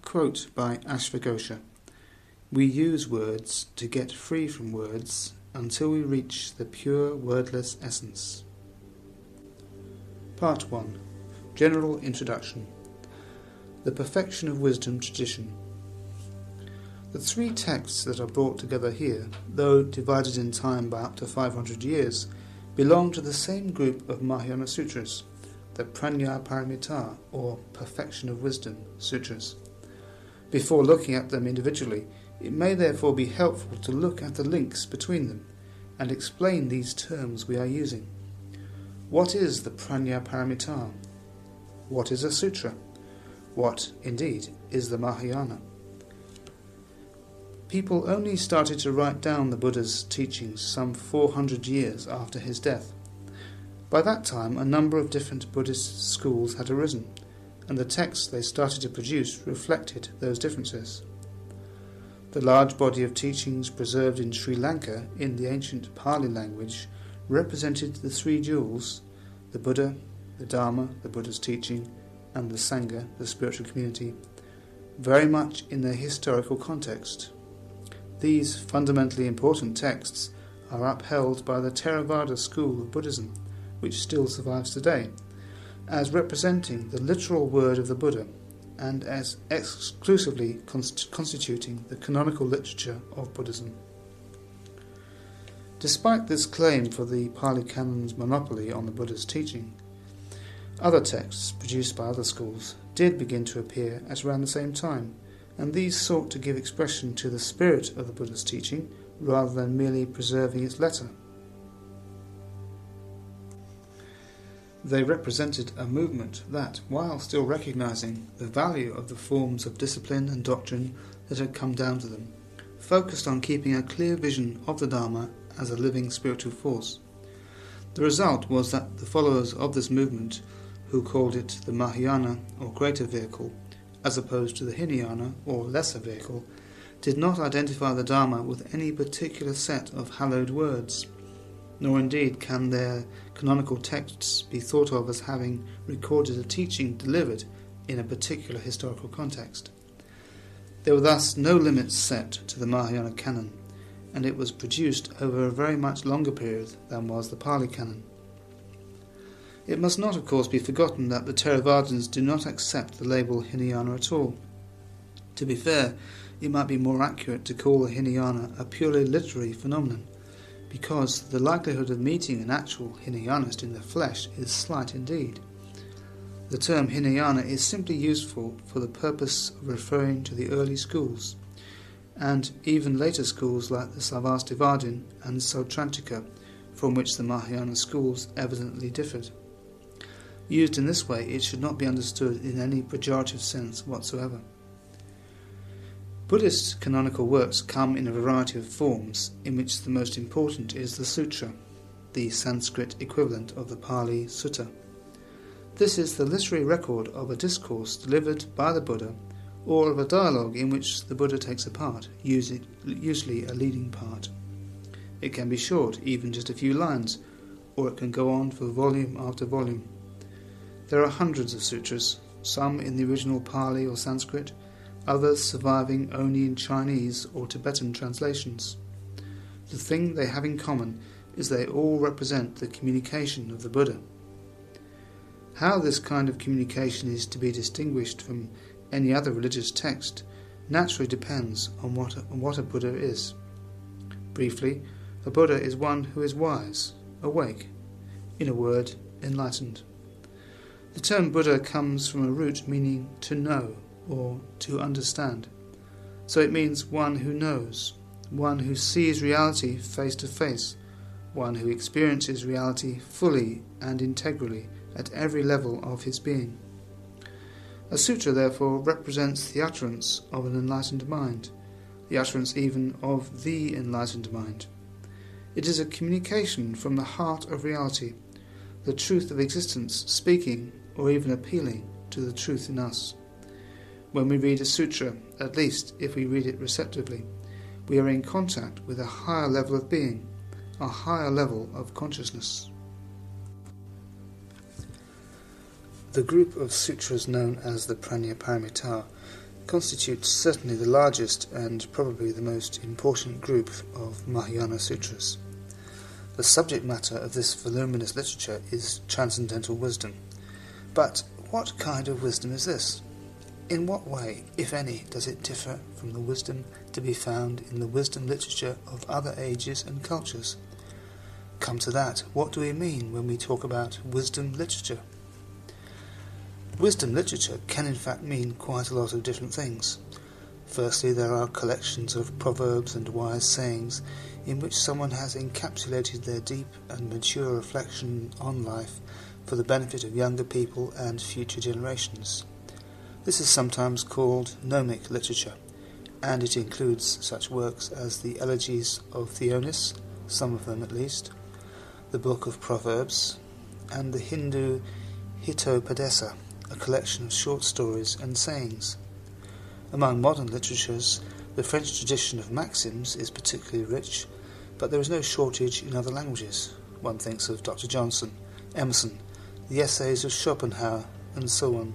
Quote by Ashvaghosha: "We use words to get free from words until we reach the pure wordless essence." Part 1. General Introduction. The Perfection of Wisdom Tradition. The three texts that are brought together here, though divided in time by up to 500 years, belong to the same group of Mahayana Sutras, the Prajnaparamita, or Perfection of Wisdom Sutras. Before looking at them individually, it may therefore be helpful to look at the links between them and explain these terms we are using. What is the Prajnaparamita? What is a sutra? What, indeed, is the Mahayana? People only started to write down the Buddha's teachings some 400 years after his death. By that time, a number of different Buddhist schools had arisen, and the texts they started to produce reflected those differences. The large body of teachings preserved in Sri Lanka in the ancient Pali language represented the three jewels: the Buddha, the Dharma, the Buddha's teaching, and the Sangha, the spiritual community, very much in their historical context. These fundamentally important texts are upheld by the Theravada school of Buddhism, which still survives today, as representing the literal word of the Buddha and as exclusively constituting the canonical literature of Buddhism. Despite this claim for the Pali Canon's monopoly on the Buddha's teaching, other texts produced by other schools did begin to appear at around the same time, and these sought to give expression to the spirit of the Buddha's teaching rather than merely preserving its letter. They represented a movement that, while still recognizing the value of the forms of discipline and doctrine that had come down to them, focused on keeping a clear vision of the Dharma as a living spiritual force. The result was that the followers of this movement, who called it the Mahayana or greater vehicle, as opposed to the Hinayana or lesser vehicle, did not identify the Dharma with any particular set of hallowed words, nor indeed can their canonical texts be thought of as having recorded a teaching delivered in a particular historical context. There were thus no limits set to the Mahayana canon, and it was produced over a very much longer period than was the Pali canon. It must not, of course, be forgotten that the Theravadins do not accept the label Hinayana at all. To be fair, it might be more accurate to call the Hinayana a purely literary phenomenon, because the likelihood of meeting an actual Hinayanist in the flesh is slight indeed. The term Hinayana is simply useful for the purpose of referring to the early schools, and even later schools like the Sarvastivadin and Sautrantika, from which the Mahayana schools evidently differed. Used in this way, it should not be understood in any pejorative sense whatsoever. Buddhist canonical works come in a variety of forms, in which the most important is the sutra, the Sanskrit equivalent of the Pali Sutta. This is the literary record of a discourse delivered by the Buddha, or of a dialogue in which the Buddha takes a part, usually a leading part. It can be short, even just a few lines, or it can go on for volume after volume. There are hundreds of sutras, some in the original Pali or Sanskrit, others surviving only in Chinese or Tibetan translations. The thing they have in common is they all represent the communication of the Buddha. How this kind of communication is to be distinguished from any other religious text naturally depends on what a Buddha is. Briefly, a Buddha is one who is wise, awake, in a word, enlightened. The term Buddha comes from a root meaning to know or to understand. So it means one who knows, one who sees reality face to face, one who experiences reality fully and integrally at every level of his being. A sutra, therefore, represents the utterance of an enlightened mind, the utterance even of the enlightened mind. It is a communication from the heart of reality, the truth of existence speaking or even appealing to the truth in us. When we read a sutra, at least if we read it receptively, we are in contact with a higher level of being, a higher level of consciousness. The group of sutras known as the Prajnaparamita constitutes certainly the largest and probably the most important group of Mahayana Sutras. The subject matter of this voluminous literature is transcendental wisdom. But what kind of wisdom is this? In what way, if any, does it differ from the wisdom to be found in the wisdom literature of other ages and cultures? Come to that, what do we mean when we talk about wisdom literature? Wisdom literature can in fact mean quite a lot of different things. Firstly, there are collections of proverbs and wise sayings in which someone has encapsulated their deep and mature reflection on life for the benefit of younger people and future generations. This is sometimes called gnomic literature, and it includes such works as the Elegies of Theonis, some of them at least, the Book of Proverbs, and the Hindu Hitopadesa, a collection of short stories and sayings. Among modern literatures, the French tradition of maxims is particularly rich, but there is no shortage in other languages. One thinks of Dr. Johnson, Emerson, the essays of Schopenhauer, and so on.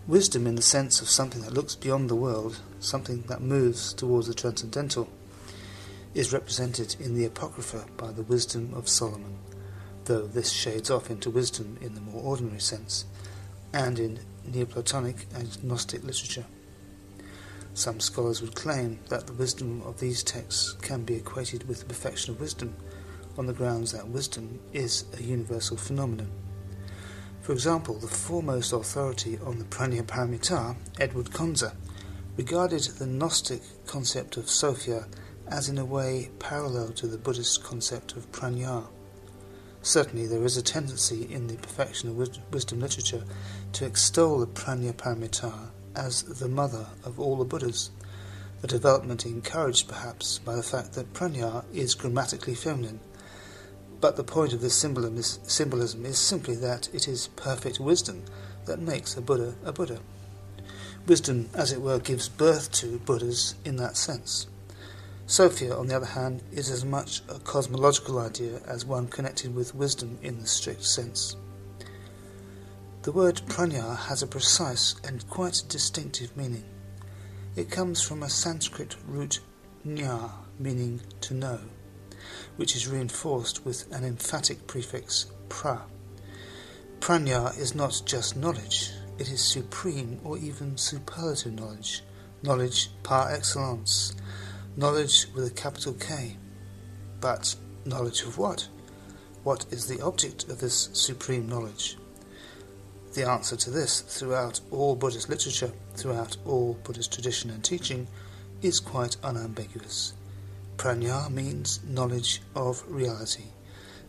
Wisdom in the sense of something that looks beyond the world, something that moves towards the transcendental, is represented in the Apocrypha by the wisdom of Solomon, though this shades off into wisdom in the more ordinary sense, and in Neoplatonic and Gnostic literature. Some scholars would claim that the wisdom of these texts can be equated with the perfection of wisdom, on the grounds that wisdom is a universal phenomenon. For example, the foremost authority on the Prajnaparamita, Edward Conzer, regarded the Gnostic concept of Sophia as in a way parallel to the Buddhist concept of prajna. Certainly there is a tendency in the perfection of wisdom literature to extol the Prajnaparamita as the mother of all the Buddhas, a development encouraged perhaps by the fact that prajna is grammatically feminine. But the point of this symbolism is simply that it is perfect wisdom that makes a Buddha a Buddha. Wisdom, as it were, gives birth to Buddhas in that sense. Sophia, on the other hand, is as much a cosmological idea as one connected with wisdom in the strict sense. The word prajna has a precise and quite distinctive meaning. It comes from a Sanskrit root jna, meaning to know, which is reinforced with an emphatic prefix pra. Prajna is not just knowledge, it is supreme or even superlative knowledge, knowledge par excellence, knowledge with a capital K. But knowledge of what? What is the object of this supreme knowledge? The answer to this, throughout all Buddhist literature, throughout all Buddhist tradition and teaching, is quite unambiguous. Prajna means knowledge of reality.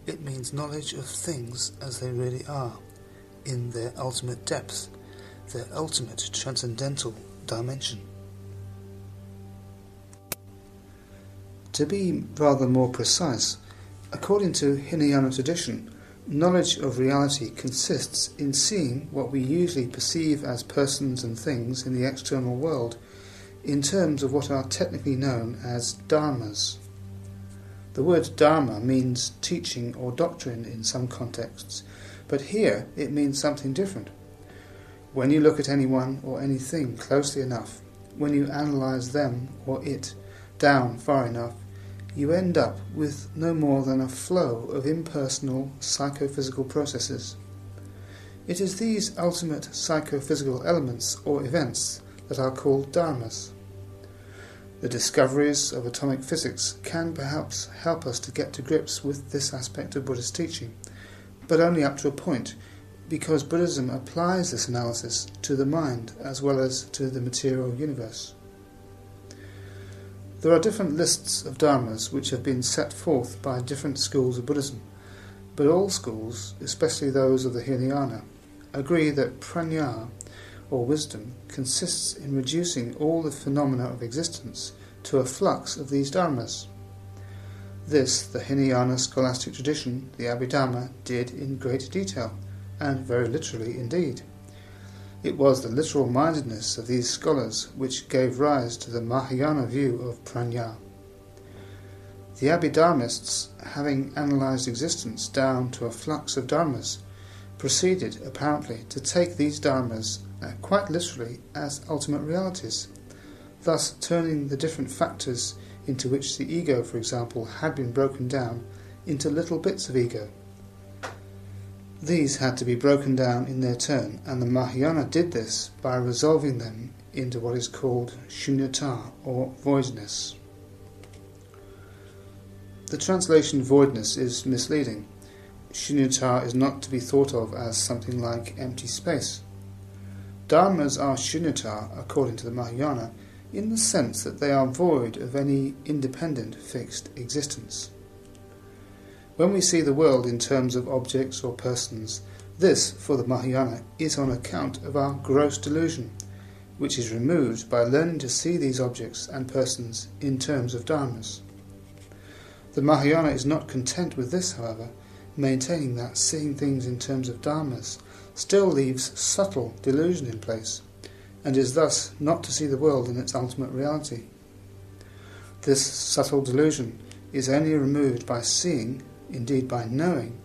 It means knowledge of things as they really are, in their ultimate depth, their ultimate transcendental dimension. To be rather more precise, according to Hinayana tradition, knowledge of reality consists in seeing what we usually perceive as persons and things in the external world in terms of what are technically known as dharmas. The word dharma means teaching or doctrine in some contexts, but here it means something different. When you look at anyone or anything closely enough, when you analyse them or it down far enough, you end up with no more than a flow of impersonal psychophysical processes. It is these ultimate psychophysical elements or events that are called dharmas. The discoveries of atomic physics can perhaps help us to get to grips with this aspect of Buddhist teaching, but only up to a point, because Buddhism applies this analysis to the mind as well as to the material universe. There are different lists of dharmas which have been set forth by different schools of Buddhism, but all schools, especially those of the Hinayana, agree that prajna, or wisdom, consists in reducing all the phenomena of existence to a flux of these dharmas. This, the Hinayana scholastic tradition, the Abhidhamma, did in great detail, and very literally indeed. It was the literal mindedness of these scholars which gave rise to the Mahayana view of prajna. The Abhidharmists, having analysed existence down to a flux of dharmas, proceeded apparently to take these dharmas quite literally as ultimate realities, thus turning the different factors into which the ego, for example, had been broken down into little bits of ego. These had to be broken down in their turn, and the Mahayana did this by resolving them into what is called shunyata, or voidness. The translation voidness is misleading. Shunyata is not to be thought of as something like empty space. Dharmas are shunyata, according to the Mahayana, in the sense that they are void of any independent fixed existence. When we see the world in terms of objects or persons, this, for the Mahayana, is on account of our gross delusion, which is removed by learning to see these objects and persons in terms of dharmas. The Mahayana is not content with this, however, maintaining that seeing things in terms of dharmas still leaves subtle delusion in place, and is thus not to see the world in its ultimate reality. This subtle delusion is only removed by seeing, indeed by knowing,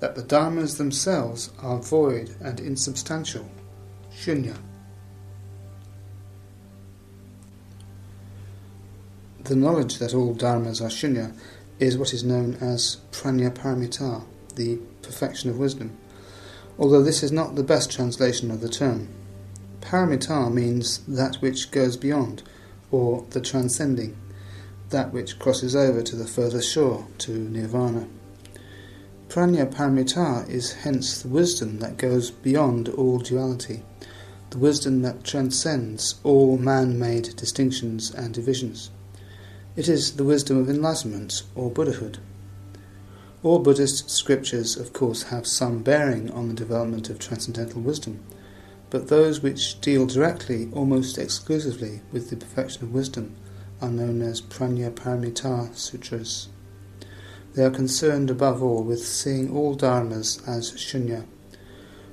that the dharmas themselves are void and insubstantial, shunya. The knowledge that all dharmas are shunya is what is known as Prajnaparamita, the perfection of wisdom, although this is not the best translation of the term. Paramita means that which goes beyond, or the transcending, that which crosses over to the further shore, to nirvana. Prajnaparamita is hence the wisdom that goes beyond all duality, the wisdom that transcends all man-made distinctions and divisions. It is the wisdom of enlightenment, or Buddhahood. All Buddhist scriptures, of course, have some bearing on the development of transcendental wisdom, but those which deal directly, almost exclusively, with the perfection of wisdom are known as Prajnaparamita sutras. They are concerned above all with seeing all dharmas as shunya,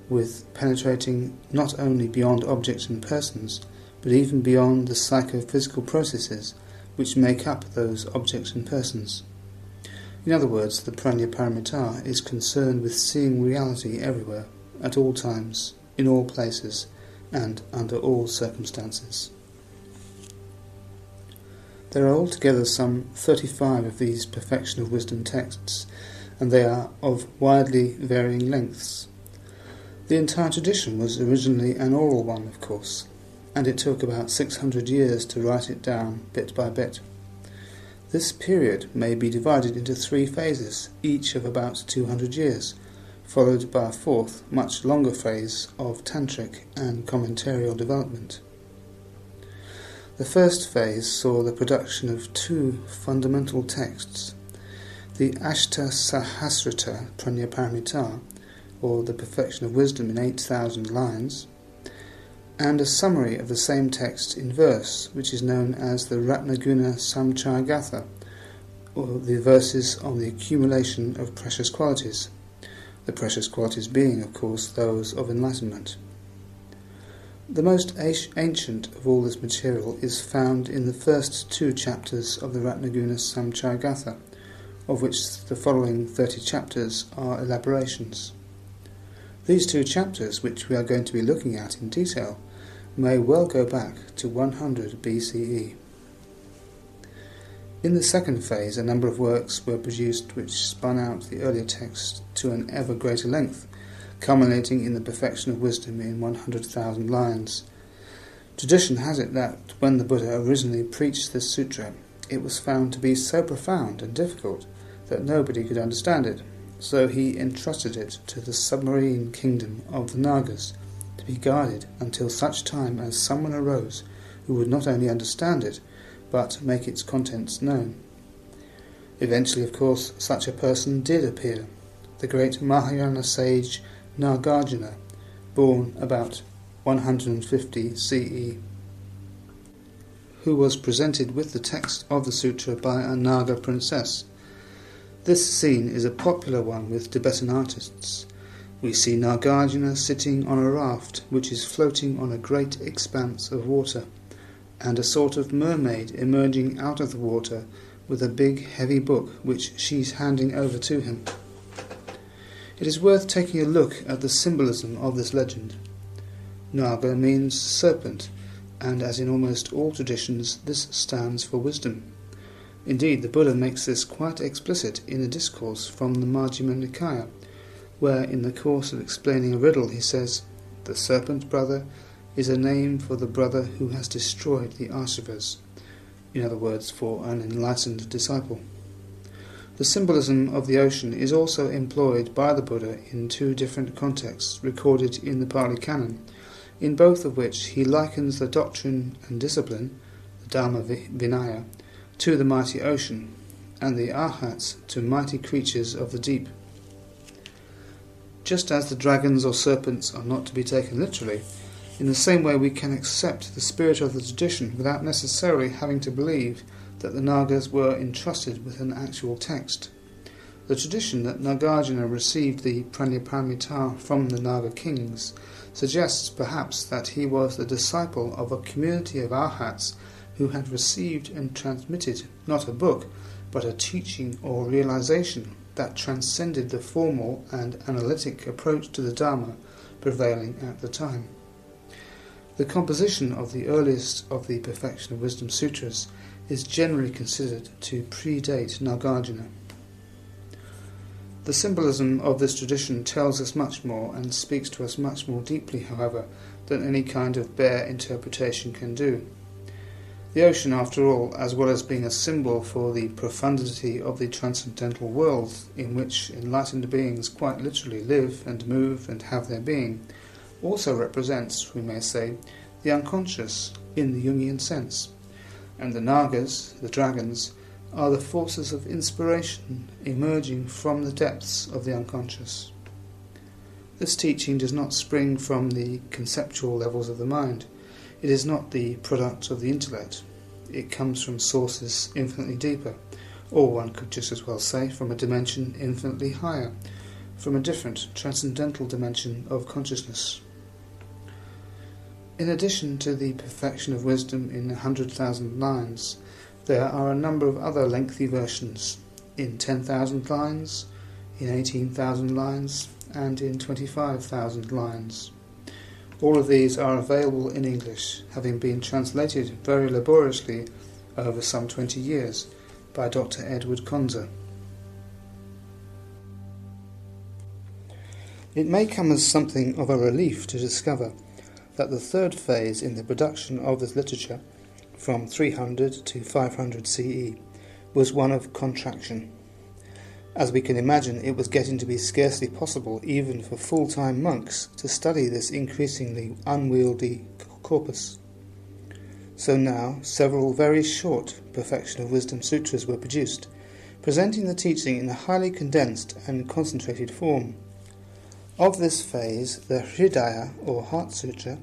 with penetrating not only beyond objects and persons, but even beyond the psychophysical processes which make up those objects and persons. In other words, the Prajnaparamita is concerned with seeing reality everywhere, at all times, in all places, and under all circumstances. There are altogether some 35 of these perfection of wisdom texts, and they are of widely varying lengths. The entire tradition was originally an oral one, of course, and it took about 600 years to write it down bit by bit. This period may be divided into 3 phases, each of about 200 years, followed by a fourth, much longer phase of tantric and commentarial development. The first phase saw the production of 2 fundamental texts, the Sahasrata Prajnaparamita, or the perfection of wisdom in 8,000 lines, and a summary of the same text in verse, which is known as the Ratnaguna Samchayagatha, or the verses on the accumulation of precious qualities, the precious qualities being, of course, those of enlightenment. The most ancient of all this material is found in the first 2 chapters of the Ratnaguna Samchayagatha, of which the following 30 chapters are elaborations. These 2 chapters, which we are going to be looking at in detail, may well go back to 100 BCE. In the second phase, a number of works were produced which spun out the earlier text to an ever greater length, culminating in the perfection of wisdom in 100,000 lines. Tradition has it that when the Buddha originally preached this sutra, it was found to be so profound and difficult that nobody could understand it, so he entrusted it to the submarine kingdom of the Nagas to be guarded until such time as someone arose who would not only understand it, but make its contents known. Eventually, of course, such a person did appear, the great Mahayana sage Nagarjuna, born about 150 CE, who was presented with the text of the sutra by a Naga princess. This scene is a popular one with Tibetan artists. We see Nagarjuna sitting on a raft which is floating on a great expanse of water, and a sort of mermaid emerging out of the water with a big heavy book which she's handing over to him. It is worth taking a look at the symbolism of this legend. Naga means serpent, and as in almost all traditions, this stands for wisdom. Indeed, the Buddha makes this quite explicit in a discourse from the Majjhima Nikaya, where in the course of explaining a riddle he says, "The serpent brother is a name for the brother who has destroyed the Ashivas," in other words, for an enlightened disciple. The symbolism of the ocean is also employed by the Buddha in two different contexts recorded in the Pali Canon, in both of which he likens the doctrine and discipline, the Dharma Vinaya, to the mighty ocean, and the Arhats to mighty creatures of the deep. Just as the dragons or serpents are not to be taken literally, in the same way we can accept the spirit of the tradition without necessarily having to believe that the Nagas were entrusted with an actual text. The tradition that Nagarjuna received the Prajnaparamita from the Naga kings suggests perhaps that he was the disciple of a community of Arhats who had received and transmitted not a book, but a teaching or realization that transcended the formal and analytic approach to the Dharma prevailing at the time. The composition of the earliest of the Perfection of Wisdom Sutras is generally considered to predate Nagarjuna. The symbolism of this tradition tells us much more and speaks to us much more deeply, however, than any kind of bare interpretation can do. The ocean, after all, as well as being a symbol for the profundity of the transcendental world in which enlightened beings quite literally live and move and have their being, also represents, we may say, the unconscious in the Jungian sense, and the Nagas, the dragons, are the forces of inspiration emerging from the depths of the unconscious. This teaching does not spring from the conceptual levels of the mind. It is not the product of the intellect. It comes from sources infinitely deeper, or one could just as well say from a dimension infinitely higher, from a different transcendental dimension of consciousness. In addition to the Perfection of Wisdom in 100,000 lines, there are a number of other lengthy versions, in 10,000 lines, in 18,000 lines, and in 25,000 lines. All of these are available in English, having been translated very laboriously over some 20 years by Dr. Edward Konza. It may come as something of a relief to discover that the third phase in the production of this literature, from 300 to 500 CE, was one of contraction. As we can imagine, it was getting to be scarcely possible even for full-time monks to study this increasingly unwieldy corpus. So now, several very short Perfection of Wisdom Sutras were produced, presenting the teaching in a highly condensed and concentrated form. Of this phase, the Hridaya or Heart Sutra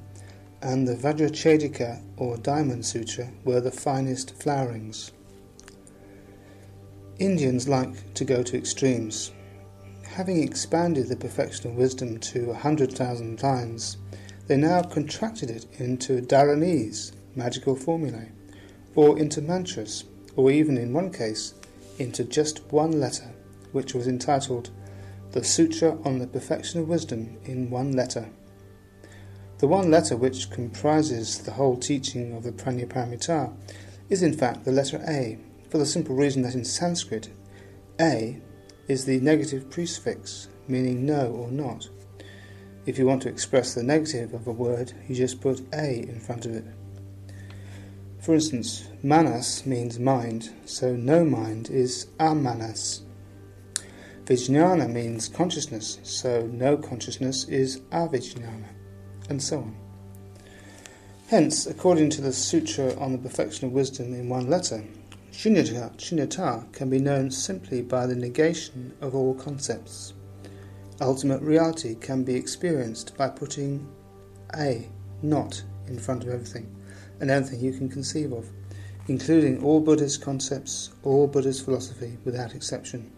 and the Vajrachedika or Diamond Sutra were the finest flowerings. Indians like to go to extremes. Having expanded the Perfection of Wisdom to 100,000 lines, they now contracted it into Dharanese, magical formulae, or into mantras, or even in one case, into just one letter, which was entitled The Sutra on the Perfection of Wisdom in One Letter. The one letter which comprises the whole teaching of the Prajnaparamita is in fact the letter A, for the simple reason that in Sanskrit, A is the negative prefix, meaning no or not. If you want to express the negative of a word, you just put A in front of it. For instance, manas means mind, so no mind is amanas. Vijnana means consciousness, so no consciousness is avijnana, and so on. Hence, according to the Sutra on the Perfection of Wisdom in one letter, Shunyata can be known simply by the negation of all concepts. Ultimate reality can be experienced by putting a not in front of everything, and anything you can conceive of, including all Buddhist concepts, all Buddhist philosophy, without exception.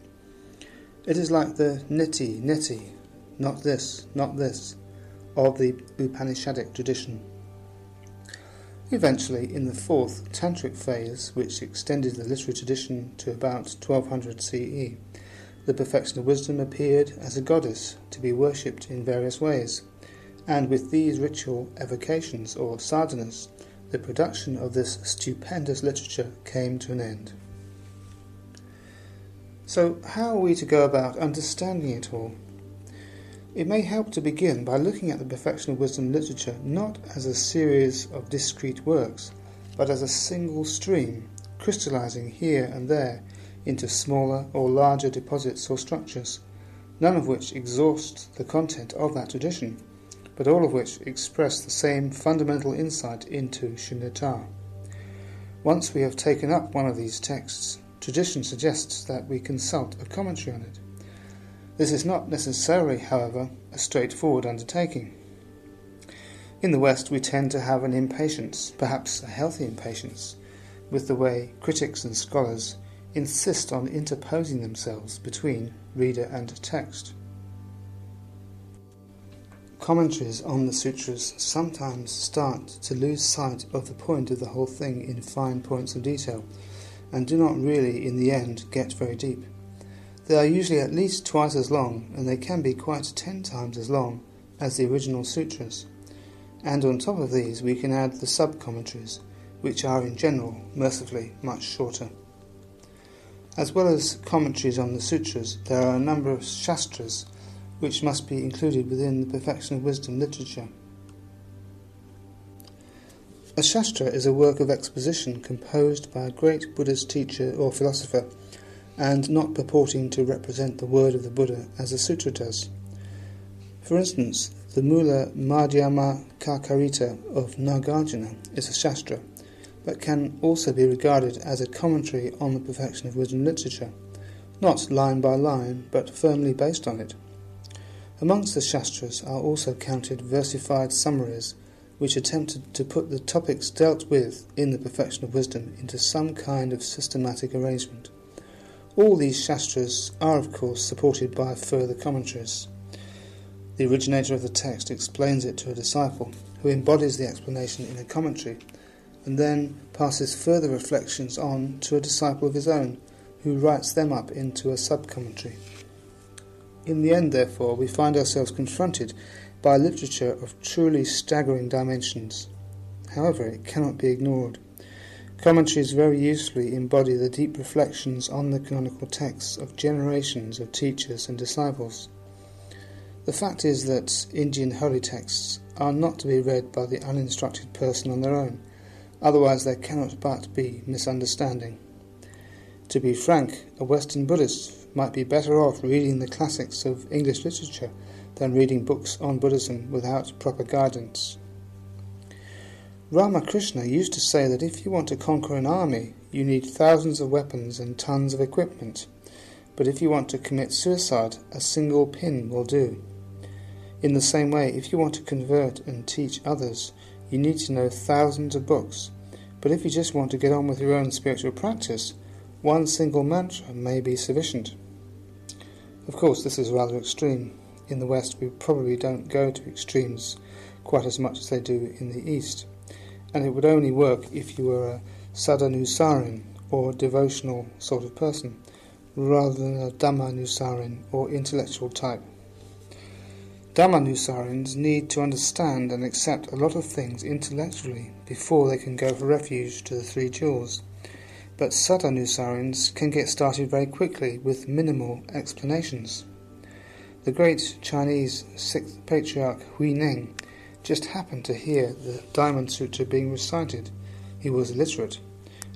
It is like the neti, not this, of the Upanishadic tradition. Eventually, in the fourth tantric phase, which extended the literary tradition to about 1200 CE, the Perfection of Wisdom appeared as a goddess to be worshipped in various ways, and with these ritual evocations or sadhanas, the production of this stupendous literature came to an end. So how are we to go about understanding it all? It may help to begin by looking at the Perfection of Wisdom literature not as a series of discrete works, but as a single stream, crystallizing here and there into smaller or larger deposits or structures, none of which exhaust the content of that tradition, but all of which express the same fundamental insight into shunyata. Once we have taken up one of these texts, tradition suggests that we consult a commentary on it. This is not necessarily, however, a straightforward undertaking. In the West, we tend to have an impatience, perhaps a healthy impatience, with the way critics and scholars insist on interposing themselves between reader and text. Commentaries on the sutras sometimes start to lose sight of the point of the whole thing in fine points of detail, and do not really, in the end, get very deep. They are usually at least twice as long, and they can be quite 10 times as long as the original sutras. And on top of these we can add the sub-commentaries, which are in general, mercifully, much shorter. As well as commentaries on the sutras, there are a number of shastras which must be included within the Perfection of Wisdom literature. A shastra is a work of exposition composed by a great Buddhist teacher or philosopher, and not purporting to represent the word of the Buddha as a sutra does. For instance, the Mula Madhyama Karita of Nagarjuna is a shastra, but can also be regarded as a commentary on the Perfection of Wisdom literature, not line by line, but firmly based on it. Amongst the shastras are also counted versified summaries, which attempted to put the topics dealt with in the Perfection of Wisdom into some kind of systematic arrangement. All these shastras are, of course, supported by further commentaries. The originator of the text explains it to a disciple, who embodies the explanation in a commentary, and then passes further reflections on to a disciple of his own, who writes them up into a sub-commentary. In the end, therefore, we find ourselves confronted by a literature of truly staggering dimensions. However, it cannot be ignored. Commentaries very usefully embody the deep reflections on the canonical texts of generations of teachers and disciples. The fact is that Indian holy texts are not to be read by the uninstructed person on their own, otherwise there cannot but be misunderstanding. To be frank, a Western Buddhist might be better off reading the classics of English literature than reading books on Buddhism without proper guidance. Ramakrishna used to say that if you want to conquer an army, you need thousands of weapons and tons of equipment, but if you want to commit suicide, a single pin will do. In the same way, if you want to convert and teach others, you need to know thousands of books, but if you just want to get on with your own spiritual practice, one single mantra may be sufficient. Of course, this is rather extreme. In the West, we probably don't go to extremes quite as much as they do in the East, and it would only work if you were a sadhanusarin or devotional sort of person, rather than a dhammanusarin or intellectual type. Dhammanusarins need to understand and accept a lot of things intellectually before they can go for refuge to the three jewels, but sadhanusarins can get started very quickly with minimal explanations. The great Chinese sixth patriarch Hui Neng just happened to hear the Diamond Sutra being recited. He was illiterate,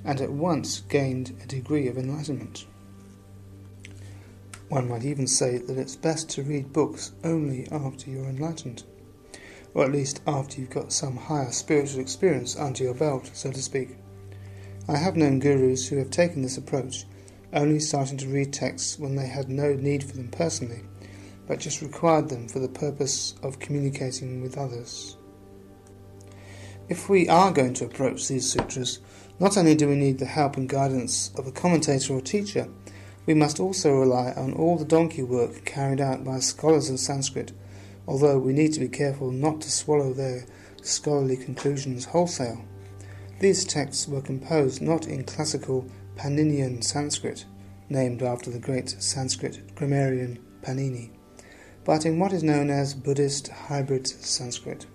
and at once gained a degree of enlightenment. One might even say that it's best to read books only after you're enlightened, or at least after you've got some higher spiritual experience under your belt, so to speak. I have known gurus who have taken this approach, only starting to read texts when they had no need for them personally, but just required them for the purpose of communicating with others. If we are going to approach these sutras, not only do we need the help and guidance of a commentator or teacher, we must also rely on all the donkey work carried out by scholars of Sanskrit, although we need to be careful not to swallow their scholarly conclusions wholesale. These texts were composed not in classical Paninian Sanskrit, named after the great Sanskrit grammarian Panini, but in what is known as Buddhist hybrid Sanskrit.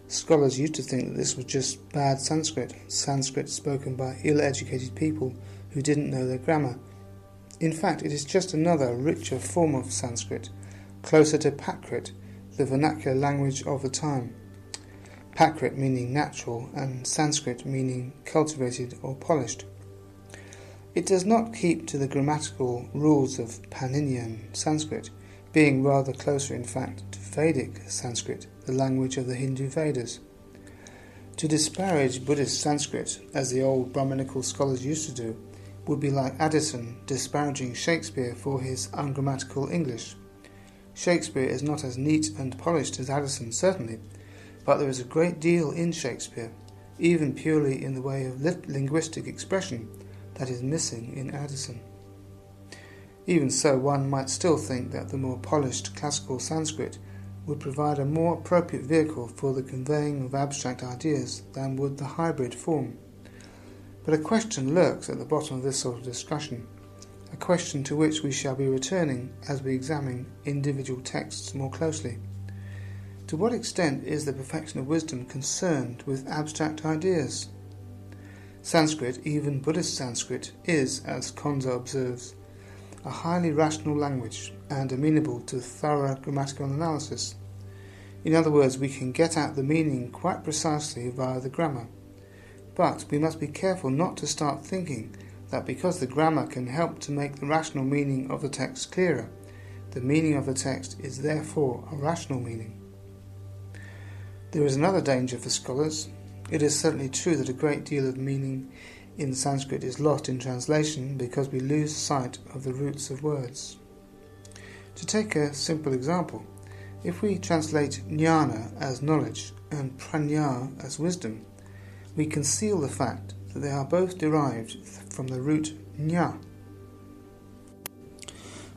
Scholars used to think that this was just bad Sanskrit spoken by ill-educated people who didn't know their grammar. In fact, it is just another, richer form of Sanskrit, closer to Prakrit, the vernacular language of the time. Prakrit meaning natural and Sanskrit meaning cultivated or polished. It does not keep to the grammatical rules of Paninian Sanskrit, being rather closer in fact to Vedic Sanskrit, the language of the Hindu Vedas. To disparage Buddhist Sanskrit, as the old Brahminical scholars used to do, would be like Addison disparaging Shakespeare for his ungrammatical English. Shakespeare is not as neat and polished as Addison, certainly, but there is a great deal in Shakespeare, even purely in the way of linguistic expression, that is missing in Addison. Even so, one might still think that the more polished classical Sanskrit would provide a more appropriate vehicle for the conveying of abstract ideas than would the hybrid form. But a question lurks at the bottom of this sort of discussion, a question to which we shall be returning as we examine individual texts more closely. To what extent is the perfection of wisdom concerned with abstract ideas? Sanskrit, even Buddhist Sanskrit, is, as Konza observes, a highly rational language and amenable to thorough grammatical analysis. In other words, we can get at the meaning quite precisely via the grammar. But we must be careful not to start thinking that because the grammar can help to make the rational meaning of the text clearer, the meaning of the text is therefore a rational meaning. There is another danger for scholars. It is certainly true that a great deal of meaning in Sanskrit is lost in translation because we lose sight of the roots of words. To take a simple example, if we translate jnana as knowledge and prajna as wisdom, we conceal the fact that they are both derived from the root jna.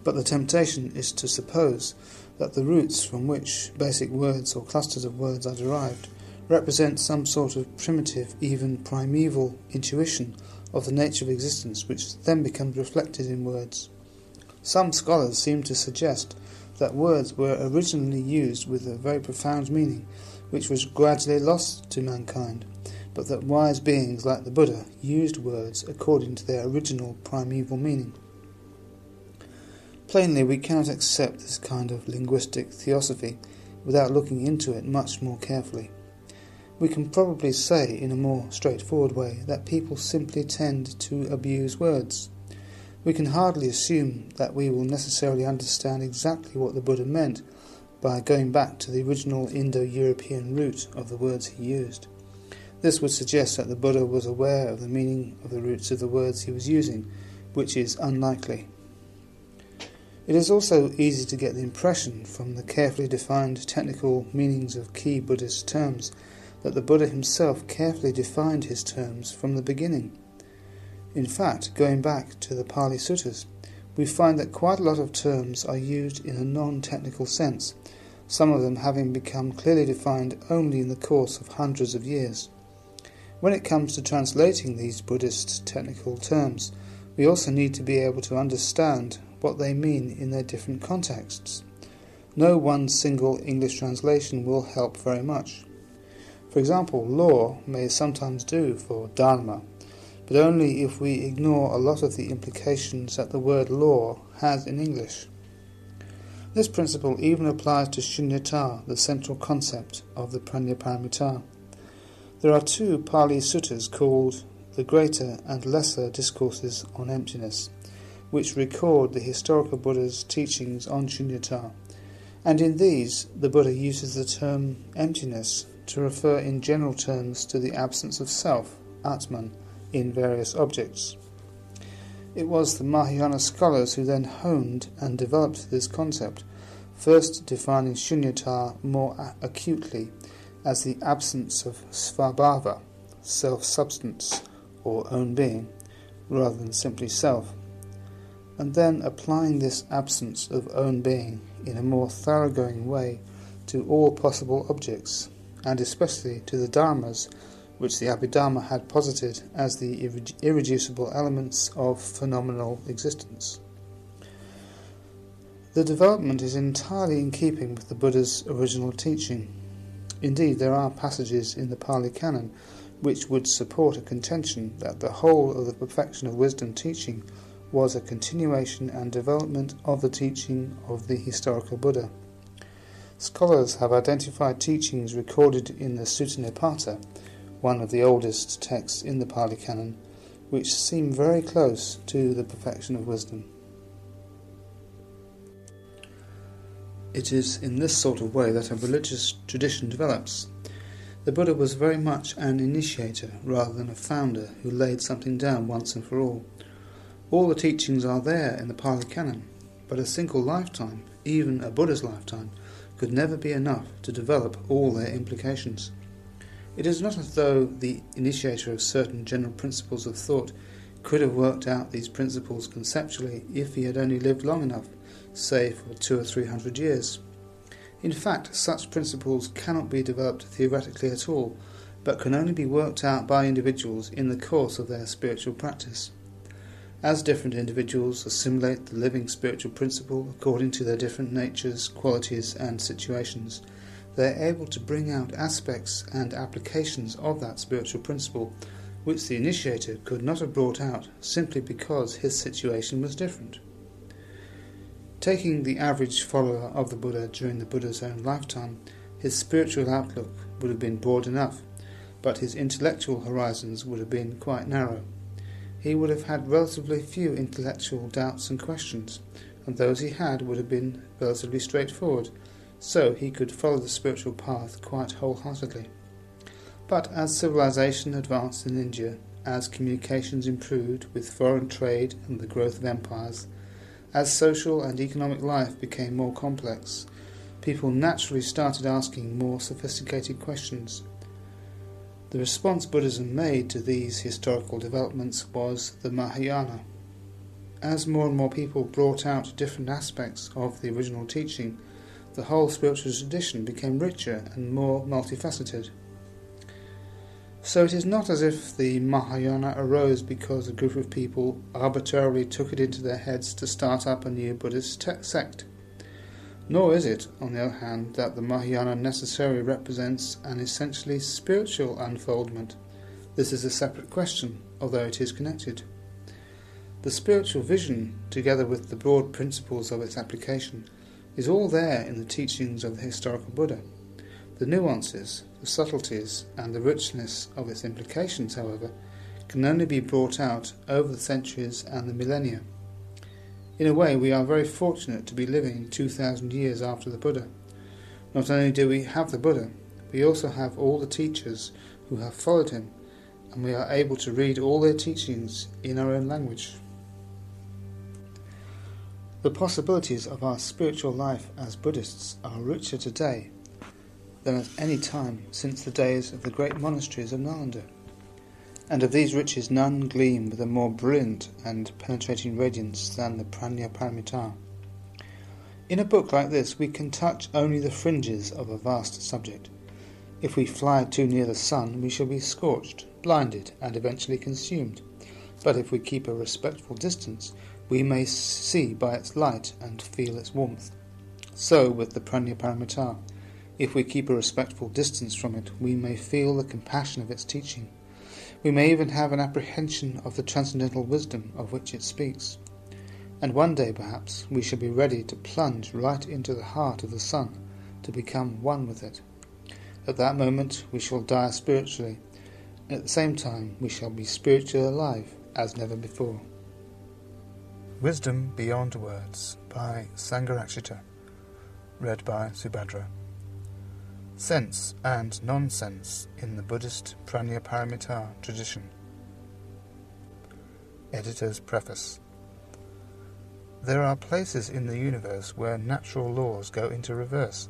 But the temptation is to suppose that the roots from which basic words or clusters of words are derived represent some sort of primitive, even primeval intuition of the nature of existence, which then becomes reflected in words. Some scholars seem to suggest that words were originally used with a very profound meaning, which was gradually lost to mankind, but that wise beings like the Buddha used words according to their original primeval meaning. Plainly, we cannot accept this kind of linguistic theosophy without looking into it much more carefully. We can probably say in a more straightforward way that people simply tend to abuse words. We can hardly assume that we will necessarily understand exactly what the Buddha meant by going back to the original Indo-European root of the words he used. This would suggest that the Buddha was aware of the meaning of the roots of the words he was using, which is unlikely. It is also easy to get the impression from the carefully defined technical meanings of key Buddhist terms that the Buddha himself carefully defined his terms from the beginning. In fact, going back to the Pali Suttas, we find that quite a lot of terms are used in a non-technical sense, some of them having become clearly defined only in the course of hundreds of years. When it comes to translating these Buddhist technical terms, we also need to be able to understand what they mean in their different contexts. No one single English translation will help very much. For example, law may sometimes do for dharma, but only if we ignore a lot of the implications that the word law has in English. This principle even applies to shunyata, the central concept of the Prajnaparamita. There are two Pali suttas called the Greater and Lesser Discourses on Emptiness, which record the historical Buddha's teachings on shunyata, and in these the Buddha uses the term emptiness to refer in general terms to the absence of self, Atman, in various objects. It was the Mahayana scholars who then honed and developed this concept, first defining shunyata more acutely as the absence of svabhava, self-substance, or own being, rather than simply self, and then applying this absence of own being in a more thoroughgoing way to all possible objects, and especially to the dharmas, which the Abhidharma had posited as the irreducible elements of phenomenal existence. The development is entirely in keeping with the Buddha's original teaching. Indeed, there are passages in the Pali Canon which would support a contention that the whole of the perfection of wisdom teaching was a continuation and development of the teaching of the historical Buddha. Scholars have identified teachings recorded in the Sutta Nipata, one of the oldest texts in the Pali Canon, which seem very close to the perfection of wisdom. It is in this sort of way that a religious tradition develops. The Buddha was very much an initiator rather than a founder who laid something down once and for all. All the teachings are there in the Pali Canon, but a single lifetime, even a Buddha's lifetime, could never be enough to develop all their implications. It is not as though the initiator of certain general principles of thought could have worked out these principles conceptually if he had only lived long enough, say for 200 or 300 years. In fact, such principles cannot be developed theoretically at all, but can only be worked out by individuals in the course of their spiritual practice. As different individuals assimilate the living spiritual principle according to their different natures, qualities and situations, they are able to bring out aspects and applications of that spiritual principle which the initiator could not have brought out simply because his situation was different. Taking the average follower of the Buddha during the Buddha's own lifetime, his spiritual outlook would have been broad enough, but his intellectual horizons would have been quite narrow. He would have had relatively few intellectual doubts and questions, and those he had would have been relatively straightforward, so he could follow the spiritual path quite wholeheartedly. But as civilization advanced in India, as communications improved with foreign trade and the growth of empires, as social and economic life became more complex, people naturally started asking more sophisticated questions. The response Buddhism made to these historical developments was the Mahayana. As more and more people brought out different aspects of the original teaching, the whole spiritual tradition became richer and more multifaceted. So it is not as if the Mahayana arose because a group of people arbitrarily took it into their heads to start up a new Buddhist sect. Nor is it, on the other hand, that the Mahayana necessarily represents an essentially spiritual unfoldment. This is a separate question, although it is connected. The spiritual vision, together with the broad principles of its application, is all there in the teachings of the historical Buddha. The nuances, the subtleties, and the richness of its implications, however, can only be brought out over the centuries and the millennia. In a way, we are very fortunate to be living 2,000 years after the Buddha. Not only do we have the Buddha, we also have all the teachers who have followed him, and we are able to read all their teachings in our own language. The possibilities of our spiritual life as Buddhists are richer today than at any time since the days of the great monasteries of Nalanda, and of these riches none gleam with a more brilliant and penetrating radiance than the Prajnaparamita. In a book like this we can touch only the fringes of a vast subject. If we fly too near the sun we shall be scorched, blinded, and eventually consumed, but if we keep a respectful distance we may see by its light and feel its warmth. So with the Prajnaparamita. If we keep a respectful distance from it, we may feel the compassion of its teaching. We may even have an apprehension of the transcendental wisdom of which it speaks. And one day, perhaps, we shall be ready to plunge right into the heart of the sun, to become one with it. At that moment we shall die spiritually, and at the same time we shall be spiritually alive as never before. Wisdom Beyond Words by Sangharakshita. Read by Subhadra. Sense and nonsense in the Buddhist Prajnaparamita tradition. Editor's Preface. There are places in the universe where natural laws go into reverse,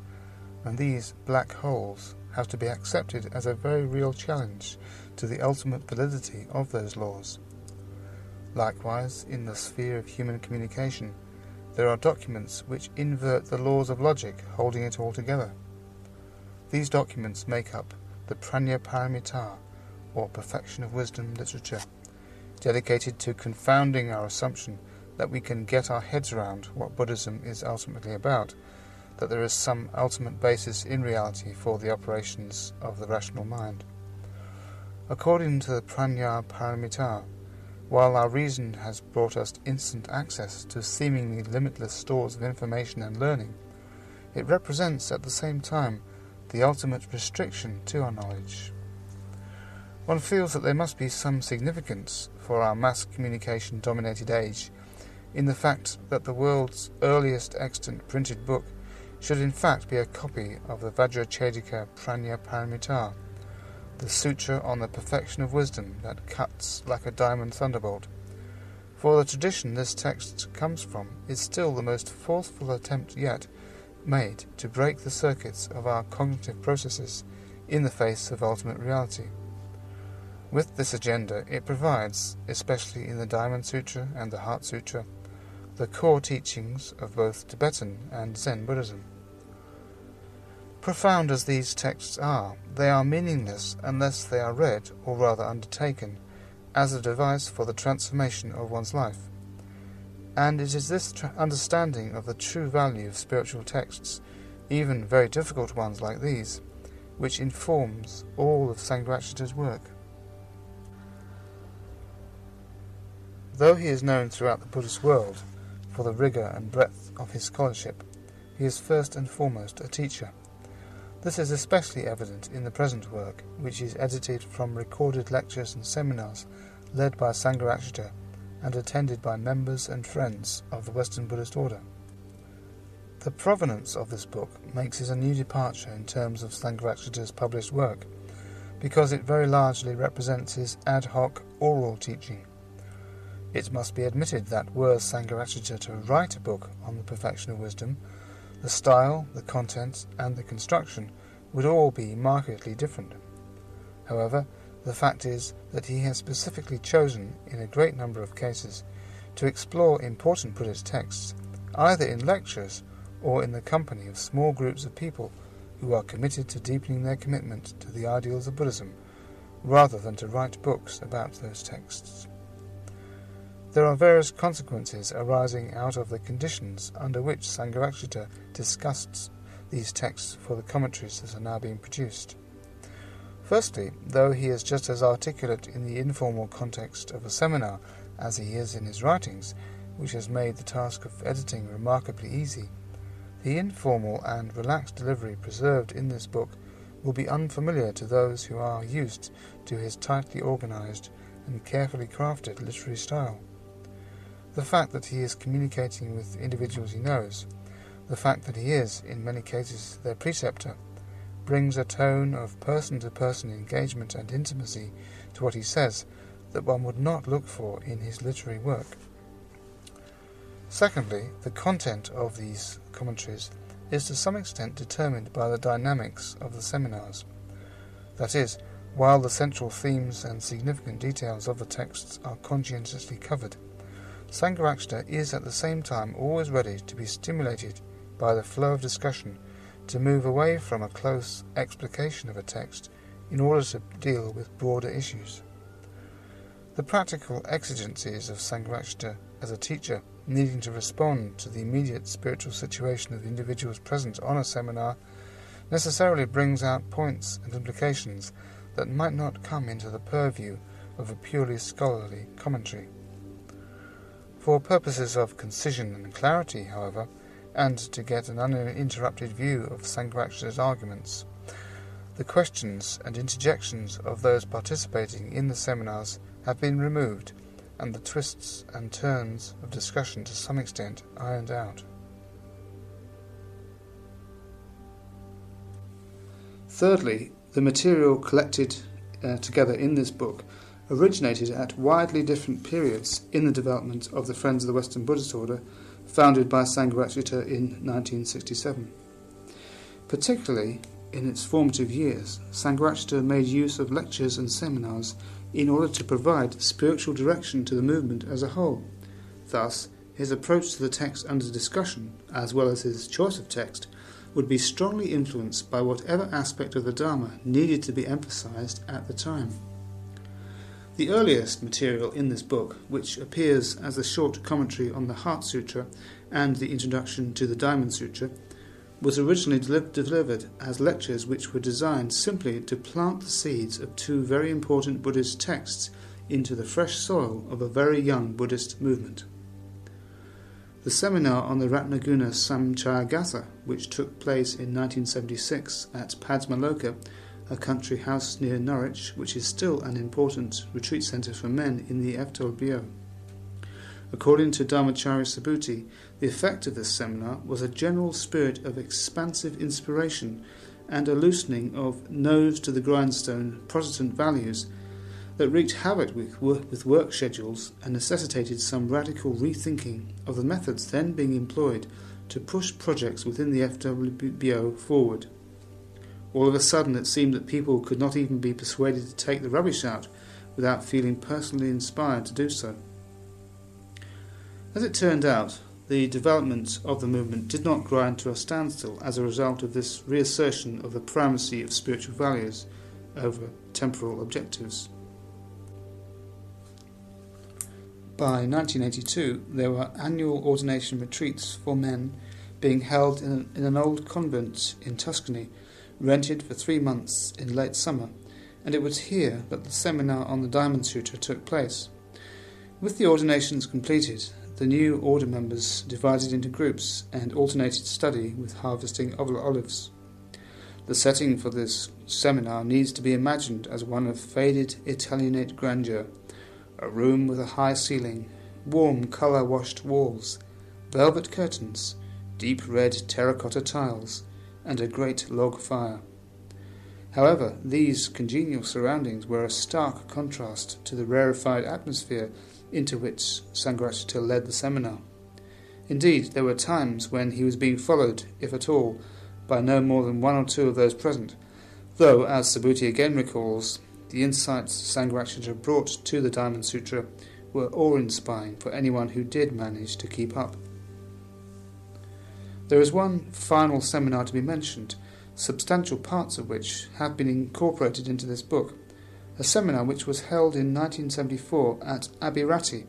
and these black holes have to be accepted as a very real challenge to the ultimate validity of those laws. Likewise, in the sphere of human communication, there are documents which invert the laws of logic holding it all together. These documents make up the Prajnaparamita, or Perfection of Wisdom literature, dedicated to confounding our assumption that we can get our heads around what Buddhism is ultimately about, that there is some ultimate basis in reality for the operations of the rational mind. According to the Prajnaparamita, while our reason has brought us instant access to seemingly limitless stores of information and learning, it represents at the same time the ultimate restriction to our knowledge. One feels that there must be some significance for our mass communication-dominated age in the fact that the world's earliest extant printed book should in fact be a copy of the Vajrachedika Prajnaparamita, the sutra on the perfection of wisdom that cuts like a diamond thunderbolt. For the tradition this text comes from is still the most forceful attempt yet made to break the circuits of our cognitive processes in the face of ultimate reality. With this agenda it provides, especially in the Diamond Sutra and the Heart Sutra, the core teachings of both Tibetan and Zen Buddhism. Profound as these texts are, they are meaningless unless they are read, or rather undertaken, as a device for the transformation of one's life. And it is this understanding of the true value of spiritual texts, even very difficult ones like these, which informs all of Sangharakshita's work. Though he is known throughout the Buddhist world for the rigour and breadth of his scholarship, he is first and foremost a teacher. This is especially evident in the present work, which is edited from recorded lectures and seminars led by Sangharakshita and attended by members and friends of the Western Buddhist order. The provenance of this book makes it a new departure in terms of Sangharakshita's published work, because it very largely represents his ad hoc oral teaching. It must be admitted that were Sangharakshita to write a book on the perfection of wisdom, the style, the content, and the construction would all be markedly different. However, the fact is that he has specifically chosen, in a great number of cases, to explore important Buddhist texts, either in lectures or in the company of small groups of people who are committed to deepening their commitment to the ideals of Buddhism, rather than to write books about those texts. There are various consequences arising out of the conditions under which Sangharakshita discussed these texts for the commentaries that are now being produced. Firstly, though he is just as articulate in the informal context of a seminar as he is in his writings, which has made the task of editing remarkably easy, the informal and relaxed delivery preserved in this book will be unfamiliar to those who are used to his tightly organized and carefully crafted literary style. The fact that he is communicating with individuals he knows, the fact that he is, in many cases, their preceptor, brings a tone of person-to-person engagement and intimacy to what he says that one would not look for in his literary work. Secondly, the content of these commentaries is to some extent determined by the dynamics of the seminars. That is, while the central themes and significant details of the texts are conscientiously covered, Sangharakshita is at the same time always ready to be stimulated by the flow of discussion to move away from a close explication of a text in order to deal with broader issues. The practical exigencies of Sangharakshita as a teacher needing to respond to the immediate spiritual situation of the individuals present on a seminar necessarily brings out points and implications that might not come into the purview of a purely scholarly commentary. For purposes of concision and clarity, however, and to get an uninterrupted view of Sangharakshita's arguments, the questions and interjections of those participating in the seminars have been removed, and the twists and turns of discussion to some extent ironed out. Thirdly, the material collected together in this book originated at widely different periods in the development of the Friends of the Western Buddhist Order, founded by Sangharakshita in 1967. Particularly in its formative years, Sangharakshita made use of lectures and seminars in order to provide spiritual direction to the movement as a whole. Thus, his approach to the text under discussion, as well as his choice of text, would be strongly influenced by whatever aspect of the Dharma needed to be emphasized at the time. The earliest material in this book, which appears as a short commentary on the Heart Sutra and the introduction to the Diamond Sutra, was originally delivered as lectures which were designed simply to plant the seeds of two very important Buddhist texts into the fresh soil of a very young Buddhist movement. The seminar on the Ratnaguna Samchayagatha, which took place in 1976 at Padmaloka, a country house near Norwich, which is still an important retreat centre for men in the FWBO. According to Dharmacharya Subhuti, the effect of this seminar was a general spirit of expansive inspiration and a loosening of nose-to-the-grindstone Protestant values that wreaked havoc with work schedules and necessitated some radical rethinking of the methods then being employed to push projects within the FWBO forward. All of a sudden it seemed that people could not even be persuaded to take the rubbish out without feeling personally inspired to do so. As it turned out, the development of the movement did not grind to a standstill as a result of this reassertion of the primacy of spiritual values over temporal objectives. By 1982, there were annual ordination retreats for men being held in an old convent in Tuscany, rented for 3 months in late summer, and it was here that the seminar on the Diamond Sutra took place. With the ordinations completed, the new order members divided into groups and alternated study with harvesting olives. The setting for this seminar needs to be imagined as one of faded Italianate grandeur, a room with a high ceiling, warm colour-washed walls, velvet curtains, deep red terracotta tiles, and a great log fire. However, these congenial surroundings were a stark contrast to the rarefied atmosphere into which Sangharakshita led the seminar. Indeed, there were times when he was being followed, if at all, by no more than 1 or 2 of those present, though, as Subhuti again recalls, the insights Sangharakshita brought to the Diamond Sutra were awe-inspiring for anyone who did manage to keep up. There is one final seminar to be mentioned, substantial parts of which have been incorporated into this book, a seminar which was held in 1974 at Abirati,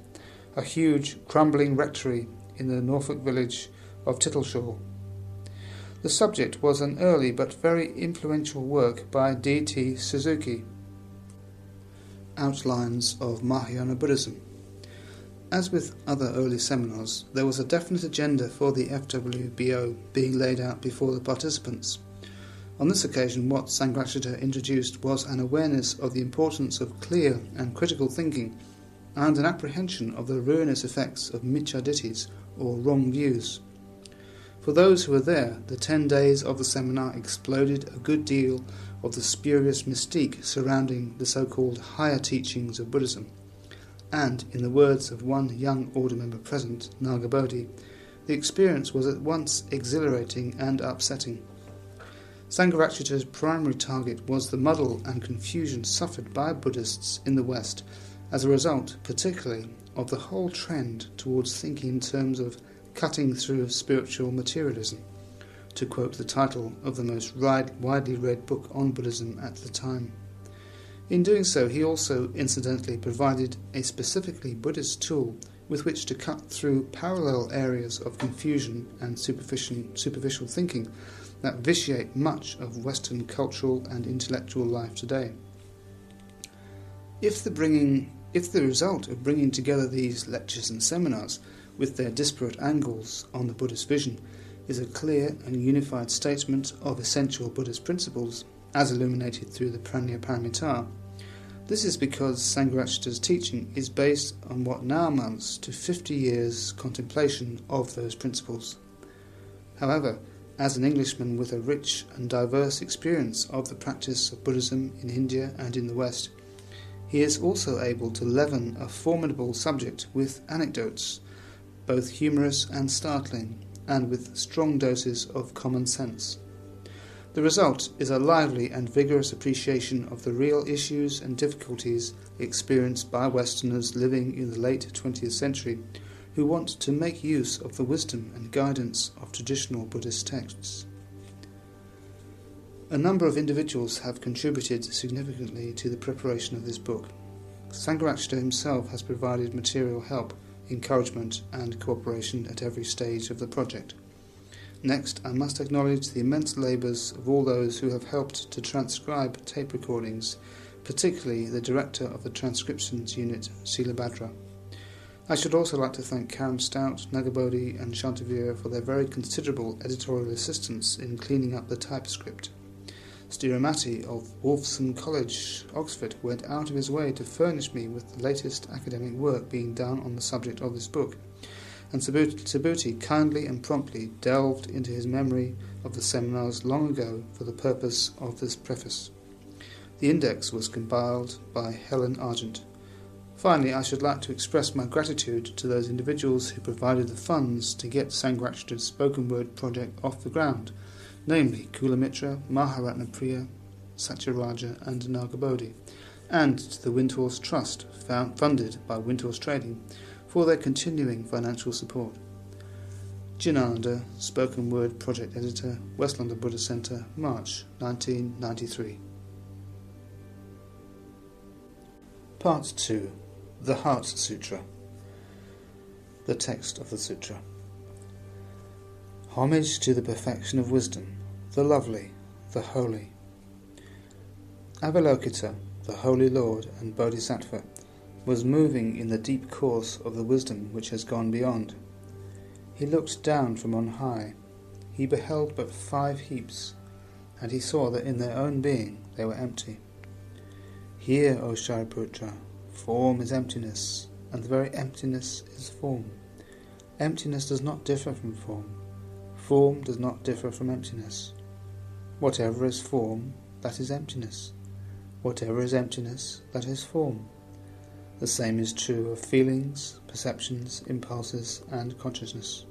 a huge, crumbling rectory in the Norfolk village of Tittleshaw. The subject was an early but very influential work by D.T. Suzuki, Outlines of Mahayana Buddhism. As with other early seminars, there was a definite agenda for the FWBO being laid out before the participants. On this occasion, what Sangharakshita introduced was an awareness of the importance of clear and critical thinking and an apprehension of the ruinous effects of micchaditthis, or wrong views. For those who were there, the 10 days of the seminar exploded a good deal of the spurious mystique surrounding the so-called higher teachings of Buddhism. And, in the words of one young order member present, Nagabodhi, the experience was at once exhilarating and upsetting. Sangharakshita's primary target was the muddle and confusion suffered by Buddhists in the West as a result, particularly, of the whole trend towards thinking in terms of cutting through spiritual materialism, to quote the title of the most widely read book on Buddhism at the time. In doing so, he also incidentally provided a specifically Buddhist tool with which to cut through parallel areas of confusion and superficial thinking that vitiate much of Western cultural and intellectual life today. If the result of bringing together these lectures and seminars with their disparate angles on the Buddhist vision is a clear and unified statement of essential Buddhist principles, as illuminated through the Prajnaparamita, this is because Sangharakshita's teaching is based on what now amounts to 50 years' contemplation of those principles. However, as an Englishman with a rich and diverse experience of the practice of Buddhism in India and in the West, he is also able to leaven a formidable subject with anecdotes, both humorous and startling, and with strong doses of common sense. The result is a lively and vigorous appreciation of the real issues and difficulties experienced by Westerners living in the late 20th century who want to make use of the wisdom and guidance of traditional Buddhist texts. A number of individuals have contributed significantly to the preparation of this book. Sangharakshita himself has provided material help, encouragement and cooperation at every stage of the project. Next, I must acknowledge the immense labours of all those who have helped to transcribe tape recordings, particularly the director of the transcriptions unit, Sila Bhadra. I should also like to thank Karen Stout, Nagabodhi and Shantavir for their very considerable editorial assistance in cleaning up the typescript. Stiramati of Wolfson College, Oxford, went out of his way to furnish me with the latest academic work being done on the subject of this book, and Subhuti kindly and promptly delved into his memory of the seminars long ago for the purpose of this preface. The index was compiled by Helen Argent. Finally, I should like to express my gratitude to those individuals who provided the funds to get Sangharakshita's spoken word project off the ground, namely Kulamitra, Maharatnapriya, Satyaraja and Nagabodhi, and to the Windhorse Trust, funded by Windhorse Trading, for their continuing financial support. Jinananda, Spoken Word Project Editor, West London Buddhist Centre, March 1993. Part 2. The Heart Sutra. The text of the Sutra. Homage to the perfection of wisdom, the lovely, the holy. Avalokita, the Holy Lord and Bodhisattva, was moving in the deep course of the wisdom which has gone beyond. He looked down from on high. He beheld but 5 heaps, and he saw that in their own being they were empty. Hear, O Shariputra, form is emptiness, and the very emptiness is form. Emptiness does not differ from form. Form does not differ from emptiness. Whatever is form, that is emptiness. Whatever is emptiness, that is form. The same is true of feelings, perceptions, impulses, and consciousness.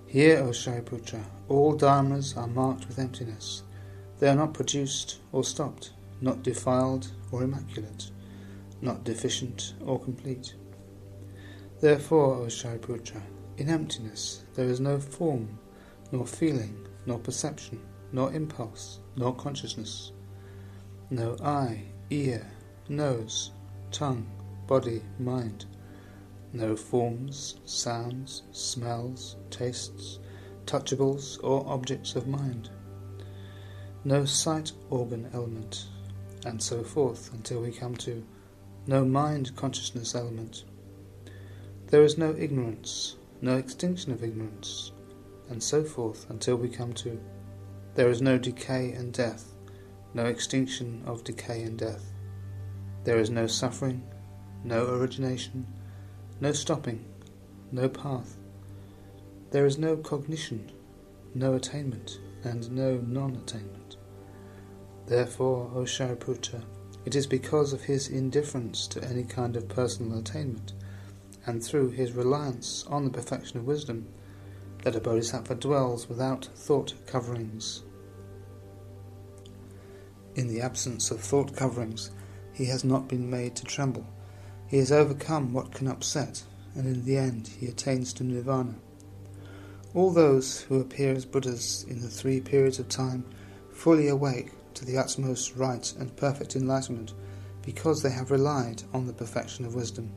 Here, O Shariputra, all dharmas are marked with emptiness. They are not produced or stopped, not defiled or immaculate, not deficient or complete. Therefore, O Shariputra, in emptiness there is no form, nor feeling, nor perception, nor impulse, nor consciousness. No eye, ear, nose, tongue, body, mind. No forms, sounds, smells, tastes, touchables, or objects of mind. No sight organ element, and so forth until we come to no mind consciousness element. There is no ignorance, no extinction of ignorance, and so forth until we come to there is no decay and death, no extinction of decay and death. There is no suffering, no origination, no stopping, no path. There is no cognition, no attainment, and no non-attainment. Therefore, O Shariputra, it is because of his indifference to any kind of personal attainment, and through his reliance on the perfection of wisdom, that a bodhisattva dwells without thought coverings. In the absence of thought coverings, he has not been made to tremble. He has overcome what can upset, and in the end he attains to nirvana. All those who appear as Buddhas in the 3 periods of time fully awake to the utmost right and perfect enlightenment, because they have relied on the perfection of wisdom.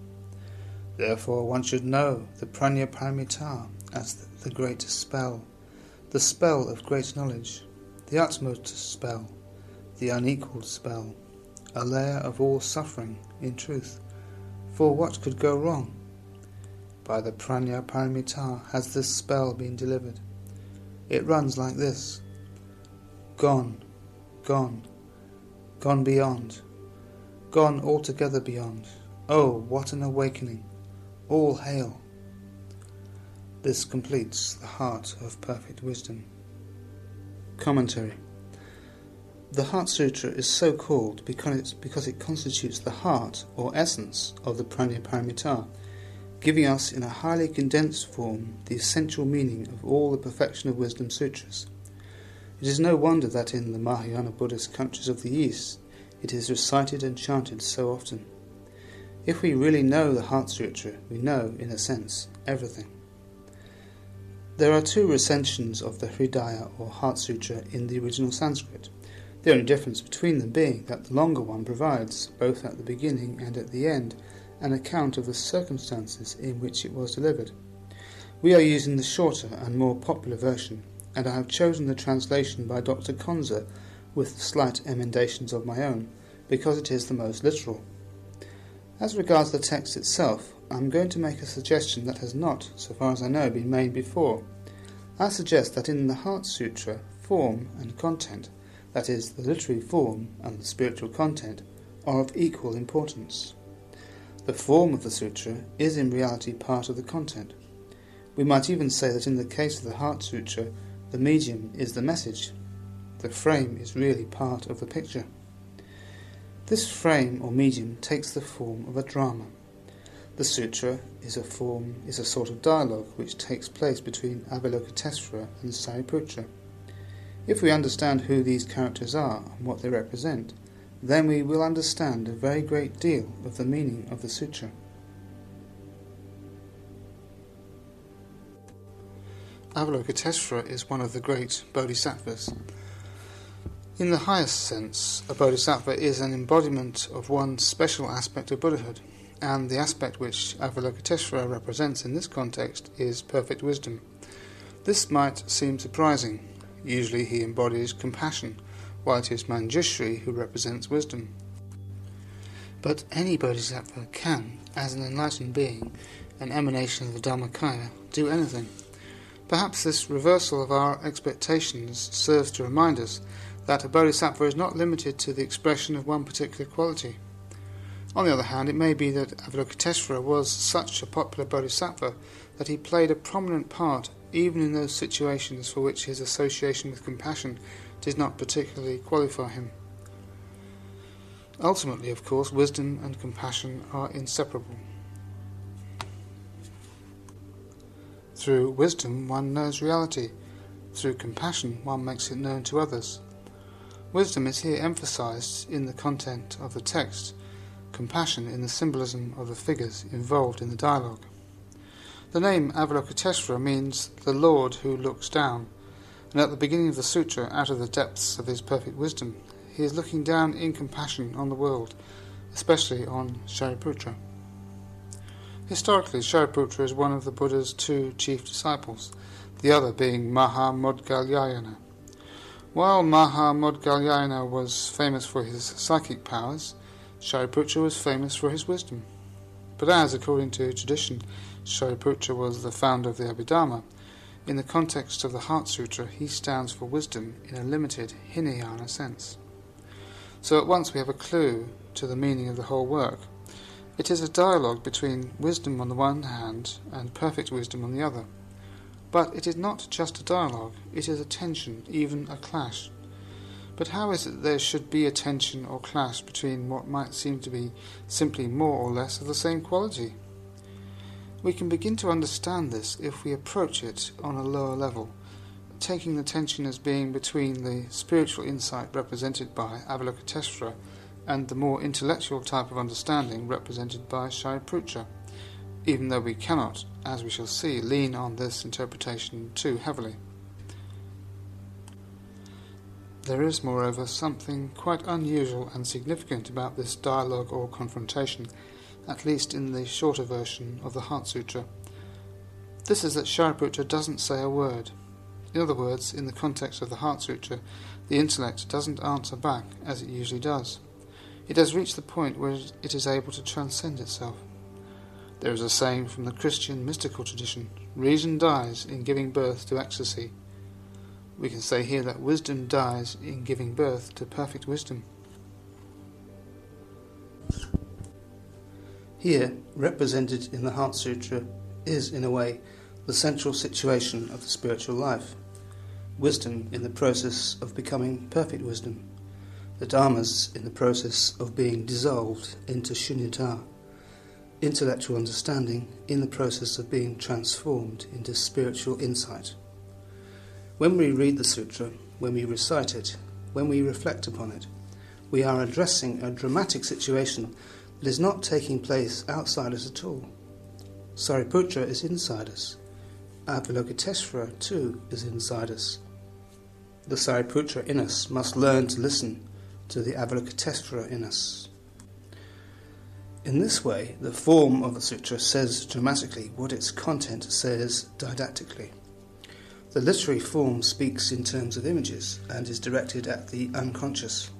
Therefore one should know the Prajnaparamita as the great spell, the spell of great knowledge, the utmost spell, the unequalled spell, a layer of all suffering, in truth. For what could go wrong? By the Prajnaparamita has this spell been delivered. It runs like this: gone, gone, gone beyond, gone altogether beyond. Oh, what an awakening! All hail! This completes the heart of perfect wisdom. Commentary. The Heart Sutra is so called because it constitutes the heart or essence of the Prajnaparamita, giving us in a highly condensed form the essential meaning of all the Perfection of Wisdom Sutras. It is no wonder that in the Mahayana Buddhist countries of the East it is recited and chanted so often. If we really know the Heart Sutra, we know, in a sense, everything. There are 2 recensions of the Hridaya or Heart Sutra in the original Sanskrit. the only difference between them being that the longer one provides, both at the beginning and at the end, an account of the circumstances in which it was delivered. We are using the shorter and more popular version, and I have chosen the translation by Dr. Konza with slight emendations of my own, because it is the most literal. As regards the text itself, I am going to make a suggestion that has not, so far as I know, been made before. I suggest that in the Heart Sutra, form and content, that is, the literary form and the spiritual content, are of equal importance. The form of the sutra is in reality part of the content. We might even say that in the case of the Heart Sutra, the medium is the message. The frame is really part of the picture. This frame or medium takes the form of a drama. The sutra is a sort of dialogue which takes place between Avalokitesvara and Sariputra. If we understand who these characters are and what they represent, then we will understand a very great deal of the meaning of the sutra. Avalokitesvara is one of the great bodhisattvas. In the highest sense, a bodhisattva is an embodiment of one special aspect of Buddhahood, and the aspect which Avalokitesvara represents in this context is perfect wisdom. This might seem surprising. Usually he embodies compassion, while it is Manjushri who represents wisdom. But any bodhisattva can, as an enlightened being, an emanation of the Dharmakaya, do anything. Perhaps this reversal of our expectations serves to remind us that a bodhisattva is not limited to the expression of one particular quality. On the other hand, it may be that Avalokitesvara was such a popular bodhisattva that he played a prominent part even in those situations for which his association with compassion did not particularly qualify him. Ultimately, of course, wisdom and compassion are inseparable. Through wisdom one knows reality. Through compassion one makes it known to others. Wisdom is here emphasized in the content of the text, compassion in the symbolism of the figures involved in the dialogue. The name Avalokitesvara means the Lord who looks down, and at the beginning of the sutra, out of the depths of his perfect wisdom, he is looking down in compassion on the world, especially on Shariputra. Historically, Shariputra is one of the Buddha's two chief disciples, the other being Mahamudgalyayana. While Mahamudgalyayana was famous for his psychic powers, Shariputra was famous for his wisdom. But as, according to tradition, Shariputra was the founder of the Abhidharma, in the context of the Heart Sutra he stands for wisdom in a limited Hinayana sense. So at once we have a clue to the meaning of the whole work. It is a dialogue between wisdom on the one hand and perfect wisdom on the other. But it is not just a dialogue, it is a tension, even a clash. But how is it there should be a tension or clash between what might seem to be simply more or less of the same quality? We can begin to understand this if we approach it on a lower level, taking the tension as being between the spiritual insight represented by Avalokitesvara and the more intellectual type of understanding represented by Shariputra, even though we cannot, as we shall see, lean on this interpretation too heavily. There is, moreover, something quite unusual and significant about this dialogue or confrontation, at least in the shorter version of the Heart Sutra. This is that Shariputra doesn't say a word. In other words, in the context of the Heart Sutra, the intellect doesn't answer back as it usually does. It has reached the point where it is able to transcend itself. There is a saying from the Christian mystical tradition, reason dies in giving birth to ecstasy. We can say here that wisdom dies in giving birth to perfect wisdom. Here, represented in the Heart Sutra, is, in a way, the central situation of the spiritual life. Wisdom in the process of becoming perfect wisdom. The Dharmas in the process of being dissolved into shunyata. Intellectual understanding in the process of being transformed into spiritual insight. When we read the sutra, when we recite it, when we reflect upon it, we are addressing a dramatic situation that is not taking place outside us at all. Sariputra is inside us. Avalokitesvara too is inside us. the Sariputra in us must learn to listen to the Avalokiteshvara in us. In this way, the form of the sutra says dramatically what its content says didactically. The literary form speaks in terms of images and is directed at the unconscious.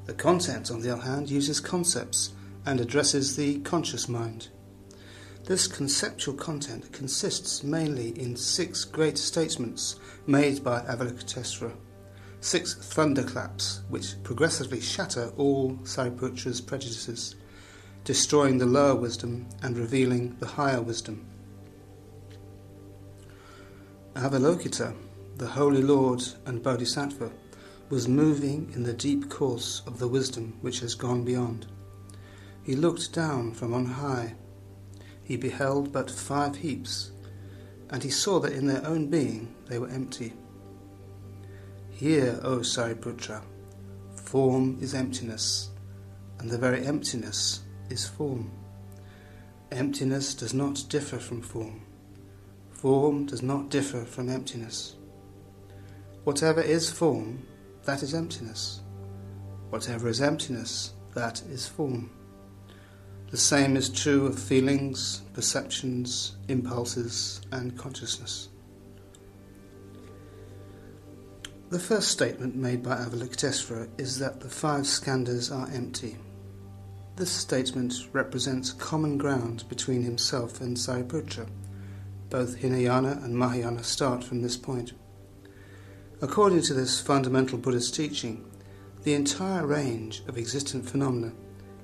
The content, on the other hand, uses concepts and addresses the conscious mind. This conceptual content consists mainly in 6 great statements made by Avalokiteshvara, 6 thunderclaps which progressively shatter all Sariputra's prejudices, destroying the lower wisdom and revealing the higher wisdom. Avalokita, the Holy Lord and Bodhisattva, was moving in the deep course of the wisdom which has gone beyond. He looked down from on high. He beheld but 5 heaps, and he saw that in their own being they were empty. Hear, O Sariputra, form is emptiness, and the very emptiness is form. Emptiness does not differ from form. Form does not differ from emptiness. Whatever is form, that is emptiness. Whatever is emptiness, that is form. The same is true of feelings, perceptions, impulses, and consciousness. The first statement made by Avalokiteshvara is that the 5 skandhas are empty. This statement represents common ground between himself and Sariputra. Both Hinayana and Mahayana start from this point. According to this fundamental Buddhist teaching, the entire range of existent phenomena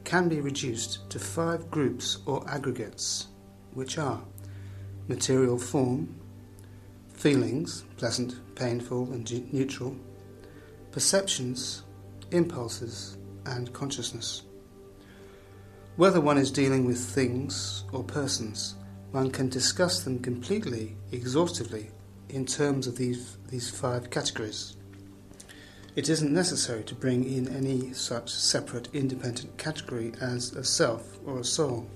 can be reduced to 5 groups or aggregates, which are material form, feelings, pleasant, painful and neutral, perceptions, impulses, and consciousness. Whether one is dealing with things or persons, one can discuss them completely, exhaustively, in terms of these 5 categories. It isn't necessary to bring in any such separate independent category as a self or a soul.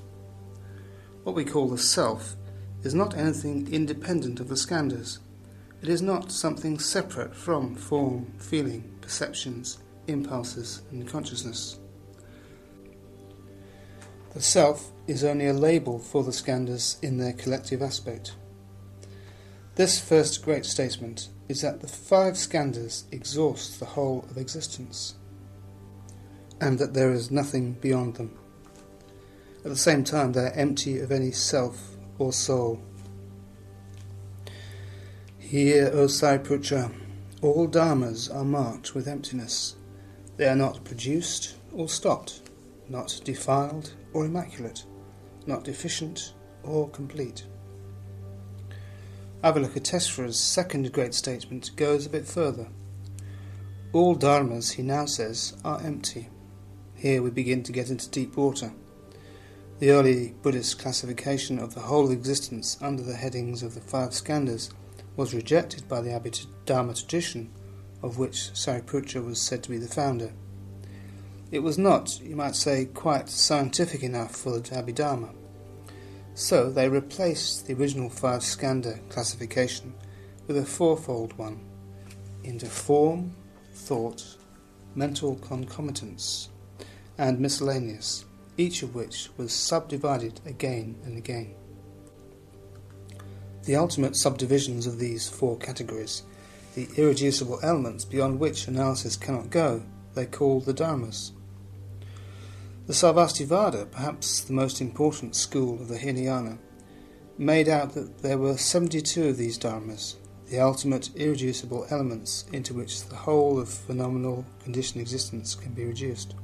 What we call the self is not anything independent of the skandhas. It is not something separate from form, feeling, perceptions, impulses and consciousness. The self is only a label for the skandhas in their collective aspect. This first great statement is that the 5 skandhas exhaust the whole of existence, and that there is nothing beyond them. At the same time, they are empty of any self or soul. Hear, O Sariputra, all dharmas are marked with emptiness. They are not produced or stopped, not defiled or immaculate, not deficient or complete. Avalokiteshvara's second great statement goes a bit further. All dharmas, he now says, are empty. Here we begin to get into deep water. The early Buddhist classification of the whole existence under the headings of the 5 skandhas was rejected by the Abhidharma tradition, of which Sariputra was said to be the founder. It was not, you might say, quite scientific enough for the Abhidharma. So they replaced the original 5 skandha classification with a 4-fold one, into form, thought, mental concomitants, and miscellaneous, each of which was subdivided again and again. The ultimate subdivisions of these 4 categories, the irreducible elements beyond which analysis cannot go, they call the dharmas. The Sarvastivada, perhaps the most important school of the Hinayana, made out that there were 72 of these dharmas, the ultimate irreducible elements into which the whole of phenomenal conditioned existence can be reduced.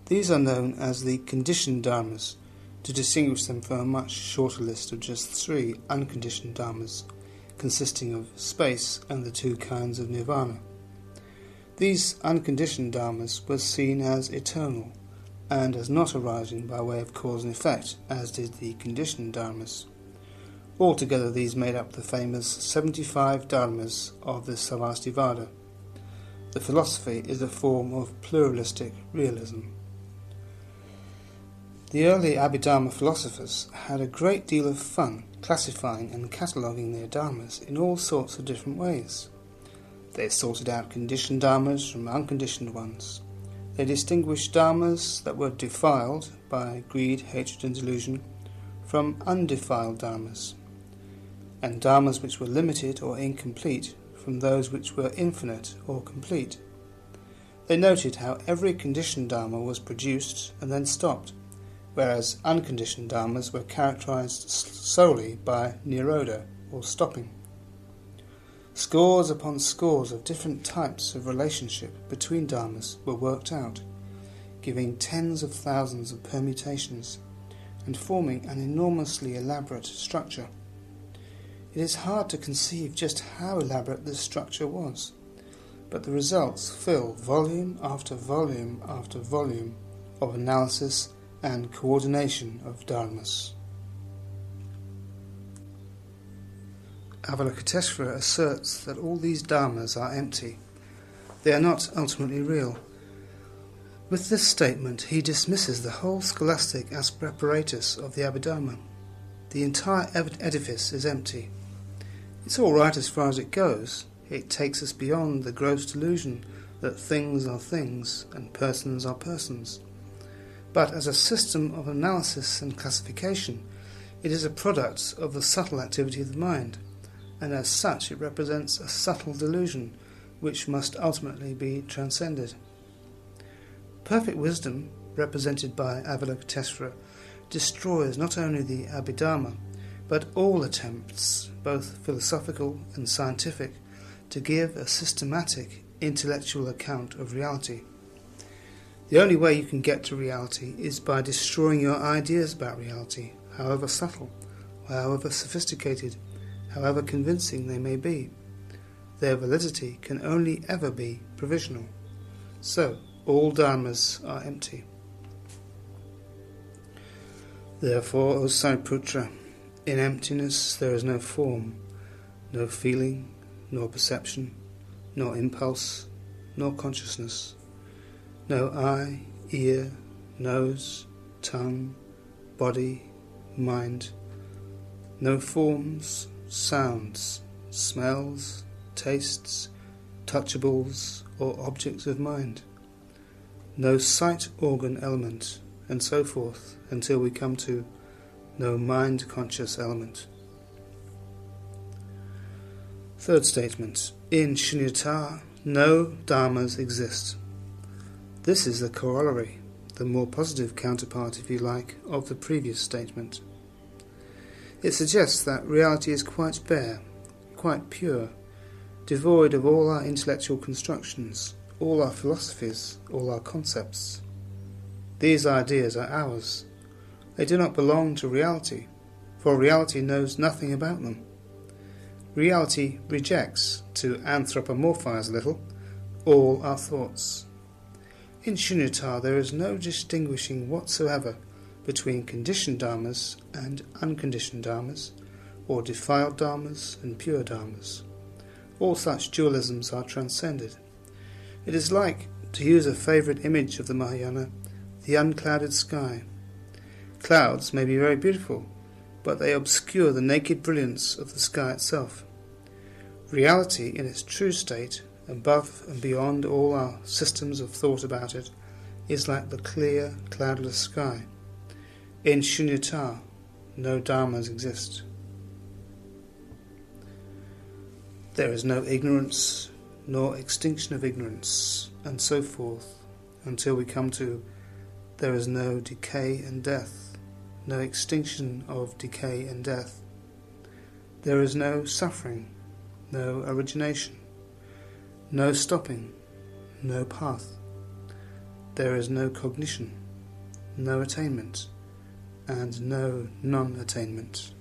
These are known as the conditioned dharmas, to distinguish them from a much shorter list of just 3 unconditioned dharmas, consisting of space and the 2 kinds of nirvana. These unconditioned dharmas were seen as eternal, and as not arising by way of cause and effect, as did the conditioned dharmas. Altogether these made up the famous 75 dharmas of the Sarvastivada. The philosophy is a form of pluralistic realism. The early Abhidharma philosophers had a great deal of fun classifying and cataloguing their dharmas in all sorts of different ways. They sorted out conditioned dharmas from unconditioned ones. They distinguished dharmas that were defiled by greed, hatred and delusion from undefiled dharmas, and dharmas which were limited or incomplete from those which were infinite or complete. They noted how every conditioned dharma was produced and then stopped, whereas unconditioned dharmas were characterized solely by nirodha, or stopping. Scores upon scores of different types of relationship between dharmas were worked out, giving tens of thousands of permutations and forming an enormously elaborate structure. It is hard to conceive just how elaborate this structure was, but the results fill volume after volume after volume of analysis and coordination of dharmas. Avalokiteshvara asserts that all these dharmas are empty. They are not ultimately real. With this statement, he dismisses the whole scholastic apparatus of the Abhidharma. The entire edifice is empty. It's all right as far as it goes. It takes us beyond the gross delusion that things are things and persons are persons. But as a system of analysis and classification, it is a product of the subtle activity of the mind, and as such it represents a subtle delusion which must ultimately be transcended. Perfect wisdom, represented by Avalokiteshvara, destroys not only the Abhidharma, but all attempts, both philosophical and scientific, to give a systematic intellectual account of reality. The only way you can get to reality is by destroying your ideas about reality, however subtle, however sophisticated, however convincing they may be. Their validity can only ever be provisional. So, all dharmas are empty. Therefore, O Sariputra, in emptiness there is no form, no feeling, nor perception, nor impulse, nor consciousness, no eye, ear, nose, tongue, body, mind, no forms, sounds, smells, tastes, touchables, or objects of mind, no sight organ element, and so forth, until we come to no mind-conscious element. Third statement. In Shunyata, no dharmas exist. This is the corollary, the more positive counterpart, if you like, of the previous statement. It suggests that reality is quite bare, quite pure, devoid of all our intellectual constructions, all our philosophies, all our concepts. These ideas are ours. They do not belong to reality, for reality knows nothing about them. Reality rejects, to anthropomorphize a little, all our thoughts. In Shunyata there is no distinguishing whatsoever between conditioned dharmas and unconditioned dharmas, or defiled dharmas and pure dharmas. All such dualisms are transcended. It is like, to use a favourite image of the Mahayana, the unclouded sky. Clouds may be very beautiful, but they obscure the naked brilliance of the sky itself. Reality in its true state, above and beyond all our systems of thought about it, is like the clear, cloudless sky. In Shunyata, no dharmas exist. There is no ignorance, nor extinction of ignorance, and so forth, until we come to there is no decay and death, no extinction of decay and death. There is no suffering, no origination, no stopping, no path. There is no cognition, no attainment, and no non-attainment.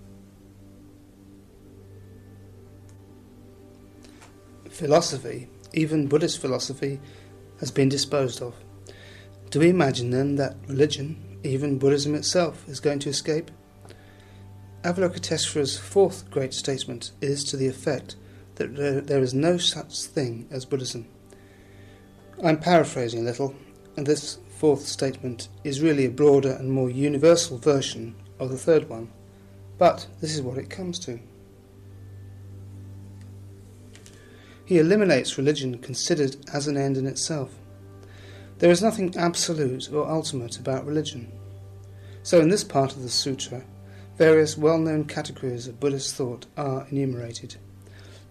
Philosophy, even Buddhist philosophy, has been disposed of. Do we imagine then that religion, even Buddhism itself, is going to escape? Avalokiteshvara's fourth great statement is to the effect that there is no such thing as Buddhism. I'm paraphrasing a little, and this fourth statement is really a broader and more universal version of the third one, but this is what it comes to. He eliminates religion considered as an end in itself. There is nothing absolute or ultimate about religion. So in this part of the sutra, various well-known categories of Buddhist thought are enumerated.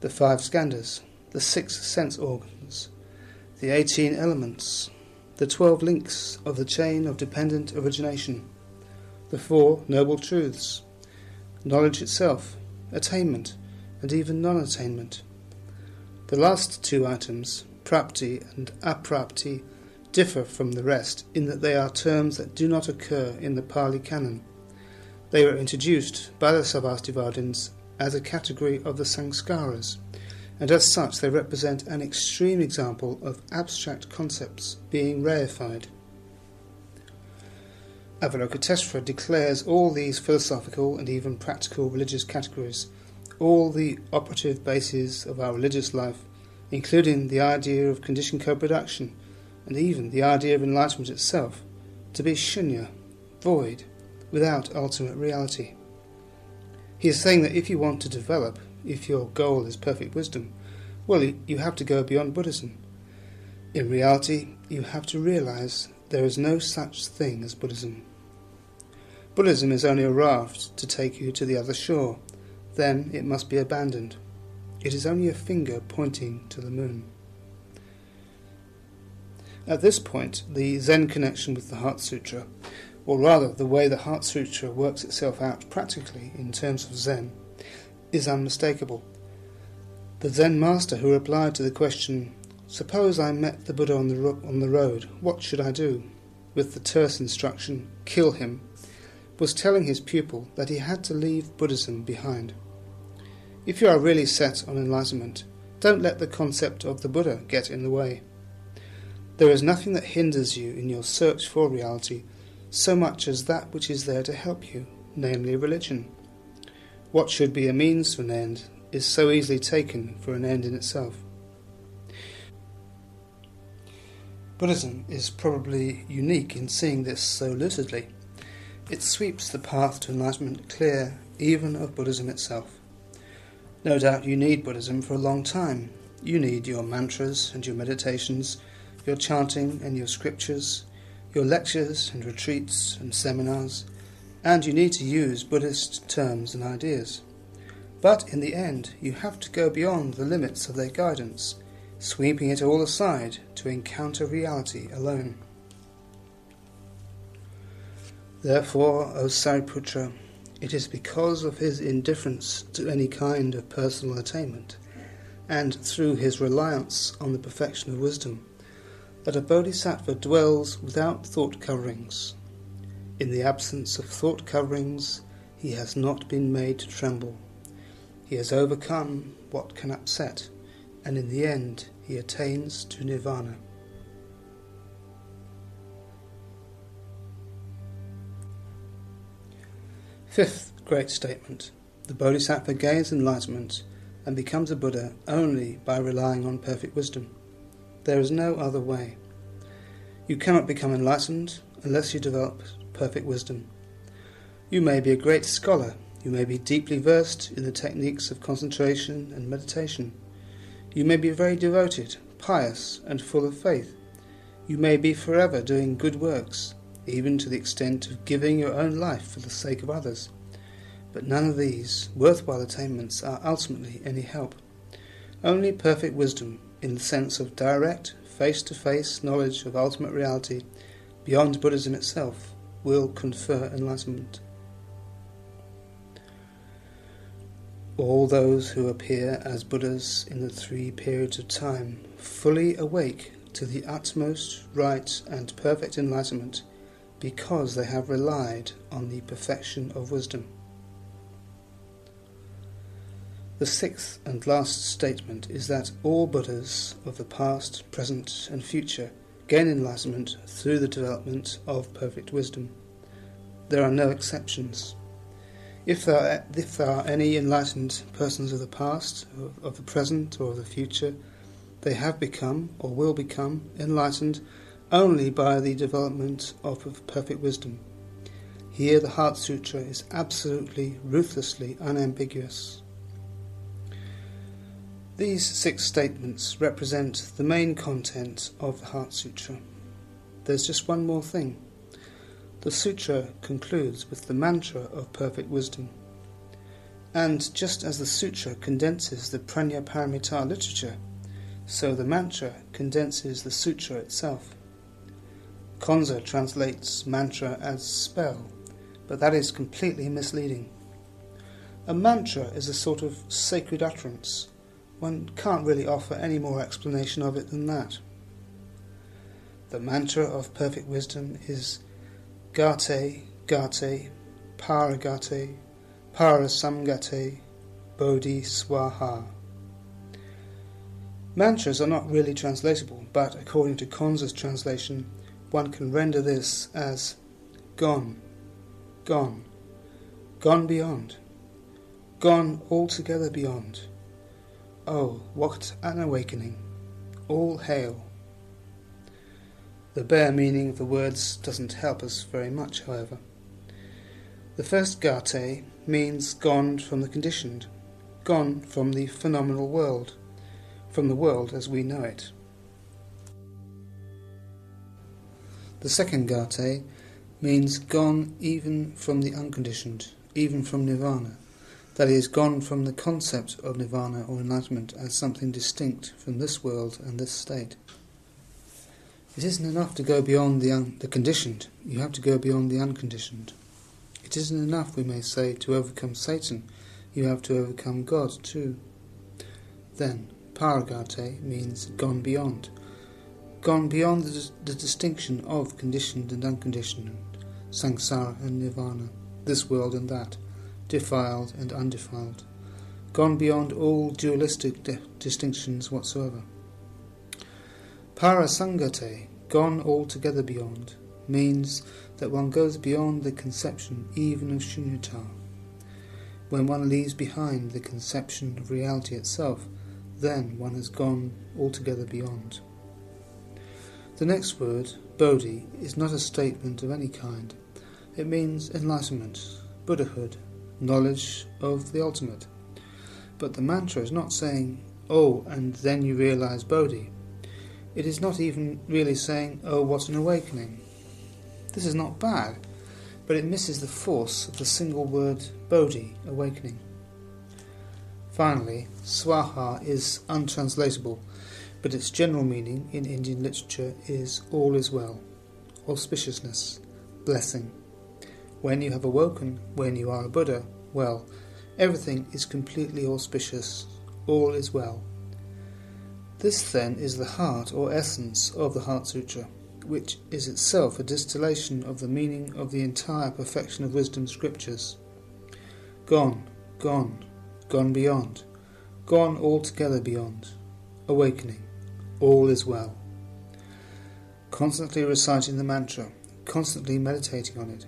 The 5 skandhas, the 6 sense organs, the 18 elements, the 12 links of the chain of dependent origination, the 4 noble truths, knowledge itself, attainment, and even non-attainment. The last 2 items, prapti and aprapti, differ from the rest in that they are terms that do not occur in the Pali Canon. They were introduced by the Sarvastivadins as a category of the Sanskaras, and as such they represent an extreme example of abstract concepts being reified. Avalokiteshvara declares all these philosophical and even practical religious categories, all the operative bases of our religious life, including the idea of conditioned co-production, and even the idea of enlightenment itself, to be shunya, void, without ultimate reality. He is saying that if you want to develop, if your goal is perfect wisdom, well, you have to go beyond Buddhism. In reality, you have to realize there is no such thing as Buddhism. Buddhism is only a raft to take you to the other shore. Then it must be abandoned. It is only a finger pointing to the moon. At this point, the Zen connection with the Heart Sutra, or rather the way the Heart Sutra works itself out practically in terms of Zen, is unmistakable. The Zen master who replied to the question, "Suppose I met the Buddha on the road, what should I do?" with the terse instruction, "Kill him," was telling his pupil that he had to leave Buddhism behind. If you are really set on enlightenment, don't let the concept of the Buddha get in the way. There is nothing that hinders you in your search for reality so much as that which is there to help you, namely religion. What should be a means to an end is so easily taken for an end in itself. Buddhism is probably unique in seeing this so lucidly. It sweeps the path to enlightenment clear even of Buddhism itself. No doubt you need Buddhism for a long time. You need your mantras and your meditations, your chanting and your scriptures, your lectures and retreats and seminars, and you need to use Buddhist terms and ideas. But in the end, you have to go beyond the limits of their guidance, sweeping it all aside to encounter reality alone. Therefore, O Sariputra, it is because of his indifference to any kind of personal attainment, and through his reliance on the perfection of wisdom, that a bodhisattva dwells without thought coverings. In the absence of thought coverings, he has not been made to tremble. He has overcome what can upset, and in the end he attains to nirvana. Fifth great statement. The bodhisattva gains enlightenment and becomes a Buddha only by relying on perfect wisdom. There is no other way. You cannot become enlightened unless you develop perfect wisdom. You may be a great scholar, you may be deeply versed in the techniques of concentration and meditation. You may be very devoted, pious, and full of faith. You may be forever doing good works, even to the extent of giving your own life for the sake of others. But none of these worthwhile attainments are ultimately any help. Only perfect wisdom, in the sense of direct, face-to-face knowledge of ultimate reality beyond Buddhism itself, will confer enlightenment. All those who appear as Buddhas in the 3 periods of time, fully awake to the utmost right and perfect enlightenment, because they have relied on the perfection of wisdom. The 6th and last statement is that all Buddhas of the past, present and future gain enlightenment through the development of perfect wisdom. There are no exceptions. If there are any enlightened persons of the past, of the present or of the future, they have become or will become enlightened only by the development of perfect wisdom. Here the Heart Sutra is absolutely, ruthlessly unambiguous. These 6 statements represent the main content of the Heart Sutra. There's just one more thing. The sutra concludes with the mantra of perfect wisdom. And just as the sutra condenses the Prajnaparamita literature, so the mantra condenses the sutra itself. Konza translates mantra as spell, but that is completely misleading. A mantra is a sort of sacred utterance. One can't really offer any more explanation of it than that. The mantra of perfect wisdom is Gate, Gate, Paragate, Parasamgate, Bodhi Swaha. Mantras are not really translatable, but according to Konza's translation, one can render this as gone, gone, gone beyond, gone altogether beyond. Oh, what an awakening! All hail! The bare meaning of the words doesn't help us very much, however. The first gate means gone from the conditioned, gone from the phenomenal world, from the world as we know it. The second gate means gone even from the unconditioned, even from nirvana, that is, gone from the concept of nirvana or enlightenment as something distinct from this world and this state. It isn't enough to go beyond the conditioned, you have to go beyond the unconditioned. It isn't enough, we may say, to overcome Satan, you have to overcome God too. Then, Paragate means gone beyond the distinction of conditioned and unconditioned, samsara and nirvana, this world and that, defiled and undefiled, gone beyond all dualistic distinctions whatsoever. Parasangate, gone altogether beyond, means that one goes beyond the conception even of shunyata. When one leaves behind the conception of reality itself, then one has gone altogether beyond. The next word, Bodhi, is not a statement of any kind. It means enlightenment, Buddhahood, knowledge of the ultimate. But the mantra is not saying, oh, and then you realize Bodhi. It is not even really saying, oh, what an awakening. This is not bad, but it misses the force of the single word Bodhi, awakening. Finally, Swaha is untranslatable, but its general meaning in Indian literature is all is well, auspiciousness, blessing. When you have awoken, when you are a Buddha, well, everything is completely auspicious, all is well. This then is the heart or essence of the Heart Sutra, which is itself a distillation of the meaning of the entire perfection of wisdom scriptures. Gone, gone, gone beyond, gone altogether beyond, awakening, all is well. Constantly reciting the mantra, constantly meditating on it,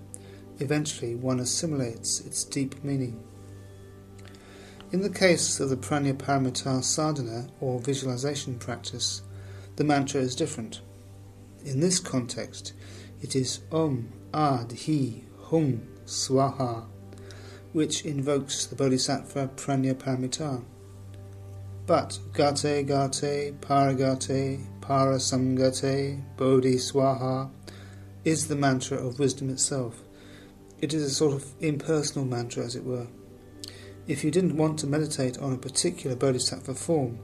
eventually one assimilates its deep meaning. In the case of the Prajnaparamita sadhana or visualization practice, the mantra is different. In this context, it is Om Adhi Hum Swaha, which invokes the Bodhisattva Prajnaparamita. But Gate Gate Paragate Parasamgate Bodhi Swaha is the mantra of wisdom itself. It is a sort of impersonal mantra, as it were. If you didn't want to meditate on a particular bodhisattva form,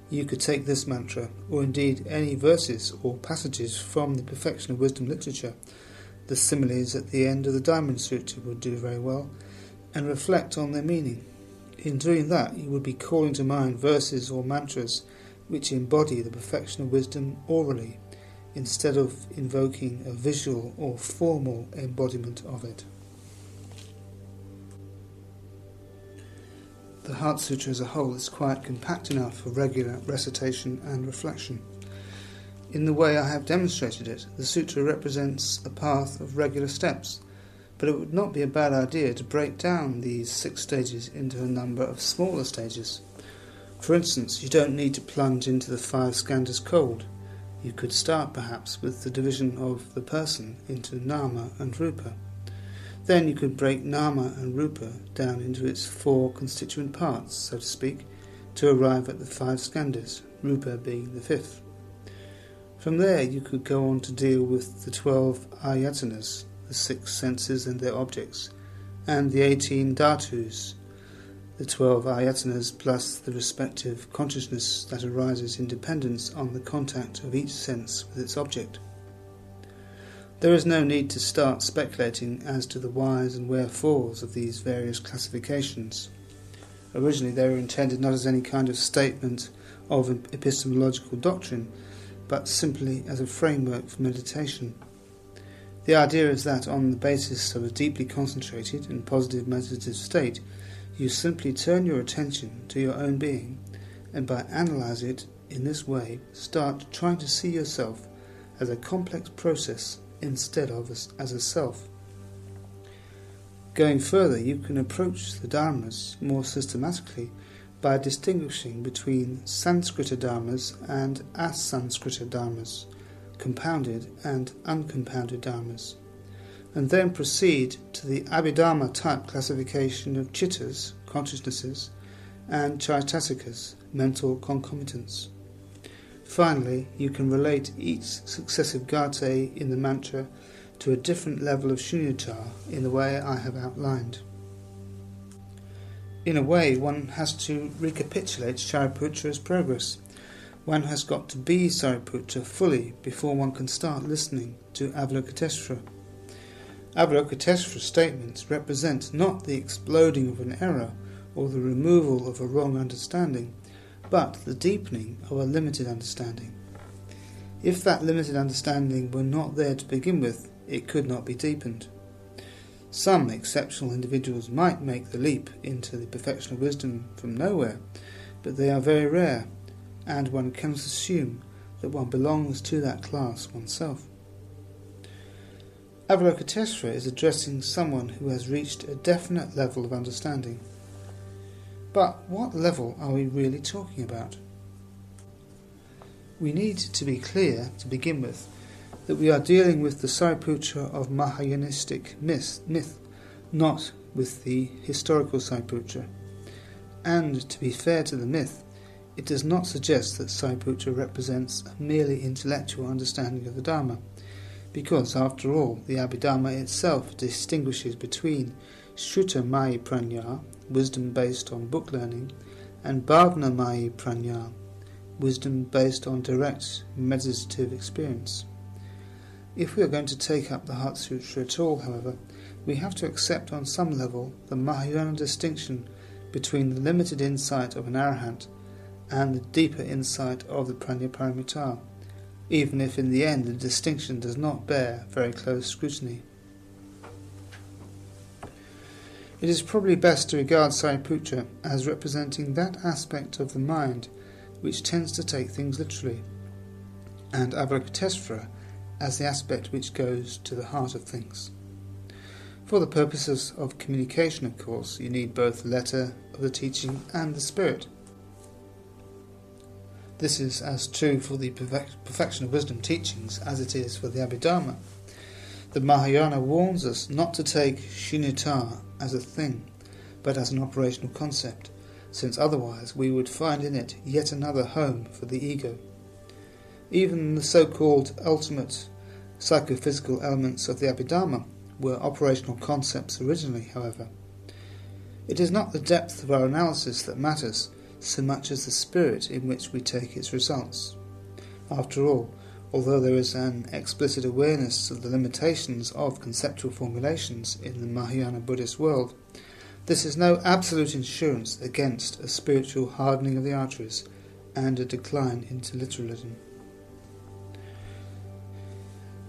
you could take this mantra, or indeed any verses or passages from the Perfection of Wisdom literature. The similes at the end of the Diamond Sutra would do very well, and reflect on their meaning. In doing that, you would be calling to mind verses or mantras which embody the perfection of wisdom orally, instead of invoking a visual or formal embodiment of it. The Heart Sutra as a whole is quite compact enough for regular recitation and reflection. In the way I have demonstrated it, the sutra represents a path of regular steps, but it would not be a bad idea to break down these 6 stages into a number of smaller stages. For instance, you don't need to plunge into the 5 skandhas cold. You could start perhaps with the division of the person into nama and rupa. Then you could break nama and rupa down into its 4 constituent parts, so to speak, to arrive at the 5 skandhas, Rupa being the 5th. From there you could go on to deal with the 12 ayatanas, the 6 senses and their objects, and the 18 dhatus, the 12 ayatanas plus the respective consciousness that arises in dependence on the contact of each sense with its object. There is no need to start speculating as to the whys and wherefores of these various classifications. Originally they were intended not as any kind of statement of epistemological doctrine, but simply as a framework for meditation. The idea is that on the basis of a deeply concentrated and positive meditative state, you simply turn your attention to your own being, and by analysing it in this way, start trying to see yourself as a complex process instead of as a self. Going further, you can approach the dharmas more systematically by distinguishing between Sanskrita dharmas and asanskrita dharmas, compounded and uncompounded dharmas, and then proceed to the Abhidharma type classification of chittas, consciousnesses, and chaitasikas, mental concomitants. Finally, you can relate each successive gate in the mantra to a different level of shunyata in the way I have outlined. In a way, one has to recapitulate Shariputra's progress. One has got to be Shariputra fully before one can start listening to Avalokiteshvara. Avalokiteshvara's statements represent not the exploding of an error or the removal of a wrong understanding, but the deepening of a limited understanding. If that limited understanding were not there to begin with, it could not be deepened. Some exceptional individuals might make the leap into the perfection of wisdom from nowhere, but they are very rare, and one cannot assume that one belongs to that class oneself. Avalokiteshvara is addressing someone who has reached a definite level of understanding. But what level are we really talking about? We need to be clear, to begin with, that we are dealing with the Sariputra of Mahayanistic myth, not with the historical Sariputra. And to be fair to the myth, it does not suggest that Sariputra represents a merely intellectual understanding of the Dharma, because, after all, the Abhidharma itself distinguishes between Shruta-mayi prajna, wisdom based on book learning, and Bhavana-mayi prajna, wisdom based on direct meditative experience. If we are going to take up the Heart Sutra at all, however, we have to accept on some level the Mahayana distinction between the limited insight of an arahant and the deeper insight of the Prajnaparamita, even if in the end the distinction does not bear very close scrutiny. It is probably best to regard Sariputra as representing that aspect of the mind which tends to take things literally, and Avalokiteshvara as the aspect which goes to the heart of things. For the purposes of communication, of course, you need both the letter of the teaching and the spirit. This is as true for the perfection of wisdom teachings as it is for the Abhidharma. The Mahayana warns us not to take shunyata as a thing, but as an operational concept, since otherwise we would find in it yet another home for the ego. Even the so-called ultimate psychophysical elements of the Abhidharma were operational concepts originally, however. It is not the depth of our analysis that matters, so much as the spirit in which we take its results. After all, although there is an explicit awareness of the limitations of conceptual formulations in the Mahayana Buddhist world, this is no absolute insurance against a spiritual hardening of the arteries and a decline into literalism.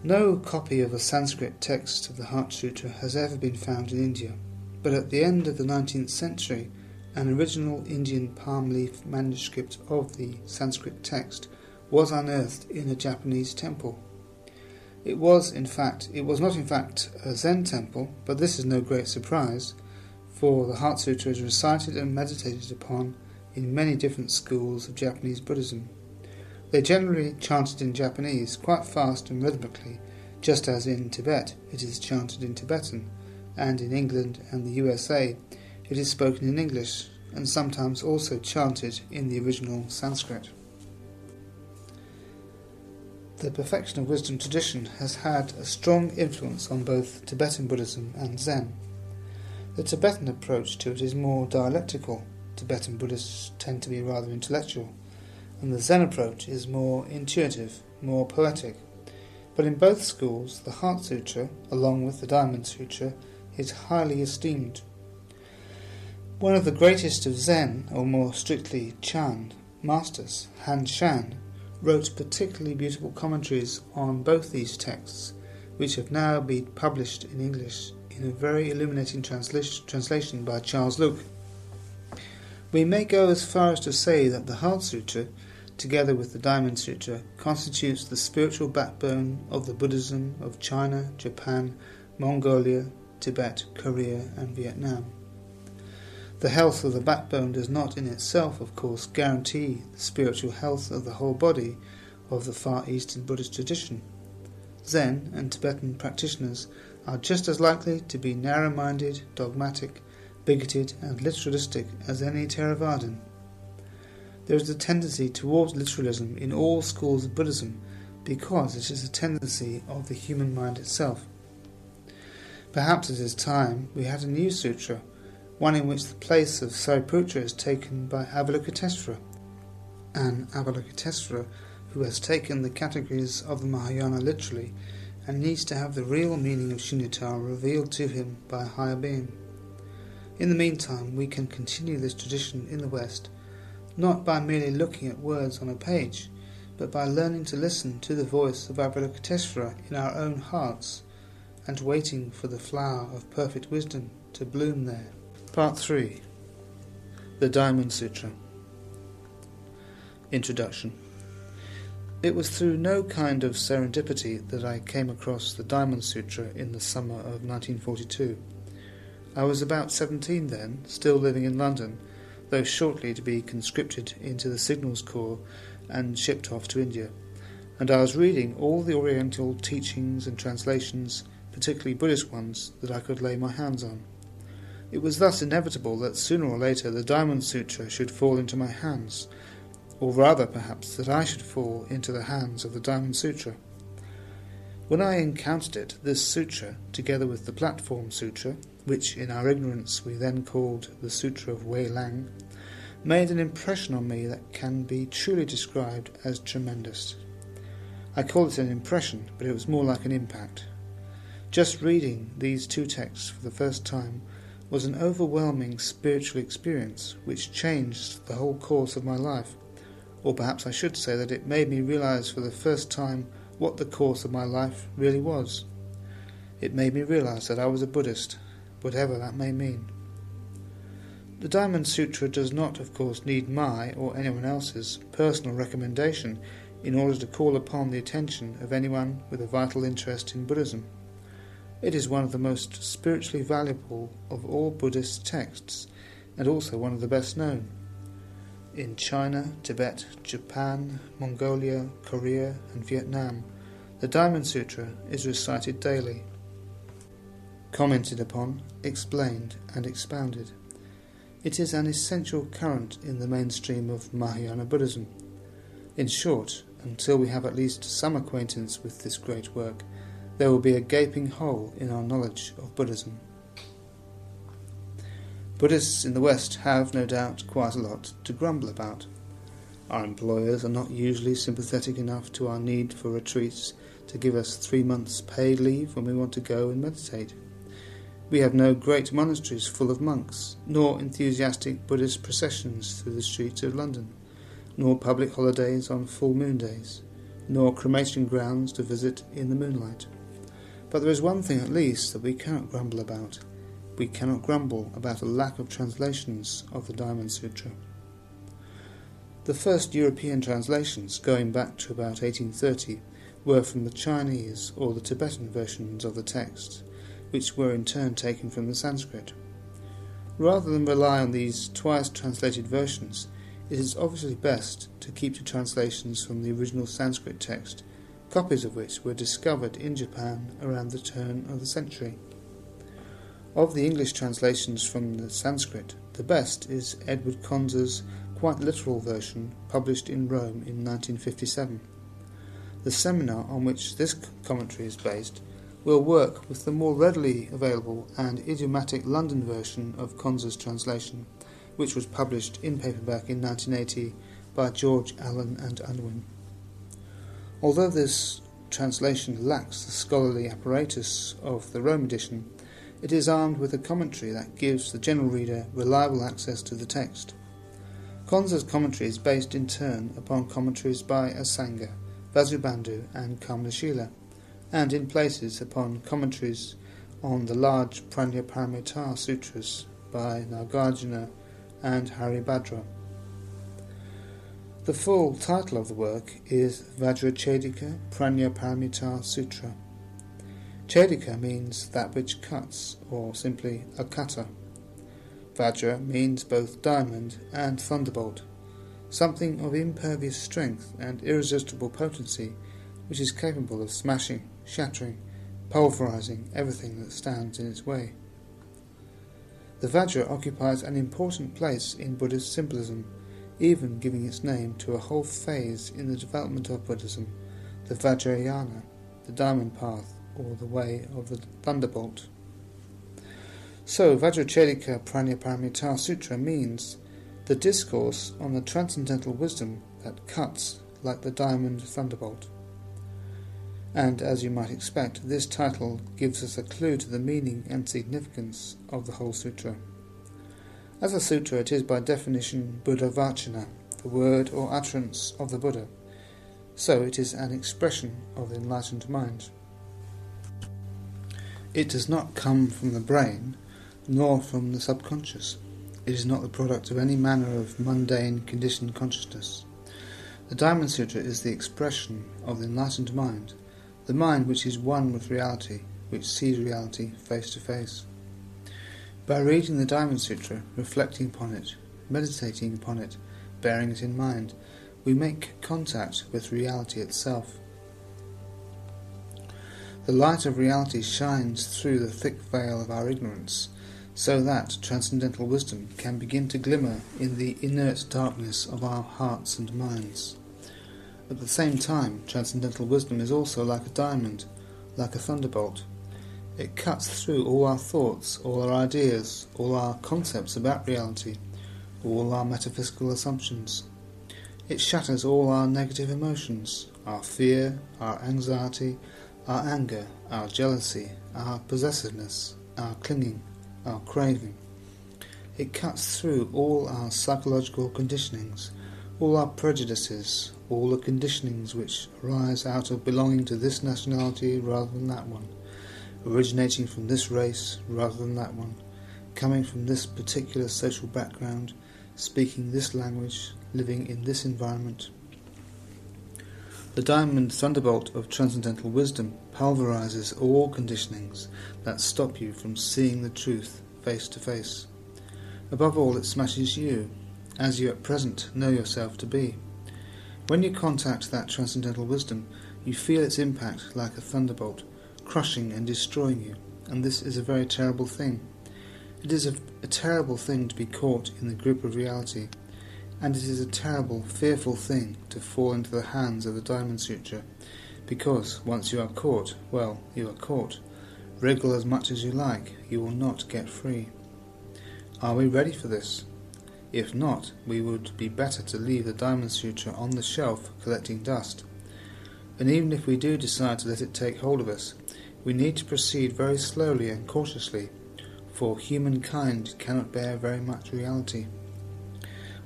No copy of a Sanskrit text of the Heart Sutra has ever been found in India, but at the end of the 19th century, an original Indian palm leaf manuscript of the Sanskrit text was unearthed in a Japanese temple. It was not in fact a Zen temple, but this is no great surprise, for the Heart Sutra is recited and meditated upon in many different schools of Japanese Buddhism. They generally chanted in Japanese, quite fast and rhythmically, just as in Tibet it is chanted in Tibetan, and in England and the USA it is spoken in English, and sometimes also chanted in the original Sanskrit. The perfection of wisdom tradition has had a strong influence on both Tibetan Buddhism and Zen. The Tibetan approach to it is more dialectical. Tibetan Buddhists tend to be rather intellectual, and the Zen approach is more intuitive, more poetic. But in both schools, the Heart Sutra, along with the Diamond Sutra, is highly esteemed. One of the greatest of Zen, or more strictly Chan, masters, Han Shan, wrote particularly beautiful commentaries on both these texts, which have now been published in English in a very illuminating translation by Charles Luke. We may go as far as to say that the Heart Sutra, together with the Diamond Sutra, constitutes the spiritual backbone of the Buddhism of China, Japan, Mongolia, Tibet, Korea and Vietnam. The health of the backbone does not in itself, of course, guarantee the spiritual health of the whole body of the Far Eastern Buddhist tradition. Zen and Tibetan practitioners are just as likely to be narrow-minded, dogmatic, bigoted and literalistic as any Theravadan. There is a tendency towards literalism in all schools of Buddhism because it is a tendency of the human mind itself. Perhaps it is time we had a new sutra, one in which the place of Sariputra is taken by Avalokitesvara, an Avalokitesvara who has taken the categories of the Mahayana literally and needs to have the real meaning of Shunyata revealed to him by a higher being. In the meantime, we can continue this tradition in the West, not by merely looking at words on a page, but by learning to listen to the voice of Avalokitesvara in our own hearts, and waiting for the flower of perfect wisdom to bloom there. Part 3. The Diamond Sutra. Introduction. It was through no kind of serendipity that I came across the Diamond Sutra in the summer of 1942. I was about 17 then, still living in London, though shortly to be conscripted into the Signals Corps and shipped off to India, and I was reading all the Oriental teachings and translations, particularly Buddhist ones, that I could lay my hands on. It was thus inevitable that sooner or later the Diamond Sutra should fall into my hands, or rather perhaps that I should fall into the hands of the Diamond Sutra. When I encountered it, this sutra, together with the Platform Sutra, which in our ignorance we then called the Sutra of Wei Lang, made an impression on me that can be truly described as tremendous. I call it an impression, but it was more like an impact. Just reading these two texts for the first time was an overwhelming spiritual experience which changed the whole course of my life, or perhaps I should say that it made me realize for the first time what the course of my life really was. It made me realize that I was a Buddhist, whatever that may mean. The Diamond Sutra does not, of course, need my or anyone else's personal recommendation in order to call upon the attention of anyone with a vital interest in Buddhism. It is one of the most spiritually valuable of all Buddhist texts, and also one of the best known. In China, Tibet, Japan, Mongolia, Korea and Vietnam, the Diamond Sutra is recited daily, commented upon, explained and expounded. It is an essential current in the mainstream of Mahayana Buddhism. In short, until we have at least some acquaintance with this great work, there will be a gaping hole in our knowledge of Buddhism. Buddhists in the West have, no doubt, quite a lot to grumble about. Our employers are not usually sympathetic enough to our need for retreats to give us 3 months paid leave when we want to go and meditate. We have no great monasteries full of monks, nor enthusiastic Buddhist processions through the streets of London, nor public holidays on full moon days, nor cremation grounds to visit in the moonlight. But there is one thing at least that we cannot grumble about. We cannot grumble about a lack of translations of the Diamond Sutra. The first European translations, going back to about 1830, were from the Chinese or the Tibetan versions of the text, which were in turn taken from the Sanskrit. Rather than rely on these twice translated versions, it is obviously best to keep to translations from the original Sanskrit text, copies of which were discovered in Japan around the turn of the century. Of the English translations from the Sanskrit, the best is Edward Conze's quite literal version published in Rome in 1957. The seminar on which this commentary is based will work with the more readily available and idiomatic London version of Conze's translation, which was published in paperback in 1980 by George Allen and Unwin. Although this translation lacks the scholarly apparatus of the Rome edition, it is armed with a commentary that gives the general reader reliable access to the text. Conze's commentary is based in turn upon commentaries by Asanga, Vasubandhu and Kamalashila, and in places upon commentaries on the large Prajnaparamita sutras by Nagarjuna and Haribhadra. The full title of the work is Vajrachedika Prajnaparamita Sutra. Chedika means that which cuts, or simply a cutter. Vajra means both diamond and thunderbolt, something of impervious strength and irresistible potency, which is capable of smashing, shattering, pulverizing everything that stands in its way. The Vajra occupies an important place in Buddhist symbolism, even giving its name to a whole phase in the development of Buddhism, the Vajrayana, the diamond path, or the way of the thunderbolt. So, Vajrachedika Prajnaparamita Sutra means the discourse on the transcendental wisdom that cuts like the diamond thunderbolt. And, as you might expect, this title gives us a clue to the meaning and significance of the whole sutra. As a sutra, it is by definition Buddha Vachana, the word or utterance of the Buddha, so it is an expression of the enlightened mind. It does not come from the brain, nor from the subconscious. It is not the product of any manner of mundane conditioned consciousness. The Diamond Sutra is the expression of the enlightened mind, the mind which is one with reality, which sees reality face to face. By reading the Diamond Sutra, reflecting upon it, meditating upon it, bearing it in mind, we make contact with reality itself. The light of reality shines through the thick veil of our ignorance, so that transcendental wisdom can begin to glimmer in the inert darkness of our hearts and minds. At the same time, transcendental wisdom is also like a diamond, like a thunderbolt. It cuts through all our thoughts, all our ideas, all our concepts about reality, all our metaphysical assumptions. It shatters all our negative emotions, our fear, our anxiety, our anger, our jealousy, our possessiveness, our clinging, our craving. It cuts through all our psychological conditionings, all our prejudices, all the conditionings which arise out of belonging to this nationality rather than that one, originating from this race rather than that one, coming from this particular social background, speaking this language, living in this environment. The diamond thunderbolt of transcendental wisdom pulverizes all conditionings that stop you from seeing the truth face to face. Above all, it smashes you, as you at present know yourself to be. When you contact that transcendental wisdom, you feel its impact like a thunderbolt, crushing and destroying you, and this is a very terrible thing. It is a terrible thing to be caught in the grip of reality, and it is a terrible, fearful thing to fall into the hands of the Diamond Sutra, because once you are caught, well, you are caught. Wriggle as much as you like, you will not get free. Are we ready for this? If not, we would be better to leave the Diamond Sutra on the shelf collecting dust. And even if we do decide to let it take hold of us, we need to proceed very slowly and cautiously, for humankind cannot bear very much reality.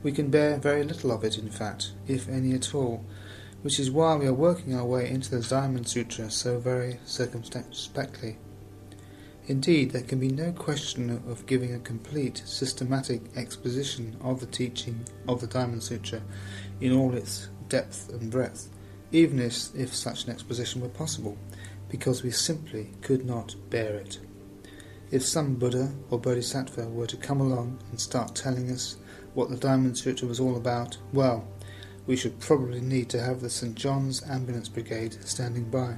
We can bear very little of it, in fact, if any at all, which is why we are working our way into the Diamond Sutra so very circumspectly. Indeed, there can be no question of giving a complete, systematic exposition of the teaching of the Diamond Sutra in all its depth and breadth, even if such an exposition were possible, because we simply could not bear it. If some Buddha or Bodhisattva were to come along and start telling us what the Diamond Sutra was all about, well, we should probably need to have the St. John's Ambulance Brigade standing by.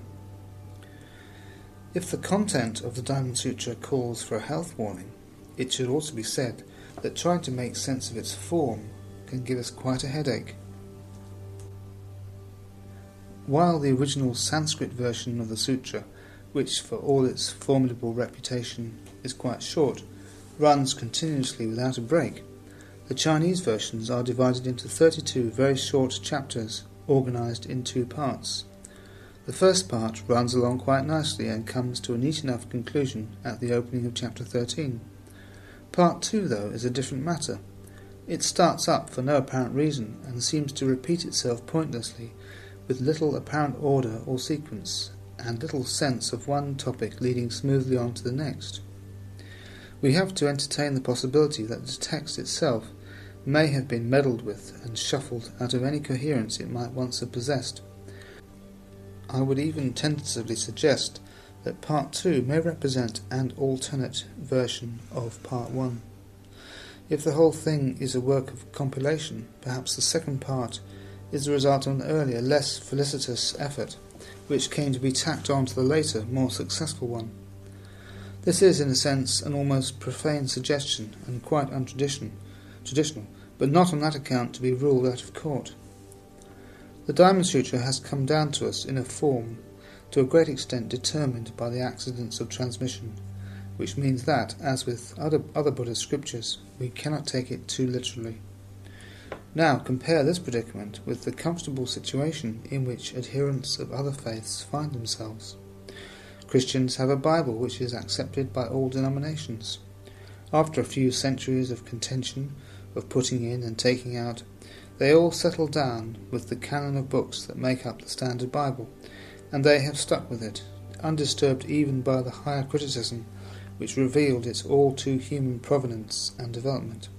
If the content of the Diamond Sutra calls for a health warning, it should also be said that trying to make sense of its form can give us quite a headache. While the original Sanskrit version of the sutra, which for all its formidable reputation is quite short, runs continuously without a break, the Chinese versions are divided into 32 very short chapters, organised in 2 parts. The first part runs along quite nicely and comes to a neat enough conclusion at the opening of chapter 13. Part 2, though, is a different matter. It starts up for no apparent reason and seems to repeat itself pointlessly, with little apparent order or sequence, and little sense of one topic leading smoothly on to the next. We have to entertain the possibility that the text itself may have been meddled with and shuffled out of any coherence it might once have possessed. I would even tentatively suggest that Part 2 may represent an alternate version of Part 1. If the whole thing is a work of compilation, perhaps the second part is the result of an earlier, less felicitous effort, which came to be tacked on to the later, more successful one. This is, in a sense, an almost profane suggestion, and quite traditional, but not on that account to be ruled out of court. The Diamond Sutra has come down to us in a form to a great extent determined by the accidents of transmission, which means that, as with other Buddhist scriptures, we cannot take it too literally. Now compare this predicament with the comfortable situation in which adherents of other faiths find themselves. Christians have a Bible which is accepted by all denominations. After a few centuries of contention, of putting in and taking out, they all settle down with the canon of books that make up the standard Bible, and they have stuck with it, undisturbed even by the higher criticism which revealed its all too human provenance and development.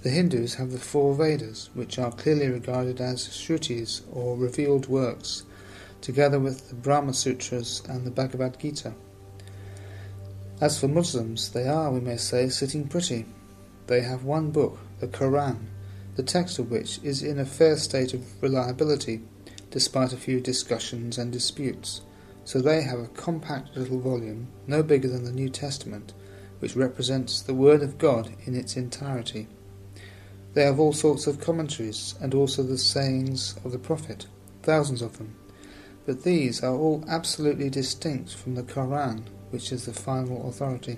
The Hindus have the 4 Vedas, which are clearly regarded as Shrutis or revealed works, together with the Brahma Sutras and the Bhagavad Gita. As for Muslims, they are, we may say, sitting pretty. They have one book, the Quran, the text of which is in a fair state of reliability, despite a few discussions and disputes. So they have a compact little volume, no bigger than the New Testament, which represents the Word of God in its entirety. They have all sorts of commentaries, and also the sayings of the Prophet, thousands of them, but these are all absolutely distinct from the Quran, which is the final authority.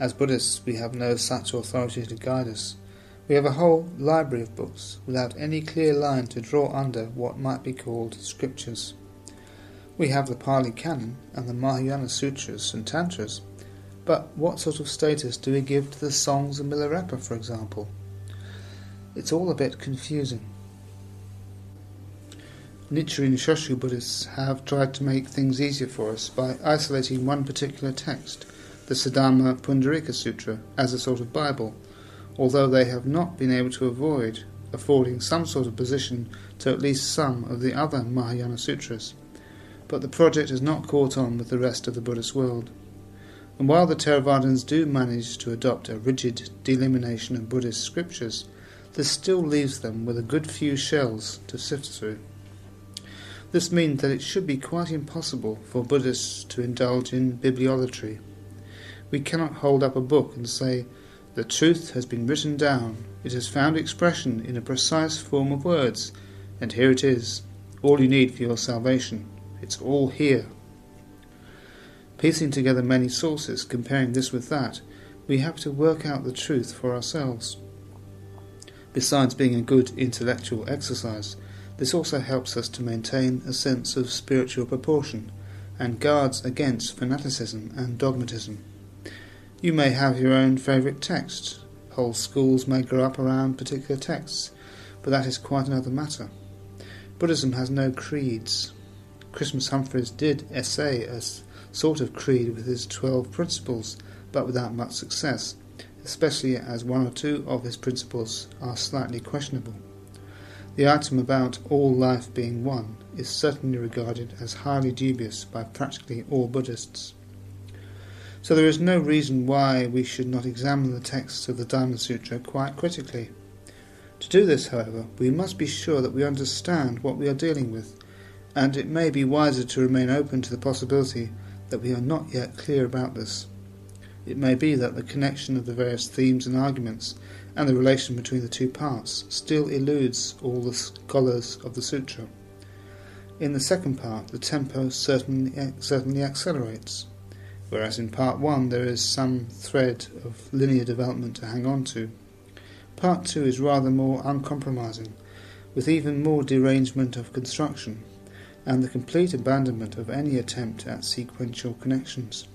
As Buddhists, we have no such authority to guide us. We have a whole library of books, without any clear line to draw under what might be called scriptures. We have the Pali Canon and the Mahayana Sutras and Tantras, but what sort of status do we give to the songs of Milarepa, for example? It's all a bit confusing. Nichiren Shoshu Buddhists have tried to make things easier for us by isolating one particular text, the Siddhama Pundarika Sutra, as a sort of Bible, although they have not been able to avoid affording some sort of position to at least some of the other Mahayana Sutras. But the project has not caught on with the rest of the Buddhist world. And while the Theravadins do manage to adopt a rigid delimitation of Buddhist scriptures, this still leaves them with a good few shells to sift through. This means that it should be quite impossible for Buddhists to indulge in bibliolatry. We cannot hold up a book and say, "The truth has been written down, it has found expression in a precise form of words, and here it is, all you need for your salvation. It's all here." Piecing together many sources, comparing this with that, we have to work out the truth for ourselves. Besides being a good intellectual exercise, this also helps us to maintain a sense of spiritual proportion, and guards against fanaticism and dogmatism. You may have your own favourite text. Whole schools may grow up around particular texts, but that is quite another matter. Buddhism has no creeds. Christmas Humphreys did essay a sort of creed with his 12 principles, but without much success, especially as one or two of his principles are slightly questionable. The item about all life being one is certainly regarded as highly dubious by practically all Buddhists. So there is no reason why we should not examine the texts of the Diamond Sutra quite critically. To do this, however, we must be sure that we understand what we are dealing with, and it may be wiser to remain open to the possibility that we are not yet clear about this. It may be that the connection of the various themes and arguments and the relation between the two parts still eludes all the scholars of the sutra. In the second part, the tempo certainly accelerates, whereas in part 1 there is some thread of linear development to hang on to. Part 2 is rather more uncompromising, with even more derangement of construction, and the complete abandonment of any attempt at sequential connections.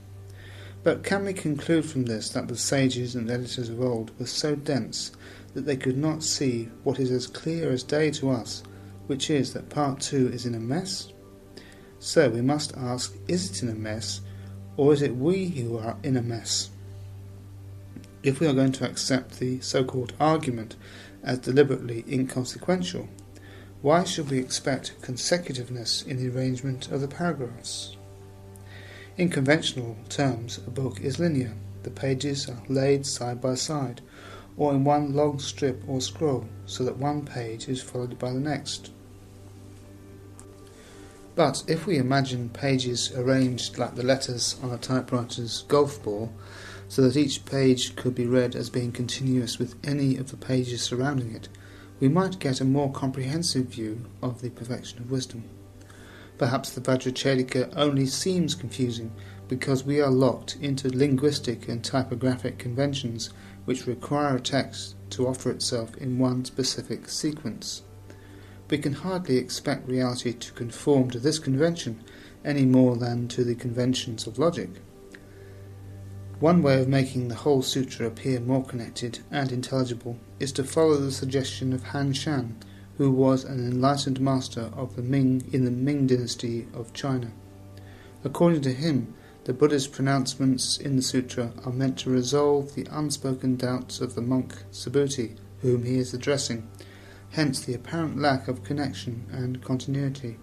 But can we conclude from this that the sages and editors of old were so dense that they could not see what is as clear as day to us, which is that part 2 is in a mess? So we must ask, is it in a mess, or is it we who are in a mess? If we are going to accept the so-called argument as deliberately inconsequential, why should we expect consecutiveness in the arrangement of the paragraphs? In conventional terms, a book is linear. The pages are laid side by side, or in one long strip or scroll, so that one page is followed by the next. But if we imagine pages arranged like the letters on a typewriter's golf ball, so that each page could be read as being continuous with any of the pages surrounding it, we might get a more comprehensive view of the perfection of wisdom. Perhaps the Vajracchedika only seems confusing because we are locked into linguistic and typographic conventions which require a text to offer itself in one specific sequence. We can hardly expect reality to conform to this convention any more than to the conventions of logic. One way of making the whole sutra appear more connected and intelligible is to follow the suggestion of Han Shan, who was an enlightened master of the Ming in the Ming dynasty of China. According to him, the Buddha's pronouncements in the sutra are meant to resolve the unspoken doubts of the monk Subhuti, whom he is addressing, hence the apparent lack of connection and continuity.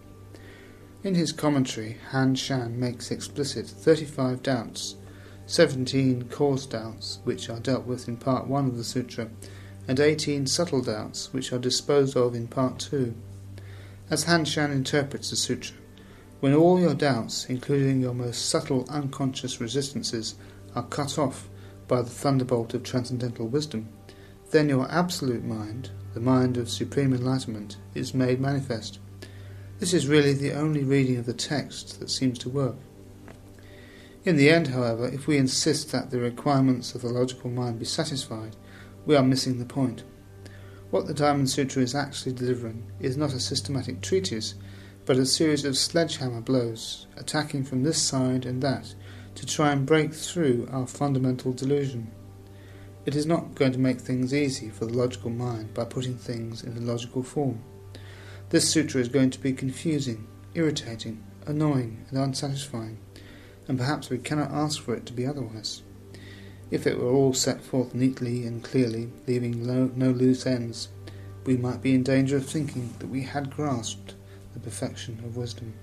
In his commentary, Han Shan makes explicit 35 doubts, 17 coarse doubts, which are dealt with in part 1 of the sutra, and 18 subtle doubts, which are disposed of in part 2. As Han Shan interprets the sutra, when all your doubts, including your most subtle unconscious resistances, are cut off by the thunderbolt of transcendental wisdom, then your absolute mind, the mind of supreme enlightenment, is made manifest. This is really the only reading of the text that seems to work. In the end, however, if we insist that the requirements of the logical mind be satisfied, we are missing the point. What the Diamond Sutra is actually delivering is not a systematic treatise, but a series of sledgehammer blows, attacking from this side and that, to try and break through our fundamental delusion. It is not going to make things easy for the logical mind by putting things in a logical form. This sutra is going to be confusing, irritating, annoying, and unsatisfying, and perhaps we cannot ask for it to be otherwise. If it were all set forth neatly and clearly, leaving no loose ends, we might be in danger of thinking that we had grasped the perfection of wisdom.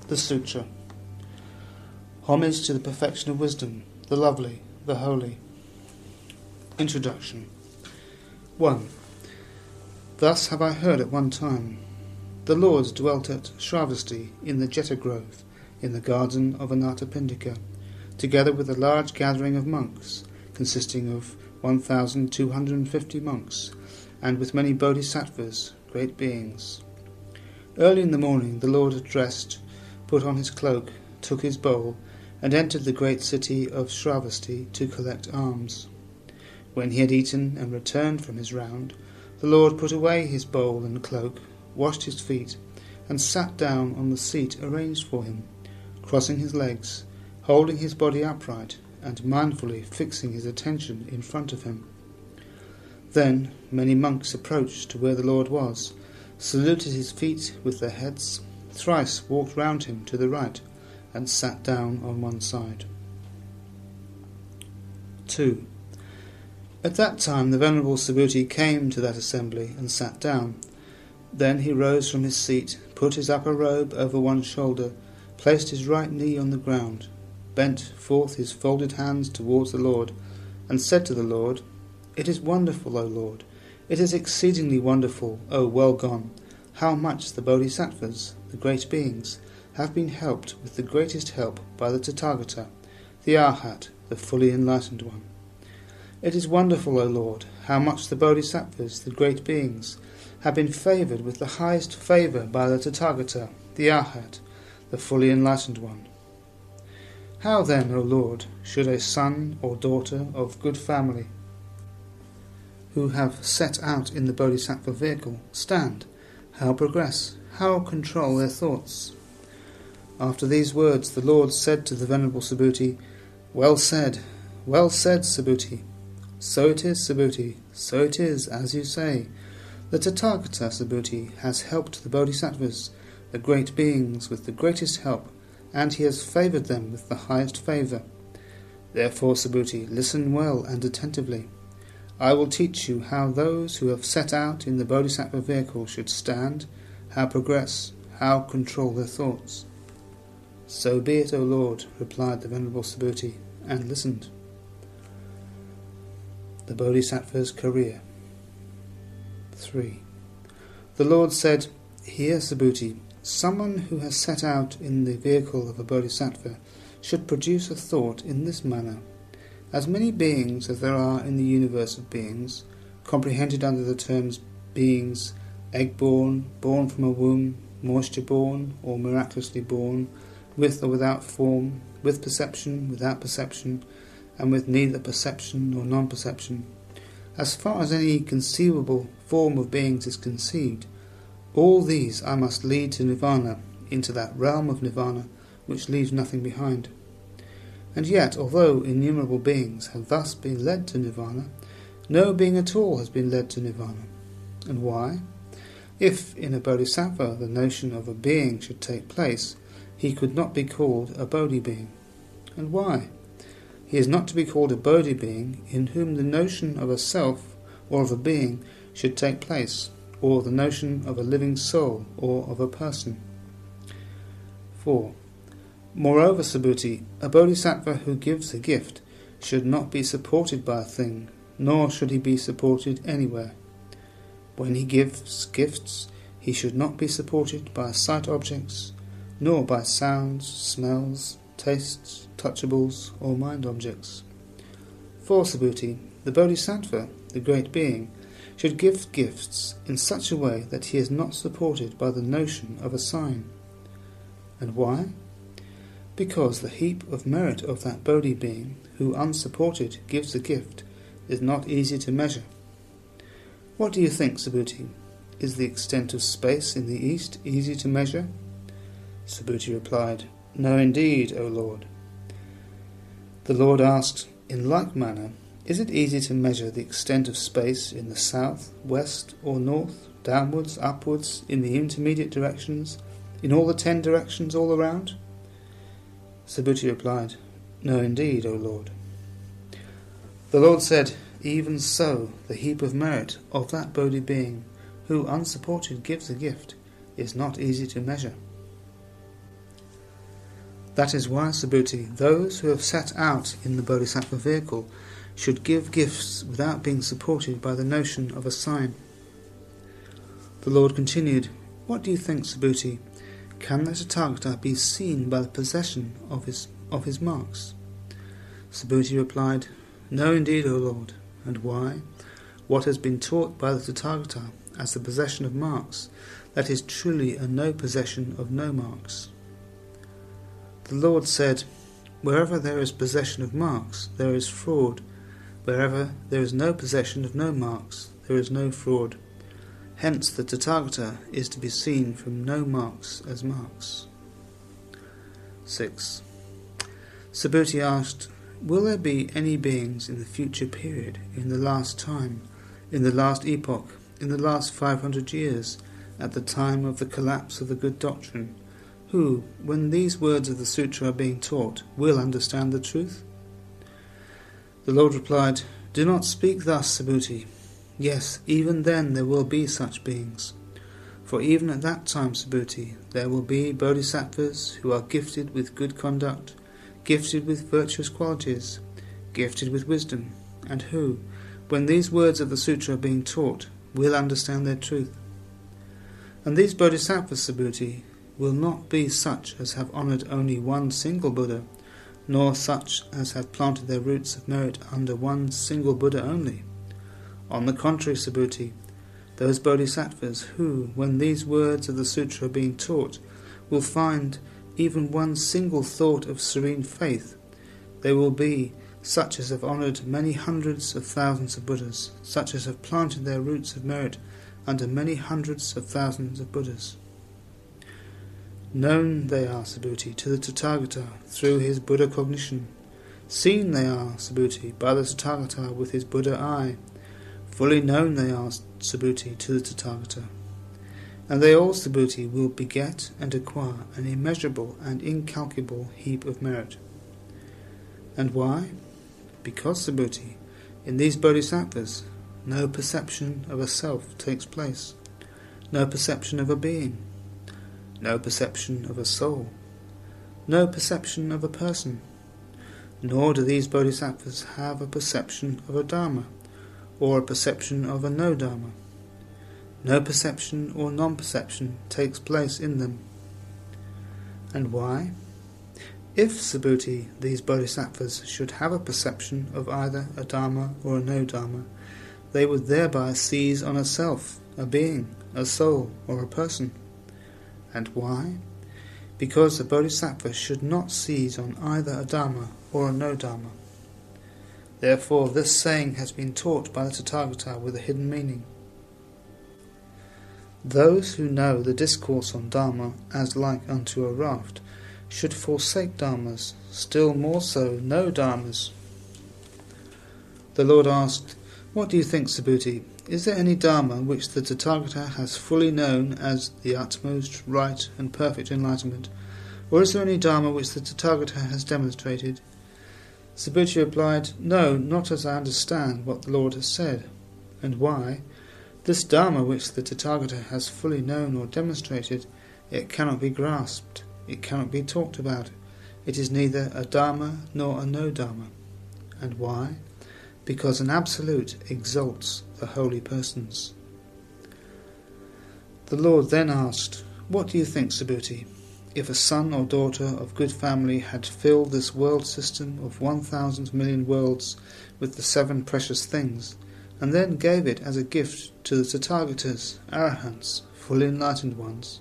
The Sutra. Homage to the perfection of wisdom, the lovely, the holy. Introduction. 1. Thus have I heard at one time. The Lords dwelt at Shravasti in the Jeta Grove, in the garden of Anathapindika, together with a large gathering of monks, consisting of 1,250 monks, and with many bodhisattvas, great beings. Early in the morning the Lord had dressed, put on his cloak, took his bowl, and entered the great city of Shravasti to collect alms. When he had eaten and returned from his round, the Lord put away his bowl and cloak, washed his feet, and sat down on the seat arranged for him, crossing his legs, holding his body upright, and mindfully fixing his attention in front of him. Then many monks approached to where the Lord was, saluted his feet with their heads, thrice walked round him to the right, and sat down on one side. 2. At that time the Venerable Subhuti came to that assembly and sat down. Then he rose from his seat, put his upper robe over one shoulder, placed his right knee on the ground, bent forth his folded hands towards the Lord, and said to the Lord, "It is wonderful, O Lord, it is exceedingly wonderful, O well gone, how much the bodhisattvas, the great beings, have been helped with the greatest help by the Tathagata, the Arhat, the fully enlightened one. It is wonderful, O Lord, how much the Bodhisattvas, the great beings, have been favoured with the highest favour by the Tathagata, the Arhat, the fully enlightened one. How then, O Lord, should a son or daughter of good family, who have set out in the Bodhisattva vehicle, stand? How progress? How control their thoughts? After these words the Lord said to the Venerable Subhuti, well said, Subhuti. So it is, Subhuti, so it is, as you say. The Tathagata, Subhuti, has helped the Bodhisattvas, the great beings, with the greatest help, and he has favoured them with the highest favour. Therefore, Subhuti, listen well and attentively. I will teach you how those who have set out in the Bodhisattva vehicle should stand, how progress, how control their thoughts. So be it, O Lord, replied the Venerable Subhuti, and listened. The Bodhisattva's career. 3. The Lord said, Hear, Subhuti, someone who has set out in the vehicle of a Bodhisattva should produce a thought in this manner. As many beings as there are in the universe of beings, comprehended under the terms beings egg-born, born from a womb, moisture-born, or miraculously born, with or without form, with perception, without perception, and with neither perception nor non-perception, as far as any conceivable form of beings is conceived, all these I must lead to nirvana, into that realm of nirvana which leaves nothing behind. And yet, although innumerable beings have thus been led to nirvana, no being at all has been led to nirvana. And why? If in a bodhisattva the notion of a being should take place, he could not be called a bodhi being. And why? He is not to be called a bodhi being in whom the notion of a self or of a being should take place, or the notion of a living soul or of a person. 4. Moreover, Subhuti, a bodhisattva who gives a gift should not be supported by a thing, nor should he be supported anywhere. When he gives gifts, he should not be supported by sight objects, nor by sounds, smells, tastes, touchables, or mind objects. For, Subhuti, the bodhisattva, the great being, should give gifts in such a way that he is not supported by the notion of a sign. And why? Because the heap of merit of that bodhi being, who unsupported gives a gift, is not easy to measure. What do you think, Subhuti? Is the extent of space in the east easy to measure? Subhuti replied, No, indeed, O Lord. The Lord asked, In like manner, is it easy to measure the extent of space in the south, west, or north, downwards, upwards, in the intermediate directions, in all the 10 directions all around? Subhuti replied, No, indeed, O Lord. The Lord said, Even so, the heap of merit of that bodhi being, who unsupported gives a gift, is not easy to measure. That is why, Subhuti, those who have set out in the bodhisattva vehicle should give gifts without being supported by the notion of a sign. The Lord continued, What do you think, Subhuti? Can the Tathagata be seen by the possession of his marks? Subhuti replied, No, indeed, O Lord. And why? What has been taught by the Tathagata as the possession of marks, that is truly a no possession of no marks. The Lord said, Wherever there is possession of marks, there is fraud. Wherever there is no possession of no marks, there is no fraud. Hence the Tathagata is to be seen from no marks as marks. 6. Subhuti asked, Will there be any beings in the future period, in the last time, in the last epoch, in the last 500 years, at the time of the collapse of the good doctrine, who, when these words of the sutra are being taught, will understand the truth? The Lord replied, Do not speak thus, Subhuti. Yes, even then there will be such beings. For even at that time, Subhuti, there will be bodhisattvas who are gifted with good conduct, gifted with virtuous qualities, gifted with wisdom, and who, when these words of the sutra are being taught, will understand their truth. And these bodhisattvas, Subhuti, will not be such as have honoured only one single Buddha, nor such as have planted their roots of merit under one single Buddha only. On the contrary, Subhuti, those bodhisattvas who, when these words of the sutra are being taught, will find even one single thought of serene faith, they will be such as have honoured many hundreds of thousands of Buddhas, such as have planted their roots of merit under many hundreds of thousands of Buddhas. Known they are, Subhuti, to the Tathagata through his Buddha cognition. Seen they are, Subhuti, by the Tathagata with his Buddha eye. Fully known they are, Subhuti, to the Tathagata. And they all, Subhuti, will beget and acquire an immeasurable and incalculable heap of merit. And why? Because, Subhuti, in these bodhisattvas no perception of a self takes place, no perception of a being, no perception of a soul, no perception of a person, nor do these bodhisattvas have a perception of a dharma, or a perception of a no-dharma. No perception or non-perception takes place in them. And why? If, Subhuti, these bodhisattvas should have a perception of either a dharma or a no-dharma, they would thereby seize on a self, a being, a soul, or a person. And why? Because the bodhisattva should not seize on either a dharma or a no-dharma. Therefore this saying has been taught by the Tathagata with a hidden meaning. Those who know the discourse on dharma as like unto a raft should forsake dharmas, still more so no dharmas. The Lord asked, "What do you think, Subhuti? Is there any dharma which the Tathagata has fully known as the utmost right and perfect enlightenment, or is there any dharma which the Tathagata has demonstrated?" Subhuti replied, "No, not as I understand what the Lord has said." And why? This dharma which the Tathagata has fully known or demonstrated, it cannot be grasped, it cannot be talked about. It is neither a dharma nor a no-dharma. And why? Because an absolute exalts the holy persons. The Lord then asked, "What do you think, Subhuti? If a son or daughter of good family had filled this world system of 1,000 million worlds with the 7 precious things, and then gave it as a gift to the Tathagatas, Arahants, fully enlightened ones,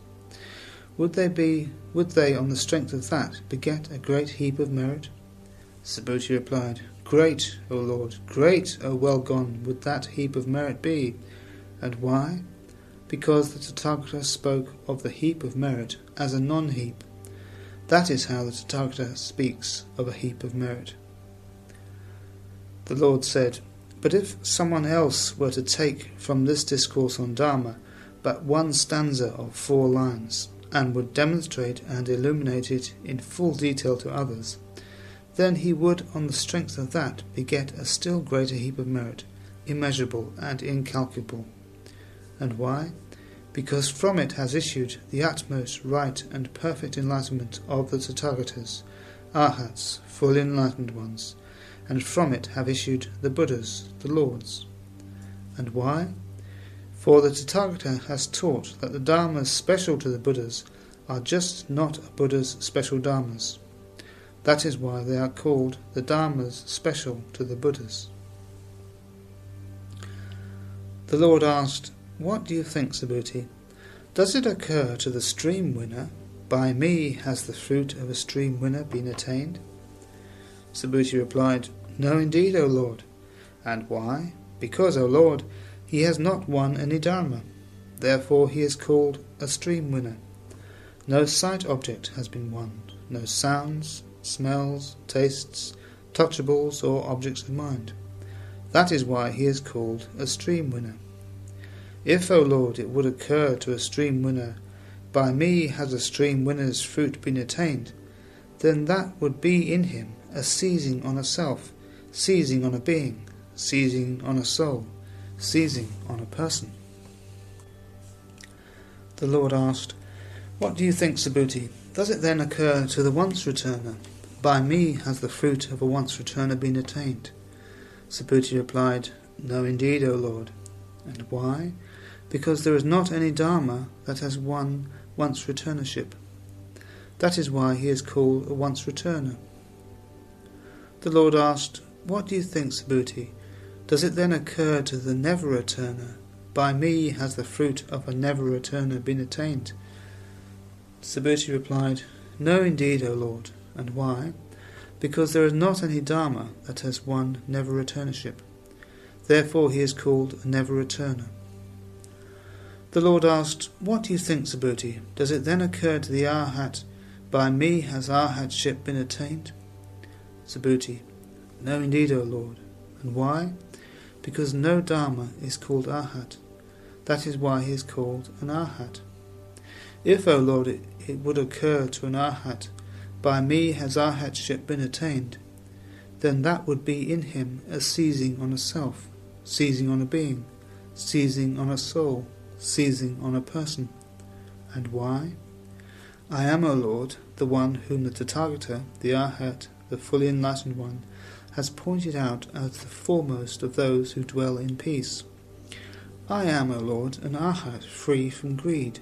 would they on the strength of that beget a great heap of merit?" Subhuti replied, "Great, O Lord, great, O well gone, would that heap of merit be." And why? Because the Tathagata spoke of the heap of merit as a non-heap. That is how the Tathagata speaks of a heap of merit. The Lord said, "But if someone else were to take from this discourse on Dharma but one stanza of 4 lines, and would demonstrate and illuminate it in full detail to others, then he would on the strength of that beget a still greater heap of merit, immeasurable and incalculable." And why? Because from it has issued the utmost right and perfect enlightenment of the Tathagatas, Arhats, fully enlightened ones, and from it have issued the Buddhas, the Lords. And why? For the Tathagata has taught that the Dharmas special to the Buddhas are just not a Buddha's special Dharmas. That is why they are called the Dharmas special to the Buddhas. The Lord asked, "What do you think, Subhuti? Does it occur to the stream winner, 'By me has the fruit of a stream winner been attained'?" Subhuti replied, "No indeed, O Lord." And why? Because, O Lord, he has not won any dharma. Therefore he is called a stream winner. No sight object has been won, no sounds, smells, tastes, touchables, or objects of mind. That is why he is called a stream winner. If, O Lord, it would occur to a stream winner, "By me has a stream winner's fruit been attained," then that would be in him a seizing on a self, seizing on a being, seizing on a soul, seizing on a person. The Lord asked, "What do you think, Subhuti? Does it then occur to the once-returner, 'By me has the fruit of a once-returner been attained'?" Subhuti replied, "No indeed, O Lord." And why? Because there is not any dharma that has won once-returnership. That is why he is called a once-returner. The Lord asked, "What do you think, Subhuti? Does it then occur to the never-returner, 'By me has the fruit of a never-returner been attained'?" Subhuti replied, "No indeed, O Lord. And why? Because there is not any Dharma that has one never-returnership. Therefore he is called a never-returner." The Lord asked, "What do you think, Subhuti? Does it then occur to the Arhat, 'By me has Arhatship been attained'?" Subhuti, "No indeed, O Lord. And why? Because no Dharma is called Arhat. That is why he is called an Arhat. If, O Lord, it would occur to an Arhat, 'By me has Arhatship been attained', then that would be in him a seizing on a self, seizing on a being, seizing on a soul, seizing on a person. And why? I am, O Lord, the one whom the Tathagata, the Arhat, the fully enlightened one, has pointed out as the foremost of those who dwell in peace. I am, O Lord, an Arhat free from greed.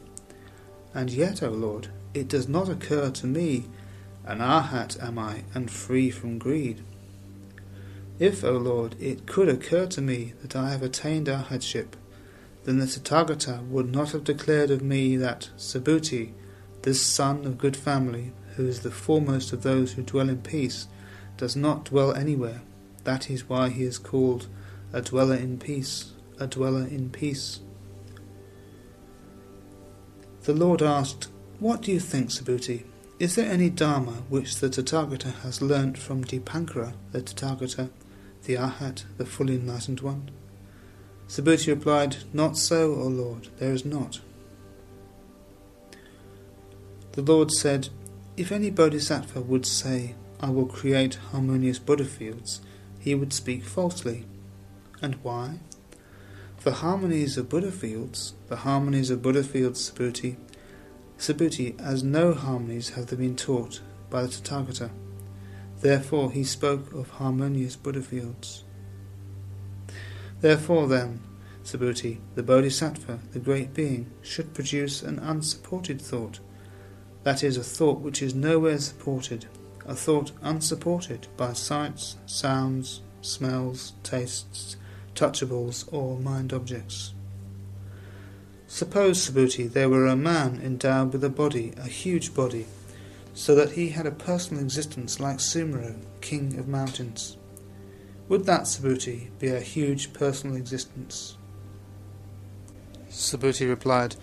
And yet, O Lord, it does not occur to me, an Arhat am I, and free from greed. If, O Lord, it could occur to me that I have attained Arhatship, then the Tathagata would not have declared of me that Subhuti, this son of good family, who is the foremost of those who dwell in peace, does not dwell anywhere. That is why he is called a dweller in peace, a dweller in peace." The Lord asked, "What do you think, Subhuti? Is there any Dharma which the Tathagata has learnt from Dipankara, the Tathagata, the Arhat, the fully enlightened one?" Subhuti replied, "Not so, O Lord, there is not." The Lord said, "If any bodhisattva would say, 'I will create harmonious Buddha fields,' he would speak falsely. And why? The harmonies of Buddha fields, Subhuti, as no harmonies have been taught by the Tathagata. Therefore he spoke of harmonious Buddha fields. Therefore then, Subhuti, the bodhisattva, the great being, should produce an unsupported thought. That is, a thought which is nowhere supported, a thought unsupported by sights, sounds, smells, tastes, touchables, or mind objects. Suppose, Subhuti, there were a man endowed with a body, a huge body, so that he had a personal existence like Sumero, king of mountains. Would that, Subhuti, be a huge personal existence?" Subhuti replied,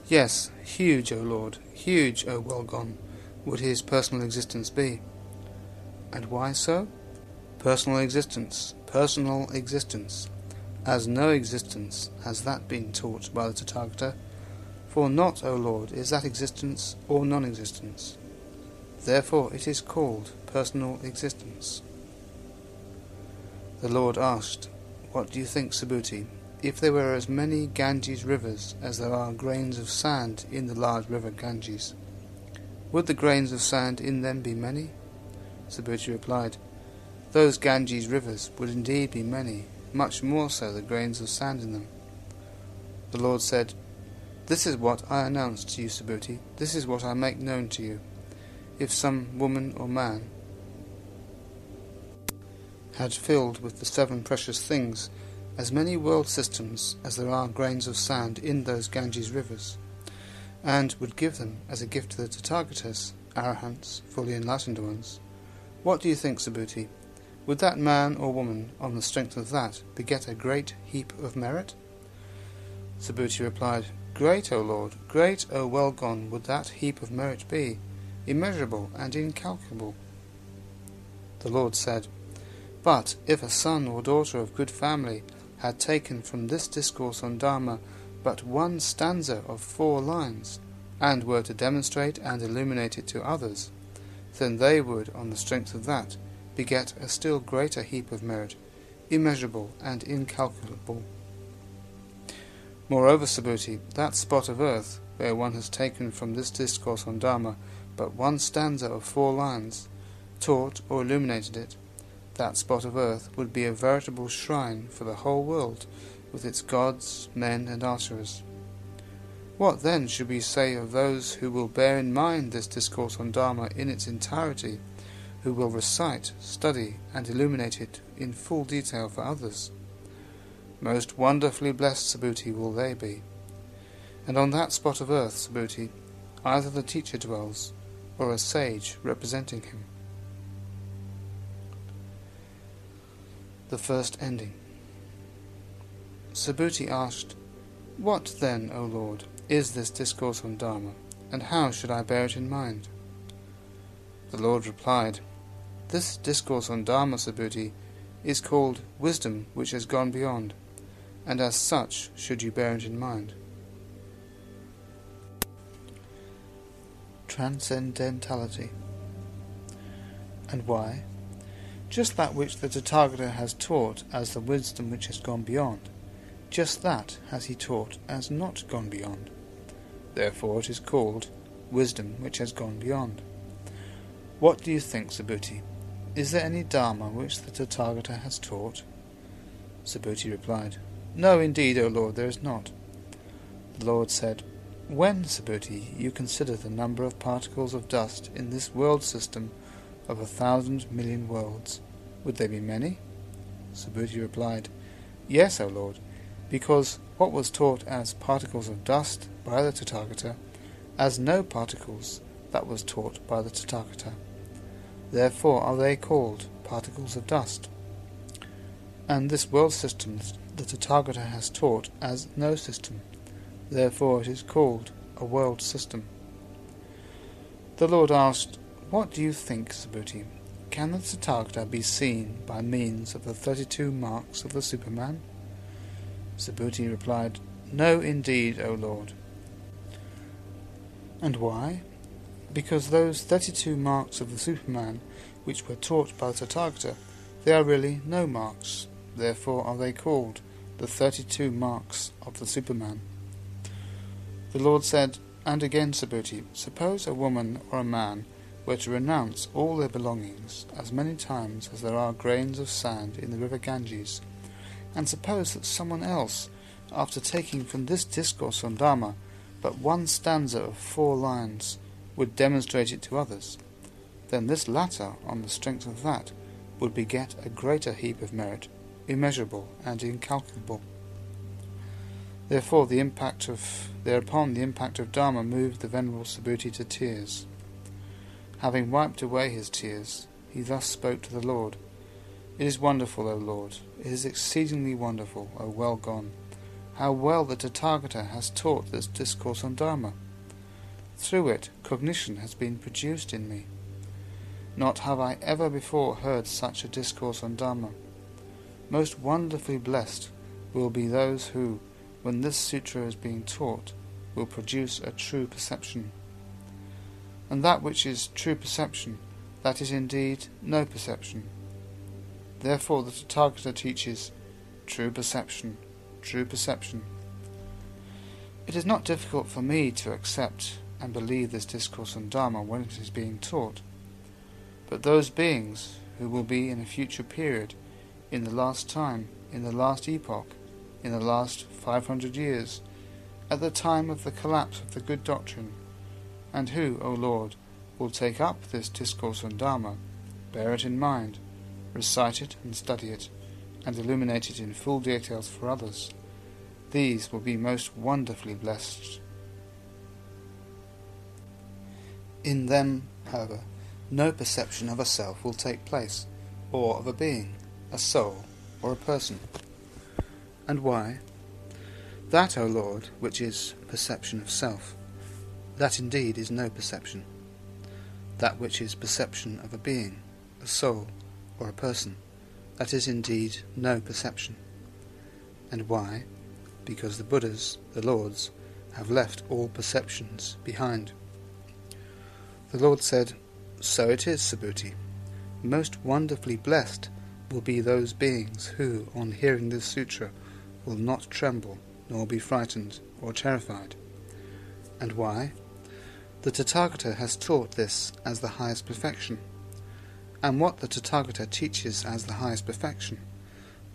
"Yes, huge, O Lord, huge, O well-gone, would his personal existence be." And why so? Personal existence, as no existence has that been taught by the Tathagata, for not, O Lord, is that existence or non-existence. Therefore it is called personal existence. The Lord asked, "What do you think, Subhuti? If there were as many Ganges rivers as there are grains of sand in the large river Ganges, would the grains of sand in them be many?" Subhuti replied, "Those Ganges rivers would indeed be many, much more so the grains of sand in them." The Lord said, "This is what I announce to you, Subhuti, this is what I make known to you. If some woman or man had filled with the 7 precious things as many world systems as there are grains of sand in those Ganges rivers, and would give them as a gift to the Tathagatas, Arahants, fully enlightened ones, what do you think, Subhuti? Would that man or woman, on the strength of that, beget a great heap of merit?" Subhuti replied, "Great, O Lord, great, O well-gone, would that heap of merit be, immeasurable and incalculable." The Lord said, "But if a son or daughter of good family had taken from this discourse on Dharma but one stanza of 4 lines, and were to demonstrate and illuminate it to others, then they would, on the strength of that, beget a still greater heap of merit, immeasurable and incalculable. Moreover, Subhuti, that spot of earth, where one has taken from this discourse on Dharma but one stanza of 4 lines, taught or illuminated it, that spot of earth would be a veritable shrine for the whole world, with its gods, men, and acharyas. What then should we say of those who will bear in mind this discourse on Dharma in its entirety, who will recite, study, and illuminate it in full detail for others? Most wonderfully blessed, Subhuti, will they be. And on that spot of earth, Subhuti, either the teacher dwells, or a sage representing him. The first ending. Subhuti asked, "What then, O Lord, is this discourse on Dharma, and how should I bear it in mind?" The Lord replied, "This discourse on Dharma, Subhuti, is called wisdom which has gone beyond, and as such should you bear it in mind." Transcendentality. And why? Just that which the Tathagata has taught as the wisdom which has gone beyond, just that has he taught as not gone beyond. Therefore it is called wisdom which has gone beyond. What do you think, Subhuti? Is there any Dharma which the Tathagata has taught? Subhuti replied, "No, indeed, O Lord, there is not." The Lord said, "When, Subhuti, you consider the number of particles of dust in this world system of 1,000 million worlds, would they be many?" Subhuti replied, "Yes, O Lord, because what was taught as particles of dust by the Tathagata, as no particles that was taught by the Tathagata. Therefore are they called particles of dust. And this world system the Tathagata has taught as no system. Therefore it is called a world system." The Lord asked, "What do you think, Subhuti? Can the Tathagata be seen by means of the 32 marks of the Superman?" Subhuti replied, "No, indeed, O Lord." And why? Because those 32 marks of the Superman which were taught by the Tathagata, they are really no marks. Therefore are they called the 32 marks of the Superman. The Lord said, "And again, Subhuti, suppose a woman or a man were to renounce all their belongings as many times as there are grains of sand in the river Ganges, and suppose that someone else, after taking from this discourse on Dharma but one stanza of 4 lines, would demonstrate it to others, then this latter, on the strength of that, would beget a greater heap of merit, immeasurable and incalculable." Thereupon the impact of Dharma moved the Venerable Subhuti to tears. Having wiped away his tears, he thus spoke to the Lord, "It is wonderful, O Lord, it is exceedingly wonderful, O well gone, how well the Tathagata has taught this discourse on Dharma. Through it cognition has been produced in me. Not have I ever before heard such a discourse on Dharma. Most wonderfully blessed will be those who, when this sutra is being taught, will produce a true perception. And that which is true perception, that is indeed no perception. Therefore the Tathagata teaches true perception, true perception. It is not difficult for me to accept and believe this discourse on Dharma when it is being taught. But those beings who will be in a future period, in the last time, in the last epoch, in the last 500 years, at the time of the collapse of the good doctrine, and who, O Lord, will take up this discourse on Dharma, bear it in mind, recite it and study it, and illuminate it in full details for others, these will be most wonderfully blessed. In them, however, no perception of a self will take place, or of a being, a soul, or a person. And why? That, O Lord, which is perception of self, that indeed is no perception. That which is perception of a being, a soul, or a person, that is indeed no perception. And why? Because the Buddhas, the Lords, have left all perceptions behind. The Lord said, "So it is, Subhuti. Most wonderfully blessed will be those beings who, on hearing this sutra, will not tremble, nor be frightened or terrified. And why? The Tathagata has taught this as the highest perfection. And what the Tathagata teaches as the highest perfection,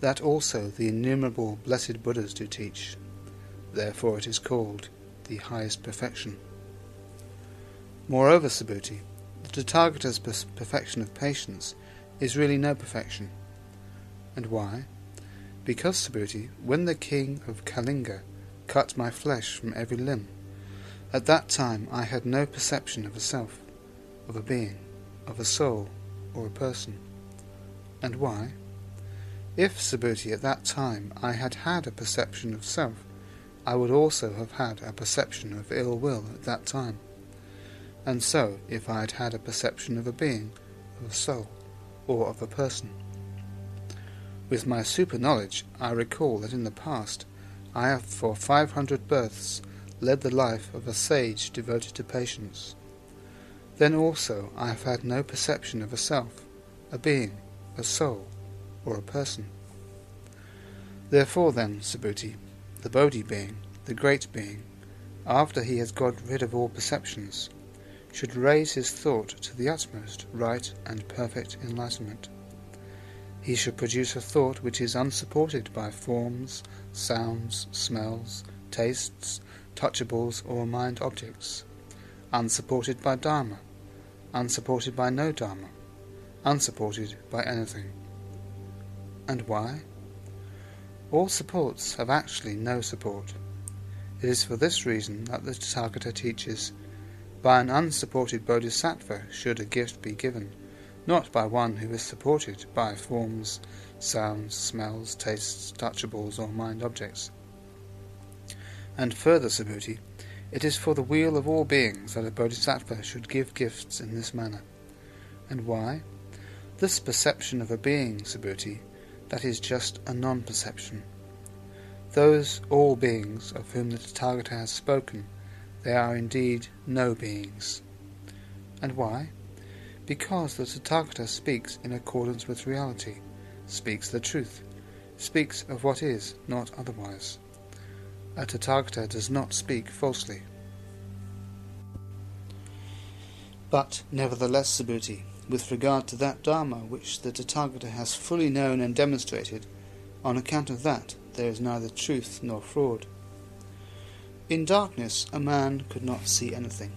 that also the innumerable blessed Buddhas do teach. Therefore it is called the highest perfection. Moreover, Subhuti, the Tathagata's perfection of patience is really no perfection. And why? Because, Subhuti, when the king of Kalinga cut my flesh from every limb, at that time I had no perception of a self, of a being, of a soul, or a person. And why? If, Subhuti, at that time I had had a perception of self, I would also have had a perception of ill will at that time. And so, if I had had a perception of a being, of a soul, or of a person. With my super-knowledge, I recall that in the past I have for 500 births led the life of a sage devoted to patience. Then also I have had no perception of a self, a being, a soul, or a person. Therefore then, Subhuti, the Bodhi being, the great being, after he has got rid of all perceptions, should raise his thought to the utmost right and perfect enlightenment. He should produce a thought which is unsupported by forms, sounds, smells, tastes, touchables, or mind objects, unsupported by Dharma, unsupported by no Dharma, unsupported by anything. And why? All supports have actually no support. It is for this reason that the Tathagata teaches, by an unsupported bodhisattva should a gift be given, not by one who is supported by forms, sounds, smells, tastes, touchables, or mind objects. And further, Subhuti, it is for the weal of all beings that a bodhisattva should give gifts in this manner. And why? This perception of a being, Subhuti, that is just a non-perception. Those all beings of whom the Tathagata has spoken, they are indeed no beings. And why? Because the Tathagata speaks in accordance with reality, speaks the truth, speaks of what is, not otherwise. A Tathagata does not speak falsely. But, nevertheless, Subhuti, with regard to that Dharma which the Tathagata has fully known and demonstrated, on account of that there is neither truth nor fraud. In darkness a man could not see anything.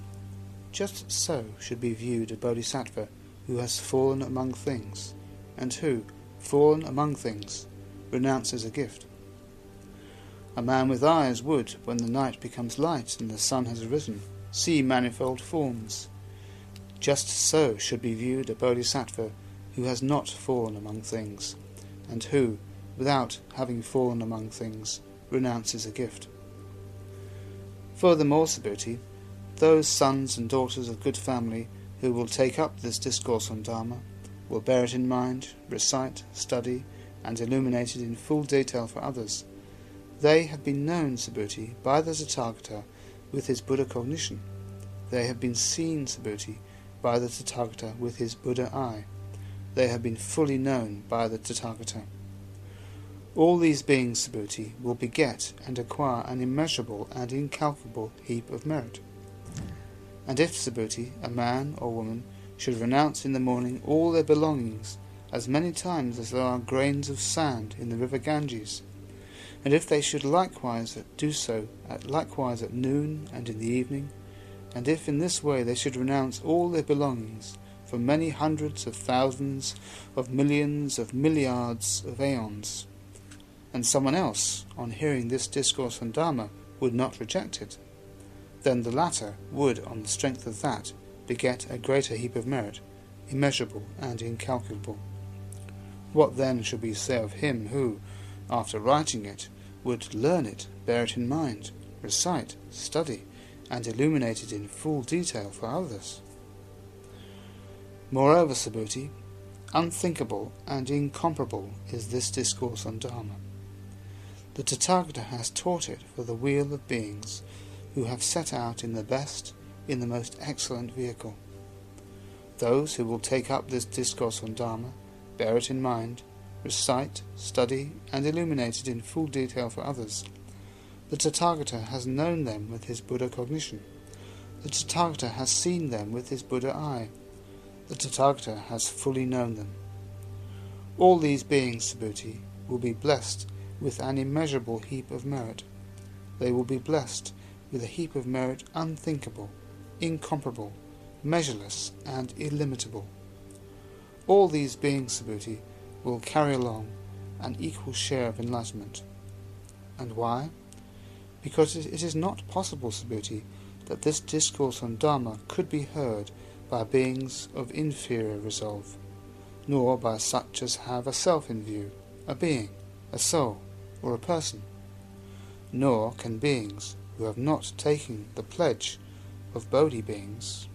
Just so should be viewed a bodhisattva who has fallen among things, and who, fallen among things, renounces a gift. A man with eyes would, when the night becomes light and the sun has arisen, see manifold forms. Just so should be viewed a bodhisattva who has not fallen among things, and who, without having fallen among things, renounces a gift. Furthermore, Subhuti, those sons and daughters of good family who will take up this discourse on Dharma, will bear it in mind, recite, study, and illuminate it in full detail for others. They have been known, Subhuti, by the Tathagata with his Buddha cognition. They have been seen, Subhuti, by the Tathagata with his Buddha eye. They have been fully known by the Tathagata. All these beings, Subhuti, will beget and acquire an immeasurable and incalculable heap of merit. And if, Subhuti, a man or woman should renounce in the morning all their belongings as many times as there are grains of sand in the river Ganges, and if they should likewise do so likewise at noon and in the evening, and if in this way they should renounce all their belongings for many hundreds of thousands of millions of milliards of aeons, and someone else, on hearing this discourse on Dharma, would not reject it, then the latter would, on the strength of that, beget a greater heap of merit, immeasurable and incalculable. What then should we say of him who, after writing it, would learn it, bear it in mind, recite, study, and illuminate it in full detail for others? Moreover, Subhuti, unthinkable and incomparable is this discourse on Dharma. The Tathagata has taught it for the weal of beings who have set out in the best, in the most excellent vehicle. Those who will take up this discourse on Dharma, bear it in mind, recite, study, and illuminate it in full detail for others. The Tathagata has known them with his Buddha cognition. The Tathagata has seen them with his Buddha eye. The Tathagata has fully known them. All these beings, Subhuti, will be blessed with an immeasurable heap of merit. They will be blessed with a heap of merit unthinkable, incomparable, measureless, and illimitable. All these beings, Subhuti, will carry along an equal share of enlightenment. And why? Because it is not possible, Subhuti, that this discourse on Dharma could be heard by beings of inferior resolve, nor by such as have a self in view, a being, a soul, or a person. Nor can beings who have not taken the pledge of Bodhi beings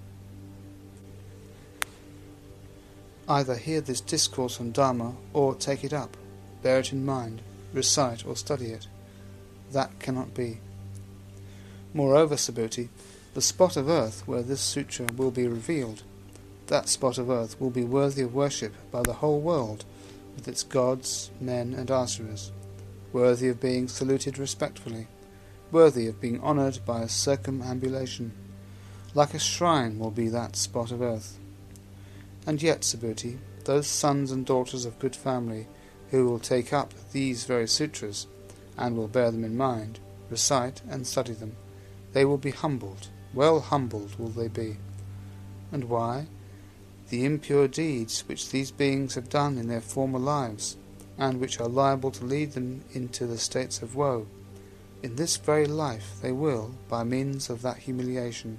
either hear this discourse on Dharma or take it up, bear it in mind, recite or study it. That cannot be. Moreover, Subhuti, the spot of earth where this sutra will be revealed, that spot of earth will be worthy of worship by the whole world, with its gods, men and asuras, worthy of being saluted respectfully, worthy of being honoured by a circumambulation. Like a shrine will be that spot of earth. And yet, Subhuti, those sons and daughters of good family who will take up these very sutras, and will bear them in mind, recite and study them, they will be humbled, well humbled will they be. And why? The impure deeds which these beings have done in their former lives, and which are liable to lead them into the states of woe, in this very life they will, by means of that humiliation,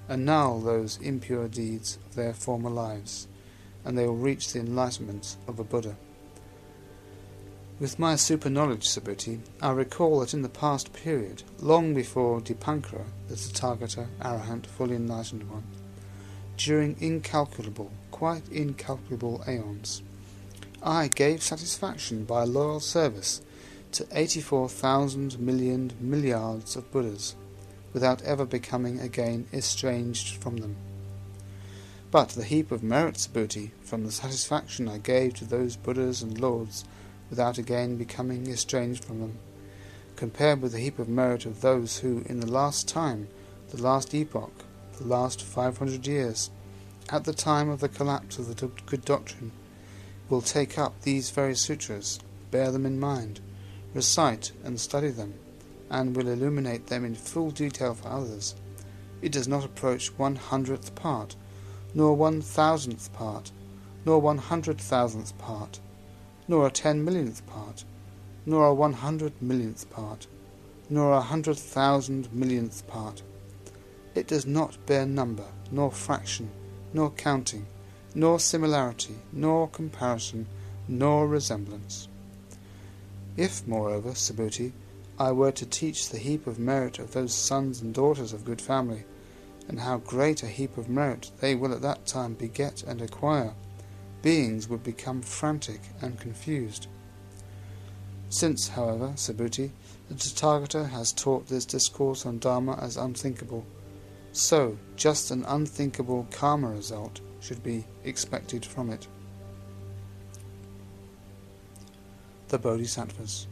annul those impure deeds of their former lives, and they will reach the enlightenment of a Buddha. With my super-knowledge, Subhuti, I recall that in the past period, long before Dipankara, the Tathagata, Arahant, fully enlightened one, during incalculable, quite incalculable aeons, I gave satisfaction by loyal service to 84,000 million milliards of Buddhas, without ever becoming again estranged from them. But the heap of merit, Subhuti, from the satisfaction I gave to those Buddhas and Lords, without again becoming estranged from them, compared with the heap of merit of those who, in the last time, the last epoch, the last 500 years, at the time of the collapse of the good doctrine, will take up these very sutras, bear them in mind, recite and study them, and will illuminate them in full detail for others, it does not approach 1/100th part, nor 1,000th part, nor 100,000th part, nor a 10,000,000th part, nor a 100,000,000th part, nor 100,000 millionth part. It does not bear number, nor fraction, nor counting, nor similarity, nor comparison, nor resemblance. If, moreover, Subhuti, I were to teach the heap of merit of those sons and daughters of good family, and how great a heap of merit they will at that time beget and acquire, beings would become frantic and confused. Since, however, Subhuti, the Tathagata has taught this discourse on Dharma as unthinkable, so just an unthinkable karma result should be expected from it. The Bodhisattvas.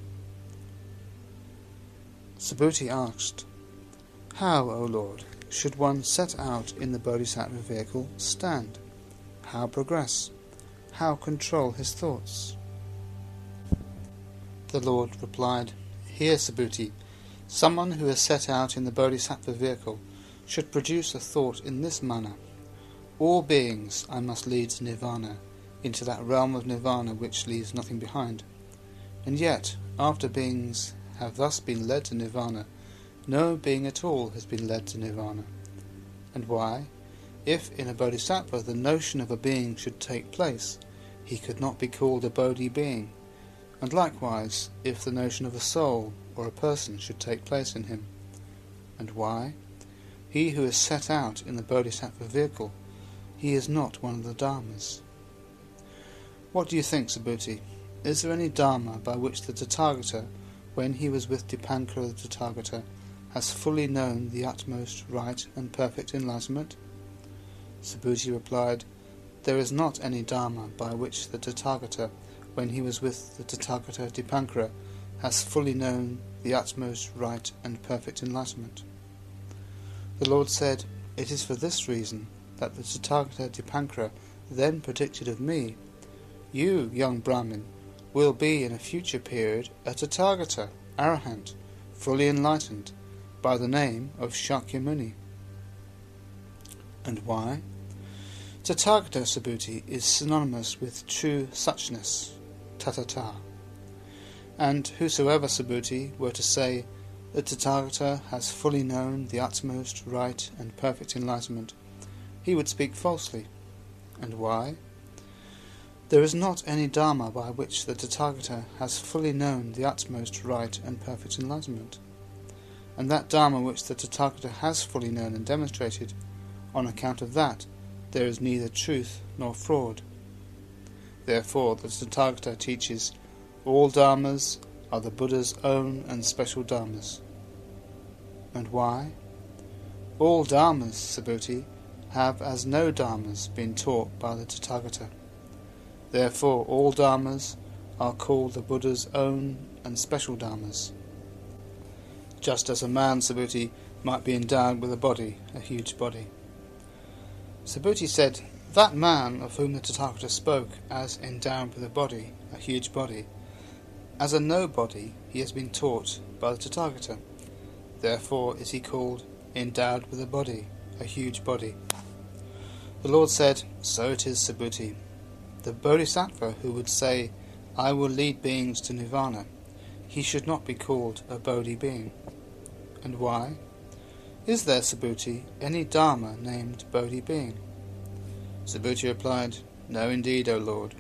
Subhuti asked, "How, O Lord, should one set out in the Bodhisattva vehicle stand? How progress? How control his thoughts?" The Lord replied, "Hear, Subhuti, someone who has set out in the Bodhisattva vehicle should produce a thought in this manner: all beings I must lead to Nirvana, into that realm of Nirvana which leaves nothing behind. And yet, after beings have thus been led to Nirvana, no being at all has been led to Nirvana. And why? If in a Bodhisattva the notion of a being should take place, he could not be called a Bodhi being. And likewise, if the notion of a soul or a person should take place in him. And why? He who is set out in the Bodhisattva vehicle, he is not one of the Dharmas. What do you think, Subhuti? Is there any Dharma by which the Tathagata, when he was with Dipankara the Tathagata, has fully known the utmost right and perfect enlightenment?" Subhuti replied, "There is not any Dharma by which the Tathagata, when he was with the Tathagata Dipankara, has fully known the utmost right and perfect enlightenment." The Lord said, "It is for this reason that the Tathagata Dipankara then predicted of me, 'You, young Brahmin, will be in a future period a Tathagata, Arahant, fully enlightened, by the name of Shakyamuni. And why? Tathagata Subhuti is synonymous with true suchness, tatata. And whosoever Subhuti were to say that Tathagata has fully known the utmost right and perfect enlightenment, he would speak falsely. And why? There is not any Dharma by which the Tathagata has fully known the utmost right and perfect enlightenment. And that Dharma which the Tathagata has fully known and demonstrated, on account of that, there is neither truth nor fraud. Therefore the Tathagata teaches all Dharmas are the Buddha's own and special Dharmas. And why? All Dharmas, Subhuti, have as no Dharmas been taught by the Tathagata. Therefore all Dharmas are called the Buddha's own and special Dharmas. Just as a man, Subhuti, might be endowed with a body, a huge body. Subhuti said, that man of whom the Tathagata spoke as endowed with a body, a huge body, as a no-body he has been taught by the Tathagata. Therefore is he called endowed with a body, a huge body. The Lord said, so it is, Subhuti. The Bodhisattva who would say, I will lead beings to nirvana, he should not be called a Bodhi being. And why? Is there, Subhuti, any Dharma named Bodhi being? Subhuti replied, no indeed, O Lord.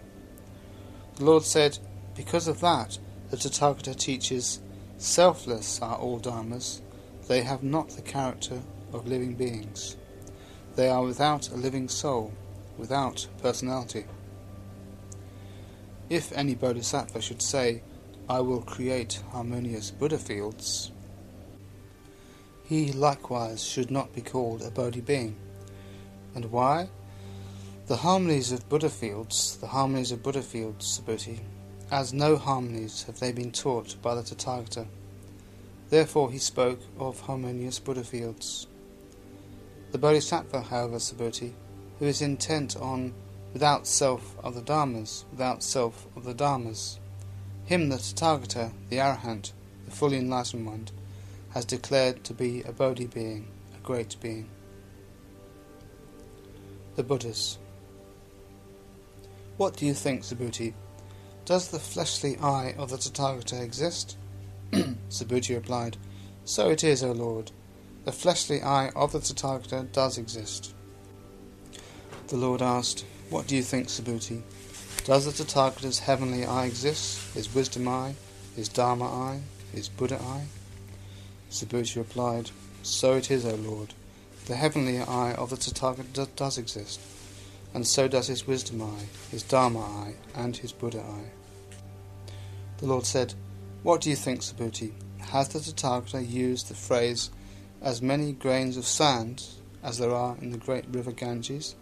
The Lord said, because of that, the Tathagata teaches, selfless are all Dharmas, they have not the character of living beings. They are without a living soul, without personality. If any Bodhisattva should say, I will create harmonious Buddha fields, he likewise should not be called a Bodhi being. And why? The harmonies of Buddha fields, Subhuti, as no harmonies have they been taught by the Tathagata. Therefore he spoke of harmonious Buddha fields. The Bodhisattva, however, Subhuti, who is intent on without self of the Dharmas, without self of the Dharmas, him the Tathagata, the Arahant, the fully enlightened one, has declared to be a Bodhi being, a great being. The Buddhas. What do you think, Subhuti? Does the fleshly eye of the Tathagata exist? Subhuti replied, so it is, O Lord. The fleshly eye of the Tathagata does exist. The Lord asked, what do you think, Subhuti? Does the Tathagata's heavenly eye exist, his wisdom eye, his Dharma eye, his Buddha eye? Subhuti replied, so it is, O Lord. The heavenly eye of the Tathagata does exist, and so does his wisdom eye, his Dharma eye, and his Buddha eye. The Lord said, what do you think, Subhuti? Has the Tathagata used the phrase, as many grains of sand as there are in the great river Ganges?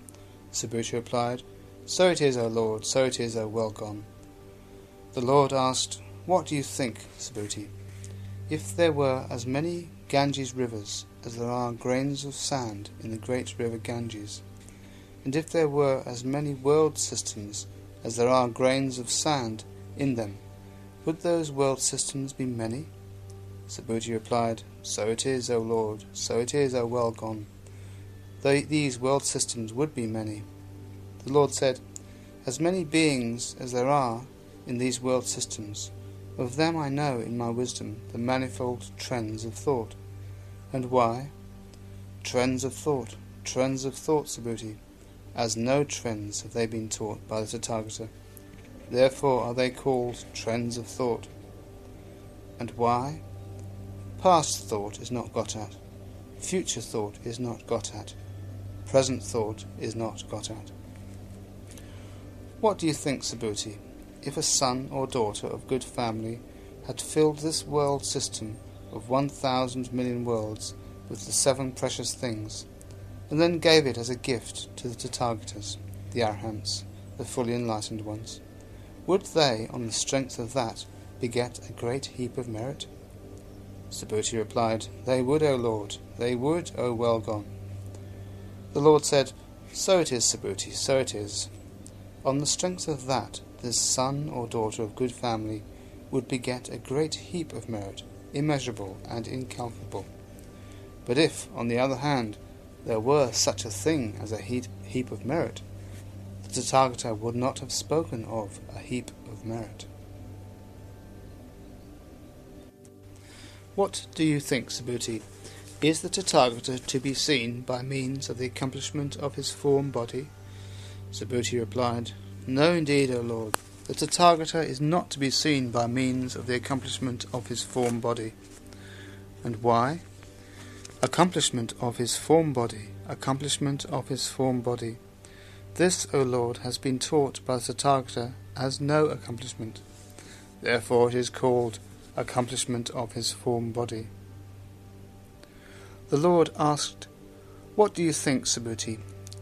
Subhuti replied, so it is, O Lord, so it is, O well gone. The Lord asked, what do you think, Subhuti? If there were as many Ganges rivers as there are grains of sand in the great river Ganges, and if there were as many world systems as there are grains of sand in them, would those world systems be many? Subhuti replied, so it is, O Lord, so it is, O well gone. These world systems would be many. The Lord said, as many beings as there are in these world systems, of them I know in my wisdom the manifold trends of thought. And why? Trends of thought, Subhuti, as no trends have they been taught by the Tathagata. Therefore are they called trends of thought. And why? Past thought is not got at, future thought is not got at, present thought is not got at. What do you think, Subhuti, if a son or daughter of good family had filled this world system of 1,000 million worlds with the 7 precious things, and then gave it as a gift to the Tathagatas, the Arahants, the fully enlightened ones? Would they, on the strength of that, beget a great heap of merit? Subhuti replied, they would, O Lord, they would, O well gone. The Lord said, so it is, Subhuti, so it is. On the strength of that, this son or daughter of good family would beget a great heap of merit, immeasurable and incalculable. But if, on the other hand, there were such a thing as a heap of merit, the Tathagata would not have spoken of a heap of merit. What do you think, Subhuti? Is the Tathagata to be seen by means of the accomplishment of his form body? Subhuti replied, No, indeed, O Lord. The Tathagata is not to be seen by means of the accomplishment of his form body. And why? Accomplishment of his form body. Accomplishment of his form body. This, O Lord, has been taught by the Tathagata as no accomplishment. Therefore it is called accomplishment of his form body. The Lord asked, What do you think, Subhuti?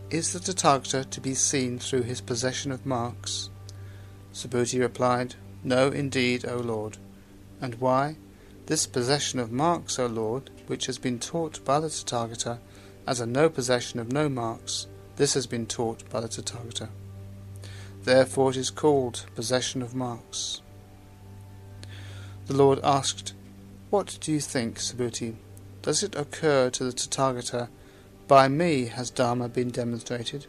Is the Tathagata to be seen through his possession of marks? Subhuti replied, No, indeed, O Lord. And why? This possession of marks, O Lord, which has been taught by the Tathagata as a no possession of no marks, this has been taught by the Tathagata. Therefore it is called possession of marks. The Lord asked, What do you think, Subhuti? Does it occur to the Tathagata, By me has Dharma been demonstrated?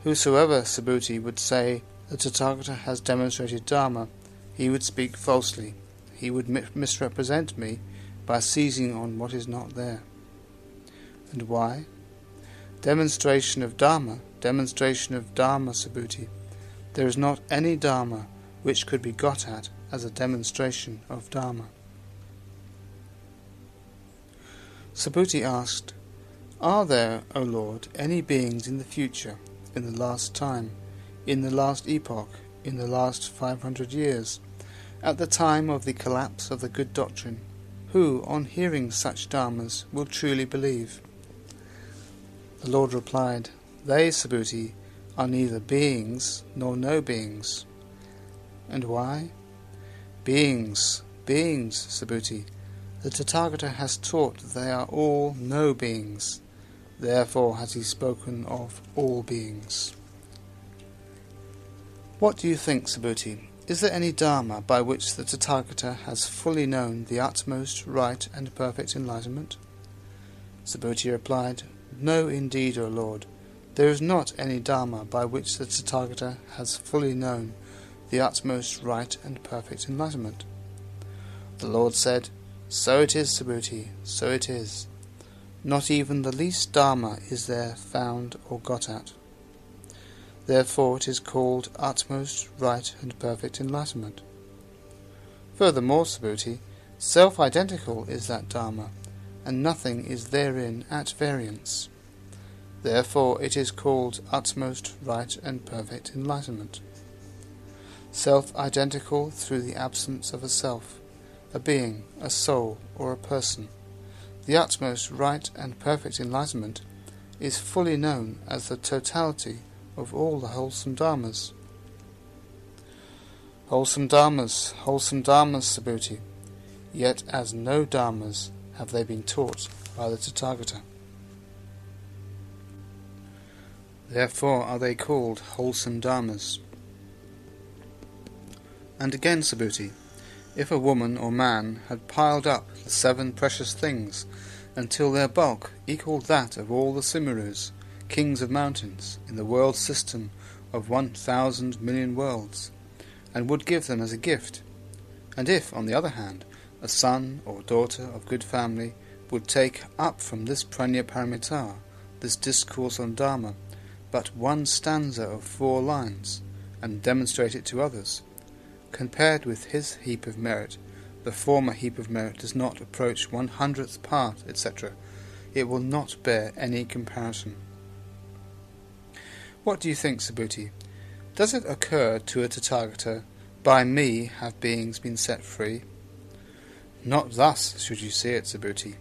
Whosoever, Subhuti, would say the Tathagata has demonstrated Dharma, he would speak falsely. He would misrepresent me by seizing on what is not there. And why? Demonstration of Dharma, Subhuti. There is not any Dharma which could be got at as a demonstration of Dharma. Subhuti asked, Are there, O Lord, any beings in the future, in the last time, in the last epoch, in the last 500 years, at the time of the collapse of the good doctrine, who, on hearing such dharmas, will truly believe? The Lord replied, They, Subhuti, are neither beings nor no beings. And why? Beings, Subhuti. The Tathagata has taught that they are all no beings. Therefore has he spoken of all beings. What do you think, Subhuti? Is there any Dharma by which the Tathagata has fully known the utmost right and perfect enlightenment? Subhuti replied, No, indeed, O Lord. There is not any Dharma by which the Tathagata has fully known the utmost right and perfect enlightenment. The Lord said, So it is, Subhuti, so it is. Not even the least Dharma is there found or got at. Therefore it is called utmost right and perfect enlightenment. Furthermore, Subhuti, self-identical is that Dharma, and nothing is therein at variance. Therefore it is called utmost right and perfect enlightenment. Self-identical through the absence of a self, a being, a soul, or a person, the utmost right and perfect enlightenment is fully known as the totality of all the wholesome dharmas. Wholesome dharmas, Subhuti, yet as no dharmas have they been taught by the Tathagata. Therefore are they called wholesome dharmas. And again, Subhuti, if a woman or man had piled up the 7 precious things until their bulk equalled that of all the Simarus, kings of mountains, in the world system of 1,000 million worlds, and would give them as a gift, and if, on the other hand, a son or daughter of good family would take up from this Prajnaparamita, this discourse on Dharma, but one stanza of 4 lines, and demonstrate it to others, compared with his heap of merit, the former heap of merit does not approach 100th part, etc. It will not bear any comparison. What do you think, Subhuti? Does it occur to a Tathagata, By me have beings been set free? Not thus should you see it, Subhuti.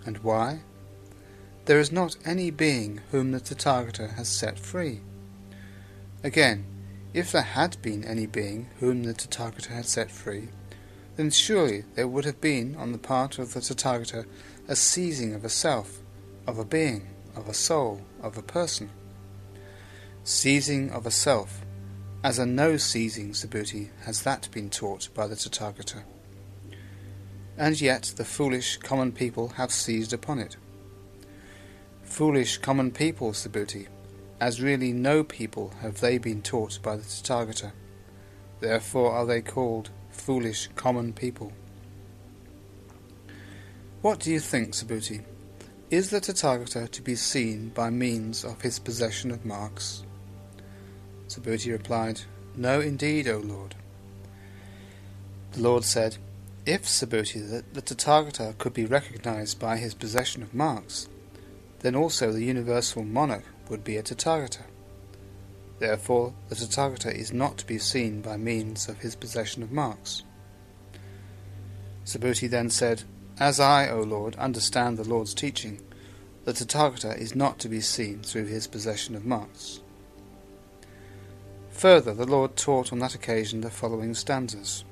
And why? There is not any being whom the Tathagata has set free. Again, if there had been any being whom the Tathagata had set free, then surely there would have been on the part of the Tathagata a seizing of a self, of a being, of a soul, of a person. Seizing of a self, as a no-seizing, Subhuti, has that been taught by the Tathagata. and yet the foolish common people have seized upon it. Foolish common people, Subhuti, as really no people have they been taught by the Tathagata. Therefore are they called foolish common people. What do you think, Subhuti? Is the Tathagata to be seen by means of his possession of marks? Subhuti replied, No, indeed, O Lord. The Lord said, If, Subhuti, the Tathagata could be recognized by his possession of marks, then also the universal monarch would be a Tathagata. Therefore, the Tathagata is not to be seen by means of his possession of marks. Subhuti then said, As I, O Lord, understand the Lord's teaching, the Tathagata is not to be seen through his possession of marks. Further, the Lord taught on that occasion the following stanzas.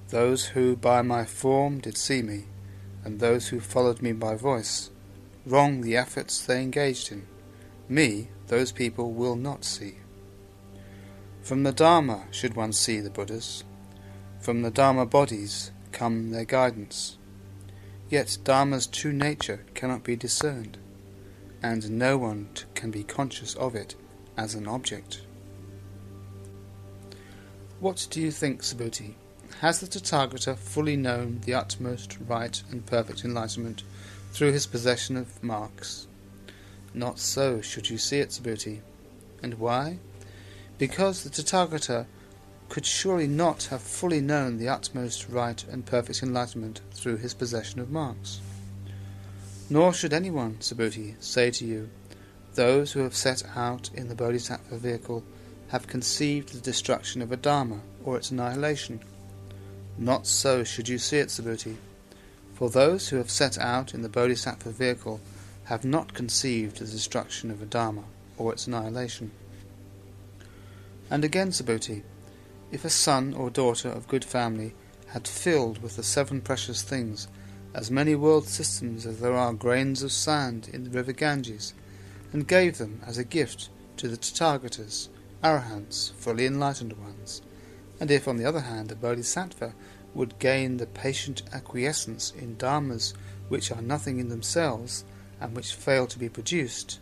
Those who by my form did see me, and those who followed me by voice, wrong the efforts they engaged in. Me, those people will not see. From the Dharma should one see the Buddhas. From the Dharma bodies come their guidance. Yet Dharma's true nature cannot be discerned, and no one can be conscious of it as an object. What do you think, Subhuti? Has the Tathagata fully known the utmost right and perfect enlightenment through his possession of marks? Not so should you see it, Subhuti. And why? Because the Tathagata could surely not have fully known the utmost right and perfect enlightenment through his possession of marks. Nor should anyone, Subhuti, say to you, those who have set out in the Bodhisattva vehicle have conceived the destruction of a Dharma or its annihilation. Not so should you see it, Subhuti, for those who have set out in the Bodhisattva vehicle have not conceived the destruction of a Dharma or its annihilation. And again, Subhuti, if a son or daughter of good family had filled with the 7 precious things as many world systems as there are grains of sand in the river Ganges, and gave them as a gift to the Tathagatas, Arahants, fully enlightened ones, and if, on the other hand, a Bodhisattva would gain the patient acquiescence in dharmas which are nothing in themselves and which fail to be produced,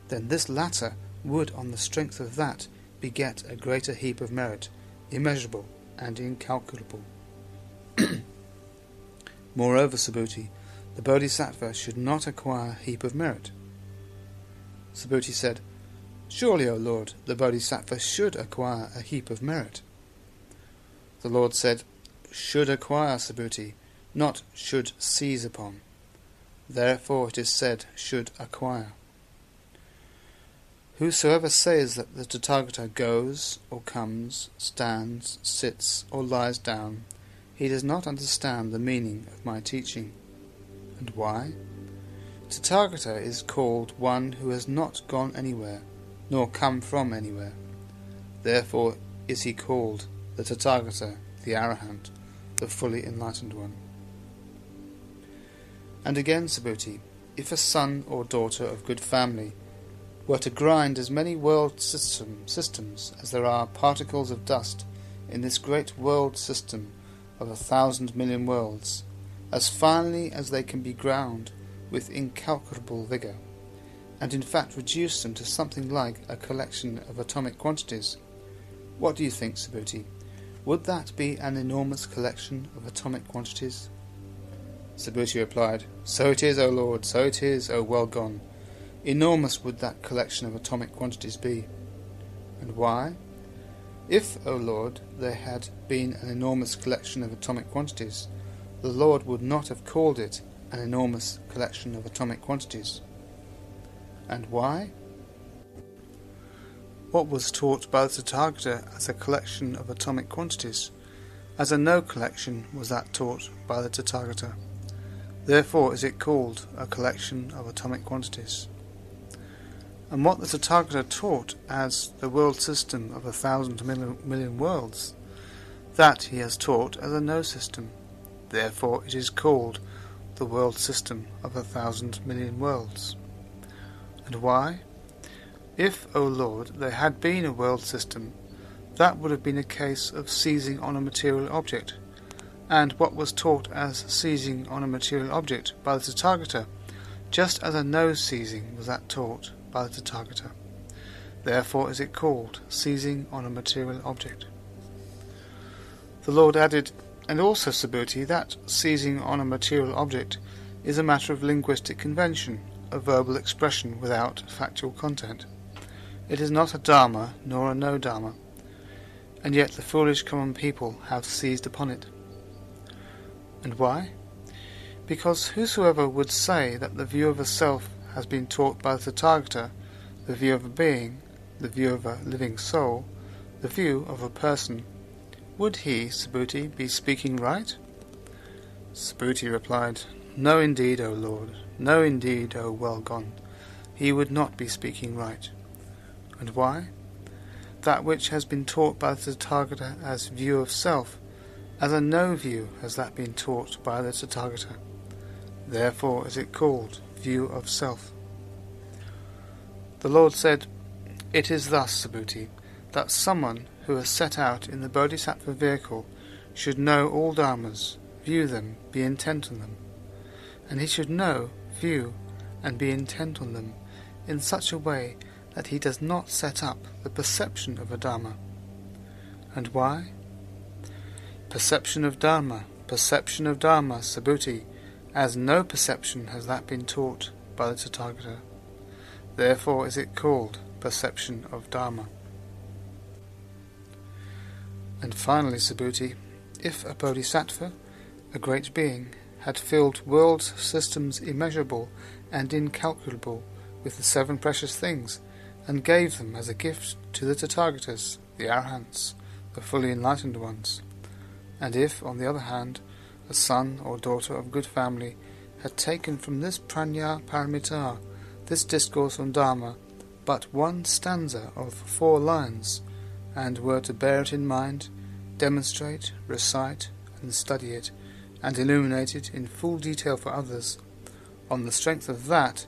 then this latter would, on the strength of that, beget a greater heap of merit, immeasurable and incalculable. Moreover, Subhuti, the Bodhisattva should not acquire a heap of merit. Subhuti said, Surely, O Lord, the Bodhisattva should acquire a heap of merit. The Lord said, Should acquire, Subhuti, not should seize upon. Therefore it is said, should acquire. Whosoever says that the Tathagata goes, or comes, stands, sits, or lies down, he does not understand the meaning of my teaching. And why? Tathagata is called one who has not gone anywhere, nor come from anywhere. Therefore is he called the Tathagata, the Arahant, the fully enlightened one. And again, Subhuti, if a son or daughter of good family were to grind as many world systems as there are particles of dust in this great world system of 1,000 million worlds, as finely as they can be ground with incalculable vigour, and in fact reduce them to something like a collection of atomic quantities, what do you think, Subhuti? Would that be an enormous collection of atomic quantities? Subhuti replied, So it is, O Lord, so it is, O well gone. Enormous would that collection of atomic quantities be. And why? If, O Lord, there had been an enormous collection of atomic quantities, the Lord would not have called it an enormous collection of atomic quantities. And why? What was taught by the Tathagata as a collection of atomic quantities, as a no collection was that taught by the Tathagata. Therefore is it called a collection of atomic quantities. And what the Tathagata taught as the world system of 1,000 million worlds, that he has taught as a no system. Therefore it is called the world system of 1,000 million worlds. And why? If, O Lord, there had been a world system, that would have been a case of seizing on a material object, and what was taught as seizing on a material object by the Tathagata, just as a no-seizing was that taught by the Tathagata. Therefore is it called seizing on a material object. The Lord added, and also, Subhuti, that seizing on a material object is a matter of linguistic convention, a verbal expression without factual content. It is not a dharma nor a no-dharma, and yet the foolish common people have seized upon it. And why? Because whosoever would say that the view of a self has been taught by the Tathagata, the view of a being, the view of a living soul, the view of a person, would he, Subhuti, be speaking right? Subhuti replied, No indeed, O Lord, no indeed, O well gone, he would not be speaking right. And why? That which has been taught by the Tathagata as view of self, as a no view has that been taught by the Tathagata. Therefore is it called view of self. The Lord said, It is thus, Subhuti, that someone who has set out in the Bodhisattva vehicle should know all dharmas, view them, be intent on them. And he should know, view, and be intent on them in such a way that he does not set up the perception of a dharma. And why? Perception of dharma, Subhuti, as no perception has that been taught by the Tathagata. Therefore is it called perception of dharma. And finally, Subhuti, if a bodhisattva, a great being, had filled world systems immeasurable and incalculable with the 7 precious things, and gave them as a gift to the Tathagatas, the Arahants, the fully enlightened ones, and if, on the other hand, a son or daughter of good family had taken from this Prajnaparamita, this discourse on Dharma, but one stanza of 4 lines, and were to bear it in mind, demonstrate, recite, and study it, and illuminate it in full detail for others, on the strength of that,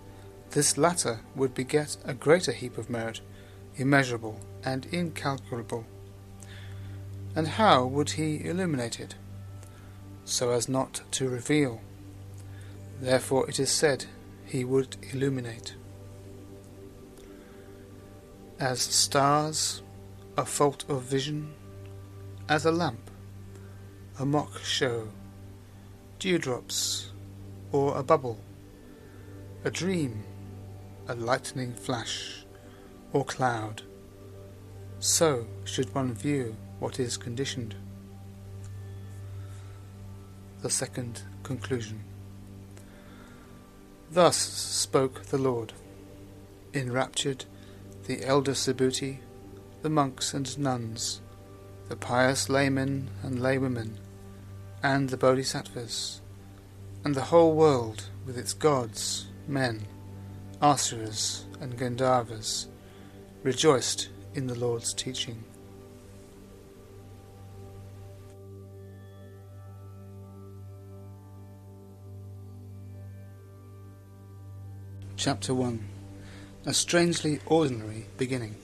this latter would beget a greater heap of merit, immeasurable and incalculable. And how would he illuminate it? So as not to reveal. Therefore it is said, he would illuminate. As stars, a fault of vision, as a lamp, a mock show, dewdrops, or a bubble, a dream, a lightning flash, or cloud, so should one view what is conditioned. The second conclusion. Thus spoke the Lord. Enraptured, the elder Subhuti, the monks and nuns, the pious laymen and laywomen, and the bodhisattvas, and the whole world with its gods, men, asuras and Gandharvas, rejoiced in the Lord's teaching. Chapter 1. A strangely ordinary beginning.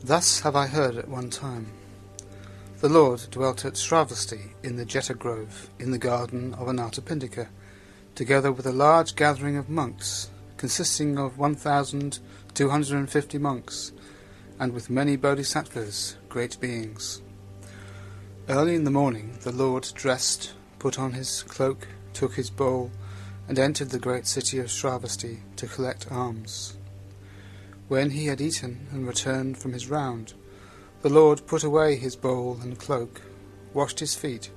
Thus have I heard at one time. The Lord dwelt at Sravasti in the Jeta Grove, in the garden of Anathapindika, together with a large gathering of monks, consisting of 1,250 monks, and with many bodhisattvas, great beings. Early in the morning the Lord dressed, put on his cloak, took his bowl, and entered the great city of Sravasti to collect alms. When he had eaten and returned from his round, the Lord put away his bowl and cloak, washed his feet,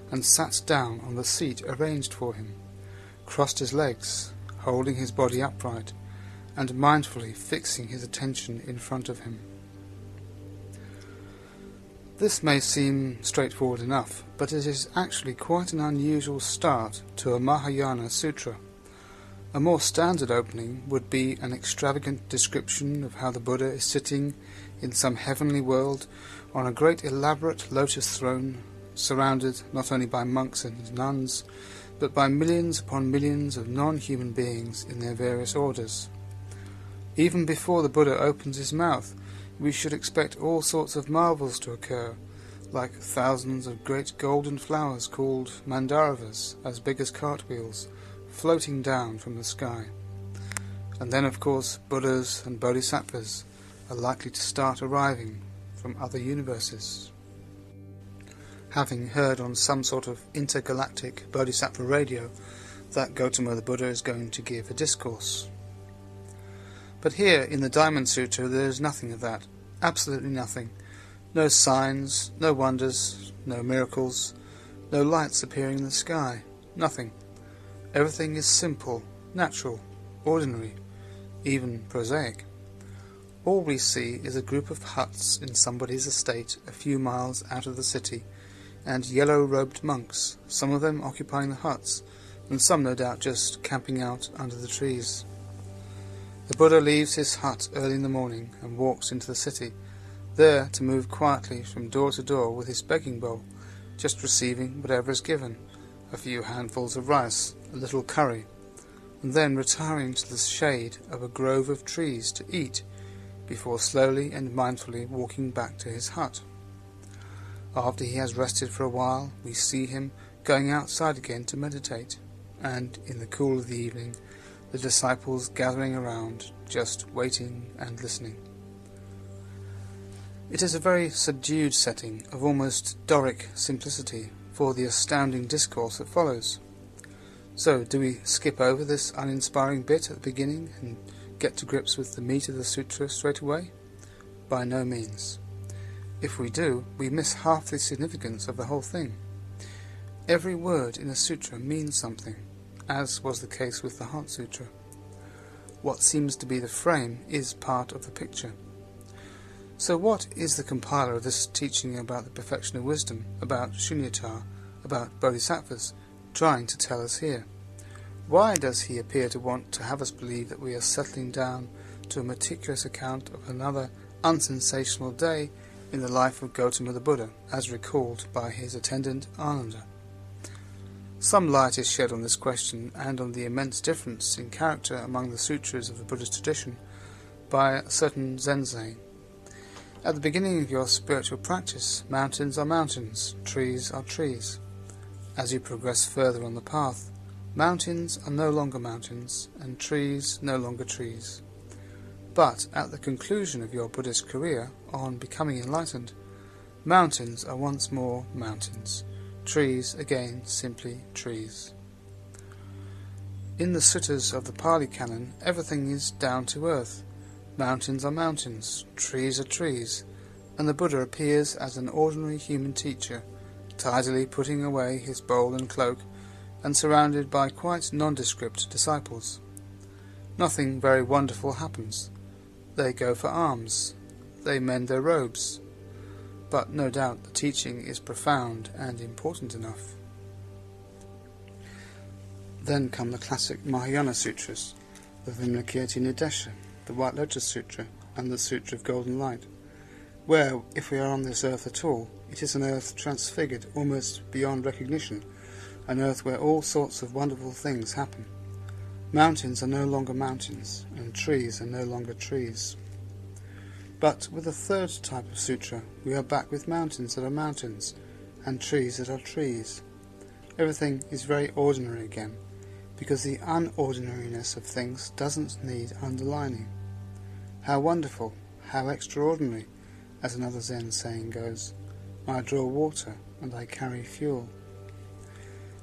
and sat down on the seat arranged for him, crossed his legs, holding his body upright, and mindfully fixing his attention in front of him. This may seem straightforward enough, but it is actually quite an unusual start to a Mahayana Sutra. A more standard opening would be an extravagant description of how the Buddha is sitting in some heavenly world on a great elaborate lotus throne, surrounded not only by monks and nuns, but by millions upon millions of non-human beings in their various orders. Even before the Buddha opens his mouth, we should expect all sorts of marvels to occur, like thousands of great golden flowers called mandaravas, as big as cartwheels, floating down from the sky. And then, of course, Buddhas and Bodhisattvas are likely to start arriving from other universes. Having heard on some sort of intergalactic Bodhisattva radio that Gautama the Buddha is going to give a discourse. But here in the Diamond Sutra there is nothing of that, absolutely nothing. No signs, no wonders, no miracles, no lights appearing in the sky, nothing. Everything is simple, natural, ordinary, even prosaic. All we see is a group of huts in somebody's estate a few miles out of the city, and yellow-robed monks, some of them occupying the huts, and some no doubt just camping out under the trees. The Buddha leaves his hut early in the morning and walks into the city, there to move quietly from door to door with his begging bowl, just receiving whatever is given, a few handfuls of rice, a little curry, and then retiring to the shade of a grove of trees to eat, before slowly and mindfully walking back to his hut. After he has rested for a while, we see him going outside again to meditate, and in the cool of the evening, the disciples gathering around, just waiting and listening. It is a very subdued setting of almost Doric simplicity for the astounding discourse that follows. So, do we skip over this uninspiring bit at the beginning and get to grips with the meat of the sutra straight away? By no means. If we do, we miss half the significance of the whole thing. Every word in a sutra means something, as was the case with the Heart Sutra. What seems to be the frame is part of the picture. So what is the compiler of this teaching about the perfection of wisdom, about shunyata, about bodhisattvas, trying to tell us here? Why does he appear to want to have us believe that we are settling down to a meticulous account of another unsensational day in the life of Gautama the Buddha, as recalled by his attendant Ananda? Some light is shed on this question and on the immense difference in character among the sutras of the Buddhist tradition by a certain Zensei. At the beginning of your spiritual practice, mountains are mountains, trees are trees. As you progress further on the path, mountains are no longer mountains, and trees no longer trees. But at the conclusion of your Buddhist career, on becoming enlightened, mountains are once more mountains, trees again simply trees. In the suttas of the Pali Canon, everything is down to earth. Mountains are mountains, trees are trees, and the Buddha appears as an ordinary human teacher, tidily putting away his bowl and cloak, and surrounded by quite nondescript disciples. Nothing very wonderful happens. They go for alms, they mend their robes, but no doubt the teaching is profound and important enough. Then come the classic Mahayana Sutras, the Vimalakirti Nidesha, the White Lotus Sutra, and the Sutra of Golden Light, where, if we are on this earth at all, it is an earth transfigured almost beyond recognition, an earth where all sorts of wonderful things happen. Mountains are no longer mountains, and trees are no longer trees. But with the third type of sutra, we are back with mountains that are mountains, and trees that are trees. Everything is very ordinary again, because the unordinariness of things doesn't need underlining. How wonderful, how extraordinary, as another Zen saying goes, I draw water and I carry fuel.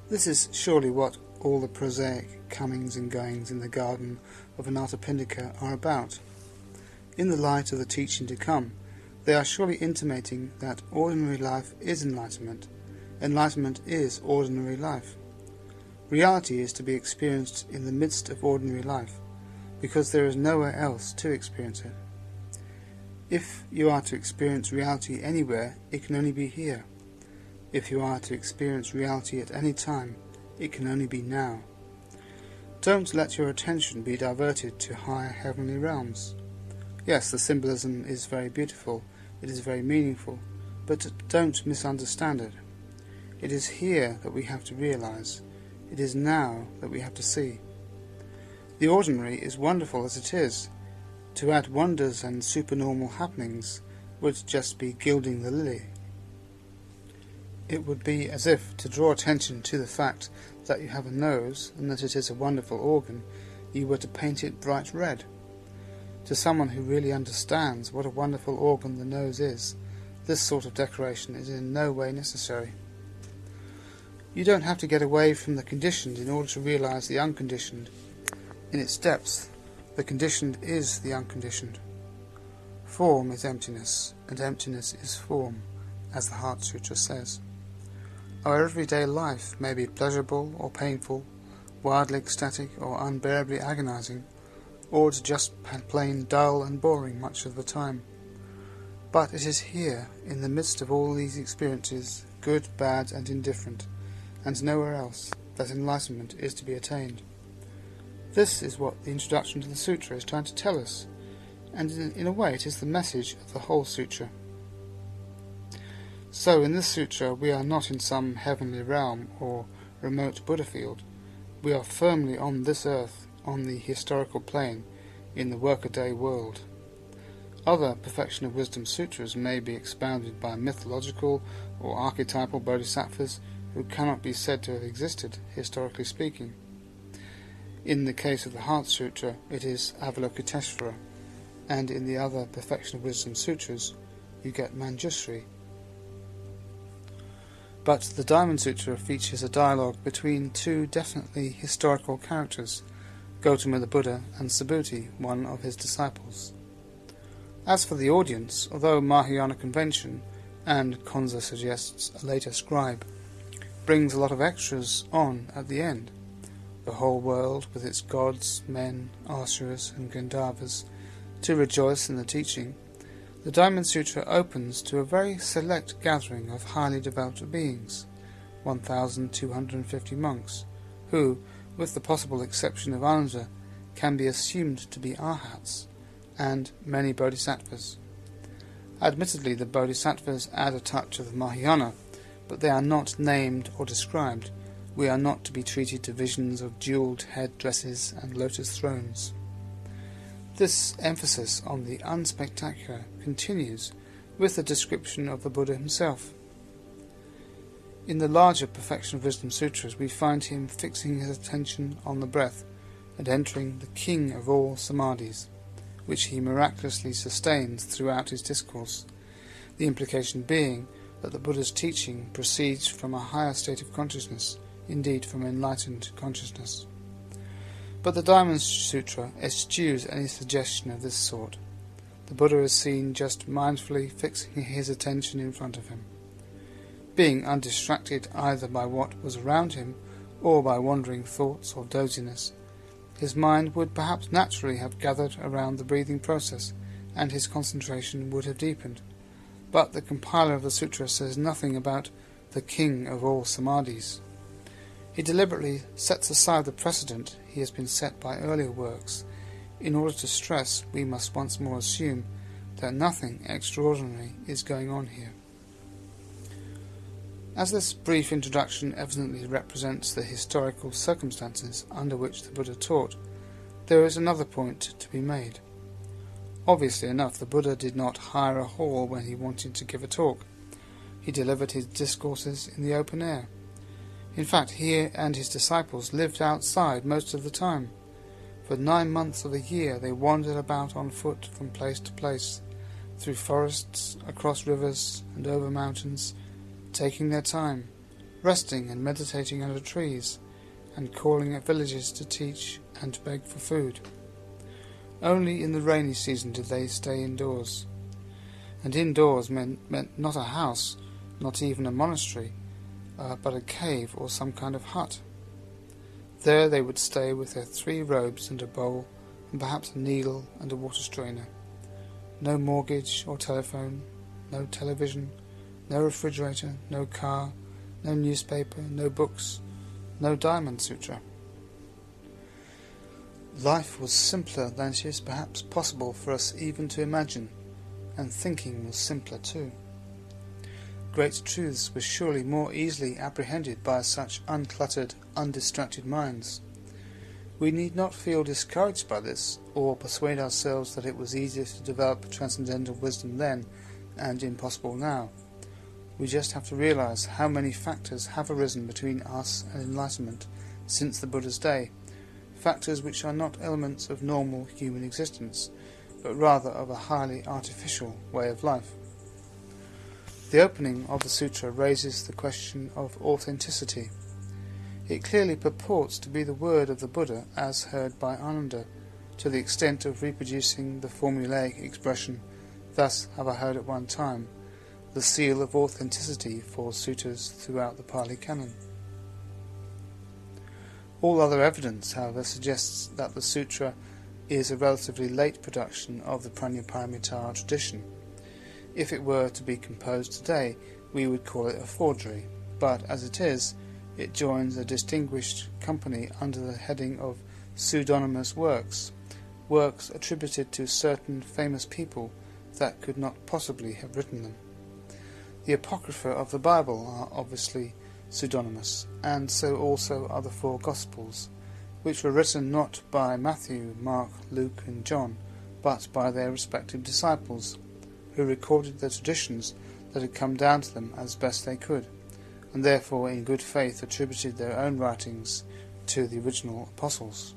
This is surely what all the prosaic comings and goings in the garden of Anathapindika are about. In the light of the teaching to come, they are surely intimating that ordinary life is enlightenment. Enlightenment is ordinary life. Reality is to be experienced in the midst of ordinary life, because there is nowhere else to experience it. If you are to experience reality anywhere, it can only be here. If you are to experience reality at any time, it can only be now. Don't let your attention be diverted to higher heavenly realms. Yes, the symbolism is very beautiful, it is very meaningful, but don't misunderstand it. It is here that we have to realize. It is now that we have to see. The ordinary is wonderful as it is. To add wonders and supernormal happenings would just be gilding the lily. It would be as if to draw attention to the fact that you have a nose and that it is a wonderful organ, you were to paint it bright red. To someone who really understands what a wonderful organ the nose is, this sort of decoration is in no way necessary. You don't have to get away from the conditioned in order to realize the unconditioned. In its depths, the conditioned is the unconditioned. Form is emptiness, and emptiness is form, as the Heart Sutra says. Our everyday life may be pleasurable or painful, wildly ecstatic or unbearably agonizing, or just plain dull and boring much of the time. But it is here, in the midst of all these experiences, good, bad, and indifferent, and nowhere else, that enlightenment is to be attained. This is what the introduction to the sutra is trying to tell us, and in a way it is the message of the whole sutra. So in this sutra we are not in some heavenly realm or remote Buddha field. We are firmly on this earth, on the historical plane, in the workaday world. Other Perfection of Wisdom sutras may be expounded by mythological or archetypal bodhisattvas who cannot be said to have existed, historically speaking. In the case of the Heart Sutra, it is Avalokiteshvara, and in the other Perfection of Wisdom sutras, you get Manjushri. But the Diamond Sutra features a dialogue between two definitely historical characters, Gautama the Buddha and Subhuti, one of his disciples. As for the audience, although Mahayana convention, and Konza suggests a later scribe, brings a lot of extras on at the end, the whole world with its gods, men, asuras and Gandharvas, to rejoice in the teaching, the Diamond Sutra opens to a very select gathering of highly developed beings, 1,250 monks, who, with the possible exception of Ananda, can be assumed to be arhats, and many bodhisattvas. Admittedly, the bodhisattvas add a touch of the Mahayana, but they are not named or described. We are not to be treated to visions of jewelled head dresses and lotus thrones. This emphasis on the unspectacular continues with the description of the Buddha himself. In the larger Perfection of Wisdom sutras we find him fixing his attention on the breath and entering the king of all samadhis, which he miraculously sustains throughout his discourse, the implication being that the Buddha's teaching proceeds from a higher state of consciousness, indeed from enlightened consciousness. But the Diamond Sutra eschews any suggestion of this sort. The Buddha is seen just mindfully fixing his attention in front of him. Being undistracted either by what was around him or by wandering thoughts or doziness, his mind would perhaps naturally have gathered around the breathing process, and his concentration would have deepened. But the compiler of the sutra says nothing about the king of all samadhis. He deliberately sets aside the precedent he has been set by earlier works. In order to stress, we must once more assume that nothing extraordinary is going on here. As this brief introduction evidently represents the historical circumstances under which the Buddha taught, there is another point to be made. Obviously enough, the Buddha did not hire a hall when he wanted to give a talk. He delivered his discourses in the open air. In fact, he and his disciples lived outside most of the time. For 9 months of the year they wandered about on foot from place to place, through forests, across rivers, and over mountains, taking their time, resting and meditating under trees, and calling at villages to teach and to beg for food. Only in the rainy season did they stay indoors. And indoors meant not a house, not even a monastery, but a cave or some kind of hut. There they would stay with their 3 robes and a bowl, and perhaps a needle and a water strainer. No mortgage or telephone, no television, no refrigerator, no car, no newspaper, no books, no Diamond Sutra. Life was simpler than it is perhaps possible for us even to imagine, and thinking was simpler too. Great truths were surely more easily apprehended by such uncluttered, undistracted minds. We need not feel discouraged by this, or persuade ourselves that it was easier to develop transcendental wisdom then, and impossible now. We just have to realize how many factors have arisen between us and enlightenment since the Buddha's day, factors which are not elements of normal human existence, but rather of a highly artificial way of life. The opening of the sutra raises the question of authenticity. It clearly purports to be the word of the Buddha as heard by Ananda, to the extent of reproducing the formulaic expression, "Thus have I heard at one time," the seal of authenticity for sutras throughout the Pali Canon. All other evidence, however, suggests that the sutra is a relatively late production of the Prajnaparamita tradition. If it were to be composed today, we would call it a forgery, but as it is, it joins a distinguished company under the heading of pseudonymous works, works attributed to certain famous people that could not possibly have written them. The Apocrypha of the Bible are obviously pseudonymous, and so also are the four Gospels, which were written not by Matthew, Mark, Luke and John, but by their respective disciples, who recorded the traditions that had come down to them as best they could, and therefore in good faith attributed their own writings to the original apostles.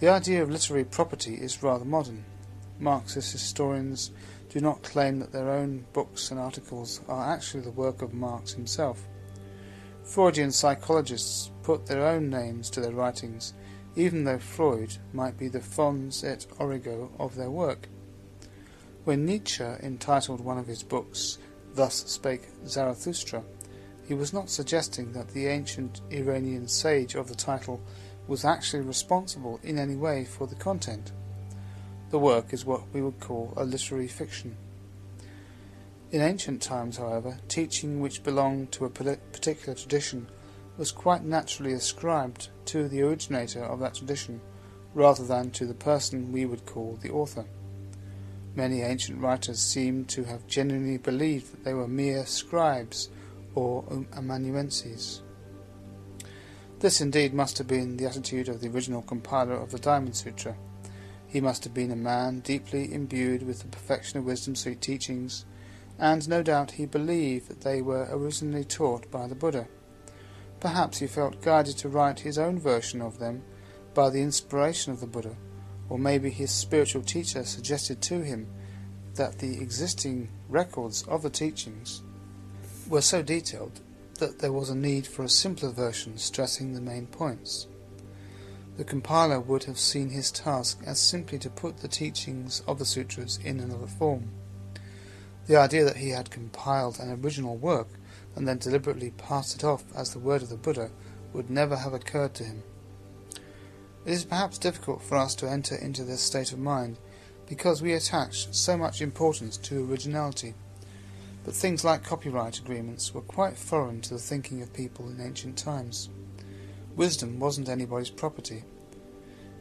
The idea of literary property is rather modern. Marxist historians do not claim that their own books and articles are actually the work of Marx himself. Freudian psychologists put their own names to their writings, even though Freud might be the fons et origo of their work. When Nietzsche entitled one of his books, "Thus Spake Zarathustra," he was not suggesting that the ancient Iranian sage of the title was actually responsible in any way for the content. The work is what we would call a literary fiction. In ancient times, however, teaching which belonged to a particular tradition was quite naturally ascribed to the originator of that tradition, rather than to the person we would call the author. Many ancient writers seem to have genuinely believed that they were mere scribes or amanuenses. This indeed must have been the attitude of the original compiler of the Diamond Sutra. He must have been a man deeply imbued with the perfection of wisdom's sweet teachings, and no doubt he believed that they were originally taught by the Buddha. Perhaps he felt guided to write his own version of them by the inspiration of the Buddha, or maybe his spiritual teacher suggested to him that the existing records of the teachings were so detailed that there was a need for a simpler version stressing the main points. The compiler would have seen his task as simply to put the teachings of the sutras in another form. The idea that he had compiled an original work and then deliberately passed it off as the word of the Buddha would never have occurred to him. It is perhaps difficult for us to enter into this state of mind because we attach so much importance to originality, but things like copyright agreements were quite foreign to the thinking of people in ancient times. Wisdom wasn't anybody's property.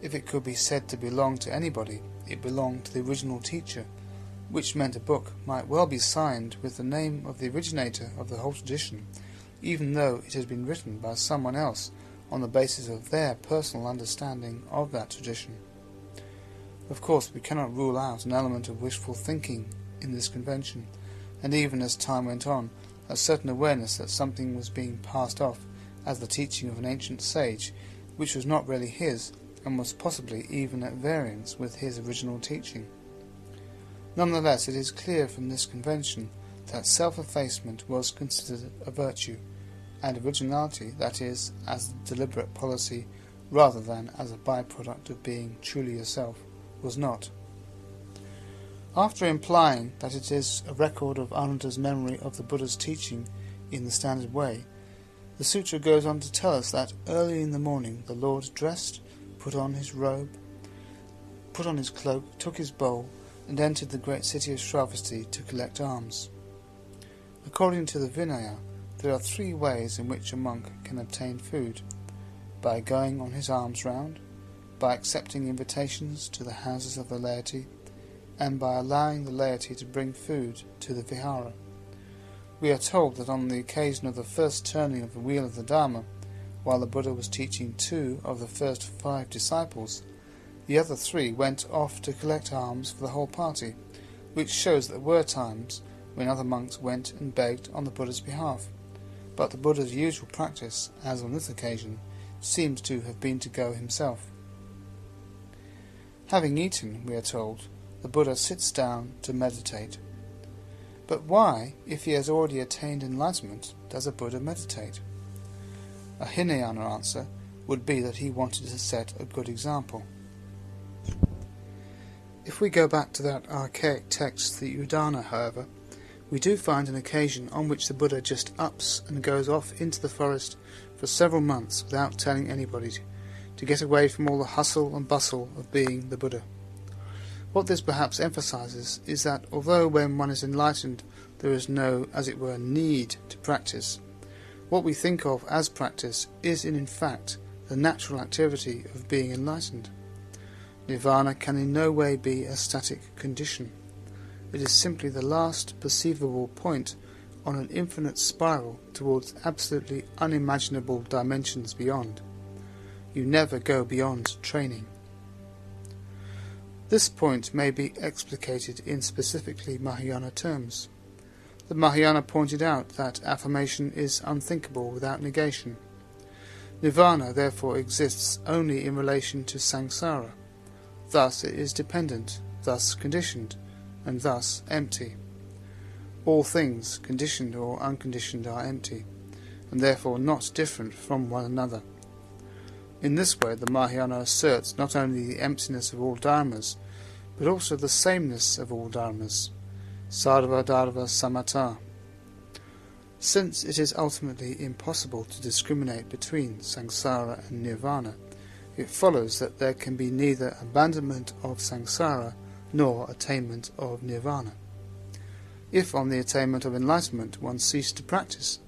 If it could be said to belong to anybody, it belonged to the original teacher, which meant a book might well be signed with the name of the originator of the whole tradition, even though it had been written by someone else on the basis of their personal understanding of that tradition. Of course, we cannot rule out an element of wishful thinking in this convention, and even as time went on, a certain awareness that something was being passed off as the teaching of an ancient sage, which was not really his, and was possibly even at variance with his original teaching. Nonetheless, it is clear from this convention that self-effacement was considered a virtue, and originality, that is, as a deliberate policy rather than as a byproduct of being truly yourself, was not. After implying that it is a record of Ananda's memory of the Buddha's teaching in the standard way, the sutra goes on to tell us that early in the morning the Lord dressed, put on his robe, put on his cloak, took his bowl, and entered the great city of Shravasti to collect alms. According to the Vinaya, there are 3 ways in which a monk can obtain food: by going on his alms round, by accepting invitations to the houses of the laity, and by allowing the laity to bring food to the vihara. We are told that on the occasion of the first turning of the wheel of the Dharma, while the Buddha was teaching 2 of the first 5 disciples, the other 3 went off to collect alms for the whole party, which shows that there were times when other monks went and begged on the Buddha's behalf, but the Buddha's usual practice, as on this occasion, seems to have been to go himself. Having eaten, we are told, the Buddha sits down to meditate. But why, if he has already attained enlightenment, does a Buddha meditate? A Hinayana answer would be that he wanted to set a good example. If we go back to that archaic text, the Udana, however, we do find an occasion on which the Buddha just ups and goes off into the forest for several months without telling anybody, to get away from all the hustle and bustle of being the Buddha. What this perhaps emphasizes is that although when one is enlightened there is no, as it were, need to practice, what we think of as practice is in fact the natural activity of being enlightened. Nirvana can in no way be a static condition. It is simply the last perceivable point on an infinite spiral towards absolutely unimaginable dimensions beyond. You never go beyond training. This point may be explicated in specifically Mahayana terms. The Mahayana pointed out that affirmation is unthinkable without negation. Nirvana therefore exists only in relation to samsara. Thus it is dependent, thus conditioned, and thus empty. All things, conditioned or unconditioned, are empty, and therefore not different from one another. In this way the Mahayana asserts not only the emptiness of all dharmas, but also the sameness of all dharmas, sarva dharma samata. Since it is ultimately impossible to discriminate between samsara and nirvana, it follows that there can be neither abandonment of samsara nor attainment of nirvana. If on the attainment of enlightenment one ceased to practice,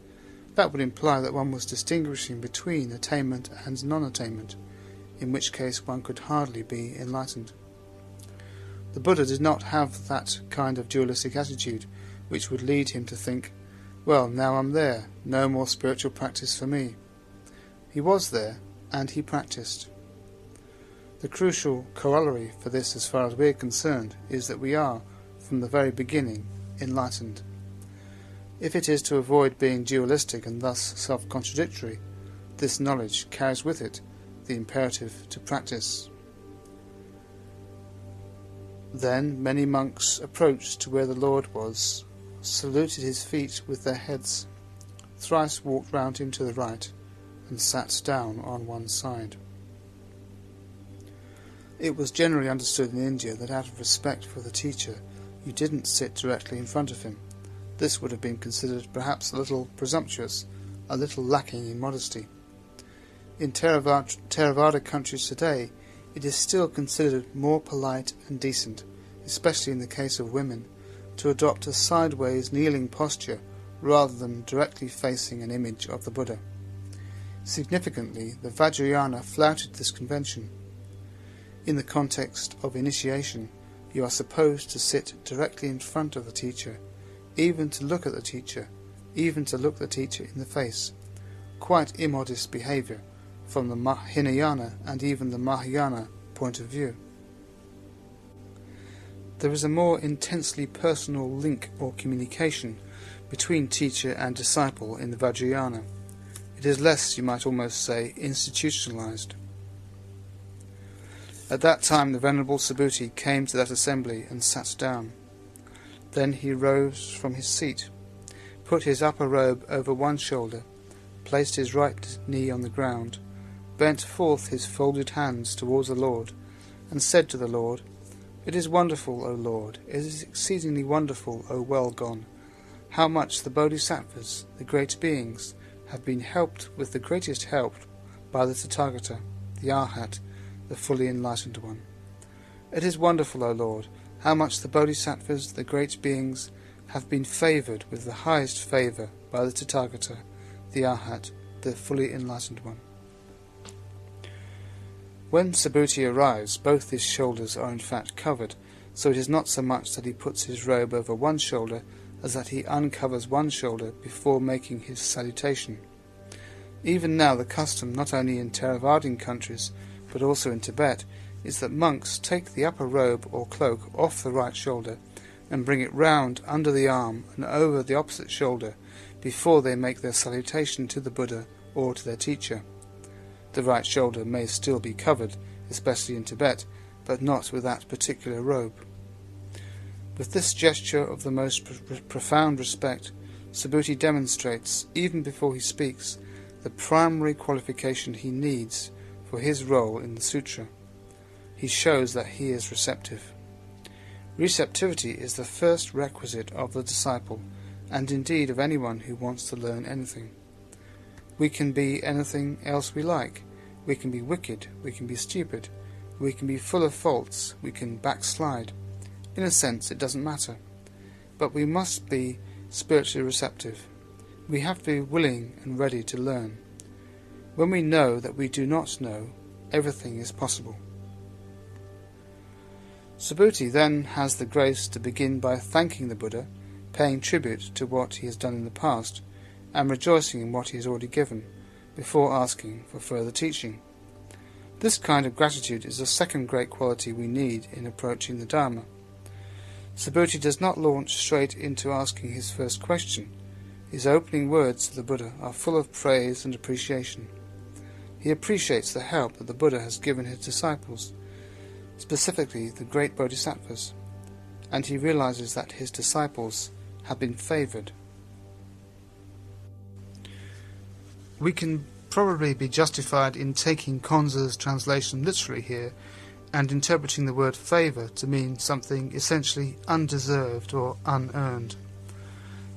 that would imply that one was distinguishing between attainment and non-attainment, in which case one could hardly be enlightened. The Buddha did not have that kind of dualistic attitude which would lead him to think, well, now I'm there, no more spiritual practice for me. He was there, and he practiced. The crucial corollary for this, as far as we are concerned, is that we are, from the very beginning, enlightened. If it is to avoid being dualistic and thus self-contradictory, this knowledge carries with it the imperative to practice. Then many monks approached to where the Lord was, saluted his feet with their heads, thrice walked round him to the right, and sat down on one side. It was generally understood in India that out of respect for the teacher, you didn't sit directly in front of him. This would have been considered perhaps a little presumptuous, a little lacking in modesty. In Theravada countries today, it is still considered more polite and decent, especially in the case of women, to adopt a sideways kneeling posture rather than directly facing an image of the Buddha. Significantly, the Vajrayana flouted this convention. In the context of initiation, you are supposed to sit directly in front of the teacher, even to look at the teacher, even to look the teacher in the face. Quite immodest behaviour from the Hinayana and even the Mahayana point of view. There is a more intensely personal link or communication between teacher and disciple in the Vajrayana. It is less, you might almost say, institutionalized. At that time the Venerable Subhuti came to that assembly and sat down. Then he rose from his seat, put his upper robe over one shoulder, placed his right knee on the ground, bent forth his folded hands towards the Lord, and said to the Lord, "It is wonderful, O Lord, it is exceedingly wonderful, O well gone, how much the Bodhisattvas, the great beings, have been helped with the greatest help by the Tathagata, the Arhat, the fully enlightened one. It is wonderful, O Lord, how much the Bodhisattvas, the great beings, have been favoured with the highest favour by the Tathagata, the Arhat, the fully enlightened one." When Subhuti arrives, both his shoulders are in fact covered, so it is not so much that he puts his robe over one shoulder as that he uncovers one shoulder before making his salutation. Even now the custom, not only in Theravadic countries, but also in Tibet, is that monks take the upper robe or cloak off the right shoulder and bring it round under the arm and over the opposite shoulder before they make their salutation to the Buddha or to their teacher. The right shoulder may still be covered, especially in Tibet, but not with that particular robe. With this gesture of the most profound respect, Subhuti demonstrates, even before he speaks, the primary qualification he needs for his role in the sutra. He shows that he is receptive. Receptivity is the first requisite of the disciple, and indeed of anyone who wants to learn anything. We can be anything else we like. We can be wicked, we can be stupid, we can be full of faults, we can backslide. In a sense, it doesn't matter. But we must be spiritually receptive. We have to be willing and ready to learn. When we know that we do not know, everything is possible. Subhuti then has the grace to begin by thanking the Buddha, paying tribute to what he has done in the past, and rejoicing in what he has already given, before asking for further teaching. This kind of gratitude is the second great quality we need in approaching the Dharma. Subhuti does not launch straight into asking his first question. His opening words to the Buddha are full of praise and appreciation. He appreciates the help that the Buddha has given his disciples, specifically the great bodhisattvas, and he realizes that his disciples have been favored. We can probably be justified in taking Konza's translation literally here and interpreting the word favour to mean something essentially undeserved or unearned.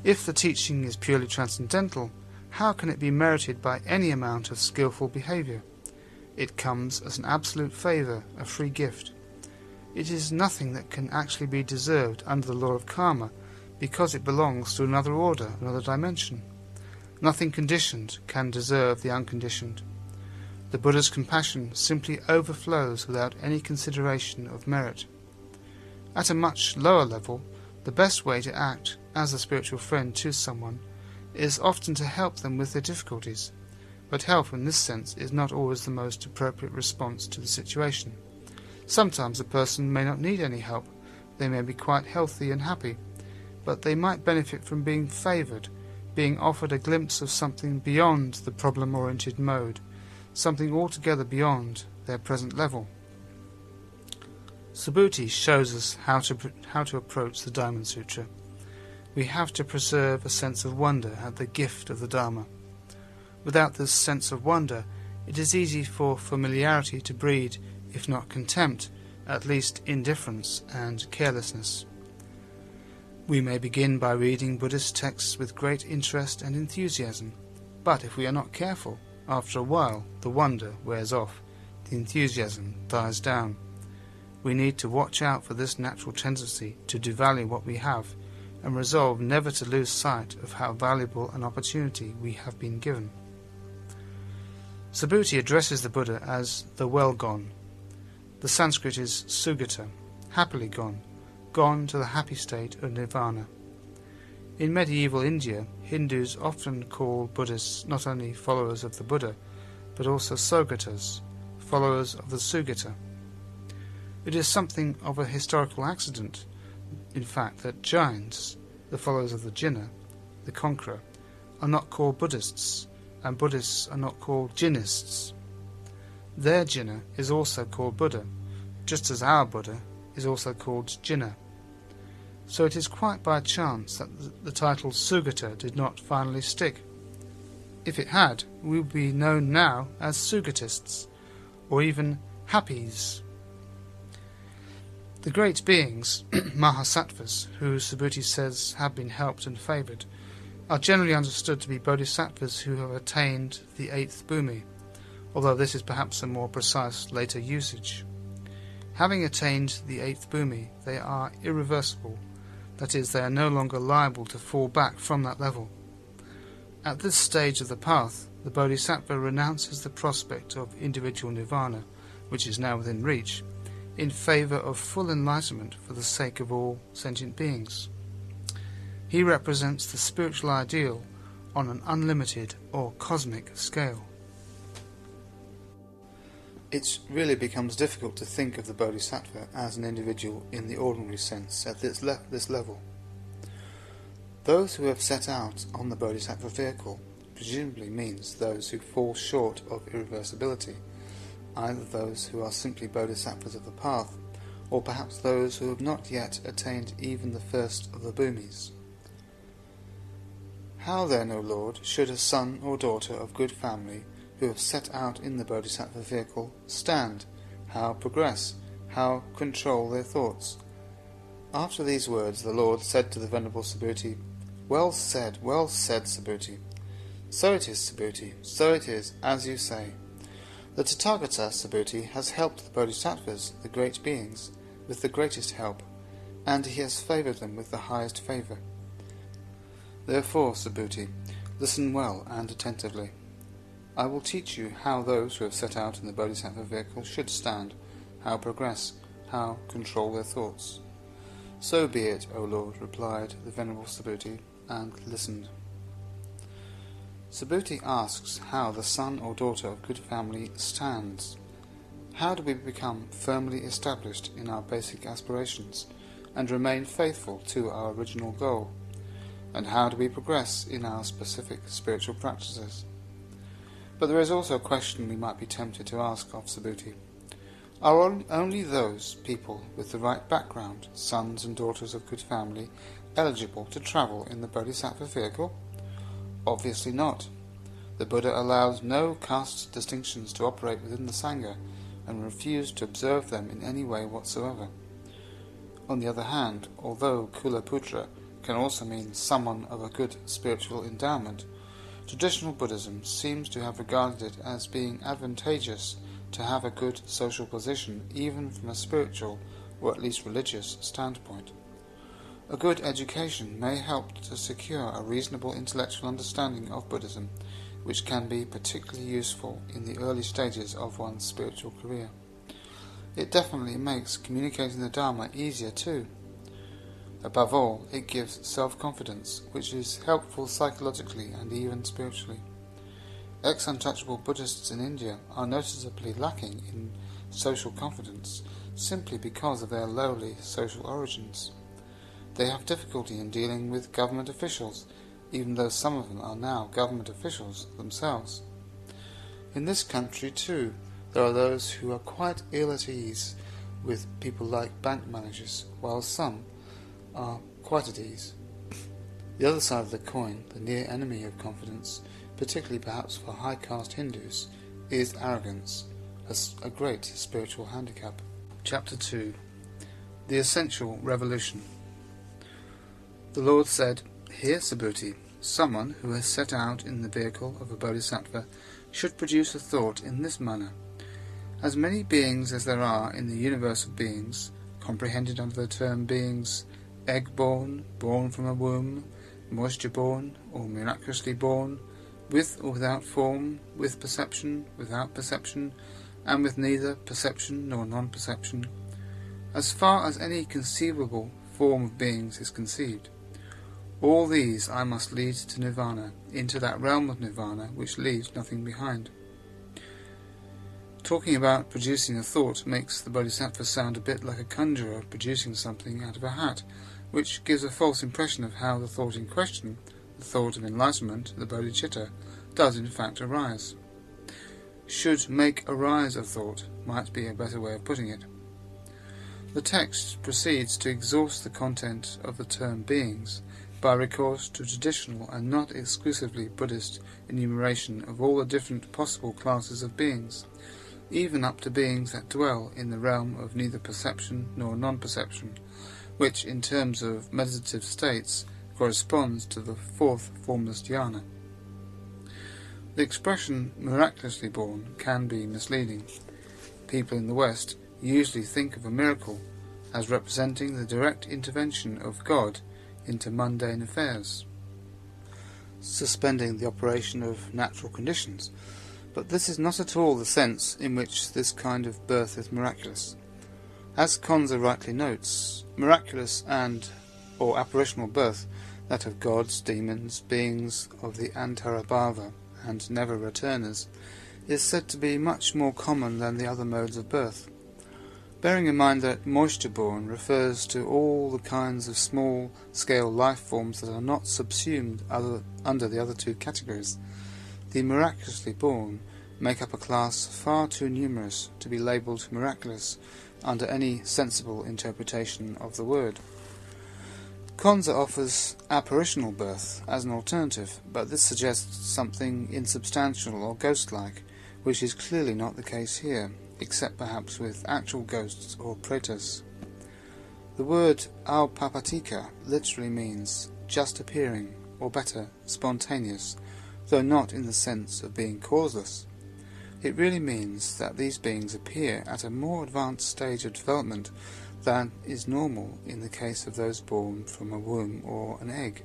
If the teaching is purely transcendental, how can it be merited by any amount of skillful behaviour? It comes as an absolute favour, a free gift. It is nothing that can actually be deserved under the law of karma, because it belongs to another order, another dimension. Nothing conditioned can deserve the unconditioned. The Buddha's compassion simply overflows without any consideration of merit. At a much lower level, the best way to act as a spiritual friend to someone is often to help them with their difficulties, but help in this sense is not always the most appropriate response to the situation. Sometimes a person may not need any help, they may be quite healthy and happy, but they might benefit from being favoured, being offered a glimpse of something beyond the problem-oriented mode, something altogether beyond their present level. Subhuti shows us how to approach the Diamond Sutra. We have to preserve a sense of wonder at the gift of the Dharma. Without this sense of wonder, it is easy for familiarity to breed, if not contempt, at least indifference and carelessness. We may begin by reading Buddhist texts with great interest and enthusiasm, but if we are not careful, after a while the wonder wears off, the enthusiasm dies down. We need to watch out for this natural tendency to devalue what we have, and resolve never to lose sight of how valuable an opportunity we have been given. Subhuti addresses the Buddha as the well gone. The Sanskrit is sugata, happily gone, gone to the happy state of nirvana. In medieval India, Hindus often call Buddhists not only followers of the Buddha, but also Sogatas, followers of the Sugata. It is something of a historical accident, in fact, that Jains, the followers of the Jinna, the conqueror, are not called Buddhists, and Buddhists are not called Jinnists. Their Jinna is also called Buddha, just as our Buddha is also called Jinna. So it is quite by chance that the title Sugata did not finally stick. If it had, we would be known now as Sugatists, or even Happies. The great beings, Mahasattvas, who Subhuti says have been helped and favoured, are generally understood to be bodhisattvas who have attained the 8th bhumi, although this is perhaps a more precise later usage. Having attained the 8th bhumi, they are irreversible, that is, they are no longer liable to fall back from that level. At this stage of the path, the bodhisattva renounces the prospect of individual nirvana, which is now within reach, in favour of full enlightenment for the sake of all sentient beings. He represents the spiritual ideal on an unlimited or cosmic scale. It really becomes difficult to think of the Bodhisattva as an individual in the ordinary sense at this level. Those who have set out on the Bodhisattva vehicle presumably means those who fall short of irreversibility, either those who are simply Bodhisattvas of the path, or perhaps those who have not yet attained even the first of the bhumis. How then, O Lord, should a son or daughter of good family who have set out in the Bodhisattva vehicle stand, how progress, how control their thoughts? After these words the Lord said to the Venerable Subhuti, well said, Subhuti. So it is, Subhuti, so it is, as you say. The Tathagata, Subhuti, has helped the Bodhisattvas, the great beings, with the greatest help, and he has favoured them with the highest favour. Therefore, Subhuti, listen well and attentively. I will teach you how those who have set out in the Bodhisattva vehicle should stand, how progress, how control their thoughts. So be it, O Lord, replied the Venerable Subhuti, and listened. Subhuti asks how the son or daughter of good family stands. How do we become firmly established in our basic aspirations and remain faithful to our original goal? And how do we progress in our specific spiritual practices? But there is also a question we might be tempted to ask of Subhuti. Are only those people with the right background, sons and daughters of good family, eligible to travel in the Bodhisattva vehicle? Obviously not. The Buddha allows no caste distinctions to operate within the Sangha and refused to observe them in any way whatsoever. On the other hand, although Kulaputra can also mean someone of a good spiritual endowment, traditional Buddhism seems to have regarded it as being advantageous to have a good social position even from a spiritual, or at least religious, standpoint. A good education may help to secure a reasonable intellectual understanding of Buddhism, which can be particularly useful in the early stages of one's spiritual career. It definitely makes communicating the Dharma easier too. Above all, it gives self-confidence, which is helpful psychologically and even spiritually. Ex-untouchable Buddhists in India are noticeably lacking in social confidence simply because of their lowly social origins. They have difficulty in dealing with government officials, even though some of them are now government officials themselves. In this country, too, there are those who are quite ill at ease with people like bank managers, while some are quite at ease. The other side of the coin, the near enemy of confidence, particularly perhaps for high caste Hindus, is arrogance, a great spiritual handicap. Chapter 2. The Essential Revolution. The Lord said, Hear, Subhuti, someone who has set out in the vehicle of a bodhisattva should produce a thought in this manner. As many beings as there are in the universe of beings, comprehended under the term beings, egg-born, born from a womb, moisture-born, or miraculously born, with or without form, with perception, without perception, and with neither perception nor non-perception, as far as any conceivable form of beings is conceived. All these I must lead to nirvana, into that realm of nirvana which leaves nothing behind. Talking about producing a thought makes the bodhisattva sound a bit like a conjurer producing something out of a hat, which gives a false impression of how the thought in question, the thought of enlightenment, the bodhicitta, does in fact arise. Should make arise a thought might be a better way of putting it. The text proceeds to exhaust the content of the term beings by recourse to traditional and not exclusively Buddhist enumeration of all the different possible classes of beings, even up to beings that dwell in the realm of neither perception nor non-perception, which in terms of meditative states corresponds to the fourth formless dhyana. The expression miraculously born can be misleading. People in the West usually think of a miracle as representing the direct intervention of God into mundane affairs, suspending the operation of natural conditions, but this is not at all the sense in which this kind of birth is miraculous. As Konza rightly notes, miraculous or apparitional birth, that of gods, demons, beings of the Antarabhava and never returners, is said to be much more common than the other modes of birth. Bearing in mind that moisture-born refers to all the kinds of small-scale life forms that are not subsumed under the other two categories, the miraculously born make up a class far too numerous to be labelled miraculous under any sensible interpretation of the word. Konza offers apparitional birth as an alternative, but this suggests something insubstantial or ghost-like, which is clearly not the case here, except perhaps with actual ghosts or pretas. The word aupapatika literally means just appearing, or better, spontaneous, though not in the sense of being causeless. It really means that these beings appear at a more advanced stage of development than is normal in the case of those born from a womb or an egg.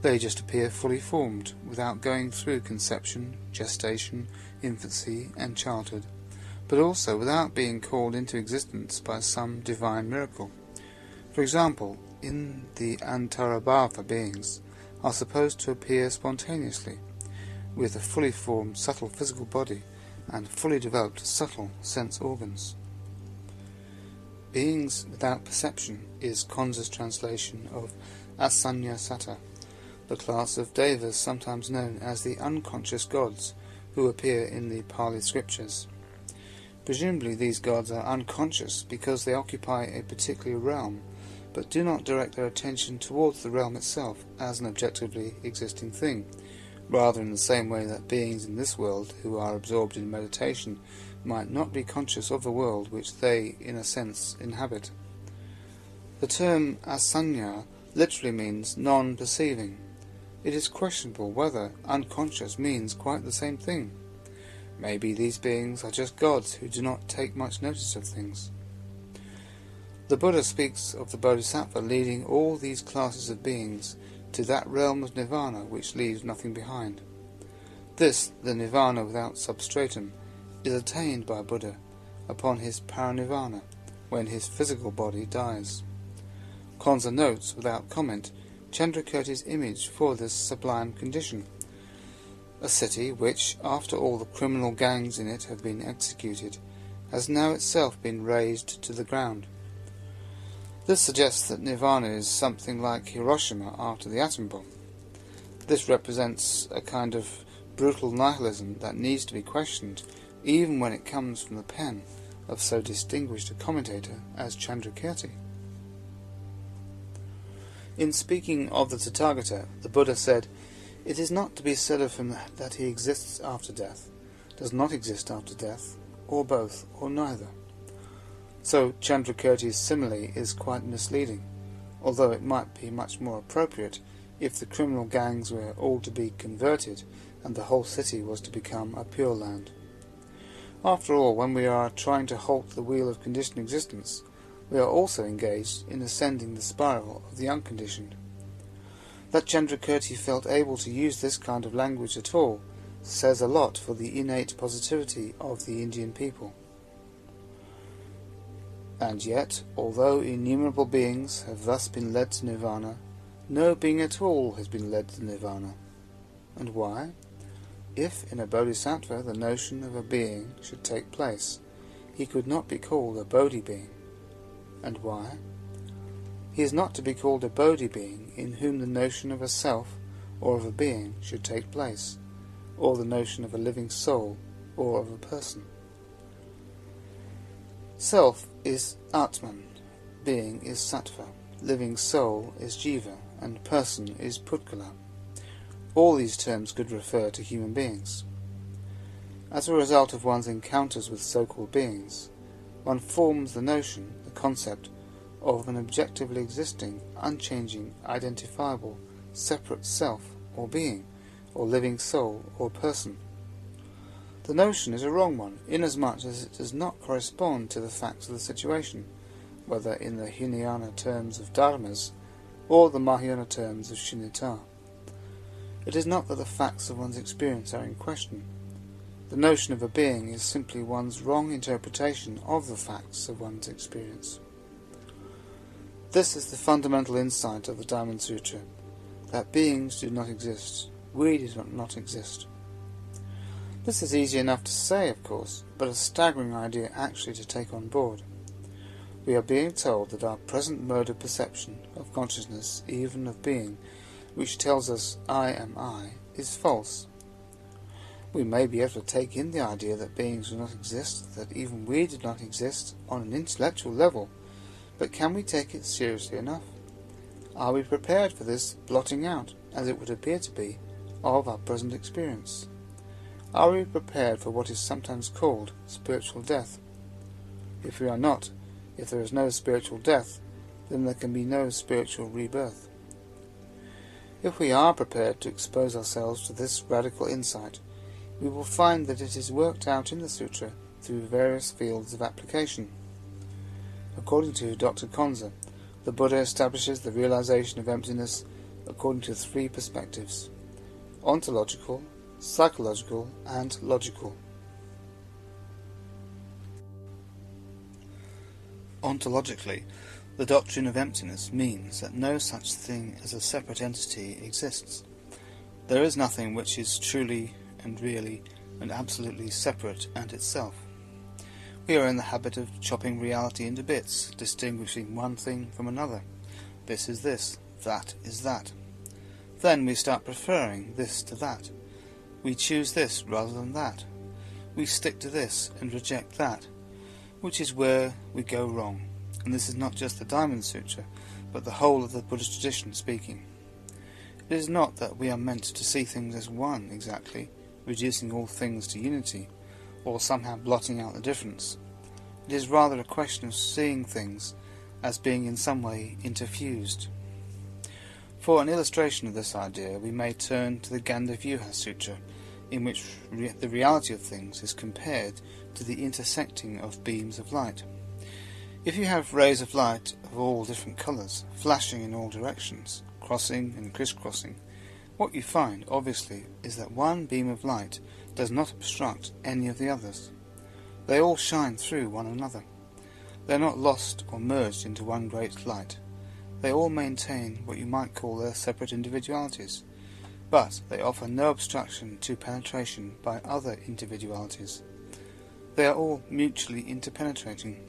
They just appear fully formed, without going through conception, gestation, infancy and childhood, but also without being called into existence by some divine miracle. For example, in the Antarabhava beings are supposed to appear spontaneously, with a fully formed subtle physical body and fully developed subtle sense organs. Beings without perception is Konza's translation of Asanya-sata, the class of devas sometimes known as the unconscious gods who appear in the Pali scriptures. Presumably these gods are unconscious because they occupy a particular realm, but do not direct their attention towards the realm itself as an objectively existing thing, rather in the same way that beings in this world who are absorbed in meditation might not be conscious of the world which they, in a sense, inhabit. The term asanya literally means non-perceiving. It is questionable whether unconscious means quite the same thing. Maybe these beings are just gods who do not take much notice of things. The Buddha speaks of the Bodhisattva leading all these classes of beings to that realm of nirvana which leaves nothing behind. This, the nirvana without substratum, is attained by Buddha upon his parinirvana, when his physical body dies. Konza notes, without comment, Chandrakirti's image for this sublime condition, a city which, after all the criminal gangs in it have been executed, has now itself been razed to the ground. This suggests that nirvana is something like Hiroshima after the atom bomb. This represents a kind of brutal nihilism that needs to be questioned, even when it comes from the pen of so distinguished a commentator as Chandrakirti. In speaking of the Tathagata, the Buddha said, "It is not to be said of him that he exists after death, does not exist after death, or both, or neither." So Chandrakirti's simile is quite misleading, although it might be much more appropriate if the criminal gangs were all to be converted and the whole city was to become a pure land. After all, when we are trying to halt the wheel of conditioned existence, we are also engaged in ascending the spiral of the unconditioned. That Chandrakirti felt able to use this kind of language at all says a lot for the innate positivity of the Indian people. And yet, although innumerable beings have thus been led to nirvana, no being at all has been led to nirvana. And why? If in a bodhisattva the notion of a being should take place, he could not be called a bodhi being. And why? He is not to be called a bodhi being in whom the notion of a self or of a being should take place, or the notion of a living soul or of a person. Self is Atman, being is Sattva, living soul is Jiva, and person is Pudgala. All these terms could refer to human beings. As a result of one's encounters with so-called beings, one forms the notion, the concept, of an objectively existing, unchanging, identifiable, separate self, or being, or living soul, or person. The notion is a wrong one, inasmuch as it does not correspond to the facts of the situation, whether in the Hinayana terms of dharmas, or the Mahayana terms of shunyata. It is not that the facts of one's experience are in question. The notion of a being is simply one's wrong interpretation of the facts of one's experience. This is the fundamental insight of the Diamond Sutra, that beings do not exist, we do not exist. This is easy enough to say, of course, but a staggering idea actually to take on board. We are being told that our present mode of perception, of consciousness, even of being, which tells us I am I, is false. We may be able to take in the idea that beings do not exist, that even we do not exist on an intellectual level, but can we take it seriously enough? Are we prepared for this blotting out, as it would appear to be, of our present experience? Are we prepared for what is sometimes called spiritual death? If we are not, if there is no spiritual death, then there can be no spiritual rebirth. If we are prepared to expose ourselves to this radical insight, we will find that it is worked out in the sutra through various fields of application. According to Dr. Konza, the Buddha establishes the realization of emptiness according to 3 perspectives: ontological, psychological, and logical. Ontologically, the doctrine of emptiness means that no such thing as a separate entity exists. There is nothing which is truly and really and absolutely separate and itself. We are in the habit of chopping reality into bits, distinguishing one thing from another. This is this, that is that. Then we start preferring this to that. We choose this rather than that. We stick to this and reject that, which is where we go wrong. And this is not just the Diamond Sutra, but the whole of the Buddhist tradition speaking. It is not that we are meant to see things as one exactly, reducing all things to unity, or somehow blotting out the difference. It is rather a question of seeing things as being in some way interfused. For an illustration of this idea, we may turn to the Gandavyuha Sutra, in which the reality of things is compared to the intersecting of beams of light. If you have rays of light of all different colours, flashing in all directions, crossing and crisscrossing, what you find, obviously, is that one beam of light does not obstruct any of the others. They all shine through one another. They are not lost or merged into one great light. They all maintain what you might call their separate individualities, but they offer no obstruction to penetration by other individualities. They are all mutually interpenetrating.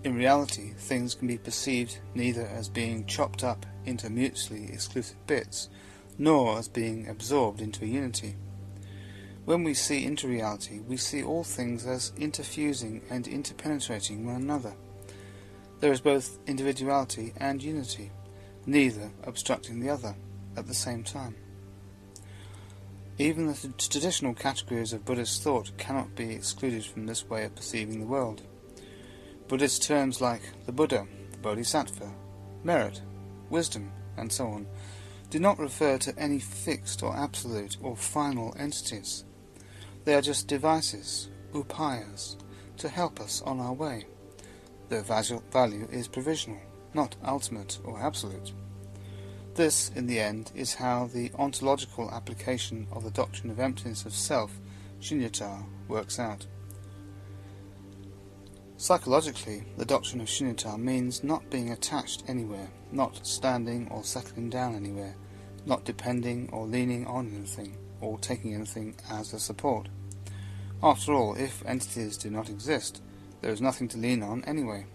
In reality, things can be perceived neither as being chopped up into mutually exclusive bits, nor as being absorbed into a unity. When we see into reality, we see all things as interfusing and interpenetrating one another. There is both individuality and unity, neither obstructing the other at the same time. Even the traditional categories of Buddhist thought cannot be excluded from this way of perceiving the world. Buddhist terms like the Buddha, the Bodhisattva, merit, wisdom, and so on, do not refer to any fixed or absolute or final entities. They are just devices, upayas, to help us on our way. Their value is provisional, not ultimate or absolute. This, in the end, is how the ontological application of the doctrine of emptiness of self, shunyata, works out. Psychologically, the doctrine of shunyata means not being attached anywhere, not standing or settling down anywhere, not depending or leaning on anything, or taking anything as a support. After all, if entities do not exist, there is nothing to lean on anyway.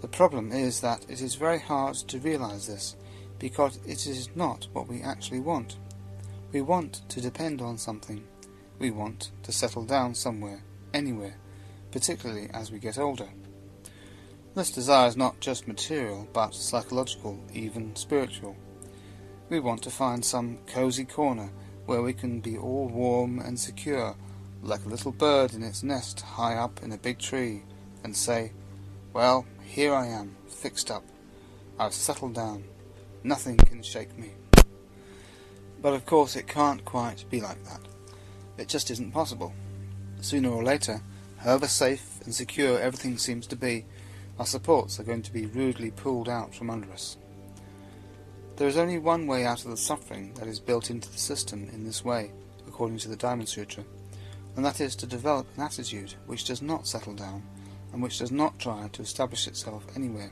The problem is that it is very hard to realize this, because it is not what we actually want. We want to depend on something. We want to settle down somewhere, anywhere, particularly as we get older. This desire is not just material, but psychological, even spiritual. We want to find some cosy corner where we can be all warm and secure, like a little bird in its nest high up in a big tree, and say, well, here I am, fixed up. I've settled down. Nothing can shake me. But of course it can't quite be like that. It just isn't possible. Sooner or later, however safe and secure everything seems to be, our supports are going to be rudely pulled out from under us. There is only one way out of the suffering that is built into the system in this way, according to the Diamond Sutra, and that is to develop an attitude which does not settle down, and which does not try to establish itself anywhere,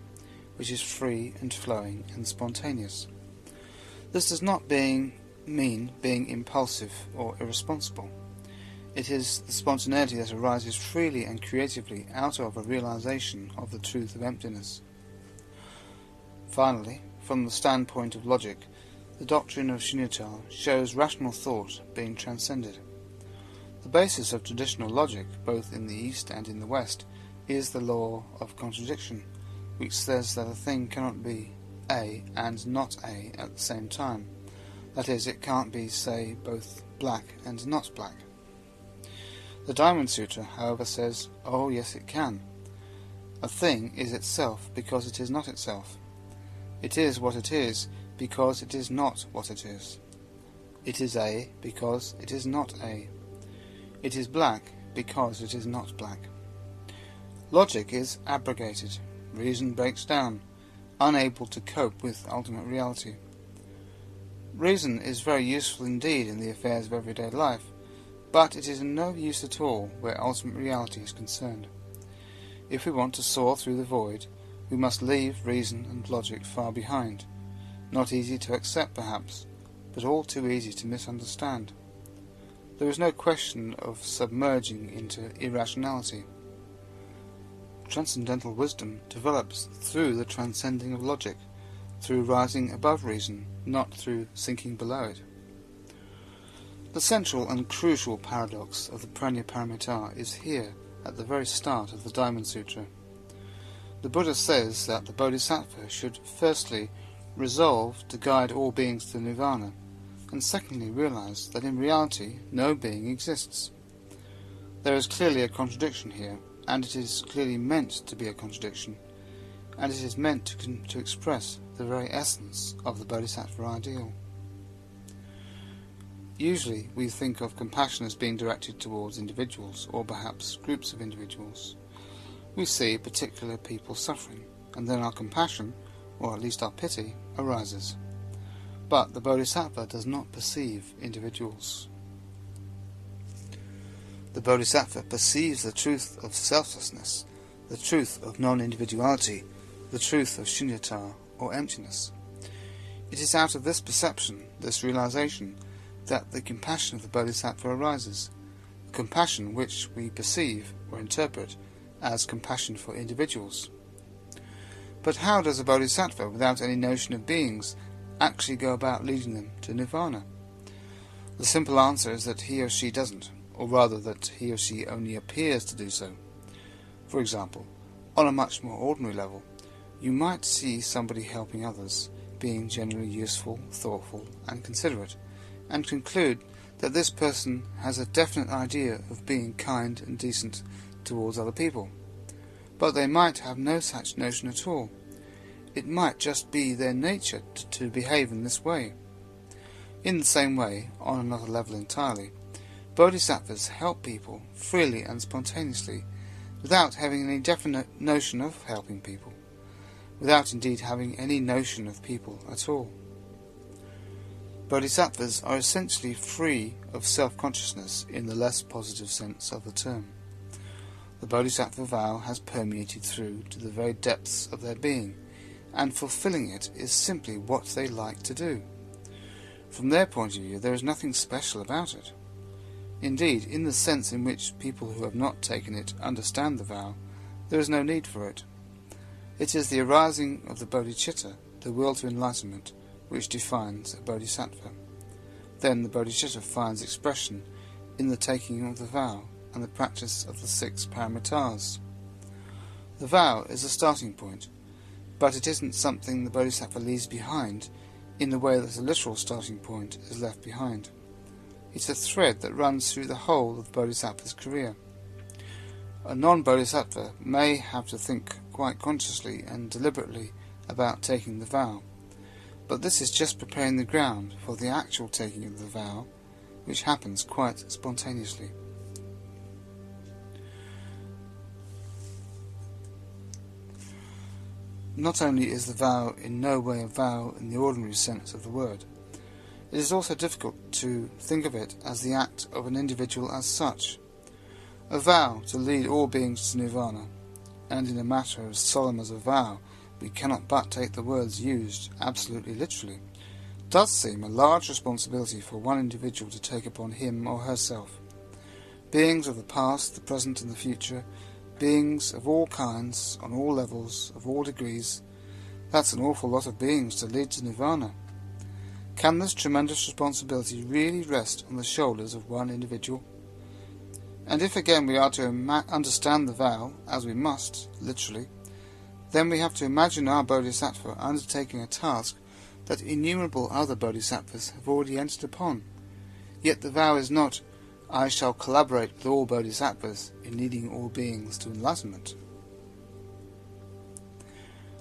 which is free and flowing and spontaneous. This does not mean being impulsive or irresponsible. It is the spontaneity that arises freely and creatively out of a realization of the truth of emptiness. Finally, from the standpoint of logic, the doctrine of Shunyata shows rational thought being transcended. The basis of traditional logic, both in the East and in the West, is the law of contradiction, which says that a thing cannot be A and not A at the same time. That is, it can't be, say, both black and not black. The Diamond Sutra, however, says, oh yes it can. A thing is itself because it is not itself. It is what it is because it is not what it is. It is A because it is not A. It is black because it is not black. Logic is abrogated. Reason breaks down, unable to cope with ultimate reality. Reason is very useful indeed in the affairs of everyday life, but it is of no use at all where ultimate reality is concerned. If we want to soar through the void, we must leave reason and logic far behind. Not easy to accept, perhaps, but all too easy to misunderstand. There is no question of submerging into irrationality. Transcendental wisdom develops through the transcending of logic, through rising above reason, not through sinking below it. The central and crucial paradox of the Prajnaparamita is here, at the very start of the Diamond Sutra. The Buddha says that the Bodhisattva should firstly resolve to guide all beings to nirvana, and secondly realize that in reality no being exists. There is clearly a contradiction here, and it is clearly meant to be a contradiction, and it is meant to express the very essence of the Bodhisattva ideal. Usually we think of compassion as being directed towards individuals, or perhaps groups of individuals. We see particular people suffering, and then our compassion, or at least our pity, arises. But the Bodhisattva does not perceive individuals. The Bodhisattva perceives the truth of selflessness, the truth of non-individuality, the truth of Shunyata, or emptiness. It is out of this perception, this realization, that the compassion of the Bodhisattva arises, a compassion which we perceive or interpret as compassion for individuals. But how does a Bodhisattva, without any notion of beings, actually go about leading them to nirvana? The simple answer is that he or she doesn't, or rather that he or she only appears to do so. For example, on a much more ordinary level, you might see somebody helping others, being generally useful, thoughtful, and considerate, and conclude that this person has a definite idea of being kind and decent towards other people. But they might have no such notion at all. It might just be their nature to behave in this way. In the same way, on another level entirely, Bodhisattvas help people freely and spontaneously, without having any definite notion of helping people, without indeed having any notion of people at all. Bodhisattvas are essentially free of self-consciousness in the less positive sense of the term. The Bodhisattva vow has permeated through to the very depths of their being, and fulfilling it is simply what they like to do. From their point of view, there is nothing special about it. Indeed, in the sense in which people who have not taken it understand the vow, there is no need for it. It is the arising of the bodhicitta, the will to enlightenment, which defines a bodhisattva. Then the bodhicitta finds expression in the taking of the vow and the practice of the 6 paramitas. The vow is a starting point, but it isn't something the bodhisattva leaves behind in the way that a literal starting point is left behind. It's a thread that runs through the whole of the bodhisattva's career. A non-bodhisattva may have to think quite consciously and deliberately about taking the vow, but this is just preparing the ground for the actual taking of the vow, which happens quite spontaneously. Not only is the vow in no way a vow in the ordinary sense of the word, it is also difficult to think of it as the act of an individual as such. A vow to lead all beings to nirvana, and in a matter as solemn as a vow, we cannot but take the words used absolutely literally, does seem a large responsibility for one individual to take upon him or herself. Beings of the past, the present and the future, beings of all kinds, on all levels, of all degrees. That's an awful lot of beings to lead to nirvana. Can this tremendous responsibility really rest on the shoulders of one individual? And if again we are to understand the vow, as we must, literally, then we have to imagine our bodhisattva undertaking a task that innumerable other bodhisattvas have already entered upon. Yet the vow is not, I shall collaborate with all bodhisattvas in leading all beings to enlightenment.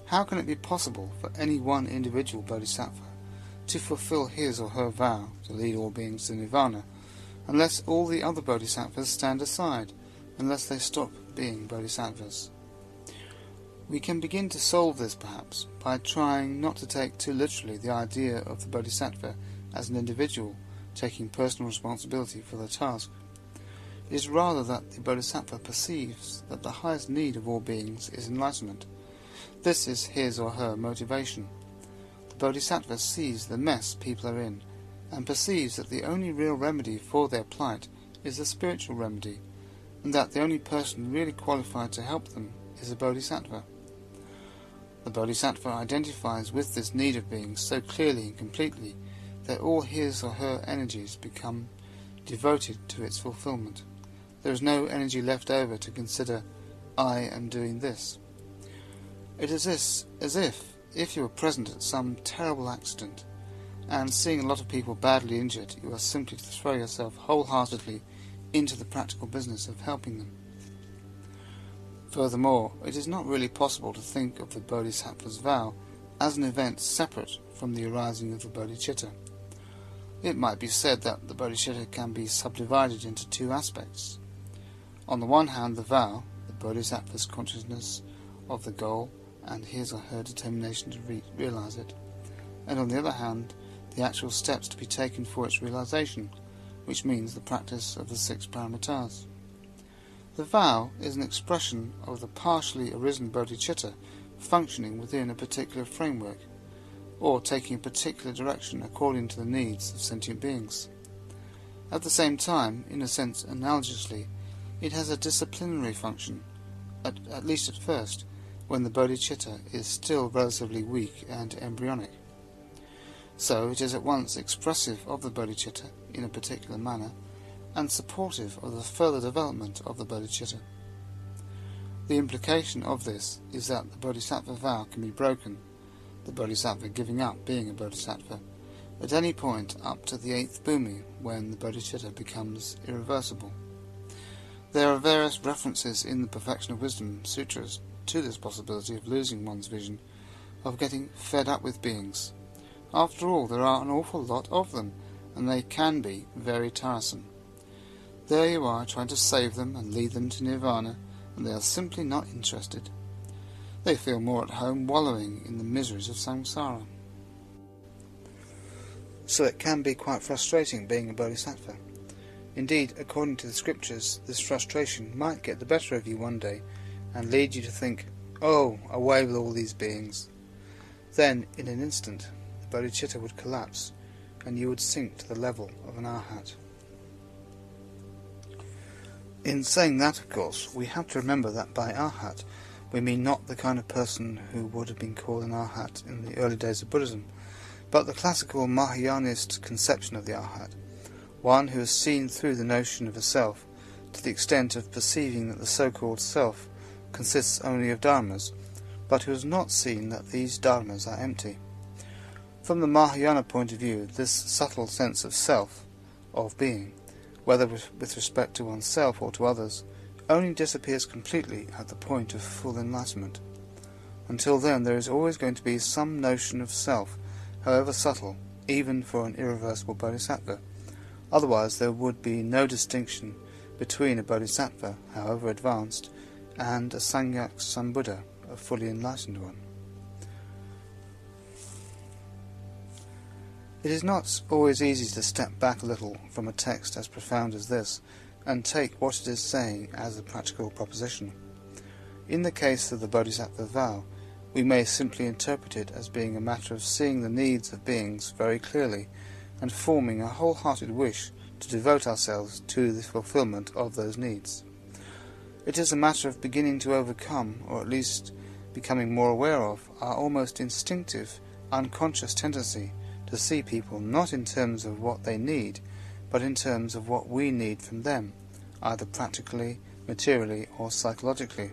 How can it be possible for any one individual bodhisattva to fulfill his or her vow to lead all beings to nirvana, unless all the other bodhisattvas stand aside, unless they stop being bodhisattvas? We can begin to solve this, perhaps, by trying not to take too literally the idea of the bodhisattva as an individual taking personal responsibility for the task. It is rather that the bodhisattva perceives that the highest need of all beings is enlightenment. This is his or her motivation. The bodhisattva sees the mess people are in, and perceives that the only real remedy for their plight is a spiritual remedy, and that the only person really qualified to help them is a bodhisattva. The bodhisattva identifies with this need of beings so clearly and completely that all his or her energies become devoted to its fulfillment. There is no energy left over to consider, I am doing this. It is as if you were present at some terrible accident, and seeing a lot of people badly injured, you are simply to throw yourself wholeheartedly into the practical business of helping them. Furthermore, it is not really possible to think of the bodhisattva's vow as an event separate from the arising of the bodhicitta. It might be said that the bodhicitta can be subdivided into two aspects. On the one hand, the vow, the bodhisattva's consciousness of the goal and his or her determination to realize it, and on the other hand, the actual steps to be taken for its realization, which means the practice of the 6 paramitas. The vow is an expression of the partially arisen bodhicitta functioning within a particular framework, or taking a particular direction according to the needs of sentient beings. At the same time, in a sense analogously, it has a disciplinary function, at least at first, when the bodhicitta is still relatively weak and embryonic. So it is at once expressive of the bodhicitta in a particular manner, and supportive of the further development of the bodhicitta. The implication of this is that the bodhisattva vow can be broken, the bodhisattva giving up being a bodhisattva, at any point up to the 8th bhumi, when the bodhicitta becomes irreversible. There are various references in the Perfection of Wisdom sutras to this possibility of losing one's vision, of getting fed up with beings. After all, there are an awful lot of them, and they can be very tiresome. There you are, trying to save them and lead them to nirvana, and they are simply not interested. They feel more at home wallowing in the miseries of samsara. So it can be quite frustrating being a bodhisattva. Indeed, according to the scriptures, this frustration might get the better of you one day, and lead you to think, oh, away with all these beings. Then, in an instant, the bodhicitta would collapse, and you would sink to the level of an arhat. In saying that, of course, we have to remember that by arhat, we mean not the kind of person who would have been called an arhat in the early days of Buddhism, but the classical Mahayanist conception of the arhat, one who has seen through the notion of a self to the extent of perceiving that the so-called self consists only of dharmas, but who has not seen that these dharmas are empty. From the Mahayana point of view, this subtle sense of self, of being, whether with respect to oneself or to others, only disappears completely at the point of full enlightenment. Until then, there is always going to be some notion of self, however subtle, even for an irreversible bodhisattva. Otherwise, there would be no distinction between a bodhisattva, however advanced, and a Sangharakshita, a fully enlightened one. It is not always easy to step back a little from a text as profound as this, and take what it is saying as a practical proposition. In the case of the Bodhisattva vow, we may simply interpret it as being a matter of seeing the needs of beings very clearly, and forming a wholehearted wish to devote ourselves to the fulfillment of those needs. It is a matter of beginning to overcome, or at least becoming more aware of, our almost instinctive, unconscious tendency to see people not in terms of what they need, but in terms of what we need from them, either practically, materially, or psychologically.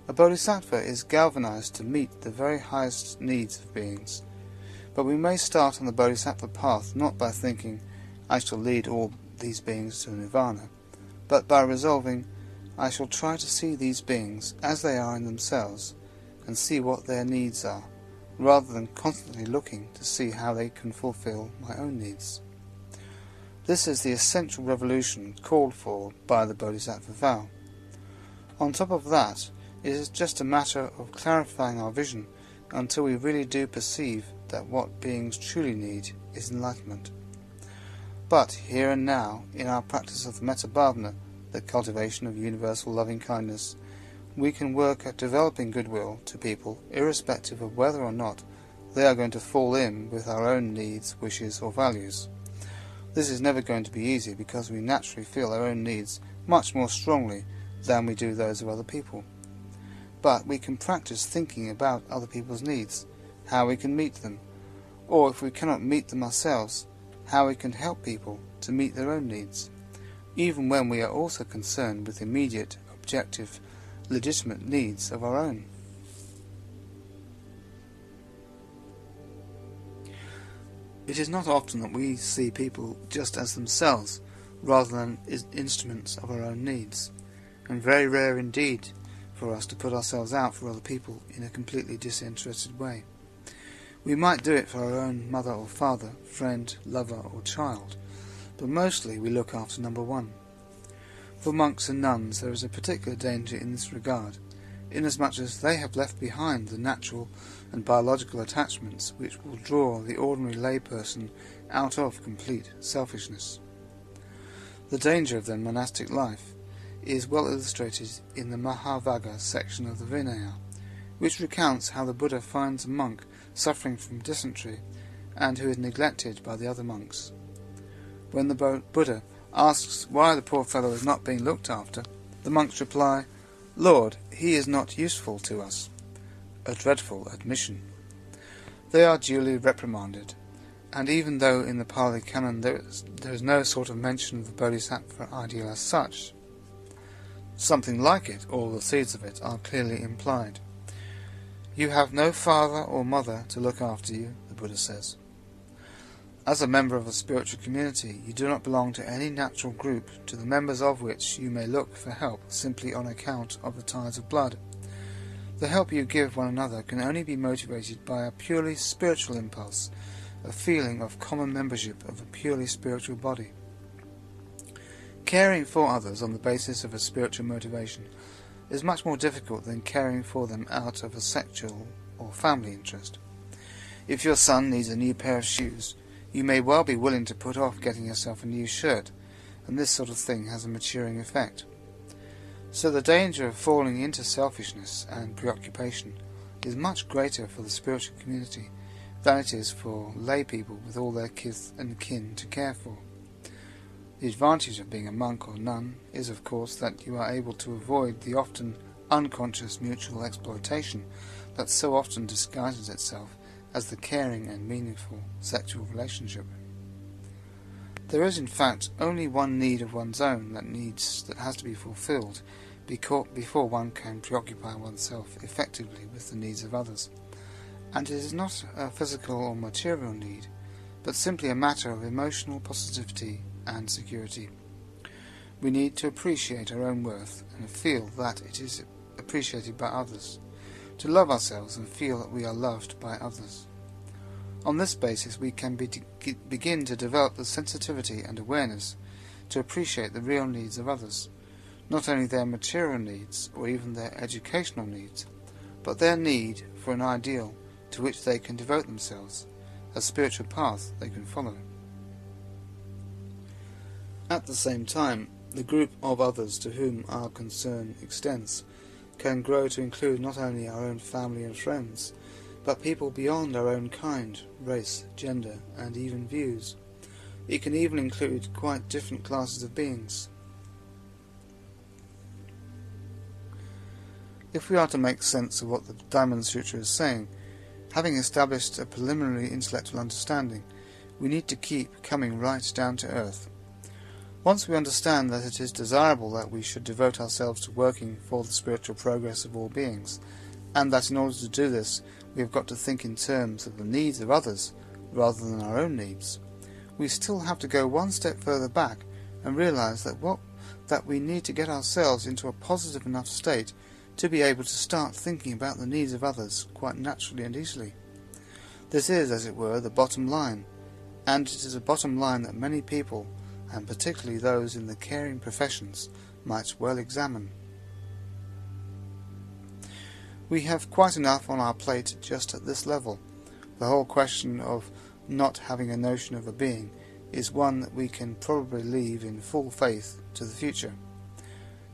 A bodhisattva is galvanized to meet the very highest needs of beings, but we may start on the bodhisattva path not by thinking, I shall lead all these beings to nirvana, but by resolving, I shall try to see these beings as they are in themselves, and see what their needs are, rather than constantly looking to see how they can fulfill my own needs. This is the essential revolution called for by the Bodhisattva vow. On top of that, it is just a matter of clarifying our vision until we really do perceive that what beings truly need is enlightenment. But here and now, in our practice of the metta bhavana, the cultivation of universal loving-kindness, we can work at developing goodwill to people irrespective of whether or not they are going to fall in with our own needs, wishes or values. This is never going to be easy because we naturally feel our own needs much more strongly than we do those of other people. But we can practice thinking about other people's needs, how we can meet them, or if we cannot meet them ourselves, how we can help people to meet their own needs, even when we are also concerned with immediate, objective, legitimate needs of our own. It is not often that we see people just as themselves, rather than as instruments of our own needs, and very rare indeed for us to put ourselves out for other people in a completely disinterested way. We might do it for our own mother or father, friend, lover or child, but mostly we look after number one. For monks and nuns there is a particular danger in this regard, inasmuch as they have left behind the natural and biological attachments which will draw the ordinary layperson out of complete selfishness. The danger of their monastic life is well illustrated in the Mahavagga section of the Vinaya, which recounts how the Buddha finds a monk suffering from dysentery and who is neglected by the other monks. When the Buddha asks why the poor fellow is not being looked after, the monks reply, "Lord, he is not useful to us." A dreadful admission. They are duly reprimanded, and even though in the Pali Canon there is no sort of mention of the Bodhisattva ideal as such, something like it, all the seeds of it, are clearly implied. You have no father or mother to look after you, the Buddha says. As a member of a spiritual community, you do not belong to any natural group to the members of which you may look for help simply on account of the ties of blood. The help you give one another can only be motivated by a purely spiritual impulse, a feeling of common membership of a purely spiritual body. Caring for others on the basis of a spiritual motivation is much more difficult than caring for them out of a sexual or family interest. If your son needs a new pair of shoes, you may well be willing to put off getting yourself a new shirt, and this sort of thing has a maturing effect. So the danger of falling into selfishness and preoccupation is much greater for the spiritual community than it is for lay people with all their kith and kin to care for. The advantage of being a monk or nun is, of course, that you are able to avoid the often unconscious mutual exploitation that so often disguises itself as the caring and meaningful sexual relationship. There is in fact only one need of one's own that has to be fulfilled before one can preoccupy oneself effectively with the needs of others, and it is not a physical or material need, but simply a matter of emotional positivity and security. We need to appreciate our own worth and feel that it is appreciated by others, to love ourselves and feel that we are loved by others. On this basis we can begin to develop the sensitivity and awareness to appreciate the real needs of others, not only their material needs or even their educational needs, but their need for an ideal to which they can devote themselves, a spiritual path they can follow. At the same time, the group of others to whom our concern extends can grow to include not only our own family and friends, but people beyond our own kind, race, gender, and even views. It can even include quite different classes of beings. If we are to make sense of what the Diamond Sutra is saying, having established a preliminary intellectual understanding, we need to keep coming right down to earth. Once we understand that it is desirable that we should devote ourselves to working for the spiritual progress of all beings, and that in order to do this we have got to think in terms of the needs of others rather than our own needs, we still have to go one step further back and realize that we need to get ourselves into a positive enough state to be able to start thinking about the needs of others quite naturally and easily. This is, as it were, the bottom line, and it is a bottom line that many people, and particularly those in the caring professions, might well examine. We have quite enough on our plate just at this level. The whole question of not having a notion of a being is one that we can probably leave in full faith to the future.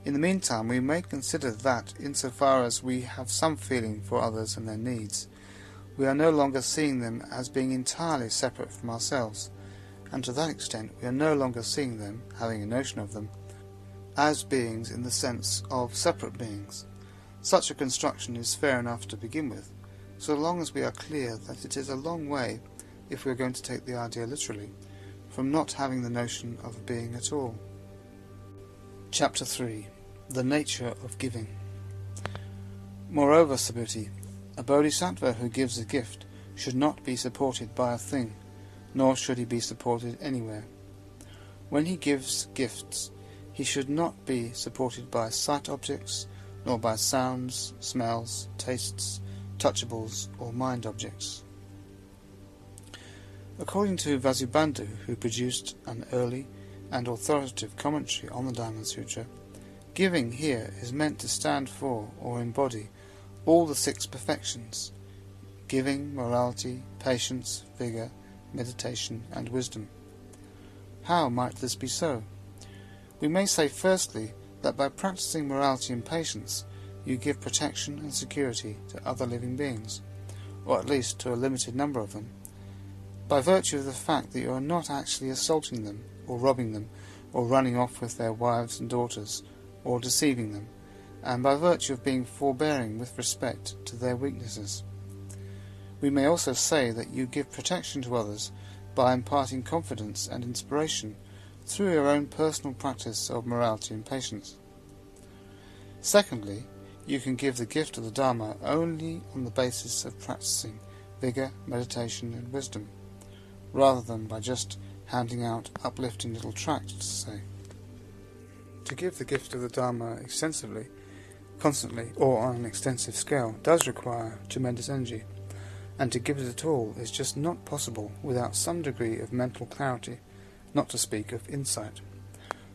In the meantime, we may consider that, insofar as we have some feeling for others and their needs, we are no longer seeing them as being entirely separate from ourselves, and to that extent we are no longer seeing them, having a notion of them, as beings in the sense of separate beings. Such a construction is fair enough to begin with, so long as we are clear that it is a long way, if we are going to take the idea literally, from not having the notion of a being at all. Chapter 3. The Nature of Giving. Moreover, Subhuti, a bodhisattva who gives a gift should not be supported by a thing, nor should he be supported anywhere. When he gives gifts, he should not be supported by sight objects, nor by sounds, smells, tastes, touchables, or mind objects. According to Vasubandhu, who produced an early and authoritative commentary on the Diamond Sutra, giving here is meant to stand for, or embody, all the 6 perfections: giving, morality, patience, vigour, meditation, and wisdom. How might this be so? We may say firstly that by practicing morality and patience you give protection and security to other living beings, or at least to a limited number of them, by virtue of the fact that you are not actually assaulting them, or robbing them, or running off with their wives and daughters, or deceiving them, and by virtue of being forbearing with respect to their weaknesses. We may also say that you give protection to others by imparting confidence and inspiration through your own personal practice of morality and patience. Secondly, you can give the gift of the Dharma only on the basis of practicing vigour, meditation, and wisdom, rather than by just handing out uplifting little tracts to say. To give the gift of the Dharma extensively, constantly, or on an extensive scale does require tremendous energy, and to give it at all is just not possible without some degree of mental clarity, not to speak of insight.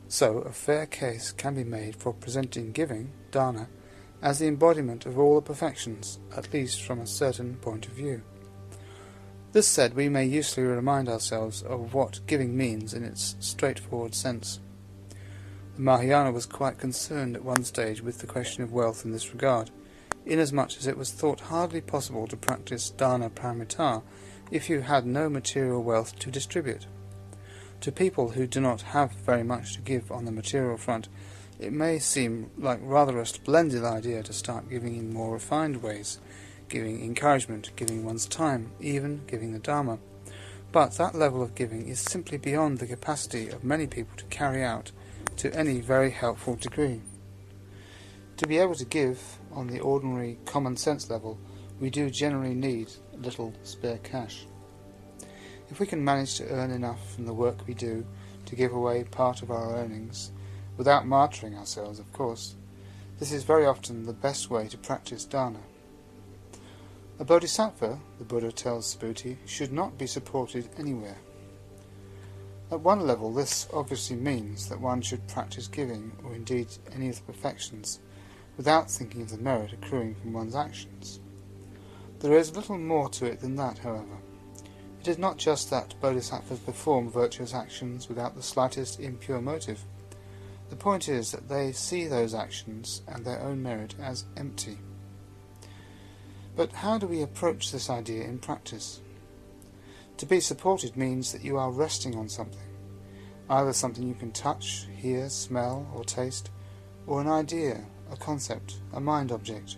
So a fair case can be made for presenting giving, dana, as the embodiment of all the perfections, at least from a certain point of view. This said, we may usefully remind ourselves of what giving means in its straightforward sense. The Mahayana was quite concerned at one stage with the question of wealth in this regard, inasmuch as it was thought hardly possible to practice Prajnaparamita if you had no material wealth to distribute. To people who do not have very much to give on the material front, it may seem like rather a splendid idea to start giving in more refined ways, giving encouragement, giving one's time, even giving the Dharma. But that level of giving is simply beyond the capacity of many people to carry out to any very helpful degree. To be able to give on the ordinary common sense level, we do generally need a little spare cash. If we can manage to earn enough from the work we do to give away part of our earnings, without martyring ourselves, of course, this is very often the best way to practice dana. A bodhisattva, the Buddha tells Subhuti, should not be supported anywhere. At one level, this obviously means that one should practice giving, or indeed any of the perfections, without thinking of the merit accruing from one's actions. There is little more to it than that, however. It is not just that bodhisattvas perform virtuous actions without the slightest impure motive. The point is that they see those actions and their own merit as empty. But how do we approach this idea in practice? To be supported means that you are resting on something, either something you can touch, hear, smell, or taste, or an idea, a concept, a mind object.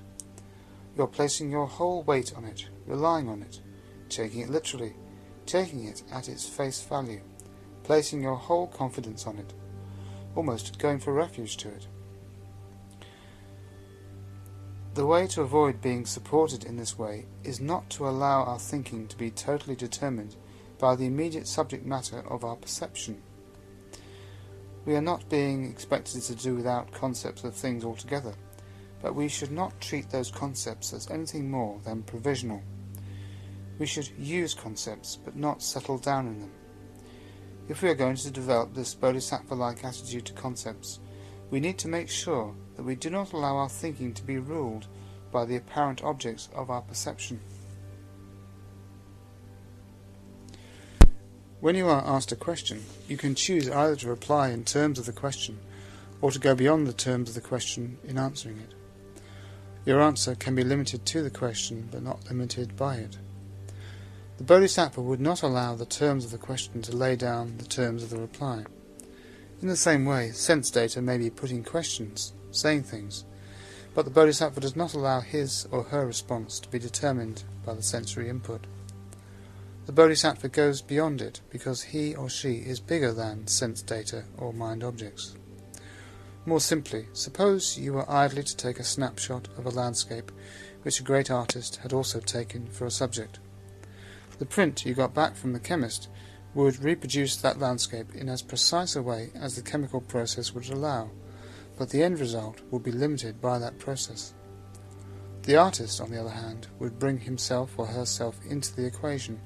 You are placing your whole weight on it, relying on it, taking it literally, taking it at its face value, placing your whole confidence on it, almost going for refuge to it. The way to avoid being supported in this way is not to allow our thinking to be totally determined by the immediate subject matter of our perception. We are not being expected to do without concepts of things altogether, but we should not treat those concepts as anything more than provisional. We should use concepts, but not settle down in them. If we are going to develop this bodhisattva-like attitude to concepts, we need to make sure that we do not allow our thinking to be ruled by the apparent objects of our perception. When you are asked a question, you can choose either to reply in terms of the question, or to go beyond the terms of the question in answering it. Your answer can be limited to the question, but not limited by it. The bodhisattva would not allow the terms of the question to lay down the terms of the reply. In the same way, sense data may be putting questions, saying things, but the bodhisattva does not allow his or her response to be determined by the sensory input. The bodhisattva goes beyond it because he or she is bigger than sense data or mind objects. More simply, suppose you were idly to take a snapshot of a landscape which a great artist had also taken for a subject. The print you got back from the chemist would reproduce that landscape in as precise a way as the chemical process would allow, but the end result would be limited by that process. The artist, on the other hand, would bring himself or herself into the equation,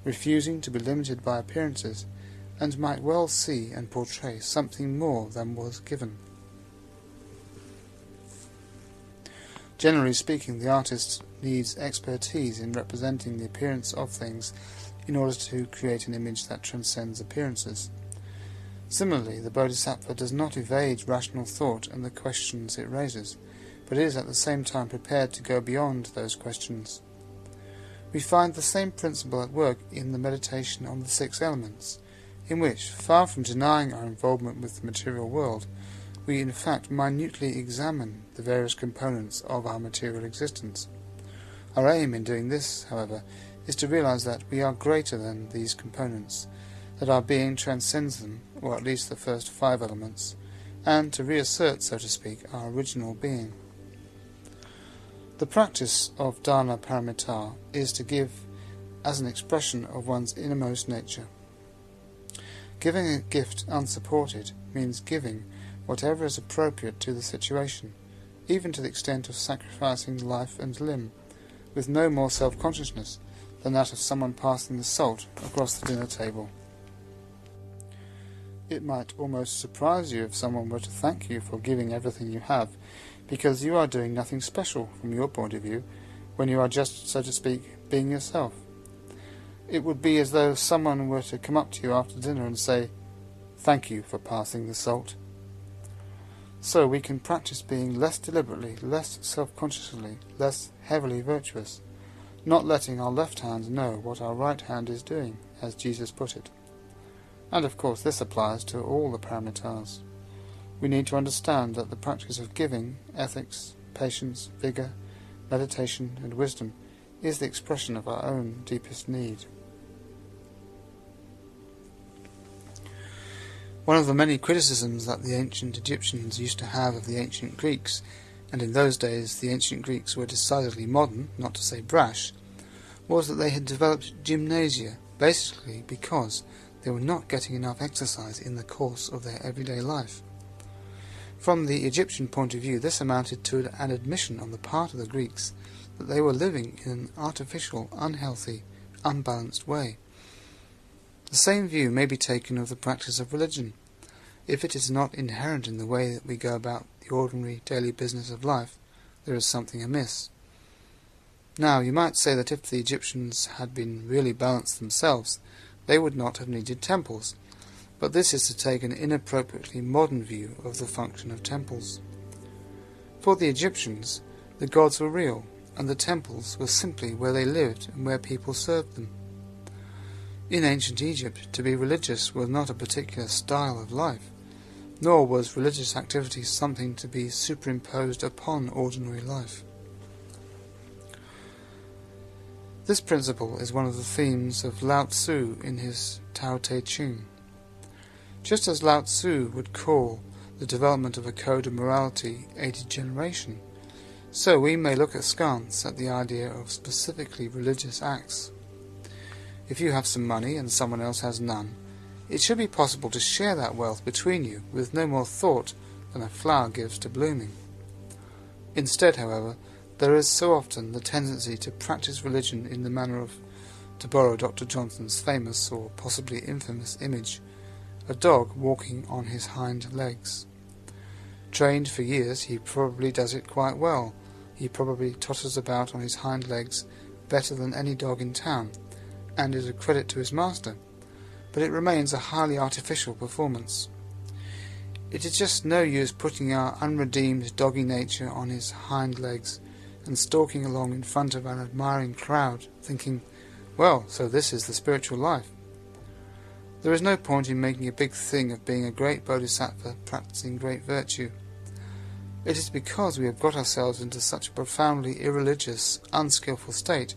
refusing to be limited by appearances, and might well see and portray something more than was given. Generally speaking, the artist needs expertise in representing the appearance of things in order to create an image that transcends appearances. Similarly, the bodhisattva does not evade rational thought and the questions it raises, but is at the same time prepared to go beyond those questions. We find the same principle at work in the meditation on the 6 elements, in which, far from denying our involvement with the material world, we in fact minutely examine the various components of our material existence. Our aim in doing this, however, is to realize that we are greater than these components, that our being transcends them, or at least the first 5 elements, and to reassert, so to speak, our original being. The practice of Prajnaparamita is to give as an expression of one's innermost nature. Giving a gift unsupported means giving whatever is appropriate to the situation, even to the extent of sacrificing life and limb, with no more self-consciousness than that of someone passing the salt across the dinner table. It might almost surprise you if someone were to thank you for giving everything you have, because you are doing nothing special from your point of view, when you are just, so to speak, being yourself. It would be as though someone were to come up to you after dinner and say, "Thank you for passing the salt." So we can practice being less deliberately, less self-consciously, less heavily virtuous, not letting our left hand know what our right hand is doing, as Jesus put it. And of course this applies to all the paramitas. We need to understand that the practice of giving, ethics, patience, vigour, meditation and wisdom is the expression of our own deepest need. One of the many criticisms that the ancient Egyptians used to have of the ancient Greeks, and in those days the ancient Greeks were decidedly modern, not to say brash, was that they had developed gymnasia, basically because they were not getting enough exercise in the course of their everyday life. From the Egyptian point of view, this amounted to an admission on the part of the Greeks that they were living in an artificial, unhealthy, unbalanced way. The same view may be taken of the practice of religion. If it is not inherent in the way that we go about the ordinary daily business of life, there is something amiss. Now, you might say that if the Egyptians had been really balanced themselves, they would not have needed temples, but this is to take an inappropriately modern view of the function of temples. For the Egyptians, the gods were real, and the temples were simply where they lived and where people served them. In ancient Egypt, to be religious was not a particular style of life, nor was religious activity something to be superimposed upon ordinary life. This principle is one of the themes of Lao Tzu in his Tao Te Ching. Just as Lao Tzu would call the development of a code of morality a degeneration, so we may look askance at the idea of specifically religious acts. If you have some money and someone else has none, it should be possible to share that wealth between you with no more thought than a flower gives to blooming. Instead, however, there is so often the tendency to practice religion in the manner of, to borrow Dr. Johnson's famous or possibly infamous image, a dog walking on his hind legs. Trained for years, he probably does it quite well. He probably totters about on his hind legs better than any dog in town, and is a credit to his master, but it remains a highly artificial performance. It is just no use putting our unredeemed doggy nature on his hind legs and stalking along in front of an admiring crowd, thinking, well, so this is the spiritual life. There is no point in making a big thing of being a great bodhisattva practicing great virtue. It is because we have got ourselves into such a profoundly irreligious, unskillful state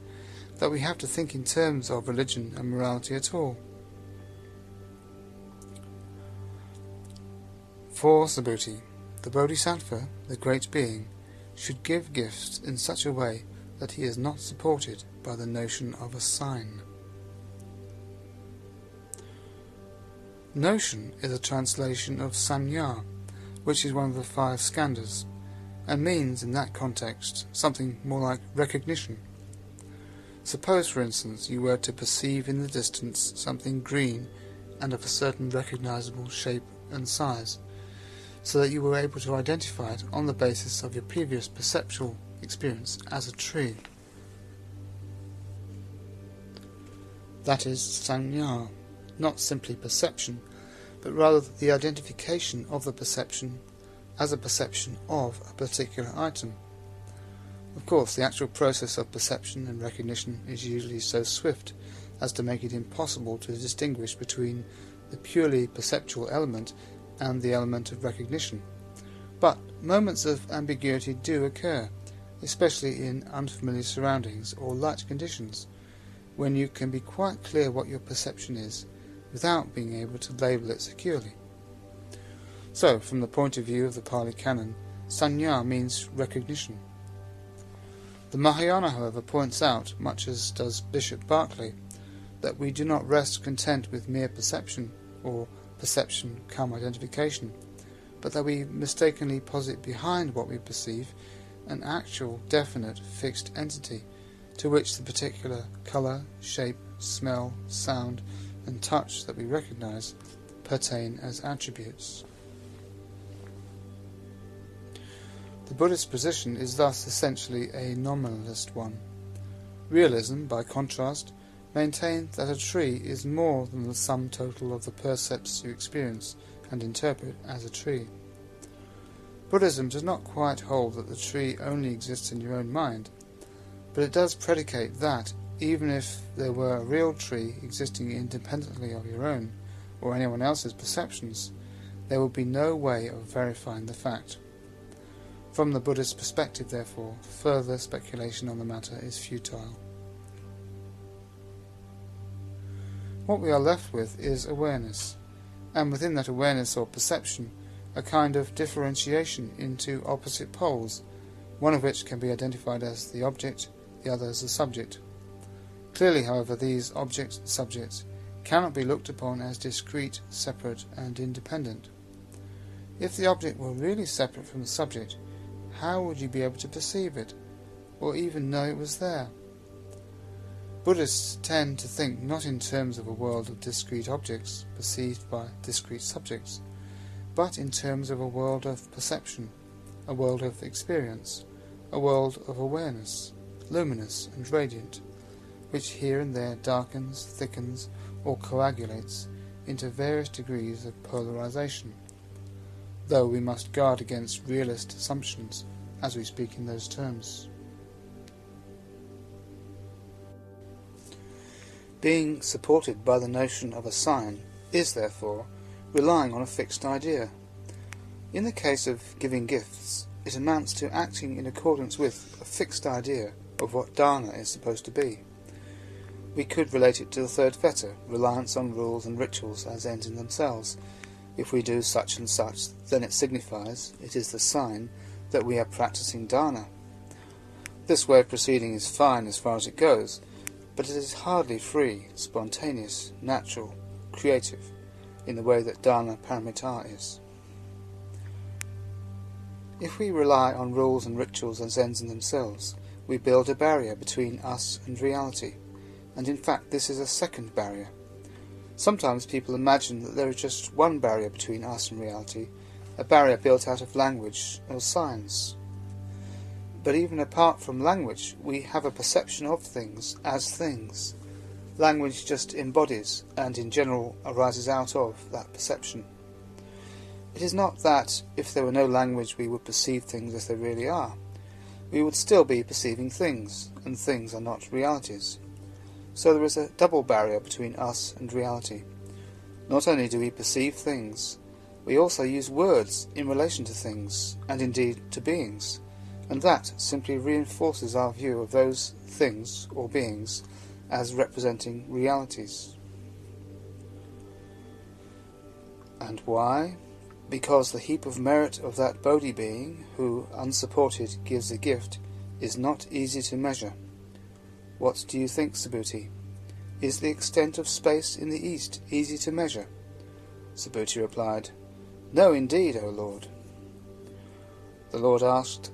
that we have to think in terms of religion and morality at all. For Subhuti, the bodhisattva, the great being, should give gifts in such a way that he is not supported by the notion of a sign. Notion is a translation of sanya, which is one of the 5 skandhas, and means in that context something more like recognition. Suppose, for instance, you were to perceive in the distance something green and of a certain recognizable shape and size, so that you were able to identify it on the basis of your previous perceptual experience as a tree. That is sanya, not simply perception, but rather the identification of the perception as a perception of a particular item. Of course, the actual process of perception and recognition is usually so swift as to make it impossible to distinguish between the purely perceptual element and the element of recognition. But moments of ambiguity do occur, especially in unfamiliar surroundings or light conditions, when you can be quite clear what your perception is without being able to label it securely. So, from the point of view of the Pali Canon, sanya means recognition. The Mahayana, however, points out, much as does Bishop Berkeley, that we do not rest content with mere perception, or perception come identification, but that we mistakenly posit behind what we perceive an actual, definite, fixed entity, to which the particular colour, shape, smell, sound, and touch that we recognize pertain as attributes. The Buddhist position is thus essentially a nominalist one. Realism, by contrast, maintains that a tree is more than the sum total of the percepts you experience and interpret as a tree. Buddhism does not quite hold that the tree only exists in your own mind, but it does predicate that, even if there were a real tree existing independently of your own, or anyone else's perceptions, there would be no way of verifying the fact. From the Buddhist perspective, therefore, further speculation on the matter is futile. What we are left with is awareness, and within that awareness or perception, a kind of differentiation into opposite poles, one of which can be identified as the object, the other as the subject. Clearly, however, these objects and subjects cannot be looked upon as discrete, separate, and independent. If the object were really separate from the subject, how would you be able to perceive it, or even know it was there? Buddhists tend to think not in terms of a world of discrete objects perceived by discrete subjects, but in terms of a world of perception, a world of experience, a world of awareness, luminous and radiant, which here and there darkens, thickens, or coagulates into various degrees of polarization, though we must guard against realist assumptions as we speak in those terms. Being supported by the notion of a sign is, therefore, relying on a fixed idea. In the case of giving gifts, it amounts to acting in accordance with a fixed idea of what dana is supposed to be. We could relate it to the third fetter, reliance on rules and rituals as ends in themselves. If we do such and such, then it signifies, it is the sign, that we are practicing dana. This way of proceeding is fine as far as it goes, but it is hardly free, spontaneous, natural, creative, in the way that Prajnaparamita is. If we rely on rules and rituals as ends in themselves, we build a barrier between us and reality, and in fact this is a second barrier. Sometimes people imagine that there is just one barrier between us and reality, a barrier built out of language or signs. But even apart from language, we have a perception of things as things. Language just embodies and in general arises out of that perception. It is not that if there were no language we would perceive things as they really are. We would still be perceiving things, and things are not realities. So there is a double barrier between us and reality. Not only do we perceive things, we also use words in relation to things, and indeed to beings, and that simply reinforces our view of those things or beings as representing realities. And why? Because the heap of merit of that Bodhi being, who, unsupported, gives a gift, is not easy to measure. What do you think, Subhuti? Is the extent of space in the East easy to measure? Subhuti replied, No, indeed, O Lord. The Lord asked,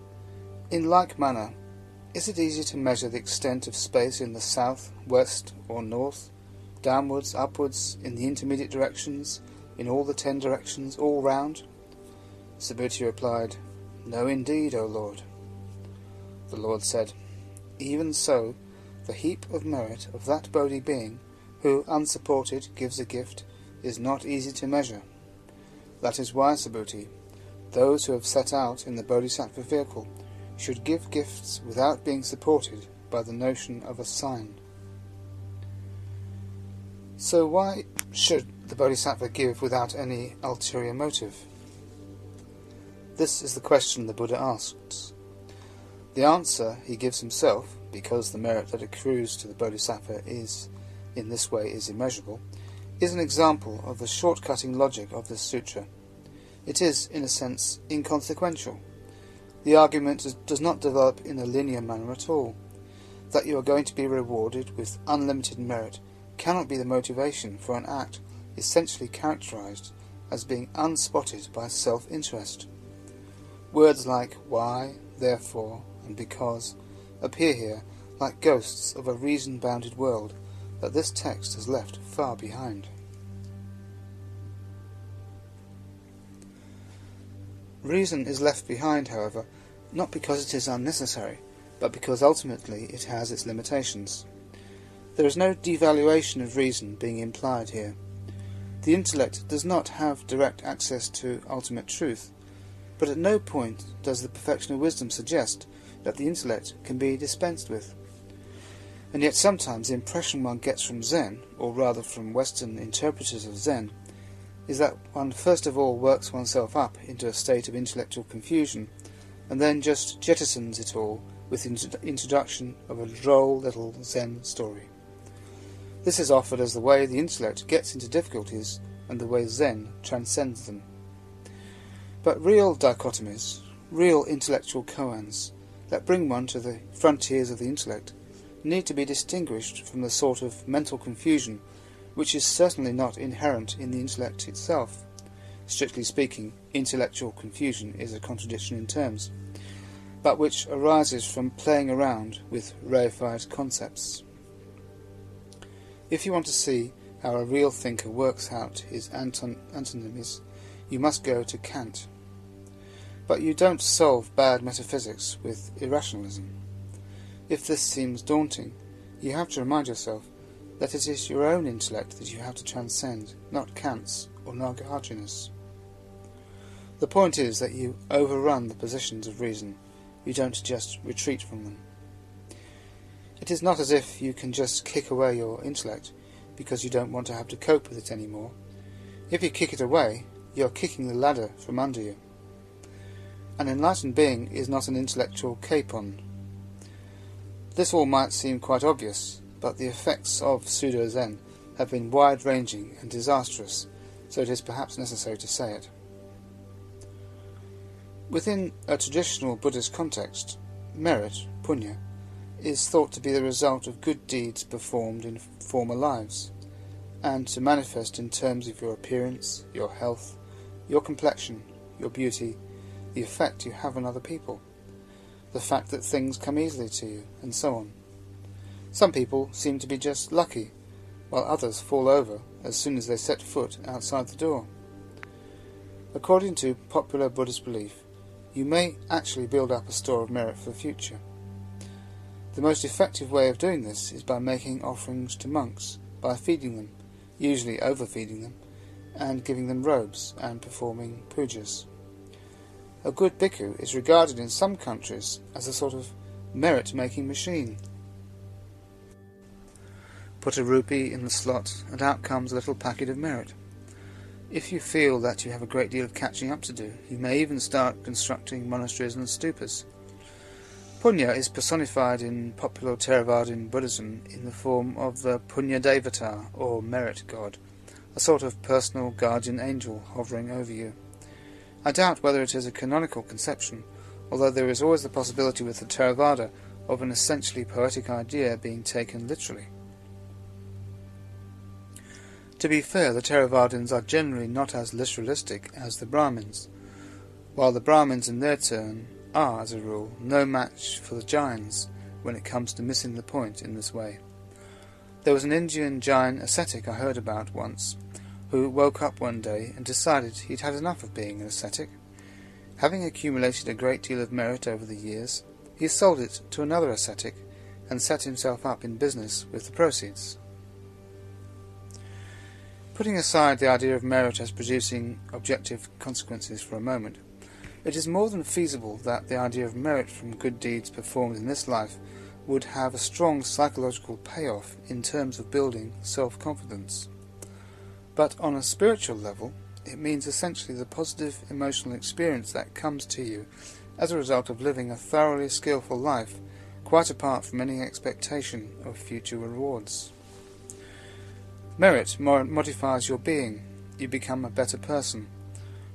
In like manner, is it easy to measure the extent of space in the south, west, or north, downwards, upwards, in the intermediate directions, in all the 10 directions, all round? Subhuti replied, No, indeed, O Lord. The Lord said, Even so, the heap of merit of that Bodhi being, who, unsupported, gives a gift, is not easy to measure. That is why, Subhuti, those who have set out in the Bodhisattva vehicle should give gifts without being supported by the notion of a sign. So why should the Bodhisattva give without any ulterior motive? This is the question the Buddha asks. The answer he gives himself, because the merit that accrues to the Bodhisattva is, in this way, is immeasurable, is an example of the short-cutting logic of this sutra. It is, in a sense, inconsequential. The argument does not develop in a linear manner at all. That you are going to be rewarded with unlimited merit cannot be the motivation for an act essentially characterized as being unspotted by self-interest. Words like why, therefore, and because appear here like ghosts of a reason-bounded world that this text has left far behind. Reason is left behind, however, not because it is unnecessary, but because ultimately it has its limitations. There is no devaluation of reason being implied here. The intellect does not have direct access to ultimate truth, but at no point does the perfection of wisdom suggest that the intellect can be dispensed with. And yet sometimes the impression one gets from Zen, or rather from Western interpreters of Zen, is that one first of all works oneself up into a state of intellectual confusion, and then just jettisons it all with the introduction of a droll little Zen story. This is offered as the way the intellect gets into difficulties and the way Zen transcends them. But real dichotomies, real intellectual koans, that bring one to the frontiers of the intellect, need to be distinguished from the sort of mental confusion which is certainly not inherent in the intellect itself. Strictly speaking, intellectual confusion is a contradiction in terms, but which arises from playing around with reified concepts. If you want to see how a real thinker works out his antinomies, you must go to Kant. But you don't solve bad metaphysics with irrationalism. If this seems daunting, you have to remind yourself that it is your own intellect that you have to transcend, not Kant's or Nagarjuna's. The point is that you overrun the positions of reason, you don't just retreat from them. It is not as if you can just kick away your intellect, because you don't want to have to cope with it anymore. If you kick it away, you're kicking the ladder from under you. An enlightened being is not an intellectual capon. This all might seem quite obvious, but the effects of pseudo-Zen have been wide-ranging and disastrous, so it is perhaps necessary to say it. Within a traditional Buddhist context, merit, punya, is thought to be the result of good deeds performed in former lives, and to manifest in terms of your appearance, your health, your complexion, your beauty, the effect you have on other people, the fact that things come easily to you, and so on. Some people seem to be just lucky, while others fall over as soon as they set foot outside the door. According to popular Buddhist belief, you may actually build up a store of merit for the future. The most effective way of doing this is by making offerings to monks, by feeding them, usually overfeeding them, and giving them robes and performing pujas. A good bhikkhu is regarded in some countries as a sort of merit-making machine. Put a rupee in the slot, and out comes a little packet of merit. If you feel that you have a great deal of catching up to do, you may even start constructing monasteries and stupas. Punya is personified in popular Theravadan Buddhism in the form of the Punya Devata, or merit god, a sort of personal guardian angel hovering over you. I doubt whether it is a canonical conception, although there is always the possibility with the Theravada of an essentially poetic idea being taken literally. To be fair, the Theravadins are generally not as literalistic as the Brahmins, while the Brahmins in their turn are, as a rule, no match for the Jains when it comes to missing the point in this way. There was an Indian Jain ascetic I heard about once, who woke up one day and decided he'd had enough of being an ascetic. Having accumulated a great deal of merit over the years, he sold it to another ascetic and set himself up in business with the proceeds. Putting aside the idea of merit as producing objective consequences for a moment, it is more than feasible that the idea of merit from good deeds performed in this life would have a strong psychological payoff in terms of building self-confidence. But on a spiritual level, it means essentially the positive emotional experience that comes to you as a result of living a thoroughly skillful life, quite apart from any expectation of future rewards. Merit modifies your being. You become a better person.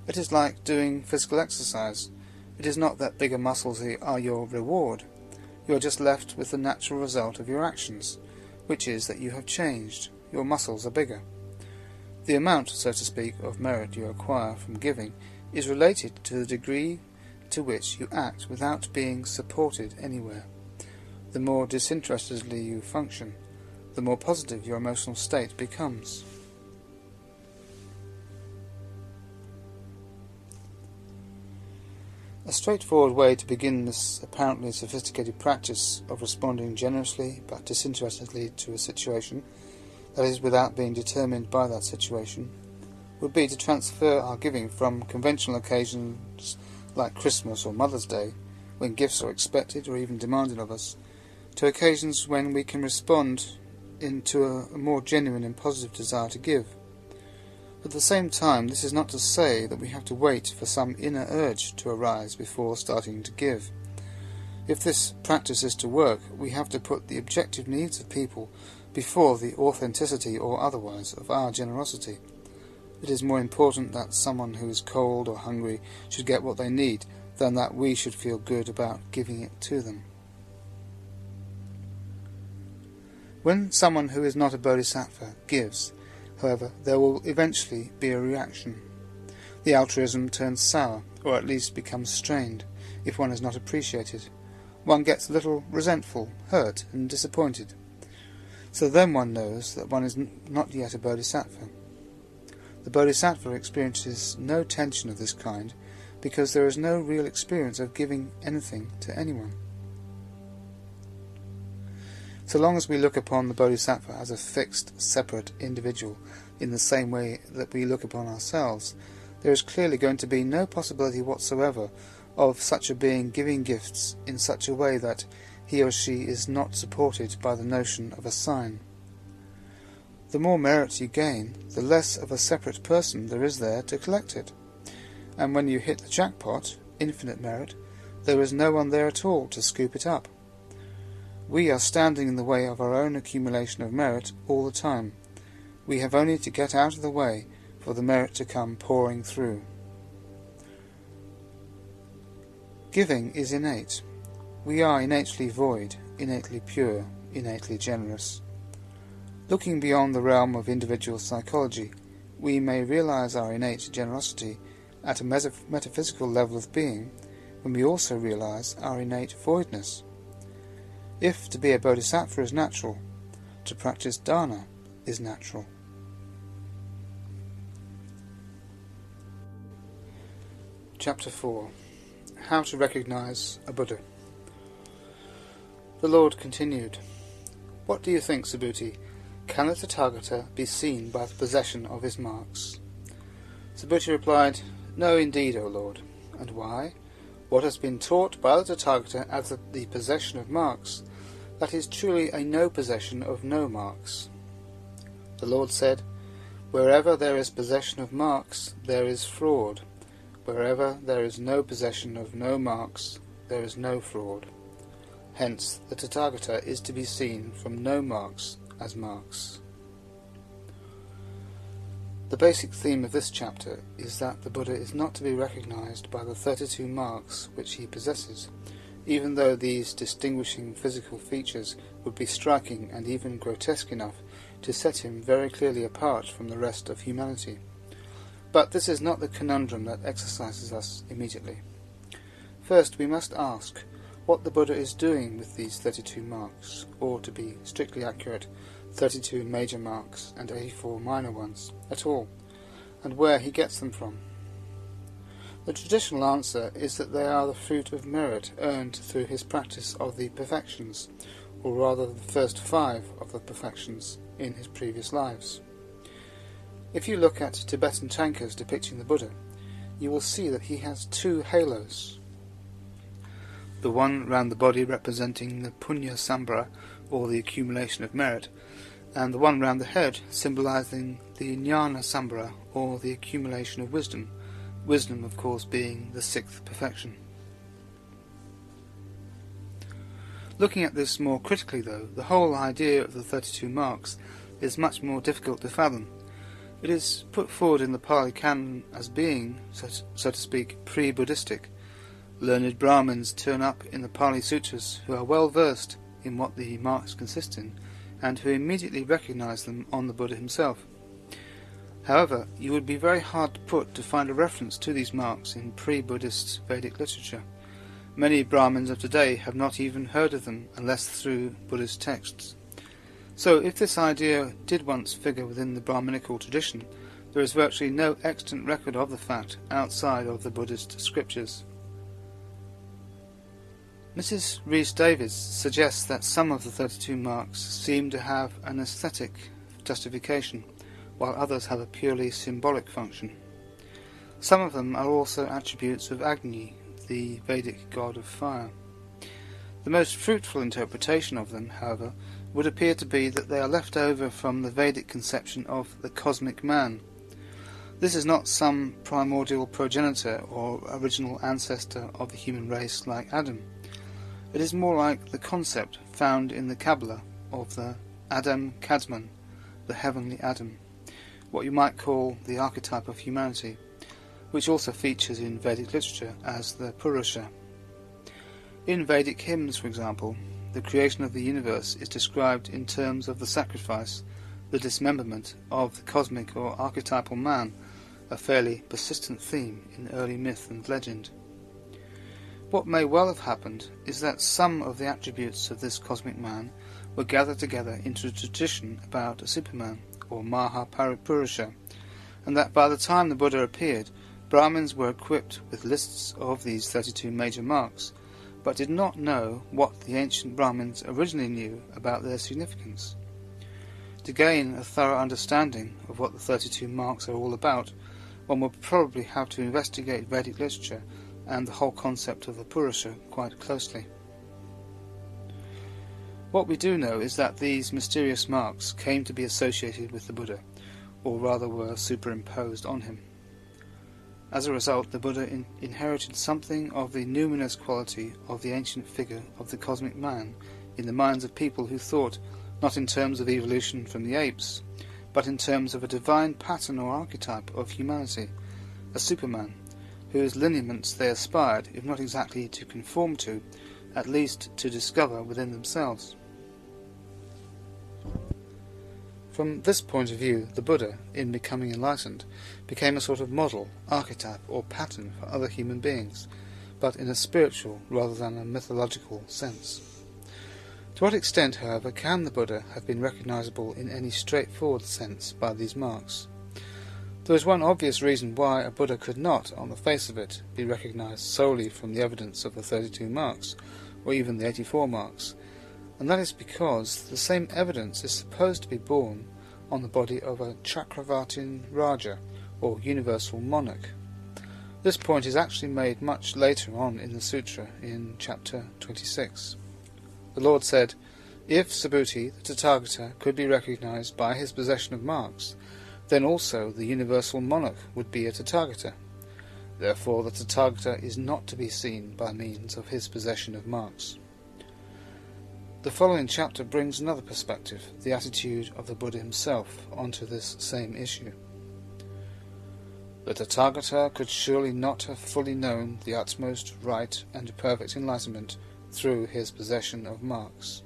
It is like doing physical exercise. It is not that bigger muscles are your reward. You are just left with the natural result of your actions, which is that you have changed. Your muscles are bigger. The amount, so to speak, of merit you acquire from giving is related to the degree to which you act without being supported anywhere. The more disinterestedly you function, the more positive your emotional state becomes. A straightforward way to begin this apparently sophisticated practice of responding generously but disinterestedly to a situation, that is, without being determined by that situation, would be to transfer our giving from conventional occasions like Christmas or Mother's Day, when gifts are expected or even demanded of us, to occasions when we can respond into a more genuine and positive desire to give. At the same time, this is not to say that we have to wait for some inner urge to arise before starting to give. If this practice is to work, we have to put the objective needs of people before the authenticity or otherwise of our generosity. It is more important that someone who is cold or hungry should get what they need than that we should feel good about giving it to them. When someone who is not a bodhisattva gives, however, there will eventually be a reaction. The altruism turns sour, or at least becomes strained, if one is not appreciated. One gets a little resentful, hurt, and disappointed. So then one knows that one is not yet a bodhisattva. The bodhisattva experiences no tension of this kind, because there is no real experience of giving anything to anyone. So long as we look upon the bodhisattva as a fixed, separate individual in the same way that we look upon ourselves, there is clearly going to be no possibility whatsoever of such a being giving gifts in such a way that he or she is not supported by the notion of a sign. The more merit you gain, the less of a separate person there is there to collect it. And when you hit the jackpot, infinite merit, there is no one there at all to scoop it up. We are standing in the way of our own accumulation of merit all the time. We have only to get out of the way for the merit to come pouring through. Giving is innate. We are innately void, innately pure, innately generous. Looking beyond the realm of individual psychology, we may realize our innate generosity at a metaphysical level of being when we also realize our innate voidness. If to be a bodhisattva is natural, to practice dana is natural. Chapter 4. How to recognize a Buddha. The Lord continued, "What do you think, Subhuti? Can the Tathagata be seen by the possession of his marks?" Subhuti replied, "No, indeed, O Lord. And why? What has been taught by the Tathagata as the possession of marks, that is truly a no possession of no marks." The Lord said, "Wherever there is possession of marks, there is fraud. Wherever there is no possession of no marks, there is no fraud. Hence, the Tathagata is to be seen from no marks as marks." The basic theme of this chapter is that the Buddha is not to be recognized by the 32 marks which he possesses, even though these distinguishing physical features would be striking and even grotesque enough to set him very clearly apart from the rest of humanity. But this is not the conundrum that exercises us immediately. First, we must ask what the Buddha is doing with these 32 marks, or, to be strictly accurate, 32 major marks and 84 minor ones, at all, and where he gets them from. The traditional answer is that they are the fruit of merit earned through his practice of the perfections, or rather the first 5 of the perfections, in his previous lives. If you look at Tibetan tankas depicting the Buddha, you will see that he has 2 halos. The one round the body representing the punya sambhara, or the accumulation of merit, and the one round the head symbolizing the jnana sambhara, or the accumulation of wisdom, wisdom of course being the 6th perfection. Looking at this more critically though, the whole idea of the 32 marks is much more difficult to fathom. It is put forward in the Pali Canon as being, so to speak, pre-Buddhistic. Learned Brahmins turn up in the Pali Sutras who are well versed in what the marks consist in, and who immediately recognize them on the Buddha himself. However, you would be very hard put to find a reference to these marks in pre-Buddhist Vedic literature. Many Brahmins of today have not even heard of them unless through Buddhist texts. So if this idea did once figure within the Brahminical tradition, there is virtually no extant record of the fact outside of the Buddhist scriptures. Mrs. Rhys-Davids suggests that some of the 32 marks seem to have an aesthetic justification, while others have a purely symbolic function. Some of them are also attributes of Agni, the Vedic god of fire. The most fruitful interpretation of them, however, would appear to be that they are left over from the Vedic conception of the cosmic man. This is not some primordial progenitor or original ancestor of the human race like Adam. It is more like the concept found in the Kabbalah of the Adam Kadmon, the heavenly Adam, what you might call the archetype of humanity, which also features in Vedic literature as the Purusha. In Vedic hymns, for example, the creation of the universe is described in terms of the sacrifice, the dismemberment of the cosmic or archetypal man, a fairly persistent theme in early myth and legend. What may well have happened is that some of the attributes of this cosmic man were gathered together into a tradition about a Superman, or Mahapurusha, and that by the time the Buddha appeared, Brahmins were equipped with lists of these 32 major marks, but did not know what the ancient Brahmins originally knew about their significance. To gain a thorough understanding of what the 32 marks are all about, one would probably have to investigate Vedic literature and the whole concept of the Purusha quite closely. What we do know is that these mysterious marks came to be associated with the Buddha, or rather were superimposed on him. As a result, the Buddha inherited something of the numinous quality of the ancient figure of the cosmic man in the minds of people who thought not in terms of evolution from the apes, but in terms of a divine pattern or archetype of humanity, a Superman, whose lineaments they aspired, if not exactly to conform to, at least to discover within themselves. From this point of view, the Buddha, in becoming enlightened, became a sort of model, archetype, or pattern for other human beings, but in a spiritual rather than a mythological sense. To what extent, however, can the Buddha have been recognizable in any straightforward sense by these marks? There is one obvious reason why a Buddha could not, on the face of it, be recognized solely from the evidence of the 32 marks, or even the 84 marks, and that is because the same evidence is supposed to be borne on the body of a Chakravartin Raja, or universal monarch. This point is actually made much later on in the sutra, in chapter 26. The Lord said, "If Subhuti, the Tathagata, could be recognized by his possession of marks, then also the universal monarch would be a Tathagata. Therefore the Tathagata is not to be seen by means of his possession of marks." The following chapter brings another perspective, the attitude of the Buddha himself, onto this same issue. The Tathagata could surely not have fully known the utmost right and perfect enlightenment through his possession of marks.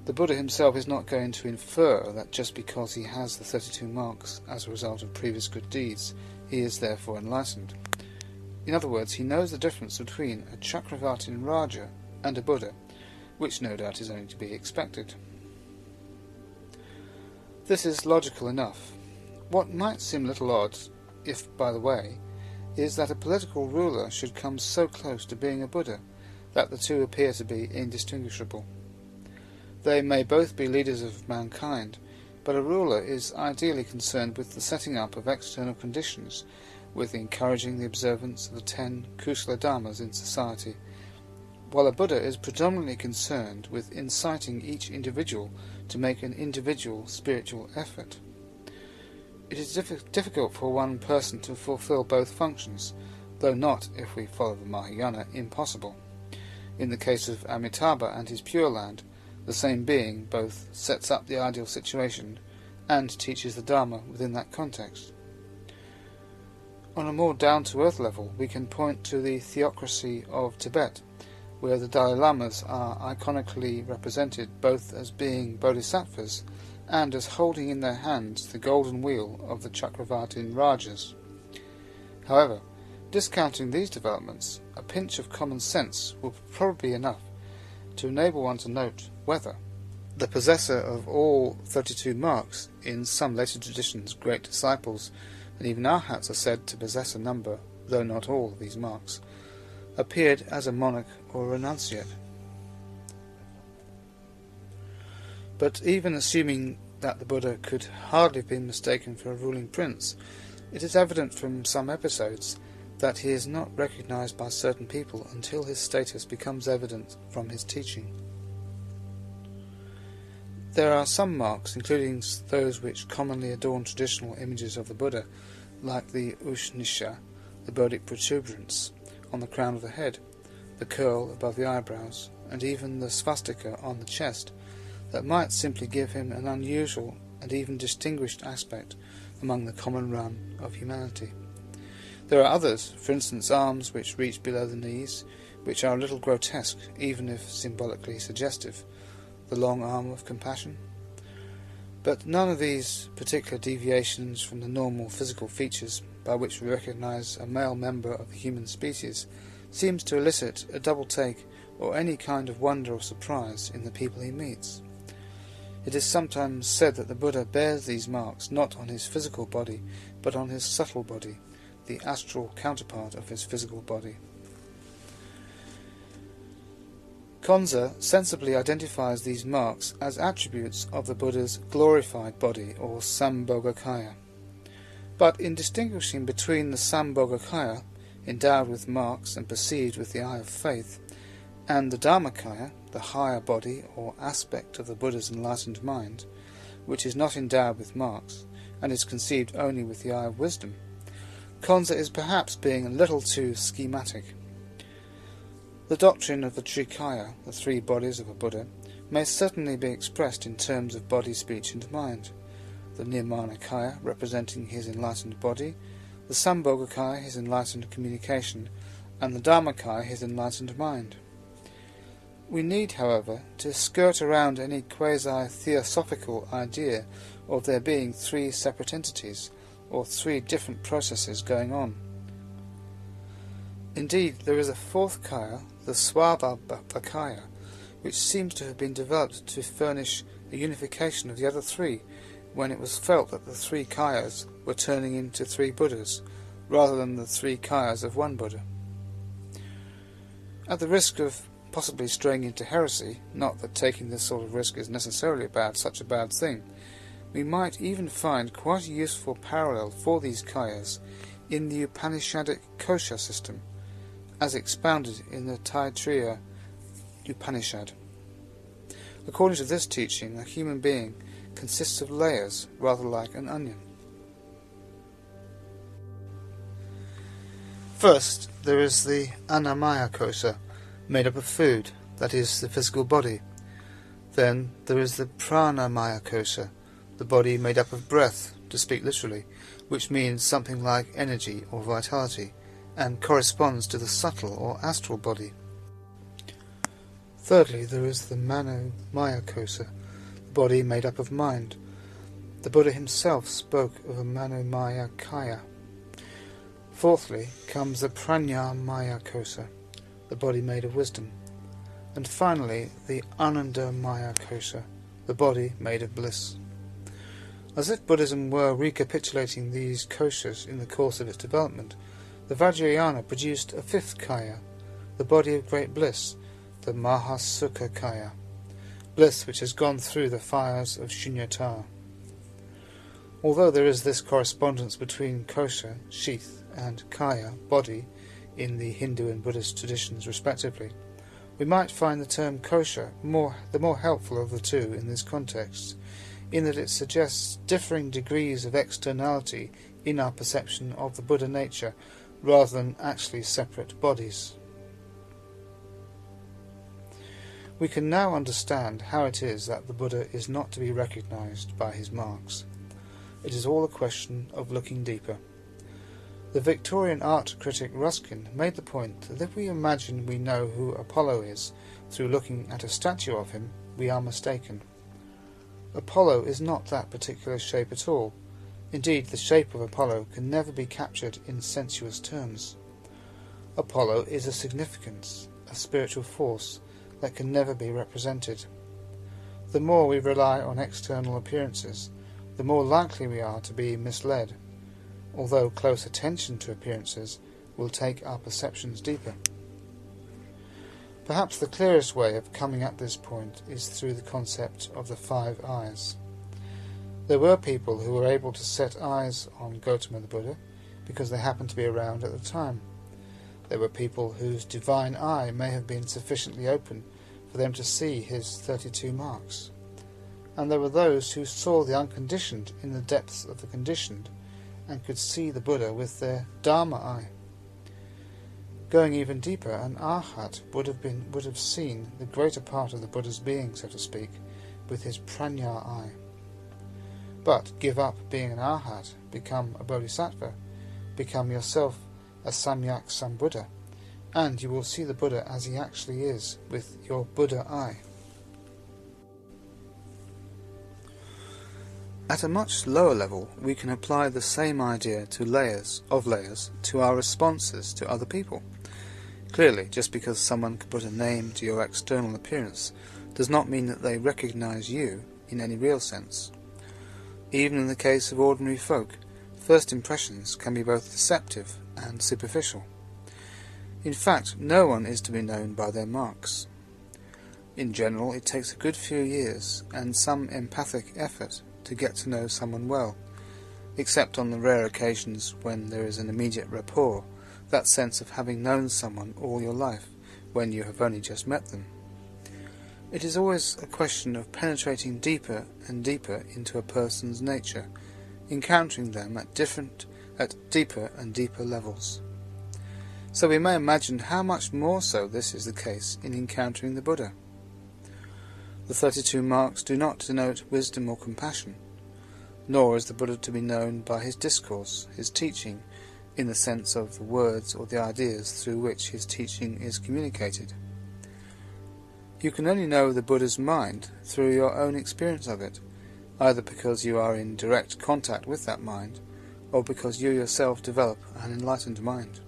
The Buddha himself is not going to infer that just because he has the 32 marks as a result of previous good deeds, he is therefore enlightened. In other words, he knows the difference between a Chakravartin Raja and a Buddha, which no doubt is only to be expected. This is logical enough. What might seem a little odd, if by the way, is that a political ruler should come so close to being a Buddha that the two appear to be indistinguishable. They may both be leaders of mankind, but a ruler is ideally concerned with the setting up of external conditions, with encouraging the observance of the 10 Kusala Dharmas in society, while a Buddha is predominantly concerned with inciting each individual to make an individual spiritual effort. It is difficult for one person to fulfill both functions, though not, if we follow the Mahayana, impossible. In the case of Amitabha and his Pure Land, the same being both sets up the ideal situation and teaches the Dharma within that context. On a more down-to-earth level, we can point to the theocracy of Tibet, where the Dalai Lamas are iconically represented both as being bodhisattvas and as holding in their hands the golden wheel of the Chakravartin Rajas. However, discounting these developments, a pinch of common sense will probably be enough to enable one to note whether the possessor of all 32 marks, in some later traditions great disciples, and even arhats are said to possess a number, though not all, of these marks, appeared as a monarch or a renunciate. But even assuming that the Buddha could hardly have been mistaken for a ruling prince, it is evident from some episodes that he is not recognized by certain people until his status becomes evident from his teaching. There are some marks, including those which commonly adorn traditional images of the Buddha, like the Ushnisha, the Bodic protuberance, on the crown of the head, the curl above the eyebrows, and even the swastika on the chest, that might simply give him an unusual and even distinguished aspect among the common run of humanity. There are others, for instance arms which reach below the knees, which are a little grotesque, even if symbolically suggestive, the long arm of compassion. But none of these particular deviations from the normal physical features by which we recognize a male member of the human species seems to elicit a double take or any kind of wonder or surprise in the people he meets. It is sometimes said that the Buddha bears these marks not on his physical body, but on his subtle body, the astral counterpart of his physical body. Konza sensibly identifies these marks as attributes of the Buddha's glorified body, or Sambhogakaya. But in distinguishing between the Sambhogakaya, endowed with marks and perceived with the eye of faith, and the Dharmakaya, the higher body or aspect of the Buddha's enlightened mind, which is not endowed with marks, and is conceived only with the eye of wisdom, Konza is perhaps being a little too schematic. The doctrine of the Trikaya, the three bodies of a Buddha, may certainly be expressed in terms of body, speech and mind. The Nirmanakaya representing his enlightened body, the Sambhogakaya his enlightened communication, and the Dharmakaya his enlightened mind. We need, however, to skirt around any quasi-theosophical idea of there being three separate entities, or three different processes going on. Indeed, there is a fourth kaya, the Svabhavakaya, which seems to have been developed to furnish a unification of the other three, when it was felt that the three kayas were turning into three Buddhas, rather than the three kayas of one Buddha. At the risk of possibly straying into heresy, not that taking this sort of risk is necessarily such a bad thing, we might even find quite a useful parallel for these kayas in the Upanishadic kosha system, as expounded in the Taittiriya Upanishad. According to this teaching, a human being consists of layers, rather like an onion. First, there is the Annamaya kosha, made up of food, that is, the physical body. Then there is the Pranamaya kosha, the body made up of breath, to speak literally, which means something like energy or vitality, and corresponds to the subtle or astral body. Thirdly, there is the Manomaya kosha, the body made up of mind. The Buddha himself spoke of a Manomaya kaya. Fourthly comes the Prajnapamita kosha, the body made of wisdom. And finally, the Anandamaya kosha, the body made of bliss. As if Buddhism were recapitulating these koshas in the course of its development, the Vajrayana produced a fifth kaya, the body of great bliss, the Mahasukha kaya, bliss which has gone through the fires of Shunyata. Although there is this correspondence between kosha, sheath, and kaya, body, in the Hindu and Buddhist traditions respectively, we might find the term kosha the more helpful of the two in this context, in that it suggests differing degrees of externality in our perception of the Buddha nature, rather than actually separate bodies. We can now understand how it is that the Buddha is not to be recognized by his marks. It is all a question of looking deeper. The Victorian art critic Ruskin made the point that if we imagine we know who Apollo is through looking at a statue of him, we are mistaken. Apollo is not that particular shape at all. Indeed, the shape of Apollo can never be captured in sensuous terms. Apollo is a significance, a spiritual force, that can never be represented. The more we rely on external appearances, the more likely we are to be misled, although close attention to appearances will take our perceptions deeper. Perhaps the clearest way of coming at this point is through the concept of the 5 eyes. There were people who were able to set eyes on Gautama the Buddha because they happened to be around at the time. There were people whose divine eye may have been sufficiently open for them to see his 32 marks. And there were those who saw the unconditioned in the depths of the conditioned and could see the Buddha with their Dharma eye. Going even deeper, an arhat would have seen the greater part of the Buddha's being, so to speak, with his prajna eye. But give up being an arhat, become a bodhisattva, become yourself a samyak sambuddha, and you will see the Buddha as he actually is, with your Buddha eye. At a much lower level, we can apply the same idea to layers to our responses to other people. Clearly, just because someone can put a name to your external appearance does not mean that they recognize you in any real sense. Even in the case of ordinary folk, first impressions can be both deceptive and superficial. In fact, no one is to be known by their marks. In general, it takes a good few years and some empathic effort to get to know someone well, except on the rare occasions when there is an immediate rapport, that sense of having known someone all your life, when you have only just met them. It is always a question of penetrating deeper and deeper into a person's nature, encountering them at deeper and deeper levels. So we may imagine how much more so this is the case in encountering the Buddha. The 32 marks do not denote wisdom or compassion, nor is the Buddha to be known by his discourse, his teaching, in the sense of the words or the ideas through which his teaching is communicated. You can only know the Buddha's mind through your own experience of it, either because you are in direct contact with that mind, or because you yourself develop an enlightened mind.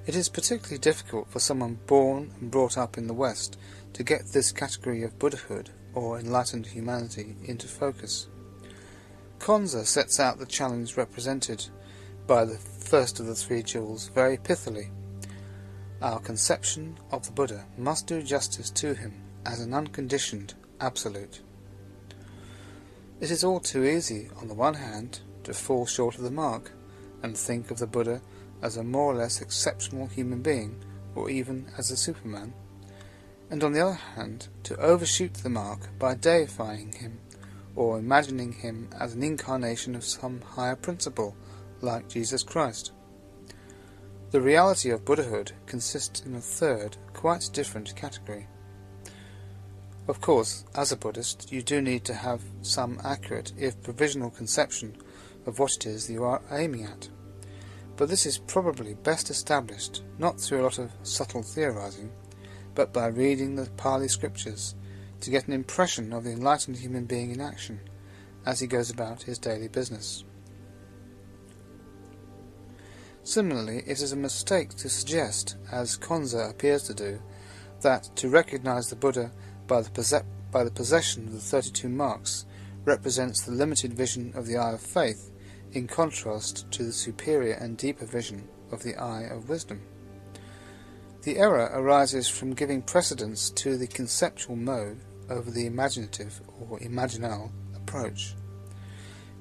It is particularly difficult for someone born and brought up in the West to get this category of Buddhahood or enlightened humanity into focus. Konza sets out the challenge represented by the first of the three jewels very pithily. Our conception of the Buddha must do justice to him as an unconditioned absolute. It is all too easy, on the one hand, to fall short of the mark and think of the Buddha as a more or less exceptional human being, or even as a Superman, and on the other hand, to overshoot the mark by deifying him, or imagining him as an incarnation of some higher principle, like Jesus Christ. The reality of Buddhahood consists in a third, quite different category. Of course, as a Buddhist, you do need to have some accurate, if provisional, conception of what it is that you are aiming at. But this is probably best established not through a lot of subtle theorizing, but by reading the Pali scriptures to get an impression of the enlightened human being in action as he goes about his daily business. Similarly, it is a mistake to suggest, as Konza appears to do, that to recognize the Buddha by the possession of the 32 marks represents the limited vision of the eye of faith, in contrast to the superior and deeper vision of the eye of wisdom. The error arises from giving precedence to the conceptual mode over the imaginative or imaginal approach.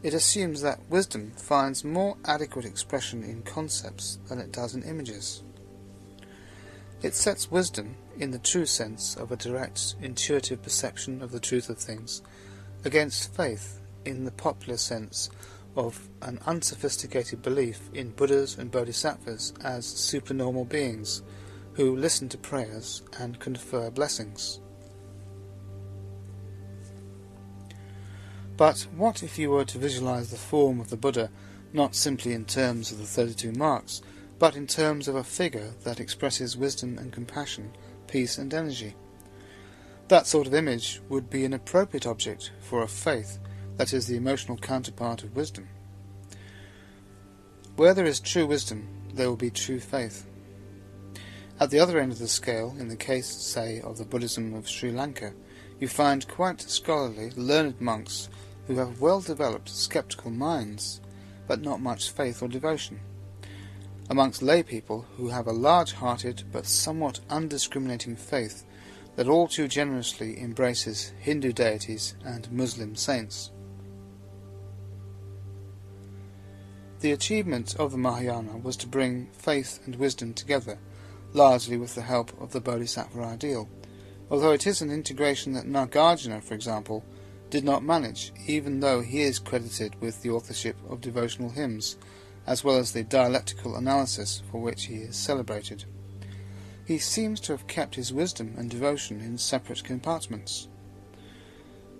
It assumes that wisdom finds more adequate expression in concepts than it does in images. It sets wisdom, in the true sense of a direct, intuitive perception of the truth of things, against faith, in the popular sense of an unsophisticated belief in Buddhas and Bodhisattvas as supernormal beings who listen to prayers and confer blessings. But what if you were to visualize the form of the Buddha not simply in terms of the 32 marks, but in terms of a figure that expresses wisdom and compassion, peace and energy? That sort of image would be an appropriate object for a faith that is the emotional counterpart of wisdom. Where there is true wisdom, there will be true faith. At the other end of the scale, in the case, say, of the Buddhism of Sri Lanka, you find quite scholarly, learned monks who have well-developed sceptical minds, but not much faith or devotion, amongst lay people who have a large-hearted but somewhat undiscriminating faith that all too generously embraces Hindu deities and Muslim saints. The achievement of the Mahayana was to bring faith and wisdom together, largely with the help of the Bodhisattva ideal, although it is an integration that Nagarjuna, for example, did not manage, even though he is credited with the authorship of devotional hymns, as well as the dialectical analysis for which he is celebrated. He seems to have kept his wisdom and devotion in separate compartments.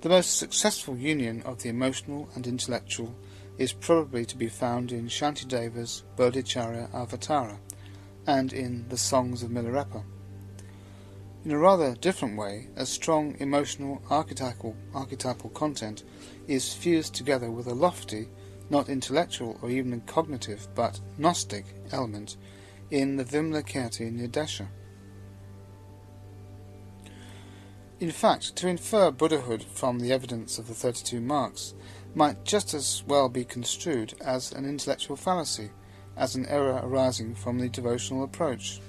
The most successful union of the emotional and intellectual is probably to be found in Shantideva's Bodhicharya Avatara and in the Songs of Milarepa. In a rather different way, a strong emotional archetypal content is fused together with a lofty, not intellectual or even cognitive, but Gnostic element in the Vimla-Kirti Nirdesha. In fact, to infer Buddhahood from the evidence of the 32 marks might just as well be construed as an intellectual fallacy, as an error arising from the devotional approach.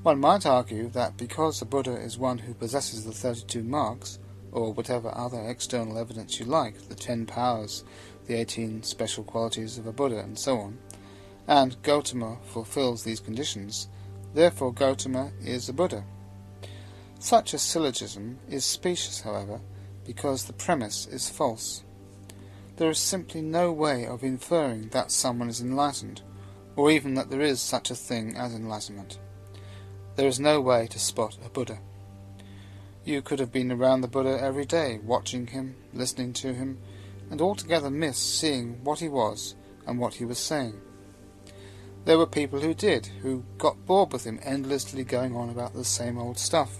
One might argue that because the Buddha is one who possesses the 32 marks, or whatever other external evidence you like, the 10 powers, the 18 special qualities of a Buddha, and so on, and Gautama fulfills these conditions, Therefore Gautama is a Buddha. Such a syllogism is specious, however, because the premise is false. There is simply no way of inferring that someone is enlightened, or even that there is such a thing as enlightenment. There is no way to spot a Buddha. You could have been around the Buddha every day, watching him, listening to him, and altogether miss seeing what he was and what he was saying. There were people who did, who got bored with him endlessly going on about the same old stuff.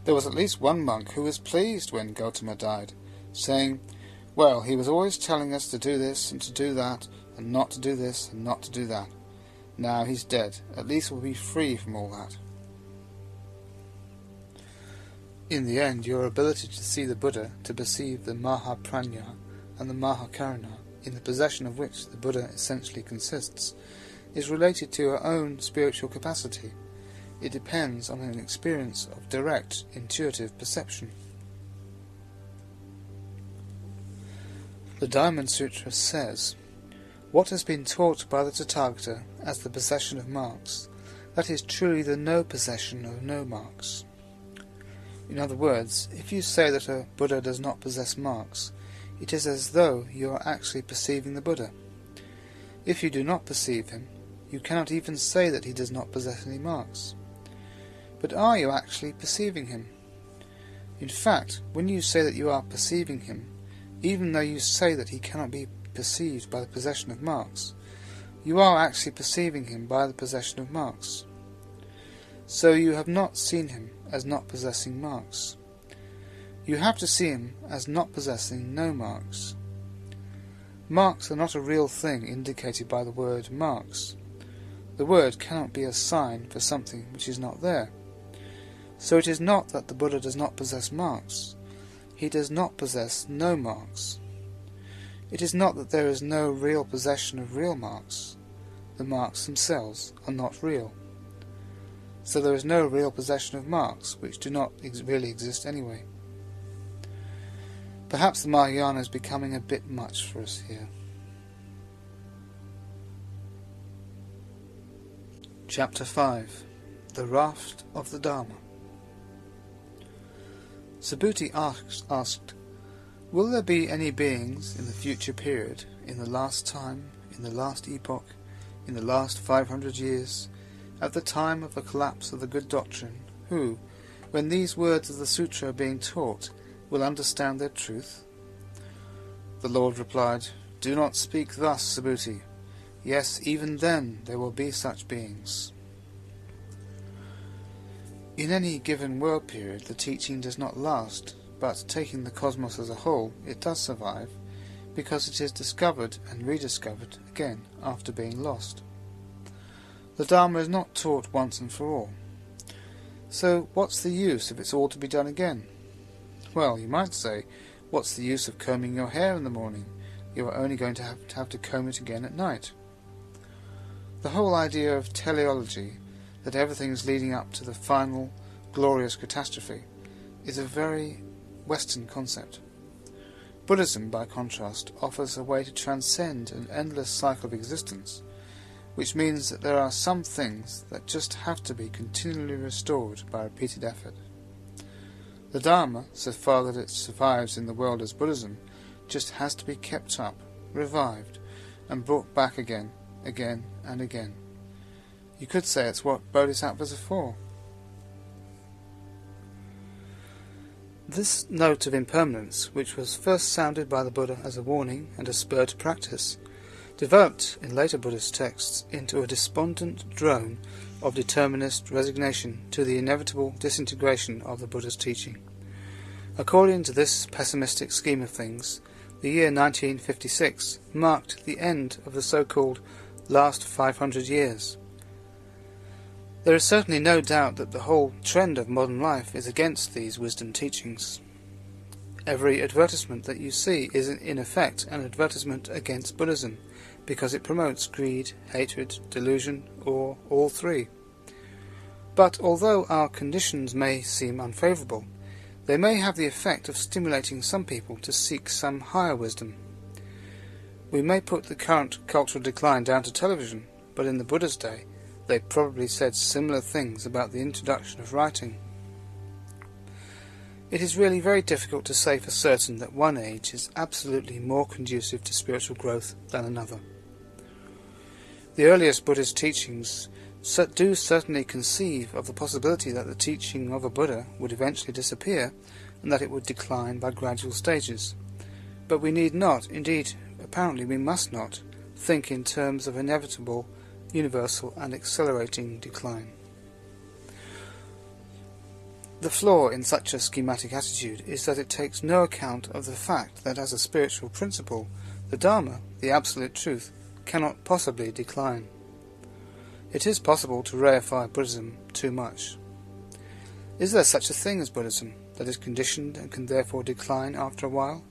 There was at least one monk who was pleased when Gautama died, saying, "Well, he was always telling us to do this and to do that, and not to do this and not to do that. Now he's dead. At least we'll be free from all that." In the end, your ability to see the Buddha, to perceive the Mahaprajna and the Mahakaruna, in the possession of which the Buddha essentially consists, is related to your own spiritual capacity. It depends on an experience of direct, intuitive perception. The Diamond Sutra says, "What has been taught by the Tathagata as the possession of marks, that is truly the no possession of no marks." In other words, if you say that a Buddha does not possess marks, it is as though you are actually perceiving the Buddha. If you do not perceive him, you cannot even say that he does not possess any marks. But are you actually perceiving him? In fact, when you say that you are perceiving him, even though you say that he cannot be perceived by the possession of marks, you are actually perceiving him by the possession of marks. So you have not seen him as not possessing marks. You have to see him as not possessing no marks. Marks are not a real thing indicated by the word marks. The word cannot be a sign for something which is not there. So it is not that the Buddha does not possess marks. He does not possess no marks. It is not that there is no real possession of real marks. The marks themselves are not real. So there is no real possession of marks, which do not really exist anyway. Perhaps the Mahayana is becoming a bit much for us here. Chapter 5. The Raft of the Dharma. Subhuti asked, "Will there be any beings in the future period, in the last time, in the last epoch, in the last 500 years, at the time of the collapse of the good doctrine, who, when these words of the sutra are being taught, will understand their truth?" The Lord replied, "Do not speak thus, Subhuti. Yes, even then there will be such beings." In any given world period, the teaching does not last, but taking the cosmos as a whole, it does survive, because it is discovered and rediscovered again after being lost. The Dharma is not taught once and for all. So what's the use if it's all to be done again? Well, you might say, what's the use of combing your hair in the morning? You are only going to have to comb it again at night. The whole idea of teleology, that everything is leading up to the final, glorious catastrophe, is a very Western concept. Buddhism, by contrast, offers a way to transcend an endless cycle of existence, which means that there are some things that just have to be continually restored by repeated effort. The Dharma, so far that it survives in the world as Buddhism, just has to be kept up, revived, and brought back again and again. You could say it's what bodhisattvas are for. This note of impermanence, which was first sounded by the Buddha as a warning and a spur to practice, developed in later Buddhist texts into a despondent drone of determinist resignation to the inevitable disintegration of the Buddha's teaching. According to this pessimistic scheme of things, the year 1956 marked the end of the so-called last 500 years. There is certainly no doubt that the whole trend of modern life is against these wisdom teachings. Every advertisement that you see is in effect an advertisement against Buddhism, because it promotes greed, hatred, delusion, or all three. But although our conditions may seem unfavourable, they may have the effect of stimulating some people to seek some higher wisdom. We may put the current cultural decline down to television, but in the Buddha's day, They probably said similar things about the introduction of writing. It is really very difficult to say for certain that one age is absolutely more conducive to spiritual growth than another. The earliest Buddhist teachings do certainly conceive of the possibility that the teaching of a Buddha would eventually disappear and that it would decline by gradual stages. But we need not, indeed, apparently we must not, think in terms of inevitable, universal and accelerating decline. The flaw in such a schematic attitude is that it takes no account of the fact that as a spiritual principle, the Dharma, the absolute truth, cannot possibly decline. It is possible to reify Buddhism too much. Is there such a thing as Buddhism that is conditioned and can therefore decline after a while?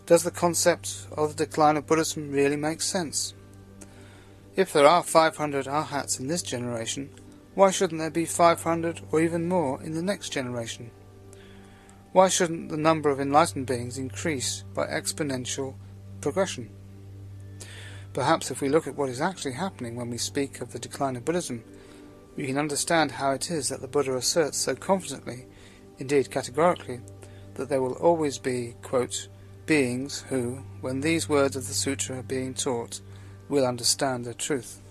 Does the concept of the decline of Buddhism really make sense? If there are 500 arhats in this generation, why shouldn't there be 500 or even more in the next generation? Why shouldn't the number of enlightened beings increase by exponential progression? Perhaps if we look at what is actually happening when we speak of the decline of Buddhism, we can understand how it is that the Buddha asserts so confidently, indeed categorically, that there will always be, quote, beings who, when these words of the sutra are being taught, will understand the truth.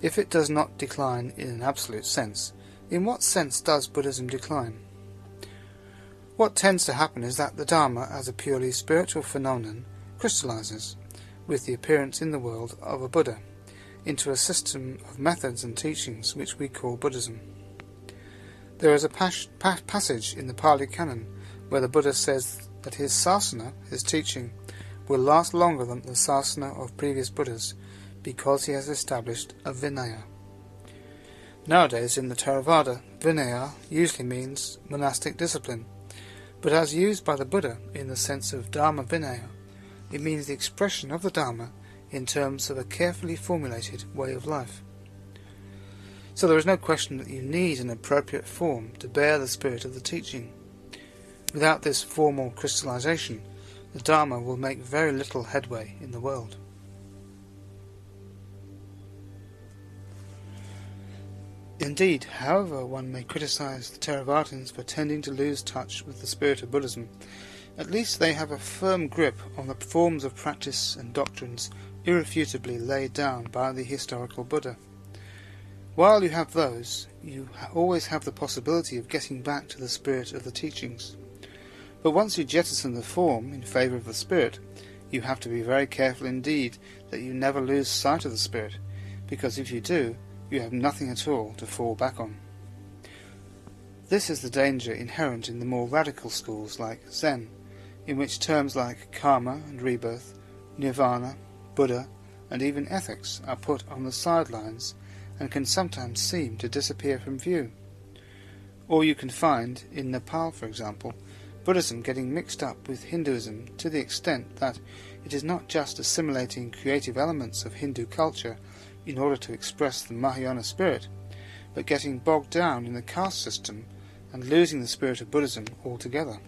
If it does not decline in an absolute sense, in what sense does Buddhism decline? What tends to happen is that the Dharma, as a purely spiritual phenomenon, crystallizes, with the appearance in the world of a Buddha, into a system of methods and teachings which we call Buddhism. There is a passage in the Pali Canon where the Buddha says that his sasana, his teaching, will last longer than the sasana of previous Buddhas, because he has established a Vinaya. Nowadays in the Theravada, Vinaya usually means monastic discipline, but as used by the Buddha in the sense of Dharma Vinaya, it means the expression of the Dharma in terms of a carefully formulated way of life. So there is no question that you need an appropriate form to bear the spirit of the teaching. Without this formal crystallization, the Dharma will make very little headway in the world. Indeed, however one may criticize the Theravadins for tending to lose touch with the spirit of Buddhism, at least they have a firm grip on the forms of practice and doctrines irrefutably laid down by the historical Buddha. While you have those, you always have the possibility of getting back to the spirit of the teachings. But once you jettison the form in favour of the spirit, you have to be very careful indeed that you never lose sight of the spirit, because if you do, you have nothing at all to fall back on. This is the danger inherent in the more radical schools like Zen, in which terms like karma and rebirth, nirvana, Buddha, and even ethics are put on the sidelines and can sometimes seem to disappear from view. Or you can find, in Nepal for example, Buddhism getting mixed up with Hinduism to the extent that it is not just assimilating creative elements of Hindu culture in order to express the Mahayana spirit, but getting bogged down in the caste system and losing the spirit of Buddhism altogether.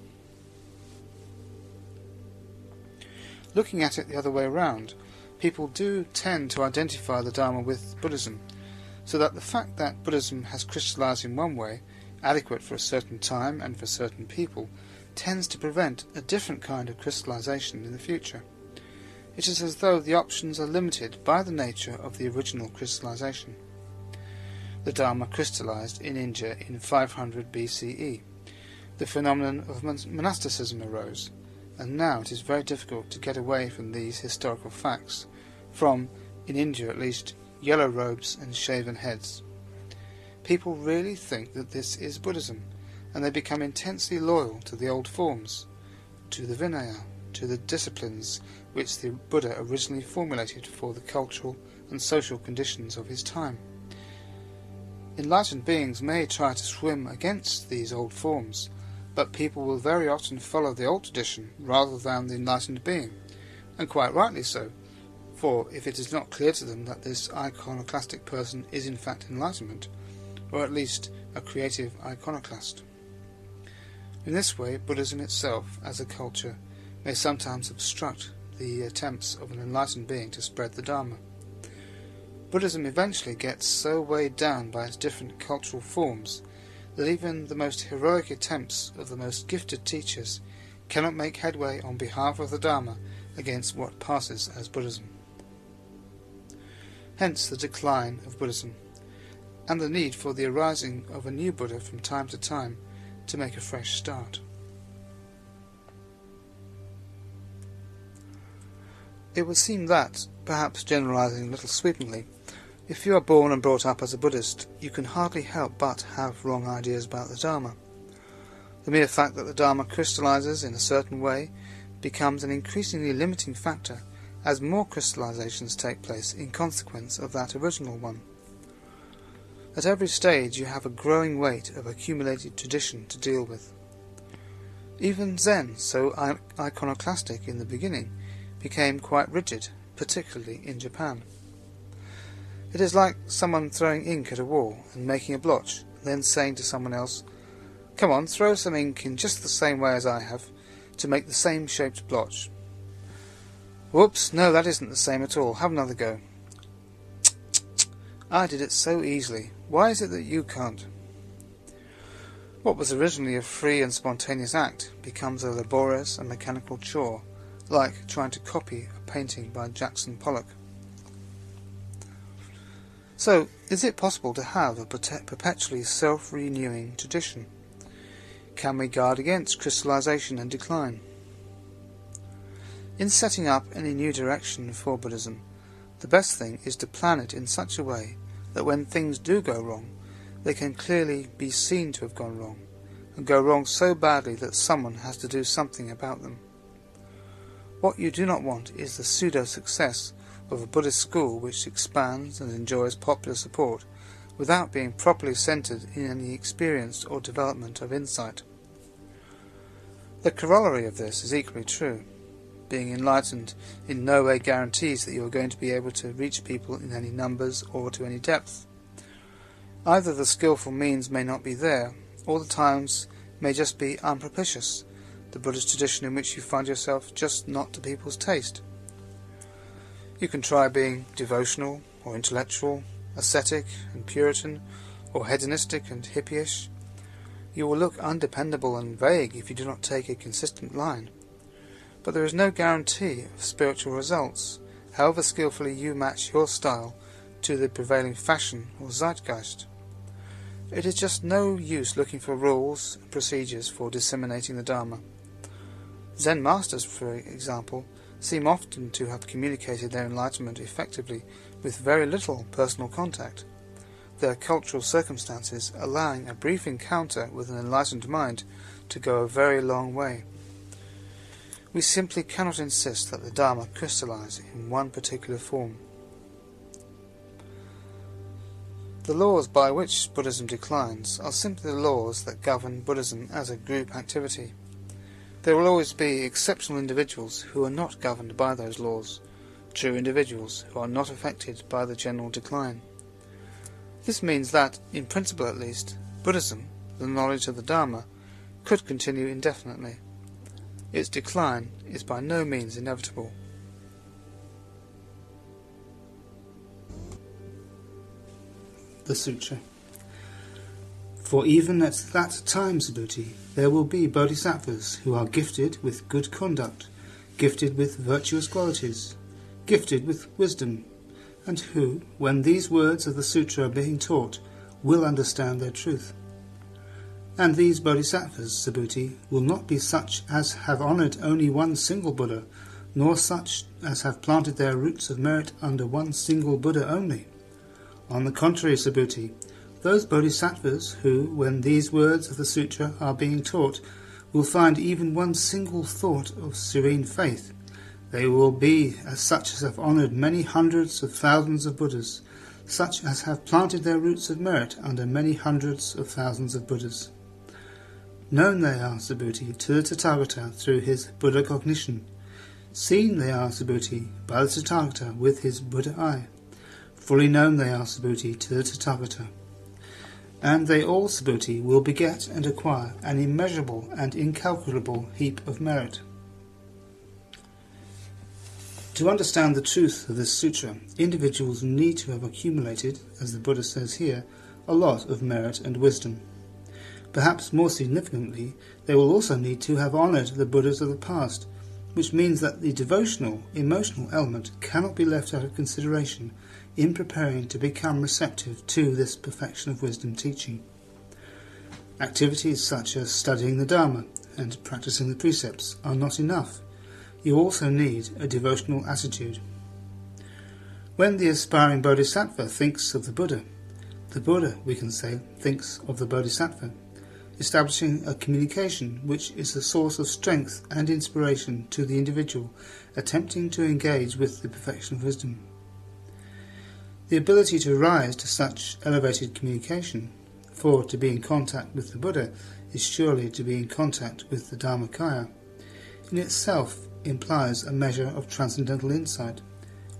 Looking at it the other way around, people do tend to identify the Dharma with Buddhism, so that the fact that Buddhism has crystallized in one way, adequate for a certain time and for certain people, tends to prevent a different kind of crystallization in the future. It is as though the options are limited by the nature of the original crystallization. The Dharma crystallized in India in 500 BCE. The phenomenon of monasticism arose, and now it is very difficult to get away from these historical facts, from, in India at least, yellow robes and shaven heads. People really think that this is Buddhism, and they become intensely loyal to the old forms, to the Vinaya, to the disciplines which the Buddha originally formulated for the cultural and social conditions of his time. Enlightened beings may try to swim against these old forms, but people will very often follow the old tradition rather than the enlightened being, and quite rightly so, for if it is not clear to them that this iconoclastic person is in fact enlightenment, or at least a creative iconoclast. In this way, Buddhism itself, as a culture, may sometimes obstruct the attempts of an enlightened being to spread the Dharma, Buddhism eventually gets so weighed down by its different cultural forms that even the most heroic attempts of the most gifted teachers cannot make headway on behalf of the Dharma against what passes as Buddhism. Hence the decline of Buddhism, and the need for the arising of a new Buddha from time to time to make a fresh start. It would seem that, perhaps generalizing a little sweepingly, if you are born and brought up as a Buddhist, you can hardly help but have wrong ideas about the Dharma. The mere fact that the Dharma crystallizes in a certain way becomes an increasingly limiting factor as more crystallizations take place in consequence of that original one. At every stage you have a growing weight of accumulated tradition to deal with. Even Zen, so iconoclastic in the beginning, became quite rigid, particularly in Japan. It is like someone throwing ink at a wall and making a blotch, then saying to someone else, "Come on, throw some ink in just the same way as I have, to make the same shaped blotch." "Whoops, no, that isn't the same at all. Have another go." "I did it so easily. Why is it that you can't?" What was originally a free and spontaneous act becomes a laborious and mechanical chore, like trying to copy a painting by Jackson Pollock. So, is it possible to have a perpetually self-renewing tradition? Can we guard against crystallization and decline? In setting up any new direction for Buddhism, the best thing is to plan it in such a way that when things do go wrong, they can clearly be seen to have gone wrong, and go wrong so badly that someone has to do something about them. What you do not want is the pseudo-success of a Buddhist school which expands and enjoys popular support without being properly centered in any experience or development of insight. The corollary of this is equally true. Being enlightened in no way guarantees that you are going to be able to reach people in any numbers or to any depth. Either the skillful means may not be there, or the times may just be unpropitious, the Buddhist tradition in which you find yourself just not to people's taste. You can try being devotional or intellectual, ascetic and Puritan, or hedonistic and hippyish. You will look undependable and vague if you do not take a consistent line. But there is no guarantee of spiritual results, however skillfully you match your style to the prevailing fashion or zeitgeist. It is just no use looking for rules and procedures for disseminating the Dharma. Zen masters, for example, seem often to have communicated their enlightenment effectively with very little personal contact, their cultural circumstances allowing a brief encounter with an enlightened mind to go a very long way. We simply cannot insist that the Dharma crystallize in one particular form. The laws by which Buddhism declines are simply the laws that govern Buddhism as a group activity. There will always be exceptional individuals who are not governed by those laws, true individuals who are not affected by the general decline. This means that, in principle at least, Buddhism, the knowledge of the Dharma, could continue indefinitely. Its decline is by no means inevitable. The Sutra. For even at that time, Subhuti, there will be bodhisattvas who are gifted with good conduct, gifted with virtuous qualities, gifted with wisdom, and who, when these words of the Sutra are being taught, will understand their truth. And these bodhisattvas, Subhuti, will not be such as have honoured only one single Buddha, nor such as have planted their roots of merit under one single Buddha only. On the contrary, Subhuti, those bodhisattvas who, when these words of the Sutra are being taught, will find even one single thought of serene faith, they will be as such as have honoured many hundreds of thousands of Buddhas, such as have planted their roots of merit under many hundreds of thousands of Buddhas. Known they are, Subhuti, to the Tathagata through his Buddha cognition. Seen they are, Subhuti, by the Tathagata with his Buddha eye. Fully known they are, Subhuti, to the Tathagata. And they all, Subhuti, will beget and acquire an immeasurable and incalculable heap of merit. To understand the truth of this sutra, individuals need to have accumulated, as the Buddha says here, a lot of merit and wisdom. Perhaps more significantly, they will also need to have honoured the Buddhas of the past, which means that the devotional, emotional element cannot be left out of consideration in preparing to become receptive to this perfection of wisdom teaching. Activities such as studying the Dharma and practicing the precepts are not enough. You also need a devotional attitude. When the aspiring bodhisattva thinks of the Buddha, we can say, thinks of the bodhisattva, establishing a communication which is a source of strength and inspiration to the individual attempting to engage with the perfection of wisdom. The ability to rise to such elevated communication, for to be in contact with the Buddha is surely to be in contact with the Dharmakaya, in itself implies a measure of transcendental insight,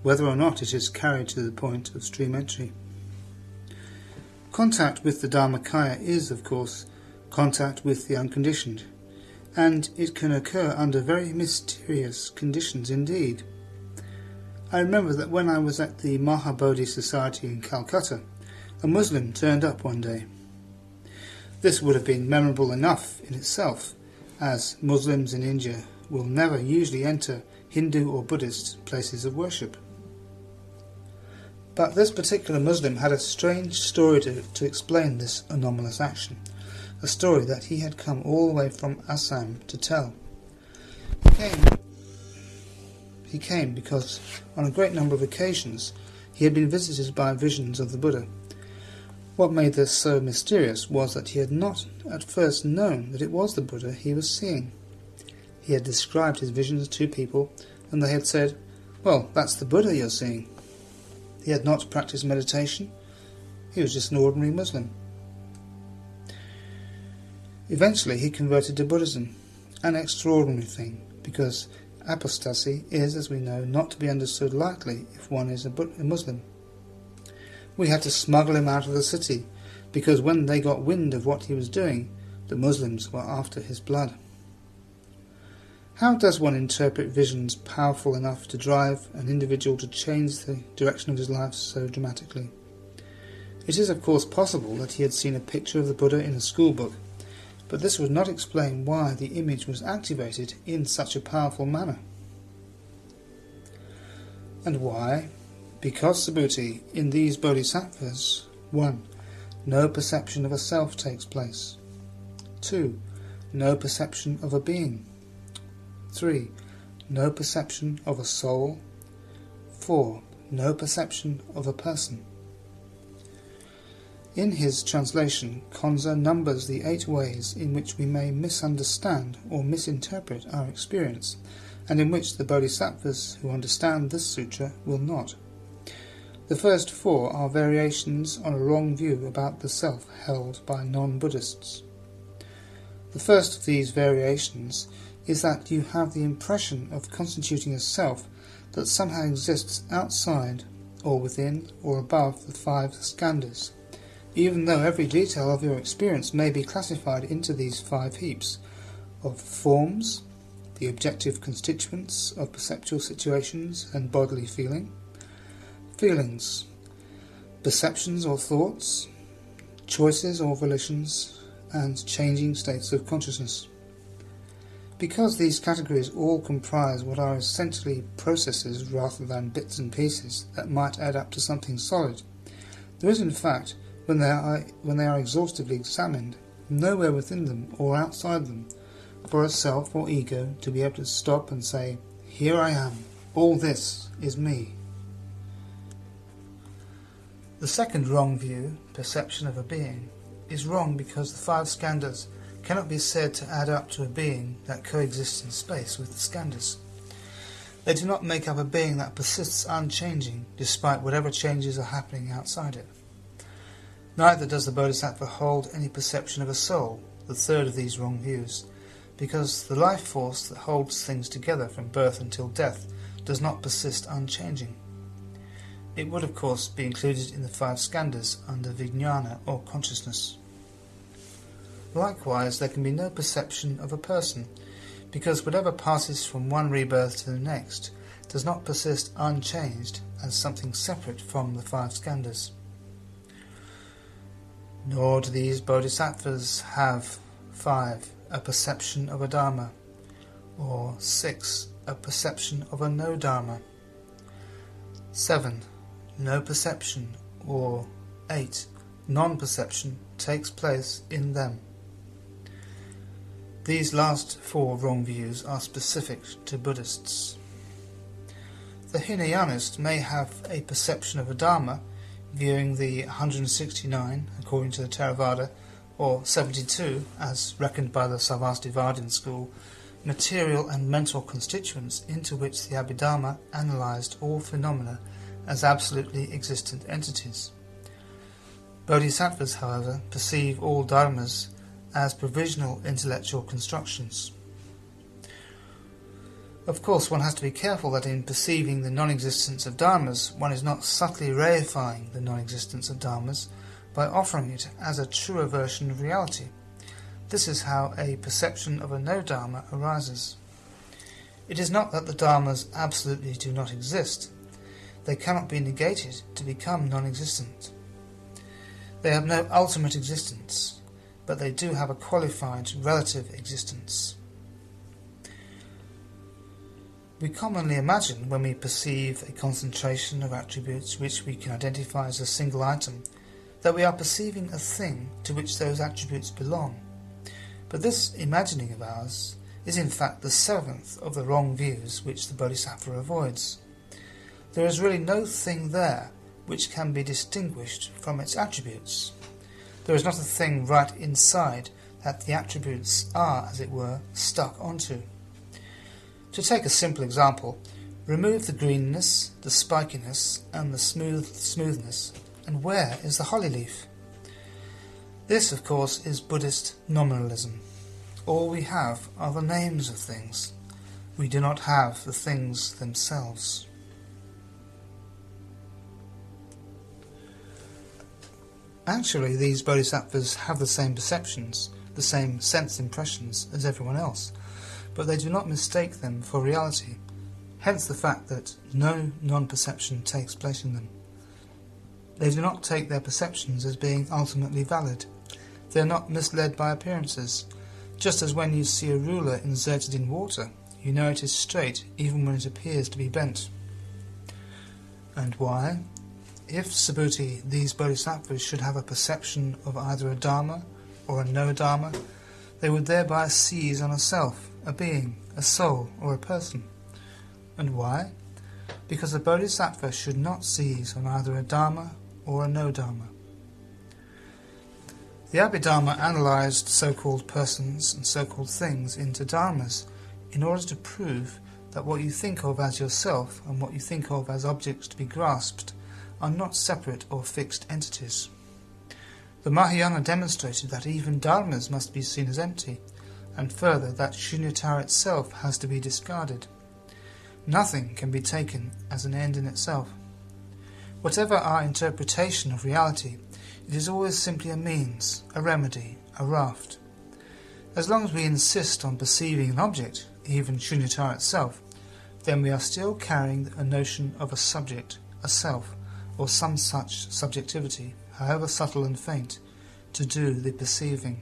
whether or not it is carried to the point of stream entry. Contact with the Dharmakaya is, of course, contact with the unconditioned, and it can occur under very mysterious conditions indeed. I remember that when I was at the Mahabodhi Society in Calcutta, a Muslim turned up one day. This would have been memorable enough in itself, as Muslims in India will never usually enter Hindu or Buddhist places of worship. But this particular Muslim had a strange story to explain this anomalous action, a story that he had come all the way from Assam to tell. He came because on a great number of occasions he had been visited by visions of the Buddha. What made this so mysterious was that he had not at first known that it was the Buddha he was seeing. He had described his visions to people, and they had said, "Well, that's the Buddha you're seeing." He had not practiced meditation. He was just an ordinary Muslim. Eventually he converted to Buddhism, an extraordinary thing, because apostasy is, as we know, not to be understood lightly if one is a Muslim. We had to smuggle him out of the city, because when they got wind of what he was doing, the Muslims were after his blood. How does one interpret visions powerful enough to drive an individual to change the direction of his life so dramatically? It is of course possible that he had seen a picture of the Buddha in a school book, but this would not explain why the image was activated in such a powerful manner. And why? Because, Subhuti, in these bodhisattvas, 1. No perception of a self takes place. 2. No perception of a being. 3. No perception of a soul. 4. No perception of a person. In his translation, Konza numbers the 8 ways in which we may misunderstand or misinterpret our experience, and in which the bodhisattvas who understand this sutra will not. The first 4 are variations on a wrong view about the self held by non-Buddhists. The first of these variations is that you have the impression of constituting a self that somehow exists outside or within or above the 5 skandhas, even though every detail of your experience may be classified into these 5 heaps of forms, the objective constituents of perceptual situations and bodily feelings, perceptions or thoughts, choices or volitions, and changing states of consciousness. Because these categories all comprise what are essentially processes rather than bits and pieces that might add up to something solid, there is in fact, when they are exhaustively examined, nowhere within them or outside them for a self or ego to be able to stop and say, "Here I am, all this is me." The second wrong view, perception of a being, is wrong because the 5 skandhas cannot be said to add up to a being that coexists in space with the skandhas. They do not make up a being that persists unchanging despite whatever changes are happening outside it. Neither does the bodhisattva hold any perception of a soul, the third of these wrong views, because the life force that holds things together from birth until death does not persist unchanging. It would of course be included in the 5 skandhas under vijnana or consciousness. Likewise, there can be no perception of a person, because whatever passes from one rebirth to the next does not persist unchanged as something separate from the 5 skandhas. Nor do these bodhisattvas have 5. A perception of a dharma, or 6. A perception of a no dharma, 7. No perception, or 8. Non-perception takes place in them. These last 4 wrong views are specific to Buddhists. The Hinayanist may have a perception of a dharma, viewing the 169, according to the Theravada, or 72, as reckoned by the Sarvastivadin school, material and mental constituents into which the Abhidharma analysed all phenomena as absolutely existent entities. Bodhisattvas, however, perceive all dharmas as provisional intellectual constructions. Of course, one has to be careful that in perceiving the non-existence of dharmas, one is not subtly reifying the non-existence of dharmas by offering it as a truer version of reality. This is how a perception of a no-dharma arises. It is not that the dharmas absolutely do not exist. They cannot be negated to become non-existent. They have no ultimate existence, but they do have a qualified relative existence. We commonly imagine, when we perceive a concentration of attributes which we can identify as a single item, that we are perceiving a thing to which those attributes belong. But this imagining of ours is in fact the 7th of the wrong views which the Bodhisattva avoids. There is really no thing there which can be distinguished from its attributes. There is not a thing right inside that the attributes are, as it were, stuck onto. To take a simple example, remove the greenness, the spikiness, and the smoothness, and where is the holly leaf? This, of course, is Buddhist nominalism. All we have are the names of things. We do not have the things themselves. Actually, these bodhisattvas have the same perceptions, the same sense impressions as everyone else, but they do not mistake them for reality, hence the fact that no non-perception takes place in them. They do not take their perceptions as being ultimately valid. They are not misled by appearances. Just as when you see a ruler inserted in water, you know it is straight even when it appears to be bent. And why? If, Subhuti, these bodhisattvas should have a perception of either a dharma or a no-dharma, they would thereby seize on a self, a being, a soul, or a person. And why? Because a bodhisattva should not seize on either a dharma or a no-dharma. The Abhidharma analysed so-called persons and so-called things into dharmas in order to prove that what you think of as yourself and what you think of as objects to be grasped are not separate or fixed entities. The Mahayana demonstrated that even dharmas must be seen as empty, and further that shunyata itself has to be discarded. Nothing can be taken as an end in itself. Whatever our interpretation of reality, it is always simply a means, a remedy, a raft. As long as we insist on perceiving an object, even shunyata itself, then we are still carrying a notion of a subject, a self, or some such subjectivity, however subtle and faint, to do the perceiving.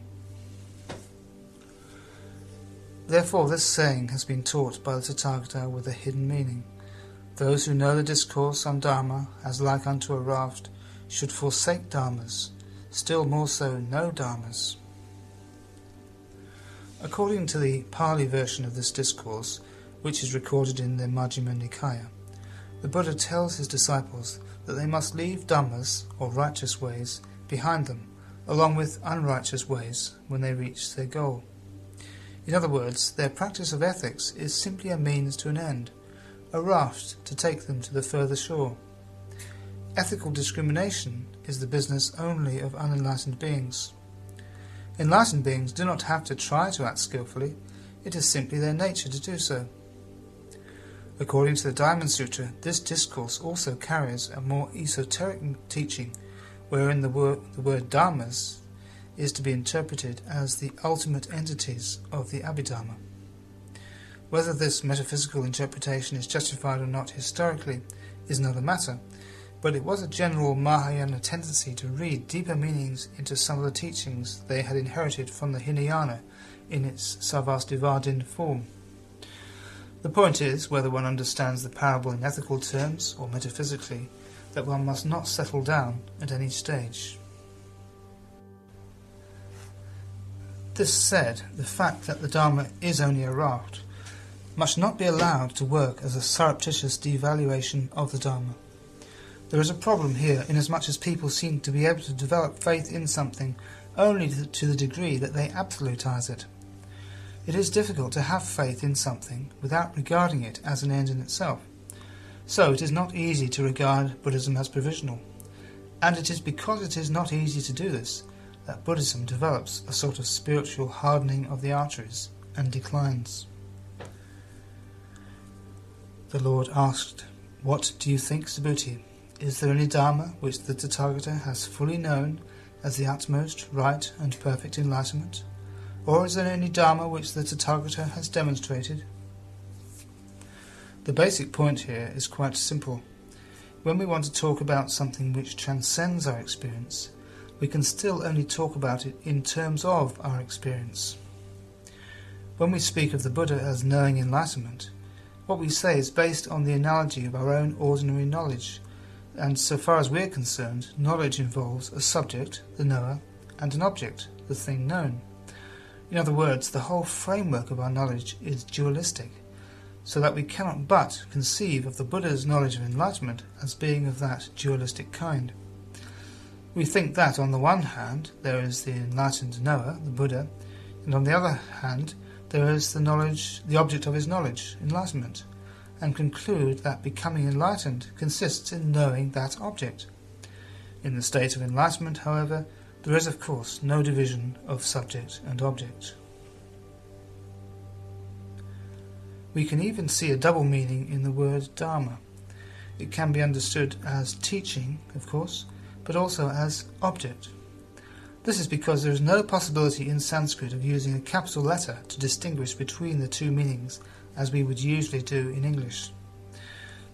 Therefore this saying has been taught by the Tathagata with a hidden meaning. Those who know the discourse on Dharma as like unto a raft should forsake dharmas, still more so no dharmas. According to the Pali version of this discourse, which is recorded in the Majjhima Nikaya, the Buddha tells his disciples that they must leave dhammas, or righteous ways, behind them, along with unrighteous ways when they reach their goal. In other words, their practice of ethics is simply a means to an end, a raft to take them to the further shore. Ethical discrimination is the business only of unenlightened beings. Enlightened beings do not have to try to act skillfully, it is simply their nature to do so. According to the Diamond Sutra, this discourse also carries a more esoteric teaching, wherein the word dharmas is to be interpreted as the ultimate entities of the Abhidharma. Whether this metaphysical interpretation is justified or not historically is another matter, but it was a general Mahayana tendency to read deeper meanings into some of the teachings they had inherited from the Hinayana in its Sarvastivadin form. The point is, whether one understands the parable in ethical terms or metaphysically, that one must not settle down at any stage. This said, the fact that the Dharma is only a raft must not be allowed to work as a surreptitious devaluation of the Dharma. There is a problem here inasmuch as people seem to be able to develop faith in something only to the degree that they absolutize it. It is difficult to have faith in something without regarding it as an end in itself. So it is not easy to regard Buddhism as provisional. And it is because it is not easy to do this that Buddhism develops a sort of spiritual hardening of the arteries and declines. The Lord asked, "What do you think, Subhuti? Is there any Dharma which the Tathagata has fully known as the utmost right and perfect enlightenment? Or is there any Dharma which the Tathagata has demonstrated?" The basic point here is quite simple. When we want to talk about something which transcends our experience, we can still only talk about it in terms of our experience. When we speak of the Buddha as knowing enlightenment, what we say is based on the analogy of our own ordinary knowledge, and so far as we are concerned, knowledge involves a subject, the knower, and an object, the thing known. In other words, the whole framework of our knowledge is dualistic, so that we cannot but conceive of the Buddha's knowledge of enlightenment as being of that dualistic kind. We think that on the one hand there is the enlightened knower, the Buddha, and on the other hand there is the object of his knowledge, enlightenment, and conclude that becoming enlightened consists in knowing that object. In the state of enlightenment, however, there is of course no division of subject and object. We can even see a double meaning in the word Dharma. It can be understood as teaching, of course, but also as object. This is because there is no possibility in Sanskrit of using a capital letter to distinguish between the two meanings as we would usually do in English.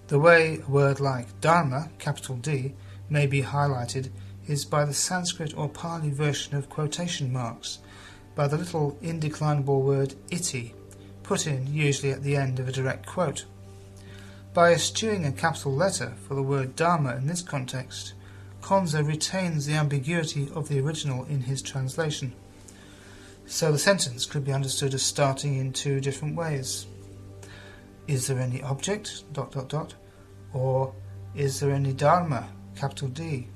The way a word like Dharma, capital D, may be highlighted is by the Sanskrit or Pali version of quotation marks, by the little indeclinable word iti, put in usually at the end of a direct quote. By eschewing a capital letter for the word Dharma in this context, Konza retains the ambiguity of the original in his translation. So the sentence could be understood as starting in two different ways. Is there any object, ... or is there any Dharma, capital D, ...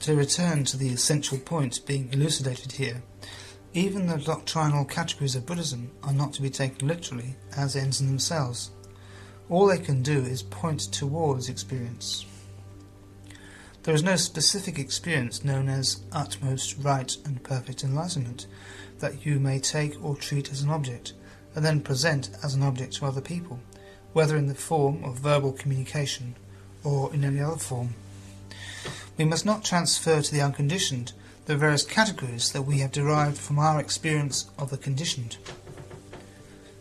To return to the essential point being elucidated here, even the doctrinal categories of Buddhism are not to be taken literally as ends in themselves. All they can do is point towards experience. There is no specific experience known as utmost right and perfect enlightenment that you may take or treat as an object, and then present as an object to other people, whether in the form of verbal communication or in any other form. We must not transfer to the unconditioned the various categories that we have derived from our experience of the conditioned.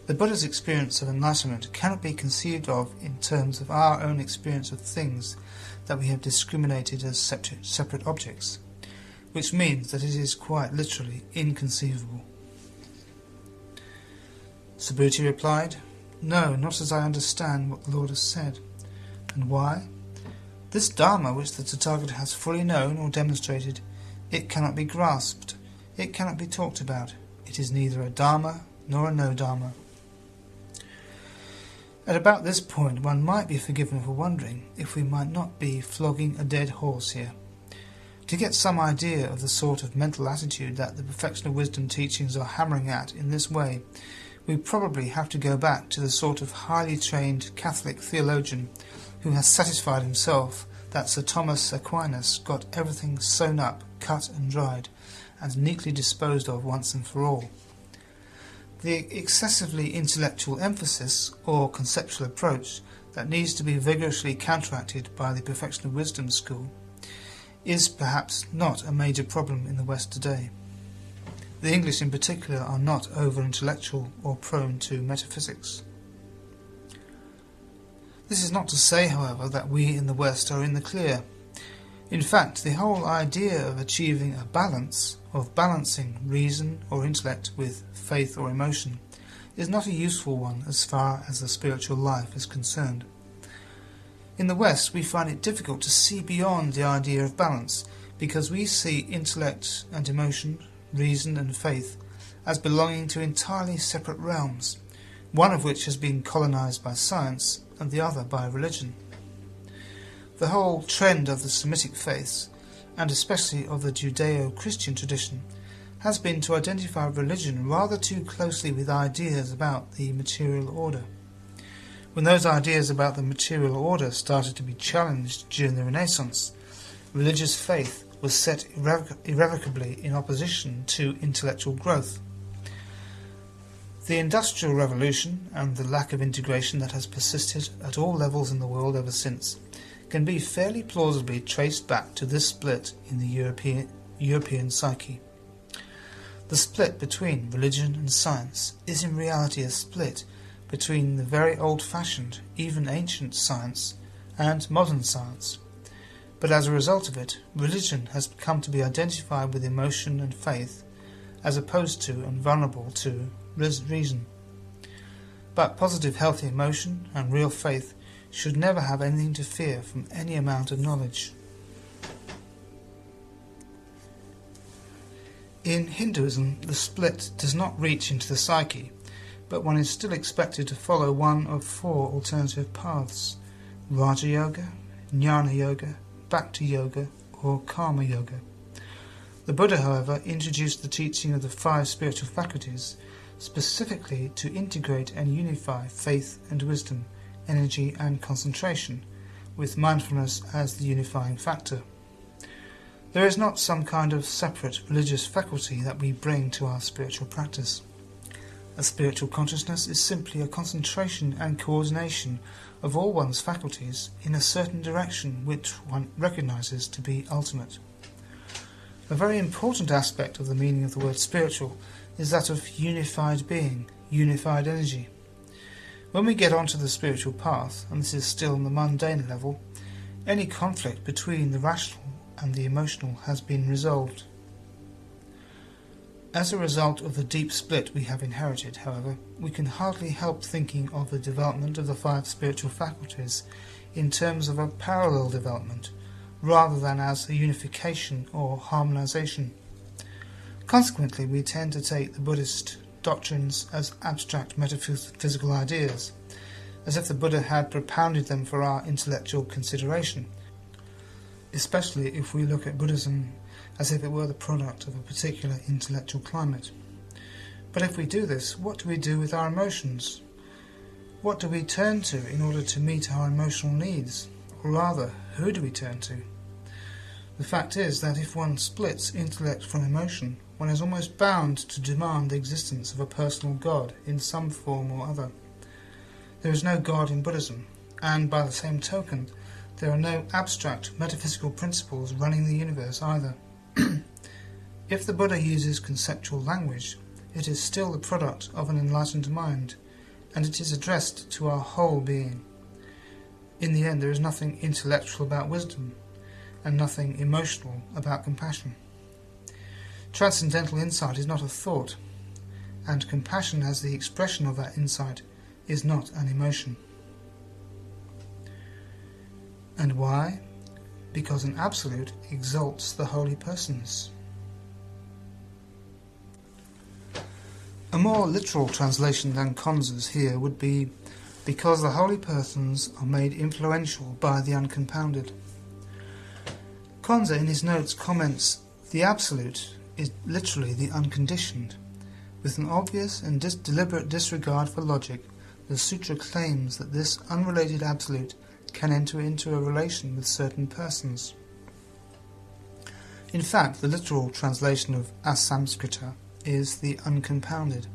The Buddha's experience of enlightenment cannot be conceived of in terms of our own experience of things that we have discriminated as separate objects, which means that it is quite literally inconceivable. Subhuti replied, "No, not as I understand what the Lord has said." "And why?" "This Dharma which the Tathagata has fully known or demonstrated, it cannot be grasped, it cannot be talked about. It is neither a Dharma nor a no-Dharma." At about this point one might be forgiven for wondering if we might not be flogging a dead horse here. To get some idea of the sort of mental attitude that the Perfection of Wisdom teachings are hammering at in this way, we probably have to go back to the sort of highly trained Catholic theologian who has satisfied himself that Sir Thomas Aquinas got everything sewn up, cut and dried, and neatly disposed of once and for all. The excessively intellectual emphasis or conceptual approach that needs to be vigorously counteracted by the Perfection of Wisdom school is perhaps not a major problem in the West today. The English in particular are not over-intellectual or prone to metaphysics. This is not to say, however, that we in the West are in the clear. In fact, the whole idea of achieving a balance, of balancing reason or intellect with faith or emotion, is not a useful one as far as the spiritual life is concerned. In the West, we find it difficult to see beyond the idea of balance, because we see intellect and emotion, reason and faith, as belonging to entirely separate realms, one of which has been colonized by science and the other by religion. The whole trend of the Semitic faiths, and especially of the Judeo-Christian tradition, has been to identify religion rather too closely with ideas about the material order. When those ideas about the material order started to be challenged during the Renaissance, religious faith was set irrevocably in opposition to intellectual growth. The Industrial Revolution and the lack of integration that has persisted at all levels in the world ever since can be fairly plausibly traced back to this split in the European psyche. The split between religion and science is in reality a split between the very old-fashioned, even ancient science and modern science. But as a result of it, religion has come to be identified with emotion and faith, as opposed to and vulnerable to reason. But positive, healthy emotion and real faith should never have anything to fear from any amount of knowledge. In Hinduism, the split does not reach into the psyche, but one is still expected to follow one of four alternative paths: Raja Yoga, Jnana Yoga, Bhakti Yoga, or Karma Yoga. The Buddha, however, introduced the teaching of the 5 spiritual faculties specifically to integrate and unify faith and wisdom, energy and concentration, with mindfulness as the unifying factor. There is not some kind of separate religious faculty that we bring to our spiritual practice. A spiritual consciousness is simply a concentration and coordination of all one's faculties in a certain direction which one recognizes to be ultimate. A very important aspect of the meaning of the word spiritual is that of unified being, unified energy. When we get onto the spiritual path, and this is still on the mundane level, any conflict between the rational and the emotional has been resolved. As a result of the deep split we have inherited, however, we can hardly help thinking of the development of the 5 spiritual faculties in terms of a parallel development, rather than as a unification or harmonization. Consequently, we tend to take the Buddhist doctrines as abstract metaphysical ideas, as if the Buddha had propounded them for our intellectual consideration, especially if we look at Buddhism as if it were the product of a particular intellectual climate. But if we do this, what do we do with our emotions? What do we turn to in order to meet our emotional needs? Or rather, who do we turn to? The fact is that if one splits intellect from emotion, one is almost bound to demand the existence of a personal God in some form or other. There is no God in Buddhism, and by the same token, there are no abstract metaphysical principles running the universe either. If the Buddha uses conceptual language, it is still the product of an enlightened mind, and it is addressed to our whole being. In the end, there is nothing intellectual about wisdom, and nothing emotional about compassion. Transcendental insight is not a thought, and compassion as the expression of that insight is not an emotion. And why? Because an absolute exalts the holy persons. A more literal translation than Konza's here would be, because the holy persons are made influential by the uncompounded. Konza in his notes comments, the absolute is literally the unconditioned. With an obvious and deliberate disregard for logic, the sutra claims that this unrelated absolute can enter into a relation with certain persons. In fact, the literal translation of Sangharakshita is the uncompounded.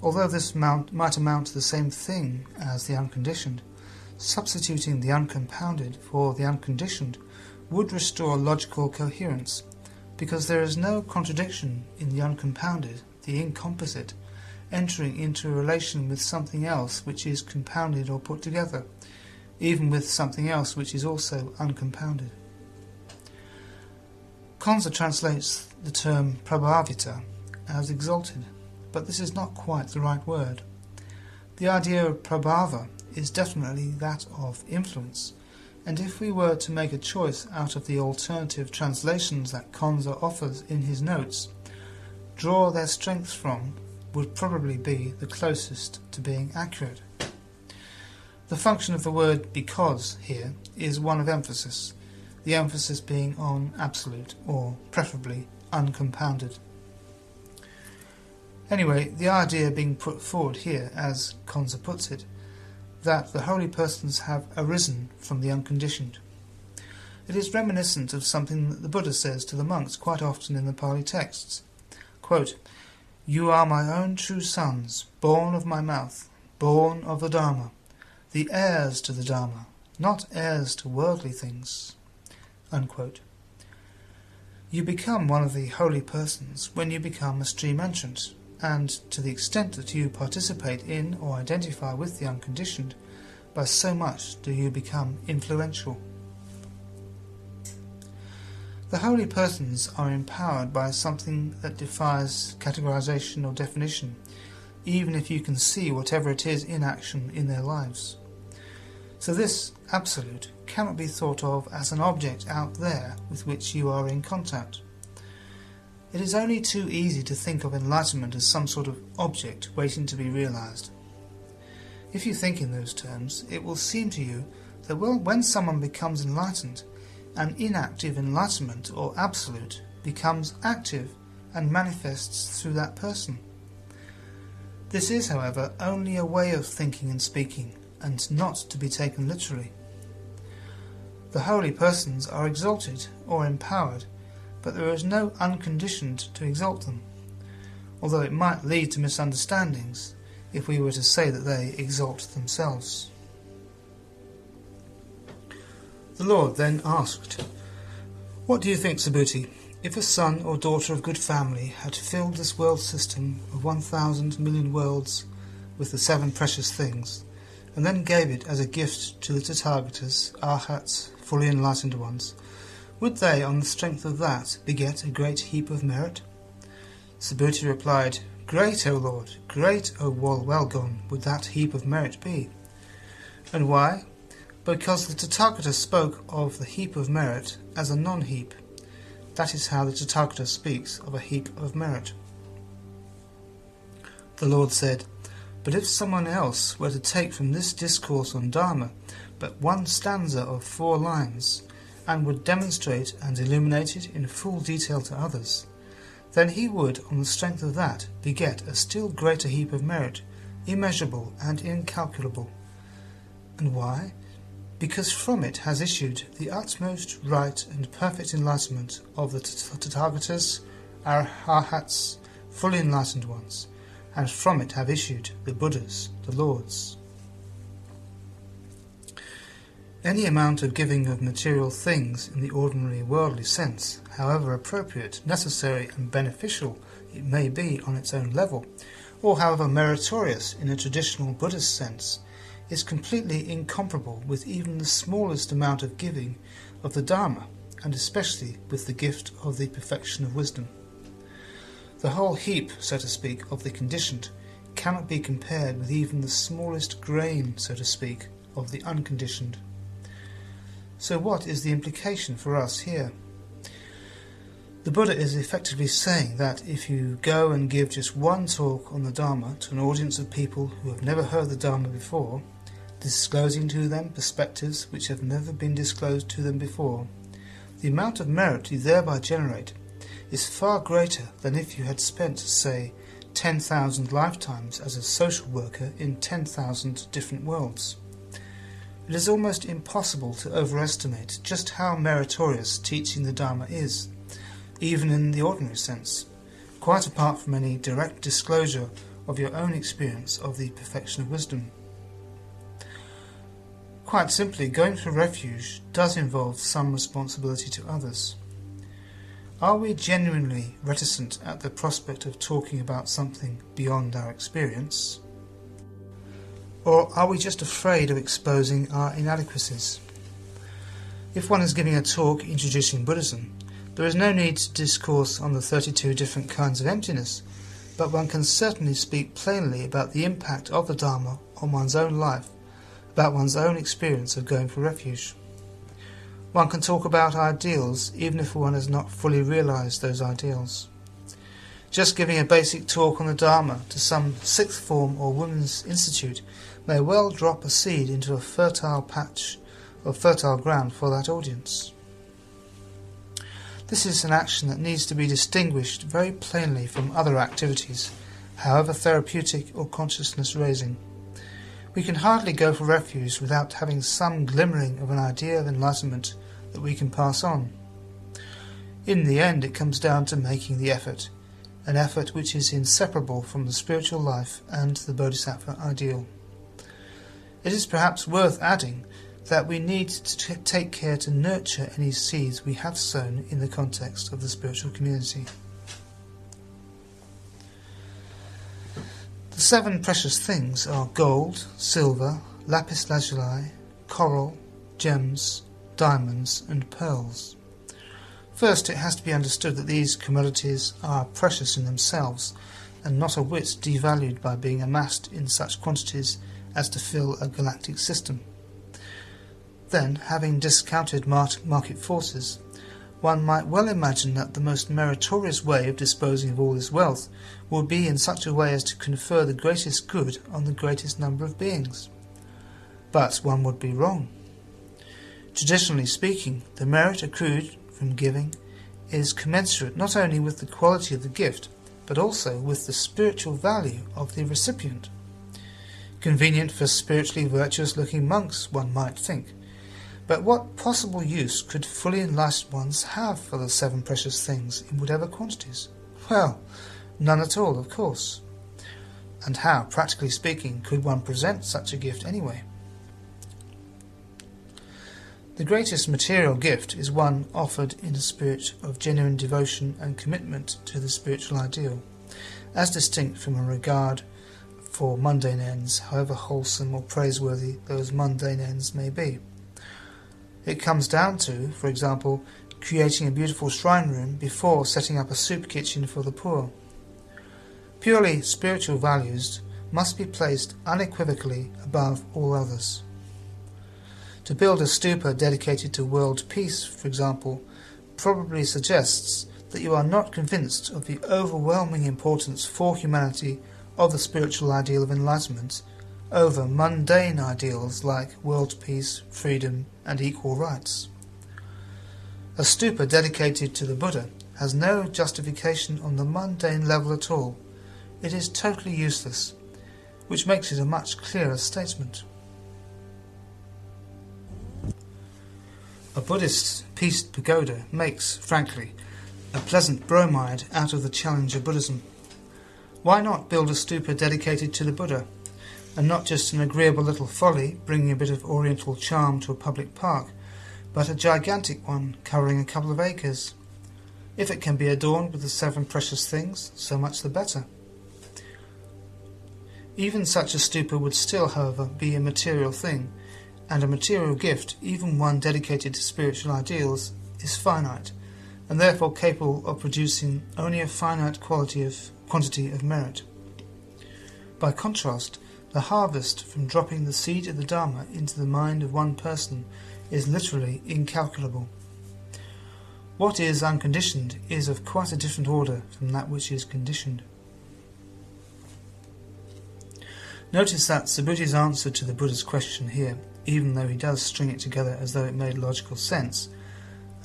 Although this might amount to the same thing as the unconditioned, substituting the uncompounded for the unconditioned would restore logical coherence, because there is no contradiction in the uncompounded, the incomposite, entering into a relation with something else which is compounded or put together, even with something else which is also uncompounded. Kanza translates the term prabhavita as exalted, but this is not quite the right word. The idea of prabhava is definitely that of influence, and if we were to make a choice out of the alternative translations that Kanza offers in his notes, draw their strength from would probably be the closest to being accurate. The function of the word because here is one of emphasis, the emphasis being on absolute, or preferably uncompounded. Anyway, the idea being put forward here, as Kanza puts it, that the holy persons have arisen from the unconditioned. It is reminiscent of something that the Buddha says to the monks quite often in the Pali texts. Quote, "You are my own true sons, born of my mouth, born of the Dharma, the heirs to the Dharma, not heirs to worldly things." Unquote. You become one of the holy persons when you become a stream entrant, and to the extent that you participate in or identify with the unconditioned, by so much do you become influential. The holy persons are empowered by something that defies categorization or definition, even if you can see whatever it is in action in their lives. So this absolute cannot be thought of as an object out there with which you are in contact. It is only too easy to think of enlightenment as some sort of object waiting to be realized. If you think in those terms, it will seem to you that when someone becomes enlightened, an inactive enlightenment or absolute becomes active and manifests through that person. This is, however, only a way of thinking and speaking, and not to be taken literally. The holy persons are exalted or empowered, but there is no unconditioned to exalt them, although it might lead to misunderstandings if we were to say that they exalt themselves. The Lord then asked, "What do you think, Subhuti, if a son or daughter of good family had filled this world system of 1,000 million worlds with the 7 precious things, and then gave it as a gift to the Tathagatas, Arhats, fully enlightened ones, would they, on the strength of that, beget a great heap of merit?" Subhuti replied, "Great, O Lord, great, O well gone, would that heap of merit be." And why? Because the Tathagata spoke of the heap of merit as a non-heap. That is how the Tathagata speaks of a heap of merit. The Lord said, "But if someone else were to take from this discourse on Dharma but one stanza of 4 lines, and would demonstrate and illuminate it in full detail to others, then he would, on the strength of that, beget a still greater heap of merit, immeasurable and incalculable." And why? Because from it has issued the utmost right and perfect enlightenment of the Tathagatas, Arhats, fully enlightened ones, and from it have issued the Buddhas, the Lords. Any amount of giving of material things in the ordinary worldly sense, however appropriate, necessary and beneficial it may be on its own level, or however meritorious in a traditional Buddhist sense, is completely incomparable with even the smallest amount of giving of the Dharma, and especially with the gift of the perfection of wisdom. The whole heap, so to speak, of the conditioned cannot be compared with even the smallest grain, so to speak, of the unconditioned. So what is the implication for us here? The Buddha is effectively saying that if you go and give just one talk on the Dharma to an audience of people who have never heard the Dharma before, disclosing to them perspectives which have never been disclosed to them before, the amount of merit you thereby generate is far greater than if you had spent, say, 10,000 lifetimes as a social worker in 10,000 different worlds. It is almost impossible to overestimate just how meritorious teaching the Dharma is, even in the ordinary sense, quite apart from any direct disclosure of your own experience of the perfection of wisdom. Quite simply, going for refuge does involve some responsibility to others. Are we genuinely reticent at the prospect of talking about something beyond our experience? Or are we just afraid of exposing our inadequacies? If one is giving a talk introducing Buddhism, there is no need to discourse on the 32 different kinds of emptiness, but one can certainly speak plainly about the impact of the Dharma on one's own life, about one's own experience of going for refuge. One can talk about ideals even if one has not fully realized those ideals. Just giving a basic talk on the Dharma to some sixth form or women's institute may well drop a seed into a fertile patch of fertile ground for that audience. This is an action that needs to be distinguished very plainly from other activities, however therapeutic or consciousness-raising. We can hardly go for refuge without having some glimmering of an idea of enlightenment that we can pass on. In the end, it comes down to making the effort, an effort which is inseparable from the spiritual life and the Bodhisattva ideal. It is perhaps worth adding that we need to take care to nurture any seeds we have sown in the context of the spiritual community. The 7 precious things are gold, silver, lapis lazuli, coral, gems, diamonds and pearls. First, it has to be understood that these commodities are precious in themselves and not a whit devalued by being amassed in such quantities as to fill a galactic system. Then, having discounted market forces, one might well imagine that the most meritorious way of disposing of all this wealth would be in such a way as to confer the greatest good on the greatest number of beings. But one would be wrong. Traditionally speaking, the merit accrued from giving is commensurate not only with the quality of the gift, but also with the spiritual value of the recipient. Convenient for spiritually virtuous-looking monks, one might think. But what possible use could fully enlightened ones have for the 7 precious things in whatever quantities? Well, none at all, of course. And how, practically speaking, could one present such a gift anyway? The greatest material gift is one offered in a spirit of genuine devotion and commitment to the spiritual ideal, as distinct from a regard for mundane ends, however wholesome or praiseworthy those mundane ends may be. It comes down to, for example, creating a beautiful shrine room before setting up a soup kitchen for the poor. Purely spiritual values must be placed unequivocally above all others. To build a stupa dedicated to world peace, for example, probably suggests that you are not convinced of the overwhelming importance for humanity of the spiritual ideal of enlightenment over mundane ideals like world peace, freedom, and equal rights. A stupa dedicated to the Buddha has no justification on the mundane level at all. It is totally useless, which makes it a much clearer statement. A Buddhist peace pagoda makes, frankly, a pleasant bromide out of the challenge of Buddhism. Why not build a stupa dedicated to the Buddha, and not just an agreeable little folly bringing a bit of oriental charm to a public park, but a gigantic one covering a couple of acres? If it can be adorned with the 7 precious things, so much the better. Even such a stupa would still, however, be a material thing, and a material gift, even one dedicated to spiritual ideals, is finite, and therefore capable of producing only a finite quantity of merit. By contrast, the harvest from dropping the seed of the Dharma into the mind of one person is literally incalculable. What is unconditioned is of quite a different order from that which is conditioned. Notice that Subhuti's answer to the Buddha's question here, even though he does string it together as though it made logical sense,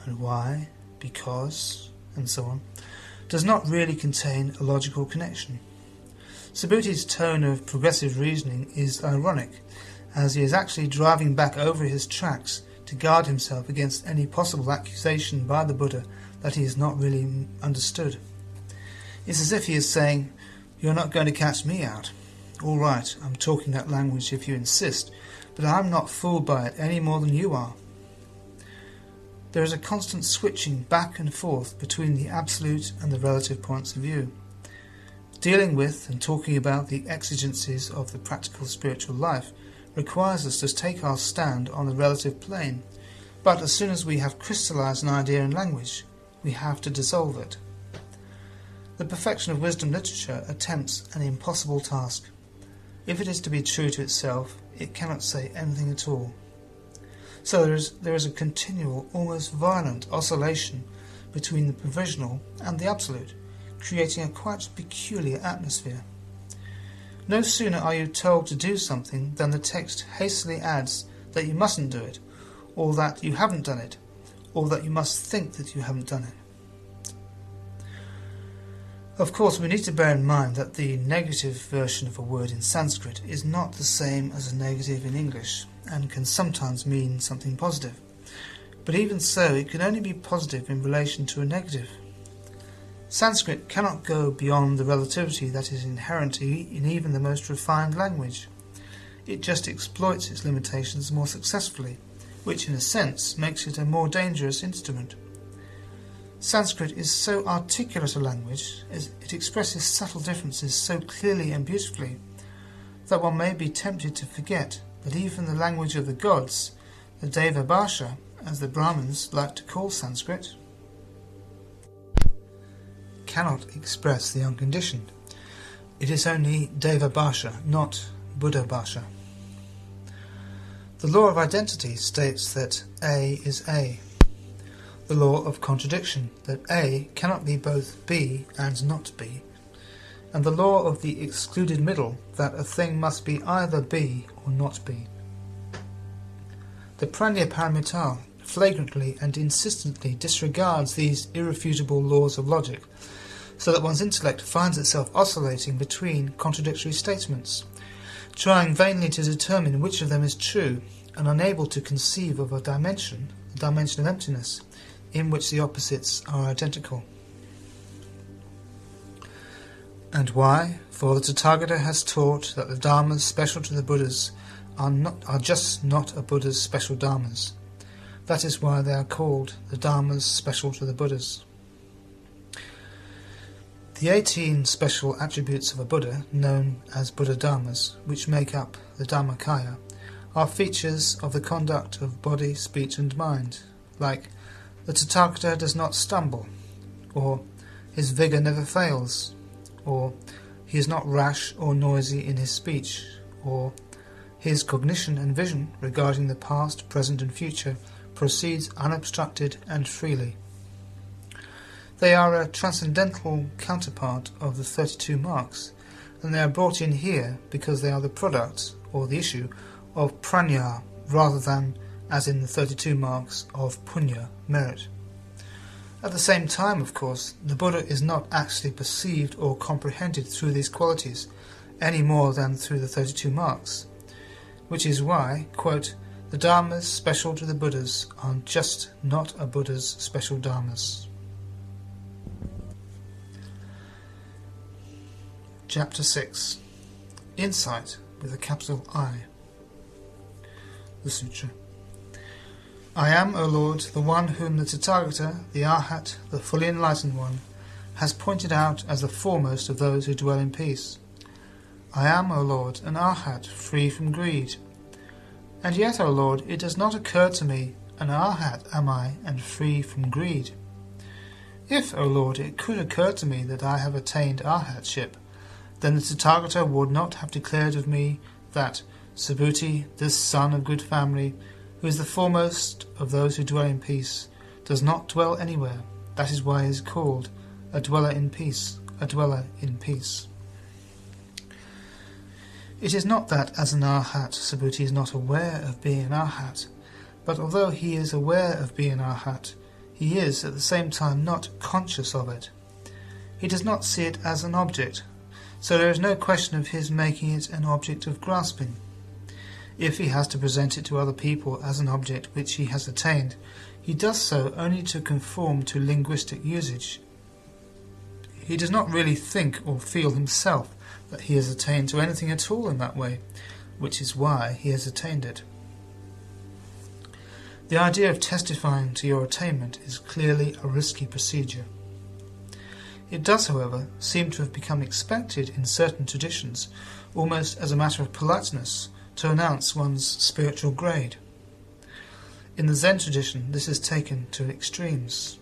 and why, because, and so on, does not really contain a logical connection. Subhuti's tone of progressive reasoning is ironic, as he is actually driving back over his tracks to guard himself against any possible accusation by the Buddha that he has not really understood. It's as if he is saying, "You're not going to catch me out. All right, I'm talking that language if you insist, but I'm not fooled by it any more than you are." there is a constant switching back and forth between the absolute and the relative points of view. Dealing with and talking about the exigencies of the practical spiritual life requires us to take our stand on the relative plane, but as soon as we have crystallized an idea in language, we have to dissolve it. The perfection of wisdom literature attempts an impossible task. If it is to be true to itself, it cannot say anything at all. So there is a continual, almost violent oscillation between the provisional and the absolute, creating a quite peculiar atmosphere. No sooner are you told to do something than the text hastily adds that you mustn't do it, or that you haven't done it, or that you must think that you haven't done it. Of course, we need to bear in mind that the negative version of a word in Sanskrit is not the same as a negative in English, and can sometimes mean something positive. But even so, it can only be positive in relation to a negative. Sanskrit cannot go beyond the relativity that is inherent in even the most refined language. It just exploits its limitations more successfully, which in a sense makes it a more dangerous instrument. Sanskrit is so articulate a language, it expresses subtle differences so clearly and beautifully, that one may be tempted to forget that even the language of the gods, the Deva Bhasha, as the Brahmins like to call Sanskrit, cannot express the unconditioned. It is only Deva Bhasha, not Buddha Bhasha. The law of identity states that A is A. The law of contradiction, that A cannot be both B and not B. And the law of the excluded middle, that a thing must be either B or not B. The Prajnaparamita flagrantly and insistently disregards these irrefutable laws of logic, so that one's intellect finds itself oscillating between contradictory statements, trying vainly to determine which of them is true, and unable to conceive of a dimension, the dimension of emptiness, in which the opposites are identical. And why? For the Tathagata has taught that the Dharmas special to the Buddhas are just not a Buddha's special Dharmas. That is why they are called the Dharmas special to the Buddhas. The 18 special attributes of a Buddha, known as Buddha Dharmas, which make up the Dhammakaya, are features of the conduct of body, speech and mind, like the Tathagata does not stumble, or his vigour never fails, or he is not rash or noisy in his speech, or his cognition and vision regarding the past, present and future proceeds unobstructed and freely. They are a transcendental counterpart of the 32 marks, and they are brought in here because they are the product, or the issue, of prajna rather than, as in the 32 marks, of punya, merit. At the same time, of course, the Buddha is not actually perceived or comprehended through these qualities, any more than through the 32 marks, which is why, quote, the Dharmas special to the Buddhas are just not a Buddha's special Dharmas. Chapter 6. Insight with a capital I. The Sutra. I am, O Lord, the one whom the Tathagata, the Arhat, the fully enlightened one, has pointed out as the foremost of those who dwell in peace. I am, O Lord, an Arhat, free from greed. And yet, O Lord, it does not occur to me, an Arhat am I, and free from greed. If, O Lord, it could occur to me that I have attained Arhatship, then the Tathagata would not have declared of me that Subhuti, this son of good family, who is the foremost of those who dwell in peace, does not dwell anywhere. That is why he is called a dweller in peace, a dweller in peace. It is not that as an Arhat, Subhuti is not aware of being an Arhat, but although he is aware of being an Arhat, he is at the same time not conscious of it. He does not see it as an object, so there is no question of his making it an object of grasping. If he has to present it to other people as an object which he has attained, he does so only to conform to linguistic usage. He does not really think or feel himself that he has attained to anything at all in that way, which is why he has attained it. The idea of testifying to your attainment is clearly a risky procedure. It does, however, seem to have become expected in certain traditions, almost as a matter of politeness, to announce one's spiritual grade. In the Zen tradition, this is taken to extremes.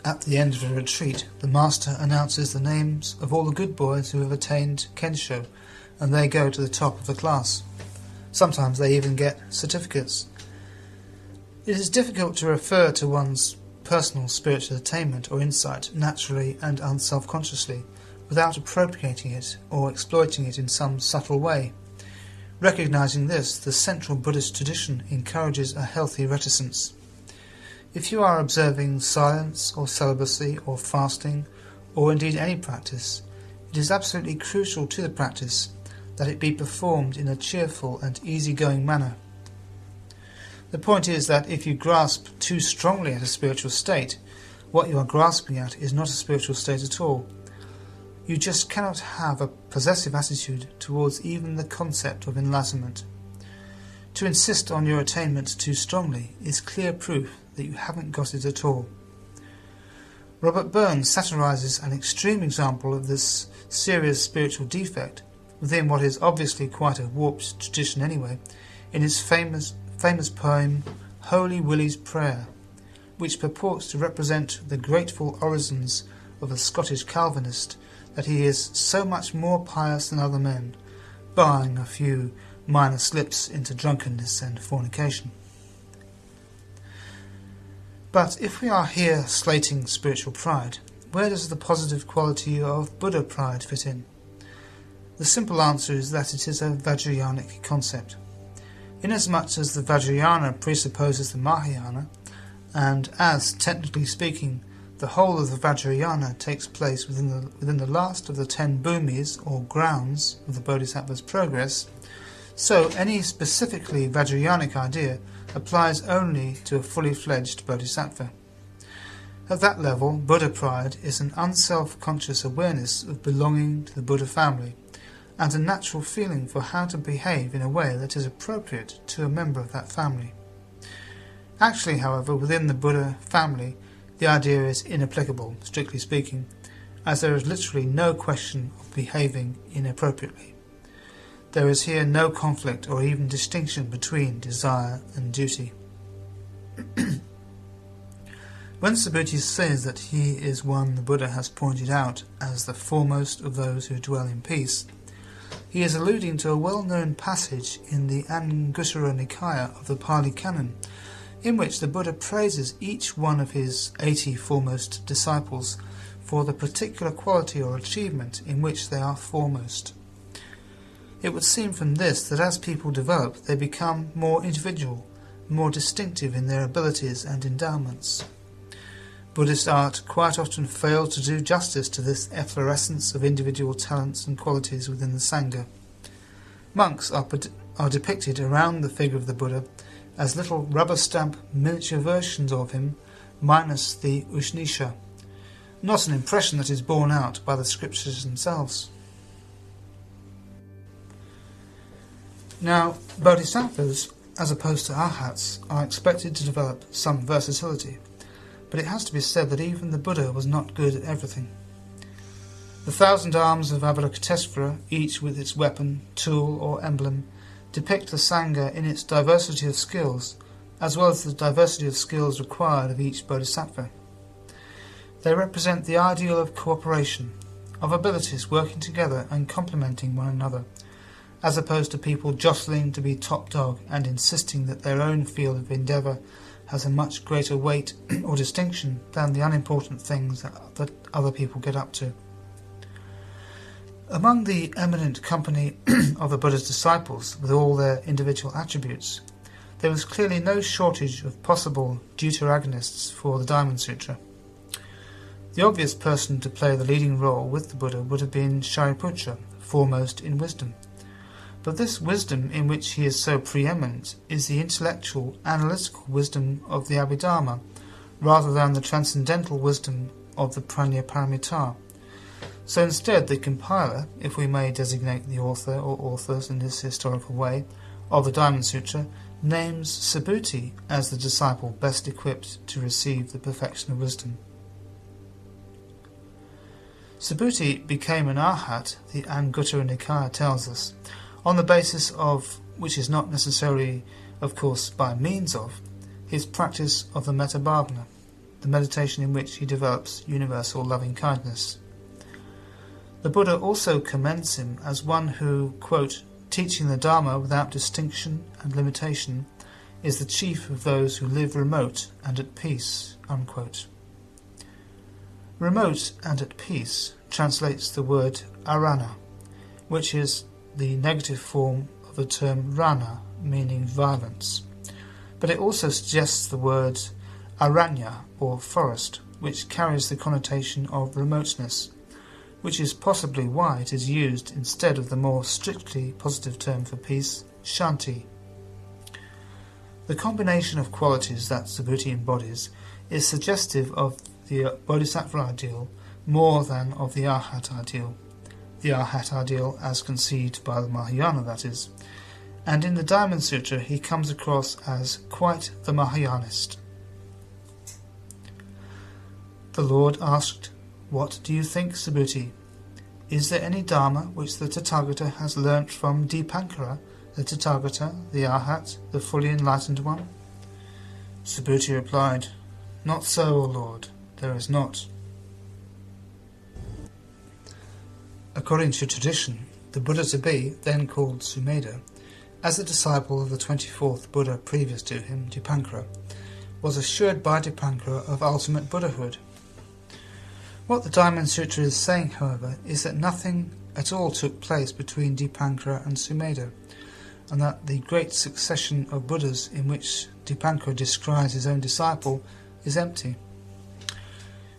At the end of a retreat, the master announces the names of all the good boys who have attained Kensho, and they go to the top of the class. Sometimes they even get certificates. It is difficult to refer to one's personal spiritual attainment or insight naturally and unself-consciously, without appropriating it or exploiting it in some subtle way. Recognizing this, the central Buddhist tradition encourages a healthy reticence. If you are observing silence or celibacy or fasting, or indeed any practice, it is absolutely crucial to the practice that it be performed in a cheerful and easygoing manner. The point is that if you grasp too strongly at a spiritual state, what you are grasping at is not a spiritual state at all. You just cannot have a possessive attitude towards even the concept of enlightenment. To insist on your attainment too strongly is clear proof that you haven't got it at all. Robert Burns satirises an extreme example of this serious spiritual defect, within what is obviously quite a warped tradition anyway, in his famous poem Holy Willie's Prayer, which purports to represent the grateful orisons of a Scottish Calvinist that he is so much more pious than other men, barring a few minor slips into drunkenness and fornication. But if we are here slating spiritual pride, where does the positive quality of Buddha pride fit in? The simple answer is that it is a Vajrayanic concept. Inasmuch as the Vajrayana presupposes the Mahayana, and as, technically speaking, the whole of the Vajrayana takes place within the last of the 10 bhumis, or grounds, of the Bodhisattva's progress, so any specifically Vajrayanic idea applies only to a fully fledged Bodhisattva. At that level, Buddha pride is an unself-conscious awareness of belonging to the Buddha family, and a natural feeling for how to behave in a way that is appropriate to a member of that family. Actually, however, within the Buddha family, the idea is inapplicable, strictly speaking, as there is literally no question of behaving inappropriately. There is here no conflict or even distinction between desire and duty. When Subhuti says that he is one the Buddha has pointed out as the foremost of those who dwell in peace, he is alluding to a well-known passage in the Anguttara Nikaya of the Pali Canon, in which the Buddha praises each one of his 80 foremost disciples for the particular quality or achievement in which they are foremost. It would seem from this that as people develop, they become more individual, more distinctive in their abilities and endowments. Buddhist art quite often fails to do justice to this efflorescence of individual talents and qualities within the Sangha. Monks are depicted around the figure of the Buddha as little rubber stamp miniature versions of him, minus the Ushnisha, not an impression that is borne out by the scriptures themselves. Now, bodhisattvas, as opposed to arhats, are expected to develop some versatility, but it has to be said that even the Buddha was not good at everything. The 1,000 arms of Avalokiteshvara, each with its weapon, tool or emblem, depict the Sangha in its diversity of skills, as well as the diversity of skills required of each bodhisattva. They represent the ideal of cooperation, of abilities working together and complementing one another, as opposed to people jostling to be top dog and insisting that their own field of endeavour has a much greater weight or distinction than the unimportant things that other people get up to. Among the eminent company of the Buddha's disciples, with all their individual attributes, there was clearly no shortage of possible deuteragonists for the Diamond Sutra. The obvious person to play the leading role with the Buddha would have been Shariputra, foremost in wisdom. But this wisdom in which he is so preeminent is the intellectual, analytical wisdom of the Abhidharma, rather than the transcendental wisdom of the Prajnaparamita. So instead the compiler, if we may designate the author or authors in this historical way, of the Diamond Sutra, names Subhuti as the disciple best equipped to receive the perfection of wisdom. Subhuti became an arhat, the Anguttara Nikaya tells us, on the basis of, which is not necessarily, of course, by means of, his practice of the Metabhavana, the meditation in which he develops universal loving-kindness. The Buddha also commends him as one who, quote, teaching the Dharma without distinction and limitation, is the chief of those who live remote and at peace, unquote. Remote and at peace translates the word arana, which is the negative form of the term rana, meaning violence. But it also suggests the word aranya, or forest, which carries the connotation of remoteness, which is possibly why it is used instead of the more strictly positive term for peace, shanti. The combination of qualities that Subhuti embodies is suggestive of the Bodhisattva ideal more than of the Arhat ideal. The Arhat ideal as conceived by the Mahayana, that is. And in the Diamond Sutra he comes across as quite the Mahayanist. The Lord asked, "What do you think, Subhuti? Is there any Dharma which the Tathagata has learnt from Dipankara, the Tathagata, the Arhat, the fully enlightened one?" Subhuti replied, "Not so, O Lord, there is not." According to tradition, the Buddha-to-be, then called Sumedha, as a disciple of the 24th Buddha previous to him, Dipankara, was assured by Dipankara of ultimate Buddhahood. What the Diamond Sutra is saying, however, is that nothing at all took place between Dipankara and Sumedha, and that the great succession of Buddhas in which Dipankara describes his own disciple is empty.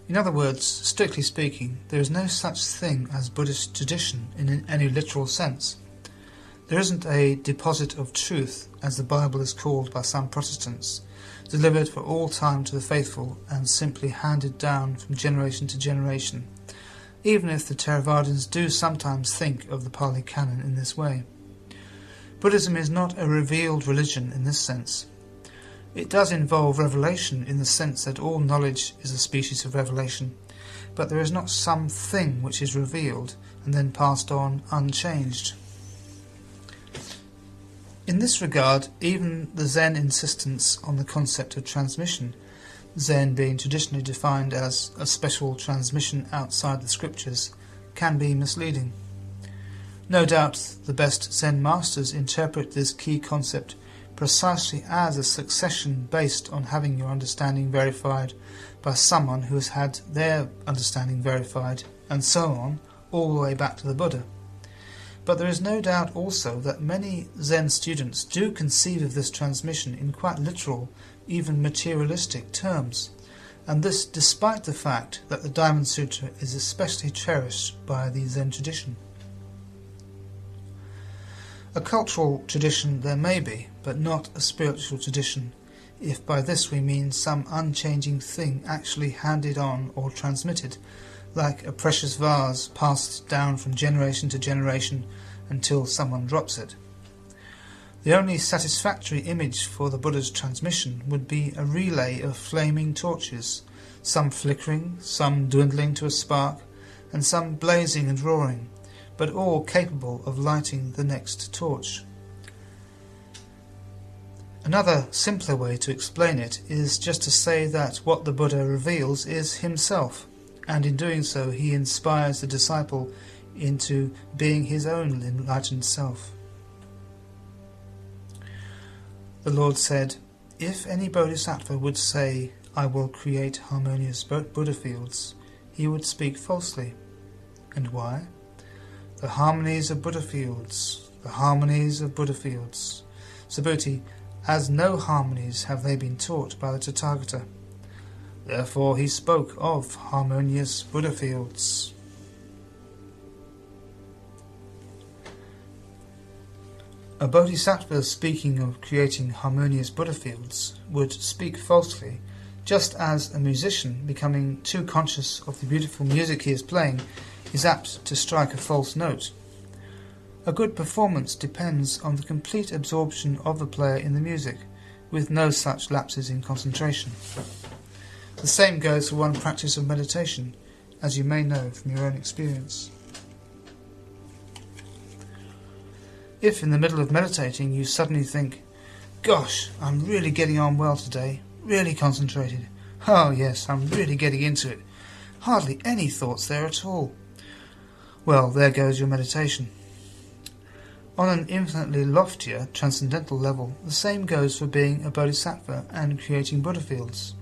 In other words, strictly speaking, there is no such thing as Buddhist tradition in any literal sense. There isn't a deposit of truth, as the Bible is called by some Protestants, delivered for all time to the faithful and simply handed down from generation to generation, even if the Theravadins do sometimes think of the Pali Canon in this way. Buddhism is not a revealed religion in this sense. It does involve revelation in the sense that all knowledge is a species of revelation, but there is not some thing which is revealed and then passed on unchanged. In this regard, even the Zen insistence on the concept of transmission, Zen being traditionally defined as a special transmission outside the scriptures, can be misleading. No doubt the best Zen masters interpret this key concept precisely as a succession based on having your understanding verified by someone who has had their understanding verified, and so on, all the way back to the Buddha. But there is no doubt also that many Zen students do conceive of this transmission in quite literal, even materialistic terms, and this despite the fact that the Diamond Sutra is especially cherished by the Zen tradition. A cultural tradition there may be, but not a spiritual tradition, if by this we mean some unchanging thing actually handed on or transmitted, like a precious vase passed down from generation to generation until someone drops it. The only satisfactory image for the Buddha's transmission would be a relay of flaming torches, some flickering, some dwindling to a spark, and some blazing and roaring, but all capable of lighting the next torch. Another simpler way to explain it is just to say that what the Buddha reveals is himself, and in doing so he inspires the disciple into being his own enlightened self. The Lord said, "If any bodhisattva would say, 'I will create harmonious Buddha fields,' he would speak falsely. And why? The harmonies of Buddha fields, the harmonies of Buddha fields. Subhuti, as no harmonies have they been taught by the Tathagata. Therefore he spoke of harmonious Buddha fields." A bodhisattva speaking of creating harmonious Buddha fields would speak falsely, just as a musician becoming too conscious of the beautiful music he is playing is apt to strike a false note. A good performance depends on the complete absorption of the player in the music, with no such lapses in concentration. The same goes for one practice of meditation, as you may know from your own experience. If in the middle of meditating you suddenly think, "Gosh, I'm really getting on well today, really concentrated. Oh yes, I'm really getting into it. Hardly any thoughts there at all." Well, there goes your meditation. On an infinitely loftier, transcendental level, the same goes for being a bodhisattva and creating Buddha fields.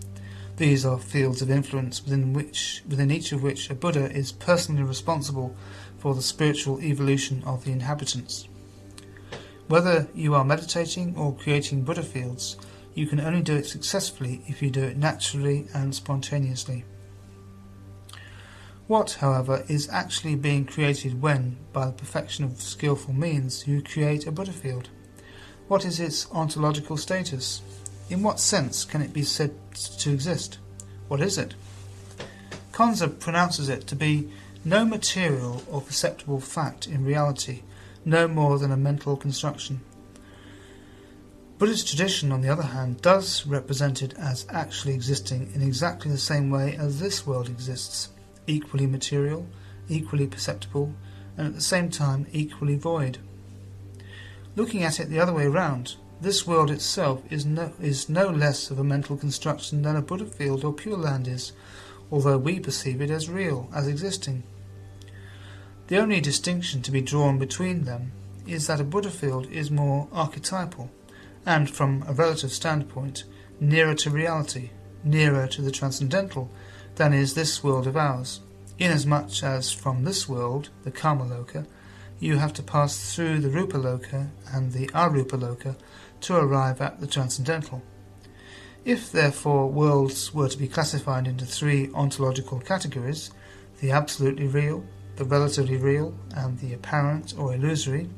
These are fields of influence within each of which a Buddha is personally responsible for the spiritual evolution of the inhabitants. Whether you are meditating or creating Buddha fields, you can only do it successfully if you do it naturally and spontaneously. What, however, is actually being created when, by the perfection of skillful means, you create a Buddha field? What is its ontological status? In what sense can it be said to exist? What is it? Kanza pronounces it to be no material or perceptible fact in reality, no more than a mental construction. Buddhist tradition, on the other hand, does represent it as actually existing in exactly the same way as this world exists, equally material, equally perceptible, and at the same time equally void. Looking at it the other way round, this world itself is no less of a mental construction than a Buddha field or Pure Land is, although we perceive it as real, as existing. The only distinction to be drawn between them is that a Buddha field is more archetypal, and from a relative standpoint, nearer to reality, nearer to the transcendental, than is this world of ours, inasmuch as from this world, the Kamaloka, you have to pass through the Rupaloka and the Arupaloka to arrive at the transcendental. If, therefore, worlds were to be classified into three ontological categories, the absolutely real, the relatively real, and the apparent or illusory,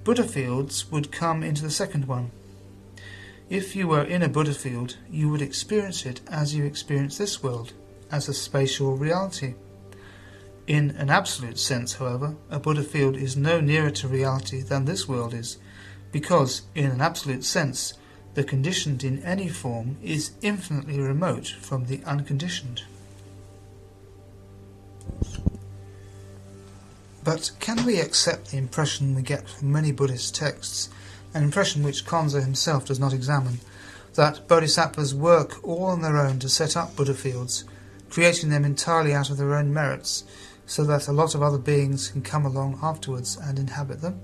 Buddha fields would come into the second one. If you were in a Buddha field, you would experience it as you experience this world, as a spatial reality. In an absolute sense, however, a Buddha field is no nearer to reality than this world is, because, in an absolute sense, the conditioned in any form is infinitely remote from the unconditioned. But can we accept the impression we get from many Buddhist texts, an impression which Kanza himself does not examine, that bodhisattvas work all on their own to set up Buddha fields, creating them entirely out of their own merits, so that a lot of other beings can come along afterwards and inhabit them?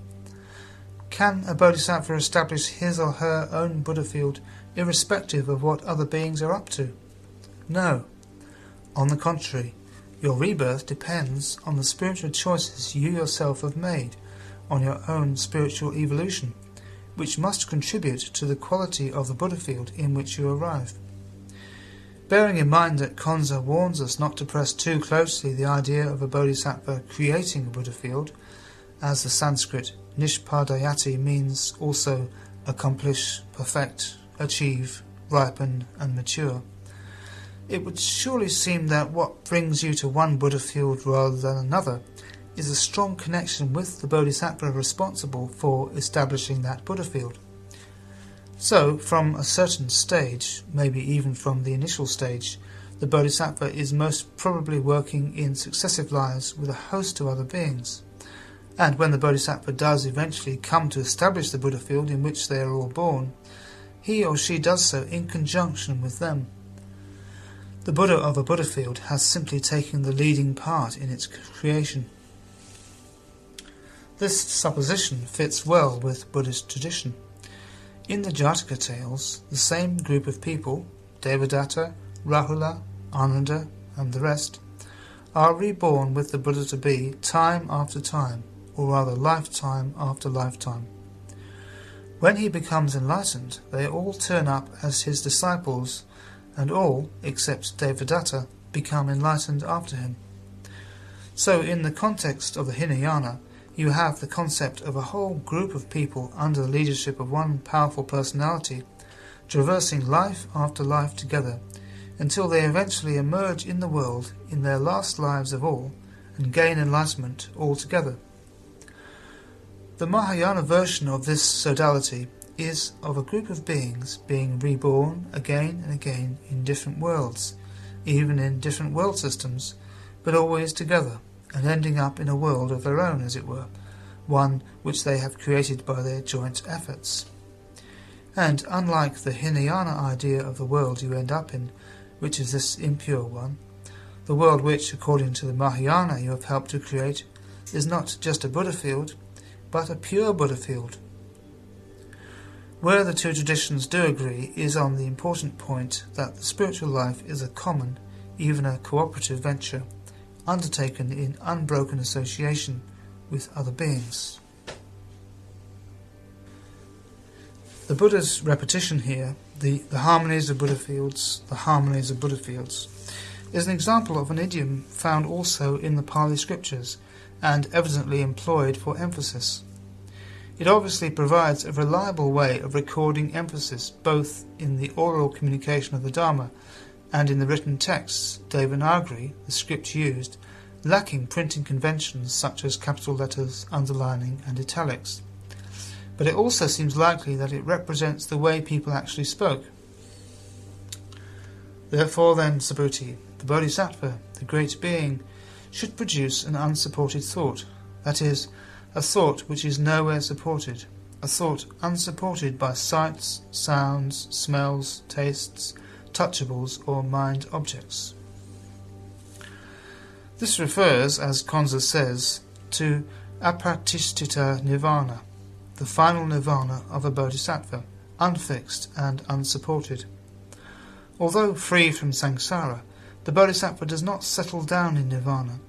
Can a bodhisattva establish his or her own Buddha field irrespective of what other beings are up to? No. On the contrary, your rebirth depends on the spiritual choices you yourself have made, on your own spiritual evolution, which must contribute to the quality of the Buddha field in which you arrive. Bearing in mind that Kanza warns us not to press too closely the idea of a bodhisattva creating a Buddha field, as the Sanskrit nishpadayati means also accomplish, perfect, achieve, ripen, and mature, it would surely seem that what brings you to one Buddha field rather than another is a strong connection with the bodhisattva responsible for establishing that Buddha field. So, from a certain stage, maybe even from the initial stage, the bodhisattva is most probably working in successive lives with a host of other beings. And when the bodhisattva does eventually come to establish the Buddha field in which they are all born, he or she does so in conjunction with them. The Buddha of a Buddha field has simply taken the leading part in its creation. This supposition fits well with Buddhist tradition. In the Jataka tales, the same group of people, Devadatta, Rahula, Ananda, and the rest, are reborn with the Buddha-to-be time after time, or rather lifetime after lifetime. When he becomes enlightened, they all turn up as his disciples, and all, except Devadatta, become enlightened after him. So in the context of the Hinayana, you have the concept of a whole group of people under the leadership of one powerful personality, traversing life after life together, until they eventually emerge in the world in their last lives of all, and gain enlightenment altogether. The Mahayana version of this sodality is of a group of beings being reborn again and again in different worlds, even in different world systems, but always together, and ending up in a world of their own, as it were, one which they have created by their joint efforts. And unlike the Hinayana idea of the world you end up in, which is this impure one, the world which, according to the Mahayana you have helped to create, is not just a Buddha field, but a pure Buddha field. Where the two traditions do agree is on the important point that the spiritual life is a common, even a cooperative venture, undertaken in unbroken association with other beings. The Buddha's repetition here, the harmonies of Buddha fields, the harmonies of Buddha fields, is an example of an idiom found also in the Pali scriptures and evidently employed for emphasis. It obviously provides a reliable way of recording emphasis both in the oral communication of the Dharma and in the written texts, Devanagari, the script used, lacking printing conventions such as capital letters, underlining and italics. But it also seems likely that it represents the way people actually spoke. Therefore then, Subhuti, the Bodhisattva, the great being, should produce an unsupported thought, that is, a thought which is nowhere supported, a thought unsupported by sights, sounds, smells, tastes, touchables or mind objects. This refers, as Konza says, to apratishthita nirvana, the final nirvana of a bodhisattva, unfixed and unsupported. Although free from samsara, the bodhisattva does not settle down in nirvana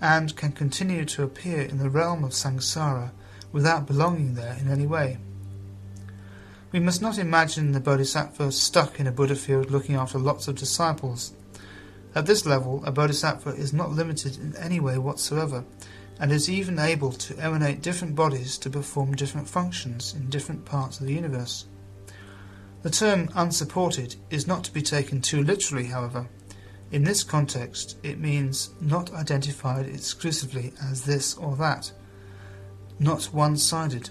and can continue to appear in the realm of samsara without belonging there in any way. We must not imagine the bodhisattva stuck in a Buddha field looking after lots of disciples. At this level, a bodhisattva is not limited in any way whatsoever, and is even able to emanate different bodies to perform different functions in different parts of the universe. The term unsupported is not to be taken too literally, however. In this context, it means not identified exclusively as this or that, not one-sided.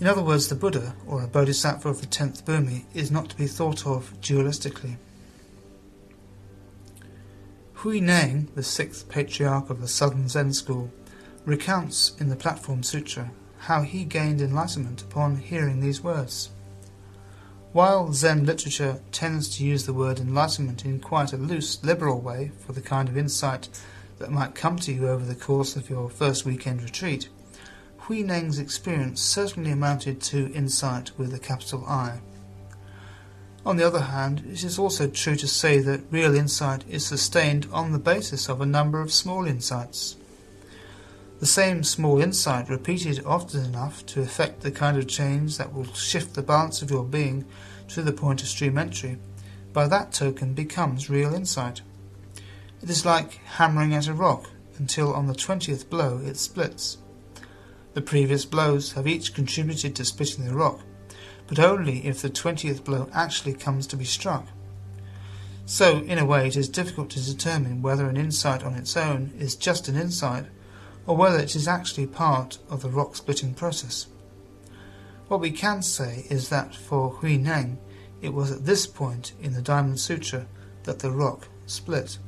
In other words, the Buddha, or a bodhisattva of the 10th Bhumi, is not to be thought of dualistically. Hui Neng, the 6th patriarch of the Southern Zen school, recounts in the Platform Sutra how he gained enlightenment upon hearing these words. While Zen literature tends to use the word enlightenment in quite a loose, liberal way for the kind of insight that might come to you over the course of your first weekend retreat, Hui Neng's experience certainly amounted to insight with a capital I. On the other hand, it is also true to say that real insight is sustained on the basis of a number of small insights. The same small insight repeated often enough to effect the kind of change that will shift the balance of your being to the point of stream entry, by that token becomes real insight. It is like hammering at a rock until on the 20th blow it splits. The previous blows have each contributed to splitting the rock, but only if the 20th blow actually comes to be struck. So, in a way, it is difficult to determine whether an insight on its own is just an insight, or whether it is actually part of the rock-splitting process. What we can say is that for Hui Neng, it was at this point in the Diamond Sutra that the rock split.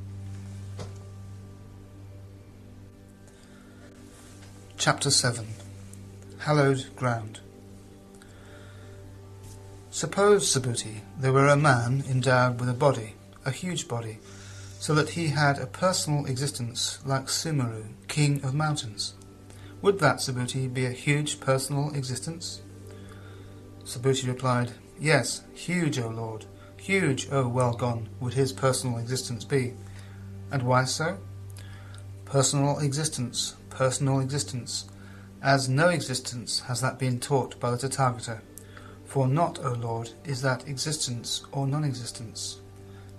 Chapter 7. Hallowed Ground. Suppose, Subhuti, there were a man endowed with a body, a huge body, so that he had a personal existence like Sumeru, king of mountains. Would that, Subhuti, be a huge personal existence? Subhuti replied, Yes, huge, O Lord, huge, O well gone, would his personal existence be. And why so? Personal existence, as no existence has that been taught by the Tathagata. For not, O Lord, is that existence or non-existence.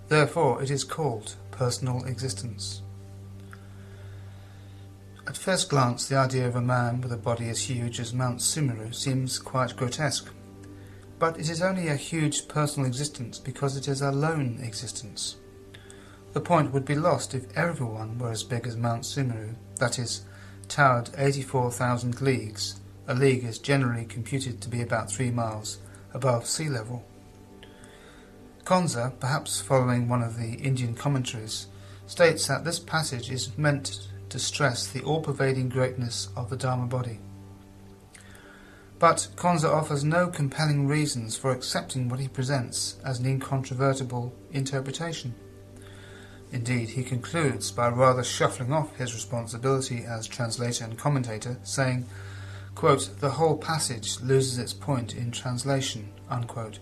Therefore it is called personal existence. At first glance, the idea of a man with a body as huge as Mount Sumeru seems quite grotesque. But it is only a huge personal existence because it is a lone existence. The point would be lost if everyone were as big as Mount Sumeru, that is, towered 84,000 leagues, A league is generally computed to be about 3 miles above sea level. Konza, perhaps following one of the Indian commentaries, states that this passage is meant to stress the all-pervading greatness of the Dharma body. But Konza offers no compelling reasons for accepting what he presents as an incontrovertible interpretation. Indeed, he concludes by rather shuffling off his responsibility as translator and commentator, saying, quote, "The whole passage loses its point in translation," unquote.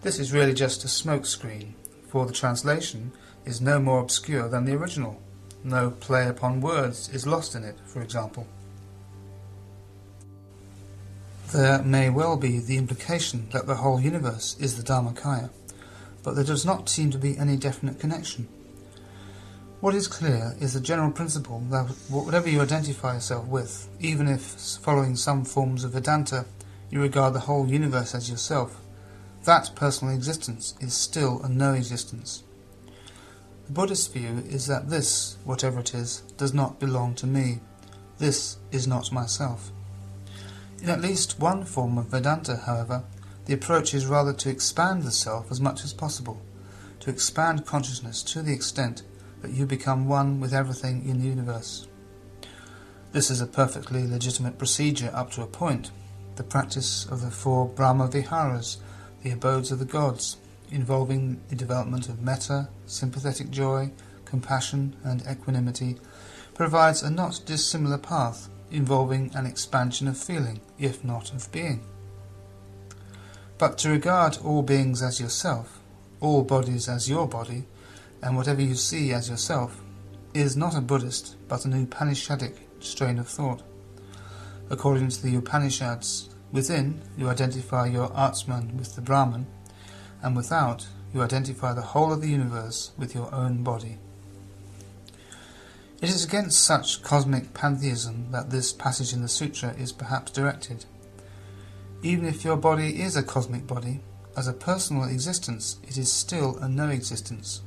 This is really just a smokescreen, for the translation is no more obscure than the original. No play upon words is lost in it, for example. There may well be the implication that the whole universe is the Dharmakaya, but there does not seem to be any definite connection. What is clear is the general principle that whatever you identify yourself with, even if following some forms of Vedanta you regard the whole universe as yourself, that personal existence is still a no-existence. The Buddhist view is that this, whatever it is, does not belong to me. This is not myself. In at least one form of Vedanta, however, the approach is rather to expand the self as much as possible, to expand consciousness to the extent that you become one with everything in the universe. This is a perfectly legitimate procedure up to a point, the practice of the 4 Brahma Viharas, the abodes of the gods, involving the development of metta, sympathetic joy, compassion and equanimity, provides a not dissimilar path involving an expansion of feeling, if not of being. But to regard all beings as yourself, all bodies as your body, and whatever you see as yourself, is not a Buddhist but an Upanishadic strain of thought. According to the Upanishads, within you identify your Atman with the Brahman, and without you identify the whole of the universe with your own body. It is against such cosmic pantheism that this passage in the sutra is perhaps directed. Even if your body is a cosmic body, as a personal existence it is still a no-existence.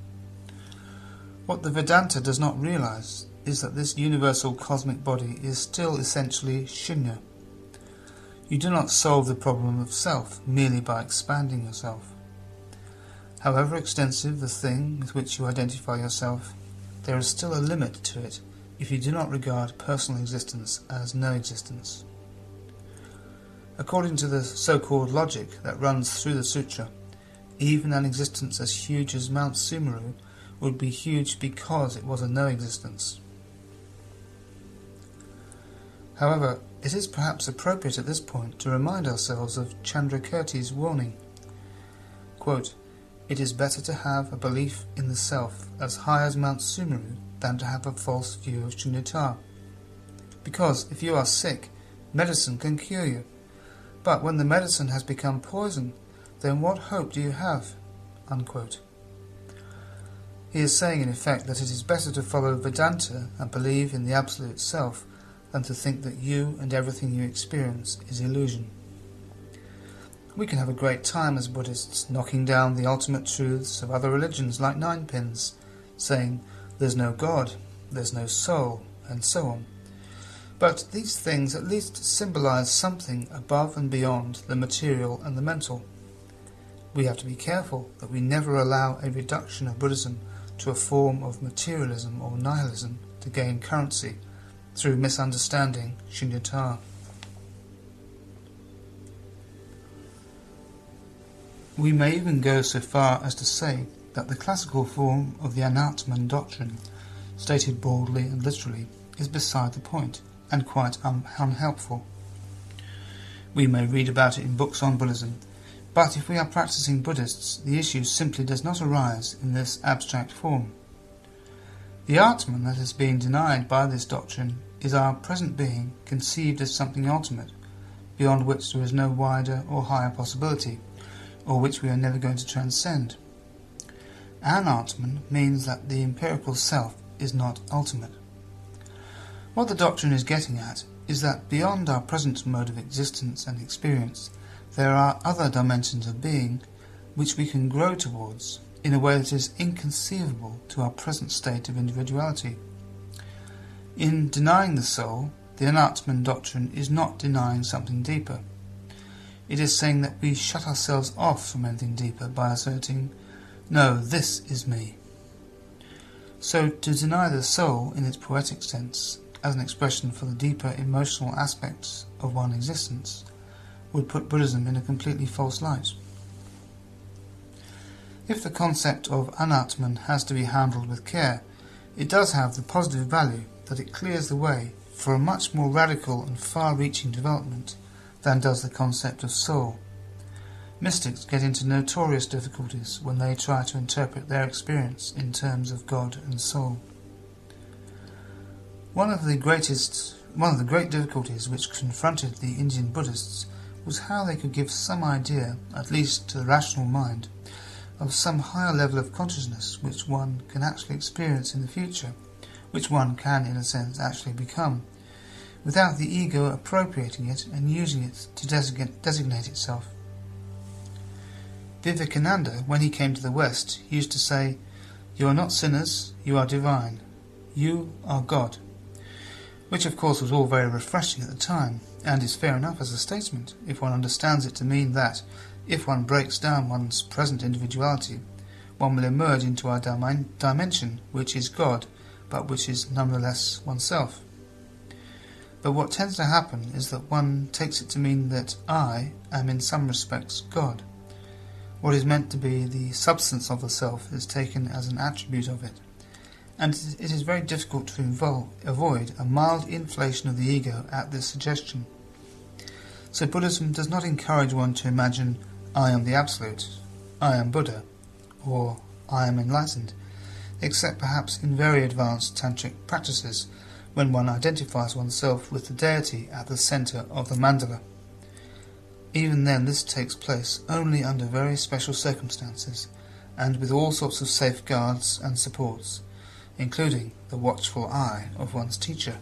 What the Vedanta does not realize is that this universal cosmic body is still essentially shunya. You do not solve the problem of self merely by expanding yourself. However extensive the thing with which you identify yourself, there is still a limit to it if you do not regard personal existence as no-existence. According to the so-called logic that runs through the sutra, even an existence as huge as Mount Sumeru would be huge because it was a no-existence. However, it is perhaps appropriate at this point to remind ourselves of Chandrakirti's warning. Quote, "It is better to have a belief in the self as high as Mount Sumeru than to have a false view of Shunyata. Because if you are sick, medicine can cure you. But when the medicine has become poison, then what hope do you have?" Unquote. He is saying in effect that it is better to follow Vedanta and believe in the absolute self than to think that you and everything you experience is illusion. We can have a great time as Buddhists knocking down the ultimate truths of other religions like ninepins, saying there's no God, there's no soul, and so on. But these things at least symbolize something above and beyond the material and the mental. We have to be careful that we never allow a reduction of Buddhism to a form of materialism or nihilism to gain currency through misunderstanding Shunyata. We may even go so far as to say that the classical form of the Anatman doctrine, stated baldly and literally, is beside the point and quite unhelpful. We may read about it in books on Buddhism, but if we are practicing Buddhists, the issue simply does not arise in this abstract form. The Atman that is being denied by this doctrine is our present being conceived as something ultimate, beyond which there is no wider or higher possibility, or which we are never going to transcend. An Atman means that the empirical self is not ultimate. What the doctrine is getting at is that beyond our present mode of existence and experience, there are other dimensions of being which we can grow towards in a way that is inconceivable to our present state of individuality. In denying the soul, the Anatman doctrine is not denying something deeper. It is saying that we shut ourselves off from anything deeper by asserting, "No, this is me." So to deny the soul in its poetic sense, as an expression for the deeper emotional aspects of one's existence, would put Buddhism in a completely false light. If the concept of Anatman has to be handled with care, it does have the positive value that it clears the way for a much more radical and far-reaching development than does the concept of soul. Mystics get into notorious difficulties when they try to interpret their experience in terms of God and soul. One of the great difficulties which confronted the Indian Buddhists was how they could give some idea, at least to the rational mind, of some higher level of consciousness which one can actually experience in the future, which one can, in a sense, actually become, without the ego appropriating it and using it to designate itself. Vivekananda, when he came to the West, used to say, "You are not sinners, you are divine. You are God," which of course was all very refreshing at the time, and is fair enough as a statement, if one understands it to mean that, if one breaks down one's present individuality, one will emerge into a dimension which is God, but which is nonetheless oneself. But what tends to happen is that one takes it to mean that I am in some respects God. What is meant to be the substance of the self is taken as an attribute of it, and it is very difficult to avoid a mild inflation of the ego at this suggestion. So Buddhism does not encourage one to imagine, "I am the Absolute," "I am Buddha," or "I am enlightened," except perhaps in very advanced tantric practices, when one identifies oneself with the deity at the centre of the mandala. Even then this takes place only under very special circumstances, and with all sorts of safeguards and supports, including the watchful eye of one's teacher.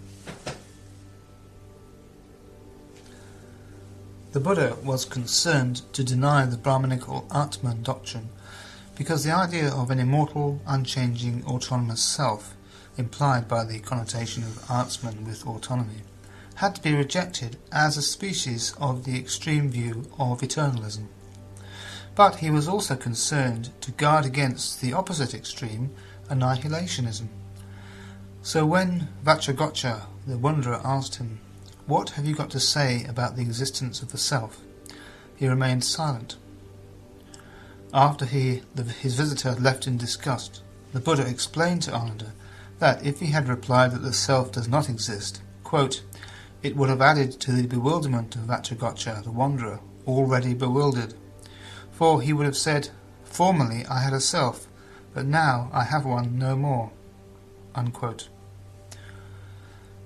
The Buddha was concerned to deny the Brahmanical Atman doctrine because the idea of an immortal, unchanging, autonomous self, implied by the connotation of Atman with autonomy, had to be rejected as a species of the extreme view of eternalism. But he was also concerned to guard against the opposite extreme, annihilationism. So when Vajragotcha, the wanderer, asked him, "What have you got to say about the existence of the self?" he remained silent. After his visitor had left in disgust, the Buddha explained to Ananda that if he had replied that the self does not exist, quote, it would have added to the bewilderment of Vajragotcha, the wanderer, already bewildered. For he would have said, "Formerly I had a self, but now I have one no more." Unquote.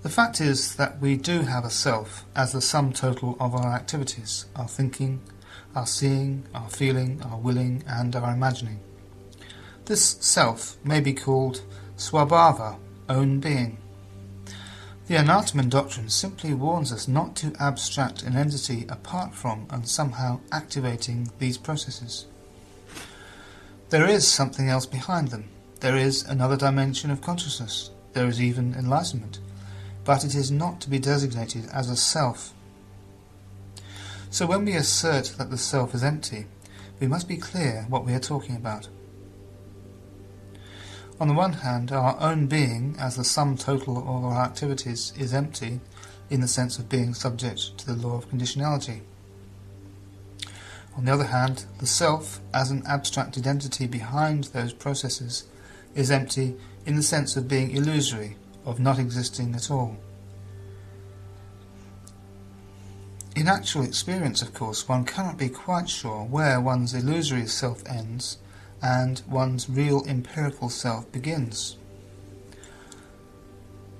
The fact is that we do have a self as the sum total of our activities, our thinking, our seeing, our feeling, our willing, and our imagining. This self may be called Swabhava, own being. The Anatman doctrine simply warns us not to abstract an entity apart from and somehow activating these processes. There is something else behind them. There is another dimension of consciousness. There is even enlightenment. But it is not to be designated as a self. So when we assert that the self is empty, we must be clear what we are talking about. On the one hand, our own being, as the sum total of our activities, is empty, in the sense of being subject to the law of conditionality. On the other hand, the self, as an abstract identity behind those processes, is empty in the sense of being illusory, of not existing at all. In actual experience, of course, one cannot be quite sure where one's illusory self ends and one's real empirical self begins.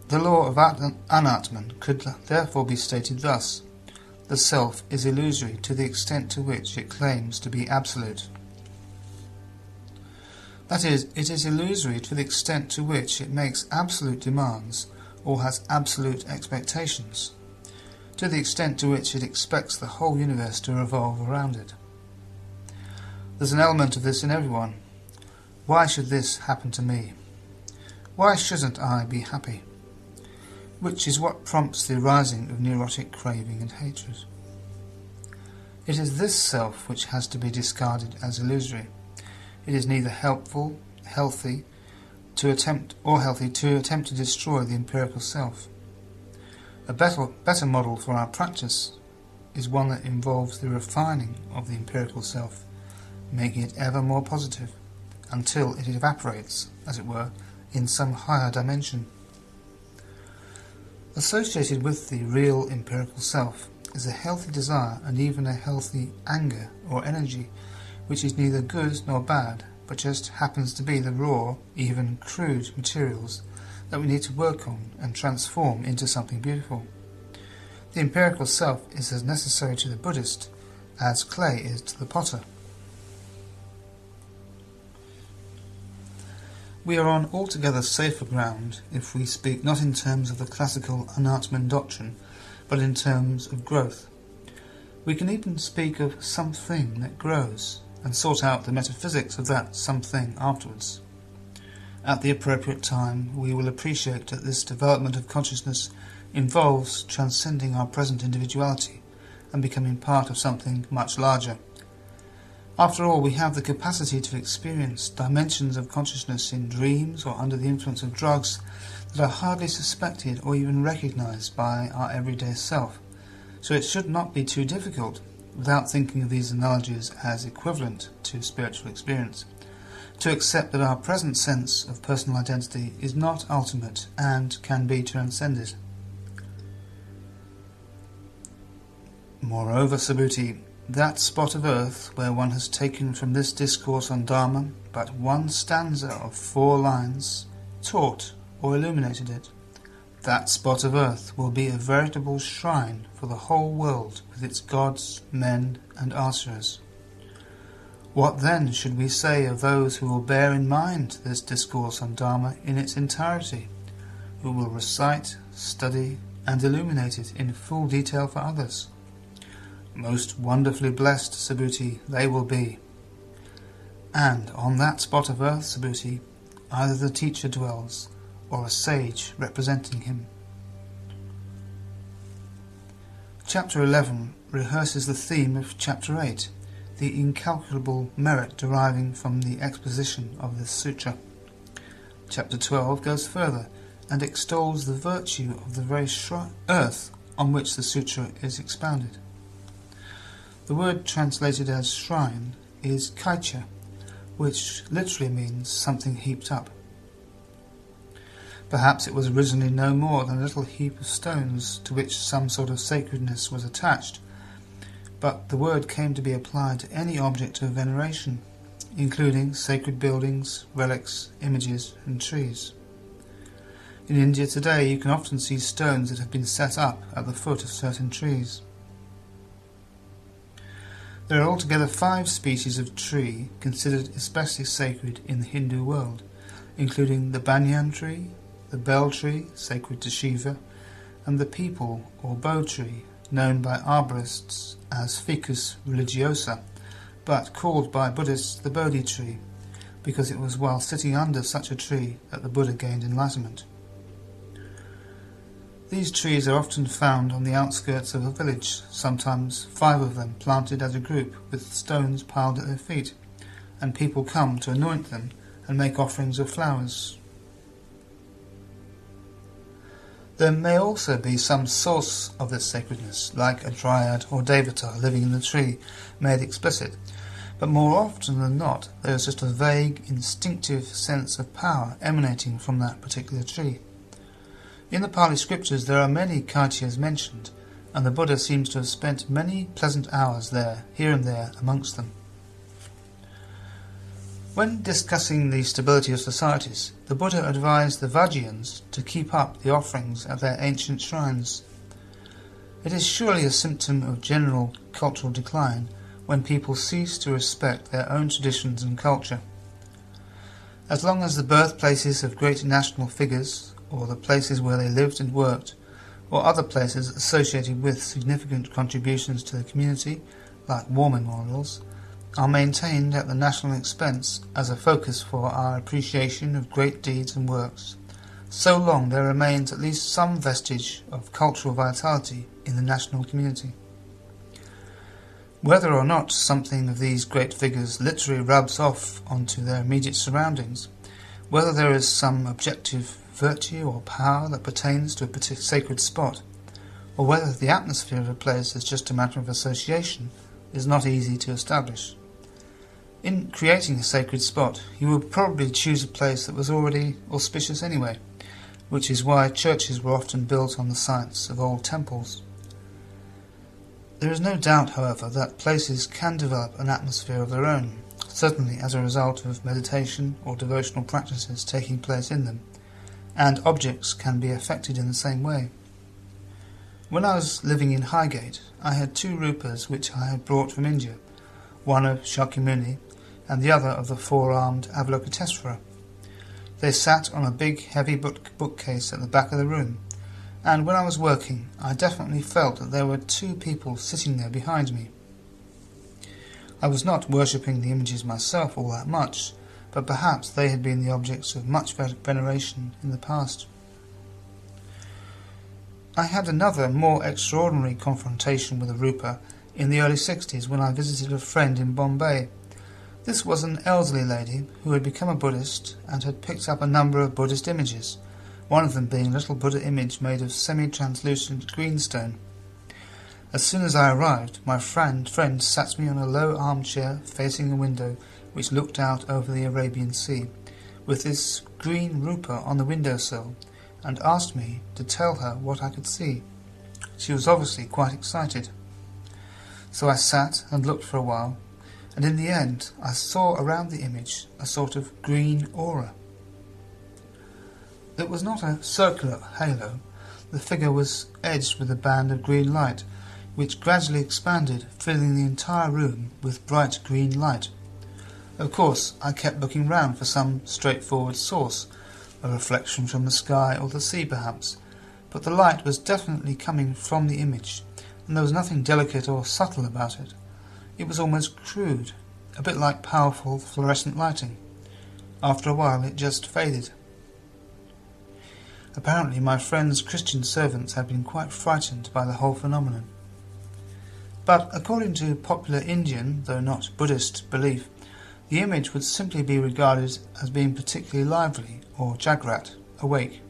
The law of Anatman could therefore be stated thus: the self is illusory to the extent to which it claims to be absolute. That is, it is illusory to the extent to which it makes absolute demands or has absolute expectations, to the extent to which it expects the whole universe to revolve around it. There's an element of this in everyone. Why should this happen to me? Why shouldn't I be happy? which is what prompts the arising of neurotic craving and hatred. It is this self which has to be discarded as illusory. It is neither healthy to attempt to destroy the empirical self. A better model for our practice is one that involves the refining of the empirical self, making it ever more positive, until it evaporates, as it were, in some higher dimension. Associated with the real empirical self is a healthy desire and even a healthy anger or energy, which is neither good nor bad, but just happens to be the raw, even crude materials that we need to work on and transform into something beautiful. The empirical self is as necessary to the Buddhist as clay is to the potter. We are on altogether safer ground if we speak not in terms of the classical Anatman doctrine, but in terms of growth. We can even speak of something that grows, and sort out the metaphysics of that something afterwards. At the appropriate time, we will appreciate that this development of consciousness involves transcending our present individuality and becoming part of something much larger. After all, we have the capacity to experience dimensions of consciousness in dreams or under the influence of drugs that are hardly suspected or even recognized by our everyday self, so it should not be too difficult, without thinking of these analogies as equivalent to spiritual experience, to accept that our present sense of personal identity is not ultimate and can be transcended. Moreover, Subhuti, that spot of earth where one has taken from this discourse on Dharma but one stanza of 4 lines, taught or illuminated it, that spot of earth will be a veritable shrine for the whole world with its gods, men and asuras. What then should we say of those who will bear in mind this discourse on Dharma in its entirety, who will recite, study and illuminate it in full detail for others? Most wonderfully blessed, Subhuti, they will be. And on that spot of earth, Subhuti, either the teacher dwells, or a sage representing him. Chapter 11 rehearses the theme of Chapter 8, the incalculable merit deriving from the exposition of this sutra. Chapter 12 goes further and extols the virtue of the very earth on which the sutra is expounded. The word translated as shrine is kaicha, which literally means something heaped up. Perhaps it was originally no more than a little heap of stones to which some sort of sacredness was attached, but the word came to be applied to any object of veneration, including sacred buildings, relics, images and trees. In India today you can often see stones that have been set up at the foot of certain trees. There are altogether 5 species of tree considered especially sacred in the Hindu world, including the banyan tree, the bel tree, sacred to Shiva, and the peepal or bow tree, known by arborists as Ficus religiosa, but called by Buddhists the Bodhi tree, because it was while sitting under such a tree that the Buddha gained enlightenment. These trees are often found on the outskirts of a village, sometimes 5 of them planted as a group with stones piled at their feet, and people come to anoint them and make offerings of flowers. There may also be some source of this sacredness, like a dryad or devata living in the tree, made explicit, but more often than not there is just a vague, instinctive sense of power emanating from that particular tree. In the Pali scriptures there are many kaityas mentioned, and the Buddha seems to have spent many pleasant hours there, here and there, amongst them. When discussing the stability of societies, the Buddha advised the Vajrayans to keep up the offerings at their ancient shrines. It is surely a symptom of general cultural decline when people cease to respect their own traditions and culture. As long as the birthplaces of great national figures, or the places where they lived and worked, or other places associated with significant contributions to the community, like war memorials, are maintained at the national expense as a focus for our appreciation of great deeds and works, so long there remains at least some vestige of cultural vitality in the national community. Whether or not something of these great figures literally rubs off onto their immediate surroundings, whether there is some objective virtue or power that pertains to a particular sacred spot, or whether the atmosphere of a place is just a matter of association, is not easy to establish. In creating a sacred spot, you would probably choose a place that was already auspicious anyway, which is why churches were often built on the sites of old temples. There is no doubt, however, that places can develop an atmosphere of their own, certainly as a result of meditation or devotional practices taking place in them, and objects can be affected in the same way. When I was living in Highgate, I had 2 rupas which I had brought from India, one of Shakyamuni and the other of the 4-armed Avalokiteshvara. They sat on a big heavy bookcase at the back of the room, and when I was working I definitely felt that there were 2 people sitting there behind me. I was not worshipping the images myself all that much, but perhaps they had been the objects of much veneration in the past. I had another, more extraordinary confrontation with a rupa in the early 60s when I visited a friend in Bombay. This was an elderly lady who had become a Buddhist and had picked up a number of Buddhist images, one of them being a little Buddha image made of semi-translucent greenstone. As soon as I arrived, my friend sat me on a low armchair facing a window which looked out over the Arabian Sea, with this green rupa on the windowsill, and asked me to tell her what I could see. She was obviously quite excited. So I sat and looked for a while, and in the end I saw around the image a sort of green aura. It was not a circular halo. The figure was edged with a band of green light, which gradually expanded, filling the entire room with bright green light. Of course, I kept looking round for some straightforward source, a reflection from the sky or the sea perhaps, but the light was definitely coming from the image, and there was nothing delicate or subtle about it. It was almost crude, a bit like powerful fluorescent lighting. After a while it just faded. Apparently my friend's Christian servants had been quite frightened by the whole phenomenon. But according to popular Indian, though not Buddhist, belief, the image would simply be regarded as being particularly lively, or Jagrat, awake.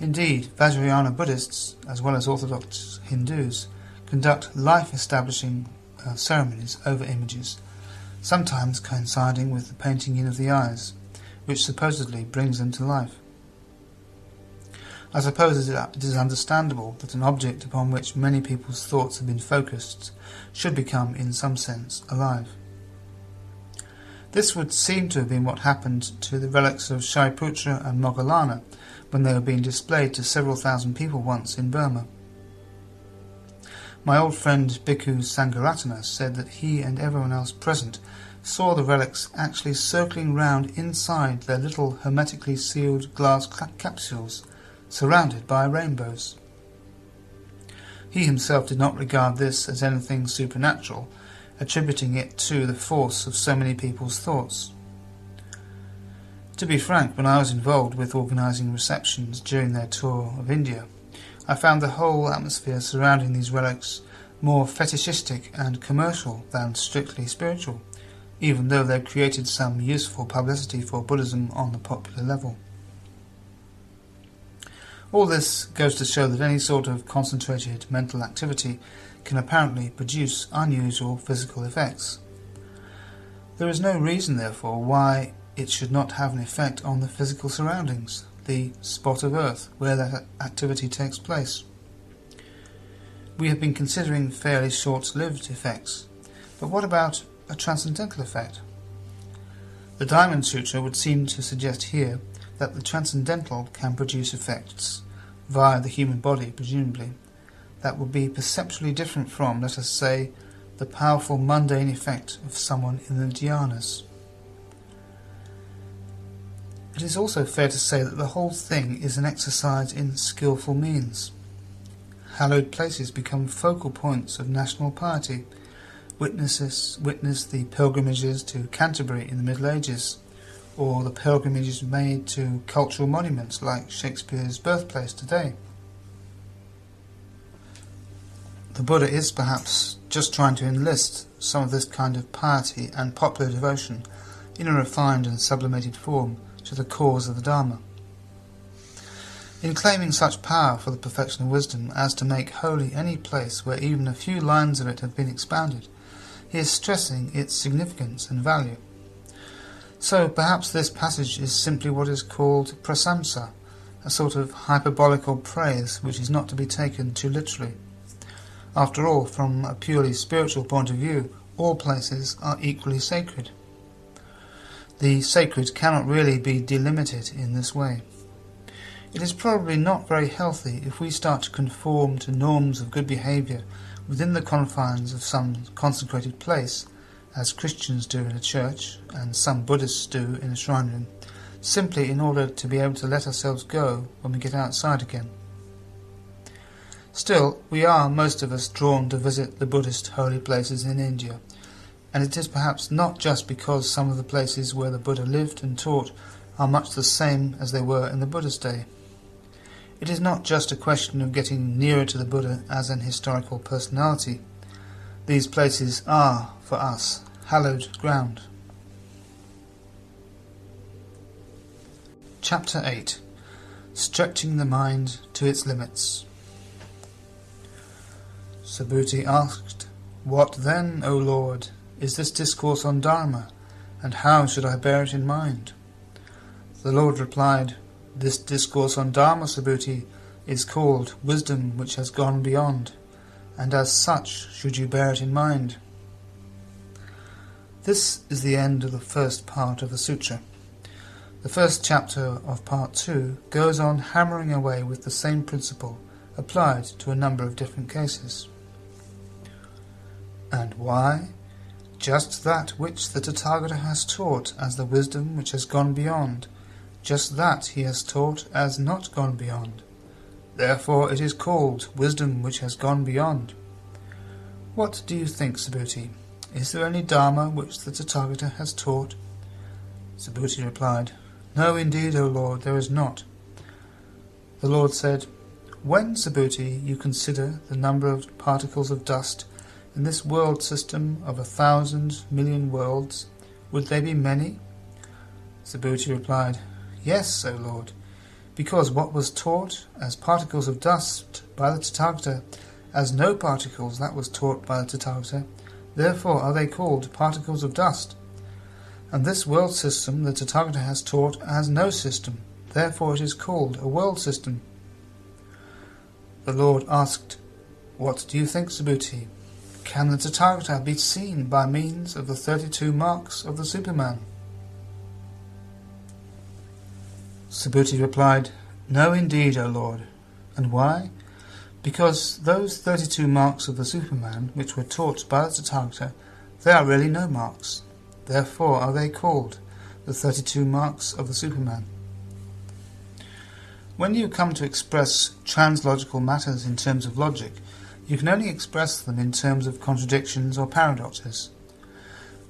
Indeed, Vajrayana Buddhists, as well as Orthodox Hindus, conduct life-establishing ceremonies over images, sometimes coinciding with the painting in of the eyes, which supposedly brings them to life. I suppose it is understandable that an object upon which many people's thoughts have been focused should become, in some sense, alive. This would seem to have been what happened to the relics of Shariputra and Moggallana when they were being displayed to several thousand people once in Burma. My old friend Bhikkhu Sangharakshita said that he and everyone else present saw the relics actually circling round inside their little hermetically sealed glass capsules, surrounded by rainbows. He himself did not regard this as anything supernatural, attributing it to the force of so many people's thoughts. To be frank, when I was involved with organising receptions during their tour of India, I found the whole atmosphere surrounding these relics more fetishistic and commercial than strictly spiritual, even though they created some useful publicity for Buddhism on the popular level. All this goes to show that any sort of concentrated mental activity can apparently produce unusual physical effects. There is no reason, therefore, why it should not have an effect on the physical surroundings, the spot of earth where that activity takes place. We have been considering fairly short-lived effects, but what about a transcendental effect? The Diamond Sutra would seem to suggest here that the transcendental can produce effects, via the human body presumably, that would be perceptually different from, let us say, the powerful mundane effect of someone in the dhyanas. It is also fair to say that the whole thing is an exercise in skillful means. Hallowed places become focal points of national piety. Witness the pilgrimages to Canterbury in the Middle Ages, or the pilgrimages made to cultural monuments like Shakespeare's birthplace today. The Buddha is perhaps just trying to enlist some of this kind of piety and popular devotion in a refined and sublimated form to the cause of the Dharma. In claiming such power for the perfection of wisdom as to make holy any place where even a few lines of it have been expounded, he is stressing its significance and value. So perhaps this passage is simply what is called prasamsa, a sort of hyperbolical praise which is not to be taken too literally. After all, from a purely spiritual point of view, all places are equally sacred. The sacred cannot really be delimited in this way. It is probably not very healthy if we start to conform to norms of good behaviour within the confines of some consecrated place, as Christians do in a church and some Buddhists do in a shrine room, simply in order to be able to let ourselves go when we get outside again. Still, we are, most of us, drawn to visit the Buddhist holy places in India, and it is perhaps not just because some of the places where the Buddha lived and taught are much the same as they were in the Buddha's day. It is not just a question of getting nearer to the Buddha as an historical personality. These places are, for us, hallowed ground. Chapter 8. Stretching the Mind to its Limits. Subhuti asked, "What then, O Lord, is this discourse on Dharma, and how should I bear it in mind?" The Lord replied, "This discourse on Dharma, Subhuti, is called wisdom which has gone beyond, and as such should you bear it in mind." This is the end of the first part of the sutra. The first chapter of part 2 goes on hammering away with the same principle applied to a number of different cases. And why? Just that which the Tathagata has taught as the wisdom which has gone beyond, just that he has taught as not gone beyond. Therefore it is called wisdom which has gone beyond. What do you think, Subhuti? Is there any Dharma which the Tathagata has taught? Subhuti replied, "No, indeed, O Lord, there is not." The Lord said, "When, Subhuti, you consider the number of particles of dust in this world system of 1,000 million worlds, would they be many?" Subhuti replied, "Yes, O Lord, because what was taught as particles of dust by the Tathagata as no particles that was taught by the Tathagata, therefore are they called particles of dust. And this world system the Tathagata has taught as no system, therefore it is called a world system." The Lord asked, "What do you think, Subhuti? Can the Tathagata be seen by means of the 32 marks of the Superman?" Subhuti replied, "No, indeed, O Lord." And why? Because those 32 marks of the Superman, which were taught by the Tathagata, they are really no marks. Therefore are they called the 32 marks of the Superman. When you come to express translogical matters in terms of logic, you can only express them in terms of contradictions or paradoxes.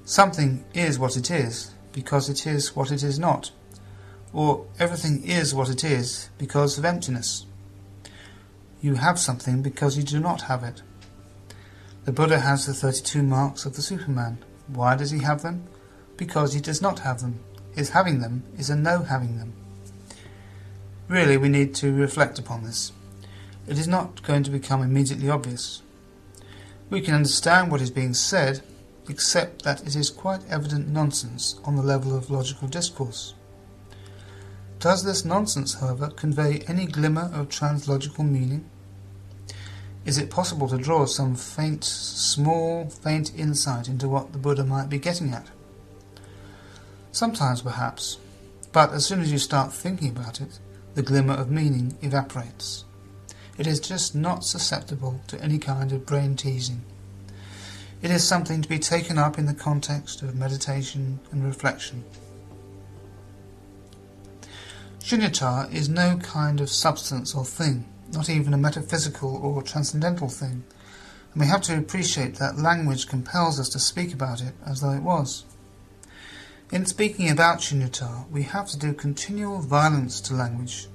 Something is what it is because it is what it is not, or everything is what it is because of emptiness. You have something because you do not have it. The Buddha has the 32 marks of the Superman. Why does he have them? Because he does not have them. His having them is a no having them. Really, we need to reflect upon this. It is not going to become immediately obvious. We can understand what is being said, except that it is quite evident nonsense on the level of logical discourse. Does this nonsense, however, convey any glimmer of translogical meaning? Is it possible to draw some small, faint insight into what the Buddha might be getting at? Sometimes, perhaps, but as soon as you start thinking about it, the glimmer of meaning evaporates. It is just not susceptible to any kind of brain teasing. It is something to be taken up in the context of meditation and reflection. Shunyata is no kind of substance or thing, not even a metaphysical or transcendental thing, and we have to appreciate that language compels us to speak about it as though it was. In speaking about shunyata, we have to do continual violence to language,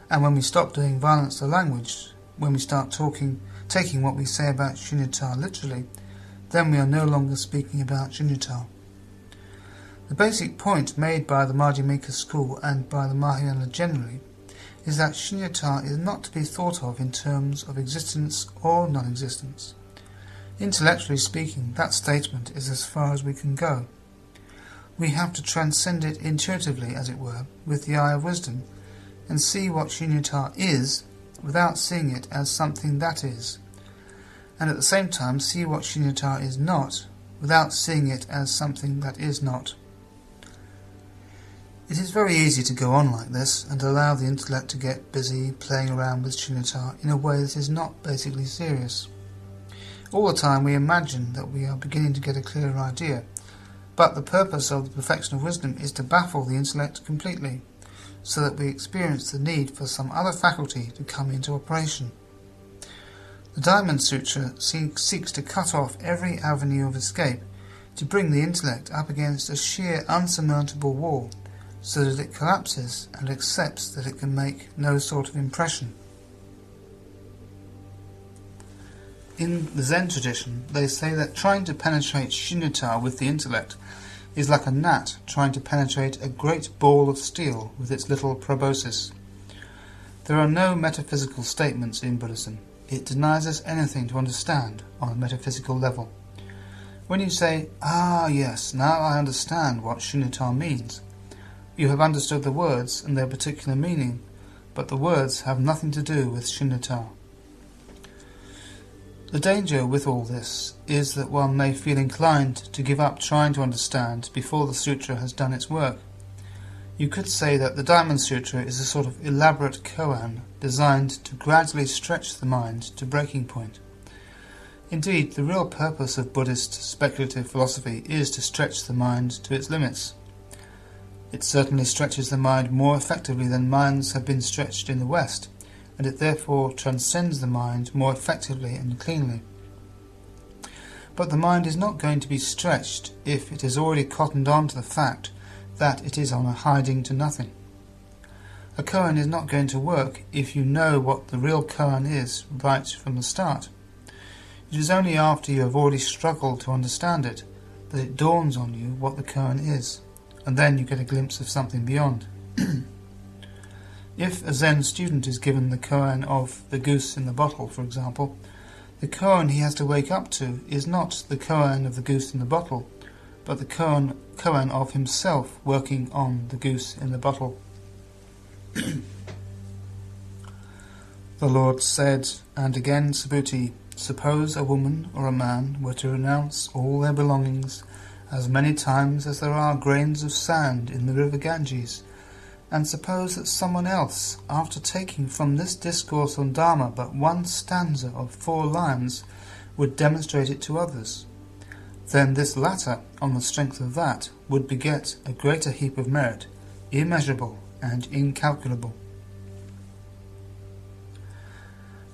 and when we stop doing violence to language, when we start taking what we say about shunyata literally, then we are no longer speaking about shunyata. The basic point made by the Madhyamika school and by the Mahayana generally is that shunyata is not to be thought of in terms of existence or non-existence. Intellectually speaking, that statement is as far as we can go. We have to transcend it intuitively, as it were, with the eye of wisdom, and see what shunyata is without seeing it as something that is, and at the same time see what shunyata is not without seeing it as something that is not. It is very easy to go on like this and allow the intellect to get busy playing around with shunyata in a way that is not basically serious. All the time we imagine that we are beginning to get a clearer idea, but the purpose of the perfection of wisdom is to baffle the intellect completely, so that we experience the need for some other faculty to come into operation. The Diamond Sutra seeks to cut off every avenue of escape, to bring the intellect up against a sheer unsurmountable wall, so that it collapses and accepts that it can make no sort of impression. In the Zen tradition, they say that trying to penetrate shunyata with the intellect is like a gnat trying to penetrate a great ball of steel with its little proboscis. There are no metaphysical statements in Buddhism. It denies us anything to understand on a metaphysical level. When you say, "Ah, yes, now I understand what shunyata means," you have understood the words and their particular meaning, but the words have nothing to do with shunyata. The danger with all this is that one may feel inclined to give up trying to understand before the sutra has done its work. You could say that the Diamond Sutra is a sort of elaborate koan designed to gradually stretch the mind to breaking point. Indeed, the real purpose of Buddhist speculative philosophy is to stretch the mind to its limits. It certainly stretches the mind more effectively than minds have been stretched in the West, and it therefore transcends the mind more effectively and cleanly. But the mind is not going to be stretched if it has already cottoned on to the fact that it is on a hiding to nothing. A koan is not going to work if you know what the real koan is right from the start. It is only after you have already struggled to understand it that it dawns on you what the koan is, and then you get a glimpse of something beyond. If a Zen student is given the koan of the goose in the bottle, for example, the koan he has to wake up to is not the koan of the goose in the bottle, but the koan of himself working on the goose in the bottle. The Lord said, and again, Subhuti, "Suppose a woman or a man were to renounce all their belongings as many times as there are grains of sand in the river Ganges, and suppose that someone else, after taking from this discourse on Dharma but one stanza of 4 lines, would demonstrate it to others. Then this latter, on the strength of that, would beget a greater heap of merit, immeasurable and incalculable."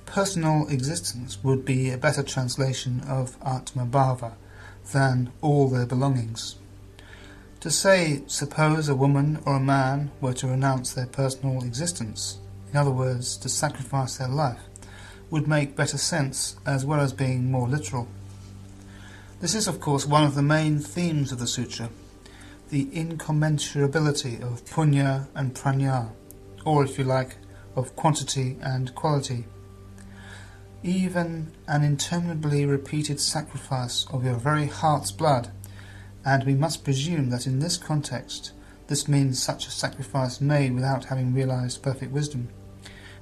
Personal existence would be a better translation of Atma Bhava than all their belongings. To say, suppose a woman or a man were to renounce their personal existence, in other words, to sacrifice their life, would make better sense as well as being more literal. This is, of course, one of the main themes of the sutra, the incommensurability of punya and prajna, or, if you like, of quantity and quality. Even an interminably repeated sacrifice of your very heart's blood, and we must presume that in this context this means such a sacrifice made without having realized perfect wisdom,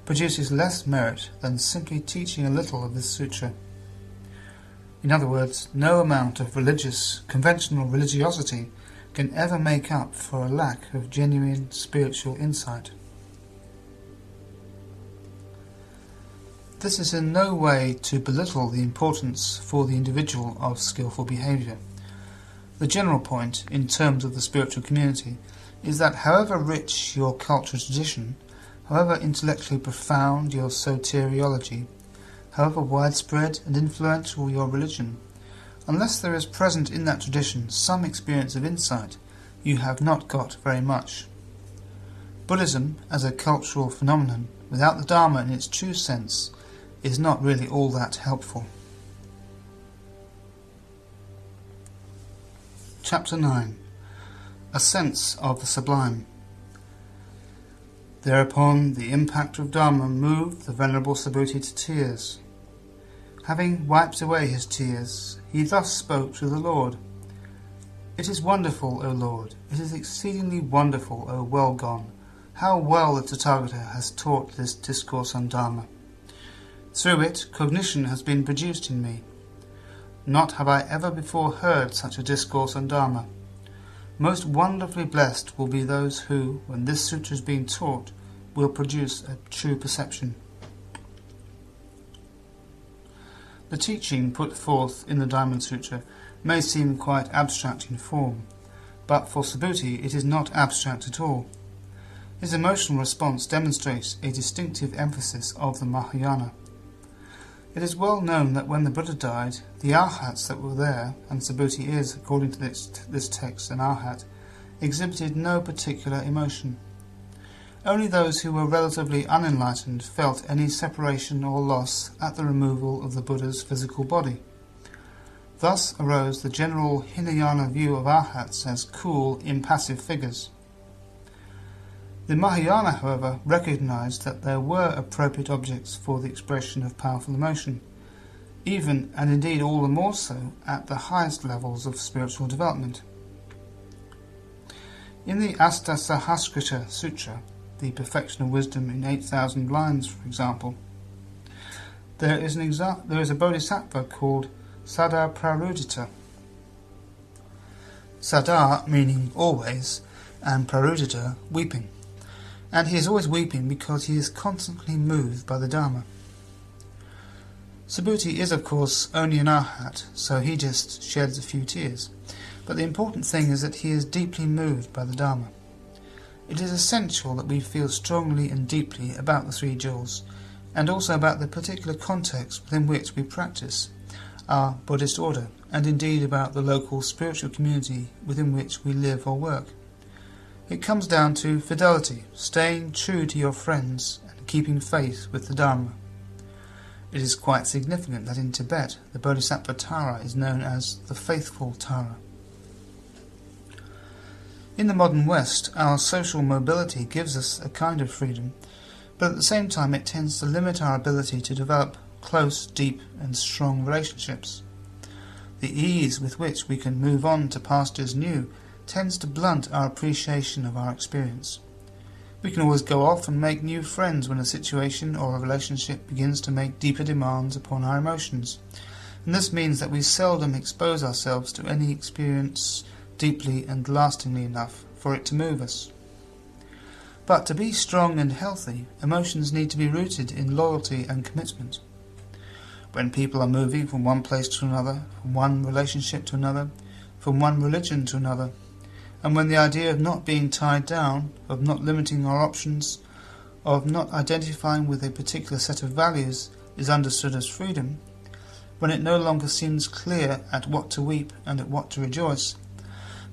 produces less merit than simply teaching a little of this sutra. In other words, no amount of conventional religiosity can ever make up for a lack of genuine spiritual insight. This is in no way to belittle the importance for the individual of skillful behaviour. The general point, in terms of the spiritual community, is that however rich your cultural tradition, however intellectually profound your soteriology, however widespread and influential your religion, unless there is present in that tradition some experience of insight, you have not got very much. Buddhism, as a cultural phenomenon, without the Dharma in its true sense, is not really all that helpful. Chapter 9. A Sense of the Sublime. Thereupon the impact of Dharma moved the Venerable Subhuti to tears. Having wiped away his tears, he thus spoke to the Lord. It is wonderful, O Lord, it is exceedingly wonderful, O well-gone, how well the Tathagata has taught this discourse on Dharma. Through it, cognition has been produced in me. Not have I ever before heard such a discourse on Dharma. Most wonderfully blessed will be those who, when this sutra is being taught, will produce a true perception. The teaching put forth in the Diamond Sutra may seem quite abstract in form, but for Subhuti it is not abstract at all. His emotional response demonstrates a distinctive emphasis of the Mahayana. It is well known that when the Buddha died, the arhats that were there, and Subhuti is, according to this text, an arhat, exhibited no particular emotion. Only those who were relatively unenlightened felt any separation or loss at the removal of the Buddha's physical body. Thus arose the general Hinayana view of arhats as cool, impassive figures. The Mahayana, however, recognized that there were appropriate objects for the expression of powerful emotion, even and indeed all the more so at the highest levels of spiritual development. In the Sangharakshita Sutra, the Perfection of Wisdom in 8,000 lines, for example, there is a bodhisattva called Sada Prarudita. Sada meaning always, and Prarudita weeping. And he is always weeping because he is constantly moved by the Dharma. Subhuti is, of course, only an arhat, so he just sheds a few tears. But the important thing is that he is deeply moved by the Dharma. It is essential that we feel strongly and deeply about the three jewels, and also about the particular context within which we practice our Buddhist order, and indeed about the local spiritual community within which we live or work. It comes down to fidelity, staying true to your friends and keeping faith with the Dharma. It is quite significant that in Tibet the Bodhisattva Tara is known as the Faithful Tara. In the modern West, our social mobility gives us a kind of freedom, but at the same time it tends to limit our ability to develop close, deep and strong relationships. The ease with which we can move on to pastures new tends to blunt our appreciation of our experience. We can always go off and make new friends when a situation or a relationship begins to make deeper demands upon our emotions, and this means that we seldom expose ourselves to any experience deeply and lastingly enough for it to move us. But to be strong and healthy, emotions need to be rooted in loyalty and commitment. When people are moving from one place to another, from one relationship to another, from one religion to another, and when the idea of not being tied down, of not limiting our options, of not identifying with a particular set of values is understood as freedom, when it no longer seems clear at what to weep and at what to rejoice,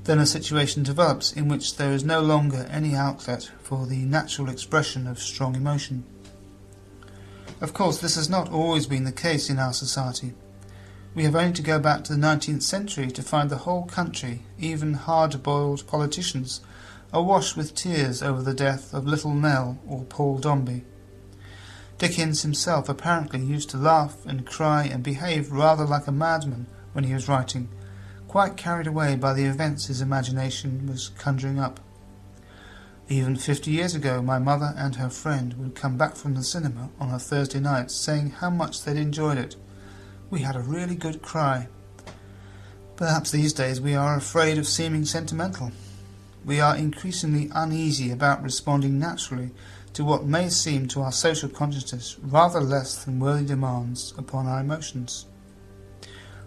then a situation develops in which there is no longer any outlet for the natural expression of strong emotion. Of course, this has not always been the case in our society. We have only to go back to the 19th century to find the whole country, even hard-boiled politicians, awash with tears over the death of Little Nell or Paul Dombey. Dickens himself apparently used to laugh and cry and behave rather like a madman when he was writing, quite carried away by the events his imagination was conjuring up. Even 50 years ago my mother and her friend would come back from the cinema on a Thursday night saying how much they'd enjoyed it. We had a really good cry. Perhaps these days we are afraid of seeming sentimental. We are increasingly uneasy about responding naturally to what may seem to our social consciousness rather less than worthy demands upon our emotions.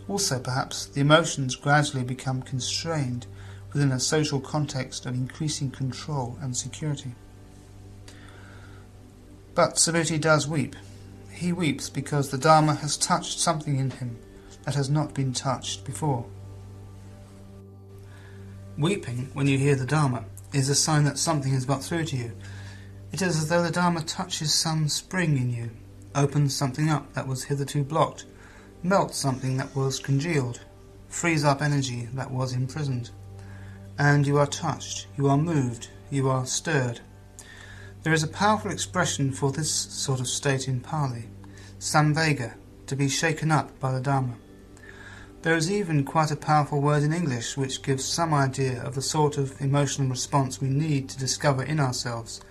Also, perhaps, the emotions gradually become constrained within a social context of increasing control and security. But Subhuti does weep. He weeps because the Dharma has touched something in him that has not been touched before. Weeping when you hear the Dharma is a sign that something has got through to you. It is as though the Dharma touches some spring in you, opens something up that was hitherto blocked, melts something that was congealed, frees up energy that was imprisoned. And you are touched, you are moved, you are stirred. There is a powerful expression for this sort of state in Pali, samvega, to be shaken up by the Dharma. There is even quite a powerful word in English which gives some idea of the sort of emotional response we need to discover in ourselves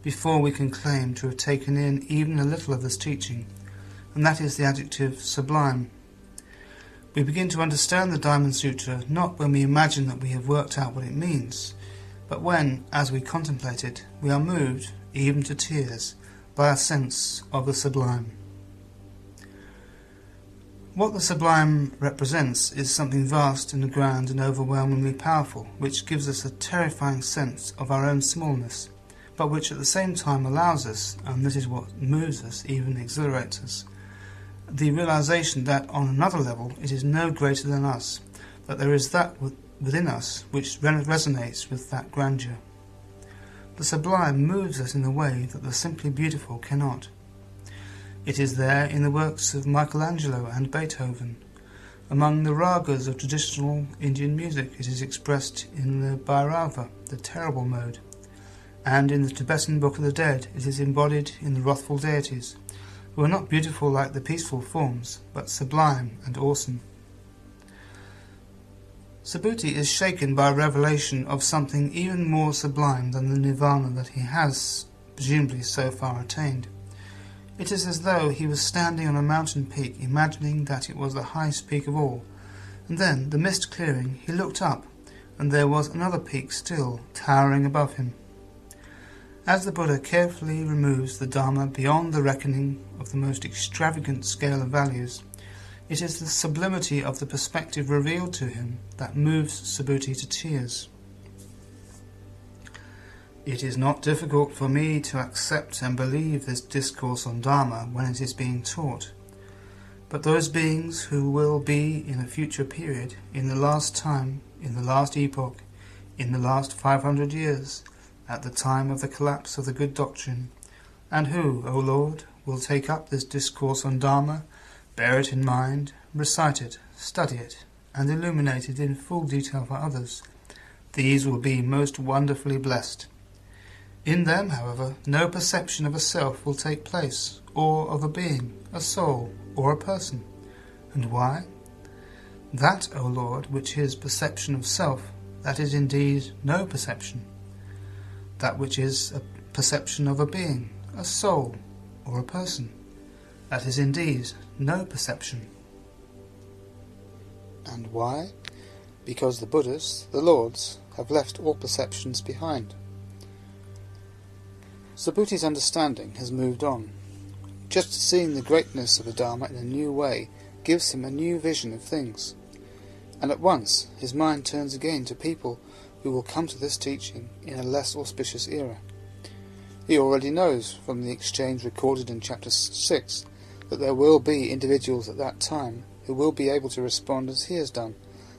before we can claim to have taken in even a little of this teaching, and that is the adjective sublime. We begin to understand the Diamond Sutra not when we imagine that we have worked out what it means, but when, as we contemplate it, we are moved, even to tears, by a sense of the sublime. What the sublime represents is something vast and grand and overwhelmingly powerful, which gives us a terrifying sense of our own smallness, but which at the same time allows us, and this is what moves us, even exhilarates us, the realization that on another level it is no greater than us, that there is that within us which resonates with that grandeur. The sublime moves us in a way that the simply beautiful cannot. It is there in the works of Michelangelo and Beethoven. Among the ragas of traditional Indian music it is expressed in the Bhairava, the terrible mode, and in the Tibetan Book of the Dead it is embodied in the wrathful deities, who are not beautiful like the peaceful forms, but sublime and awesome. Subhuti is shaken by a revelation of something even more sublime than the nirvana that he has, presumably, so far attained. It is as though he was standing on a mountain peak, imagining that it was the highest peak of all, and then, the mist clearing, he looked up, and there was another peak still, towering above him. As the Buddha carefully removes the Dharma beyond the reckoning of the most extravagant scale of values, it is the sublimity of the perspective revealed to him that moves Subhuti to tears. It is not difficult for me to accept and believe this discourse on Dharma when it is being taught, but those beings who will be in a future period, in the last time, in the last epoch, in the last 500 years, at the time of the collapse of the good doctrine, and who, O Lord, will take up this discourse on Dharma, bear it in mind, recite it, study it, and illuminate it in full detail for others, these will be most wonderfully blessed. In them, however, no perception of a self will take place, or of a being, a soul, or a person. And why? That, O Lord, which is perception of self, that is indeed no perception. That which is a perception of a being, a soul, or a person, that is indeed no perception. And why? Because the Buddhists, the Lords, have left all perceptions behind. Subhuti's understanding has moved on. Just seeing the greatness of the Dharma in a new way gives him a new vision of things, and at once his mind turns again to people who will come to this teaching in a less auspicious era. He already knows from the exchange recorded in chapter 6 that there will be individuals at that time who will be able to respond as he has done,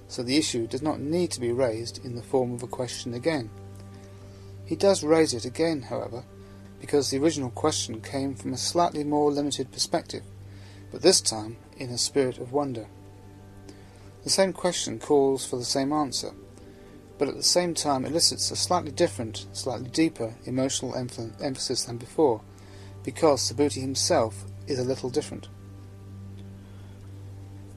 so the issue does not need to be raised in the form of a question again. He does raise it again, however, because the original question came from a slightly more limited perspective, but this time in a spirit of wonder. The same question calls for the same answer, but at the same time elicits a slightly different, slightly deeper emotional emphasis than before, because Subhuti himself is a little different.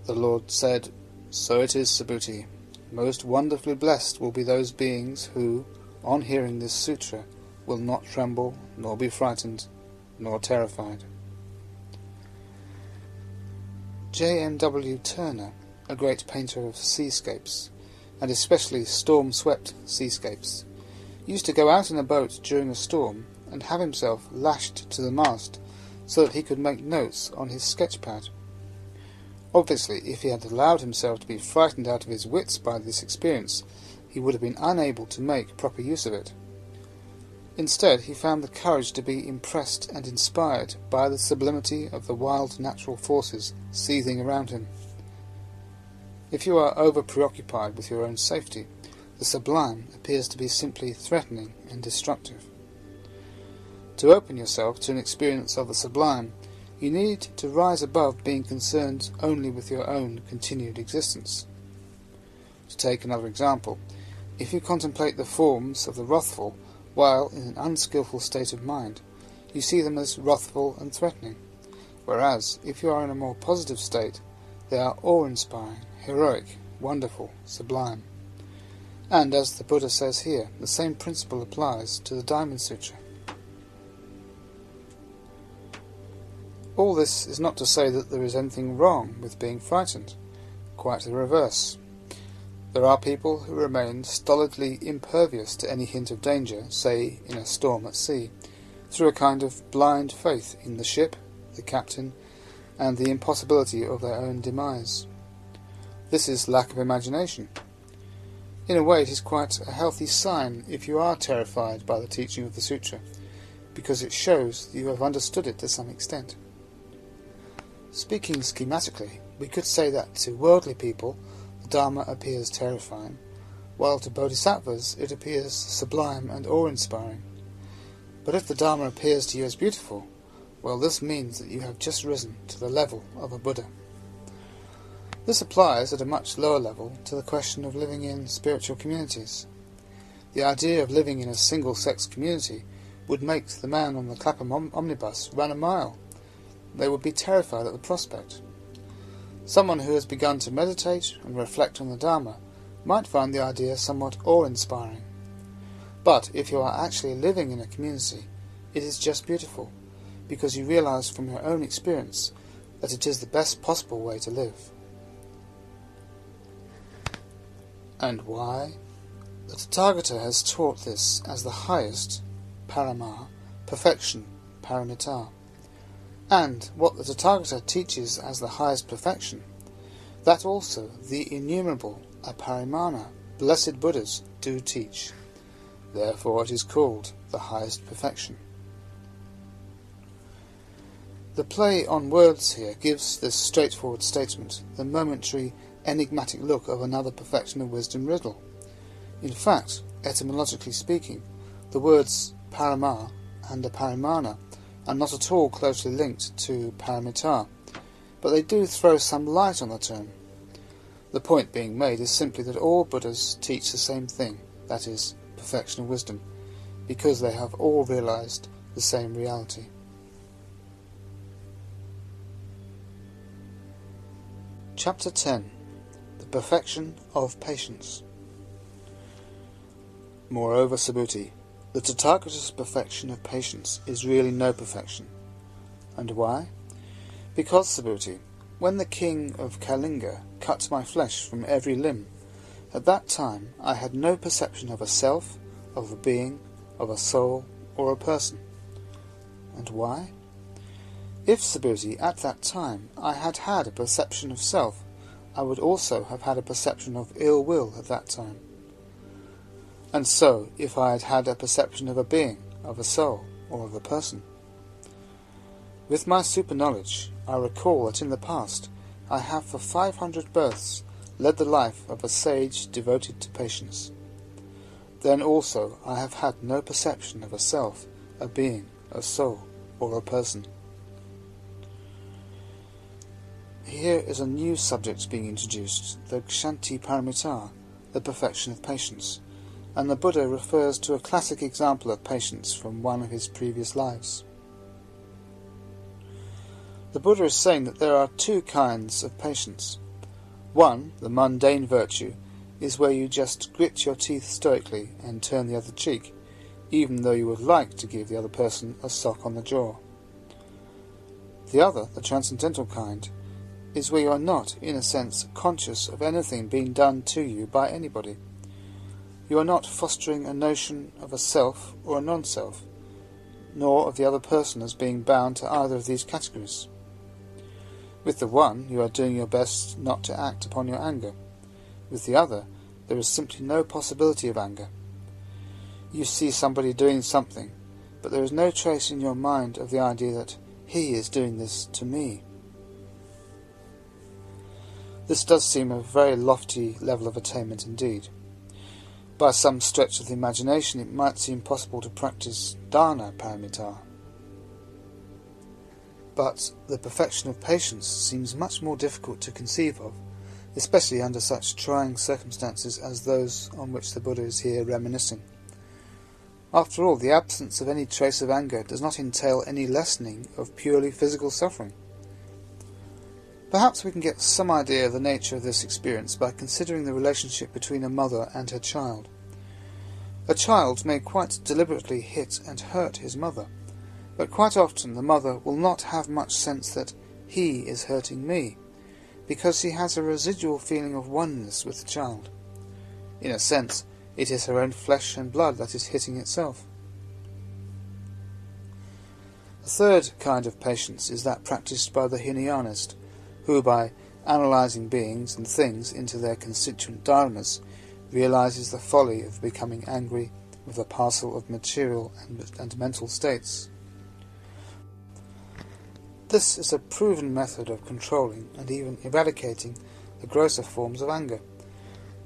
The Lord said, "So it is, Subhuti. Most wonderfully blessed will be those beings who, on hearing this sutra, will not tremble, nor be frightened, nor terrified." J.M.W. Turner, a great painter of seascapes, and especially storm-swept seascapes, used to go out in a boat during a storm and have himself lashed to the mast so that he could make notes on his sketch-pad. Obviously, if he had allowed himself to be frightened out of his wits by this experience, he would have been unable to make proper use of it. Instead, he found the courage to be impressed and inspired by the sublimity of the wild natural forces seething around him. If you are over-preoccupied with your own safety, the sublime appears to be simply threatening and destructive. To open yourself to an experience of the sublime, you need to rise above being concerned only with your own continued existence. To take another example, if you contemplate the forms of the wrathful while in an unskilful state of mind, you see them as wrathful and threatening, whereas if you are in a more positive state, they are awe-inspiring, heroic, wonderful, sublime. And as the Buddha says here, the same principle applies to the Diamond Sutra. All this is not to say that there is anything wrong with being frightened. Quite the reverse. There are people who remain stolidly impervious to any hint of danger, say in a storm at sea, through a kind of blind faith in the ship, the captain, and the impossibility of their own demise. This is lack of imagination. In a way, it is quite a healthy sign if you are terrified by the teaching of the sutra, because it shows that you have understood it to some extent. Speaking schematically, we could say that to worldly people the Dharma appears terrifying, while to bodhisattvas it appears sublime and awe-inspiring. But if the Dharma appears to you as beautiful, well, this means that you have just risen to the level of a Buddha. This applies at a much lower level to the question of living in spiritual communities. The idea of living in a single-sex community would make the man on the Clapham omnibus run a mile. They would be terrified at the prospect. Someone who has begun to meditate and reflect on the Dharma might find the idea somewhat awe-inspiring. But if you are actually living in a community, it is just beautiful, because you realize from your own experience that it is the best possible way to live. And why? The Tathagata has taught this as the highest, parama, perfection, paramita. And what the Tathagata teaches as the highest perfection, that also the innumerable aparimana, blessed Buddhas, do teach. Therefore it is called the highest perfection. The play on words here gives this straightforward statement the momentary enigmatic look of another perfection of wisdom riddle. In fact, etymologically speaking, the words parama and aparimana are not at all closely linked to paramita, but they do throw some light on the term. The point being made is simply that all Buddhas teach the same thing, that is, perfection of wisdom, because they have all realized the same reality. Chapter 10. The Perfection of Patience. Moreover, Subhuti, the Tathagata's perfection of patience is really no perfection. And why? Because, Subhuti, when the king of Kalinga cut my flesh from every limb, at that time I had no perception of a self, of a being, of a soul, or a person. And why? If, Subhuti, at that time I had had a perception of self, I would also have had a perception of ill will at that time. And so, if I had had a perception of a being, of a soul, or of a person. With my super-knowledge, I recall that in the past I have for 500 births led the life of a sage devoted to patience. Then also I have had no perception of a self, a being, a soul, or a person. Here is a new subject being introduced, the Kshanti Paramita, the perfection of patience, and the Buddha refers to a classic example of patience from one of his previous lives. The Buddha is saying that there are two kinds of patience. One, the mundane virtue, is where you just grit your teeth stoically and turn the other cheek, even though you would like to give the other person a sock on the jaw. The other, the transcendental kind, is where you are not, in a sense, conscious of anything being done to you by anybody. You are not fostering a notion of a self or a non-self, nor of the other person as being bound to either of these categories. With the one, you are doing your best not to act upon your anger. With the other, there is simply no possibility of anger. You see somebody doing something, but there is no trace in your mind of the idea that he is doing this to me. This does seem a very lofty level of attainment indeed. By some stretch of the imagination, it might seem possible to practice Prajnaparamita. But the perfection of patience seems much more difficult to conceive of, especially under such trying circumstances as those on which the Buddha is here reminiscing. After all, the absence of any trace of anger does not entail any lessening of purely physical suffering. Perhaps we can get some idea of the nature of this experience by considering the relationship between a mother and her child. A child may quite deliberately hit and hurt his mother, but quite often the mother will not have much sense that he is hurting me, because she has a residual feeling of oneness with the child. In a sense, it is her own flesh and blood that is hitting itself. The third kind of patience is that practiced by the Hinayanist, who, by analysing beings and things into their constituent dilemmas, realises the folly of becoming angry with a parcel of material and mental states. This is a proven method of controlling and even eradicating the grosser forms of anger,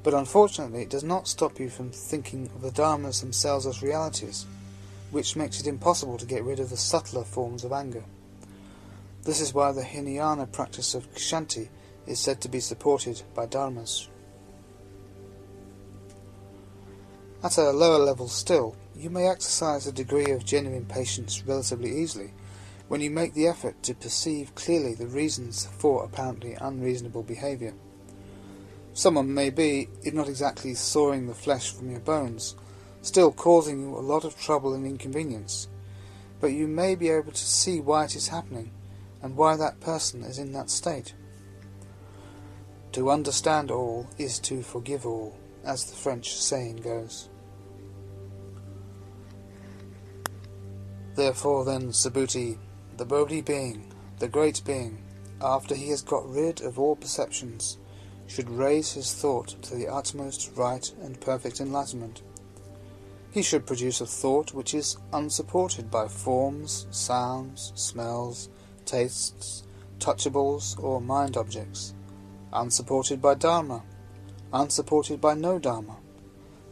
but unfortunately it does not stop you from thinking of the dharmas themselves as realities, which makes it impossible to get rid of the subtler forms of anger. This is why the Hinayana practice of kshanti is said to be supported by dharmas. At a lower level still, you may exercise a degree of genuine patience relatively easily, when you make the effort to perceive clearly the reasons for apparently unreasonable behaviour. Someone may be, if not exactly sawing the flesh from your bones, still causing you a lot of trouble and inconvenience, but you may be able to see why it is happening, and why that person is in that state. To understand all is to forgive all, as the French saying goes. Therefore then, Subhuti, the Bodhi being, the great being, after he has got rid of all perceptions, should raise his thought to the utmost right and perfect enlightenment. He should produce a thought which is unsupported by forms, sounds, smells, tastes, touchables, or mind objects, unsupported by Dharma, unsupported by no Dharma,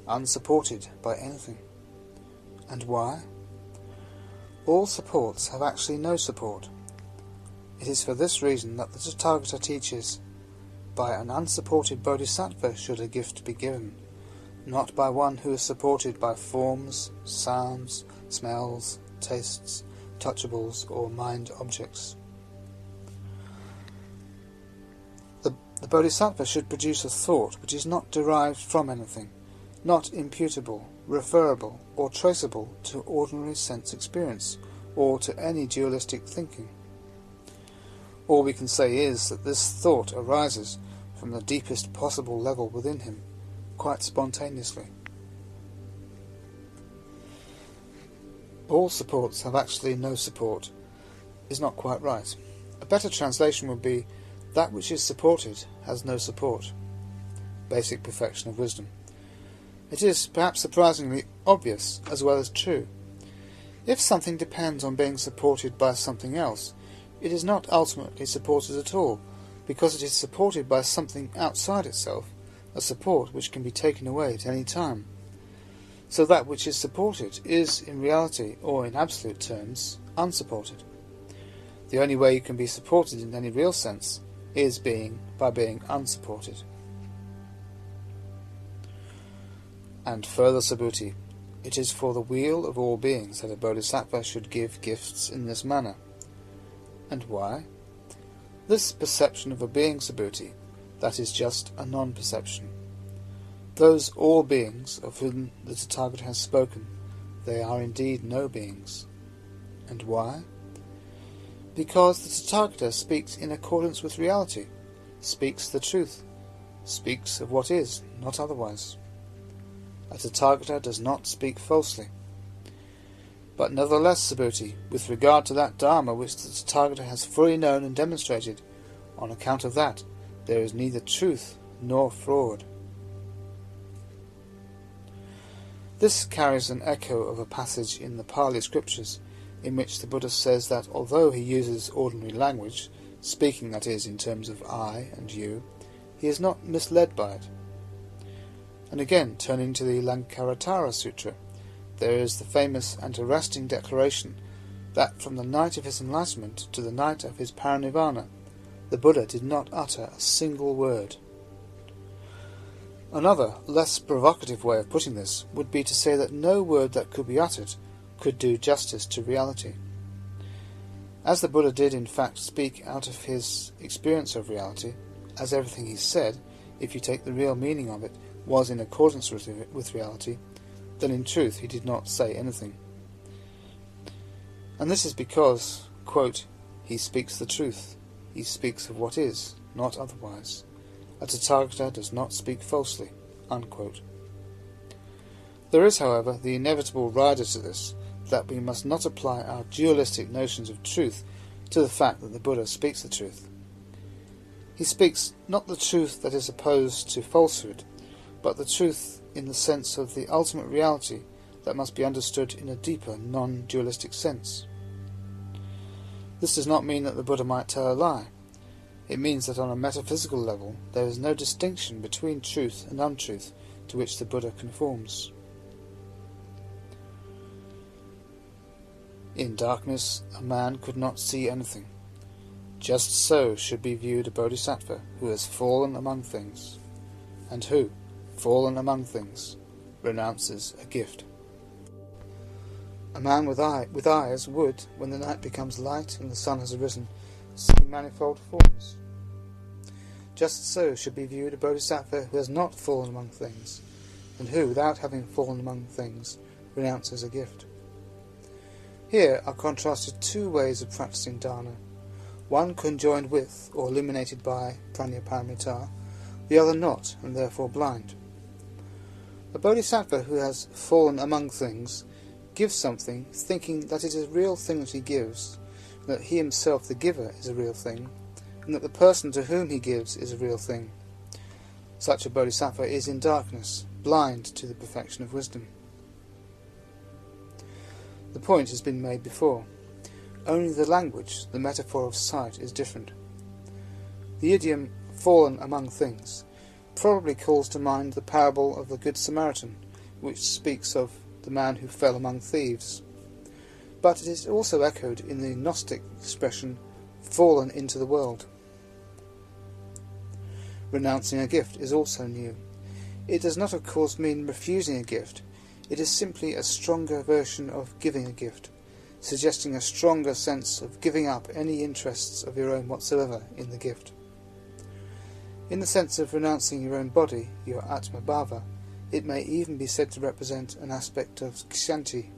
unsupported by anything. And why? All supports have actually no support. It is for this reason that the Tathagata teaches, by an unsupported bodhisattva should a gift be given, not by one who is supported by forms, sounds, smells, tastes, touchables, or mind objects. The bodhisattva should produce a thought which is not derived from anything, not imputable, referable, or traceable to ordinary sense experience, or to any dualistic thinking. All we can say is that this thought arises from the deepest possible level within him, quite spontaneously. All supports have actually no support is not quite right. A better translation would be, that which is supported has no support. Basic perfection of wisdom. It is perhaps surprisingly obvious as well as true. If something depends on being supported by something else, it is not ultimately supported at all, because it is supported by something outside itself, a support which can be taken away at any time. So that which is supported is, in reality, or in absolute terms, unsupported. The only way you can be supported in any real sense is by being unsupported. And further, Subhuti, it is for the weal of all beings that a bodhisattva should give gifts in this manner. And why? This perception of a being, Subhuti, that is just a non-perception. Those all beings of whom the Tathagata has spoken, they are indeed no beings. And why? Because the Tathagata speaks in accordance with reality, speaks the truth, speaks of what is, not otherwise. A Tathagata does not speak falsely. But nevertheless, Subhuti, with regard to that Dharma which the Tathagata has fully known and demonstrated, on account of that, there is neither truth nor fraud. This carries an echo of a passage in the Pali scriptures, in which the Buddha says that although he uses ordinary language, speaking that is in terms of I and you, he is not misled by it. And again, turning to the Sangharakshita Sutra, there is the famous and arresting declaration that from the night of his enlightenment to the night of his parinirvana, the Buddha did not utter a single word. Another, less provocative way of putting this would be to say that no word that could be uttered could do justice to reality. As the Buddha did in fact speak out of his experience of reality, as everything he said, if you take the real meaning of it, was in accordance with reality, then in truth he did not say anything. And this is because, quote, he speaks the truth, he speaks of what is, not otherwise. A Tathagata does not speak falsely, unquote. There is, however, the inevitable rider to this, that we must not apply our dualistic notions of truth to the fact that the Buddha speaks the truth. He speaks not the truth that is opposed to falsehood, but the truth in the sense of the ultimate reality that must be understood in a deeper, non-dualistic sense. This does not mean that the Buddha might tell a lie. It means that on a metaphysical level there is no distinction between truth and untruth to which the Buddha conforms. In darkness a man could not see anything. Just so should be viewed a bodhisattva who has fallen among things, and who, fallen among things, renounces a gift. A man with eyes would, when the night becomes light and the sun has arisen, see manifold forms. Just so should be viewed a bodhisattva who has not fallen among things, and who, without having fallen among things, renounces a gift. Here are contrasted two ways of practicing dharana, one conjoined with, or illuminated by, Prajnaparamita, the other not, and therefore blind. A bodhisattva who has fallen among things gives something, thinking that it is a real thing that he gives, and that he himself, the giver, is a real thing, and that the person to whom he gives is a real thing. Such a bodhisattva is in darkness, blind to the perfection of wisdom. The point has been made before. Only the language, the metaphor of sight, is different. The idiom, fallen among things, probably calls to mind the parable of the Good Samaritan, which speaks of the man who fell among thieves. But it is also echoed in the Gnostic expression, fallen into the world. Renouncing a gift is also new. It does not of course mean refusing a gift. It is simply a stronger version of giving a gift, suggesting a stronger sense of giving up any interests of your own whatsoever in the gift. In the sense of renouncing your own body, your Atma Bhava, it may even be said to represent an aspect of Kshanti.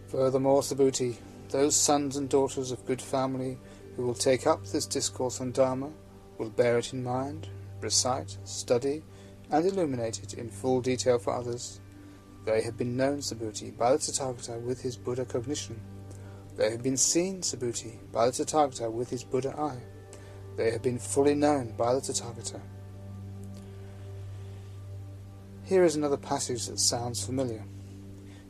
Furthermore, Subhuti, those sons and daughters of good family who will take up this discourse on Dharma, will bear it in mind, recite, study, and illuminate it in full detail for others. They have been known, Subhuti, by the Tathagata with his Buddha cognition. They have been seen, Subhuti, by the Tathagata with his Buddha eye. They have been fully known by the Tathagata. Here is another passage that sounds familiar.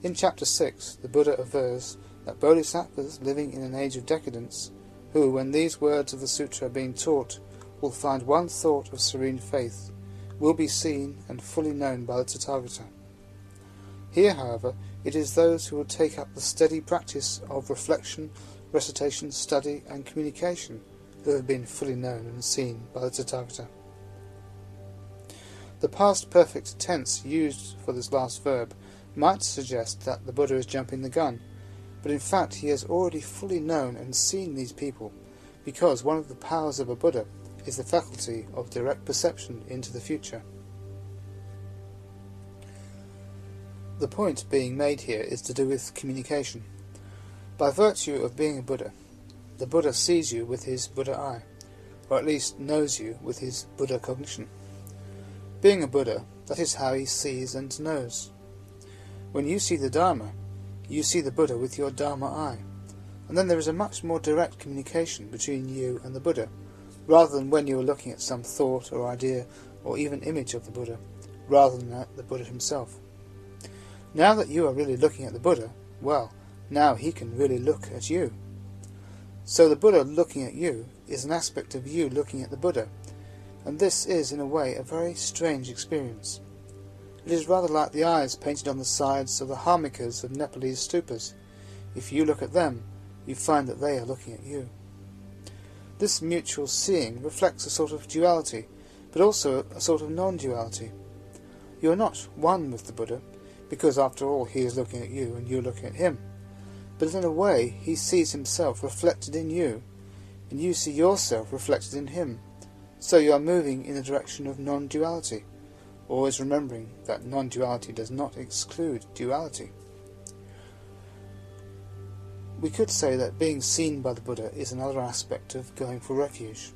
In chapter 6, the Buddha avers that bodhisattvas living in an age of decadence, who, when these words of the sutra are being taught, will find one thought of serene faith, will be seen and fully known by the Tathagata. Here, however, it is those who will take up the steady practice of reflection, recitation, study, and communication who have been fully known and seen by the Tathagata. The past perfect tense used for this last verb might suggest that the Buddha is jumping the gun, but in fact he has already fully known and seen these people, because one of the powers of a Buddha is the faculty of direct perception into the future. The point being made here is to do with communication. By virtue of being a Buddha, the Buddha sees you with his Buddha eye, or at least knows you with his Buddha cognition. Being a Buddha, that is how he sees and knows. When you see the Dharma, you see the Buddha with your Dharma eye, and then there is a much more direct communication between you and the Buddha, rather than when you are looking at some thought or idea or even image of the Buddha, rather than at the Buddha himself. Now that you are really looking at the Buddha, well, now he can really look at you. So the Buddha looking at you is an aspect of you looking at the Buddha, and this is in a way a very strange experience. It is rather like the eyes painted on the sides of the harmikas of Nepalese stupas. If you look at them, you find that they are looking at you. This mutual seeing reflects a sort of duality, but also a sort of non-duality. You are not one with the Buddha, because after all he is looking at you and you are looking at him. But in a way he sees himself reflected in you, and you see yourself reflected in him. So you are moving in the direction of non-duality, always remembering that non-duality does not exclude duality. We could say that being seen by the Buddha is another aspect of going for refuge.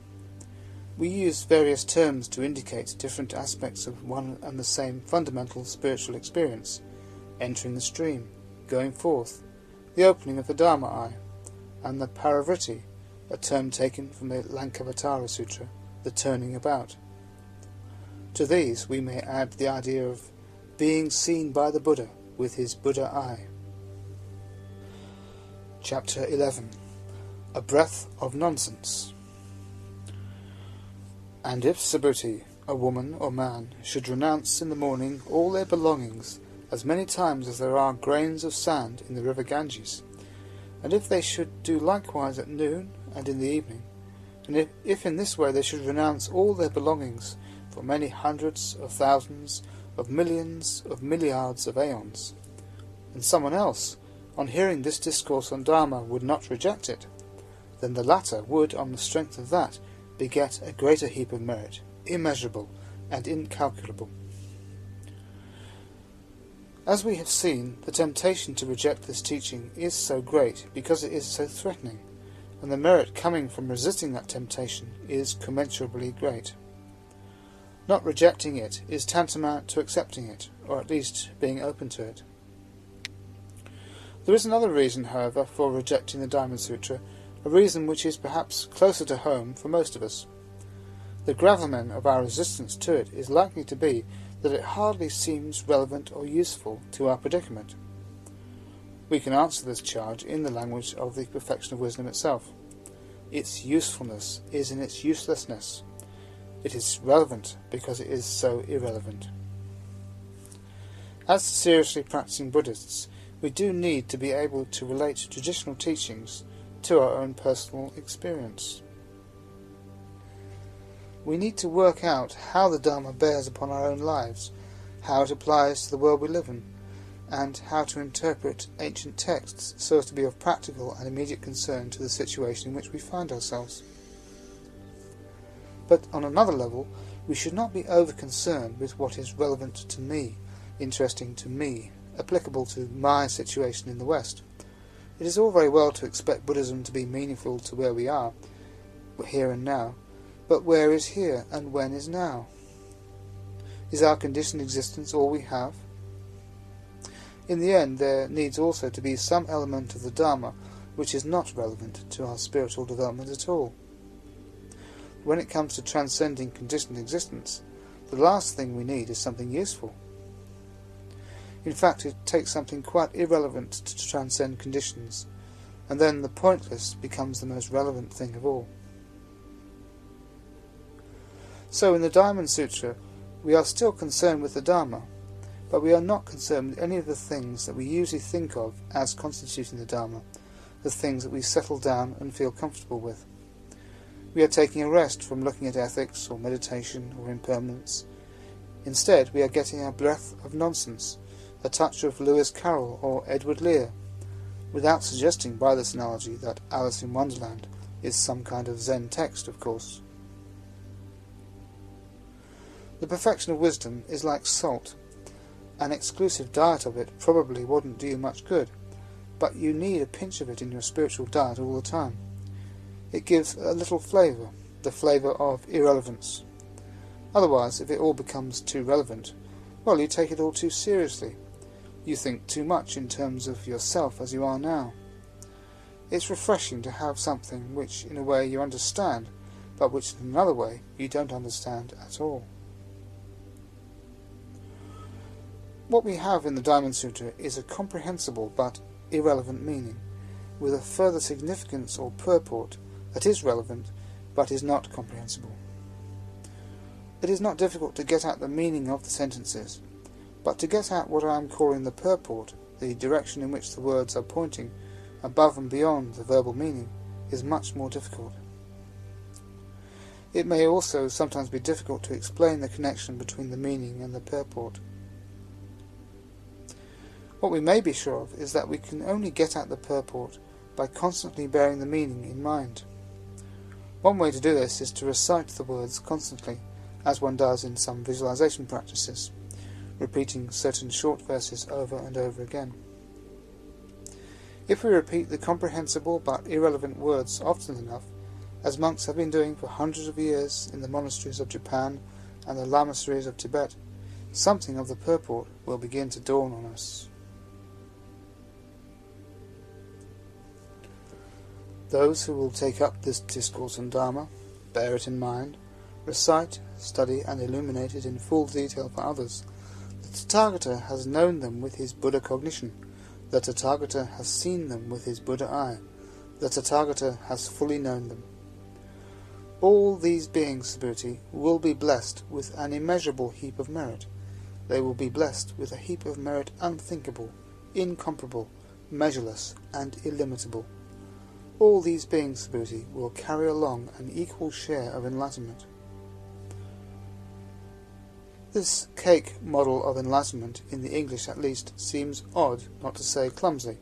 We use various terms to indicate different aspects of one and the same fundamental spiritual experience: entering the stream, going forth, the opening of the Dharma eye, and the paravritti, a term taken from the Lankavatara Sutra, the turning about. To these we may add the idea of being seen by the Buddha with his Buddha eye. Chapter 11. A Breath of Nonsense. And if Subhuti, a woman or man, should renounce in the morning all their belongings as many times as there are grains of sand in the river Ganges, and if they should do likewise at noon and in the evening, and if in this way they should renounce all their belongings for many hundreds of thousands of millions of milliards of aeons, and someone else, on hearing this discourse on Dharma, would not reject it, then the latter would, on the strength of that, beget a greater heap of merit, immeasurable and incalculable. As we have seen, the temptation to reject this teaching is so great because it is so threatening, and the merit coming from resisting that temptation is commensurably great. Not rejecting it is tantamount to accepting it, or at least being open to it. There is another reason, however, for rejecting the Diamond Sutra, a reason which is perhaps closer to home for most of us. The gravamen of our resistance to it is likely to be that it hardly seems relevant or useful to our predicament. We can answer this charge in the language of the perfection of wisdom itself. Its usefulness is in its uselessness. It is relevant because it is so irrelevant. As seriously practicing Buddhists, we do need to be able to relate traditional teachings to our own personal experience. We need to work out how the Dharma bears upon our own lives, how it applies to the world we live in, and how to interpret ancient texts so as to be of practical and immediate concern to the situation in which we find ourselves. But on another level, we should not be over-concerned with what is relevant to me, interesting to me, applicable to my situation in the West. It is all very well to expect Buddhism to be meaningful to where we are, here and now, but where is here and when is now? Is our conditioned existence all we have? In the end, there needs also to be some element of the Dharma which is not relevant to our spiritual development at all. When it comes to transcending conditioned existence, the last thing we need is something useful. In fact, it takes something quite irrelevant to transcend conditions, and then the pointless becomes the most relevant thing of all. So in the Diamond Sutra, we are still concerned with the Dharma, but we are not concerned with any of the things that we usually think of as constituting the Dharma, the things that we settle down and feel comfortable with. We are taking a rest from looking at ethics or meditation or impermanence. Instead, we are getting a breath of nonsense, a touch of Lewis Carroll or Edward Lear, without suggesting by this analogy that Alice in Wonderland is some kind of Zen text, of course. The perfection of wisdom is like salt. An exclusive diet of it probably wouldn't do you much good, but you need a pinch of it in your spiritual diet all the time. It gives a little flavour, the flavour of irrelevance. Otherwise, if it all becomes too relevant, well, you take it all too seriously. You think too much in terms of yourself as you are now. It's refreshing to have something which in a way you understand, but which in another way you don't understand at all. What we have in the Diamond Sutra is a comprehensible but irrelevant meaning, with a further significance or purport that is relevant but is not comprehensible. It is not difficult to get at the meaning of the sentences, but to get at what I am calling the purport, the direction in which the words are pointing, above and beyond the verbal meaning, is much more difficult. It may also sometimes be difficult to explain the connection between the meaning and the purport. What we may be sure of is that we can only get at the purport by constantly bearing the meaning in mind. One way to do this is to recite the words constantly, as one does in some visualization practices, repeating certain short verses over and over again. If we repeat the comprehensible but irrelevant words often enough, as monks have been doing for hundreds of years in the monasteries of Japan and the lamaseries of Tibet, something of the purport will begin to dawn on us. Those who will take up this discourse on Dharma, bear it in mind, recite, study and illuminate it in full detail for others. The Tathagata has known them with his Buddha cognition. The Tathagata has seen them with his Buddha eye. The Tathagata has fully known them. All these beings, Subhuti, will be blessed with an immeasurable heap of merit. They will be blessed with a heap of merit unthinkable, incomparable, measureless, and illimitable. All these beings, Subhuti, will carry along an equal share of enlightenment. This cake model of enlightenment, in the English at least, seems odd, not to say clumsy.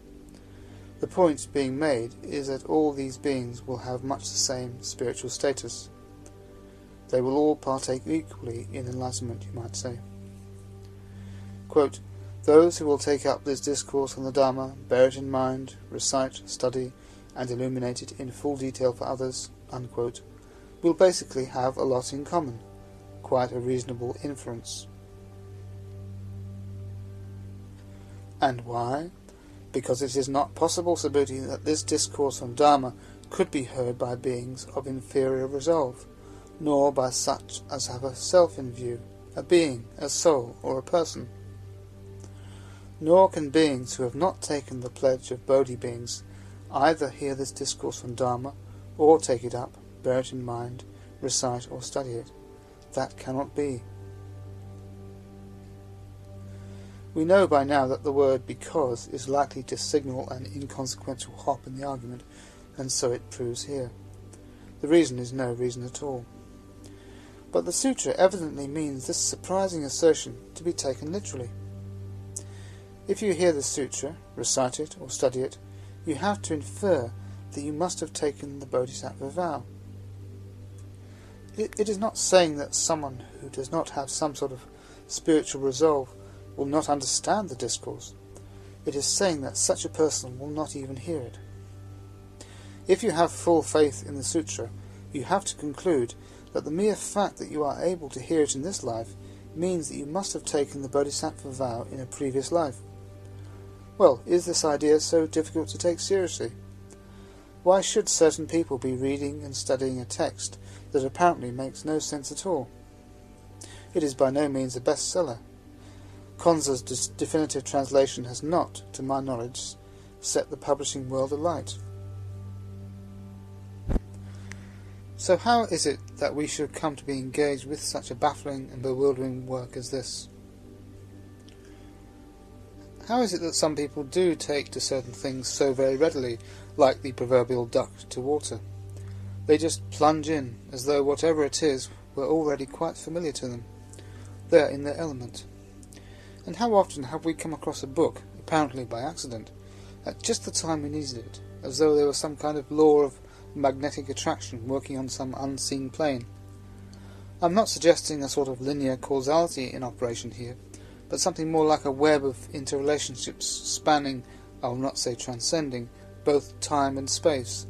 The point being made is that all these beings will have much the same spiritual status. They will all partake equally in enlightenment, you might say. Quote, "Those who will take up this discourse on the Dharma, bear it in mind, recite, study, and illuminate it in full detail for others," unquote, will basically have a lot in common. Quite a reasonable inference. And why? Because it is not possible, Subhuti, that this discourse on Dharma could be heard by beings of inferior resolve, nor by such as have a self in view, a being, a soul, or a person. Nor can beings who have not taken the pledge of Bodhi beings either hear this discourse on Dharma, or take it up, bear it in mind, recite or study it. That cannot be. We know by now that the word "because" is likely to signal an inconsequential hop in the argument, and so it proves here. The reason is no reason at all. But the sutra evidently means this surprising assertion to be taken literally. If you hear the sutra, recite it, or study it, you have to infer that you must have taken the Bodhisattva vow. It is not saying that someone who does not have some sort of spiritual resolve will not understand the discourse. It is saying that such a person will not even hear it. If you have full faith in the sutra, you have to conclude that the mere fact that you are able to hear it in this life means that you must have taken the Bodhisattva vow in a previous life. Well, is this idea so difficult to take seriously? Why should certain people be reading and studying a text that apparently makes no sense at all? It is by no means a bestseller. Konza's definitive translation has not, to my knowledge, set the publishing world alight. So how is it that we should come to be engaged with such a baffling and bewildering work as this? How is it that some people do take to certain things so very readily, like the proverbial duck to water? They just plunge in, as though whatever it is were already quite familiar to them. They are in their element. And how often have we come across a book, apparently by accident, at just the time we needed it, as though there was some kind of law of magnetic attraction working on some unseen plane? I'm not suggesting a sort of linear causality in operation here, but something more like a web of interrelationships spanning, I will not say transcending, both time and space.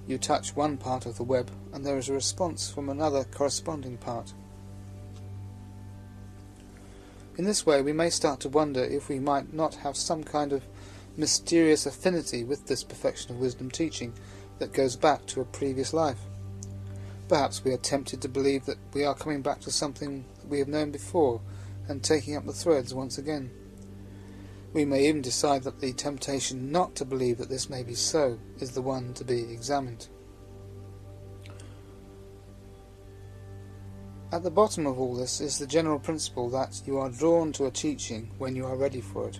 You touch one part of the web, and there is a response from another corresponding part. In this way we may start to wonder if we might not have some kind of mysterious affinity with this perfection of wisdom teaching that goes back to a previous life. Perhaps we are tempted to believe that we are coming back to something that we have known before, and taking up the threads once again. We may even decide that the temptation not to believe that this may be so is the one to be examined. At the bottom of all this is the general principle that you are drawn to a teaching when you are ready for it.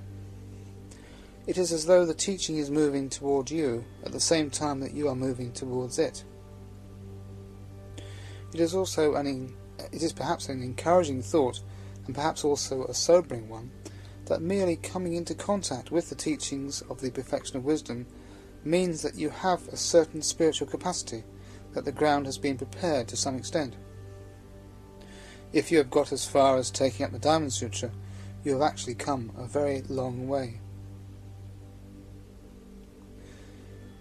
It is as though the teaching is moving toward you at the same time that you are moving towards it. It is perhaps an encouraging thought, and perhaps also a sobering one, that merely coming into contact with the teachings of the perfection of wisdom means that you have a certain spiritual capacity, that the ground has been prepared to some extent. If you have got as far as taking up the Diamond Sutra, you have actually come a very long way.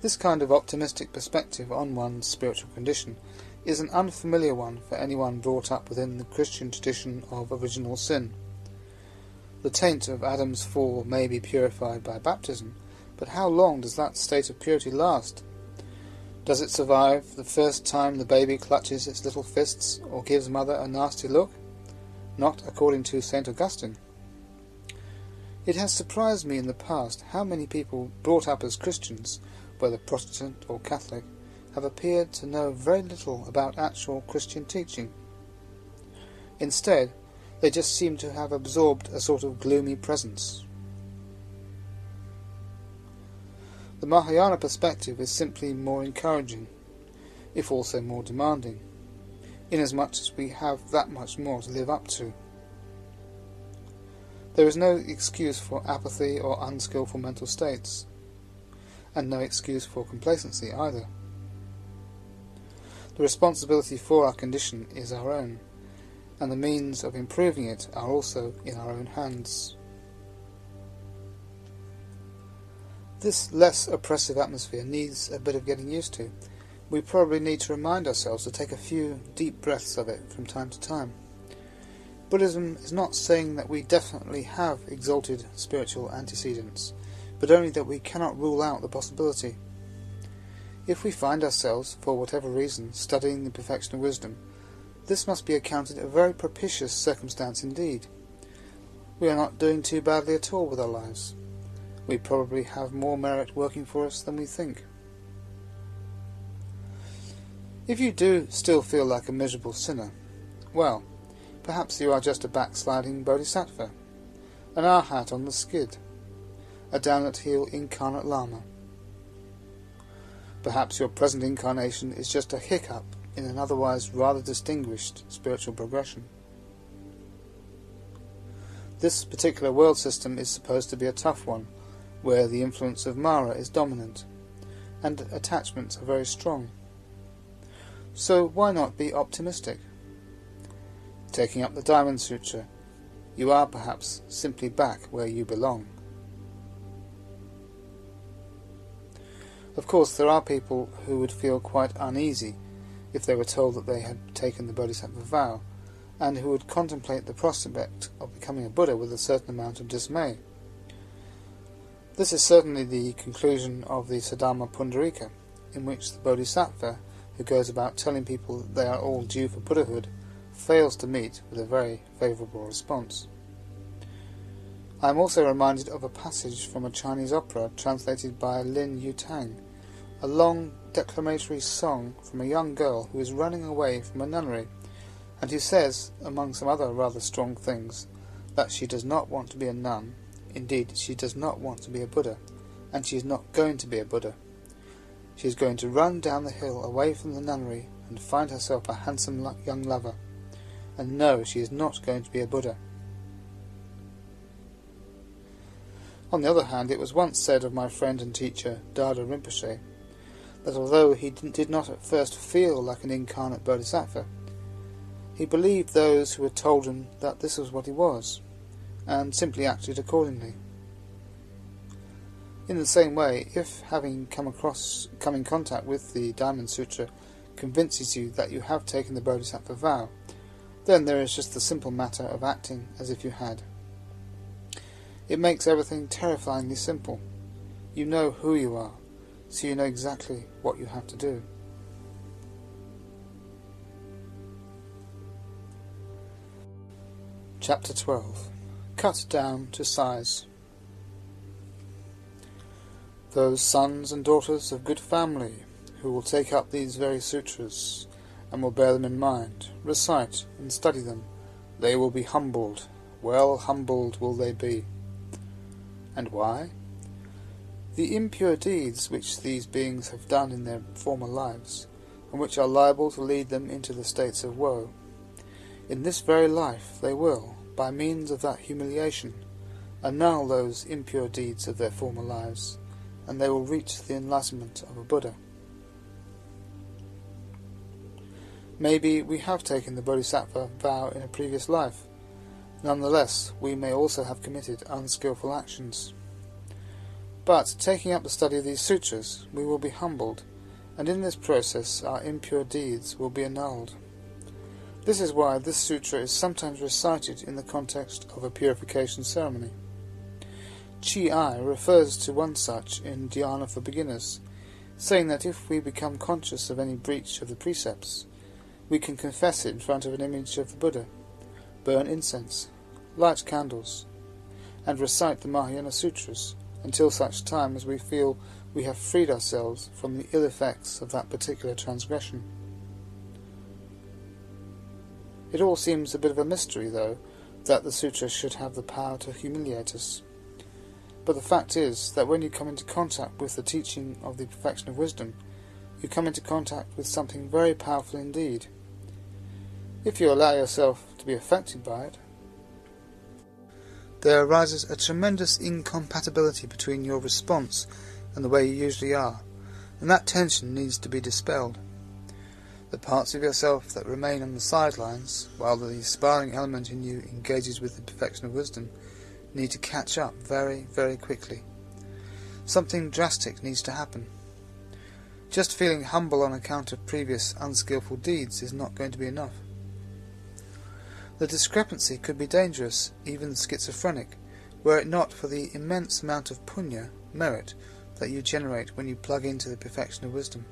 This kind of optimistic perspective on one's spiritual condition is an unfamiliar one for anyone brought up within the Christian tradition of original sin. The taint of Adam's fall may be purified by baptism, but how long does that state of purity last? Does it survive the first time the baby clutches its little fists or gives mother a nasty look? Not according to St. Augustine. It has surprised me in the past how many people brought up as Christians, whether Protestant or Catholic, have appeared to know very little about actual Christian teaching. Instead, they just seem to have absorbed a sort of gloomy presence. The Mahayana perspective is simply more encouraging, if also more demanding, inasmuch as we have that much more to live up to. There is no excuse for apathy or unskillful mental states, and no excuse for complacency either. The responsibility for our condition is our own, and the means of improving it are also in our own hands. This less oppressive atmosphere needs a bit of getting used to. We probably need to remind ourselves to take a few deep breaths of it from time to time. Buddhism is not saying that we definitely have exalted spiritual antecedents, but only that we cannot rule out the possibility. If we find ourselves, for whatever reason, studying the perfection of wisdom, this must be accounted a very propitious circumstance indeed. We are not doing too badly at all with our lives. We probably have more merit working for us than we think. If you do still feel like a miserable sinner, well, perhaps you are just a backsliding bodhisattva, an arhat on the skid, a down-at-heel incarnate lama. Perhaps your present incarnation is just a hiccup in an otherwise rather distinguished spiritual progression. This particular world system is supposed to be a tough one, where the influence of Mara is dominant, and attachments are very strong. So why not be optimistic? Taking up the Diamond Sutra, you are perhaps simply back where you belong. Of course, there are people who would feel quite uneasy if they were told that they had taken the Bodhisattva vow, and who would contemplate the prospect of becoming a Buddha with a certain amount of dismay. This is certainly the conclusion of the Saddharma Pundarika, in which the Bodhisattva, who goes about telling people that they are all due for Buddhahood, fails to meet with a very favourable response. I am also reminded of a passage from a Chinese opera translated by Lin Yutang, a long declamatory song from a young girl who is running away from a nunnery, and who says, among some other rather strong things, that she does not want to be a nun. Indeed, she does not want to be a Buddha, and she is not going to be a Buddha. She is going to run down the hill away from the nunnery and find herself a handsome young lover. And no, she is not going to be a Buddha. On the other hand, it was once said of my friend and teacher, Dada Rinpoche, that although he did not at first feel like an incarnate bodhisattva, he believed those who had told him that this was what he was, and simply acted accordingly. In the same way, if having come in contact with the Diamond Sutra convinces you that you have taken the Bodhisattva vow, then there is just the simple matter of acting as if you had. It makes everything terrifyingly simple. You know who you are, so you know exactly what you have to do. Chapter 12. Cut down to size. Those sons and daughters of good family who will take up these very sutras and will bear them in mind, recite and study them, they will be humbled. Well humbled will they be. And why? The impure deeds which these beings have done in their former lives, and which are liable to lead them into the states of woe, in this very life they will, by means of that humiliation, annul those impure deeds of their former lives, and they will reach the enlightenment of a Buddha. Maybe we have taken the Bodhisattva vow in a previous life. Nonetheless, we may also have committed unskillful actions. But, taking up the study of these sutras, we will be humbled, and in this process our impure deeds will be annulled. This is why this sutra is sometimes recited in the context of a purification ceremony. Chi refers to one such in Dhyana for beginners, saying that if we become conscious of any breach of the precepts, we can confess it in front of an image of the Buddha, burn incense, light candles, and recite the Mahayana Sutras until such time as we feel we have freed ourselves from the ill effects of that particular transgression. It all seems a bit of a mystery, though, that the sutra should have the power to humiliate us. But the fact is that when you come into contact with the teaching of the perfection of wisdom, you come into contact with something very powerful indeed. If you allow yourself to be affected by it, there arises a tremendous incompatibility between your response and the way you usually are, and that tension needs to be dispelled. The parts of yourself that remain on the sidelines, while the aspiring element in you engages with the perfection of wisdom, need to catch up very, very quickly. Something drastic needs to happen. Just feeling humble on account of previous unskillful deeds is not going to be enough. The discrepancy could be dangerous, even schizophrenic, were it not for the immense amount of punya, merit, that you generate when you plug into the perfection of wisdom.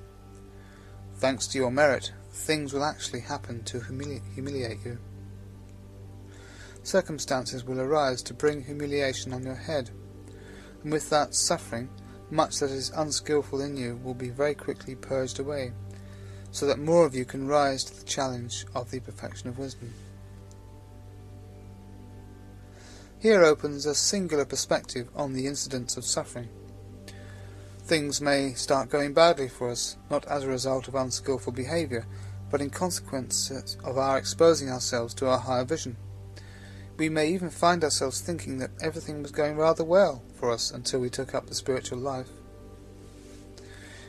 Thanks to your merit, things will actually happen to humiliate you. Circumstances will arise to bring humiliation on your head, and with that suffering, much that is unskillful in you will be very quickly purged away, so that more of you can rise to the challenge of the perfection of wisdom. Here opens a singular perspective on the incidence of suffering. Things may start going badly for us, not as a result of unskillful behaviour, but in consequence of our exposing ourselves to our higher vision. We may even find ourselves thinking that everything was going rather well for us until we took up the spiritual life.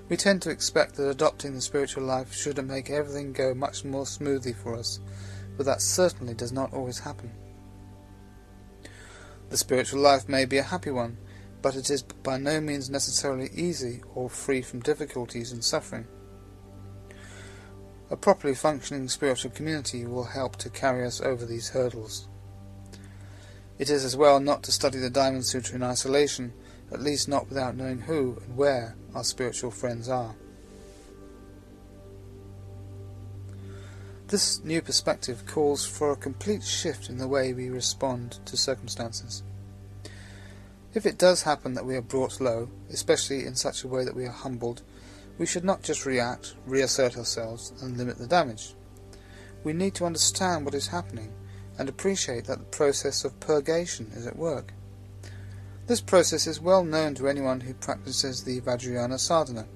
We tend to expect that adopting the spiritual life should make everything go much more smoothly for us, but that certainly does not always happen. The spiritual life may be a happy one, but it is by no means necessarily easy or free from difficulties and suffering. A properly functioning spiritual community will help to carry us over these hurdles. It is as well not to study the Diamond Sutra in isolation, at least not without knowing who and where our spiritual friends are. This new perspective calls for a complete shift in the way we respond to circumstances. If it does happen that we are brought low, especially in such a way that we are humbled, we should not just react, reassert ourselves, and limit the damage. We need to understand what is happening, and appreciate that the process of purgation is at work. This process is well known to anyone who practices the Vajrayana sadhana.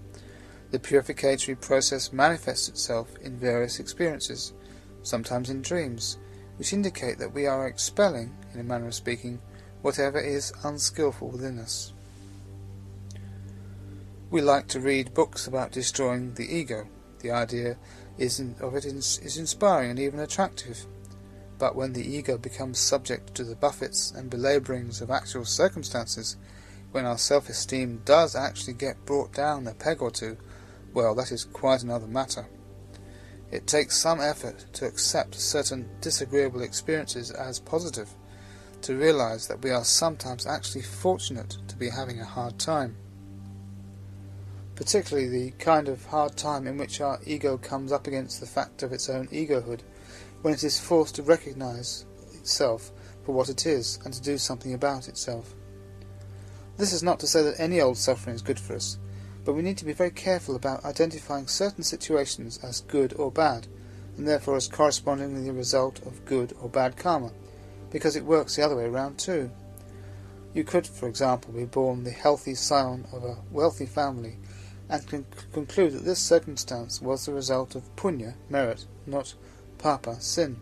The purificatory process manifests itself in various experiences, sometimes in dreams, which indicate that we are expelling, in a manner of speaking, whatever is unskillful within us. We like to read books about destroying the ego. The idea is inspiring and even attractive. But when the ego becomes subject to the buffets and belabourings of actual circumstances, when our self-esteem does actually get brought down a peg or two, well, that is quite another matter. It takes some effort to accept certain disagreeable experiences as positive, to realise that we are sometimes actually fortunate to be having a hard time. Particularly the kind of hard time in which our ego comes up against the fact of its own egohood, when it is forced to recognise itself for what it is and to do something about itself. This is not to say that any old suffering is good for us, but we need to be very careful about identifying certain situations as good or bad, and therefore is correspondingly the result of good or bad karma, because it works the other way around too. You could, for example, be born the healthy scion of a wealthy family, and conclude that this circumstance was the result of punya, merit, not papa, sin.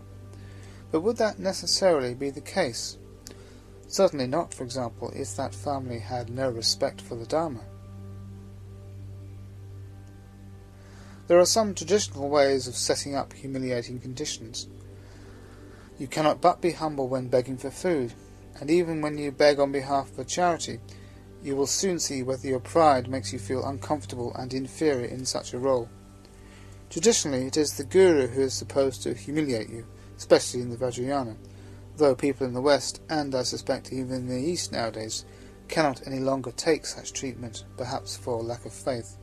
But would that necessarily be the case? Certainly not, for example, if that family had no respect for the Dharma. There are some traditional ways of setting up humiliating conditions. You cannot but be humble when begging for food, and even when you beg on behalf of a charity, you will soon see whether your pride makes you feel uncomfortable and inferior in such a role. Traditionally, it is the Guru who is supposed to humiliate you, especially in the Vajrayana, though people in the West, and I suspect even in the East nowadays, cannot any longer take such treatment, perhaps for lack of faith.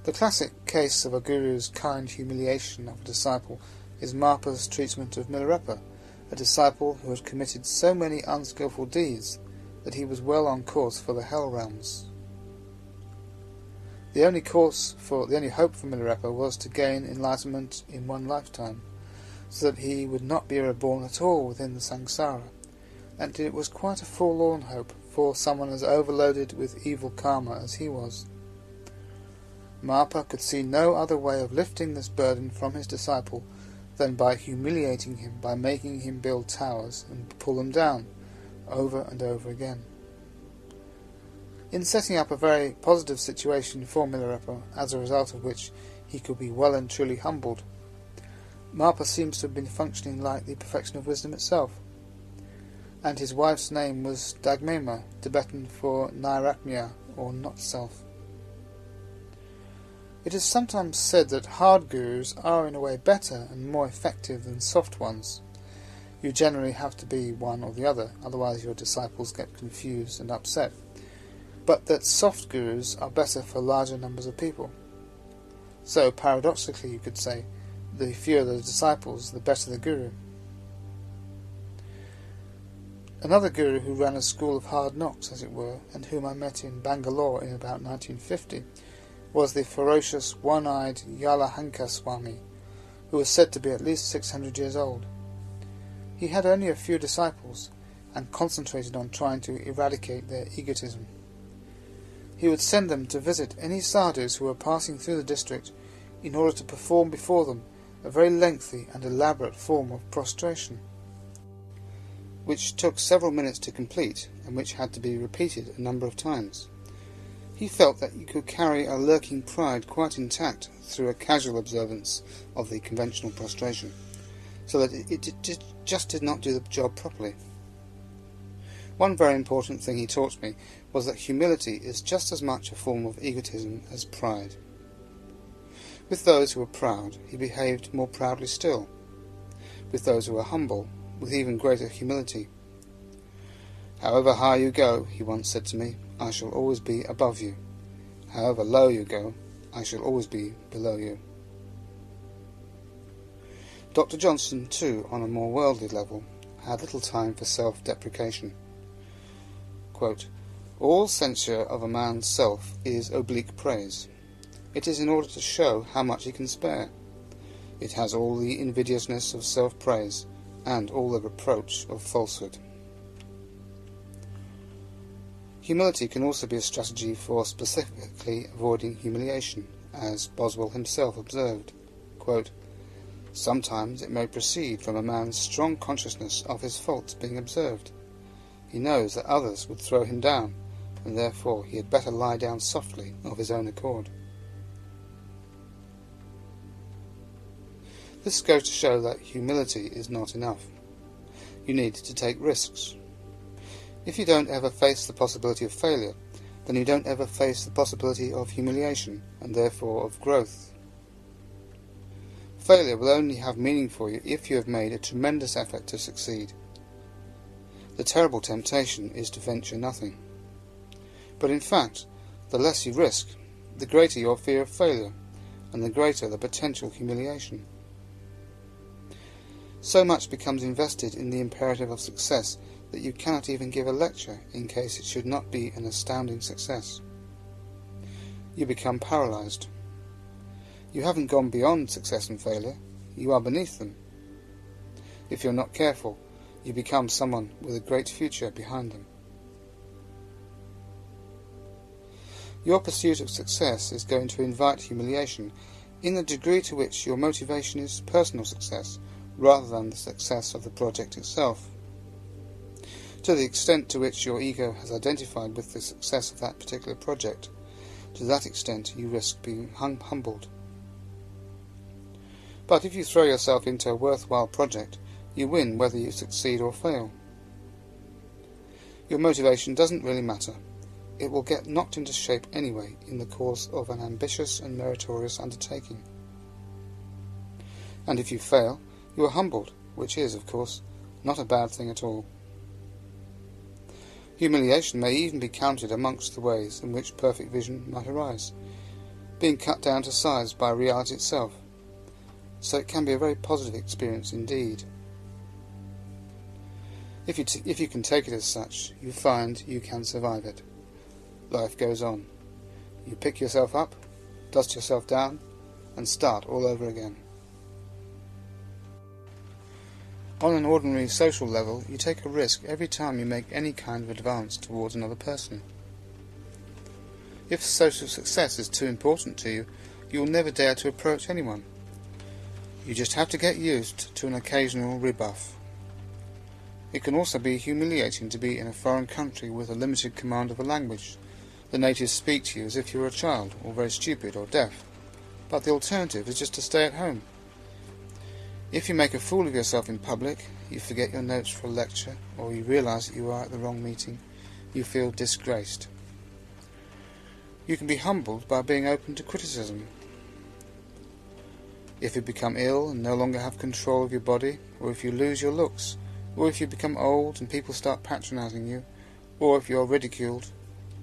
The classic case of a guru's kind humiliation of a disciple is Marpa's treatment of Milarepa, a disciple who had committed so many unskilful deeds that he was well on course for the hell realms. The only hope for Milarepa was to gain enlightenment in one lifetime, so that he would not be reborn at all within the samsara, and it was quite a forlorn hope for someone as overloaded with evil karma as he was. Marpa could see no other way of lifting this burden from his disciple than by humiliating him, by making him build towers and pull them down, over and over again. In setting up a very positive situation for Milarepa, as a result of which he could be well and truly humbled, Marpa seems to have been functioning like the perfection of wisdom itself, and his wife's name was Dagmema, Tibetan for Nairatmya, or not-self. It is sometimes said that hard gurus are in a way better and more effective than soft ones. You generally have to be one or the other, otherwise your disciples get confused and upset. But that soft gurus are better for larger numbers of people. So, paradoxically, you could say, the fewer the disciples, the better the guru. Another guru who ran a school of hard knocks, as it were, and whom I met in Bangalore in about 1950, was the ferocious, one-eyed Yalahanka Swami, who was said to be at least 600 years old. He had only a few disciples, and concentrated on trying to eradicate their egotism. He would send them to visit any sadhus who were passing through the district in order to perform before them a very lengthy and elaborate form of prostration, which took several minutes to complete and which had to be repeated a number of times. He felt that you could carry a lurking pride quite intact through a casual observance of the conventional prostration, so that it just did not do the job properly. One very important thing he taught me was that humility is just as much a form of egotism as pride. With those who were proud, he behaved more proudly still. With those who were humble, with even greater humility. "However high you go," he once said to me, "I shall always be above you. However low you go, I shall always be below you." Dr. Johnson, too, on a more worldly level, had little time for self-deprecation. Quote, "All censure of a man's self is oblique praise. It is in order to show how much he can spare. It has all the invidiousness of self-praise, and all the reproach of falsehood." Humility can also be a strategy for specifically avoiding humiliation, as Boswell himself observed. Quote, "Sometimes it may proceed from a man's strong consciousness of his faults being observed. He knows that others would throw him down, and therefore he had better lie down softly of his own accord." This goes to show that humility is not enough. You need to take risks. If you don't ever face the possibility of failure, then you don't ever face the possibility of humiliation, and therefore of growth. Failure will only have meaning for you if you have made a tremendous effort to succeed. The terrible temptation is to venture nothing. But in fact, the less you risk, the greater your fear of failure, and the greater the potential humiliation. So much becomes invested in the imperative of success that you cannot even give a lecture in case it should not be an astounding success. You become paralyzed. You haven't gone beyond success and failure, you are beneath them. If you're not careful, you become someone with a great future behind them. Your pursuit of success is going to invite humiliation in the degree to which your motivation is personal success rather than the success of the project itself. To the extent to which your ego has identified with the success of that particular project, to that extent you risk being humbled. But if you throw yourself into a worthwhile project, you win whether you succeed or fail. Your motivation doesn't really matter. It will get knocked into shape anyway in the course of an ambitious and meritorious undertaking. And if you fail, you are humbled, which is, of course, not a bad thing at all. Humiliation may even be counted amongst the ways in which perfect vision might arise, being cut down to size by reality itself, so it can be a very positive experience indeed. If you can take it as such, you find you can survive it. Life goes on. You pick yourself up, dust yourself down, and start all over again. On an ordinary social level, you take a risk every time you make any kind of advance towards another person. If social success is too important to you, you will never dare to approach anyone. You just have to get used to an occasional rebuff. It can also be humiliating to be in a foreign country with a limited command of a language. The natives speak to you as if you were a child, or very stupid or deaf. But the alternative is just to stay at home. If you make a fool of yourself in public, you forget your notes for a lecture, or you realise that you are at the wrong meeting, you feel disgraced. You can be humbled by being open to criticism. If you become ill and no longer have control of your body, or if you lose your looks, or if you become old and people start patronising you, or if you are ridiculed,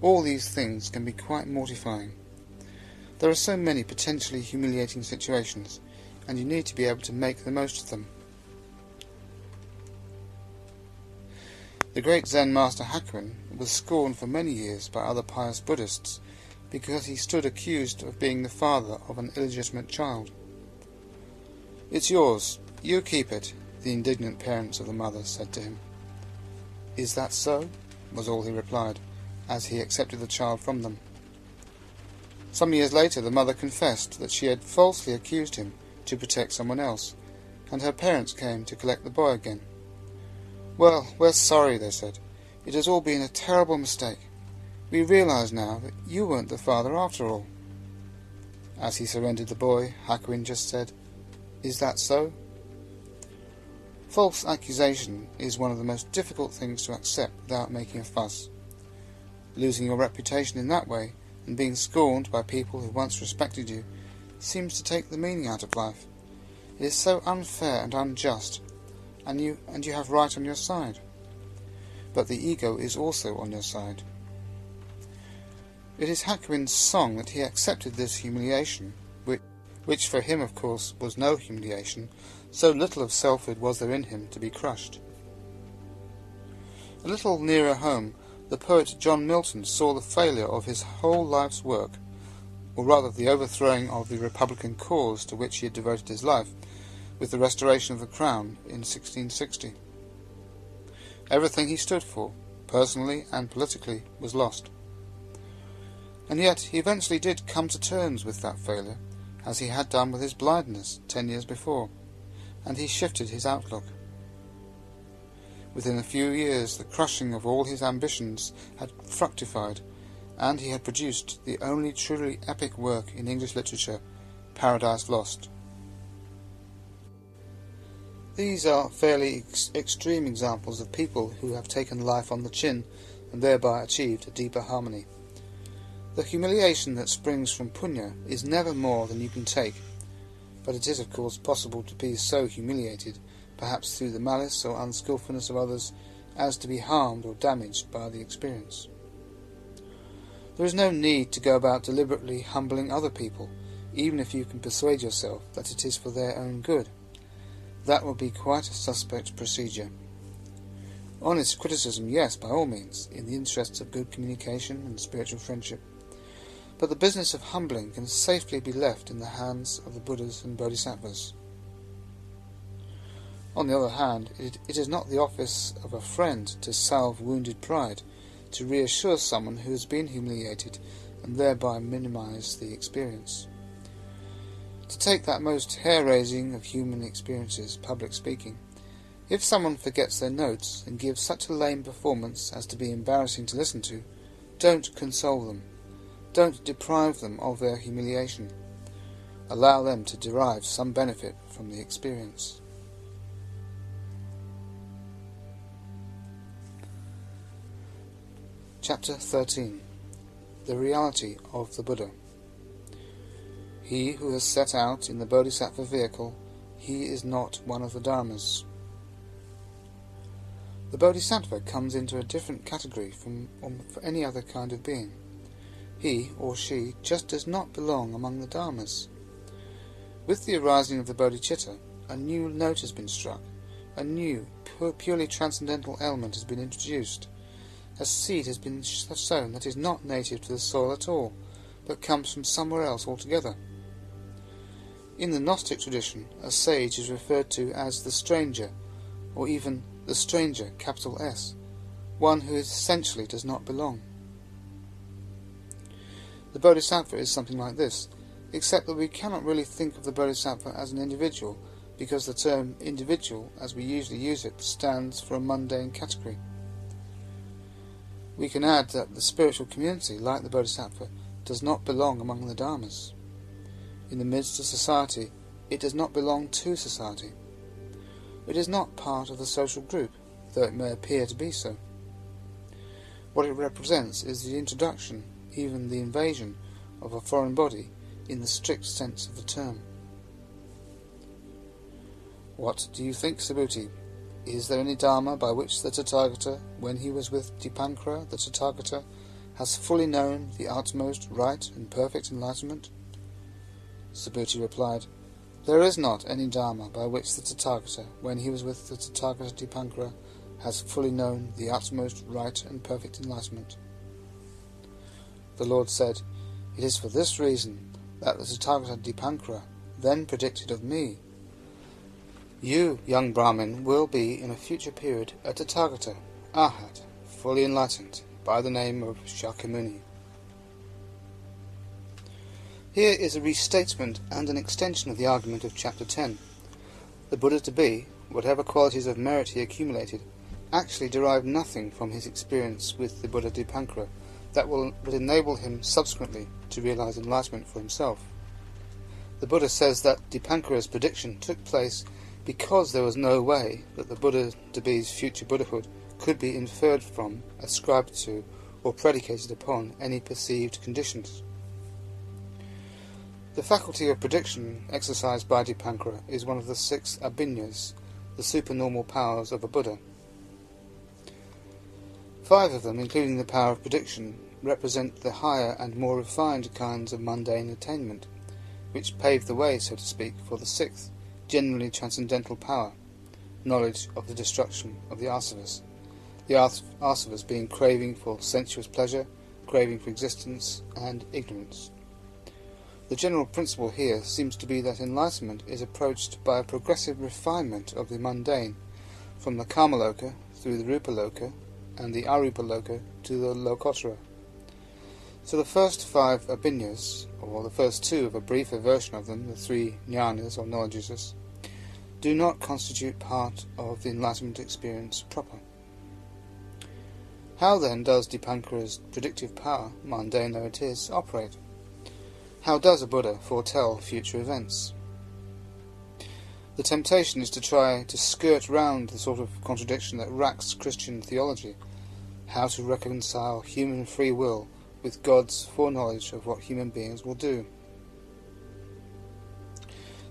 all these things can be quite mortifying. There are so many potentially humiliating situations, and you need to be able to make the most of them. The great Zen master Hakuin was scorned for many years by other pious Buddhists because he stood accused of being the father of an illegitimate child. "It's yours, you keep it," the indignant parents of the mother said to him. "Is that so?" was all he replied, as he accepted the child from them. Some years later the mother confessed that she had falsely accused him to protect someone else, and her parents came to collect the boy again. "Well, we're sorry," they said. "It has all been a terrible mistake. We realise now that you weren't the father after all." As he surrendered the boy, Hakuin just said, "Is that so?" False accusation is one of the most difficult things to accept without making a fuss. Losing your reputation in that way, and being scorned by people who once respected you, seems to take the meaning out of life. It is so unfair and unjust, and you have right on your side. But the ego is also on your side. It is Hakuin's song that he accepted this humiliation, which for him, of course, was no humiliation, so little of selfhood was there in him to be crushed. A little nearer home, the poet John Milton saw the failure of his whole life's work, or rather the overthrowing of the Republican cause to which he had devoted his life, with the restoration of the Crown in 1660. Everything he stood for, personally and politically, was lost. And yet he eventually did come to terms with that failure, as he had done with his blindness 10 years before, and he shifted his outlook. Within a few years the crushing of all his ambitions had fructified, and he had produced the only truly epic work in English literature, Paradise Lost. These are fairly extreme examples of people who have taken life on the chin and thereby achieved a deeper harmony. The humiliation that springs from punya is never more than you can take, but it is of course possible to be so humiliated, perhaps through the malice or unskilfulness of others, as to be harmed or damaged by the experience. There is no need to go about deliberately humbling other people, even if you can persuade yourself that it is for their own good. That would be quite a suspect procedure. Honest criticism, yes, by all means, in the interests of good communication and spiritual friendship. but the business of humbling can safely be left in the hands of the Buddhas and Bodhisattvas. On the other hand, it is not the office of a friend to salve wounded pride, to reassure someone who has been humiliated and thereby minimize the experience. To take that most hair-raising of human experiences, public speaking, if someone forgets their notes and gives such a lame performance as to be embarrassing to listen to, don't console them. Don't deprive them of their humiliation. Allow them to derive some benefit from the experience. Chapter 13. The Reality of the Buddha. He who has set out in the Bodhisattva vehicle, he is not one of the Dharmas. The Bodhisattva comes into a different category from any other kind of being. He or she just does not belong among the Dharmas. With the arising of the Bodhicitta, a new note has been struck, a new, purely transcendental element has been introduced. A seed has been sown that is not native to the soil at all, but comes from somewhere else altogether. In the Gnostic tradition, a sage is referred to as the stranger, or even the stranger, capital S, one who essentially does not belong. The Bodhisattva is something like this, except that we cannot really think of the Bodhisattva as an individual, because the term individual, as we usually use it, stands for a mundane category. We can add that the spiritual community, like the Bodhisattva, does not belong among the Dharmas. In the midst of society, it does not belong to society. It is not part of the social group, though it may appear to be so. What it represents is the introduction, even the invasion, of a foreign body in the strict sense of the term. What do you think, Subhuti? Is there any Dharma by which the Tathagata, when he was with Dipankara, the Tathagata, has fully known the utmost right and perfect enlightenment? Subhuti replied, There is not any Dharma by which the Tathagata, when he was with the Tathagata Dipankara, has fully known the utmost right and perfect enlightenment. The Lord said, It is for this reason that the Tathagata Dipankara then predicted of me, You, young Brahmin, will be in a future period a Tathagata, Arhat, fully enlightened, by the name of Shakyamuni. Here is a restatement and an extension of the argument of Chapter 10. The Buddha to be, whatever qualities of merit he accumulated, actually derived nothing from his experience with the Buddha Dipankara that would enable him subsequently to realize enlightenment for himself. The Buddha says that Dipankara's prediction took place because there was no way that the Buddha to be's future Buddhahood could be inferred from, ascribed to, or predicated upon any perceived conditions. The faculty of prediction exercised by Dipankara is one of the 6 abhinyas, the supernormal powers of a Buddha. 5 of them, including the power of prediction, represent the higher and more refined kinds of mundane attainment, which pave the way, so to speak, for the 6th, genuinely transcendental power, knowledge of the destruction of the asavas. The asavas being craving for sensuous pleasure, craving for existence, and ignorance. The general principle here seems to be that enlightenment is approached by a progressive refinement of the mundane, from the Kamaloka through the Rupaloka and the Arupaloka to the Lokottara. So the first 5 abhinyas, or the first 2 of a briefer version of them, the 3 jnanas or knowledges, do not constitute part of the enlightenment experience proper. How then does Dipankara's predictive power, mundane though it is, operate? How does a Buddha foretell future events? The temptation is to try to skirt round the sort of contradiction that racks Christian theology, how to reconcile human free will with God's foreknowledge of what human beings will do.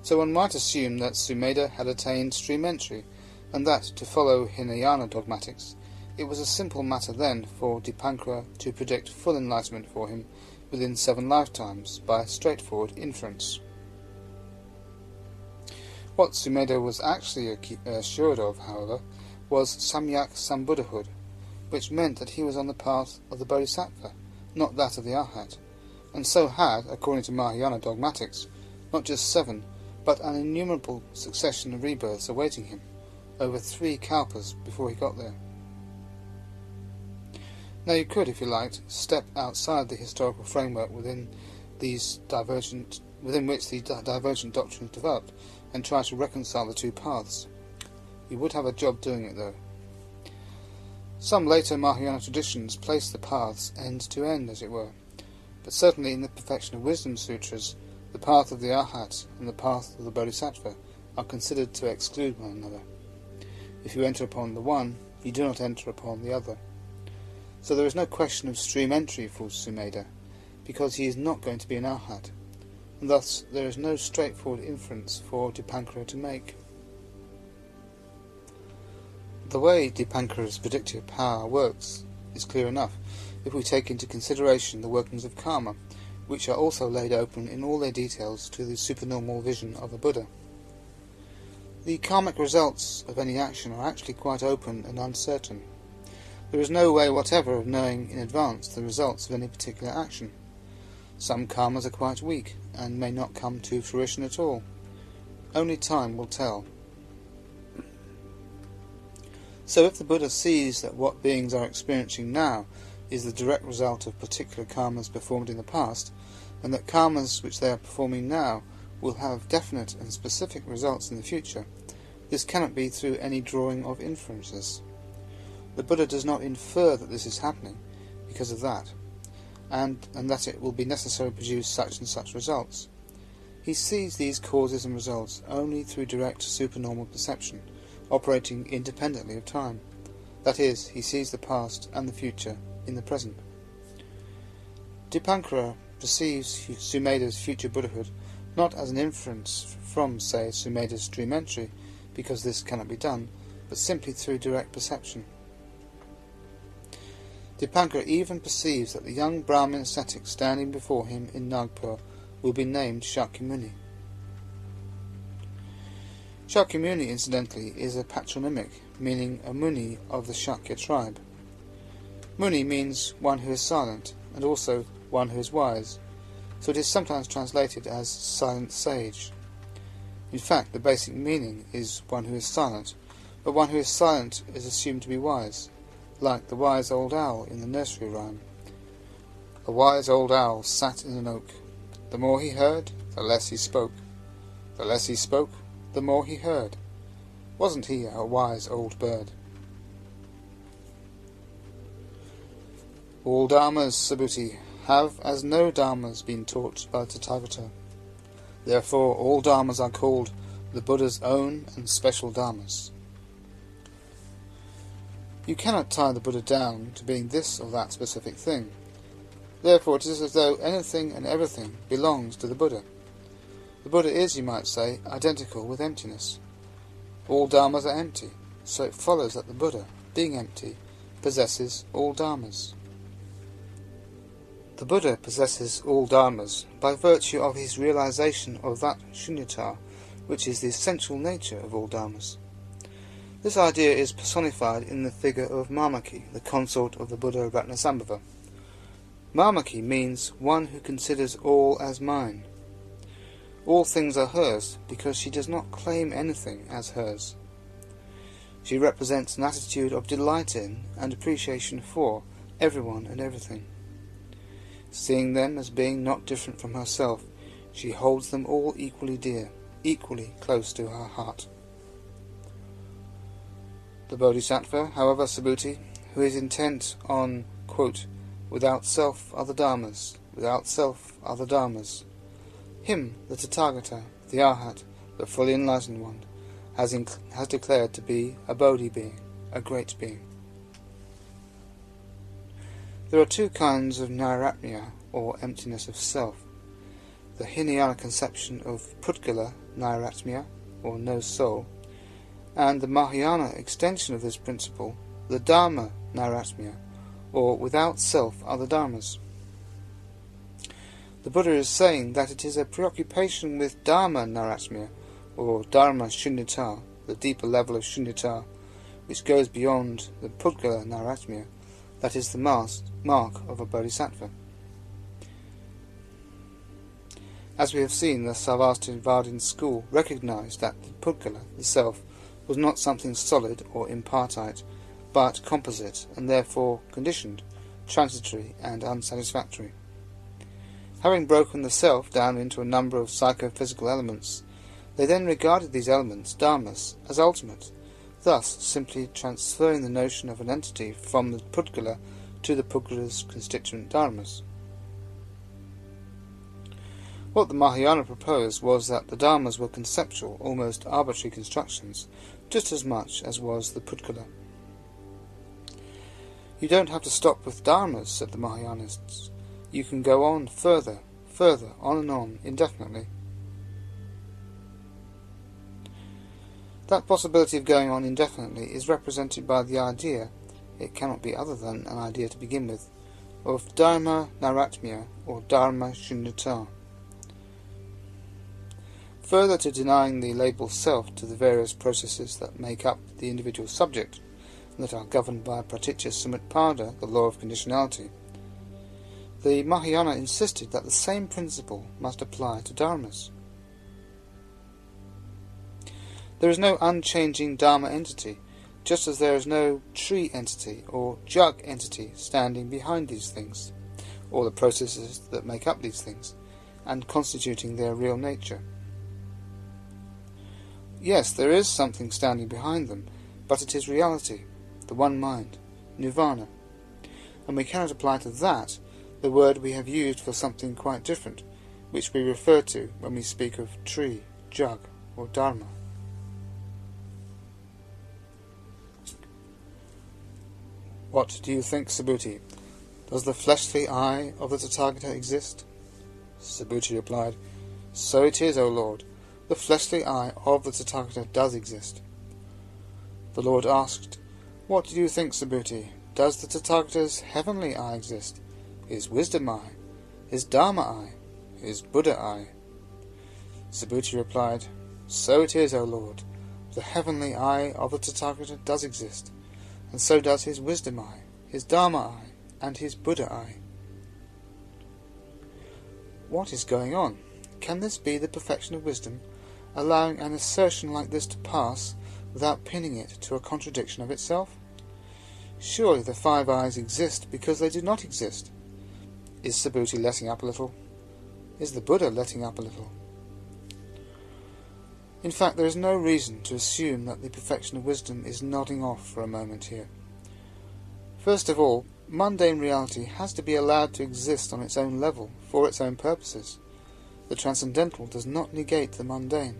So one might assume that Sumedha had attained stream entry, and that, to follow Hinayana dogmatics, it was a simple matter then for Dipankara to predict full enlightenment for him within 7 lifetimes by straightforward inference. What Sumedha was actually assured of, however, was Samyak Sambuddhahood, which meant that he was on the path of the Bodhisattva, not that of the Arhat, and so had, according to Mahayana dogmatics, not just 7, but an innumerable succession of rebirths awaiting him, over 3 kalpas before he got there. Now you could, if you liked, step outside the historical framework within which these divergent doctrines developed, and try to reconcile the two paths. You would have a job doing it, though. Some later Mahayana traditions place the paths end to end, as it were, but certainly in the Perfection of Wisdom Sutras, the path of the Arhat and the path of the Bodhisattva are considered to exclude one another. If you enter upon the one, you do not enter upon the other. So there is no question of stream entry for Sumedha, because he is not going to be an Arhat, and thus there is no straightforward inference for Dipankara to make. The way Dipankara's predictive power works is clear enough if we take into consideration the workings of karma, which are also laid open in all their details to the supernormal vision of the Buddha. The karmic results of any action are actually quite open and uncertain. There is no way whatever of knowing in advance the results of any particular action. Some karmas are quite weak and may not come to fruition at all. Only time will tell. So if the Buddha sees that what beings are experiencing now is the direct result of particular karmas performed in the past, and that karmas which they are performing now will have definite and specific results in the future, this cannot be through any drawing of inferences. The Buddha does not infer that this is happening because of that, and that it will be necessary to produce such and such results. He sees these causes and results only through direct supernormal perception, operating independently of time. That is, he sees the past and the future in the present. Dipankara perceives Sumedha's future Buddhahood not as an inference from, say, Sumedha's stream entry, because this cannot be done, but simply through direct perception. Dipankara even perceives that the young Brahmin ascetic standing before him in Nagpur will be named Shakyamuni. Shakyamuni, incidentally, is a patronymic, meaning a Muni of the Shakya tribe. Muni means one who is silent, and also one who is wise, so it is sometimes translated as silent sage. In fact, the basic meaning is one who is silent, but one who is silent is assumed to be wise, like the wise old owl in the nursery rhyme. A wise old owl sat in an oak. The more he heard, the less he spoke. The less he spoke, the more he heard. Wasn't he a wise old bird? All dharmas, Subhuti, have as no dharmas been taught by the Tathagata. Therefore all dharmas are called the Buddha's own and special dharmas. You cannot tie the Buddha down to being this or that specific thing. Therefore it is as though anything and everything belongs to the Buddha. The Buddha is, you might say, identical with emptiness. All dharmas are empty, so it follows that the Buddha, being empty, possesses all dharmas. The Buddha possesses all dharmas by virtue of his realization of that shunyata, which is the essential nature of all dharmas. This idea is personified in the figure of Mamaki, the consort of the Buddha Ratnasambhava. Mamaki means one who considers all as mine. All things are hers because she does not claim anything as hers. She represents an attitude of delight in and appreciation for everyone and everything. Seeing them as being not different from herself, she holds them all equally dear, equally close to her heart. The Bodhisattva, however, Subhuti, who is intent on, quote, without self are the dharmas, without self are the dharmas. Him, the Tathagata, the Arhat, the fully enlightened one, has declared to be a Bodhi being, a great being. There are two kinds of nairatmya, or emptiness of self. The Hinayana conception of Pudgala nairatmya, or no soul, and the Mahayana extension of this principle, the Dharma nairatmya, or without self are the dharmas. The Buddha is saying that it is a preoccupation with Dharma nairatmya, or Dharma shunyata, the deeper level of shunyata, which goes beyond the Pudgala nairatmya, that is the mark of a bodhisattva. As we have seen, the Sarvastivadin school recognized that the Pudgala, the self, was not something solid or impartite, but composite, and therefore conditioned, transitory, and unsatisfactory. Having broken the self down into a number of psychophysical elements, they then regarded these elements, dharmas, as ultimate, thus simply transferring the notion of an entity from the Pudgala to the Pudgala's constituent dharmas. What the Mahayana proposed was that the dharmas were conceptual, almost arbitrary constructions, just as much as was the Pudgala. You don't have to stop with dharmas, said the Mahayanists. You can go on further, on and on, indefinitely. That possibility of going on indefinitely is represented by the idea, it cannot be other than an idea to begin with, of dharma naratmya, or dharma shunyata. Further to denying the label self to the various processes that make up the individual subject, and that are governed by pratitya samutpada, the law of conditionality, the Mahayana insisted that the same principle must apply to dharmas. There is no unchanging dharma entity, just as there is no tree entity or jug entity standing behind these things, or the processes that make up these things, and constituting their real nature. Yes, there is something standing behind them, but it is reality, the one mind, nirvana, and we cannot apply to that the word we have used for something quite different, which we refer to when we speak of tree, jug, or dharma. What do you think, Subhuti? Does the fleshly eye of the Tathagata exist? Subhuti replied, So it is, O Lord. The fleshly eye of the Tathagata does exist. The Lord asked, What do you think, Subhuti? Does the Tathagata's heavenly eye exist? His wisdom eye? His dharma eye? His Buddha eye? Subhuti replied, So it is, O Lord. The heavenly eye of the Tathagata does exist, and so does his wisdom eye, his dharma eye, and his Buddha eye. What is going on? Can this be the perfection of wisdom, allowing an assertion like this to pass without pinning it to a contradiction of itself? Surely the five eyes exist because they do not exist. Is Subhuti letting up a little? Is the Buddha letting up a little? In fact, there is no reason to assume that the perfection of wisdom is nodding off for a moment here. First of all, mundane reality has to be allowed to exist on its own level, for its own purposes. The transcendental does not negate the mundane.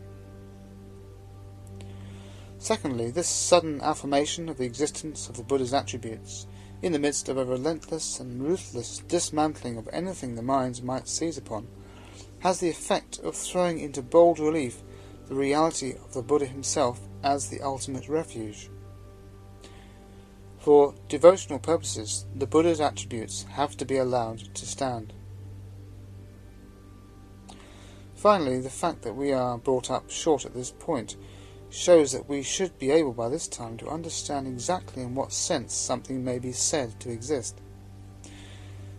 Secondly, this sudden affirmation of the existence of the Buddha's attributes, in the midst of a relentless and ruthless dismantling of anything the mind might seize upon, has the effect of throwing into bold relief the reality of the Buddha himself as the ultimate refuge. For devotional purposes, the Buddha's attributes have to be allowed to stand. Finally, the fact that we are brought up short at this point shows that we should be able by this time to understand exactly in what sense something may be said to exist.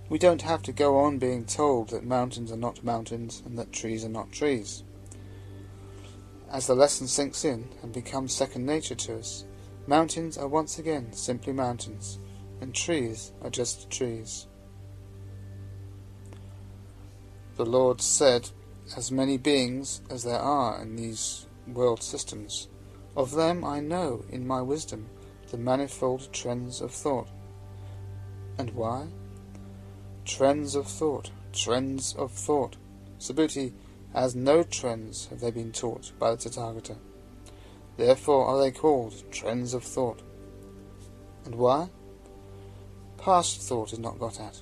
We don't have to go on being told that mountains are not mountains and that trees are not trees. As the lesson sinks in and becomes second nature to us, mountains are once again simply mountains, and trees are just trees. The Lord said, As many beings as there are in these world systems, of them I know in my wisdom the manifold trends of thought. And why? Trends of thought, trends of thought. Subhuti, as no trends have they been taught by the Tathagata. Therefore are they called trends of thought. And why? Past thought is not got at.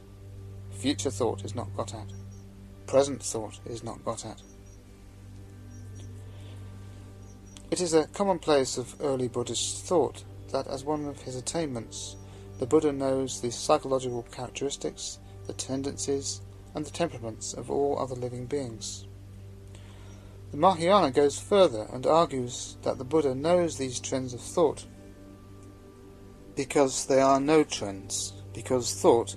Future thought is not got at. Present thought is not got at. It is a commonplace of early Buddhist thought that as one of his attainments, the Buddha knows the psychological characteristics, the tendencies, and the temperaments of all other living beings. The Mahayana goes further and argues that the Buddha knows these trends of thought because they are no trends, because thought,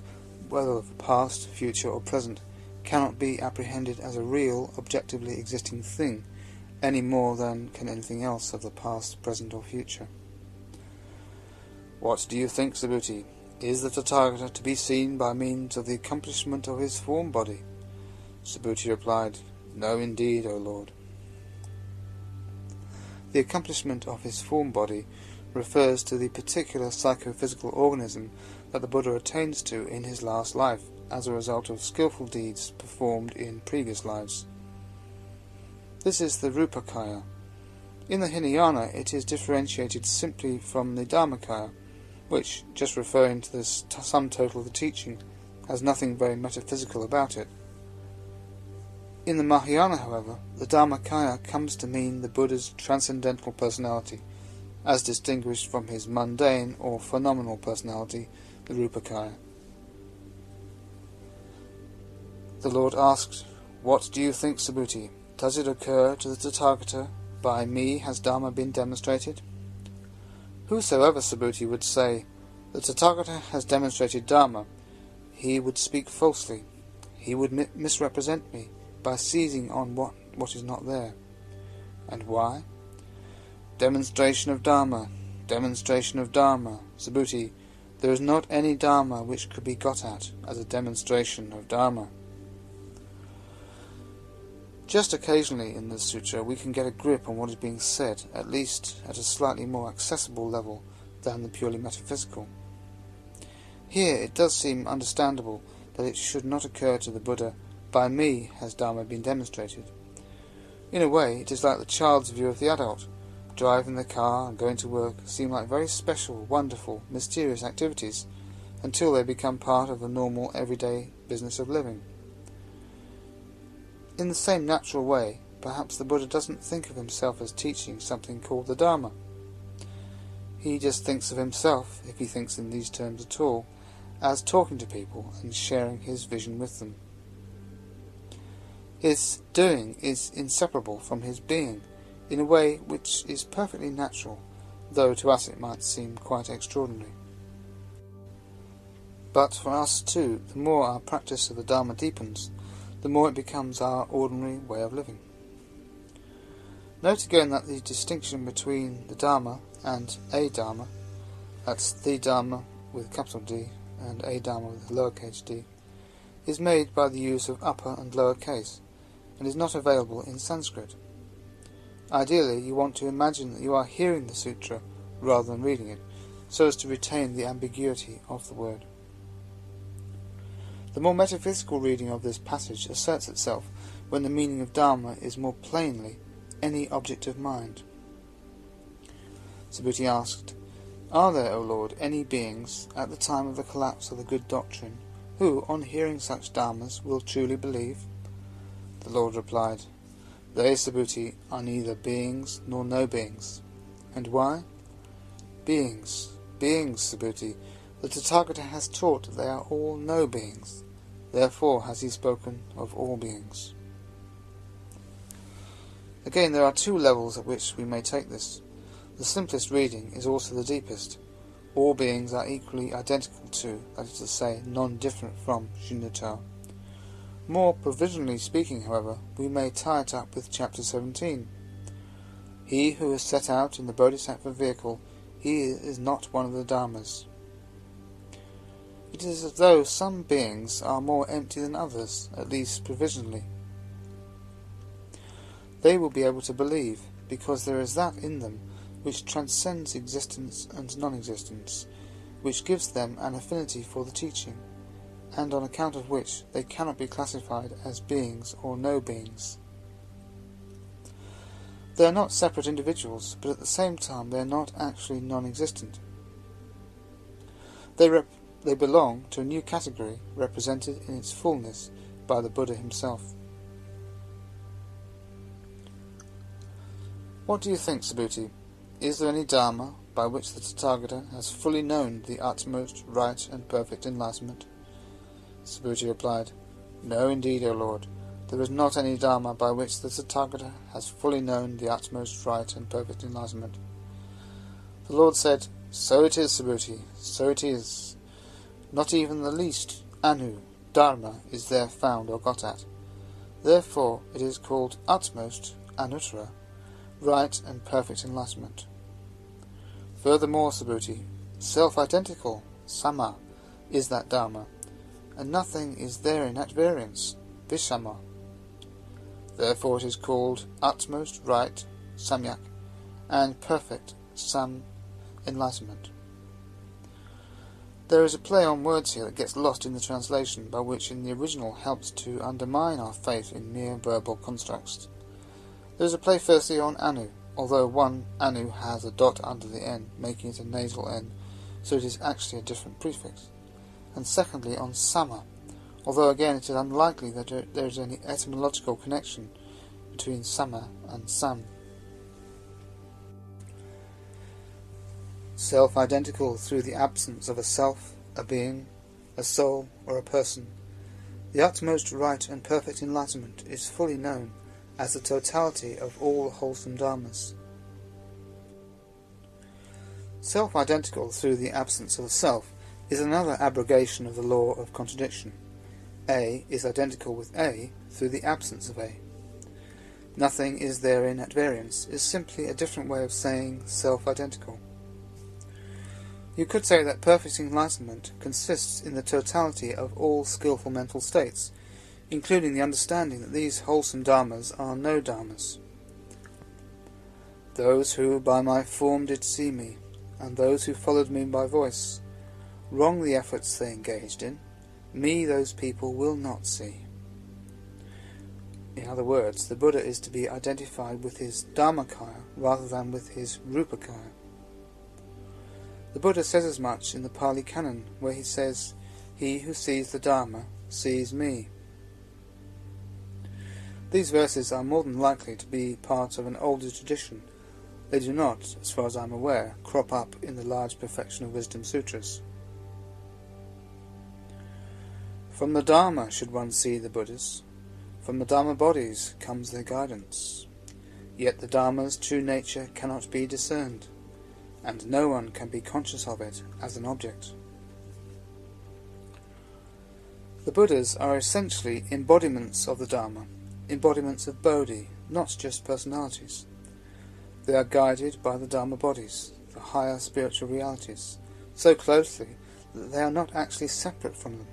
whether of past, future, or present, cannot be apprehended as a real, objectively existing thing, any more than can anything else of the past, present or future. What do you think, Subhuti? Is the Tathagata to be seen by means of the accomplishment of his form body? Subhuti replied, No, indeed, O Lord. The accomplishment of his form body refers to the particular psychophysical organism that the Buddha attains to in his last life as a result of skillful deeds performed in previous lives. This is the Rupakaya. In the Hinayana it is differentiated simply from the Dharmakaya, which, just referring to the sum total of the teaching, has nothing very metaphysical about it. In the Mahayana, however, the Dharmakaya comes to mean the Buddha's transcendental personality, as distinguished from his mundane or phenomenal personality, the Rupakaya. The Lord asked, What do you think, Subhuti? Does it occur to the Tathagata, by me has Dharma been demonstrated? Whosoever, Subhuti, would say, the Tathagata has demonstrated Dharma, he would speak falsely. He would misrepresent me by seizing on what is not there. And why? Demonstration of Dharma, demonstration of Dharma. Subhuti, there is not any Dharma which could be got at as a demonstration of Dharma. Just occasionally in this sutra we can get a grip on what is being said, at least at a slightly more accessible level than the purely metaphysical. Here it does seem understandable that it should not occur to the Buddha, by me has Dharma been demonstrated. In a way it is like the child's view of the adult. Driving the car and going to work seem like very special, wonderful, mysterious activities until they become part of the normal, everyday business of living. In the same natural way, perhaps the Buddha doesn't think of himself as teaching something called the Dharma. He just thinks of himself, if he thinks in these terms at all, as talking to people and sharing his vision with them. His doing is inseparable from his being, in a way which is perfectly natural, though to us it might seem quite extraordinary. But for us too, the more our practice of the Dharma deepens, the more it becomes our ordinary way of living. Note again that the distinction between the Dharma and a Dharma, that's the Dharma with capital D and a Dharma with lowercase d, is made by the use of upper and lower case, and is not available in Sanskrit. Ideally, you want to imagine that you are hearing the sutra rather than reading it, so as to retain the ambiguity of the word. The more metaphysical reading of this passage asserts itself when the meaning of Dharma is more plainly any object of mind. Subhuti asked, Are there, O Lord, any beings at the time of the collapse of the good doctrine who, on hearing such Dharmas, will truly believe? The Lord replied, They, Subhuti, are neither beings nor no beings. And why? Beings, Subhuti. The Tathagata has taught that they are all no beings. Therefore has he spoken of all beings. Again, there are two levels at which we may take this. The simplest reading is also the deepest. All beings are equally identical to, that is to say, non-different from, Shunyata. More provisionally speaking, however, we may tie it up with chapter 17. He who is set out in the Bodhisattva vehicle, he is not one of the Dharmas. It is as though some beings are more empty than others, at least provisionally. They will be able to believe, because there is that in them which transcends existence and non-existence, which gives them an affinity for the teaching, and on account of which they cannot be classified as beings or no beings. They are not separate individuals, but at the same time they are not actually non-existent. They belong to a new category represented in its fullness by the Buddha himself. What do you think, Subhuti? Is there any Dharma by which the Tathagata has fully known the utmost right and perfect enlightenment? Subhuti replied, No, indeed, O Lord. There is not any Dharma by which the Tathagata has fully known the utmost right and perfect enlightenment. The Lord said, So it is, Subhuti, so it is. Not even the least Anu, Dharma is there found or got at. Therefore it is called utmost, anuttara, right and perfect enlightenment. Furthermore, Subhuti, self-identical, sama, is that Dharma, and nothing is therein at variance, vishama. Therefore it is called utmost, right, samyak, and perfect, sam, enlightenment. There is a play on words here that gets lost in the translation, by which in the original helps to undermine our faith in mere verbal constructs. There is a play firstly on anu, although one anu has a dot under the n, making it a nasal n, so it is actually a different prefix. And secondly on sama, although again it is unlikely that there is any etymological connection between sama and sam. Self-identical through the absence of a self, a being, a soul, or a person, the utmost right and perfect enlightenment is fully known as the totality of all wholesome dharmas. Self-identical through the absence of a self is another abrogation of the law of contradiction. A is identical with A through the absence of A. Nothing is therein at variance is simply a different way of saying self-identical. You could say that perfect enlightenment consists in the totality of all skillful mental states, including the understanding that these wholesome dharmas are no dharmas. Those who by my form did see me, and those who followed me by voice, wrong the efforts they engaged in, me those people will not see. In other words, the Buddha is to be identified with his Dharmakaya rather than with his Rupakaya. The Buddha says as much in the Pali Canon, where he says, "He who sees the Dharma sees me." These verses are more than likely to be part of an older tradition. They do not, as far as I am aware, crop up in the large Perfection of Wisdom Sutras. From the Dharma should one see the Buddhas. From the Dharma bodies comes their guidance. Yet the Dharma's true nature cannot be discerned, and no one can be conscious of it as an object. The Buddhas are essentially embodiments of the Dharma, embodiments of Bodhi, not just personalities. They are guided by the Dharma bodies, the higher spiritual realities, so closely that they are not actually separate from them.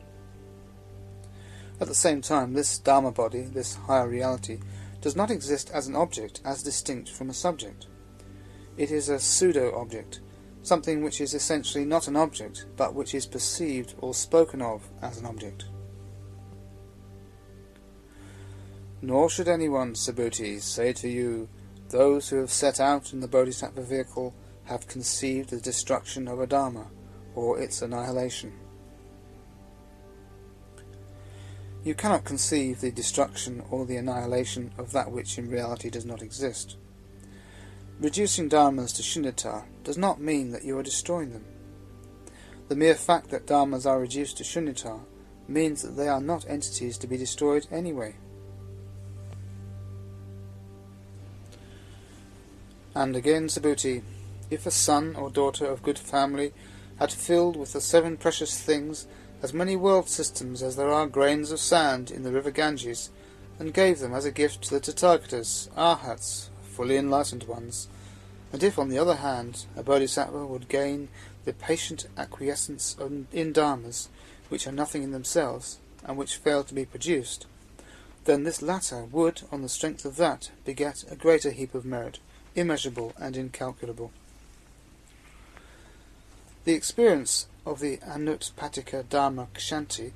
At the same time, this Dharma body, this higher reality, does not exist as an object as distinct from a subject. It is a pseudo-object, something which is essentially not an object, but which is perceived or spoken of as an object. Nor should anyone, Subhuti, say to you, those who have set out in the Bodhisattva vehicle have conceived the destruction of a Dharma, or its annihilation. You cannot conceive the destruction or the annihilation of that which in reality does not exist. Reducing dharmas to shunyata does not mean that you are destroying them. The mere fact that dharmas are reduced to shunyata means that they are not entities to be destroyed anyway. And again, Subhuti, if a son or daughter of good family had filled with the 7 precious things as many world systems as there are grains of sand in the river Ganges, and gave them as a gift to the Tathagatas, Arhats, fully enlightened ones, and if, on the other hand, a Bodhisattva would gain the patient acquiescence in dharmas, which are nothing in themselves, and which fail to be produced, then this latter would, on the strength of that, beget a greater heap of merit, immeasurable and incalculable. The experience of the Anutpatika Dharma Kshanti,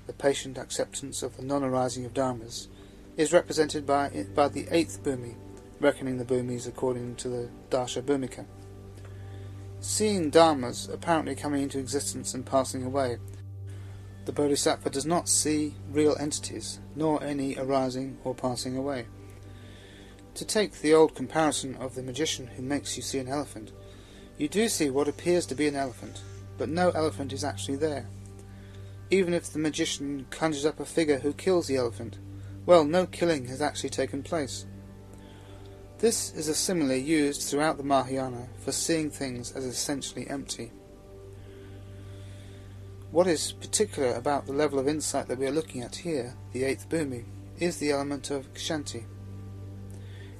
the patient acceptance of the non-arising of dharmas, is represented by the 8th bhumi, reckoning the bhumis according to the Dasha Bhumika. Seeing dharmas apparently coming into existence and passing away, the Bodhisattva does not see real entities, nor any arising or passing away. To take the old comparison of the magician who makes you see an elephant, you do see what appears to be an elephant, but no elephant is actually there. Even if the magician conjures up a figure who kills the elephant, well, no killing has actually taken place. This is a simile used throughout the Mahayana for seeing things as essentially empty. What is particular about the level of insight that we are looking at here, the eighth bhumi, is the element of kshanti.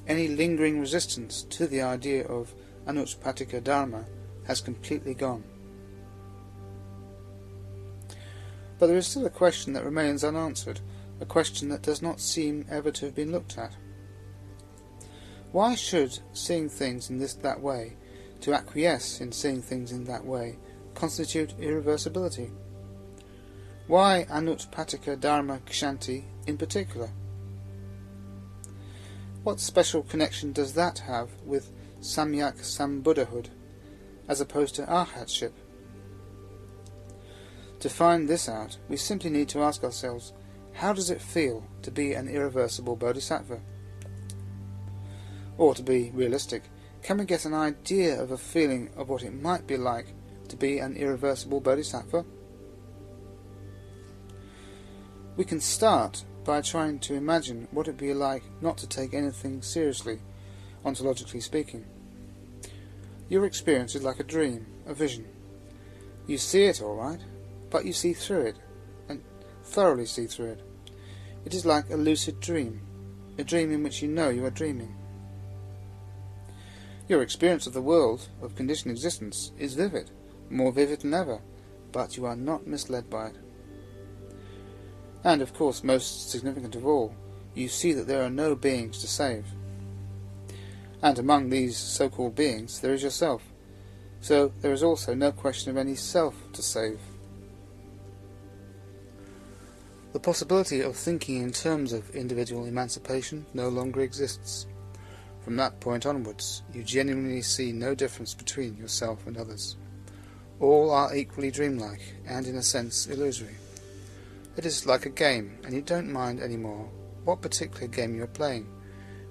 Any lingering resistance to the idea of anutpatika dharma has completely gone. But there is still a question that remains unanswered, a question that does not seem ever to have been looked at. Why should seeing things in that way, to acquiesce in seeing things in that way, constitute irreversibility? Why anutpatika dharma kshanti in particular? What special connection does that have with samyak sambuddhahood, as opposed to arhatship? To find this out, we simply need to ask ourselves, how does it feel to be an irreversible bodhisattva? Or, to be realistic, can we get an idea of a feeling of what it might be like to be an irreversible bodhisattva? We can start by trying to imagine what it would be like not to take anything seriously, ontologically speaking. Your experience is like a dream, a vision. You see it all right, but you see through it, and thoroughly see through it. It is like a lucid dream, a dream in which you know you are dreaming. Your experience of the world, of conditioned existence, is vivid, more vivid than ever, but you are not misled by it. And, of course, most significant of all, you see that there are no beings to save. And among these so-called beings there is yourself, so there is also no question of any self to save. The possibility of thinking in terms of individual emancipation no longer exists. From that point onwards, you genuinely see no difference between yourself and others. All are equally dreamlike, and in a sense illusory. It is like a game, and you don't mind any more what particular game you are playing,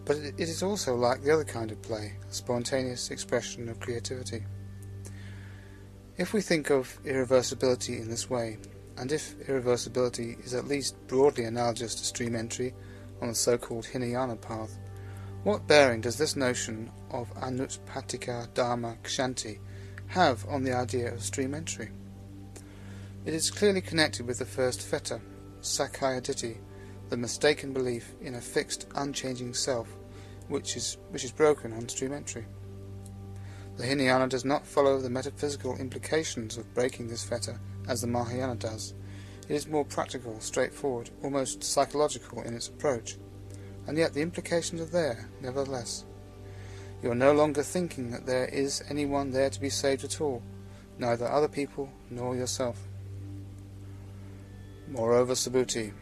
but it is also like the other kind of play, a spontaneous expression of creativity. If we think of irreversibility in this way, and if irreversibility is at least broadly analogous to stream entry on the so-called Hinayana path, what bearing does this notion of anutpatika dharma kshanti have on the idea of stream entry? It is clearly connected with the first fetter, Sakkaya Ditthi, the mistaken belief in a fixed, unchanging self, which is broken on stream entry. The Hinayana does not follow the metaphysical implications of breaking this fetter as the Mahayana does. It is more practical, straightforward, almost psychological in its approach, and yet the implications are there, nevertheless. You are no longer thinking that there is anyone there to be saved at all, neither other people nor yourself. Moreover, Subhuti,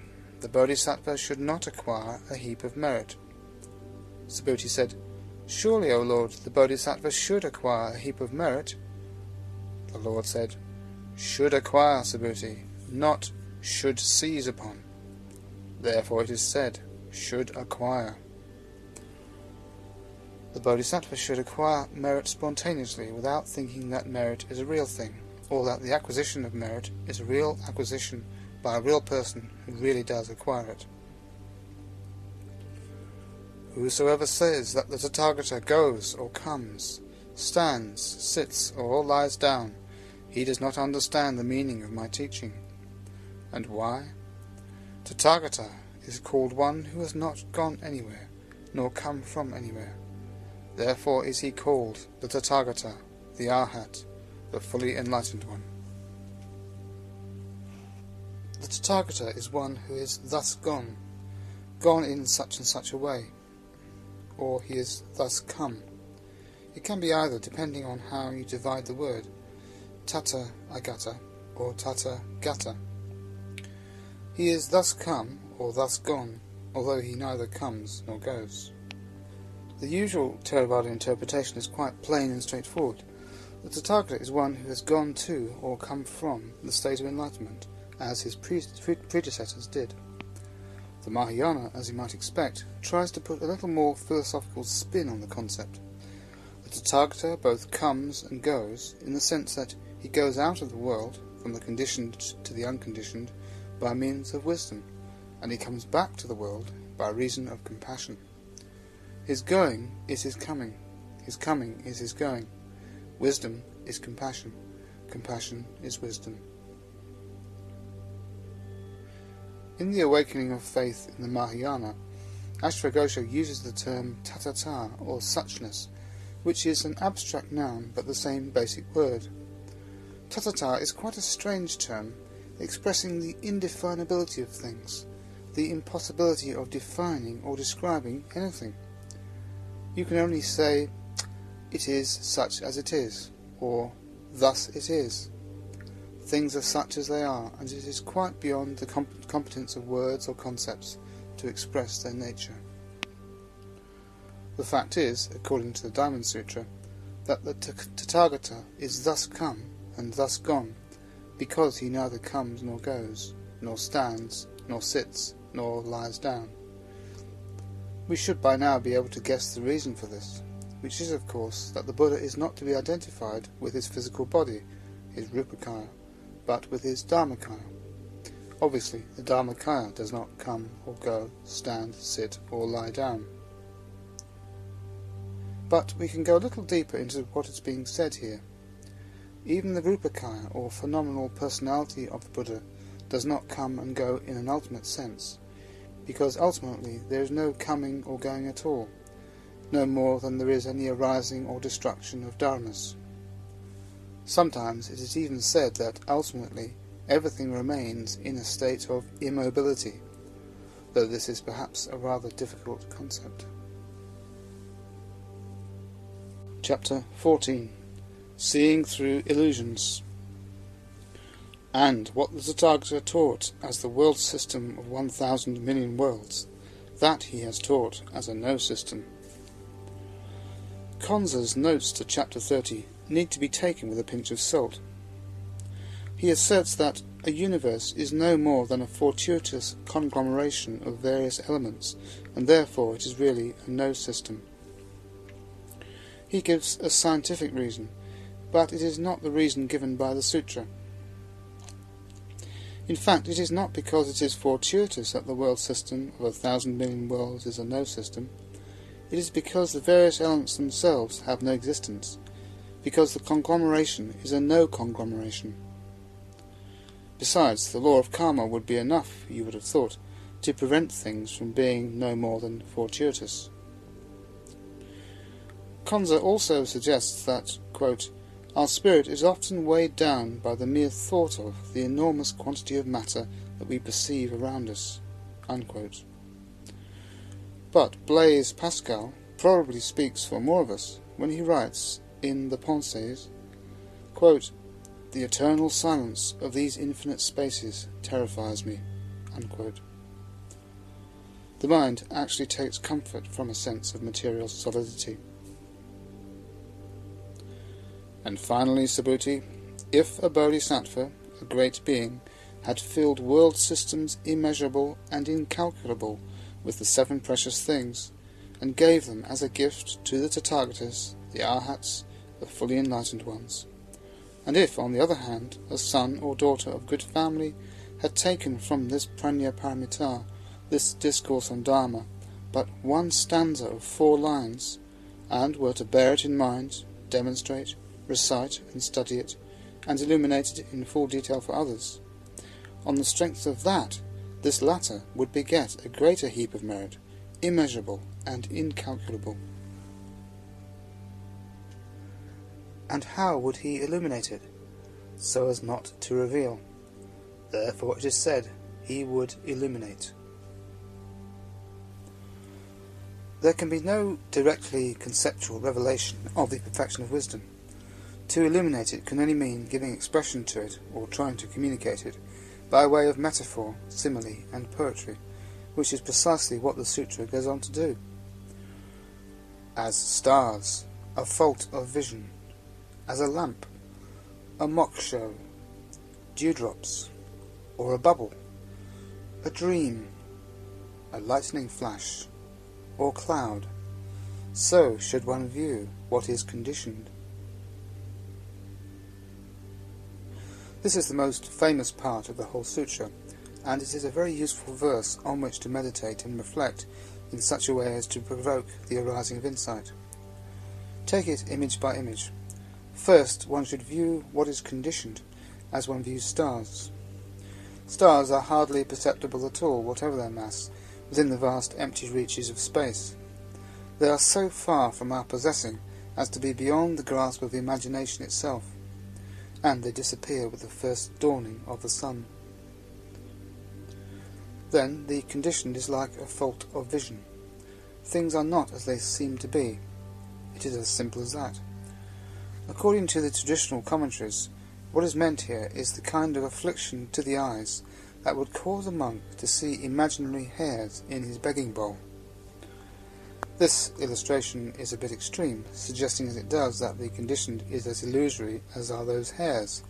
the Bodhisattva should not acquire a heap of merit. Subhuti said, "Surely, O Lord, the Bodhisattva should acquire a heap of merit." The Lord said, "Should acquire, Subhuti, not should seize upon. Therefore it is said, should acquire." The Bodhisattva should acquire merit spontaneously, without thinking that merit is a real thing, or that the acquisition of merit is a real acquisition by a real person who really does acquire it. Whosoever says that the Tathagata goes or comes, stands, sits, or lies down, he does not understand the meaning of my teaching. And why? Tathagata is called one who has not gone anywhere, nor come from anywhere. Therefore is he called the Tathagata, the Arhat, the fully enlightened one. The Tathagata is one who is thus gone in such and such a way, or he is thus come. It can be either, depending on how you divide the word, tata agata or tata gata. He is thus come or thus gone, although he neither comes nor goes. The usual Theravada interpretation is quite plain and straightforward. The Tathagata is one who has gone to or come from the state of enlightenment, as his predecessors did. The Mahayana, as you might expect, tries to put a little more philosophical spin on the concept. The Tathagata both comes and goes, in the sense that he goes out of the world, from the conditioned to the unconditioned, by means of wisdom, and he comes back to the world by reason of compassion. His going is his coming is his going. Wisdom is compassion. Compassion is wisdom. In the awakening of faith in the Mahayana, Ashvaghosha uses the term tatata, or suchness, which is an abstract noun but the same basic word. Tatata is quite a strange term, expressing the indefinability of things, the impossibility of defining or describing anything. You can only say, "It is such as it is," or "Thus it is." Things are such as they are, and it is quite beyond the competence of words or concepts to express their nature. The fact is, according to the Diamond Sutra, that the Tathagata is thus come and thus gone, because he neither comes nor goes, nor stands, nor sits, nor lies down. We should by now be able to guess the reason for this, which is, of course, that the Buddha is not to be identified with his physical body, his Rupakaya, but with his Dharmakaya. Obviously, the Dharmakaya does not come or go, stand, sit, or lie down. But we can go a little deeper into what is being said here. Even the Rupakaya, or phenomenal personality of the Buddha, does not come and go in an ultimate sense, because ultimately there is no coming or going at all, no more than there is any arising or destruction of dharmas. Sometimes it is even said that ultimately everything remains in a state of immobility, though this is perhaps a rather difficult concept. Chapter 14. Seeing Through Illusions. And what the Tathagata taught as the world system of 1,000 million worlds, that he has taught as a no system. Konza's notes to Chapter 30 need to be taken with a pinch of salt. He asserts that a universe is no more than a fortuitous conglomeration of various elements, and therefore it is really a no system. He gives a scientific reason, but it is not the reason given by the sutra. In fact, it is not because it is fortuitous that the world system of 1,000 million worlds is a no system. It is because the various elements themselves have no existence, because the conglomeration is a no conglomeration. Besides, the law of karma would be enough, you would have thought, to prevent things from being no more than fortuitous. Konza also suggests that, quote, our spirit is often weighed down by the mere thought of the enormous quantity of matter that we perceive around us, unquote. But Blaise Pascal probably speaks for more of us when he writes in the Pensées, quote, the eternal silence of these infinite spaces terrifies me, unquote. The mind actually takes comfort from a sense of material solidity. And finally, Subhuti, if a bodhisattva, a great being, had filled world systems immeasurable and incalculable with the 7 precious things, and gave them as a gift to the Tathagatas, the Arhats, the fully enlightened ones, and if, on the other hand, a son or daughter of good family had taken from this Prajnaparamita, this discourse on Dharma, but one stanza of 4 lines, and were to bear it in mind, demonstrate, recite and study it, and illuminate it in full detail for others, on the strength of that, this latter would beget a greater heap of merit, immeasurable and incalculable. And how would he illuminate it? So as not to reveal. Therefore it is said, he would illuminate. There can be no directly conceptual revelation of the perfection of wisdom. To illuminate it can only mean giving expression to it, or trying to communicate it, by way of metaphor, simile, and poetry, which is precisely what the sutra goes on to do. As stars, a fault of vision, as a lamp, a mock show, dewdrops, or a bubble, a dream, a lightning flash, or cloud, so should one view what is conditioned. This is the most famous part of the whole sutra, and it is a very useful verse on which to meditate and reflect in such a way as to provoke the arising of insight. Take it image by image. First, one should view what is conditioned, as one views stars. Stars are hardly perceptible at all, whatever their mass, within the vast empty reaches of space. They are so far from our possessing as to be beyond the grasp of the imagination itself, and they disappear with the first dawning of the sun. Then the conditioned is like a fault of vision. Things are not as they seem to be. It is as simple as that. According to the traditional commentaries, what is meant here is the kind of affliction to the eyes that would cause a monk to see imaginary hairs in his begging bowl. This illustration is a bit extreme, suggesting as it does that the conditioned is as illusory as are those hairs,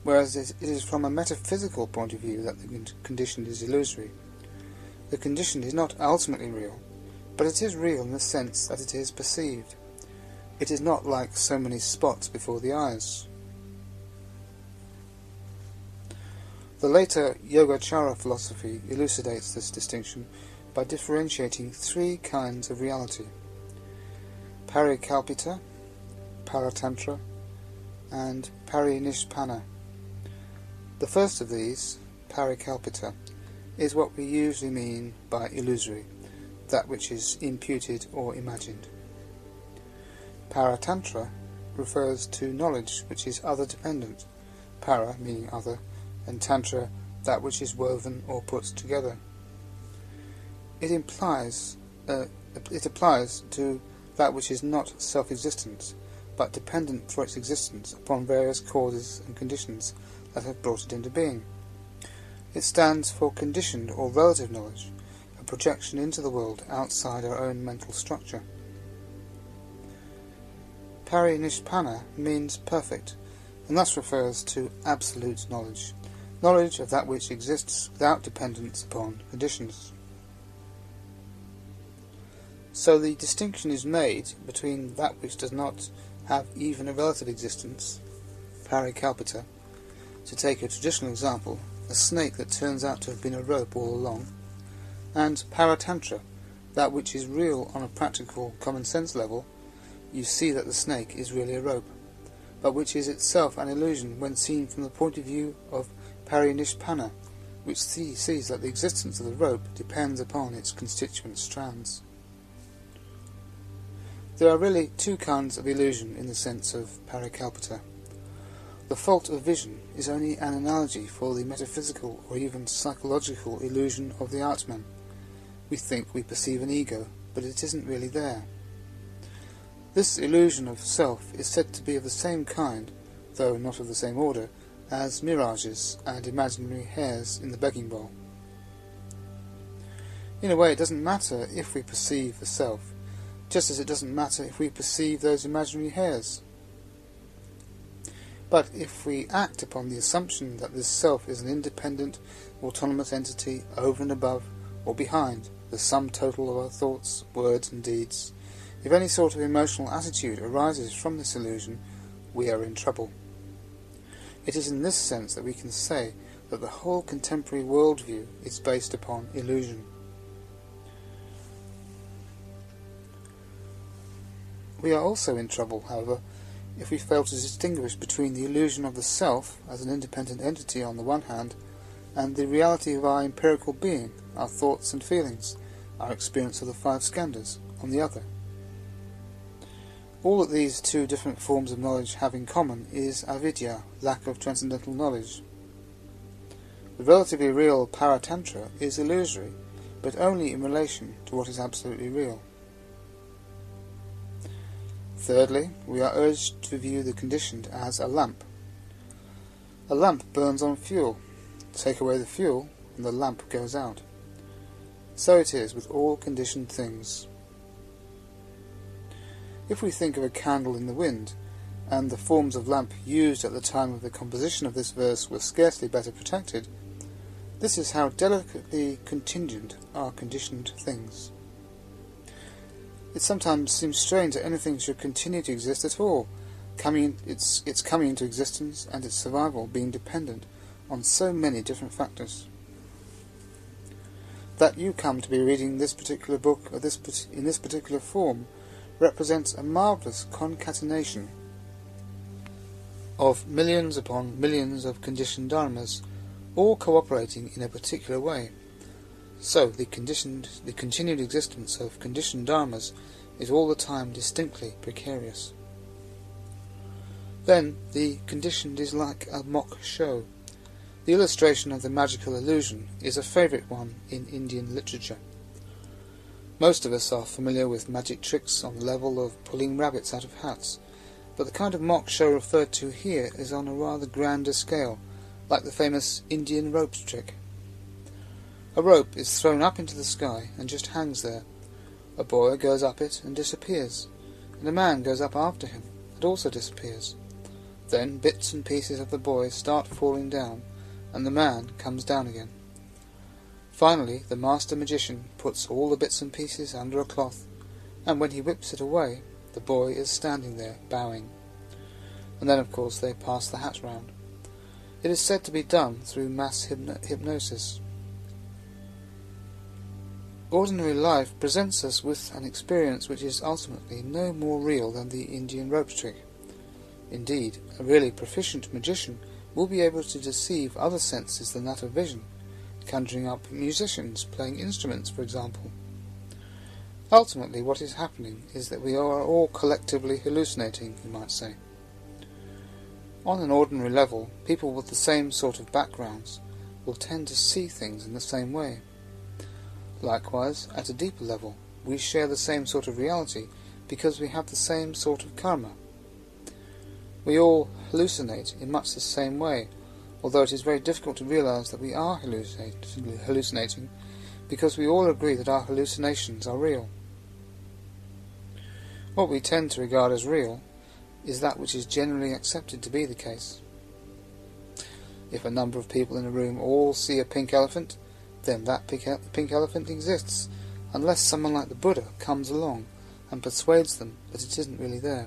whereas it is from a metaphysical point of view that the conditioned is illusory. The conditioned is not ultimately real, but it is real in the sense that it is perceived. It is not like so many spots before the eyes. The later Yogacara philosophy elucidates this distinction by differentiating three kinds of reality: parikalpita, paratantra, and parinishpanna. The first of these, parikalpita, is what we usually mean by illusory, that which is imputed or imagined. Paratantra refers to knowledge which is other-dependent, para meaning other, and tantra that which is woven or put together. It applies to that which is not self-existent, but dependent for its existence upon various causes and conditions that have brought it into being. It stands for conditioned or relative knowledge, a projection into the world outside our own mental structure. Parinishpanna means perfect, and thus refers to absolute knowledge, knowledge of that which exists without dependence upon conditions. So the distinction is made between that which does not have even a relative existence, parikalpita, to take a traditional example, a snake that turns out to have been a rope all along, and paratantra, that which is real on a practical common sense level. You see that the snake is really a rope, but which is itself an illusion when seen from the point of view of parinishpanna, which sees that the existence of the rope depends upon its constituent strands. There are really two kinds of illusion in the sense of parikalpita. The fault of vision is only an analogy for the metaphysical or even psychological illusion of the Atman. We think we perceive an ego, but it isn't really there. This illusion of self is said to be of the same kind, though not of the same order, as mirages and imaginary hairs in the begging bowl. In a way, it doesn't matter if we perceive the self, just as it doesn't matter if we perceive those imaginary hairs. But if we act upon the assumption that this self is an independent, autonomous entity over and above, or behind, the sum total of our thoughts, words and deeds, if any sort of emotional attitude arises from this illusion, we are in trouble. It is in this sense that we can say that the whole contemporary worldview is based upon illusion. We are also in trouble, however, if we fail to distinguish between the illusion of the self as an independent entity on the one hand, and the reality of our empirical being, our thoughts and feelings, our experience of the five skandhas, on the other. All that these two different forms of knowledge have in common is avidya, lack of transcendental knowledge. The relatively real paratantra is illusory, but only in relation to what is absolutely real. Thirdly, we are urged to view the conditioned as a lamp. A lamp burns on fuel. Take away the fuel, and the lamp goes out. So it is with all conditioned things. If we think of a candle in the wind, and the forms of lamp used at the time of the composition of this verse were scarcely better protected, this is how delicately contingent are conditioned things. It sometimes seems strange that anything should continue to exist at all, its coming into existence and its survival being dependent on so many different factors. That you come to be reading this particular book in this particular form represents a marvellous concatenation of millions upon millions of conditioned dharmas, all cooperating in a particular way. So the continued existence of conditioned dharmas is all the time distinctly precarious. Then the conditioned is like a mock show. The illustration of the magical illusion is a favourite one in Indian literature. Most of us are familiar with magic tricks on the level of pulling rabbits out of hats, but the kind of mock show referred to here is on a rather grander scale, like the famous Indian ropes trick. A rope is thrown up into the sky and just hangs there. A boy goes up it and disappears, and a man goes up after him and also disappears. Then bits and pieces of the boy start falling down, and the man comes down again. Finally, the master magician puts all the bits and pieces under a cloth, and when he whips it away, the boy is standing there, bowing. And then, of course, they pass the hat round. It is said to be done through mass hypnosis. Ordinary life presents us with an experience which is ultimately no more real than the Indian ropes trick. Indeed, a really proficient magician will be able to deceive other senses than that of vision, conjuring up musicians playing instruments, for example. Ultimately, what is happening is that we are all collectively hallucinating, you might say. On an ordinary level, people with the same sort of backgrounds will tend to see things in the same way. Likewise, at a deeper level, we share the same sort of reality because we have the same sort of karma. We all hallucinate in much the same way, although it is very difficult to realize that we are hallucinating because we all agree that our hallucinations are real. What we tend to regard as real is that which is generally accepted to be the case. If a number of people in a room all see a pink elephant, then that pink elephant exists, unless someone like the Buddha comes along and persuades them that it isn't really there.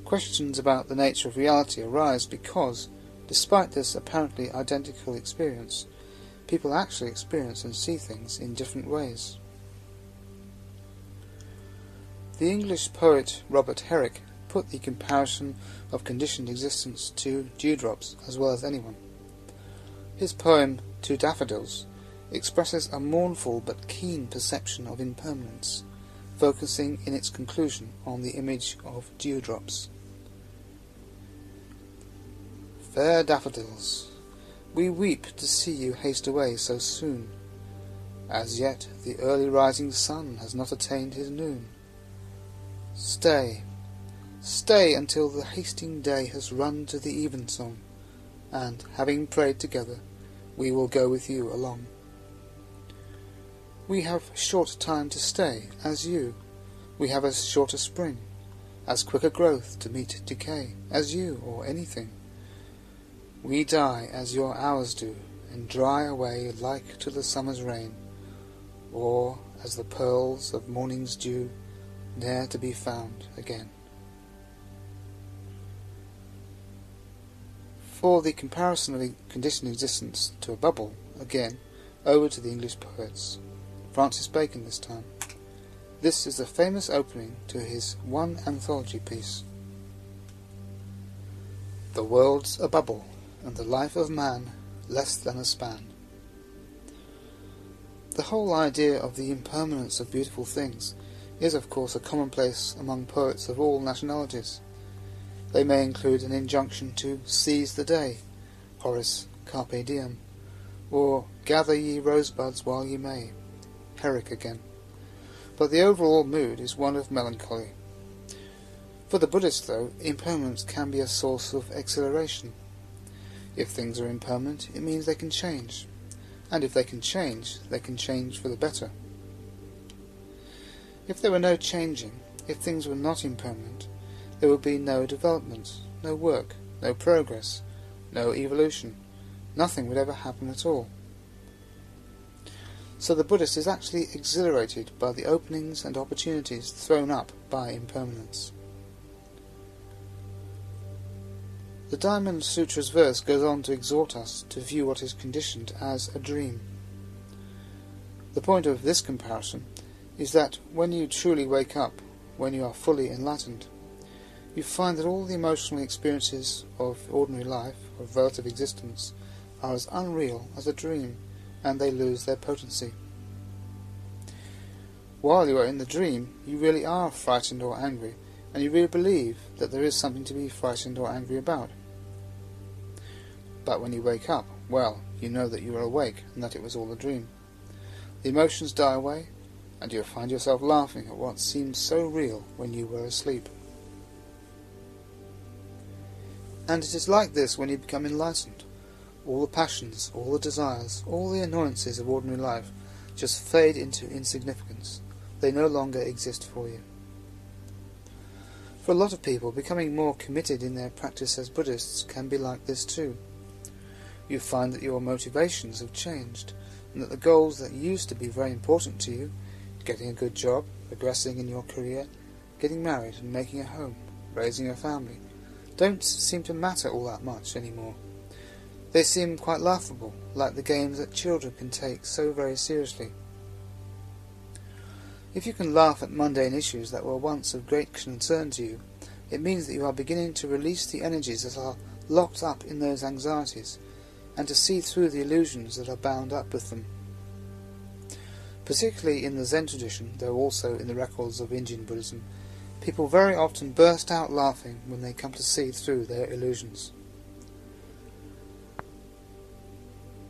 Questions about the nature of reality arise because, despite this apparently identical experience, people actually experience and see things in different ways. The English poet Robert Herrick put the comparison of conditioned existence to dewdrops as well as anyone. His poem, Two Daffodils, expresses a mournful but keen perception of impermanence, focusing in its conclusion on the image of dewdrops. Fair daffodils, we weep to see you haste away so soon. As yet the early rising sun has not attained his noon. Stay, stay until the hasting day has run to the evensong, and, having prayed together, we will go with you along. We have short time to stay, as you. We have as short a spring, as quick a growth to meet decay, as you or anything. We die as your hours do, and dry away like to the summer's rain, or as the pearls of morning's dew, ne'er to be found again. For the comparison of a conditioned existence to a bubble, again, over to the English poets. Francis Bacon this time. This is the famous opening to his one anthology piece. The world's a bubble, and the life of man less than a span. The whole idea of the impermanence of beautiful things is of course a commonplace among poets of all nationalities. They may include an injunction to seize the day, Horace, Carpe Diem, or gather ye rosebuds while ye may, Herrick again. But the overall mood is one of melancholy. For the Buddhist, though, impermanence can be a source of exhilaration. If things are impermanent, it means they can change, and if they can change for the better. If there were no changing, if things were not impermanent, there would be no development, no work, no progress, no evolution. Nothing would ever happen at all. So the Buddhist is actually exhilarated by the openings and opportunities thrown up by impermanence. The Diamond Sutra's verse goes on to exhort us to view what is conditioned as a dream. The point of this comparison is that when you truly wake up, when you are fully enlightened, you find that all the emotional experiences of ordinary life, of relative existence are as unreal as a dream, and they lose their potency. While you are in the dream, you really are frightened or angry, and you really believe that there is something to be frightened or angry about. But when you wake up, well, you know that you are awake and that it was all a dream. The emotions die away, and you find yourself laughing at what seemed so real when you were asleep. And it is like this when you become enlightened. All the passions, all the desires, all the annoyances of ordinary life just fade into insignificance. They no longer exist for you. For a lot of people, becoming more committed in their practice as Buddhists can be like this too. You find that your motivations have changed, and that the goals that used to be very important to you, getting a good job, progressing in your career, getting married and making a home, raising a family, don't seem to matter all that much anymore. They seem quite laughable, like the games that children can take so very seriously. If you can laugh at mundane issues that were once of great concern to you, it means that you are beginning to release the energies that are locked up in those anxieties, and to see through the illusions that are bound up with them. Particularly in the Zen tradition, though also in the records of Indian Buddhism, people very often burst out laughing when they come to see through their illusions.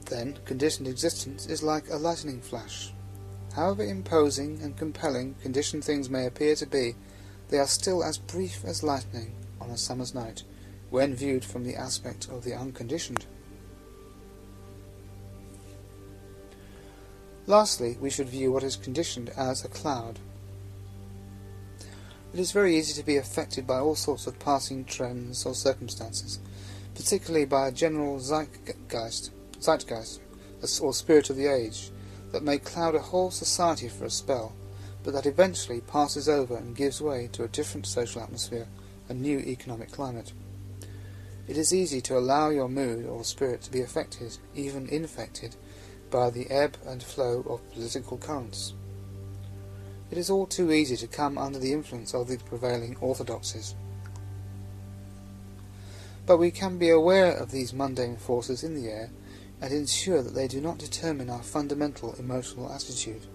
Then, conditioned existence is like a lightning flash. However imposing and compelling conditioned things may appear to be, they are still as brief as lightning on a summer's night, when viewed from the aspect of the unconditioned. Lastly, we should view what is conditioned as a cloud. It is very easy to be affected by all sorts of passing trends or circumstances, particularly by a general zeitgeist, or spirit of the age, that may cloud a whole society for a spell, but that eventually passes over and gives way to a different social atmosphere, a new economic climate. It is easy to allow your mood or spirit to be affected, even infected, by the ebb and flow of political currents. It is all too easy to come under the influence of the prevailing orthodoxies. But we can be aware of these mundane forces in the air, and ensure that they do not determine our fundamental emotional attitude.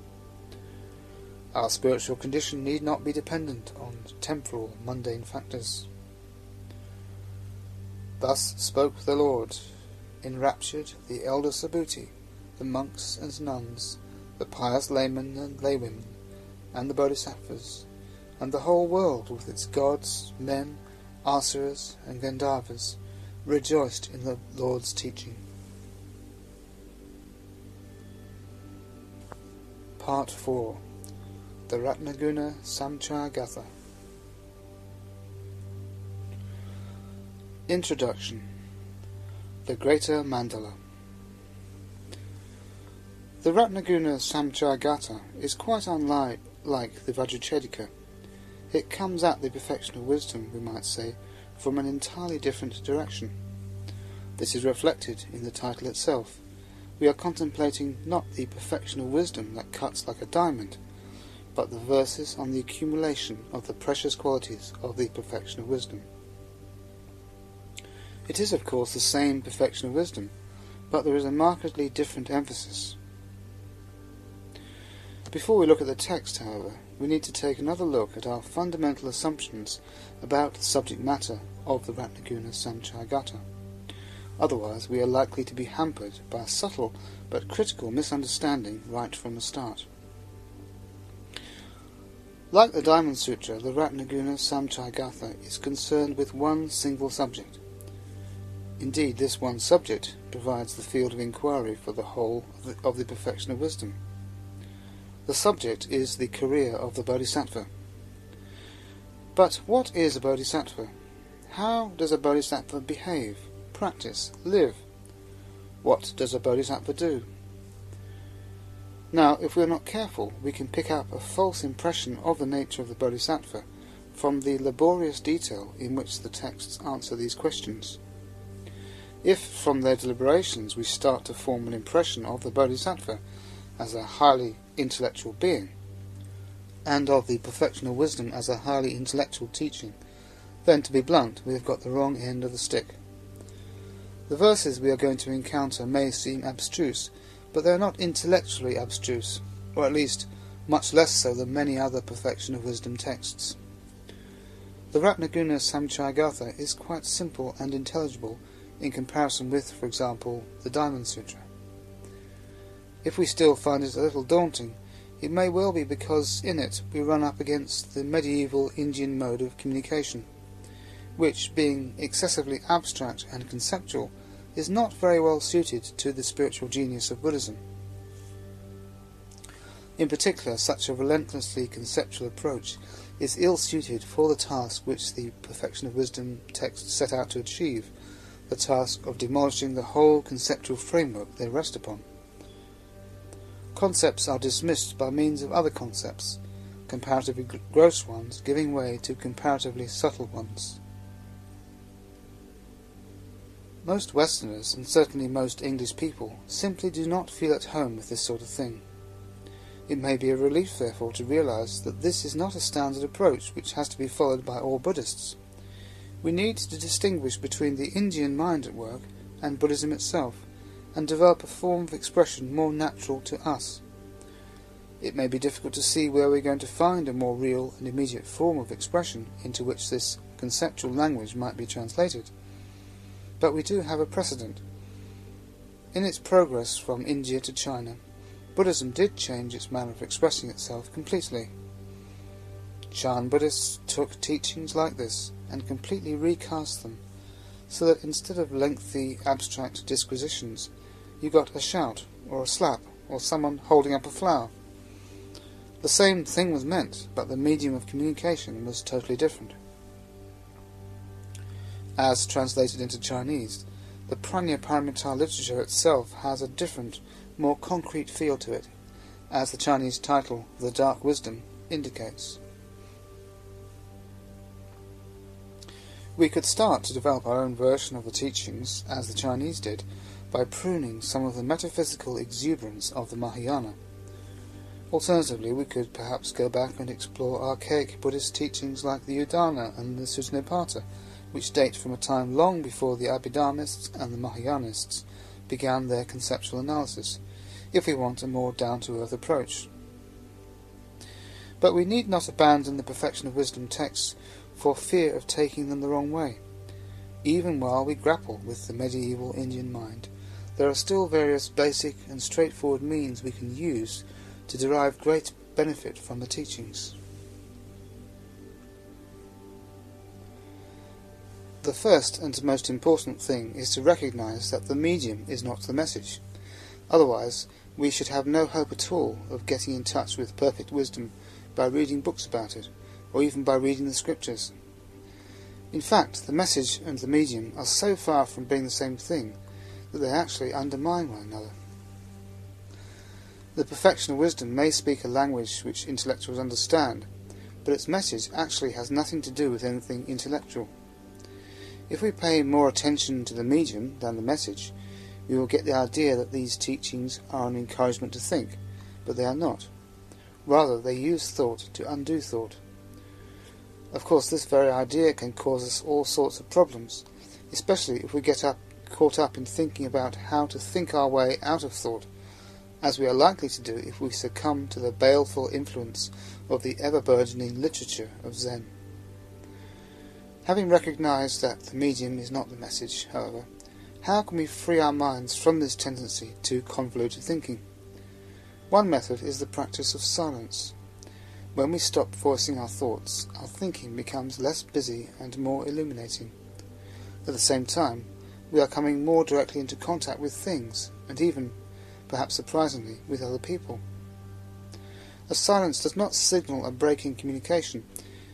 Our spiritual condition need not be dependent on temporal, mundane factors. Thus spoke the Lord, enraptured the elder Subhuti, the monks and nuns, the pious laymen and laywomen, and the bodhisattvas, and the whole world with its gods, men, asuras, and Gandharvas, rejoiced in the Lord's teaching. Part 4. The Ratnaguna Samchaya Gatha. Introduction. The Greater Mandala. The Ratnaguna Samchaya Gatha is quite unlike the Vajrachedika. It comes at the perfection of wisdom, we might say, from an entirely different direction. This is reflected in the title itself. We are contemplating not the perfection of wisdom that cuts like a diamond, but the verses on the accumulation of the precious qualities of the perfection of wisdom. It is, of course, the same perfection of wisdom, but there is a markedly different emphasis. Before we look at the text, however, we need to take another look at our fundamental assumptions about the subject matter of the Ratnaguna Samchaya Gatha. Otherwise, we are likely to be hampered by a subtle but critical misunderstanding right from the start. Like the Diamond Sutra, the Ratnaguna Samchaya Gatha is concerned with one single subject. Indeed, this one subject provides the field of inquiry for the whole of the perfection of wisdom. The subject is the career of the Bodhisattva. But what is a Bodhisattva? How does a Bodhisattva behave, practice, live? What does a Bodhisattva do? Now, if we are not careful, we can pick up a false impression of the nature of the Bodhisattva from the laborious detail in which the texts answer these questions. If, from their deliberations, we start to form an impression of the Bodhisattva as a highly intellectual being, and of the perfection of wisdom as a highly intellectual teaching, then, to be blunt, we have got the wrong end of the stick. The verses we are going to encounter may seem abstruse, but they are not intellectually abstruse, or at least much less so than many other perfection of wisdom texts. The Ratnaguna Samchayagatha is quite simple and intelligible in comparison with, for example, the Diamond Sutra. If we still find it a little daunting, it may well be because in it we run up against the medieval Indian mode of communication, which, being excessively abstract and conceptual, is not very well suited to the spiritual genius of Buddhism. In particular, such a relentlessly conceptual approach is ill-suited for the task which the Perfection of Wisdom text set out to achieve, the task of demolishing the whole conceptual framework they rest upon. Concepts are dismissed by means of other concepts, comparatively gross ones giving way to comparatively subtle ones. Most Westerners, and certainly most English people, simply do not feel at home with this sort of thing. It may be a relief, therefore, to realise that this is not a standard approach which has to be followed by all Buddhists. We need to distinguish between the Indian mind at work and Buddhism itself, and develop a form of expression more natural to us. It may be difficult to see where we are going to find a more real and immediate form of expression into which this conceptual language might be translated, but we do have a precedent. In its progress from India to China, Buddhism did change its manner of expressing itself completely. Chan Buddhists took teachings like this and completely recast them, so that instead of lengthy abstract disquisitions, you got a shout, or a slap, or someone holding up a flower. The same thing was meant, but the medium of communication was totally different. As translated into Chinese, the Prajnaparamita literature itself has a different, more concrete feel to it, as the Chinese title, The Dark Wisdom, indicates. We could start to develop our own version of the teachings, as the Chinese did, by pruning some of the metaphysical exuberance of the Mahayana. Alternatively, we could perhaps go back and explore archaic Buddhist teachings like the Udana and the Sutta Nipata, which date from a time long before the Abhidharmists and the Mahayanists began their conceptual analysis, if we want a more down-to-earth approach. But we need not abandon the Perfection of Wisdom texts for fear of taking them the wrong way. Even while we grapple with the medieval Indian mind, there are still various basic and straightforward means we can use to derive great benefit from the teachings. The first and most important thing is to recognize that the medium is not the message. Otherwise, we should have no hope at all of getting in touch with perfect wisdom by reading books about it, or even by reading the scriptures. In fact, the message and the medium are so far from being the same thing that they actually undermine one another. The Perfection of Wisdom may speak a language which intellectuals understand, but its message actually has nothing to do with anything intellectual. If we pay more attention to the medium than the message, we will get the idea that these teachings are an encouragement to think, but they are not. Rather, they use thought to undo thought. Of course, this very idea can cause us all sorts of problems, especially if we get caught up in thinking about how to think our way out of thought, as we are likely to do if we succumb to the baleful influence of the ever-burgeoning literature of Zen. Having recognized that the medium is not the message, however, how can we free our minds from this tendency to convoluted thinking? One method is the practice of silence. When we stop voicing our thoughts, our thinking becomes less busy and more illuminating. At the same time, we are coming more directly into contact with things, and even, perhaps surprisingly, with other people. A silence does not signal a break in communication.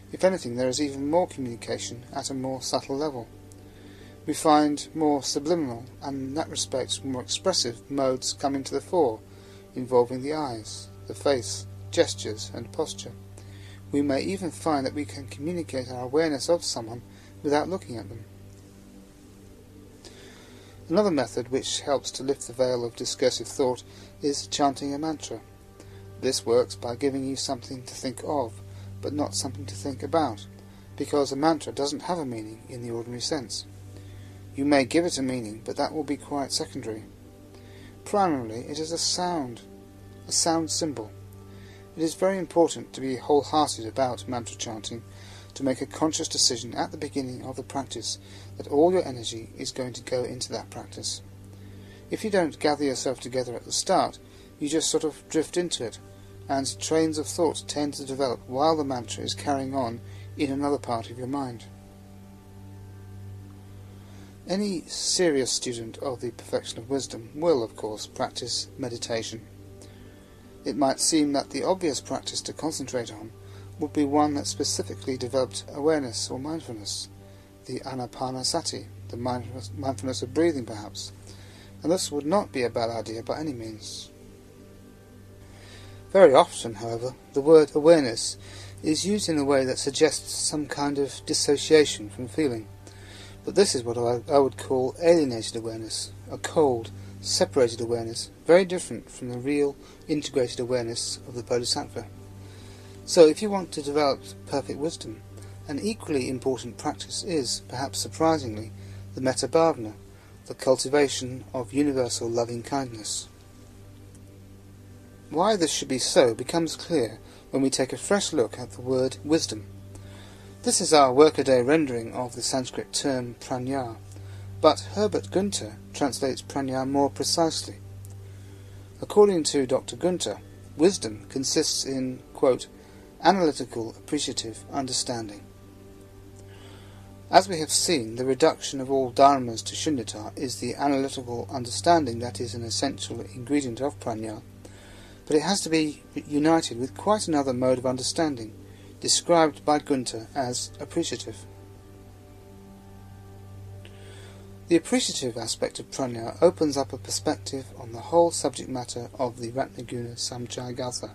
If anything, there is even more communication at a more subtle level. We find more subliminal, and in that respect more expressive, modes coming to the fore, involving the eyes, the face, gestures, and posture. We may even find that we can communicate our awareness of someone without looking at them. Another method which helps to lift the veil of discursive thought is chanting a mantra. This works by giving you something to think of, but not something to think about, because a mantra doesn't have a meaning in the ordinary sense. You may give it a meaning, but that will be quite secondary. Primarily, it is a sound symbol. It is very important to be wholehearted about mantra chanting, to make a conscious decision at the beginning of the practice that all your energy is going to go into that practice. If you don't gather yourself together at the start, you just sort of drift into it, and trains of thought tend to develop while the mantra is carrying on in another part of your mind. Any serious student of the perfection of wisdom will, of course, practice meditation. It might seem that the obvious practice to concentrate on would be one that specifically developed awareness or mindfulness, the anapanasati, the mindfulness of breathing perhaps, and this would not be a bad idea by any means. Very often, however, the word awareness is used in a way that suggests some kind of dissociation from feeling, but this is what I would call alienated awareness, a cold, separated awareness, very different from the real, integrated awareness of the Bodhisattva. So if you want to develop perfect wisdom, an equally important practice is, perhaps surprisingly, the metta bhavana, the cultivation of universal loving-kindness. Why this should be so becomes clear when we take a fresh look at the word wisdom. This is our workaday rendering of the Sanskrit term prajna, but Herbert Gunther translates prajna more precisely. According to Dr. Gunther, wisdom consists in, quote, analytical, appreciative understanding. As we have seen, the reduction of all dharmas to shunyata is the analytical understanding that is an essential ingredient of prajna, but it has to be united with quite another mode of understanding, described by Gunther as appreciative. The appreciative aspect of prajna opens up a perspective on the whole subject matter of the Ratnaguna Samchayagatha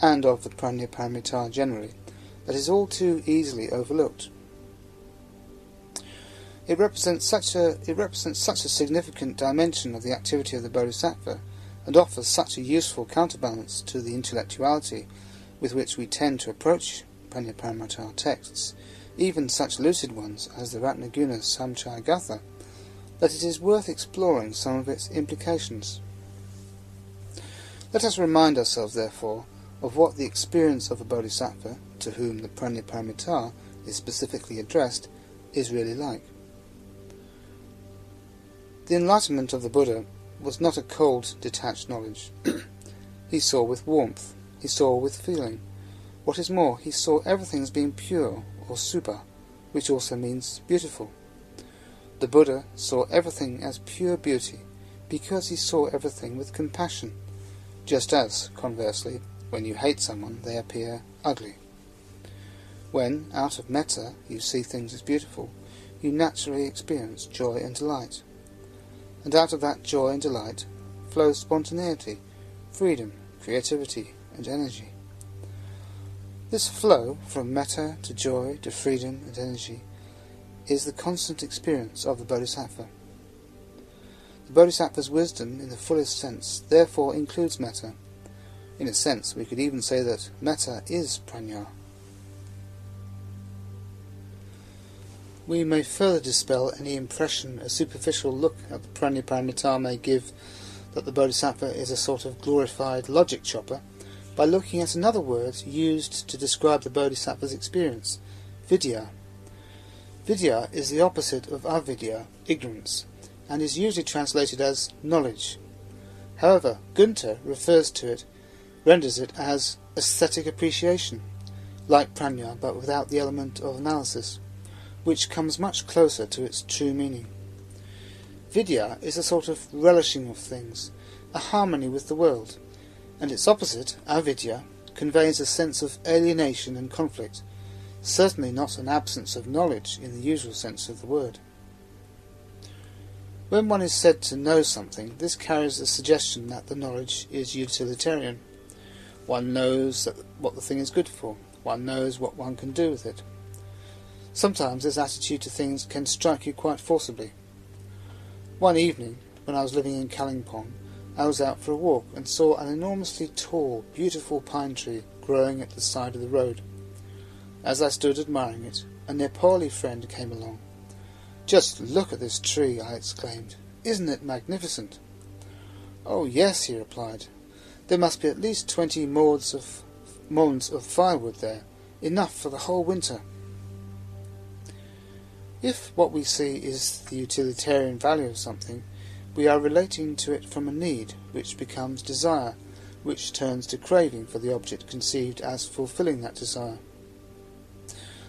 and of the Prajnaparamita generally, that is all too easily overlooked. It represents such a significant dimension of the activity of the Bodhisattva, and offers such a useful counterbalance to the intellectuality with which we tend to approach Prajnaparamita texts, even such lucid ones as the Ratnaguna Samchayagatha, that it is worth exploring some of its implications. Let us remind ourselves, therefore, of what the experience of a Bodhisattva, to whom the Prajnaparamita is specifically addressed, is really like. The enlightenment of the Buddha was not a cold, detached knowledge. He saw with warmth, he saw with feeling. What is more, he saw everything as being pure, or supa, which also means beautiful. The Buddha saw everything as pure beauty, because he saw everything with compassion, just as, conversely, when you hate someone, they appear ugly. When, out of metta, you see things as beautiful, you naturally experience joy and delight. And out of that joy and delight flows spontaneity, freedom, creativity, and energy. This flow from metta to joy to freedom and energy is the constant experience of the Bodhisattva. The Bodhisattva's wisdom, in the fullest sense, therefore includes metta. In a sense, we could even say that metta is prajna. We may further dispel any impression a superficial look at the Prajnaparamita may give that the Bodhisattva is a sort of glorified logic chopper by looking at another word used to describe the Bodhisattva's experience, vidya. Vidya is the opposite of avidya, ignorance, and is usually translated as knowledge. However, Gunther renders it as aesthetic appreciation, like prajna but without the element of analysis, which comes much closer to its true meaning. Vidya is a sort of relishing of things, a harmony with the world, and its opposite, avidya, conveys a sense of alienation and conflict, certainly not an absence of knowledge in the usual sense of the word. When one is said to know something, this carries a suggestion that the knowledge is utilitarian. One knows what the thing is good for. One knows what one can do with it. Sometimes this attitude to things can strike you quite forcibly. One evening, when I was living in Kalimpong, I was out for a walk and saw an enormously tall, beautiful pine tree growing at the side of the road. As I stood admiring it, a Nepali friend came along. "Just look at this tree," I exclaimed. "Isn't it magnificent?" "Oh, yes," he replied. "There must be at least 20 mounds of firewood there, enough for the whole winter." If what we see is the utilitarian value of something, we are relating to it from a need, which becomes desire, which turns to craving for the object conceived as fulfilling that desire.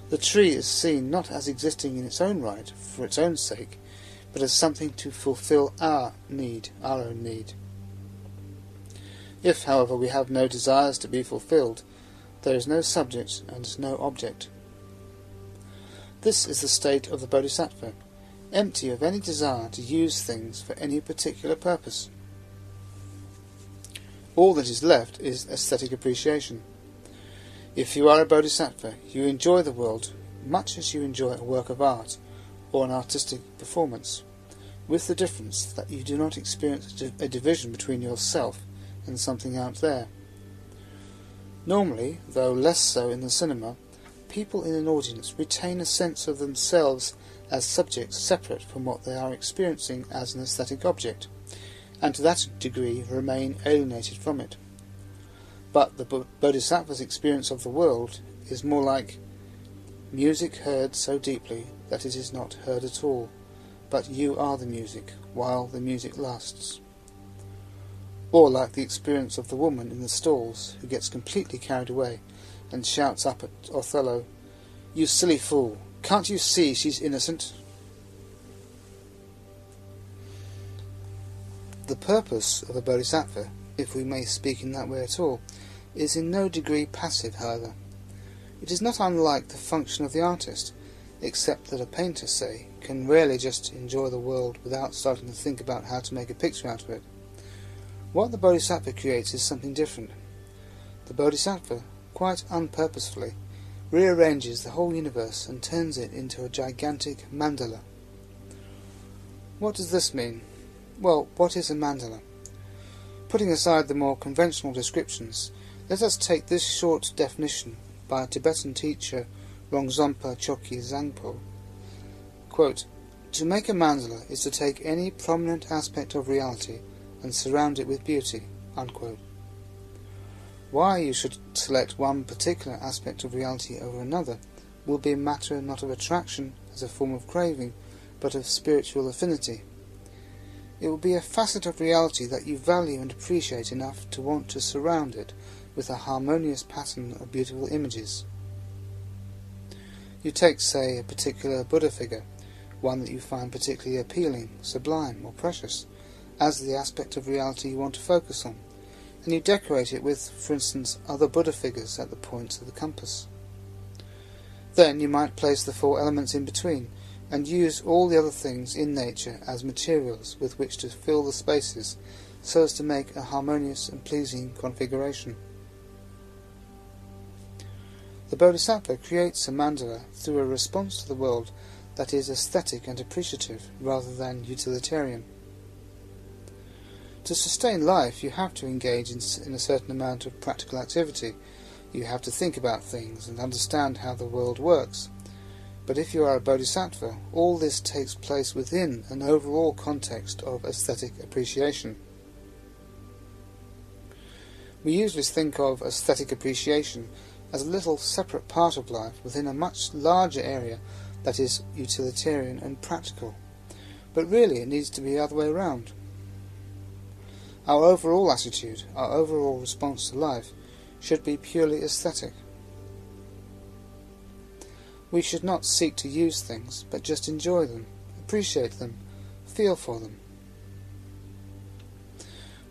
The tree is seen not as existing in its own right, for its own sake, but as something to fulfill our own need. If, however, we have no desires to be fulfilled, there is no subject and no object. This is the state of the Bodhisattva, empty of any desire to use things for any particular purpose. All that is left is aesthetic appreciation. If you are a Bodhisattva, you enjoy the world much as you enjoy a work of art or an artistic performance, with the difference that you do not experience a division between yourself and something out there. Normally, though less so in the cinema, people in an audience retain a sense of themselves as subjects separate from what they are experiencing as an aesthetic object, and to that degree remain alienated from it. But the Bodhisattva's experience of the world is more like music heard so deeply that it is not heard at all, but you are the music while the music lasts. Or like the experience of the woman in the stalls who gets completely carried away and shouts up at Othello, "You silly fool, can't you see she's innocent?" The purpose of a Bodhisattva, if we may speak in that way at all, is in no degree passive, however. It is not unlike the function of the artist, except that a painter, say, can rarely just enjoy the world without starting to think about how to make a picture out of it. What the Bodhisattva creates is something different. The Bodhisattva, quite unpurposefully, rearranges the whole universe and turns it into a gigantic mandala. What does this mean? Well, what is a mandala? Putting aside the more conventional descriptions, let us take this short definition by a Tibetan teacher, Rongzompa Chokyi Zangpo. Quote, "To make a mandala is to take any prominent aspect of reality and surround it with beauty." Unquote. Why you should select one particular aspect of reality over another will be a matter not of attraction as a form of craving, but of spiritual affinity. It will be a facet of reality that you value and appreciate enough to want to surround it with a harmonious pattern of beautiful images. You take, say, a particular Buddha figure, one that you find particularly appealing, sublime, or precious, as the aspect of reality you want to focus on, and you decorate it with, for instance, other Buddha figures at the points of the compass. Then you might place the 4 elements in between, and use all the other things in nature as materials with which to fill the spaces, so as to make a harmonious and pleasing configuration. The Bodhisattva creates a mandala through a response to the world that is aesthetic and appreciative rather than utilitarian. To sustain life, you have to engage in a certain amount of practical activity. You have to think about things and understand how the world works. But if you are a Bodhisattva, all this takes place within an overall context of aesthetic appreciation. We usually think of aesthetic appreciation as a little separate part of life within a much larger area that is utilitarian and practical. But really it needs to be the other way around. Our overall attitude, our overall response to life, should be purely aesthetic. We should not seek to use things, but just enjoy them, appreciate them, feel for them.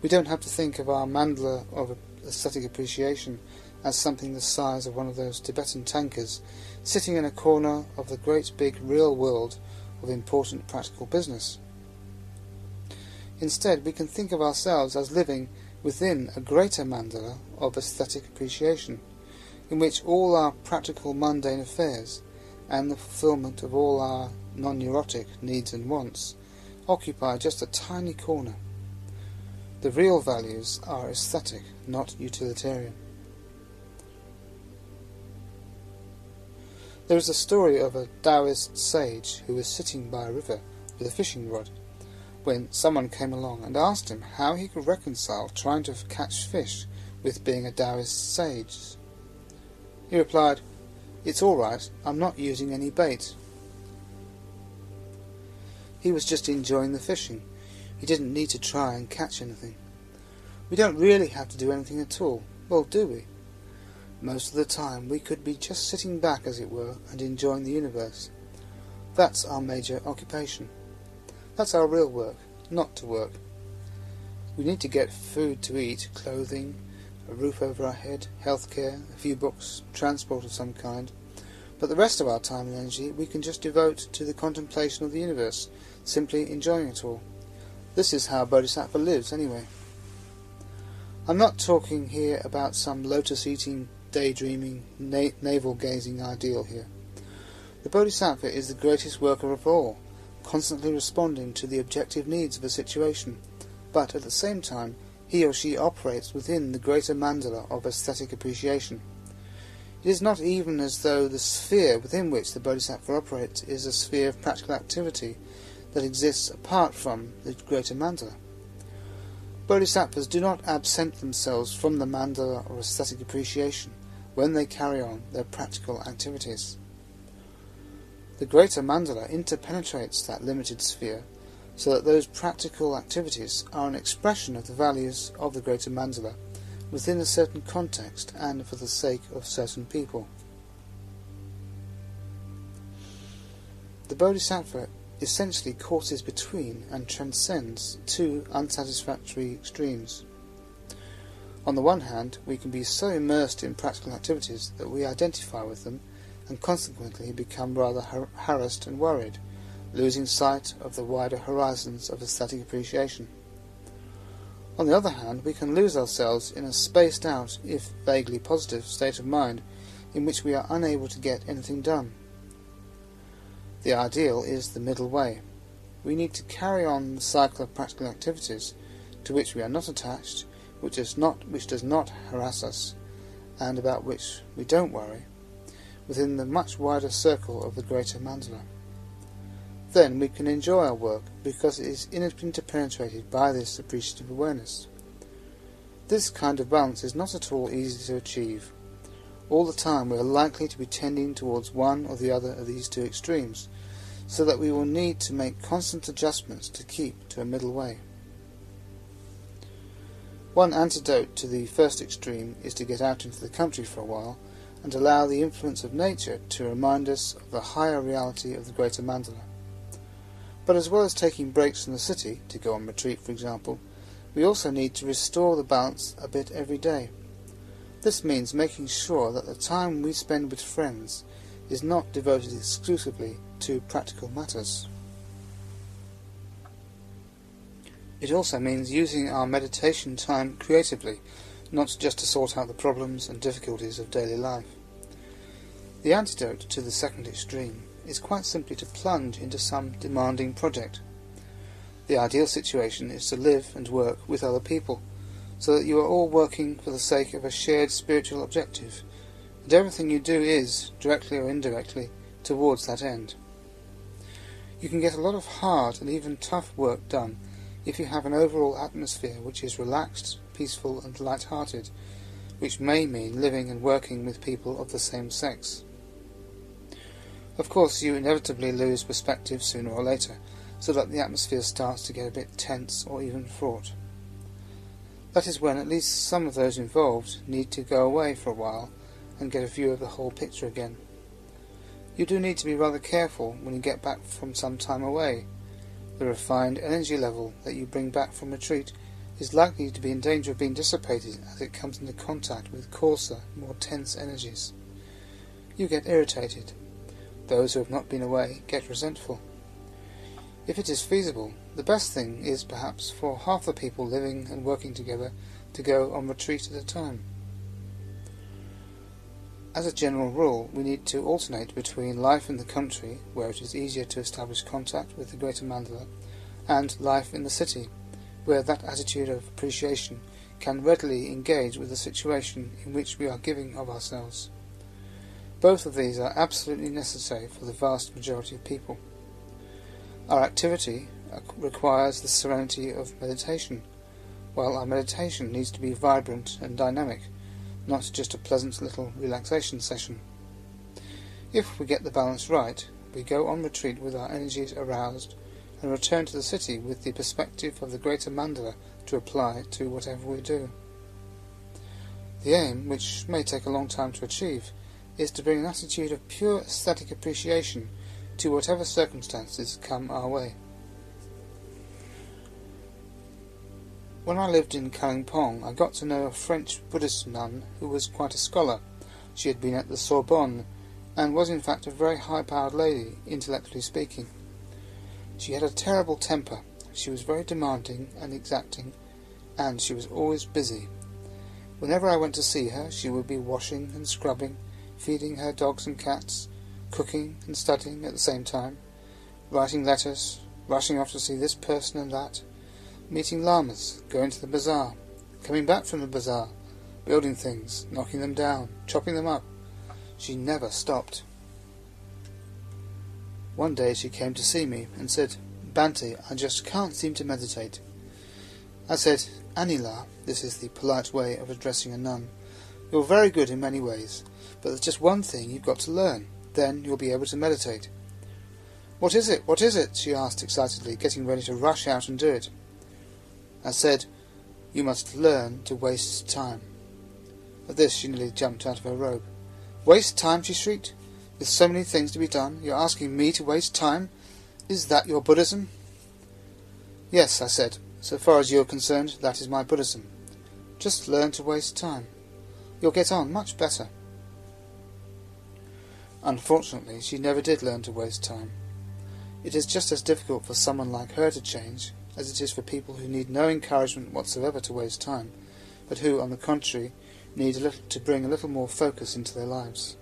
We don't have to think of our mandala of aesthetic appreciation as something the size of one of those Tibetan tankers sitting in a corner of the great big real world of important practical business. Instead, we can think of ourselves as living within a greater mandala of aesthetic appreciation, in which all our practical mundane affairs and the fulfillment of all our non-neurotic needs and wants occupy just a tiny corner. The real values are aesthetic, not utilitarian. There is a story of a Taoist sage who was sitting by a river with a fishing rod when someone came along and asked him how he could reconcile trying to catch fish with being a Taoist sage. He replied, "It's all right, I'm not using any bait." He was just enjoying the fishing. He didn't need to try and catch anything. We don't really have to do anything at all, well, do we? Most of the time we could be just sitting back, as it were, and enjoying the universe. That's our major occupation. That's our real work, not to work. We need to get food to eat, clothing, a roof over our head, healthcare, a few books, transport of some kind. But the rest of our time and energy we can just devote to the contemplation of the universe, simply enjoying it all. This is how a Bodhisattva lives, anyway. I'm not talking here about some lotus-eating, daydreaming, navel-gazing ideal here. The Bodhisattva is the greatest worker of all, constantly responding to the objective needs of a situation, but at the same time he or she operates within the greater mandala of aesthetic appreciation. It is not even as though the sphere within which the Bodhisattva operates is a sphere of practical activity that exists apart from the greater mandala. Bodhisattvas do not absent themselves from the mandala of aesthetic appreciation when they carry on their practical activities. The greater mandala interpenetrates that limited sphere, so that those practical activities are an expression of the values of the greater mandala within a certain context and for the sake of certain people. The Bodhisattva essentially courses between and transcends two unsatisfactory extremes. On the one hand, we can be so immersed in practical activities that we identify with them and consequently become rather harassed and worried, losing sight of the wider horizons of aesthetic appreciation. On the other hand, we can lose ourselves in a spaced out, if vaguely positive, state of mind in which we are unable to get anything done. The ideal is the middle way. We need to carry on the cycle of practical activities to which we are not attached, which does not harass us, and about which we don't worry, within the much wider circle of the greater mandala. Then we can enjoy our work because it is interpenetrated by this appreciative awareness. This kind of balance is not at all easy to achieve. All the time we are likely to be tending towards one or the other of these two extremes, so that we will need to make constant adjustments to keep to a middle way. One antidote to the first extreme is to get out into the country for a while and allow the influence of nature to remind us of the higher reality of the greater mandala. But as well as taking breaks from the city, to go on retreat for example, we also need to restore the balance a bit every day. This means making sure that the time we spend with friends is not devoted exclusively to practical matters. It also means using our meditation time creatively, not just to sort out the problems and difficulties of daily life. The antidote to the second extreme is quite simply to plunge into some demanding project. The ideal situation is to live and work with other people, so that you are all working for the sake of a shared spiritual objective, and everything you do is, directly or indirectly, towards that end. You can get a lot of hard and even tough work done if you have an overall atmosphere which is relaxed, peaceful and light-hearted, which may mean living and working with people of the same sex. Of course, you inevitably lose perspective sooner or later, so that the atmosphere starts to get a bit tense or even fraught. That is when at least some of those involved need to go away for a while and get a view of the whole picture again. You do need to be rather careful when you get back from some time away. The refined energy level that you bring back from retreat is likely to be in danger of being dissipated as it comes into contact with coarser, more tense energies. You get irritated. Those who have not been away get resentful. If it is feasible, the best thing is perhaps for half the people living and working together to go on retreat at a time. As a general rule, we need to alternate between life in the country, where it is easier to establish contact with the greater mandala, and life in the city, where that attitude of appreciation can readily engage with the situation in which we are giving of ourselves. Both of these are absolutely necessary for the vast majority of people. Our activity requires the serenity of meditation, while our meditation needs to be vibrant and dynamic, not just a pleasant little relaxation session. If we get the balance right, we go on retreat with our energies aroused and return to the city with the perspective of the greater mandala to apply to whatever we do. The aim, which may take a long time to achieve, is to bring an attitude of pure aesthetic appreciation to whatever circumstances come our way. When I lived in Kalimpong, I got to know a French Buddhist nun who was quite a scholar. She had been at the Sorbonne, and was in fact a very high-powered lady, intellectually speaking. She had a terrible temper, she was very demanding and exacting, and she was always busy. Whenever I went to see her, she would be washing and scrubbing, feeding her dogs and cats, cooking and studying at the same time, writing letters, rushing off to see this person and that, meeting lamas, going to the bazaar, coming back from the bazaar, building things, knocking them down, chopping them up. She never stopped. One day she came to see me and said, "Bhante, I just can't seem to meditate." I said, "Anila," this is the polite way of addressing a nun, "you're very good in many ways, but there's just one thing you've got to learn, then you'll be able to meditate." "What is it? What is it?" she asked excitedly, getting ready to rush out and do it. I said, "You must learn to waste time." At this she nearly jumped out of her robe. "Waste time?" she shrieked. "With so many things to be done, you're asking me to waste time? Is that your Buddhism?" "Yes," I said, "so far as you're concerned, that is my Buddhism. Just learn to waste time. You'll get on much better." Unfortunately, she never did learn to waste time. It is just as difficult for someone like her to change as it is for people who need no encouragement whatsoever to waste time, but who, on the contrary, need to bring a little more focus into their lives.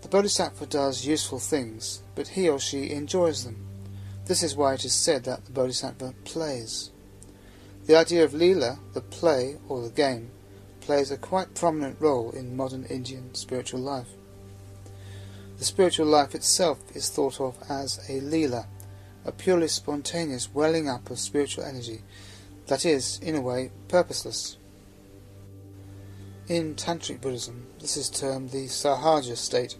The Bodhisattva does useful things, but he or she enjoys them. This is why it is said that the Bodhisattva plays. The idea of Leela, the play or the game, plays a quite prominent role in modern Indian spiritual life. The spiritual life itself is thought of as a Leela, a purely spontaneous welling up of spiritual energy that is, in a way, purposeless. In Tantric Buddhism, this is termed the Sahaja state,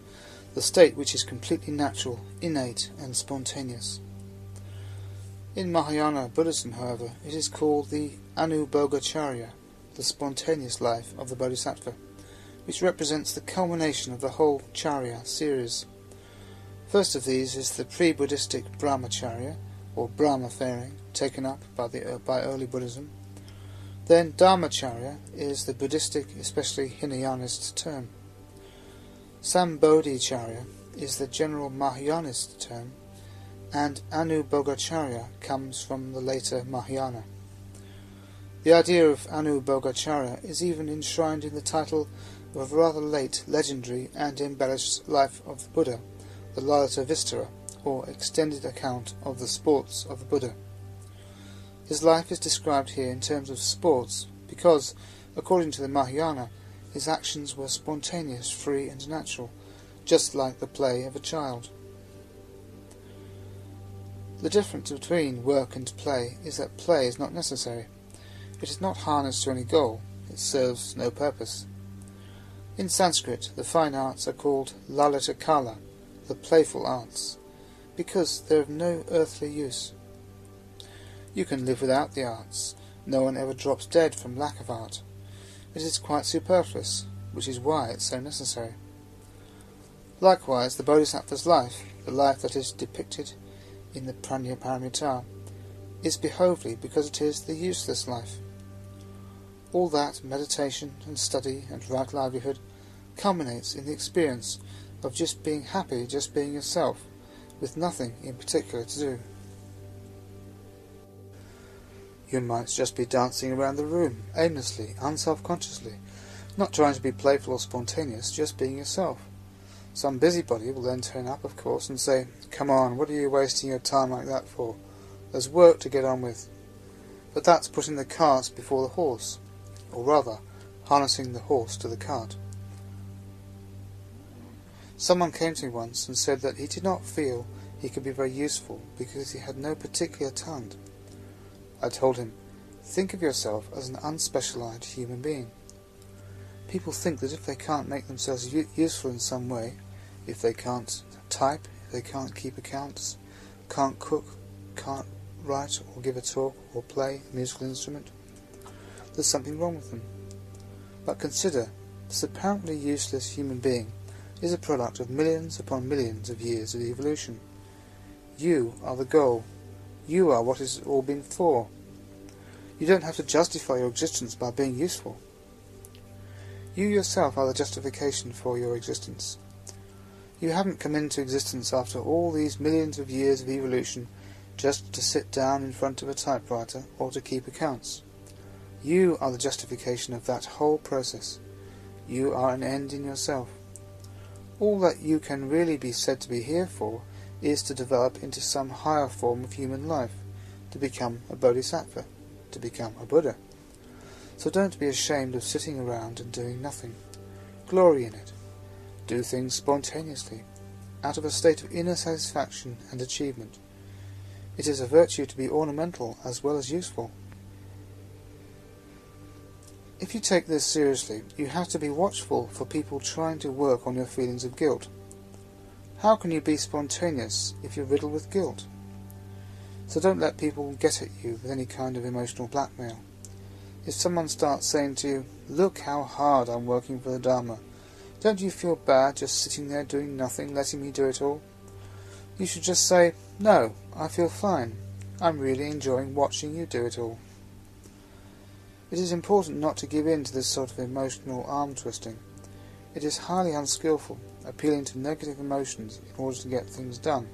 the state which is completely natural, innate and spontaneous. In Mahayana Buddhism, however, it is called the Anubhogacharya, the spontaneous life of the Bodhisattva, which represents the culmination of the whole Charya series. First of these is the pre-Buddhistic Brahmacharya, or Brahma-faring, taken up by early Buddhism. Then Dharmacharya is the Buddhistic, especially Hinayanist term. Sambodhicharya is the general Mahayanist term, and Anubhogacharya comes from the later Mahayana. The idea of Anubhogacharya is even enshrined in the title of a rather late, legendary and embellished life of the Buddha, the Lalita Vistara, or extended account of the sports of the Buddha. His life is described here in terms of sports because, according to the Mahayana, his actions were spontaneous, free and natural, just like the play of a child. The difference between work and play is that play is not necessary. It is not harnessed to any goal. It serves no purpose. In Sanskrit, the fine arts are called lalita kala, the playful arts, because they are of no earthly use. You can live without the arts. No one ever drops dead from lack of art. It is quite superfluous, which is why it is so necessary. Likewise, the Bodhisattva's life, the life that is depicted in the Prajnaparamita, is behovely because it is the useless life. All that meditation and study and right livelihood culminates in the experience of just being happy, just being yourself, with nothing in particular to do. You might just be dancing around the room, aimlessly, unself-consciously, not trying to be playful or spontaneous, just being yourself. Some busybody will then turn up, of course, and say, "Come on, what are you wasting your time like that for? There's work to get on with." But that's putting the cart before the horse, or rather, harnessing the horse to the cart. Someone came to me once and said that he did not feel he could be very useful because he had no particular talent. I told him, think of yourself as an unspecialized human being. People think that if they can't make themselves useful in some way, if they can't type, if they can't keep accounts, can't cook, can't write or give a talk or play a musical instrument, there's something wrong with them. But consider, this apparently useless human being is a product of millions upon millions of years of evolution. You are the goal. You are what it's all been for. You don't have to justify your existence by being useful. You yourself are the justification for your existence. You haven't come into existence after all these millions of years of evolution just to sit down in front of a typewriter or to keep accounts. You are the justification of that whole process. You are an end in yourself. All that you can really be said to be here for is to develop into some higher form of human life, to become a bodhisattva, to become a Buddha. So don't be ashamed of sitting around and doing nothing. Glory in it. Do things spontaneously, out of a state of inner satisfaction and achievement. It is a virtue to be ornamental as well as useful. If you take this seriously, you have to be watchful for people trying to work on your feelings of guilt. How can you be spontaneous if you're riddled with guilt? So don't let people get at you with any kind of emotional blackmail. If someone starts saying to you, "Look how hard I'm working for the Dharma," don't you feel bad just sitting there doing nothing, letting me do it all? You should just say, "No, I feel fine. I'm really enjoying watching you do it all." It is important not to give in to this sort of emotional arm-twisting. It is highly unskillful, appealing to negative emotions in order to get things done,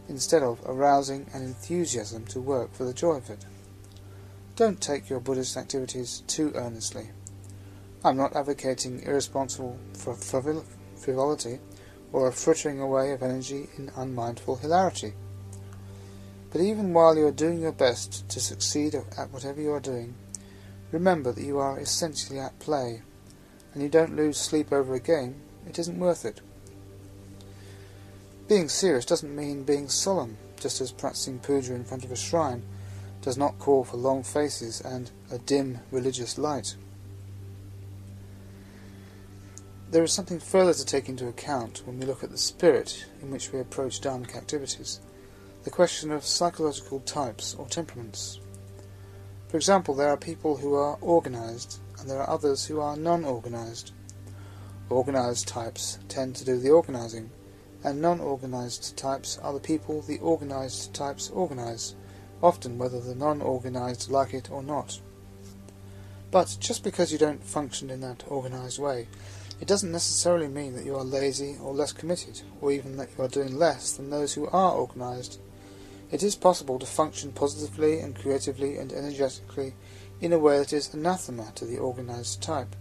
instead of arousing an enthusiasm to work for the joy of it. Don't take your Buddhist activities too earnestly. I'm not advocating irresponsible frivolity or a frittering away of energy in unmindful hilarity. But even while you are doing your best to succeed at whatever you are doing, remember that you are essentially at play, and you don't lose sleep over a game. It isn't worth it. Being serious doesn't mean being solemn, just as practicing puja in front of a shrine does not call for long faces and a dim religious light. There is something further to take into account when we look at the spirit in which we approach dharmic activities, the question of psychological types or temperaments. For example, there are people who are organized, and there are others who are non-organized. Organized types tend to do the organizing, and non-organized types are the people the organized types organize, often whether the non-organized like it or not. But just because you don't function in that organized way, it doesn't necessarily mean that you are lazy or less committed, or even that you are doing less than those who are organized. It is possible to function positively and creatively and energetically in a way that is anathema to the organized type.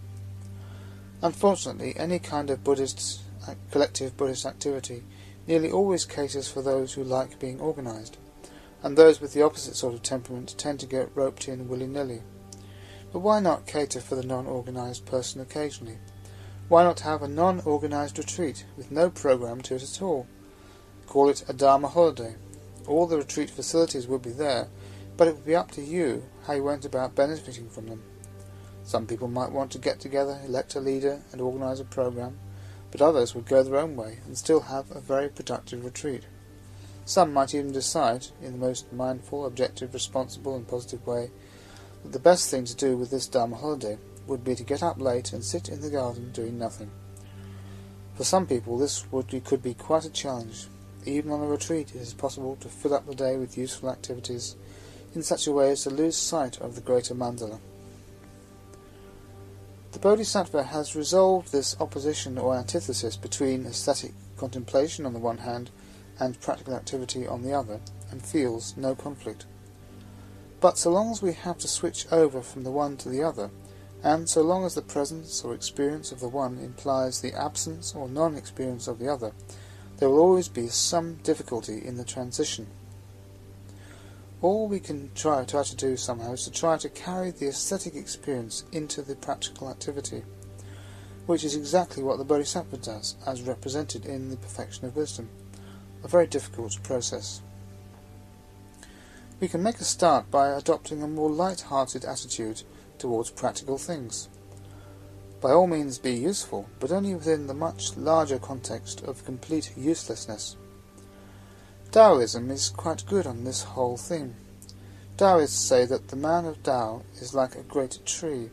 Unfortunately, any kind of collective Buddhist activity nearly always caters for those who like being organized, and those with the opposite sort of temperament tend to get roped in willy-nilly. But why not cater for the non-organized person occasionally? Why not have a non-organized retreat with no program to it at all? Call it a Dharma holiday. All the retreat facilities would be there, but it would be up to you how you went about benefiting from them. Some people might want to get together, elect a leader, and organize a program, but others would go their own way and still have a very productive retreat. Some might even decide, in the most mindful, objective, responsible, and positive way, that the best thing to do with this Dharma holiday would be to get up late and sit in the garden doing nothing. For some people this could be quite a challenge. Even on a retreat it is possible to fill up the day with useful activities in such a way as to lose sight of the greater mandala. The Bodhisattva has resolved this opposition or antithesis between aesthetic contemplation on the one hand and practical activity on the other, and feels no conflict. But so long as we have to switch over from the one to the other, and so long as the presence or experience of the one implies the absence or non-experience of the other, there will always be some difficulty in the transition. All we can try to do somehow is to try to carry the aesthetic experience into the practical activity. which is exactly what the Bodhisattva does, as represented in the perfection of wisdom, a very difficult process. We can make a start by adopting a more light-hearted attitude towards practical things. By all means be useful, but only within the much larger context of complete uselessness. Taoism is quite good on this whole theme. Taoists say that the man of Tao is like a great tree,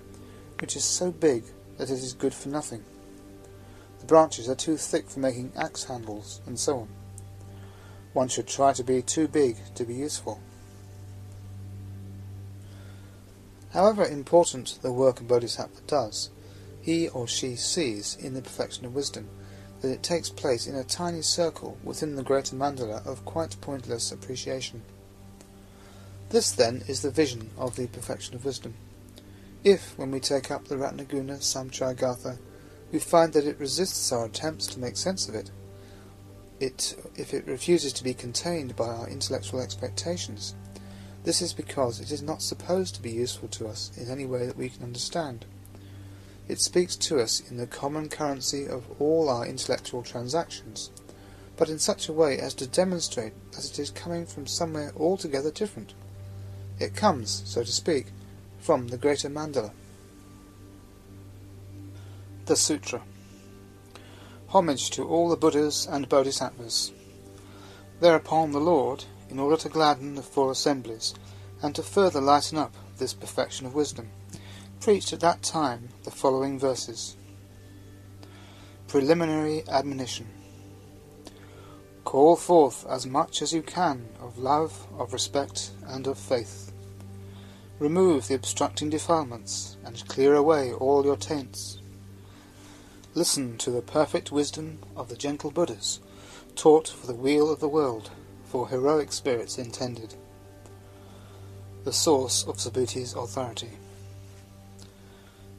which is so big that it is good for nothing. The branches are too thick for making axe handles, and so on. One should try to be too big to be useful. However important the work a bodhisattva does, he or she sees in the perfection of wisdom that it takes place in a tiny circle within the greater mandala of quite pointless appreciation. This, then, is the vision of the perfection of wisdom. If, when we take up the Ratnaguna Samchayagatha, we find that it resists our attempts to make sense of it, if it refuses to be contained by our intellectual expectations, this is because it is not supposed to be useful to us in any way that we can understand. It speaks to us in the common currency of all our intellectual transactions, but in such a way as to demonstrate that it is coming from somewhere altogether different. It comes, so to speak, from the greater mandala. The Sutra. Homage to all the Buddhas and Bodhisattvas. Thereupon the Lord, in order to gladden the four assemblies, and to further lighten up this perfection of wisdom, preached at that time the following verses. Preliminary Admonition. Call forth as much as you can of love, of respect, and of faith. Remove the obstructing defilements, and clear away all your taints. Listen to the perfect wisdom of the gentle Buddhas, taught for the weal of the world, for heroic spirits intended. The source of Subhuti's authority.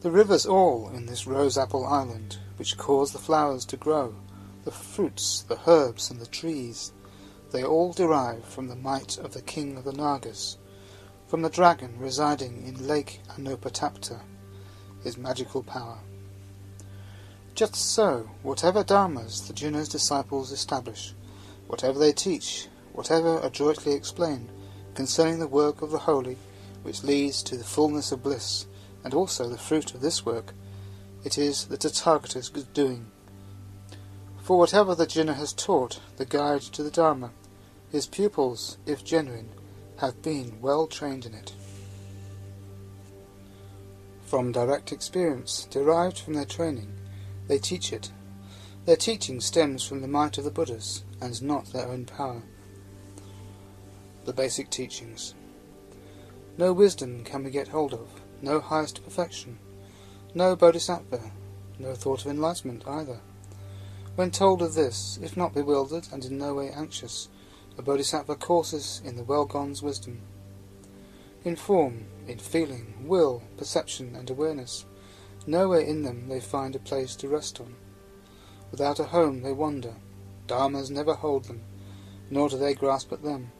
The rivers all in this rose-apple island, which cause the flowers to grow, the fruits, the herbs, and the trees, they all derive from the might of the king of the Nagas, from the dragon residing in Lake Anopatapta, his magical power. Just so, whatever dharmas the Jinnah's disciples establish, whatever they teach, whatever adroitly explain, concerning the work of the holy, which leads to the fullness of bliss, and also the fruit of this work, it is the Tathagata's doing. For whatever the Jinnah has taught, the guide to the Dharma, his pupils, if genuine, have been well trained in it. From direct experience, derived from their training, they teach it. Their teaching stems from the might of the Buddhas, and not their own power. The basic teachings. No wisdom can we get hold of, no highest perfection, no bodhisattva, no thought of enlightenment either. When told of this, if not bewildered and in no way anxious, a bodhisattva courses in the well-gone's wisdom. In form, in feeling, will, perception, and awareness, nowhere in them they find a place to rest on. Without a home they wander. Dharmas never hold them, nor do they grasp at them.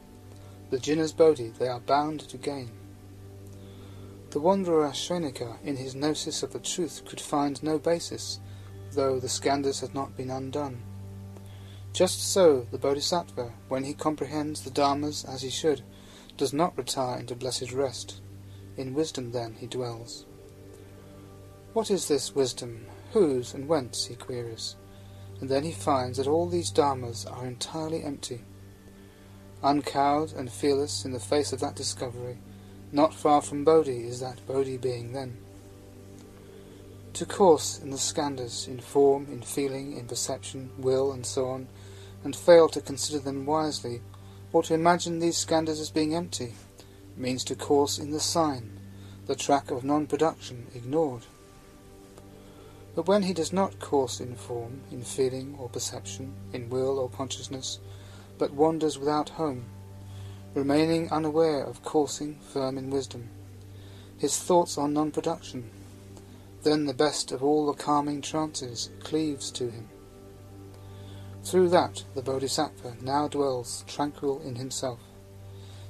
The Jinnah's bodhi they are bound to gain. The wanderer Shrenika, in his gnosis of the truth, could find no basis, though the skandhas had not been undone. Just so the bodhisattva, when he comprehends the dharmas as he should, does not retire into blessed rest. In wisdom then he dwells. What is this wisdom? Whose and whence? He queries, and then he finds that all these dharmas are entirely empty. Uncowed and fearless in the face of that discovery, not far from Bodhi is that Bodhi being then. To course in the skandhas, in form, in feeling, in perception, will, and so on, and fail to consider them wisely, or to imagine these skandhas as being empty, means to course in the sign, the track of non-production ignored. But when he does not course in form, in feeling or perception, in will or consciousness, but wanders without home, remaining unaware of coursing firm in wisdom, his thoughts on non-production, then the best of all the calming trances cleaves to him. Through that the Bodhisattva now dwells tranquil in himself,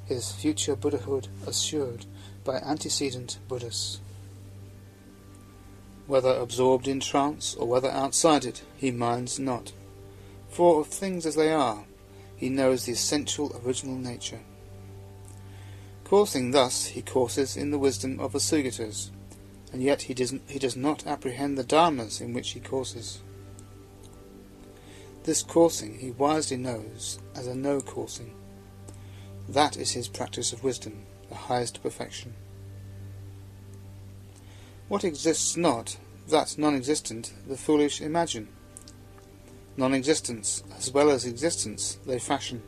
his future Buddhahood assured by antecedent Buddhas. Whether absorbed in trance or whether outside it, he minds not. For of things as they are, he knows the essential original nature. Coursing thus, he courses in the wisdom of the Sugatas, and yet he does not apprehend the dharmas in which he courses. This coursing he wisely knows as a no-coursing. That is his practice of wisdom, the highest perfection. What exists not, that non-existent, the foolish imagine. Non-existence, as well as existence, they fashion.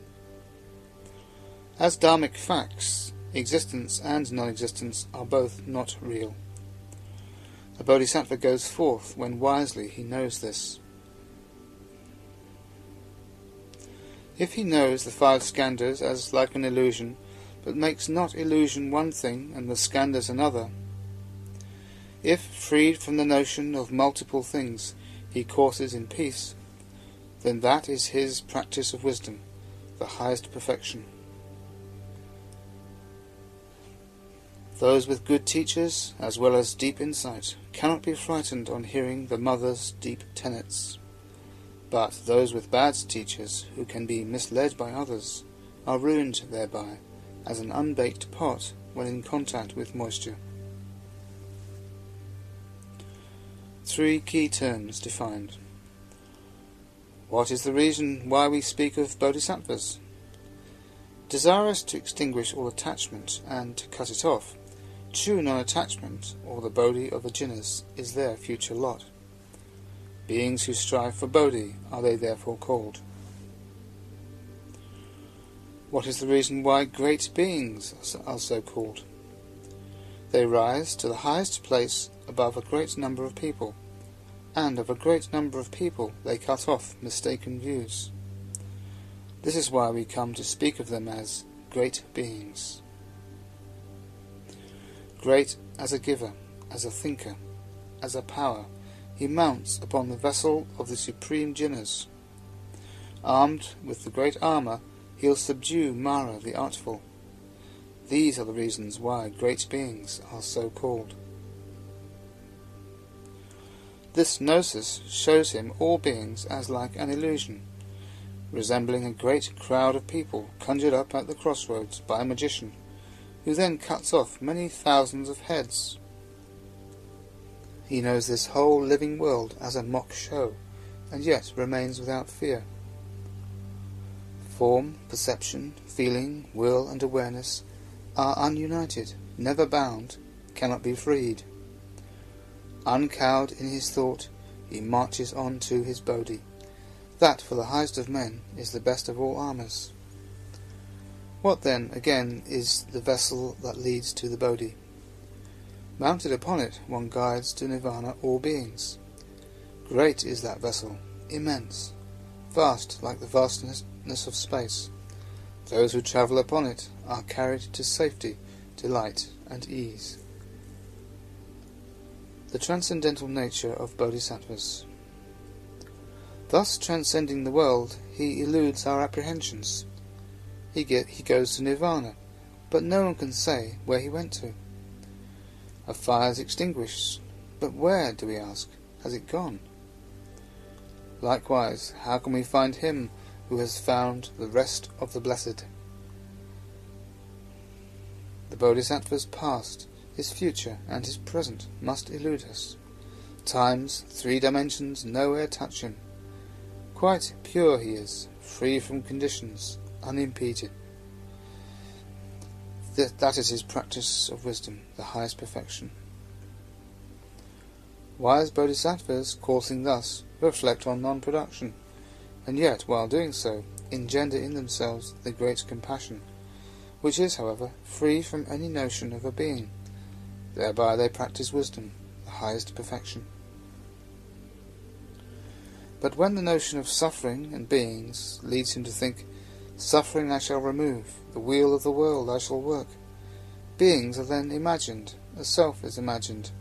As dharmic facts, existence and non-existence are both not real. A bodhisattva goes forth when wisely he knows this. If he knows the 5 skandhas as like an illusion, but makes not illusion one thing and the skandhas another, if, freed from the notion of multiple things, he courses in peace, then that is his practice of wisdom, the highest perfection. Those with good teachers, as well as deep insight, cannot be frightened on hearing the mother's deep tenets. But those with bad teachers, who can be misled by others, are ruined thereby, as an unbaked pot when in contact with moisture. 3 key terms defined. What is the reason why we speak of bodhisattvas? Desirous to extinguish all attachment and to cut it off, true non-attachment, or the bodhi of the jivas, is their future lot. Beings who strive for bodhi are they therefore called. What is the reason why great beings are so called? They rise to the highest place above a great number of people, and of a great number of people they cut off mistaken views. This is why we come to speak of them as great beings. Great as a giver, as a thinker, as a power, he mounts upon the vessel of the supreme jivas. Armed with the great armour, he'll subdue Mara the artful. These are the reasons why great beings are so called. This gnosis shows him all beings as like an illusion, resembling a great crowd of people conjured up at the crossroads by a magician, who then cuts off many thousands of heads. He knows this whole living world as a mock show, and yet remains without fear. Form, perception, feeling, will and awareness are ununited, never bound, cannot be freed. Uncowed in his thought, he marches on to his bodhi. That, for the highest of men, is the best of all armours. What then, again, is the vessel that leads to the bodhi? Mounted upon it, one guides to nirvana all beings. Great is that vessel, immense, vast like the vastness of space. Those who travel upon it are carried to safety, delight, and ease. The transcendental nature of bodhisattvas. Thus transcending the world, he eludes our apprehensions. He goes to nirvana, but no one can say where he went to. A fire is extinguished, but where, do we ask, has it gone? Likewise, how can we find him who has found the rest of the blessed? The bodhisattva's past, his future, and his present must elude us. Time's 3 dimensions nowhere touch him. Quite pure he is, free from conditions, unimpeded. That is his practice of wisdom, the highest perfection. Wise bodhisattvas, coursing thus, reflect on non-production, and yet, while doing so, engender in themselves the great compassion, which is, however, free from any notion of a being. Thereby they practice wisdom, the highest perfection. But when the notion of suffering and beings leads him to think, suffering I shall remove, the wheel of the world I shall work, beings are then imagined, a self is imagined,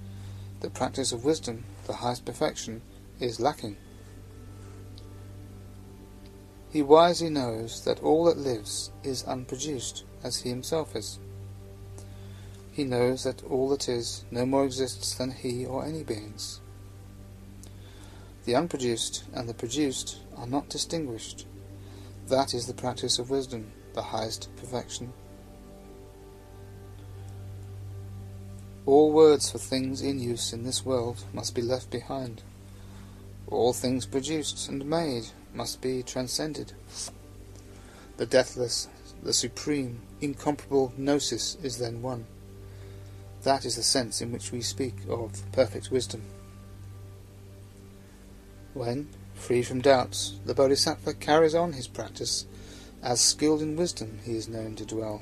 the practice of wisdom, the highest perfection, is lacking. He wisely knows that all that lives is unproduced, as he himself is. He knows that all that is no more exists than he or any beings. The unproduced and the produced are not distinguished. That is the practice of wisdom, the highest perfection. All words for things in use in this world must be left behind. All things produced and made must be transcended. The deathless, the supreme, incomparable gnosis is then one. That is the sense in which we speak of perfect wisdom. When, free from doubts, the Bodhisattva carries on his practice, as skilled in wisdom he is known to dwell.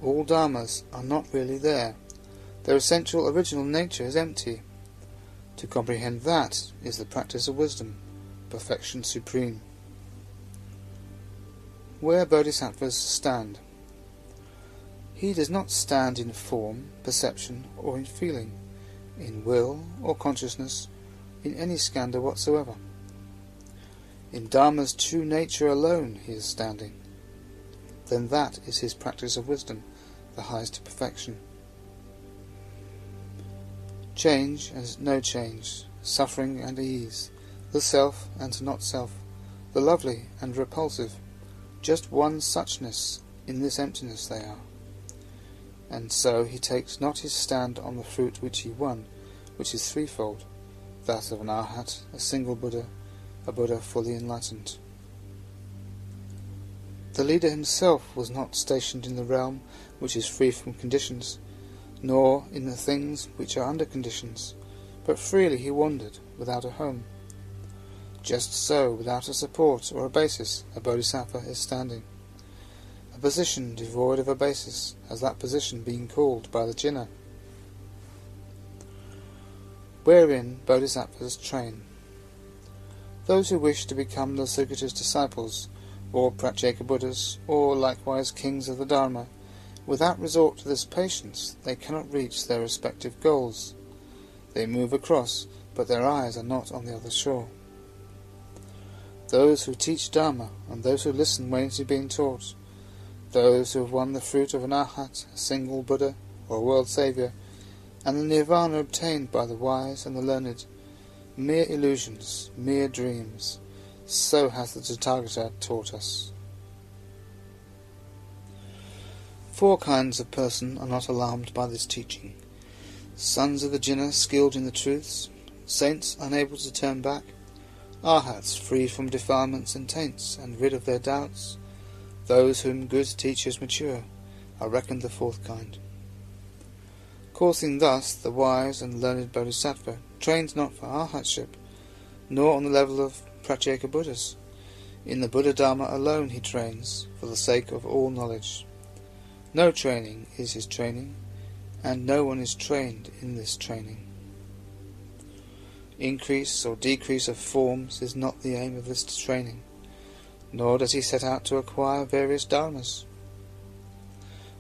All dharmas are not really there. Their essential original nature is empty. To comprehend that is the practice of wisdom, perfection supreme. Where Bodhisattvas stand. He does not stand in form, perception, or in feeling, in will or consciousness, in any skandha whatsoever. In Dharma's true nature alone he is standing. Then that is his practice of wisdom, the highest perfection. Change and no change, suffering and ease, the self and not self, the lovely and repulsive, just one suchness, in this emptiness they are. And so he takes not his stand on the fruit which he won, which is threefold, that of an arhat, a single Buddha, a Buddha fully enlightened. The leader himself was not stationed in the realm which is free from conditions, nor in the things which are under conditions, but freely he wandered, without a home. Just so, without a support or a basis, a bodhisattva is standing. A position devoid of a basis, has that position been called by the jina. Wherein bodhisattvas train. Those who wish to become the Sugata's disciples, or Prajnaparamita Buddhas, or likewise kings of the Dharma, without resort to this patience they cannot reach their respective goals. They move across, but their eyes are not on the other shore. Those who teach Dharma, and those who listen when it is being taught, those who have won the fruit of an arhat, a single Buddha, or a world saviour, and the nirvana obtained by the wise and the learned, mere illusions, mere dreams, so has the Tathagata taught us. 4 kinds of person are not alarmed by this teaching. Sons of the jina skilled in the truths, saints unable to turn back, arhats free from defilements and taints and rid of their doubts, those whom good teachers mature, are reckoned the 4th kind. Coursing thus, the wise and learned bodhisattva trains not for arhatship, nor on the level of Prajnaparamita Buddhas. In the Buddha Dharma alone he trains, for the sake of all knowledge. No training is his training, and no one is trained in this training. Increase or decrease of forms is not the aim of this training, nor does he set out to acquire various dharmas.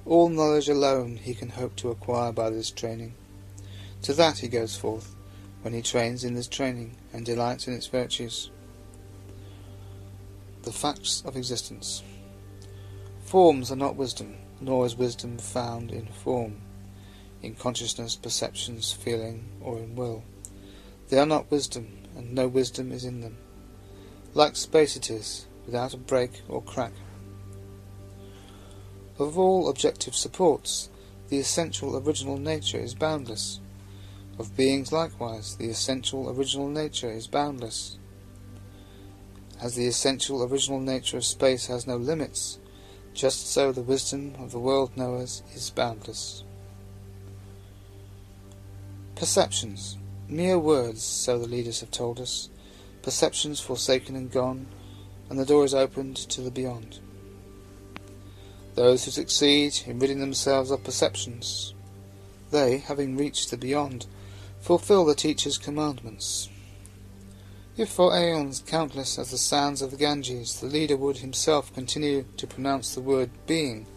All knowledge alone he can hope to acquire by this training. To that he goes forth, when he trains in this training, and delights in its virtues. The facts of existence. Forms are not wisdom, nor is wisdom found in form, in consciousness, perceptions, feeling, or in will. They are not wisdom, and no wisdom is in them. Like space it is, without a break or crack. Of all objective supports, the essential original nature is boundless. Of beings likewise, the essential original nature is boundless. As the essential original nature of space has no limits, just so the wisdom of the world knowers is boundless. Perceptions. Mere words, so the leaders have told us. Perceptions forsaken and gone, and the door is opened to the beyond. Those who succeed in ridding themselves of perceptions, they, having reached the beyond, fulfill the teacher's commandments. If for aeons countless as the sands of the Ganges the leader would himself continue to pronounce the word being,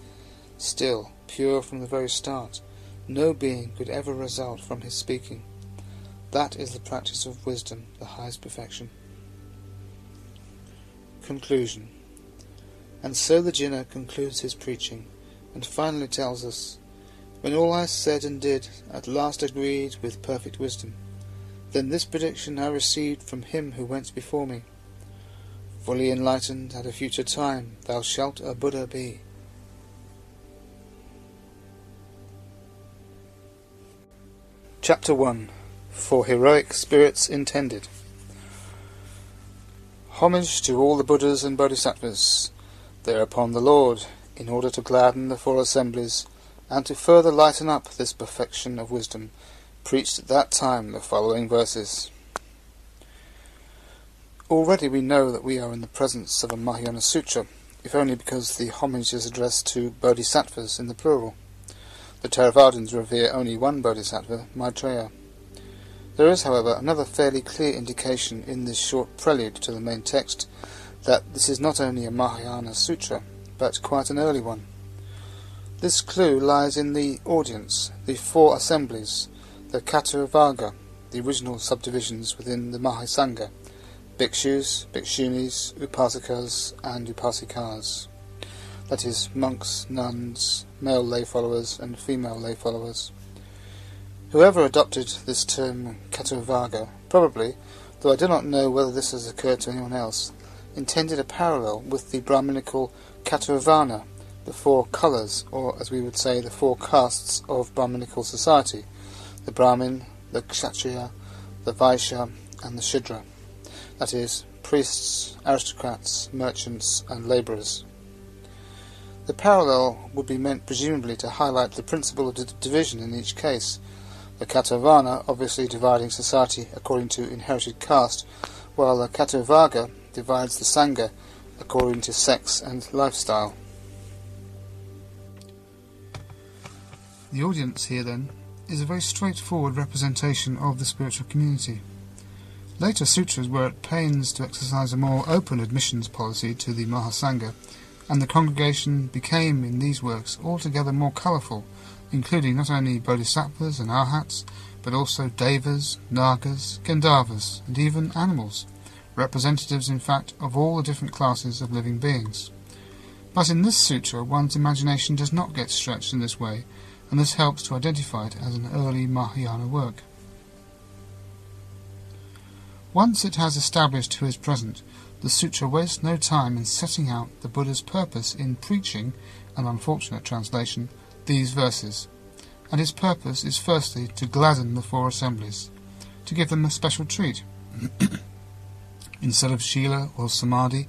still, pure from the very start, no being could ever result from his speaking. That is the practice of wisdom, the highest perfection. Conclusion. And so the jina concludes his preaching, and finally tells us, when all I said and did at last agreed with perfect wisdom, Then this prediction I received from him who went before me. Fully enlightened at a future time, thou shalt a Buddha be. Chapter 1. For Heroic Spirits Intended. Homage to all the Buddhas and Bodhisattvas. They are upon the Lord, in order to gladden the four assemblies, and to further lighten up this perfection of wisdom, preached at that time the following verses. Already we know that we are in the presence of a Mahayana Sutra, if only because the homage is addressed to Bodhisattvas in the plural. The Theravadins revere only one Bodhisattva, Maitreya. There is, however, another fairly clear indication in this short prelude to the main text that this is not only a Mahayana Sutra, but quite an early one. This clue lies in the audience, the four assemblies, the Categorization, the original subdivisions within the Mahasangha, bhikshus, bhikshunis, upasakas, and upasikas. That is, monks, nuns, male lay followers, and female lay followers. Whoever adopted this term categorization probably, though I do not know whether this has occurred to anyone else, intended a parallel with the Brahminical categorization, the four colours, or as we would say, the four castes of Brahminical society, the Brahmin, the Kshatriya, the Vaishya, and the Shudra, that is, priests, aristocrats, merchants, and labourers. The parallel would be meant presumably to highlight the principle of division in each case, the Categorization obviously dividing society according to inherited caste, while the Categorization divides the Sangha according to sex and lifestyle. The audience here, then, is a very straightforward representation of the spiritual community. Later sutras were at pains to exercise a more open admissions policy to the Mahasangha, and the congregation became, in these works, altogether more colourful, including not only bodhisattvas and arhats, but also devas, nagas, gandharvas, and even animals, representatives, in fact, of all the different classes of living beings. But in this sutra, one's imagination does not get stretched in this way, and this helps to identify it as an early Mahayana work. Once it has established who is present, the sutra wastes no time in setting out the Buddha's purpose in preaching, an unfortunate translation, these verses. And his purpose is firstly to gladden the four assemblies, to give them a special treat. Instead of Shila or Samadhi,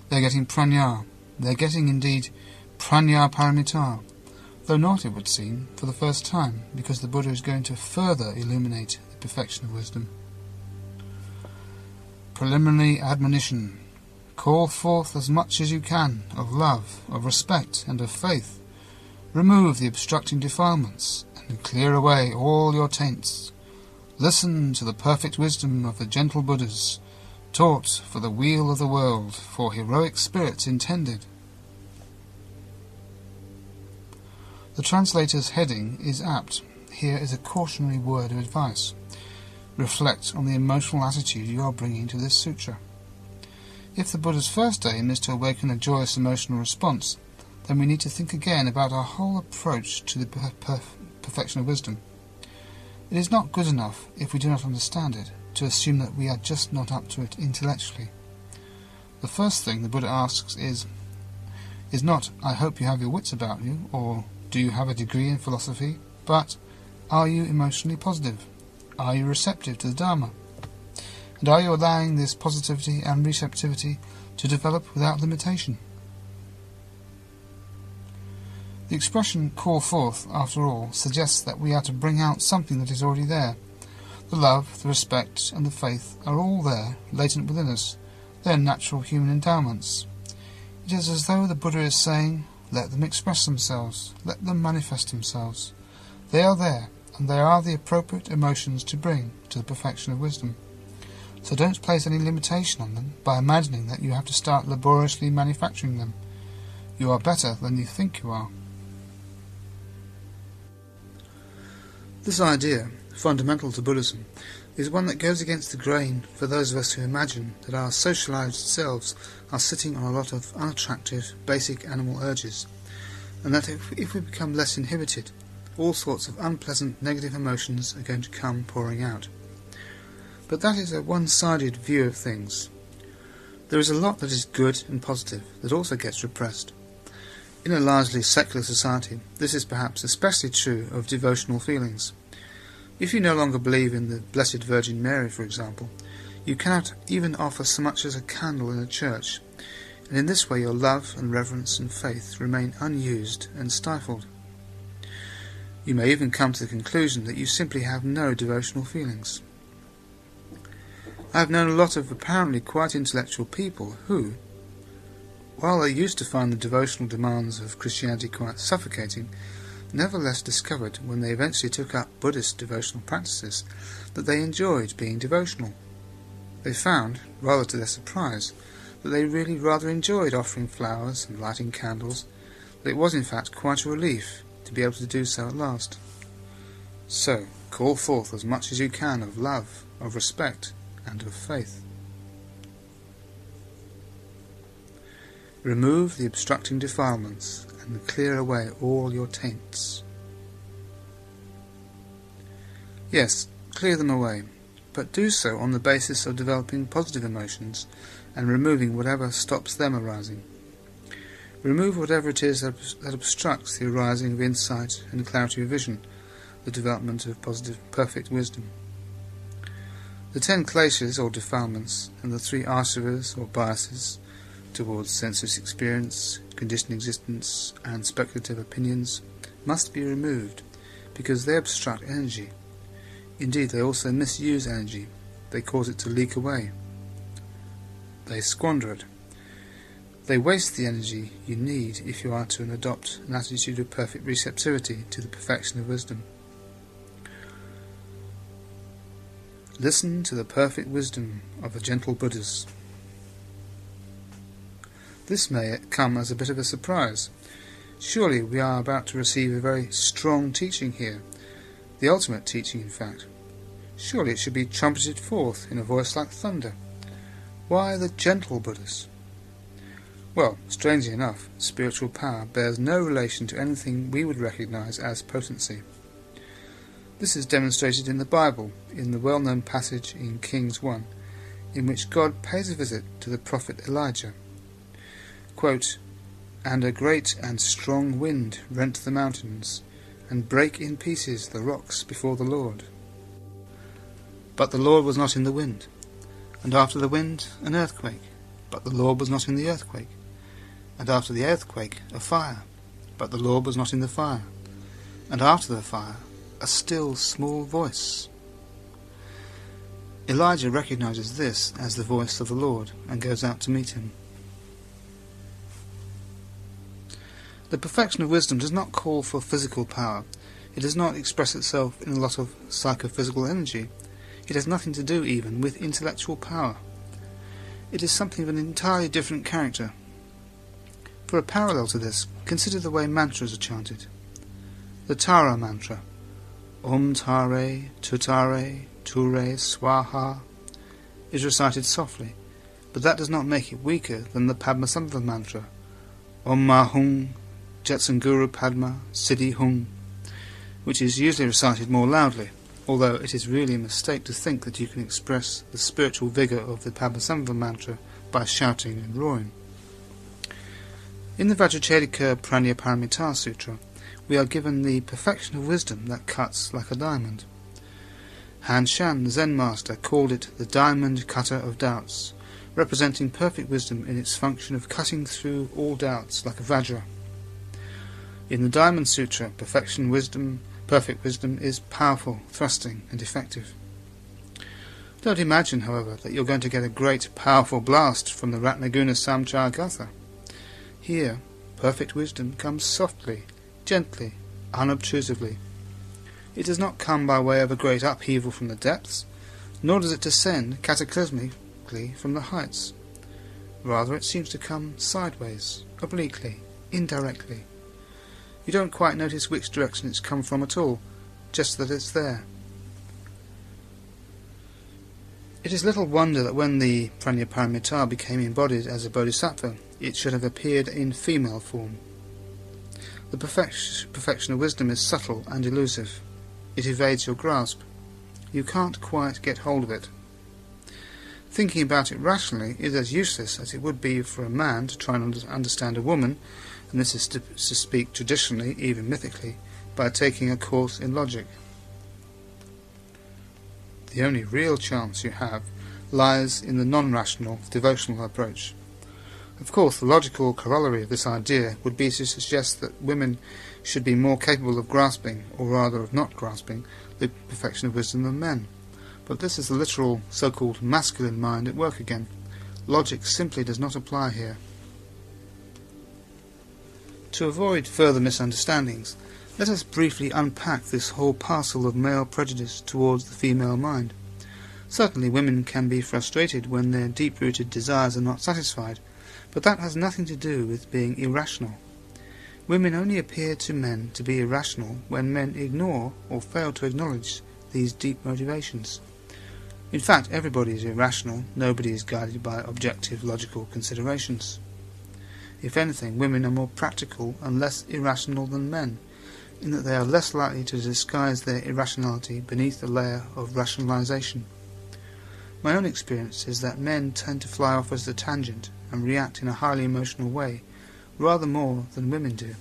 they're getting Prajna. They're getting, indeed, Prajnaparamita, though not, it would seem, for the first time, because the Buddha is going to further illuminate the perfection of wisdom. Preliminary admonition. Call forth as much as you can of love, of respect, and of faith. Remove the obstructing defilements, and clear away all your taints. Listen to the perfect wisdom of the gentle Buddhas, taught for the weal of the world, for heroic spirits intended. The translator's heading is apt. Here is a cautionary word of advice. Reflect on the emotional attitude you are bringing to this sutra. If the Buddha's first aim is to awaken a joyous emotional response, then we need to think again about our whole approach to the perfection of wisdom. It is not good enough, if we do not understand it, to assume that we are just not up to it intellectually. The first thing the Buddha asks is not, I hope you have your wits about you, or do you have a degree in philosophy, but are you emotionally positive? Are you receptive to the Dharma? And are you allowing this positivity and receptivity to develop without limitation? The expression call forth, after all, suggests that we are to bring out something that is already there. The love, the respect, and the faith are all there, latent within us. They are natural human endowments. It is as though the Buddha is saying, let them express themselves, let them manifest themselves. They are there, and they are the appropriate emotions to bring to the perfection of wisdom. So don't place any limitation on them by imagining that you have to start laboriously manufacturing them. You are better than you think you are. This idea, fundamental to Buddhism, is one that goes against the grain for those of us who imagine that our socialized selves are sitting on a lot of unattractive, basic animal urges, and that if we become less inhibited, all sorts of unpleasant negative emotions are going to come pouring out. But that is a one-sided view of things. There is a lot that is good and positive that also gets repressed. In a largely secular society, this is perhaps especially true of devotional feelings. If you no longer believe in the Blessed Virgin Mary, for example, you cannot even offer so much as a candle in a church, and in this way your love and reverence and faith remain unused and stifled. You may even come to the conclusion that you simply have no devotional feelings. I have known a lot of apparently quite intellectual people who, while they used to find the devotional demands of Christianity quite suffocating, nevertheless discovered, when they eventually took up Buddhist devotional practices, that they enjoyed being devotional. They found, rather to their surprise, that they really rather enjoyed offering flowers and lighting candles, that it was in fact quite a relief to be able to do so at last. So, call forth as much as you can of love, of respect, and of faith. Remove the obstructing defilements and clear away all your taints. Yes, clear them away, but do so on the basis of developing positive emotions and removing whatever stops them arising. Remove whatever it is that obstructs the arising of insight and clarity of vision, the development of positive, perfect wisdom. The 10 kleshas or defilements and the 3 asavas or biases towards sensuous experience, conditioned existence and speculative opinions must be removed because they obstruct energy. Indeed, they also misuse energy. They cause it to leak away. They squander it. They waste the energy you need if you are to adopt an attitude of perfect receptivity to the perfection of wisdom. Listen to the perfect wisdom of the gentle Buddhas. This may come as a bit of a surprise. Surely we are about to receive a very strong teaching here, the ultimate teaching in fact. Surely it should be trumpeted forth in a voice like thunder. Why the gentle Buddhas? Well, strangely enough, spiritual power bears no relation to anything we would recognize as potency. This is demonstrated in the Bible, in the well-known passage in Kings 1, in which God pays a visit to the prophet Elijah. Quote, "And a great and strong wind rent the mountains, and brake in pieces the rocks before the Lord. But the Lord was not in the wind. And after the wind, an earthquake. But the Lord was not in the earthquake. And after the earthquake, a fire. But the Lord was not in the fire. And after the fire, a still small voice." Elijah recognizes this as the voice of the Lord and goes out to meet him. The perfection of wisdom does not call for physical power. It does not express itself in a lot of psychophysical energy. It has nothing to do even with intellectual power. It is something of an entirely different character. For a parallel to this, consider the way mantras are chanted. The Tara mantra, Om Tare, Tutare, Ture, Swaha, is recited softly, but that does not make it weaker than the Padmasambhava mantra, Om Mahung, Jetsanguru Padma, Siddhi Hung, which is usually recited more loudly, although it is really a mistake to think that you can express the spiritual vigour of the Padmasambhava mantra by shouting and roaring. In the Vajracchedika Prajnaparamita Sutra, we are given the perfection of wisdom that cuts like a diamond. Han Shan, the Zen master, called it the diamond cutter of doubts, representing perfect wisdom in its function of cutting through all doubts like a vajra. In the Diamond Sutra, perfect wisdom is powerful, thrusting, and effective. Don't imagine, however, that you're going to get a great, powerful blast from the Ratnaguna Samchara Gatha. Here, perfect wisdom comes softly, gently, unobtrusively. It does not come by way of a great upheaval from the depths, nor does it descend cataclysmically from the heights. Rather, it seems to come sideways, obliquely, indirectly. You don't quite notice which direction it's come from at all, just that it's there. It is little wonder that when the Prajnaparamita became embodied as a bodhisattva, it should have appeared in female form. The perfection of wisdom is subtle and elusive. It evades your grasp. You can't quite get hold of it. Thinking about it rationally is as useless as it would be for a man to try and understand a woman, and this is to speak traditionally, even mythically, by taking a course in logic. The only real chance you have lies in the non-rational, devotional approach. Of course, the logical corollary of this idea would be to suggest that women should be more capable of grasping, or rather of not grasping, the perfection of wisdom than men. But this is the literal, so-called masculine mind at work again. Logic simply does not apply here. To avoid further misunderstandings, let us briefly unpack this whole parcel of male prejudice towards the female mind. Certainly women can be frustrated when their deep-rooted desires are not satisfied, but that has nothing to do with being irrational. Women only appear to men to be irrational when men ignore or fail to acknowledge these deep motivations. In fact, everybody is irrational, nobody is guided by objective logical considerations. If anything, women are more practical and less irrational than men, in that they are less likely to disguise their irrationality beneath a layer of rationalization. My own experience is that men tend to fly off as a tangent and react in a highly emotional way, rather more than women do.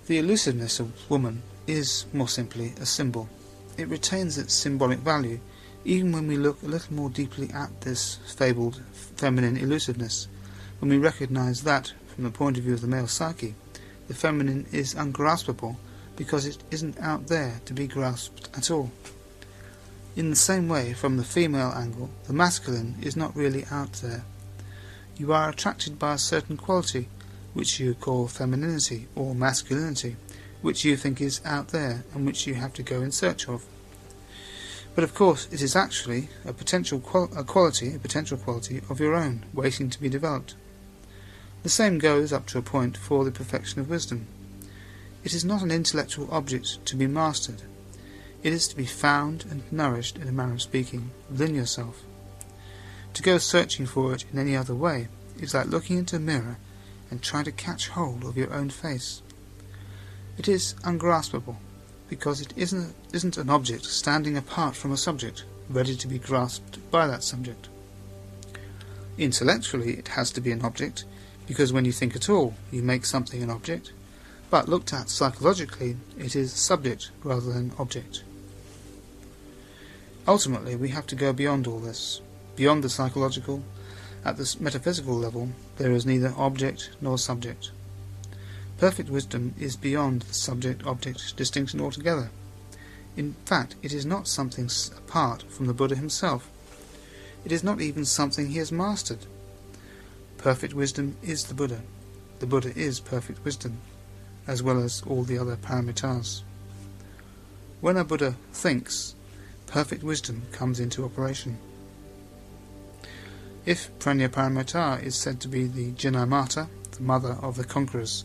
The elusiveness of woman is, more simply, a symbol. It retains its symbolic value, even when we look a little more deeply at this fabled feminine elusiveness, when we recognise that, from the point of view of the male psyche, the feminine is ungraspable because it isn't out there to be grasped at all. In the same way, from the female angle, the masculine is not really out there. You are attracted by a certain quality, which you call femininity or masculinity, which you think is out there and which you have to go in search of. But of course it is actually a potential quality of your own, waiting to be developed. The same goes up to a point for the perfection of wisdom. It is not an intellectual object to be mastered. It is to be found and nourished, in a manner of speaking, within yourself. To go searching for it in any other way is like looking into a mirror and trying to catch hold of your own face. It is ungraspable, because it isn't an object standing apart from a subject, ready to be grasped by that subject. Intellectually it has to be an object, because when you think at all, you make something an object, but looked at psychologically, it is subject rather than object. Ultimately, we have to go beyond all this, beyond the psychological. At the metaphysical level, there is neither object nor subject. Perfect wisdom is beyond the subject-object distinction altogether. In fact, it is not something apart from the Buddha himself. It is not even something he has mastered. Perfect wisdom is the Buddha. The Buddha is perfect wisdom, as well as all the other paramitas. When a Buddha thinks, perfect wisdom comes into operation. If Prajnaparamita is said to be the Janamata, the mother of the conquerors,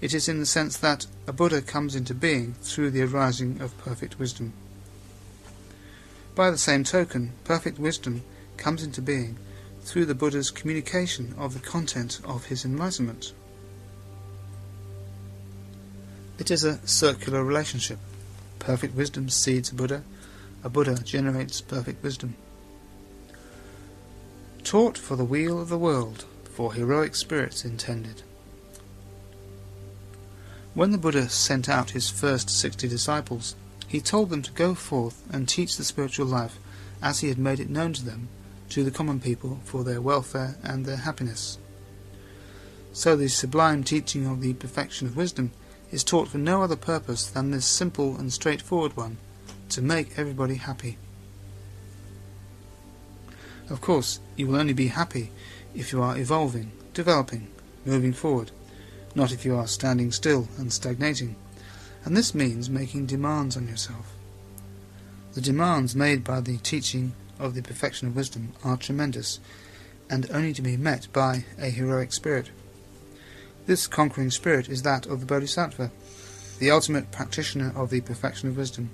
it is in the sense that a Buddha comes into being through the arising of perfect wisdom. By the same token, perfect wisdom comes into being through the Buddha's communication of the content of his enlightenment. It is a circular relationship. Perfect wisdom seeds a Buddha generates perfect wisdom. Taught for the weal of the world, for heroic spirits intended. When the Buddha sent out his first 60 disciples, he told them to go forth and teach the spiritual life as he had made it known to them, to the common people, for their welfare and their happiness. So the sublime teaching of the perfection of wisdom is taught for no other purpose than this simple and straightforward one, to make everybody happy. Of course, you will only be happy if you are evolving, developing, moving forward, not if you are standing still and stagnating, and this means making demands on yourself. The demands made by the teaching of the perfection of wisdom are tremendous, and only to be met by a heroic spirit. This conquering spirit is that of the Bodhisattva, the ultimate practitioner of the perfection of wisdom,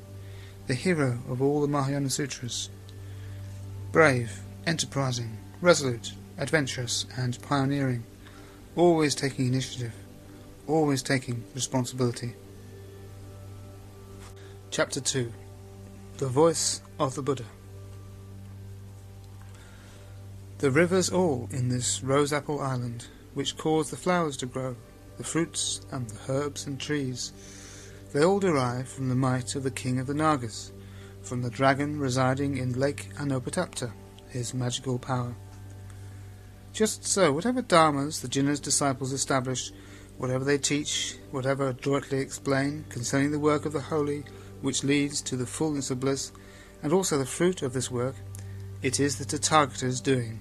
the hero of all the Mahayana Sutras. Brave, enterprising, resolute, adventurous, and pioneering, always taking initiative, always taking responsibility. Chapter 2. The Voice of the Buddha. The rivers all in this rose-apple island, which cause the flowers to grow, the fruits and the herbs and trees, they all derive from the might of the king of the Nagas, from the dragon residing in Lake Anopatapta, his magical power. Just so, whatever dharmas the Jinna's disciples establish, whatever they teach, whatever adroitly explain concerning the work of the holy, which leads to the fullness of bliss, and also the fruit of this work, it is the Tathagata's doing.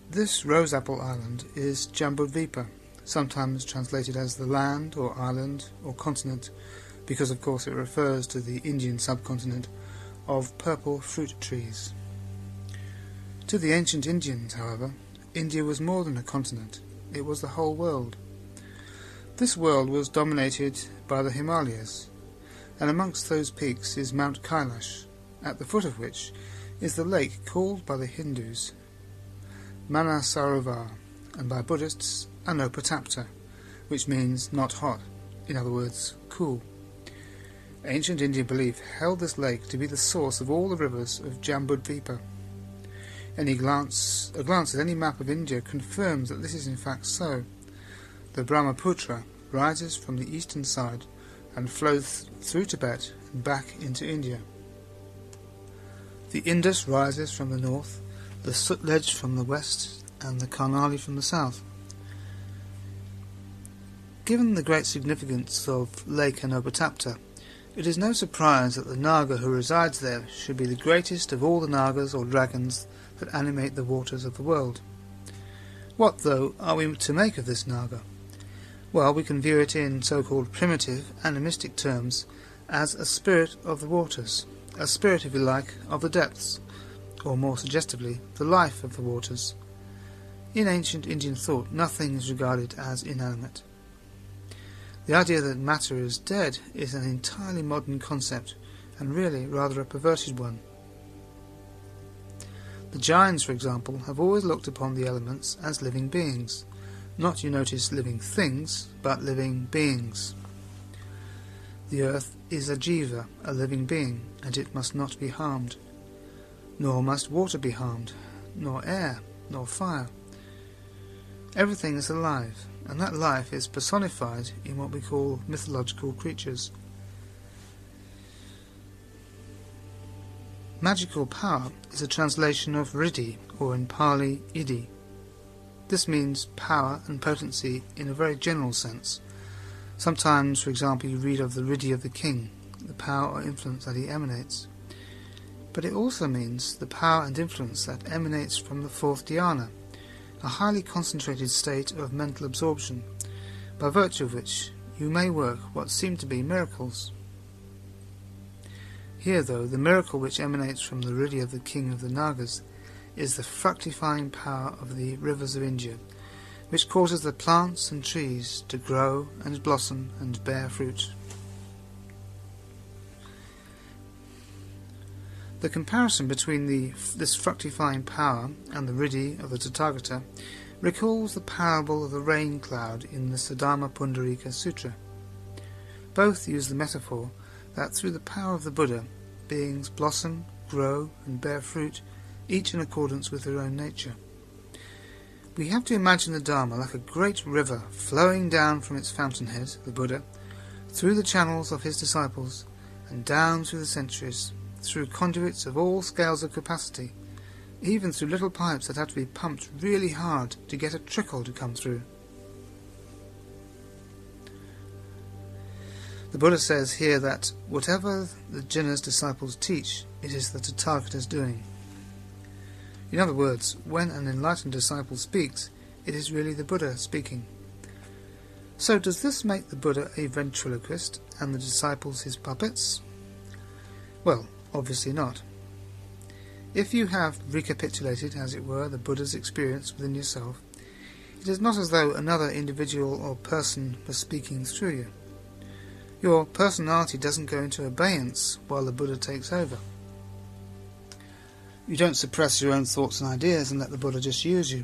This rose-apple island is Jambudvipa, sometimes translated as the land or island or continent, because of course it refers to the Indian subcontinent of purple fruit trees. To the ancient Indians, however, India was more than a continent, it was the whole world. This world was dominated by the Himalayas, and amongst those peaks is Mount Kailash, at the foot of which is the lake called by the Hindus Manasarovar, and by Buddhists Anopatapta, which means not hot, in other words, cool. Ancient Indian belief held this lake to be the source of all the rivers of Jambudvipa. A glance at any map of India confirms that this is in fact so. The Brahmaputra rises from the eastern side and flows through Tibet and back into India. The Indus rises from the north, the Sutlej from the west, and the Karnali from the south. Given the great significance of Lake Anopatapta, it is no surprise that the Naga who resides there should be the greatest of all the Nagas or dragons that animate the waters of the world. What, though, are we to make of this Naga? Well, we can view it in so-called primitive, animistic terms as a spirit of the waters, a spirit, if you like, of the depths, or more suggestively, the life of the waters. In ancient Indian thought, nothing is regarded as inanimate. The idea that matter is dead is an entirely modern concept, and really rather a perverted one. The Jains, for example, have always looked upon the elements as living beings. Not, you notice, living things, but living beings. The earth is a jiva, a living being, and it must not be harmed. Nor must water be harmed, nor air, nor fire. Everything is alive, and that life is personified in what we call mythological creatures. Magical power is a translation of riddhi, or in Pali, iddhi. This means power and potency in a very general sense. Sometimes, for example, you read of the riddhi of the king, the power or influence that he emanates. But it also means the power and influence that emanates from the fourth dhyana, a highly concentrated state of mental absorption, by virtue of which you may work what seem to be miracles. Here, though, the miracle which emanates from the riddhi of the king of the Nagas is the fructifying power of the rivers of India, which causes the plants and trees to grow and blossom and bear fruit. The comparison between this fructifying power and the riddhi of the Tathagata recalls the parable of the rain cloud in the Saddharma Pundarika Sutra. Both use the metaphor that through the power of the Buddha, beings blossom, grow, and bear fruit, each in accordance with their own nature. We have to imagine the Dharma like a great river flowing down from its fountainhead, the Buddha, through the channels of his disciples, and down through the centuries, through conduits of all scales of capacity, even through little pipes that have to be pumped really hard to get a trickle to come through. The Buddha says here that whatever the Jinna's disciples teach, it is the Tathagata's doing. In other words, when an enlightened disciple speaks, it is really the Buddha speaking. So does this make the Buddha a ventriloquist and the disciples his puppets? Well, obviously not. If you have recapitulated, as it were, the Buddha's experience within yourself, it is not as though another individual or person was speaking through you. Your personality doesn't go into abeyance while the Buddha takes over. You don't suppress your own thoughts and ideas and let the Buddha just use you.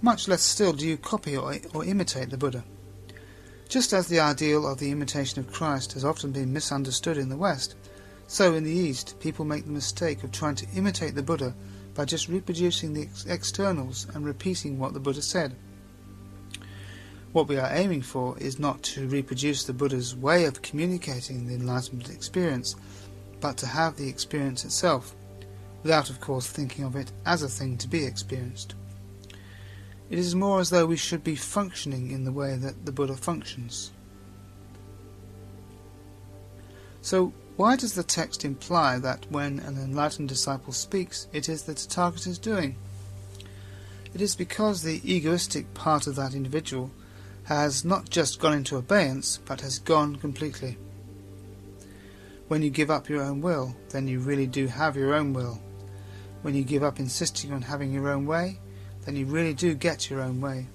Much less still do you copy or imitate the Buddha. Just as the ideal of the imitation of Christ has often been misunderstood in the West, So in the East, people make the mistake of trying to imitate the Buddha by just reproducing the externals and repeating what the Buddha said. What we are aiming for is not to reproduce the Buddha's way of communicating the enlightenment experience, but to have the experience itself, without of course thinking of it as a thing to be experienced. It is more as though we should be functioning in the way that the Buddha functions. So why does the text imply that when an enlightened disciple speaks, it is the Tathagata's doing? It is because the egoistic part of that individual has not just gone into abeyance, but has gone completely. When you give up your own will, then you really do have your own will. When you give up insisting on having your own way, then you really do get your own way.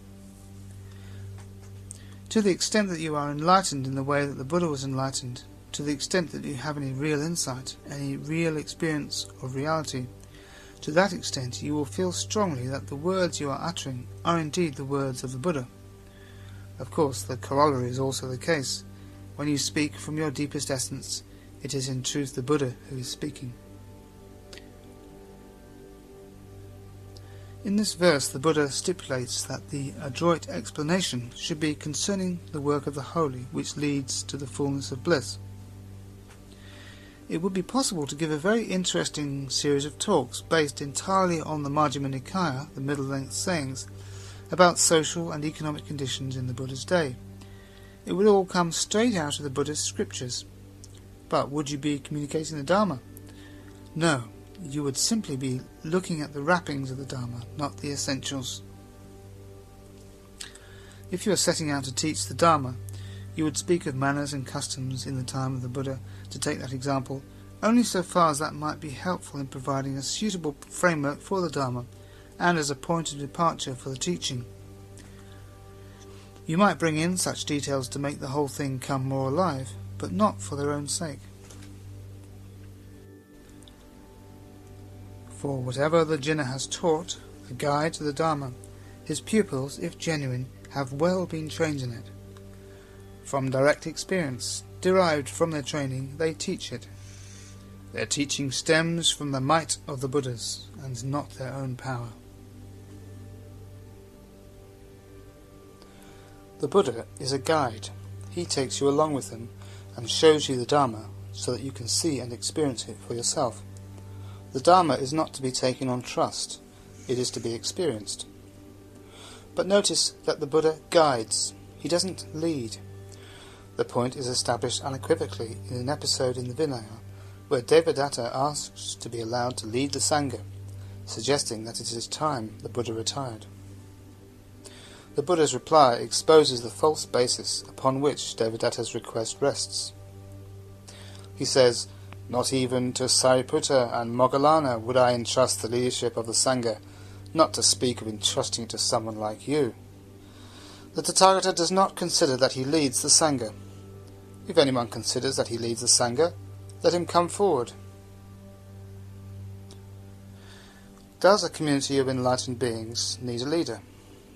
To the extent that you are enlightened in the way that the Buddha was enlightened, to the extent that you have any real insight, any real experience of reality, to that extent you will feel strongly that the words you are uttering are indeed the words of the Buddha. Of course, the corollary is also the case. When you speak from your deepest essence, it is in truth the Buddha who is speaking. In this verse, the Buddha stipulates that the adroit explanation should be concerning the work of the holy, which leads to the fullness of bliss. It would be possible to give a very interesting series of talks based entirely on the Majjhima Nikaya, the middle-length sayings, about social and economic conditions in the Buddha's day. It would all come straight out of the Buddhist scriptures. But would you be communicating the Dharma? No, you would simply be looking at the wrappings of the Dharma, not the essentials. If you are setting out to teach the Dharma, you would speak of manners and customs in the time of the Buddha, to take that example, only so far as that might be helpful in providing a suitable framework for the Dharma, and as a point of departure for the teaching. You might bring in such details to make the whole thing come more alive, but not for their own sake. For whatever the Jinna has taught, a guide to the Dharma, his pupils, if genuine, have well been trained in it. From direct experience, derived from their training, they teach it. Their teaching stems from the might of the Buddhas, and not their own power. The Buddha is a guide. He takes you along with him and shows you the Dharma so that you can see and experience it for yourself. The Dharma is not to be taken on trust, it is to be experienced. But notice that the Buddha guides, he doesn't lead. The point is established unequivocally in an episode in the Vinaya, where Devadatta asks to be allowed to lead the Sangha, suggesting that it is time the Buddha retired. The Buddha's reply exposes the false basis upon which Devadatta's request rests. He says, "Not even to Sariputta and Moggallana would I entrust the leadership of the Sangha, not to speak of entrusting it to someone like you." The Tathagata does not consider that he leads the Sangha. If anyone considers that he leads the Sangha, let him come forward. Does a community of enlightened beings need a leader?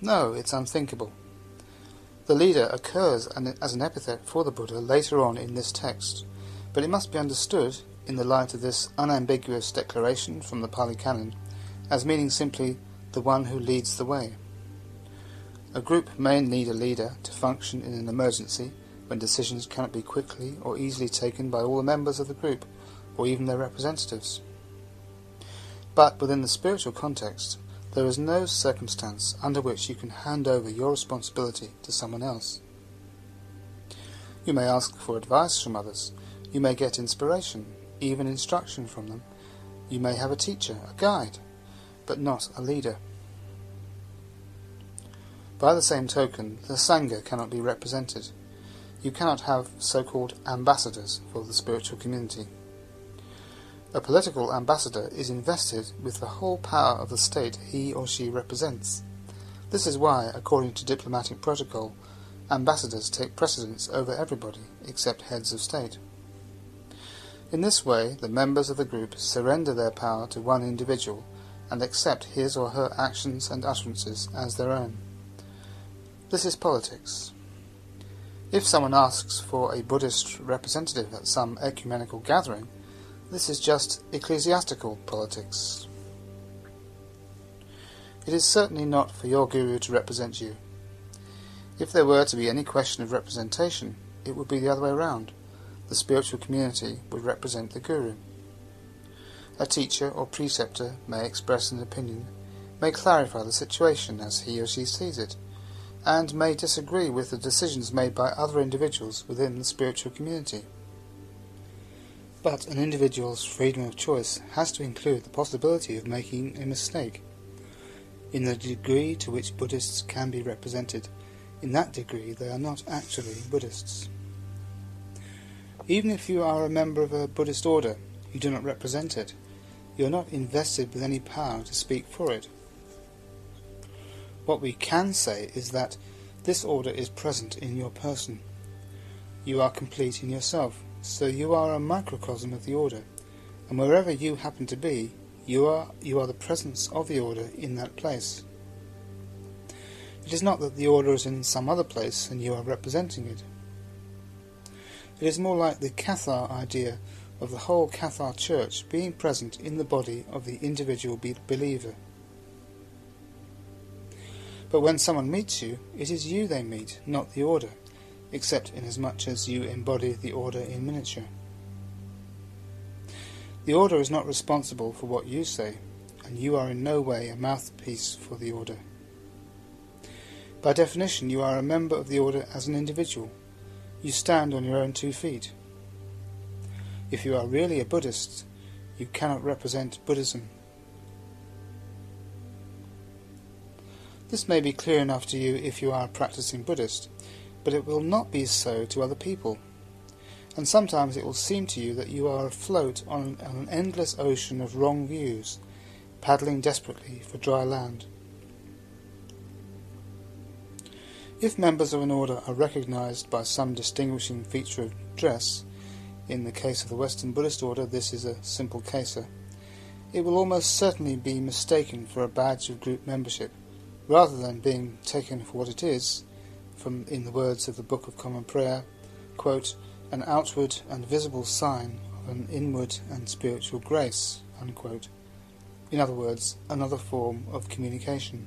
No, it's unthinkable. The leader occurs as an epithet for the Buddha later on in this text, but it must be understood, in the light of this unambiguous declaration from the Pali Canon, as meaning simply the one who leads the way. A group may need a leader to function in an emergency when decisions cannot be quickly or easily taken by all the members of the group, or even their representatives. But within the spiritual context, there is no circumstance under which you can hand over your responsibility to someone else. You may ask for advice from others, you may get inspiration, even instruction from them, you may have a teacher, a guide, but not a leader. By the same token, the Sangha cannot be represented. You cannot have so-called ambassadors for the spiritual community. A political ambassador is invested with the whole power of the state he or she represents. This is why, according to diplomatic protocol, ambassadors take precedence over everybody except heads of state. In this way, the members of the group surrender their power to one individual and accept his or her actions and utterances as their own. This is politics. If someone asks for a Buddhist representative at some ecumenical gathering, This is just ecclesiastical politics. It is certainly not for your guru to represent you. If there were to be any question of representation, it would be the other way round. The spiritual community would represent the guru. A teacher or preceptor may express an opinion, may clarify the situation as he or she sees it, and may disagree with the decisions made by other individuals within the spiritual community. But an individual's freedom of choice has to include the possibility of making a mistake. In the degree to which Buddhists can be represented, in that degree they are not actually Buddhists. Even if you are a member of a Buddhist order, you do not represent it. You are not invested with any power to speak for it. What we can say is that this order is present in your person. You are complete in yourself, so you are a microcosm of the order, and wherever you happen to be, you are the presence of the order in that place. It is not that the order is in some other place and you are representing it. It is more like the Cathar idea of the whole Cathar Church being present in the body of the individual believer. But when someone meets you, it is you they meet, not the order, except inasmuch as you embody the order in miniature. The order is not responsible for what you say, and you are in no way a mouthpiece for the order. By definition, you are a member of the order as an individual. You stand on your own 2 feet. If you are really a Buddhist, you cannot represent Buddhism. This may be clear enough to you if you are a practicing Buddhist, but it will not be so to other people. And sometimes it will seem to you that you are afloat on an endless ocean of wrong views, paddling desperately for dry land. If members of an order are recognized by some distinguishing feature of dress, in the case of the Western Buddhist order this is a simple caser, it will almost certainly be mistaken for a badge of group membership, rather than being taken for what it is, in the words of the Book of Common Prayer, quote, an outward and visible sign of an inward and spiritual grace, unquote. In other words, another form of communication.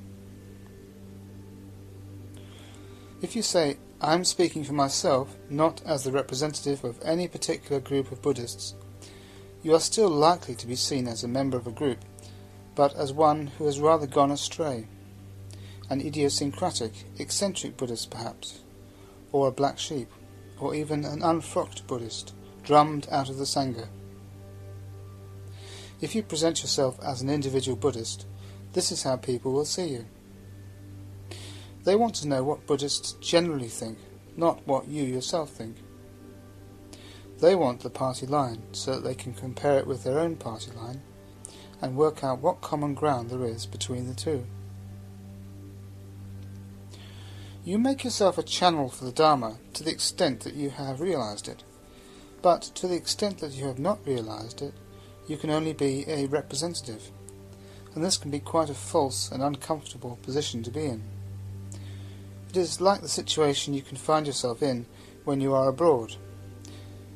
If you say, I am speaking for myself, not as the representative of any particular group of Buddhists, you are still likely to be seen as a member of a group, but as one who has rather gone astray. An idiosyncratic, eccentric Buddhist perhaps, or a black sheep, or even an unfrocked Buddhist, drummed out of the Sangha. If you present yourself as an individual Buddhist, this is how people will see you. They want to know what Buddhists generally think, not what you yourself think. They want the party line so that they can compare it with their own party line and work out what common ground there is between the two. You make yourself a channel for the Dharma to the extent that you have realized it, but to the extent that you have not realized it, you can only be a representative, and this can be quite a false and uncomfortable position to be in. It is like the situation you can find yourself in when you are abroad.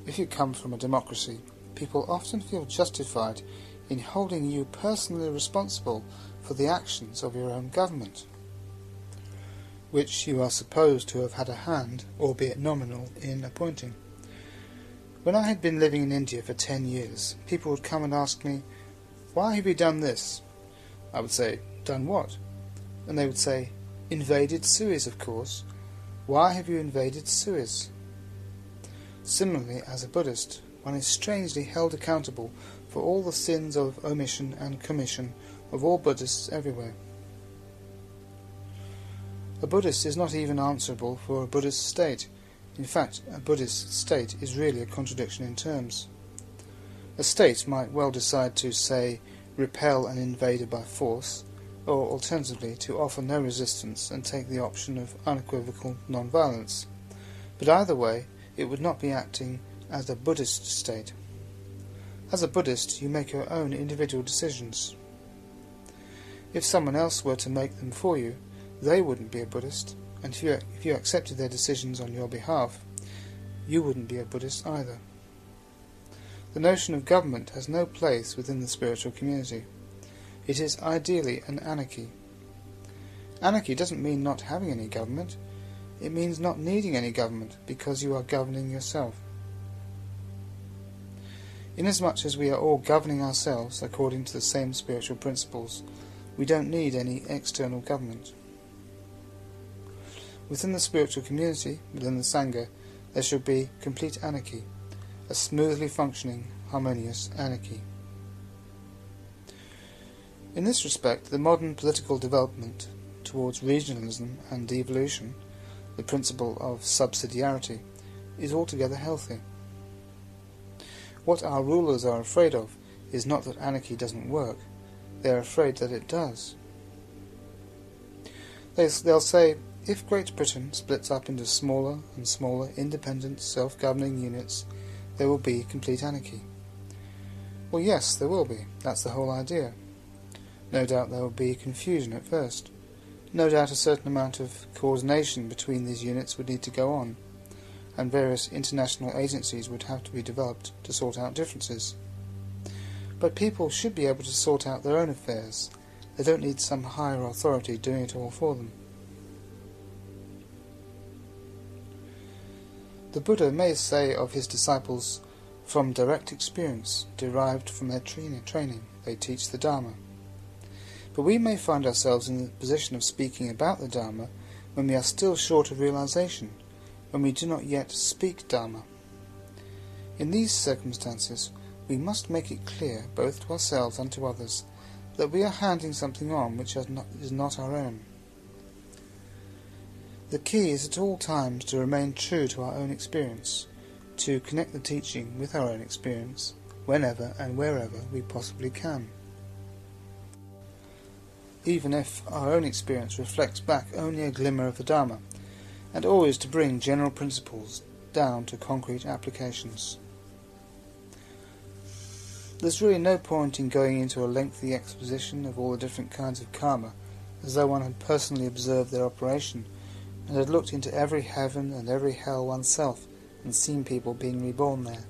If you come from a democracy, people often feel justified in holding you personally responsible for the actions of your own government, which you are supposed to have had a hand, albeit nominal, in appointing. When I had been living in India for 10 years, people would come and ask me, "Why have you done this?" I would say, "Done what?" And they would say, "Invaded Suez, of course. Why have you invaded Suez?" Similarly, as a Buddhist, one is strangely held accountable for all the sins of omission and commission of all Buddhists everywhere. A Buddhist is not even answerable for a Buddhist state. In fact, a Buddhist state is really a contradiction in terms. A state might well decide to, say, repel an invader by force, or alternatively to offer no resistance and take the option of unequivocal non-violence. But either way, it would not be acting as a Buddhist state. As a Buddhist, you make your own individual decisions. If someone else were to make them for you, they wouldn't be a Buddhist, and if you accepted their decisions on your behalf, you wouldn't be a Buddhist either. The notion of government has no place within the spiritual community. It is ideally an anarchy. Anarchy doesn't mean not having any government. It means not needing any government because you are governing yourself. Inasmuch as we are all governing ourselves according to the same spiritual principles, we don't need any external government. Within the spiritual community, within the Sangha, there should be complete anarchy, a smoothly functioning, harmonious anarchy. In this respect, the modern political development towards regionalism and devolution, the principle of subsidiarity, is altogether healthy. What our rulers are afraid of is not that anarchy doesn't work, they are afraid that it does. They'll say, if Great Britain splits up into smaller and smaller independent self-governing units, there will be complete anarchy. Well, yes, there will be. That's the whole idea. No doubt there will be confusion at first. No doubt a certain amount of coordination between these units would need to go on, and various international agencies would have to be developed to sort out differences. But people should be able to sort out their own affairs. They don't need some higher authority doing it all for them. The Buddha may say of his disciples, from direct experience, derived from their training, they teach the Dharma. But we may find ourselves in the position of speaking about the Dharma when we are still short of realization, when we do not yet speak Dharma. In these circumstances, we must make it clear, both to ourselves and to others, that we are handing something on which is not our own. The key is at all times to remain true to our own experience, to connect the teaching with our own experience, whenever and wherever we possibly can. Even if our own experience reflects back only a glimmer of the Dharma, and always to bring general principles down to concrete applications. There's really no point in going into a lengthy exposition of all the different kinds of karma, as though one had personally observed their operation, and had looked into every heaven and every hell oneself, and seen people being reborn there.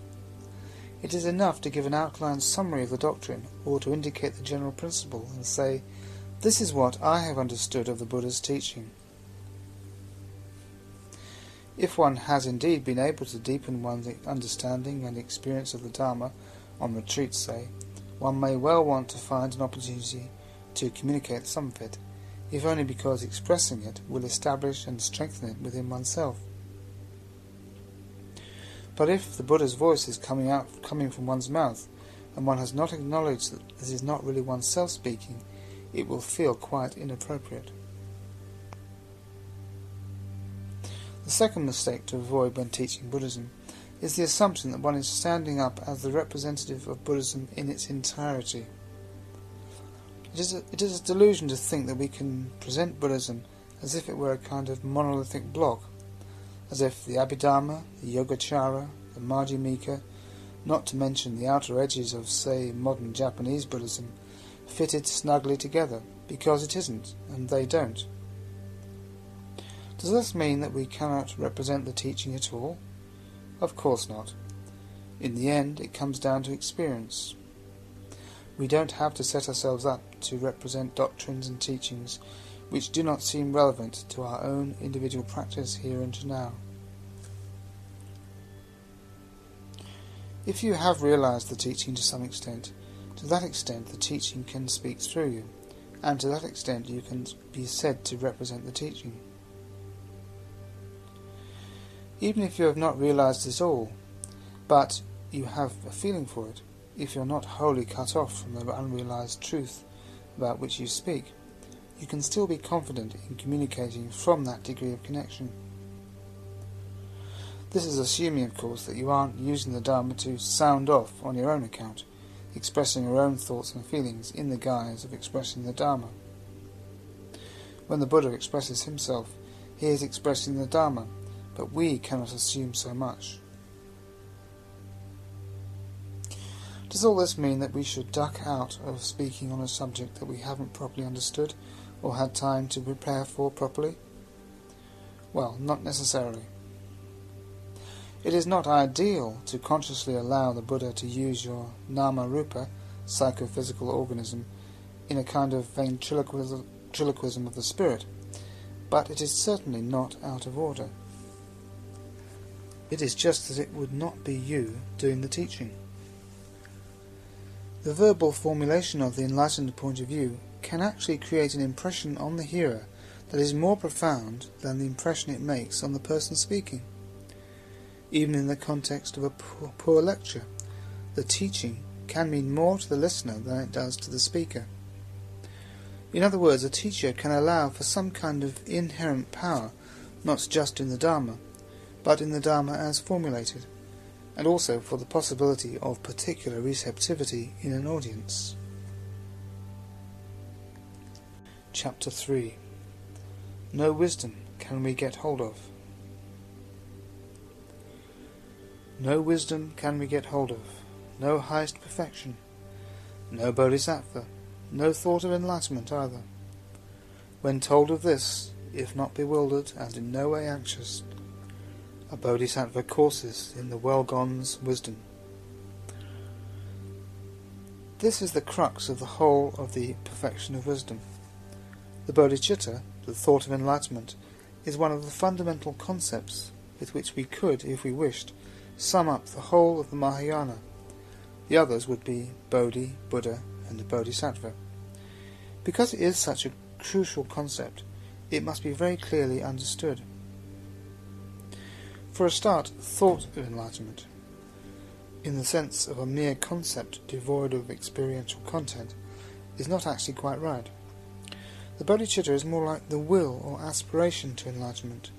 It is enough to give an outline summary of the doctrine, or to indicate the general principle, and say, this is what I have understood of the Buddha's teaching. If one has indeed been able to deepen one's understanding and experience of the Dharma, on retreat say, one may well want to find an opportunity to communicate some of it, if only because expressing it will establish and strengthen it within oneself. But if the Buddha's voice is coming from one's mouth, and one has not acknowledged that this is not really oneself speaking, it will feel quite inappropriate. The second mistake to avoid when teaching Buddhism is the assumption that one is standing up as the representative of Buddhism in its entirety. It is a delusion to think that we can present Buddhism as if it were a kind of monolithic block, as if the Abhidharma, the Yogacara, the Madhyamika, not to mention the outer edges of, say, modern Japanese Buddhism, fitted snugly together, because it isn't, and they don't. Does this mean that we cannot represent the teaching at all? Of course not. In the end, it comes down to experience. We don't have to set ourselves up to represent doctrines and teachings which do not seem relevant to our own individual practice here and now. If you have realized the teaching to some extent, to that extent the teaching can speak through you, and to that extent you can be said to represent the teaching. Even if you have not realized it all, but you have a feeling for it, if you are not wholly cut off from the unrealized truth about which you speak, you can still be confident in communicating from that degree of connection. This is assuming, of course, that you aren't using the Dharma to sound off on your own account, expressing your own thoughts and feelings in the guise of expressing the Dharma. When the Buddha expresses himself, he is expressing the Dharma, but we cannot assume so much. Does all this mean that we should duck out of speaking on a subject that we haven't properly understood or had time to prepare for properly? Well, not necessarily. It is not ideal to consciously allow the Buddha to use your nama-rupa, psychophysical organism, in a kind of ventriloquism of the spirit, but it is certainly not out of order. It is just that it would not be you doing the teaching. The verbal formulation of the enlightened point of view can actually create an impression on the hearer that is more profound than the impression it makes on the person speaking. Even in the context of a poor lecture, the teaching can mean more to the listener than it does to the speaker. In other words, a teacher can allow for some kind of inherent power, not just in the Dharma, but in the Dharma as formulated, and also for the possibility of particular receptivity in an audience. Chapter 3. No wisdom can we get hold of. No wisdom can we get hold of, no highest perfection, no bodhisattva, no thought of enlightenment either. When told of this, if not bewildered and in no way anxious, a bodhisattva courses in the well-gone's wisdom. This is the crux of the whole of the perfection of wisdom. The bodhicitta, the thought of enlightenment, is one of the fundamental concepts with which we could, if we wished, sum up the whole of the Mahayana. The others would be Bodhi, Buddha, and Bodhisattva. Because it is such a crucial concept, it must be very clearly understood. For a start, thought of enlightenment, in the sense of a mere concept devoid of experiential content, is not actually quite right. The bodhicitta is more like the will or aspiration to enlightenment.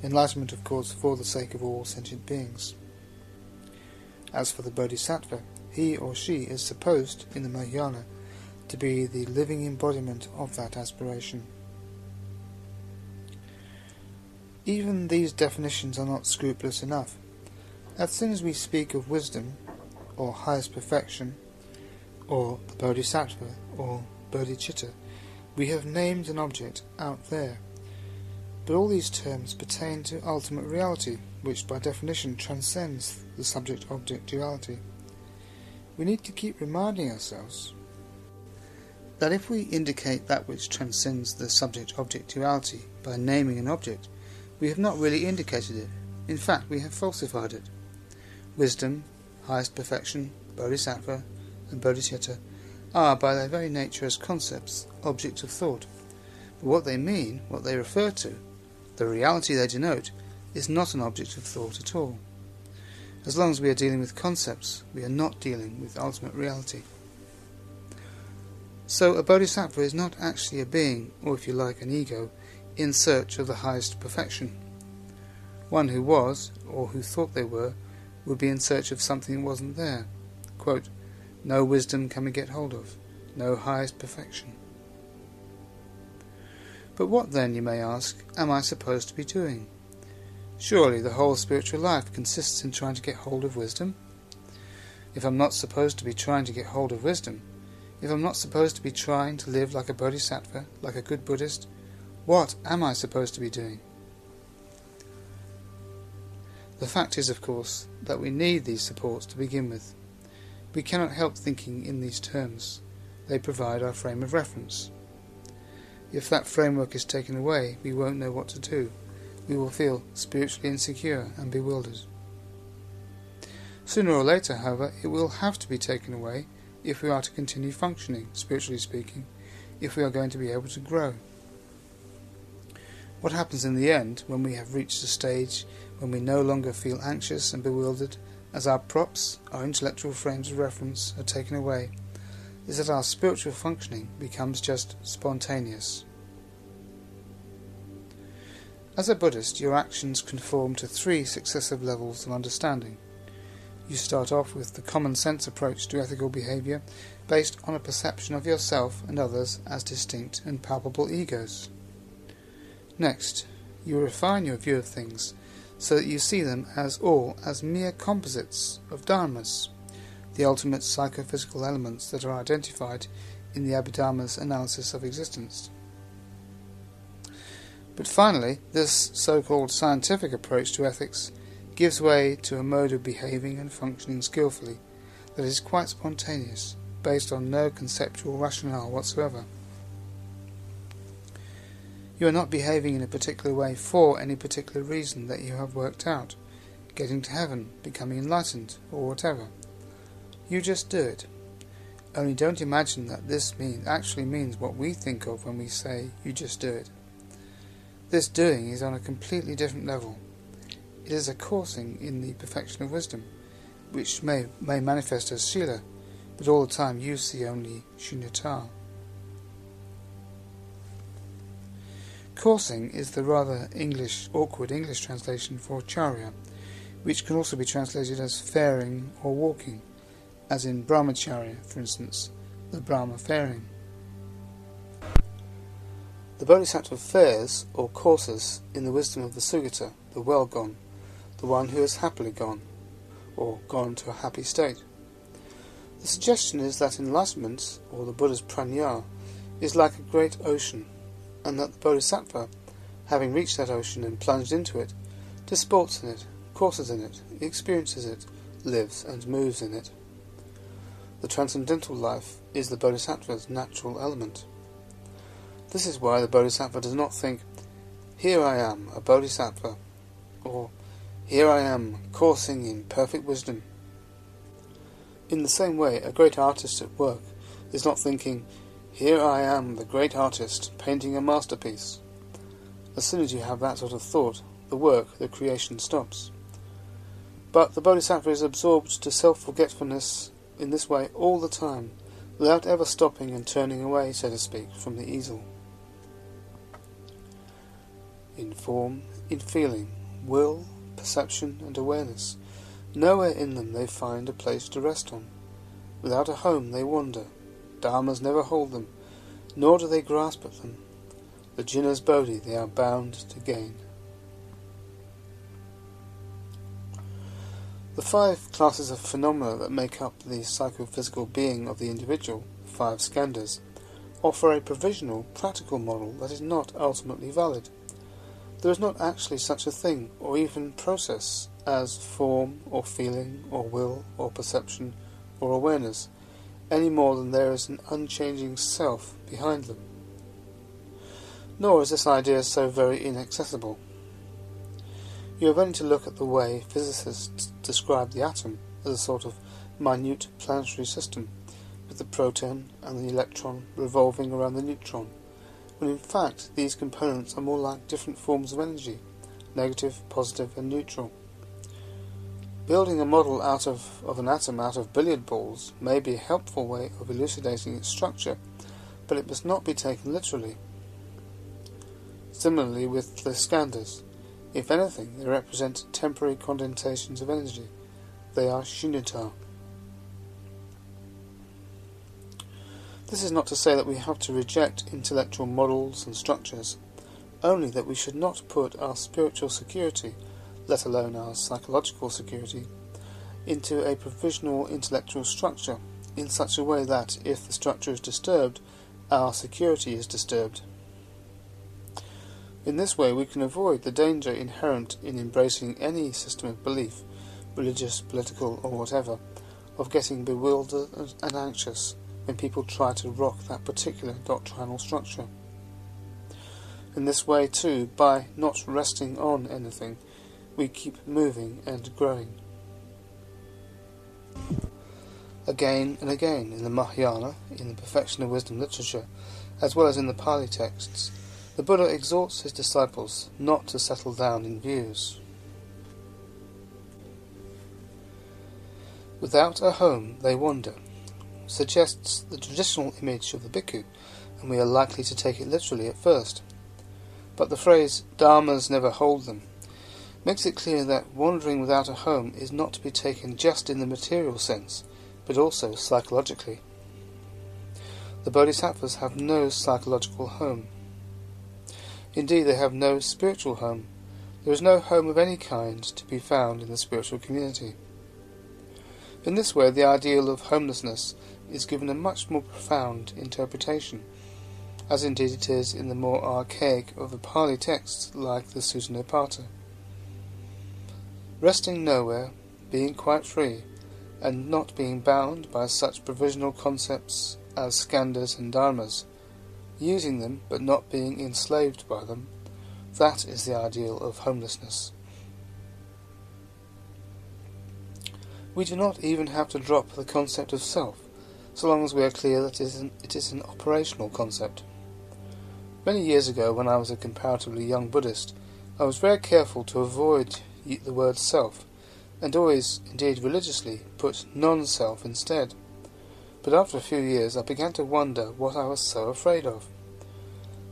Enlightenment, of course, for the sake of all sentient beings. As for the bodhisattva, he or she is supposed, in the Mahayana, to be the living embodiment of that aspiration. Even these definitions are not scrupulous enough. As soon as we speak of wisdom, or highest perfection, or the bodhisattva, or bodhicitta, we have named an object out there. But all these terms pertain to ultimate reality, which by definition transcends the subject-object duality. We need to keep reminding ourselves that if we indicate that which transcends the subject-object duality by naming an object, we have not really indicated it. In fact, we have falsified it. Wisdom, highest perfection, bodhisattva, and bodhicitta are, by their very nature as concepts, objects of thought. But what they mean, what they refer to, the reality they denote, is not an object of thought at all. As long as we are dealing with concepts, we are not dealing with ultimate reality. So a bodhisattva is not actually a being, or if you like an ego, in search of the highest perfection. One who was, or who thought they were, would be in search of something that wasn't there. Quote, no wisdom can we get hold of, no highest perfection. But what then, you may ask, am I supposed to be doing? Surely the whole spiritual life consists in trying to get hold of wisdom? If I'm not supposed to be trying to get hold of wisdom, if I'm not supposed to be trying to live like a bodhisattva, like a good Buddhist, what am I supposed to be doing? The fact is, of course, that we need these supports to begin with. We cannot help thinking in these terms. They provide our frame of reference. If that framework is taken away, we won't know what to do. We will feel spiritually insecure and bewildered. Sooner or later, however, it will have to be taken away if we are to continue functioning, spiritually speaking, if we are going to be able to grow. What happens in the end, when we have reached a stage when we no longer feel anxious and bewildered, as our props, our intellectual frames of reference, are taken away, is that our spiritual functioning becomes just spontaneous. As a Buddhist, your actions conform to 3 successive levels of understanding. You start off with the common sense approach to ethical behaviour, based on a perception of yourself and others as distinct and palpable egos. Next, you refine your view of things, so that you see them as mere composites of dharmas, the ultimate psychophysical elements that are identified in the Abhidharma's analysis of existence. But finally, this so-called scientific approach to ethics gives way to a mode of behaving and functioning skillfully that is quite spontaneous, based on no conceptual rationale whatsoever. You are not behaving in a particular way for any particular reason that you have worked out, getting to heaven, becoming enlightened, or whatever. You just do it. Only don't imagine that this actually means what we think of when we say you just do it. This doing is on a completely different level. It is a coursing in the perfection of wisdom, which may manifest as Sila, but all the time you see only Shunyata. Coursing is the rather awkward English translation for Charya, which can also be translated as faring or walking, as in Brahmacharya, for instance, the Brahma faring. The Bodhisattva fares, or courses, in the wisdom of the Sugata, the well-gone, the one who has happily gone, or gone to a happy state. The suggestion is that enlightenment, or the Buddha's prajna, is like a great ocean, and that the Bodhisattva, having reached that ocean and plunged into it, disports in it, courses in it, experiences it, lives and moves in it. The transcendental life is the Bodhisattva's natural element. This is why the Bodhisattva does not think, "Here I am, a Bodhisattva," or "Here I am, coursing in perfect wisdom." In the same way, a great artist at work is not thinking, "Here I am, the great artist, painting a masterpiece." As soon as you have that sort of thought, the work, the creation, stops. But the Bodhisattva is absorbed to self-forgetfulness in this way all the time, without ever stopping and turning away, so to speak, from the easel. In form, in feeling, will, perception and awareness, nowhere in them they find a place to rest on. Without a home they wander. Dharmas never hold them, nor do they grasp at them. The Jinna's Bodhi they are bound to gain. The 5 classes of phenomena that make up the psychophysical being of the individual, 5 skandhas, offer a provisional, practical model that is not ultimately valid. There is not actually such a thing, or even process, as form, or feeling, or will, or perception, or awareness, any more than there is an unchanging self behind them. Nor is this idea so very inaccessible. You have only to look at the way physicists describe the atom as a sort of minute planetary system, with the proton and the electron revolving around the neutron, when in fact these components are more like different forms of energy, negative, positive and neutral. Building a model of an atom out of billiard balls may be a helpful way of elucidating its structure, but it must not be taken literally. Similarly with the skandhas. If anything, they represent temporary condensations of energy. They are shunyata. This is not to say that we have to reject intellectual models and structures, only that we should not put our spiritual security, let alone our psychological security, into a provisional intellectual structure in such a way that, if the structure is disturbed, our security is disturbed. In this way we can avoid the danger inherent in embracing any system of belief, religious, political, or whatever, of getting bewildered and anxious when people try to rock that particular doctrinal structure. In this way, too, by not resting on anything, we keep moving and growing. Again and again in the Mahayana, in the Perfection of Wisdom literature, as well as in the Pali texts, the Buddha exhorts his disciples not to settle down in views. Without a home they wander, suggests the traditional image of the bhikkhu, and we are likely to take it literally at first. But the phrase, dharmas never hold them, makes it clear that wandering without a home is not to be taken just in the material sense, but also psychologically. The bodhisattvas have no psychological home. Indeed, they have no spiritual home. There is no home of any kind to be found in the spiritual community. In this way, the ideal of homelessness is given a much more profound interpretation, as indeed it is in the more archaic of the Pali texts like the Sutta Nipata. resting nowhere, being quite free, and not being bound by such provisional concepts as skandhas and dharmas, using them but not being enslaved by them, that is the ideal of homelessness. We do not even have to drop the concept of self, so long as we are clear that it is an operational concept. Many years ago, when I was a comparatively young Buddhist, I was very careful to avoid the word self, and always, indeed religiously, put non-self instead. But after a few years I began to wonder what I was so afraid of.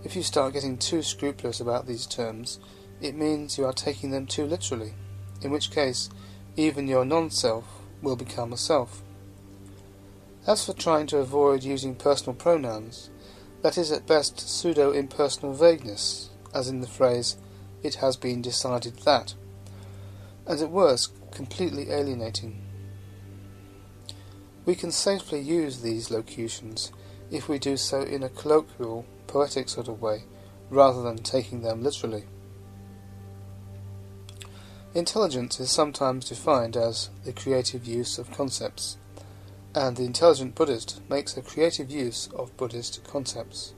If you start getting too scrupulous about these terms, it means you are taking them too literally, in which case even your non-self will become a self. As for trying to avoid using personal pronouns, that is at best pseudo-impersonal vagueness, as in the phrase, "it has been decided that," and at worst completely alienating. We can safely use these locutions if we do so in a colloquial, poetic sort of way, rather than taking them literally. Intelligence is sometimes defined as the creative use of concepts, and the intelligent Buddhist makes a creative use of Buddhist concepts.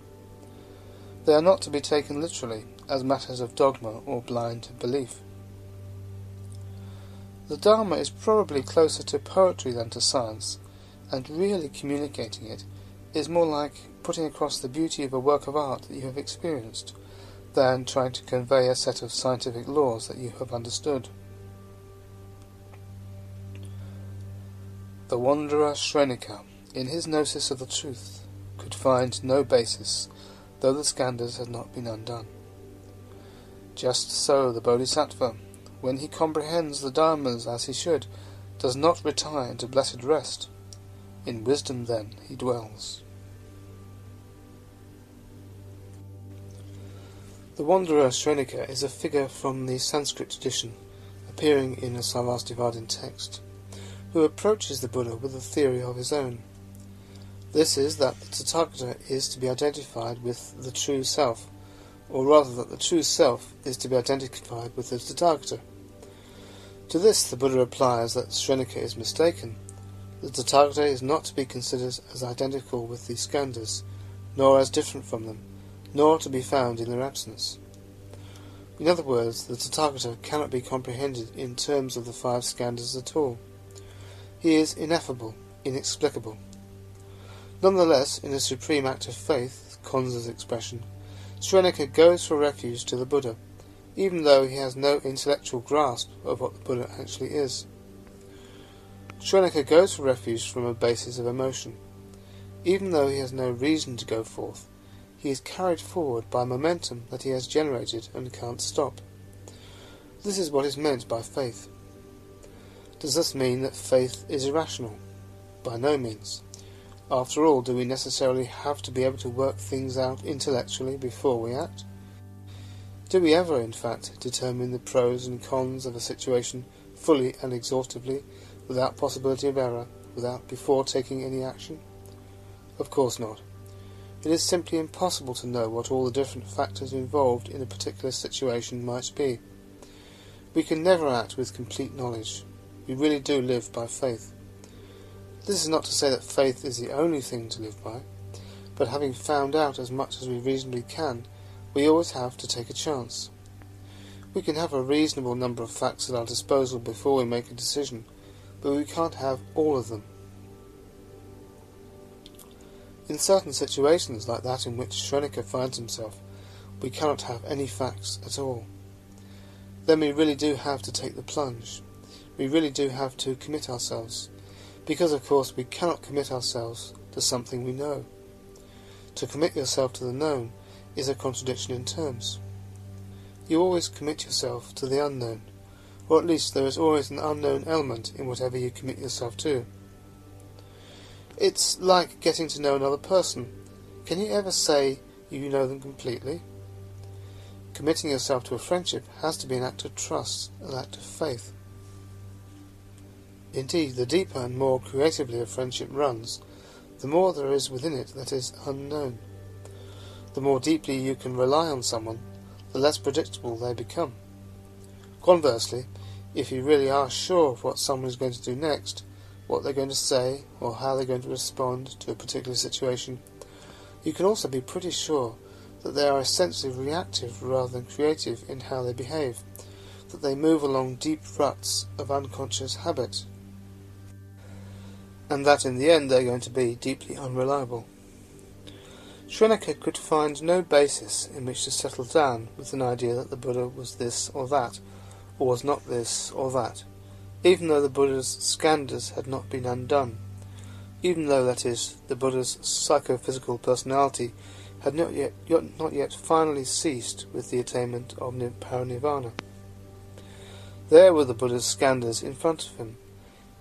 They are not to be taken literally as matters of dogma or blind belief. The Dharma is probably closer to poetry than to science, and really communicating it is more like putting across the beauty of a work of art that you have experienced, than trying to convey a set of scientific laws that you have understood. The wanderer Srenika, in his gnosis of the truth, could find no basis, though the skandhas had not been undone. Just so the Bodhisattva, when he comprehends the dharmas as he should, does not retire into blessed rest. In wisdom then he dwells. The wanderer Srenika is a figure from the Sanskrit tradition, appearing in a Sarvastivadin text, who approaches the Buddha with a theory of his own. This is that the Tathagata is to be identified with the true self, or rather that the true self is to be identified with the Tathagata. To this the Buddha replies that Srenika is mistaken. The Tathagata is not to be considered as identical with the skandhas, nor as different from them, nor to be found in their absence. In other words, the Tathagata cannot be comprehended in terms of the 5 skandhas at all. He is ineffable, inexplicable. Nonetheless, in a supreme act of faith, Konza's expression, Srenika goes for refuge to the Buddha, even though he has no intellectual grasp of what the Buddha actually is. Srenika goes for refuge from a basis of emotion. Even though he has no reason to go forth, he is carried forward by momentum that he has generated and can't stop. This is what is meant by faith. Does this mean that faith is irrational? By no means. After all, do we necessarily have to be able to work things out intellectually before we act? Do we ever, in fact, determine the pros and cons of a situation fully and exhaustively, without possibility of error, before taking any action? Of course not. It is simply impossible to know what all the different factors involved in a particular situation might be. We can never act with complete knowledge. We really do live by faith. This is not to say that faith is the only thing to live by, but having found out as much as we reasonably can, we always have to take a chance. We can have a reasonable number of facts at our disposal before we make a decision, but we can't have all of them. In certain situations like that in which Srenika finds himself, we cannot have any facts at all. Then we really do have to take the plunge. We really do have to commit ourselves, because of course we cannot commit ourselves to something we know. To commit yourself to the known is a contradiction in terms. You always commit yourself to the unknown, or at least there is always an unknown element in whatever you commit yourself to. It's like getting to know another person. Can you ever say you know them completely? Committing yourself to a friendship has to be an act of trust, an act of faith. Indeed, the deeper and more creatively a friendship runs, the more there is within it that is unknown. The more deeply you can rely on someone, the less predictable they become. Conversely, If you really are sure of what someone is going to do next, what they're going to say, or how they're going to respond to a particular situation, you can also be pretty sure that they are essentially reactive rather than creative in how they behave, that they move along deep ruts of unconscious habit, and that in the end they're going to be deeply unreliable. Srinaka could find no basis in which to settle down with an idea that the Buddha was this or that, or was not this or that, even though the Buddha's skandhas had not been undone, even though, that is, the Buddha's psychophysical personality had not yet finally ceased with the attainment of paranirvana. There were the Buddha's skandhas in front of him,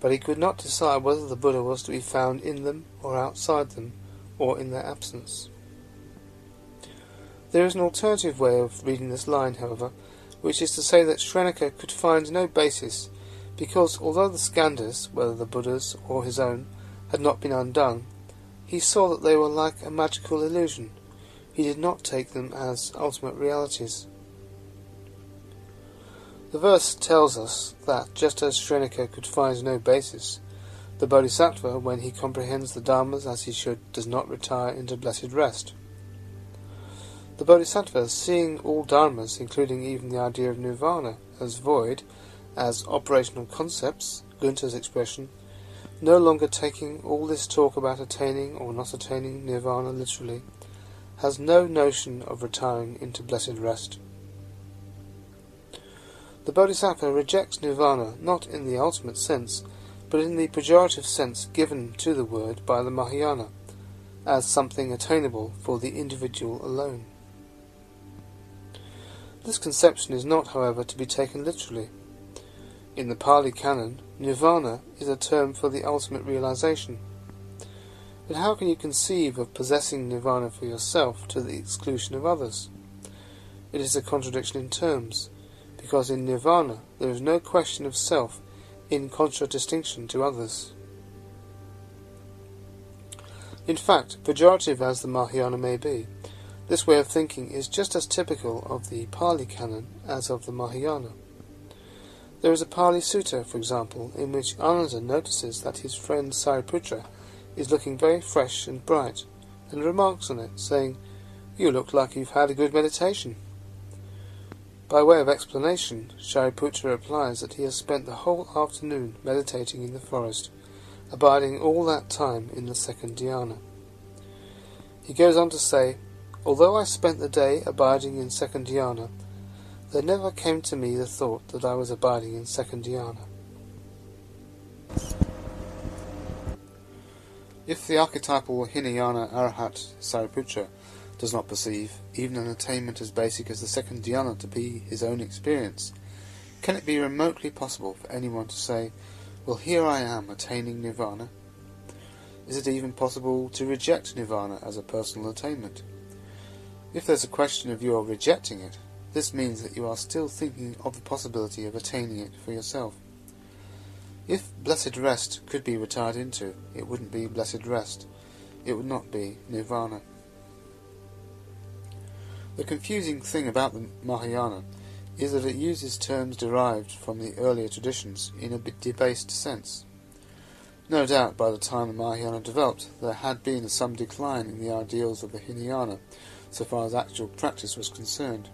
but he could not decide whether the Buddha was to be found in them or outside them, or in their absence. There is an alternative way of reading this line, however, which is to say that Srinaka could find no basis, because although the skandhas, whether the Buddha's or his own, had not been undone, he saw that they were like a magical illusion. He did not take them as ultimate realities. The verse tells us that, just as Srinaka could find no basis, the Bodhisattva, when he comprehends the Dharmas as he should, does not retire into blessed rest. The Bodhisattva, seeing all Dharmas, including even the idea of nirvana, as void, as operational concepts, Gunter's expression, no longer taking all this talk about attaining or not attaining nirvana literally, has no notion of retiring into blessed rest. The Bodhisattva rejects nirvana not in the ultimate sense, but in the pejorative sense given to the word by the Mahayana, as something attainable for the individual alone. This conception is not, however, to be taken literally. In the Pali Canon, nirvana is a term for the ultimate realization. But how can you conceive of possessing nirvana for yourself to the exclusion of others? It is a contradiction in terms, because in nirvana there is no question of self in contradistinction to others. In fact, pejorative as the Mahayana may be, this way of thinking is just as typical of the Pali Canon as of the Mahayana. There is a Pali Sutta, for example, in which Ananda notices that his friend Sariputra is looking very fresh and bright, and remarks on it, saying, "You look like you've had a good meditation." By way of explanation, Shariputra replies that he has spent the whole afternoon meditating in the forest, abiding all that time in the second dhyana. He goes on to say, "Although I spent the day abiding in second dhyana, there never came to me the thought that I was abiding in second dhyana." If the archetypal Hinayana Arahat Sariputra does not perceive even an attainment as basic as the second dhyana to be his own experience, can it be remotely possible for anyone to say, "Well, here I am attaining nirvana"? Is it even possible to reject nirvana as a personal attainment? If there's a question of your rejecting it, this means that you are still thinking of the possibility of attaining it for yourself. If blessed rest could be retired into, it wouldn't be blessed rest. It would not be nirvana. The confusing thing about the Mahayana is that it uses terms derived from the earlier traditions in a debased sense. No doubt by the time the Mahayana developed, there had been some decline in the ideals of the Hinayana, so far as actual practice was concerned.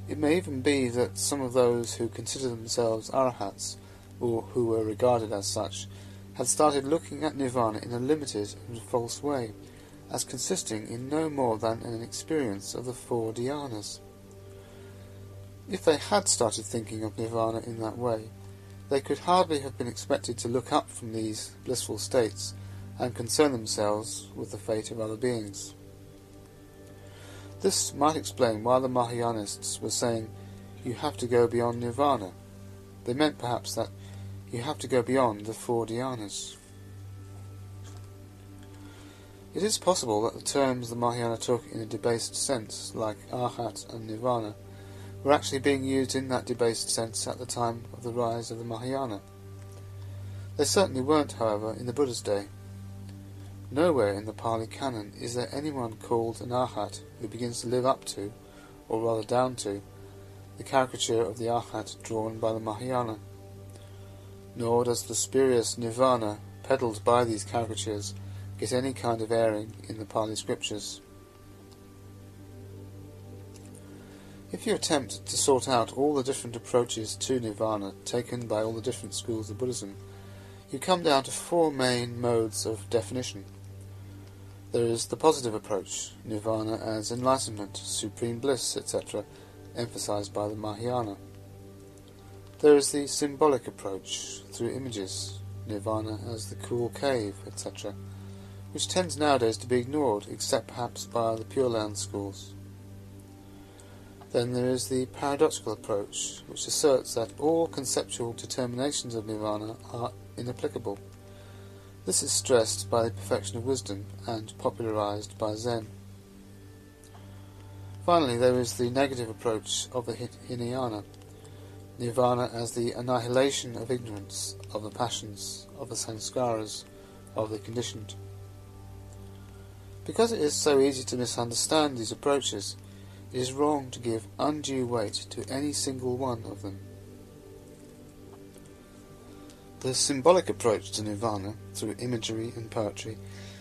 It may even be that some of those who consider themselves arahats, or who were regarded as such, had started looking at nirvana in a limited and false way, as consisting in no more than an experience of the four dhyanas. If they had started thinking of nirvana in that way, they could hardly have been expected to look up from these blissful states and concern themselves with the fate of other beings. This might explain why the Mahayanists were saying, "You have to go beyond nirvana." They meant perhaps that you have to go beyond the four dhyanas. It is possible that the terms the Mahayana took in a debased sense, like arhat and nirvana, were actually being used in that debased sense at the time of the rise of the Mahayana. They certainly weren't, however, in the Buddha's day. Nowhere in the Pali Canon is there anyone called an arhat who begins to live up to, or rather down to, the caricature of the Arhat drawn by the Mahayana. Nor does the spurious nirvana peddled by these caricatures get any kind of airing in the Pali scriptures. If you attempt to sort out all the different approaches to nirvana taken by all the different schools of Buddhism, you come down to four main modes of definition. There is the positive approach, nirvana as enlightenment, supreme bliss, etc., emphasized by the Mahayana. There is the symbolic approach, through images, nirvana as the cool cave, etc., which tends nowadays to be ignored, except perhaps by the Pure Land schools. Then there is the paradoxical approach, which asserts that all conceptual determinations of nirvana are inapplicable. This is stressed by the perfection of wisdom and popularized by Zen. Finally, there is the negative approach of the Hinayana, nirvana as the annihilation of ignorance, of the passions, of the samskaras, of the conditioned. Because it is so easy to misunderstand these approaches, it is wrong to give undue weight to any single one of them. The symbolic approach to nirvana, through imagery and poetry,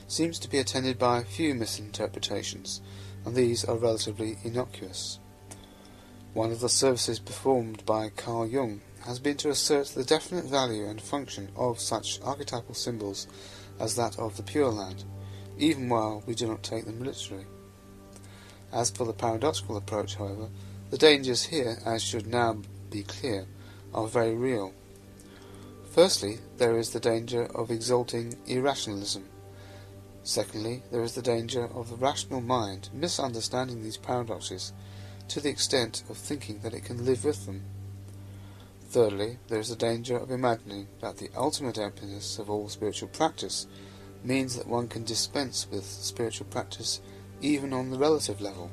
seems to be attended by few misinterpretations, and these are relatively innocuous. One of the services performed by Carl Jung has been to assert the definite value and function of such archetypal symbols as that of the Pure Land, even while we do not take them literally. As for the paradoxical approach, however, the dangers here, as should now be clear, are very real. Firstly, there is the danger of exalting irrationalism. Secondly, there is the danger of the rational mind misunderstanding these paradoxes to the extent of thinking that it can live with them. Thirdly, there is the danger of imagining that the ultimate emptiness of all spiritual practice means that one can dispense with spiritual practice even on the relative level.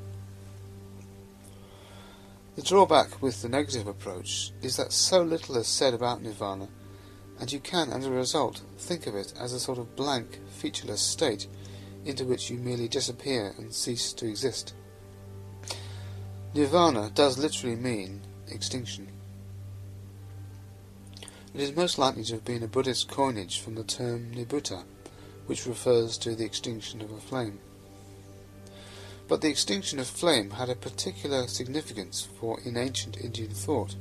The drawback with the negative approach is that so little is said about nirvana, and you can, as a result, think of it as a sort of blank, featureless state into which you merely disappear and cease to exist. Nirvana does literally mean extinction. It is most likely to have been a Buddhist coinage from the term nibbutta, which refers to the extinction of a flame. But the extinction of flame had a particular significance in ancient Indian thought.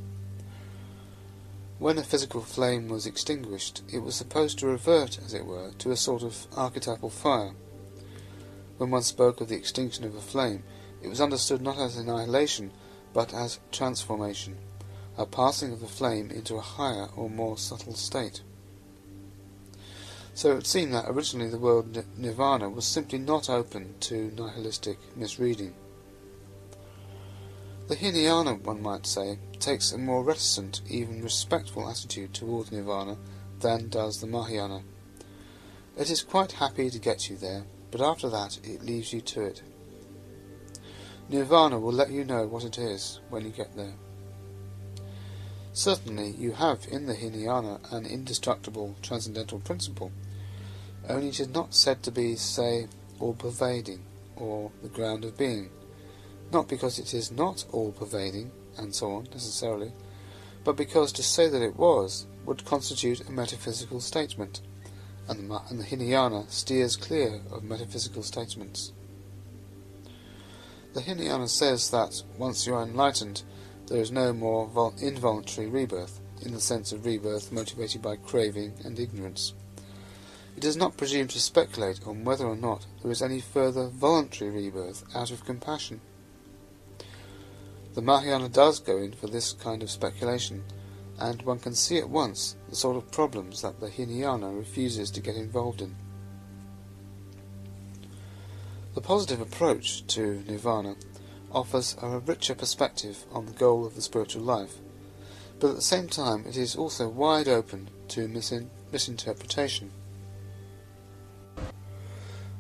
When a physical flame was extinguished, it was supposed to revert, as it were, to a sort of archetypal fire. When one spoke of the extinction of a flame, it was understood not as annihilation, but as transformation, a passing of the flame into a higher or more subtle state. So it would seem that originally the word nirvana was simply not open to nihilistic misreading. The Hinayana, one might say, takes a more reticent, even respectful attitude towards nirvana than does the Mahayana. It is quite happy to get you there, but after that it leaves you to it. Nirvana will let you know what it is when you get there. Certainly you have in the Hinayana an indestructible transcendental principle, only it is not said to be, say, all-pervading, or the ground of being, not because it is not all-pervading, and so on, necessarily, but because to say that it was would constitute a metaphysical statement, and the Hinayana steers clear of metaphysical statements. The Hinayana says that, once you are enlightened, there is no more involuntary rebirth, in the sense of rebirth motivated by craving and ignorance. It does not presume to speculate on whether or not there is any further voluntary rebirth out of compassion. The Mahayana does go in for this kind of speculation, and one can see at once the sort of problems that the Hinayana refuses to get involved in. The positive approach to nirvana offers a richer perspective on the goal of the spiritual life, but at the same time it is also wide open to misinterpretation.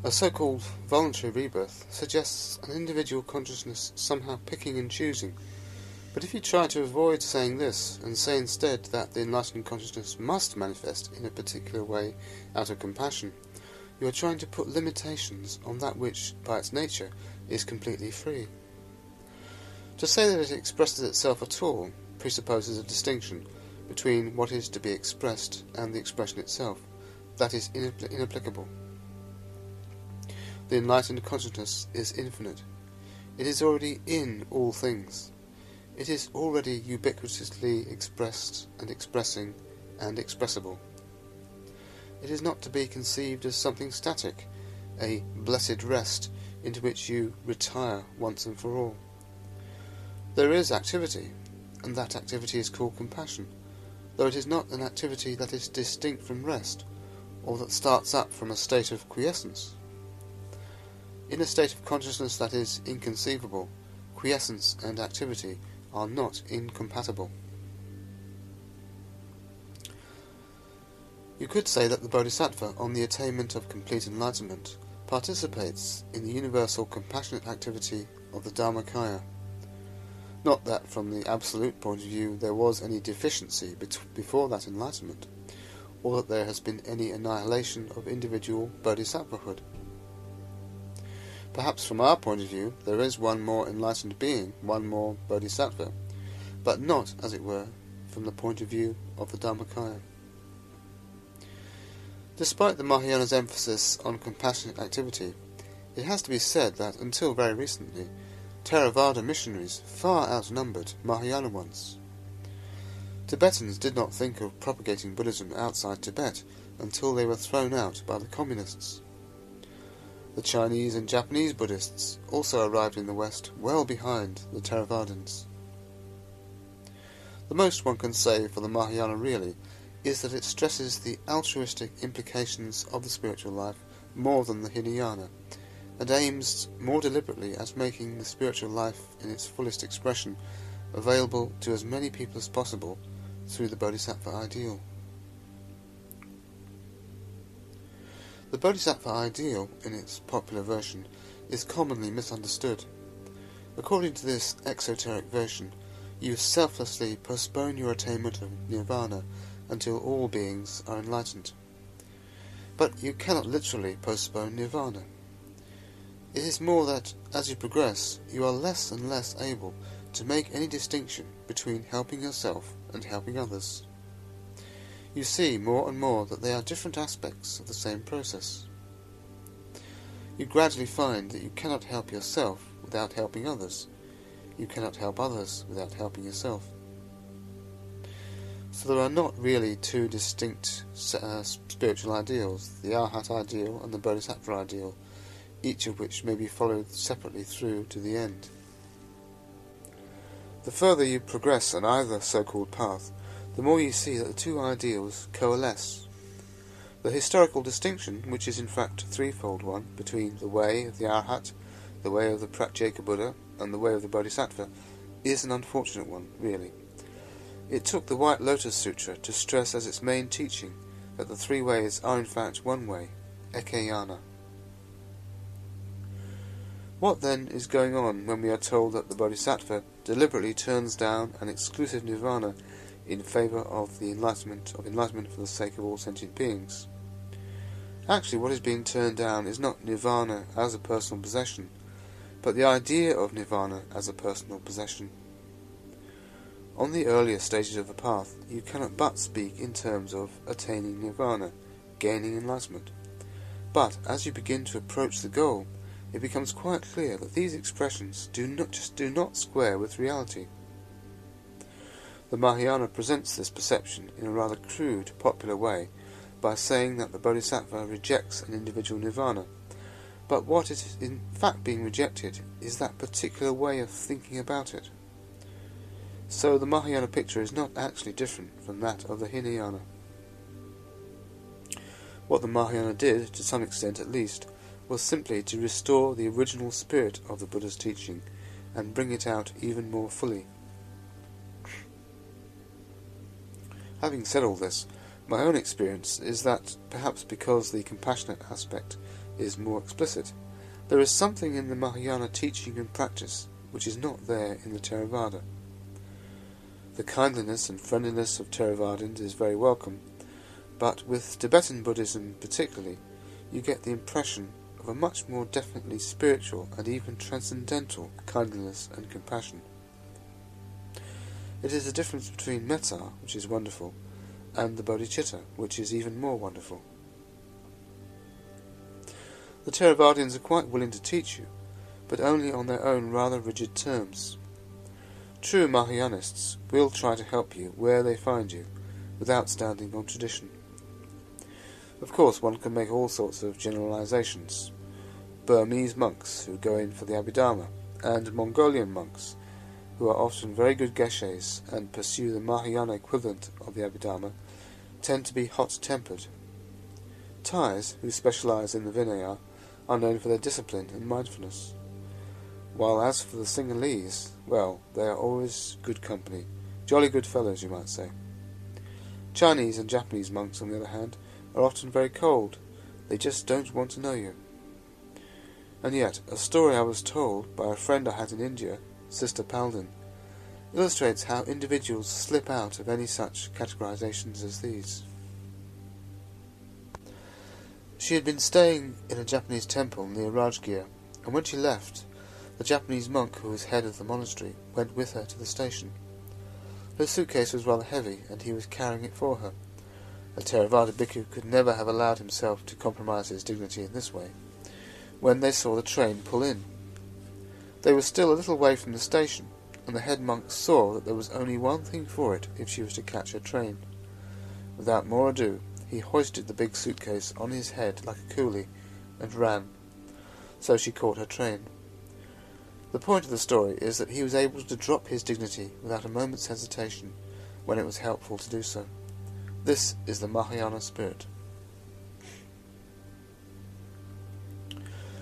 A so-called voluntary rebirth suggests an individual consciousness somehow picking and choosing, but if you try to avoid saying this, and say instead that the enlightened consciousness must manifest in a particular way out of compassion, you are trying to put limitations on that which, by its nature, is completely free. To say that it expresses itself at all presupposes a distinction between what is to be expressed and the expression itself. That is inapplicable. The enlightened consciousness is infinite. It is already in all things. It is already ubiquitously expressed and expressing and expressible. It is not to be conceived as something static, a blessed rest into which you retire once and for all. There is activity, and that activity is called compassion, though it is not an activity that is distinct from rest, or that starts up from a state of quiescence. In a state of consciousness that is inconceivable, quiescence and activity are not incompatible. You could say that the Bodhisattva, on the attainment of complete enlightenment, participates in the universal compassionate activity of the Dharmakaya. Not that from the absolute point of view there was any deficiency before that enlightenment, or that there has been any annihilation of individual bodhisattvahood. Perhaps from our point of view there is one more enlightened being, one more bodhisattva, but not, as it were, from the point of view of the Dharmakaya. Despite the Mahayana's emphasis on compassionate activity, it has to be said that until very recently, Theravada missionaries far outnumbered Mahayana ones. Tibetans did not think of propagating Buddhism outside Tibet until they were thrown out by the communists. The Chinese and Japanese Buddhists also arrived in the West well behind the Theravadins. The most one can say for the Mahayana really is that it stresses the altruistic implications of the spiritual life more than the Hinayana, and aims more deliberately at making the spiritual life in its fullest expression available to as many people as possible through the Bodhisattva ideal. The Bodhisattva ideal, in its popular version, is commonly misunderstood. According to this exoteric version, you selflessly postpone your attainment of nirvana until all beings are enlightened. But you cannot literally postpone nirvana. It is more that, as you progress, you are less and less able to make any distinction between helping yourself and helping others. You see more and more that they are different aspects of the same process. You gradually find that you cannot help yourself without helping others. You cannot help others without helping yourself. So there are not really two distinct spiritual ideals, the Arhat ideal and the Bodhisattva ideal, each of which may be followed separately through to the end. The further you progress on either so-called path, the more you see that the two ideals coalesce. The historical distinction, which is in fact a threefold one, between the way of the Arhat, the way of the Pratyeka Buddha, and the way of the Bodhisattva, is an unfortunate one, really. It took the White Lotus Sutra to stress as its main teaching that the three ways are in fact one way, Ekayana. What then is going on when we are told that the Bodhisattva deliberately turns down an exclusive nirvana in favour of the enlightenment for the sake of all sentient beings? Actually, what is being turned down is not nirvana as a personal possession, but the idea of nirvana as a personal possession. On the earlier stages of the path, you cannot but speak in terms of attaining nirvana, gaining enlightenment. But as you begin to approach the goal, it becomes quite clear that these expressions do not square with reality. The Mahayana presents this perception in a rather crude, popular way by saying that the Bodhisattva rejects an individual nirvana, but what is in fact being rejected is that particular way of thinking about it. So the Mahayana picture is not actually different from that of the Hinayana. What the Mahayana did, to some extent at least, was simply to restore the original spirit of the Buddha's teaching and bring it out even more fully. Having said all this, my own experience is that, perhaps because the compassionate aspect is more explicit, there is something in the Mahayana teaching and practice which is not there in the Theravada. The kindliness and friendliness of Theravadins is very welcome, but with Tibetan Buddhism particularly, you get the impression of a much more definitely spiritual and even transcendental kindliness and compassion. It is the difference between metta, which is wonderful, and the bodhicitta, which is even more wonderful. The Theravadians are quite willing to teach you, but only on their own rather rigid terms. True Mahayanists will try to help you where they find you, without standing on tradition. Of course, one can make all sorts of generalizations. Burmese monks who go in for the Abhidharma, and Mongolian monks who are often very good geshes and pursue the Mahayana equivalent of the Abhidharma, tend to be hot-tempered. Thais, who specialize in the Vinaya, are known for their discipline and mindfulness. While as for the Sinhalese, well, they are always good company, jolly good fellows, you might say. Chinese and Japanese monks, on the other hand, are often very cold. They just don't want to know you. And yet, a story I was told by a friend I had in India, Sister Palden, illustrates how individuals slip out of any such categorizations as these. She had been staying in a Japanese temple near Rajgir, and when she left, the Japanese monk who was head of the monastery went with her to the station. Her suitcase was rather heavy, and he was carrying it for her. A Theravada bhikkhu could never have allowed himself to compromise his dignity in this way. When they saw the train pull in, they were still a little way from the station, and the head monk saw that there was only one thing for it if she was to catch her train. Without more ado, he hoisted the big suitcase on his head like a coolie, and ran. So she caught her train. The point of the story is that he was able to drop his dignity without a moment's hesitation when it was helpful to do so. This is the Mahayana spirit.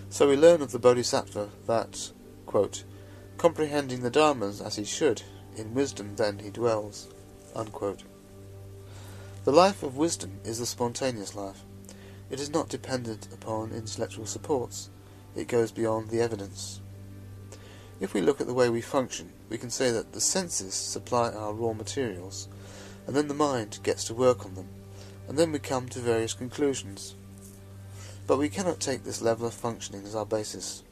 So we learn of the Bodhisattva that, quote, comprehending the Dharmas as he should, in wisdom then he dwells, unquote. The life of wisdom is the spontaneous life. It is not dependent upon intellectual supports. It goes beyond the evidence. If we look at the way we function, we can say that the senses supply our raw materials, and then the mind gets to work on them, and then we come to various conclusions. But we cannot take this level of functioning as our basis.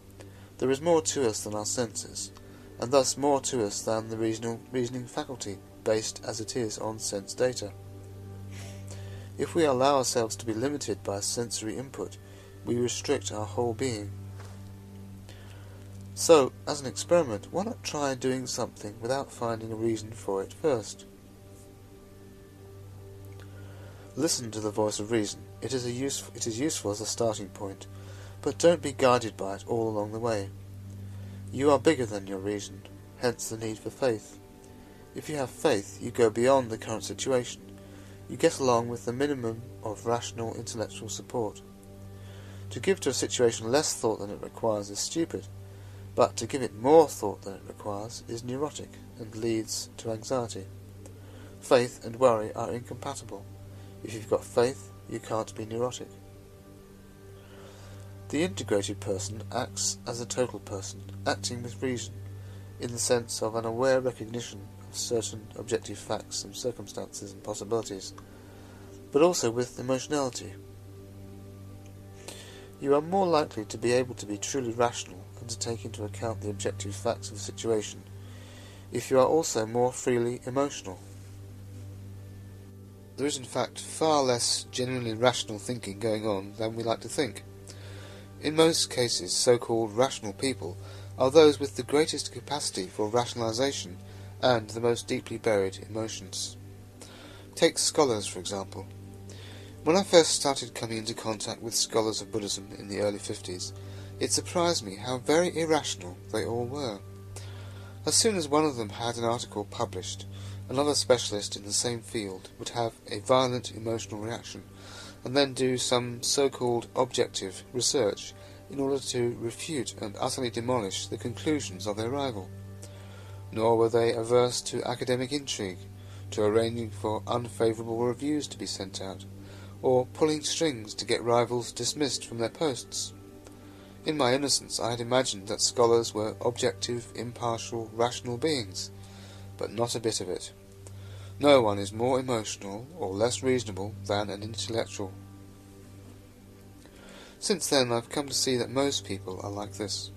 There is more to us than our senses, and thus more to us than the reasoning faculty, based as it is on sense data. If we allow ourselves to be limited by sensory input, we restrict our whole being. So, as an experiment, why not try doing something without finding a reason for it first? Listen to the voice of reason. It is useful as a starting point, but don't be guided by it all along the way. You are bigger than your reason, hence the need for faith. If you have faith, you go beyond the current situation. You get along with the minimum of rational intellectual support. To give to a situation less thought than it requires is stupid, but to give it more thought than it requires is neurotic and leads to anxiety. Faith and worry are incompatible. If you've got faith, you can't be neurotic. The integrated person acts as a total person, acting with reason, in the sense of an aware recognition of certain objective facts and circumstances and possibilities, but also with emotionality. You are more likely to be able to be truly rational and to take into account the objective facts of the situation if you are also more freely emotional. There is in fact far less genuinely rational thinking going on than we like to think. In most cases, so-called rational people are those with the greatest capacity for rationalization and the most deeply buried emotions. Take scholars, for example. When I first started coming into contact with scholars of Buddhism in the early 50s, it surprised me how very irrational they all were. As soon as one of them had an article published, another specialist in the same field would have a violent emotional reaction, and then do some so-called objective research in order to refute and utterly demolish the conclusions of their rival. Nor were they averse to academic intrigue, to arranging for unfavourable reviews to be sent out, or pulling strings to get rivals dismissed from their posts. In my innocence I had imagined that scholars were objective, impartial, rational beings, but not a bit of it. No one is more emotional or less reasonable than an intellectual. Since then I've come to see that most people are like this.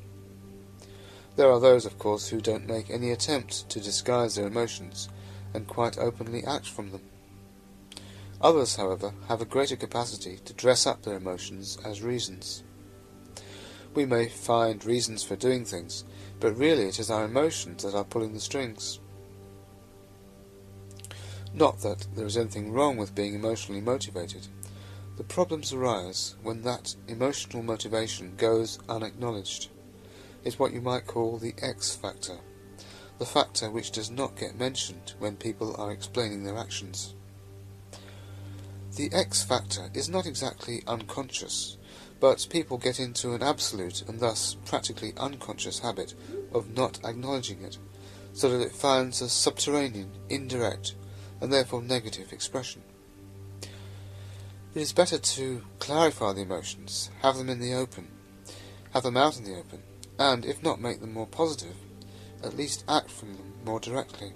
There are those, of course, who don't make any attempt to disguise their emotions, and quite openly act from them. Others, however, have a greater capacity to dress up their emotions as reasons. We may find reasons for doing things, but really it is our emotions that are pulling the strings. Not that there is anything wrong with being emotionally motivated. The problems arise when that emotional motivation goes unacknowledged. It's what you might call the X factor, the factor which does not get mentioned when people are explaining their actions. The X factor is not exactly unconscious, but people get into an absolute and thus practically unconscious habit of not acknowledging it, so that it finds a subterranean, indirect, and therefore negative expression. It is better to clarify the emotions, have them in the open, have them out in the open, and, if not make them more positive, at least act from them more directly.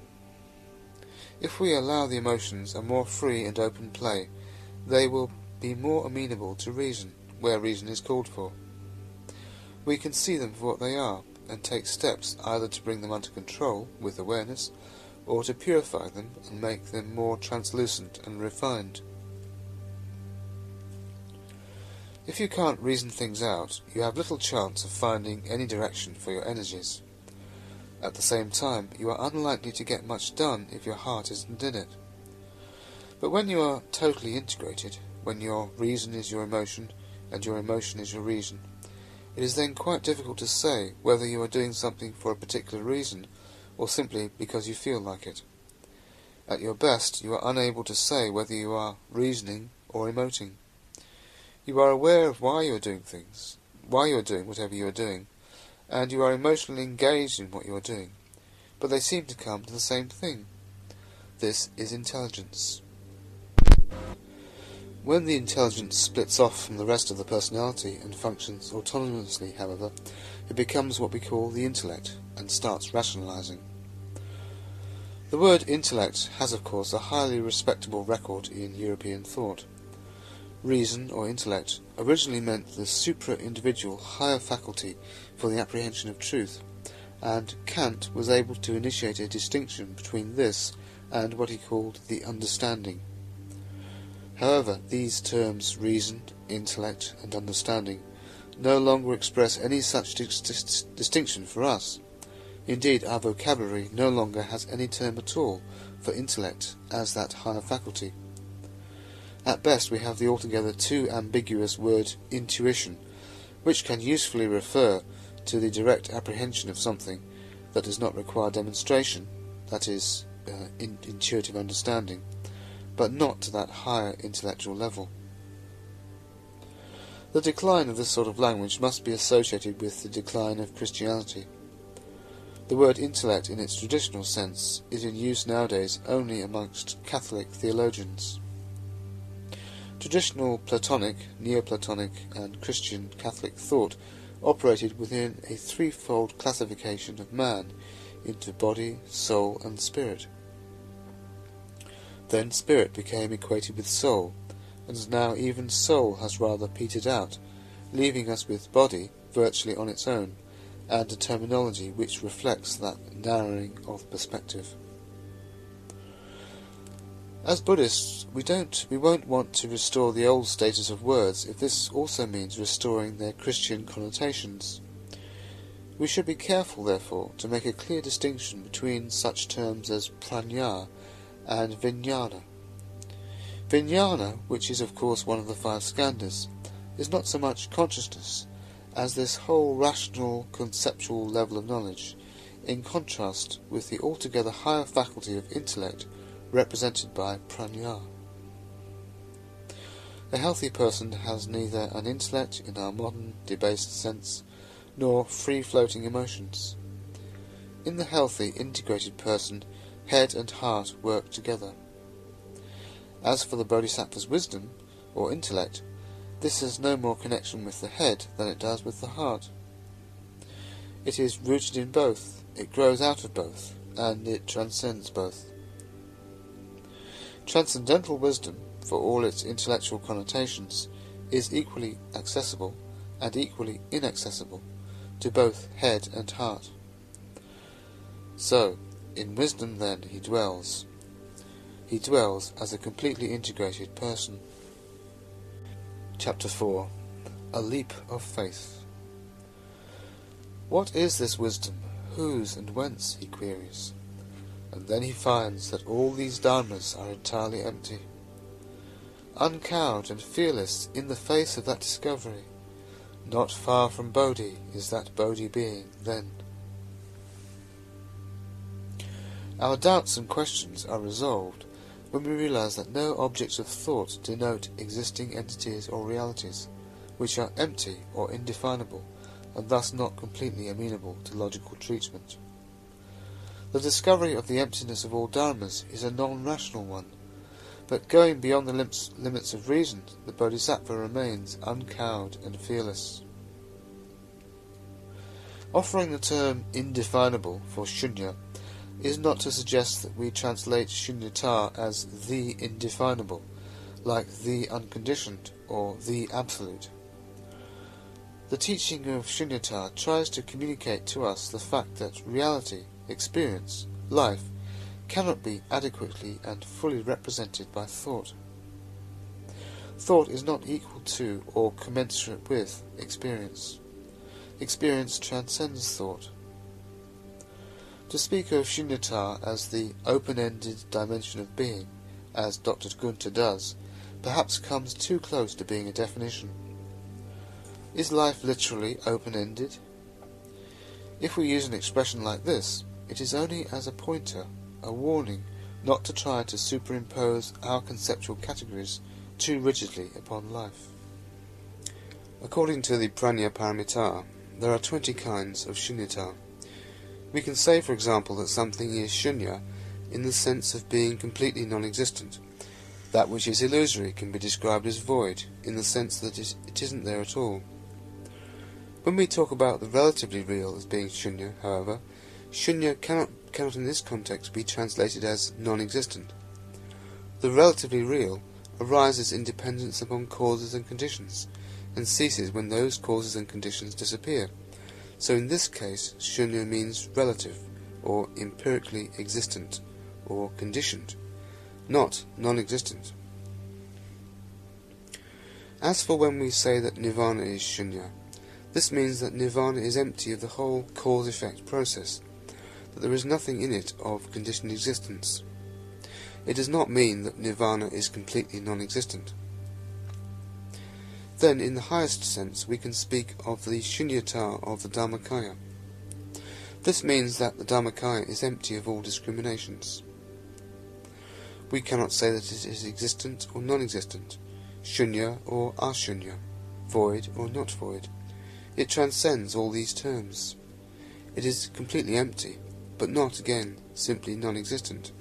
If we allow the emotions a more free and open play, they will be more amenable to reason, where reason is called for. We can see them for what they are, and take steps either to bring them under control with awareness, or to purify them and make them more translucent and refined. If you can't reason things out, you have little chance of finding any direction for your energies. At the same time, you are unlikely to get much done if your heart isn't in it. But when you are totally integrated, when your reason is your emotion, and your emotion is your reason, it is then quite difficult to say whether you are doing something for a particular reason, or simply because you feel like it. At your best, you are unable to say whether you are reasoning or emoting. You are aware of why you are doing things, why you are doing whatever you are doing, and you are emotionally engaged in what you are doing, but they seem to come to the same thing. This is intelligence. When the intelligence splits off from the rest of the personality and functions autonomously, however, it becomes what we call the intellect, and starts rationalizing. The word intellect has, of course, a highly respectable record in European thought. Reason, or intellect, originally meant the supra-individual higher faculty for the apprehension of truth, and Kant was able to initiate a distinction between this and what he called the understanding. However, these terms, reason, intellect, and understanding, no longer express any such distinction for us. Indeed, our vocabulary no longer has any term at all for intellect as that higher faculty. At best, we have the altogether too ambiguous word intuition, which can usefully refer to the direct apprehension of something that does not require demonstration, that is, intuitive understanding, but not to that higher intellectual level. The decline of this sort of language must be associated with the decline of Christianity. The word intellect in its traditional sense is in use nowadays only amongst Catholic theologians. Traditional Platonic, Neoplatonic, and Christian Catholic thought operated within a threefold classification of man into body, soul, and spirit. Then spirit became equated with soul, and now even soul has rather petered out, leaving us with body virtually on its own, and a terminology which reflects that narrowing of perspective. As Buddhists, we won't want to restore the old status of words if this also means restoring their Christian connotations. We should be careful, therefore, to make a clear distinction between such terms as prajna and vijnana. Vijnana, which is of course one of the 5 skandhas, is not so much consciousness as this whole rational, conceptual level of knowledge, in contrast with the altogether higher faculty of intellect represented by prajna. A healthy person has neither an intellect in our modern, debased sense, nor free-floating emotions. In the healthy, integrated person, head and heart work together. As for the Bodhisattva's wisdom, or intellect, this has no more connection with the head than it does with the heart. It is rooted in both, it grows out of both, and it transcends both. Transcendental wisdom, for all its intellectual connotations, is equally accessible and equally inaccessible to both head and heart. So, in wisdom then he dwells, he dwells as a completely integrated person. Chapter 4. A Leap of Faith. What is this wisdom? Whose and whence? He queries. And then he finds that all these dharmas are entirely empty. Uncowed and fearless in the face of that discovery, not far from Bodhi is that Bodhi being then. Our doubts and questions are resolved when we realize that no objects of thought denote existing entities or realities, which are empty or indefinable, and thus not completely amenable to logical treatment. The discovery of the emptiness of all dharmas is a non-rational one, but going beyond the limits of reason, the Bodhisattva remains uncowed and fearless. Offering the term indefinable for shunya is not to suggest that we translate shunyata as the indefinable, like the unconditioned or the absolute. The teaching of shunyata tries to communicate to us the fact that reality, experience, life, cannot be adequately and fully represented by thought. Thought is not equal to or commensurate with experience. Experience transcends thought. To speak of shunyata as the open-ended dimension of being, as Dr. Gunther does, perhaps comes too close to being a definition. Is life literally open-ended? If we use an expression like this, it is only as a pointer, a warning not to try to superimpose our conceptual categories too rigidly upon life. According to the Prajnaparamita, there are 20 kinds of shunyata. We can say, for example, that something is shunya in the sense of being completely non-existent. That which is illusory can be described as void, in the sense that it isn't there at all. When we talk about the relatively real as being shunya, however, shunya cannot in this context be translated as non-existent. The relatively real arises in dependence upon causes and conditions, and ceases when those causes and conditions disappear. So in this case, shunya means relative, or empirically existent, or conditioned, not non-existent. As for when we say that nirvana is shunya, this means that nirvana is empty of the whole cause-effect process, that there is nothing in it of conditioned existence. It does not mean that nirvana is completely non-existent. Then, in the highest sense, we can speak of the shunyata of the Dharmakaya. This means that the Dharmakaya is empty of all discriminations. We cannot say that it is existent or non-existent, shunya or ashunya, void or not void. It transcends all these terms. It is completely empty, but not, again, simply non-existent.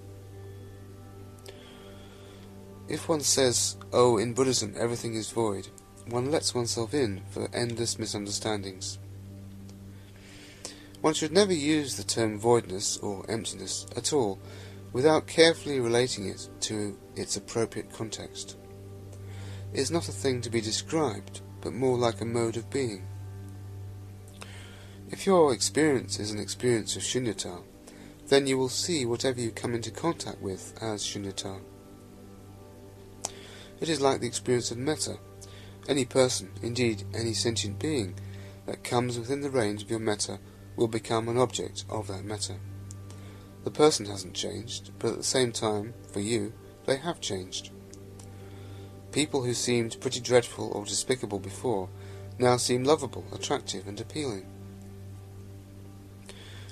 If one says, "Oh, in Buddhism everything is void," one lets oneself in for endless misunderstandings. One should never use the term voidness or emptiness at all without carefully relating it to its appropriate context. It is not a thing to be described, but more like a mode of being. If your experience is an experience of shunyata, then you will see whatever you come into contact with as shunyata. It is like the experience of metta. Any person, indeed any sentient being, that comes within the range of your metta will become an object of that metta. The person hasn't changed, but at the same time, for you, they have changed. People who seemed pretty dreadful or despicable before now seem lovable, attractive, and appealing.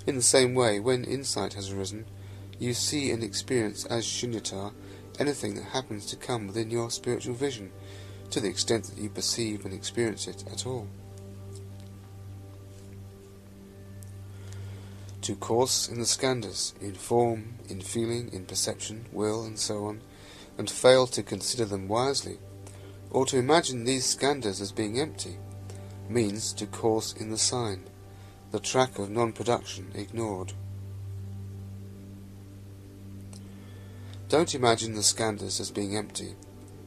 In the same way, when insight has arisen, you see and experience as shunyata anything that happens to come within your spiritual vision, to the extent that you perceive and experience it at all. To course in the skandhas, in form, in feeling, in perception, will, and so on, and fail to consider them wisely, or to imagine these skandhas as being empty, means to course in the sign, the track of non-production ignored. Don't imagine the skandhas as being empty,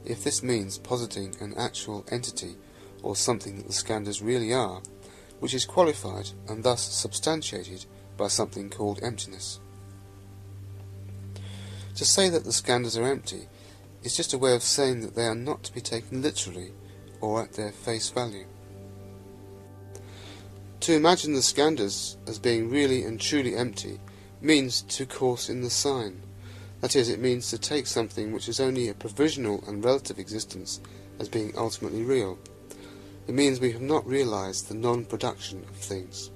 if this means positing an actual entity, or something that the skandhas really are, which is qualified and thus substantiated by something called emptiness. To say that the skandhas are empty is just a way of saying that they are not to be taken literally or at their face value. To imagine the skandhas as being really and truly empty means to course in the sign. That is, it means to take something which is only a provisional and relative existence as being ultimately real. It means we have not realized the non-production of things.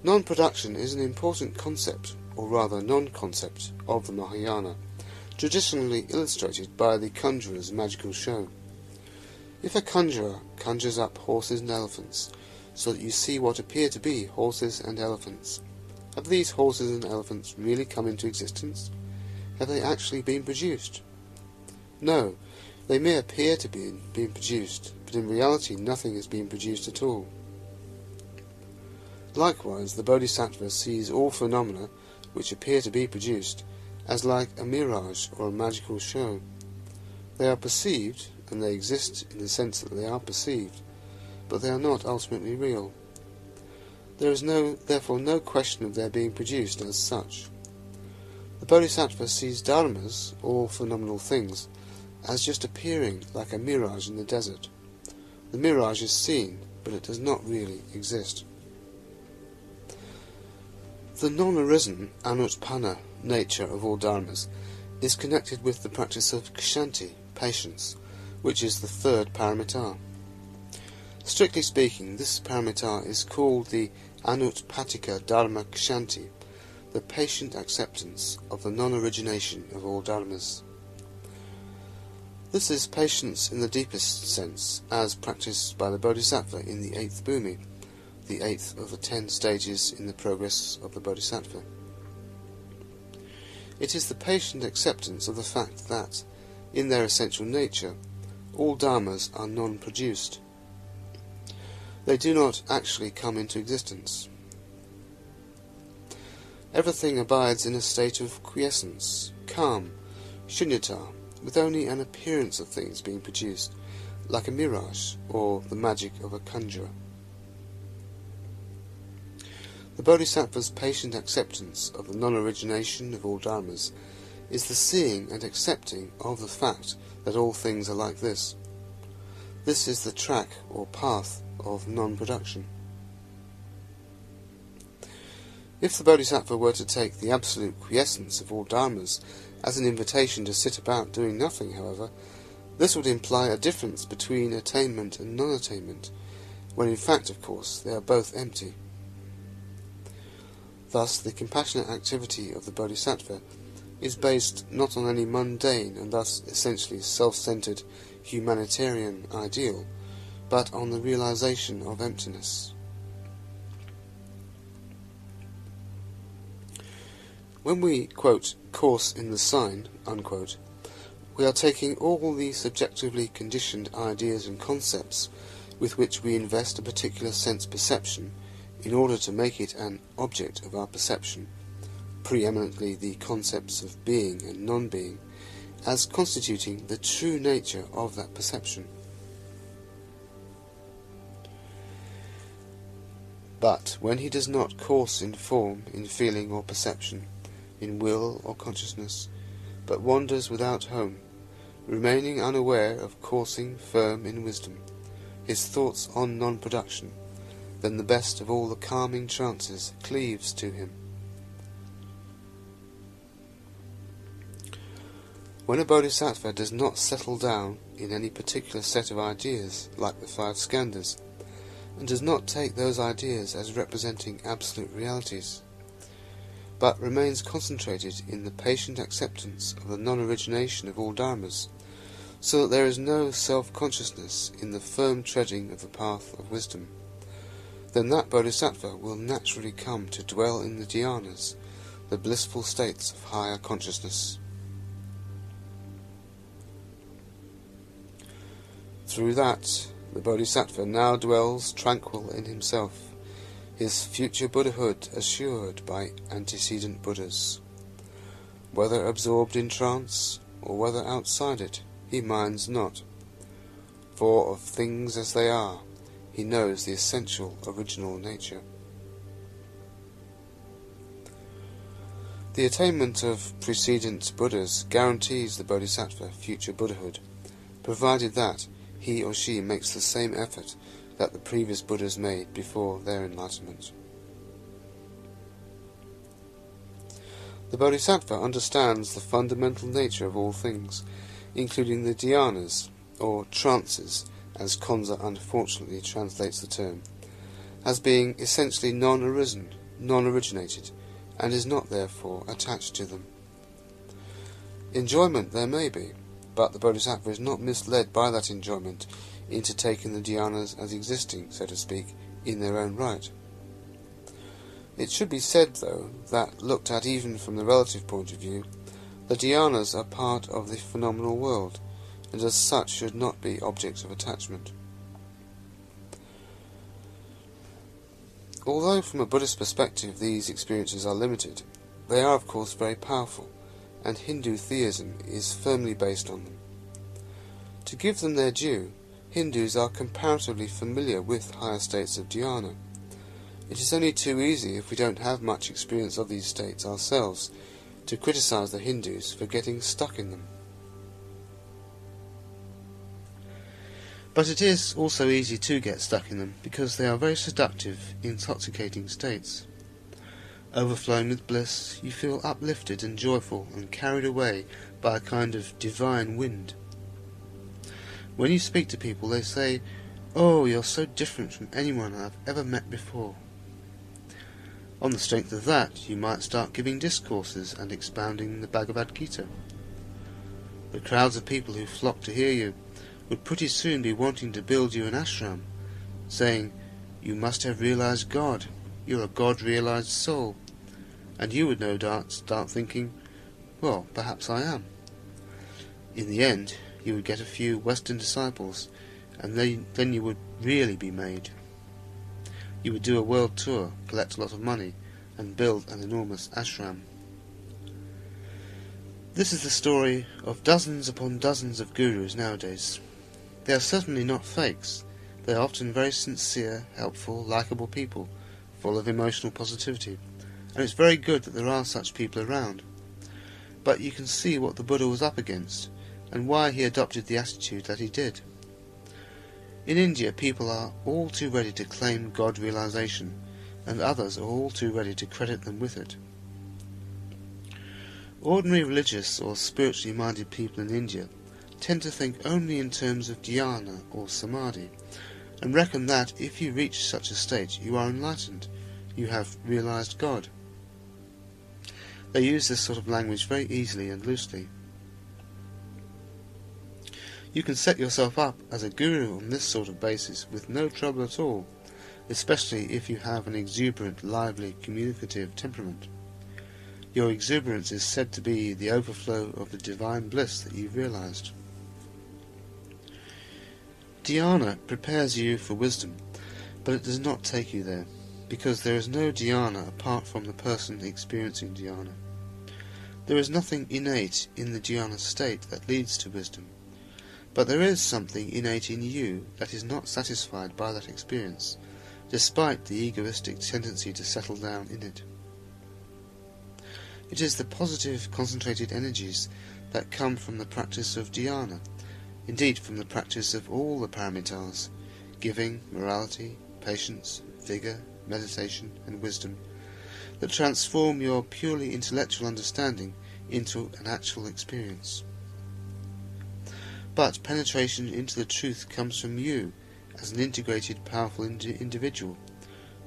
Non-production is an important concept, or rather non-concept, of the Mahayana, traditionally illustrated by the conjurer's magical show. If a conjurer conjures up horses and elephants, so that you see what appear to be horses and elephants, have these horses and elephants really come into existence? Have they actually been produced? No, they may appear to be being produced, but in reality nothing has been produced at all. Likewise, the Bodhisattva sees all phenomena which appear to be produced as like a mirage or a magical show. They are perceived, and they exist in the sense that they are perceived, but they are not ultimately real. There is therefore no question of their being produced as such. The Bodhisattva sees dharmas, all phenomenal things, as just appearing like a mirage in the desert. The mirage is seen, but it does not really exist. The non-arisen, anutpanna nature of all dharmas is connected with the practice of kshanti, patience, which is the third paramita. Strictly speaking, this paramita is called the anutpatika dharma kshanti, the patient acceptance of the non-origination of all dharmas. This is patience in the deepest sense, as practiced by the Bodhisattva in the 8th bhumi, the 8th of the 10 stages in the progress of the Bodhisattva. It is the patient acceptance of the fact that, in their essential nature, all dharmas are non-produced. They do not actually come into existence. Everything abides in a state of quiescence, calm, shunyata, with only an appearance of things being produced, like a mirage or the magic of a conjurer. The Bodhisattva's patient acceptance of the non-origination of all dharmas is the seeing and accepting of the fact that all things are like this. This is the track or path of non-production. If the Bodhisattva were to take the absolute quiescence of all dharmas as an invitation to sit about doing nothing, however, this would imply a difference between attainment and non-attainment, when in fact, of course, they are both empty. Thus, the compassionate activity of the Bodhisattva is based not on any mundane and thus essentially self-centered humanitarian ideal, but on the realization of emptiness. When we, quote, course in the sign, unquote, we are taking all the subjectively conditioned ideas and concepts with which we invest a particular sense perception in order to make it an object of our perception, preeminently the concepts of being and non-being, as constituting the true nature of that perception. But when he does not course in form, in feeling or perception, in will or consciousness, but wanders without home, remaining unaware of coursing firm in wisdom, his thoughts on non-production, then the best of all the calming trances cleaves to him. When a bodhisattva does not settle down in any particular set of ideas, like the 5 skandhas, and does not take those ideas as representing absolute realities, but remains concentrated in the patient acceptance of the non-origination of all dharmas, so that there is no self-consciousness in the firm treading of the path of wisdom, then that bodhisattva will naturally come to dwell in the dhyanas, the blissful states of higher consciousness. Through that, the bodhisattva now dwells tranquil in himself, his future Buddhahood assured by antecedent Buddhas. Whether absorbed in trance, or whether outside it, he minds not, for of things as they are, he knows the essential original nature. The attainment of precedent Buddhas guarantees the Bodhisattva future Buddhahood, provided that he or she makes the same effort that the previous Buddhas made before their enlightenment. The Bodhisattva understands the fundamental nature of all things, including the dhyanas, or trances, as Konza unfortunately translates the term, as being essentially non-arisen, non-originated, and is not therefore attached to them. Enjoyment there may be, but the Bodhisattva is not misled by that enjoyment into taking the dhyanas as existing, so to speak, in their own right. It should be said, though, that, looked at even from the relative point of view, the dhyanas are part of the phenomenal world, and as such should not be objects of attachment. Although from a Buddhist perspective these experiences are limited, they are of course very powerful, and Hindu theism is firmly based on them. To give them their due, Hindus are comparatively familiar with higher states of dhyana. It is only too easy, if we don't have much experience of these states ourselves, to criticize the Hindus for getting stuck in them. But it is also easy to get stuck in them, because they are very seductive, intoxicating states. Overflowing with bliss, you feel uplifted and joyful and carried away by a kind of divine wind. When you speak to people, they say, "Oh, you're so different from anyone I've ever met before." On the strength of that, you might start giving discourses and expounding the Bhagavad Gita. The crowds of people who flock to hear you would pretty soon be wanting to build you an ashram, saying, "You must have realized God, you're a God-realized soul," and you would no doubt start thinking, "Well, perhaps I am." In the end, you would get a few Western disciples, and then you would really be made. You would do a world tour, collect a lot of money, and build an enormous ashram. This is the story of dozens upon dozens of gurus nowadays. They are certainly not fakes. They are often very sincere, helpful, likeable people, full of emotional positivity, and it's very good that there are such people around. But you can see what the Buddha was up against, and why he adopted the attitude that he did. In India, people are all too ready to claim God realization, and others are all too ready to credit them with it. Ordinary religious or spiritually minded people in India tend to think only in terms of dhyana or samadhi, and reckon that if you reach such a state you are enlightened, you have realized God. They use this sort of language very easily and loosely. You can set yourself up as a guru on this sort of basis with no trouble at all, especially if you have an exuberant, lively, communicative temperament. Your exuberance is said to be the overflow of the divine bliss that you've realized. Dhyana prepares you for wisdom, but it does not take you there, because there is no dhyana apart from the person experiencing dhyana. There is nothing innate in the dhyana state that leads to wisdom, but there is something innate in you that is not satisfied by that experience, despite the egoistic tendency to settle down in it. It is the positive, concentrated energies that come from the practice of dhyana, indeed from the practice of all the paramitas, giving, morality, patience, vigour, meditation, and wisdom, that transform your purely intellectual understanding into an actual experience. But penetration into the truth comes from you as an integrated, powerful individual,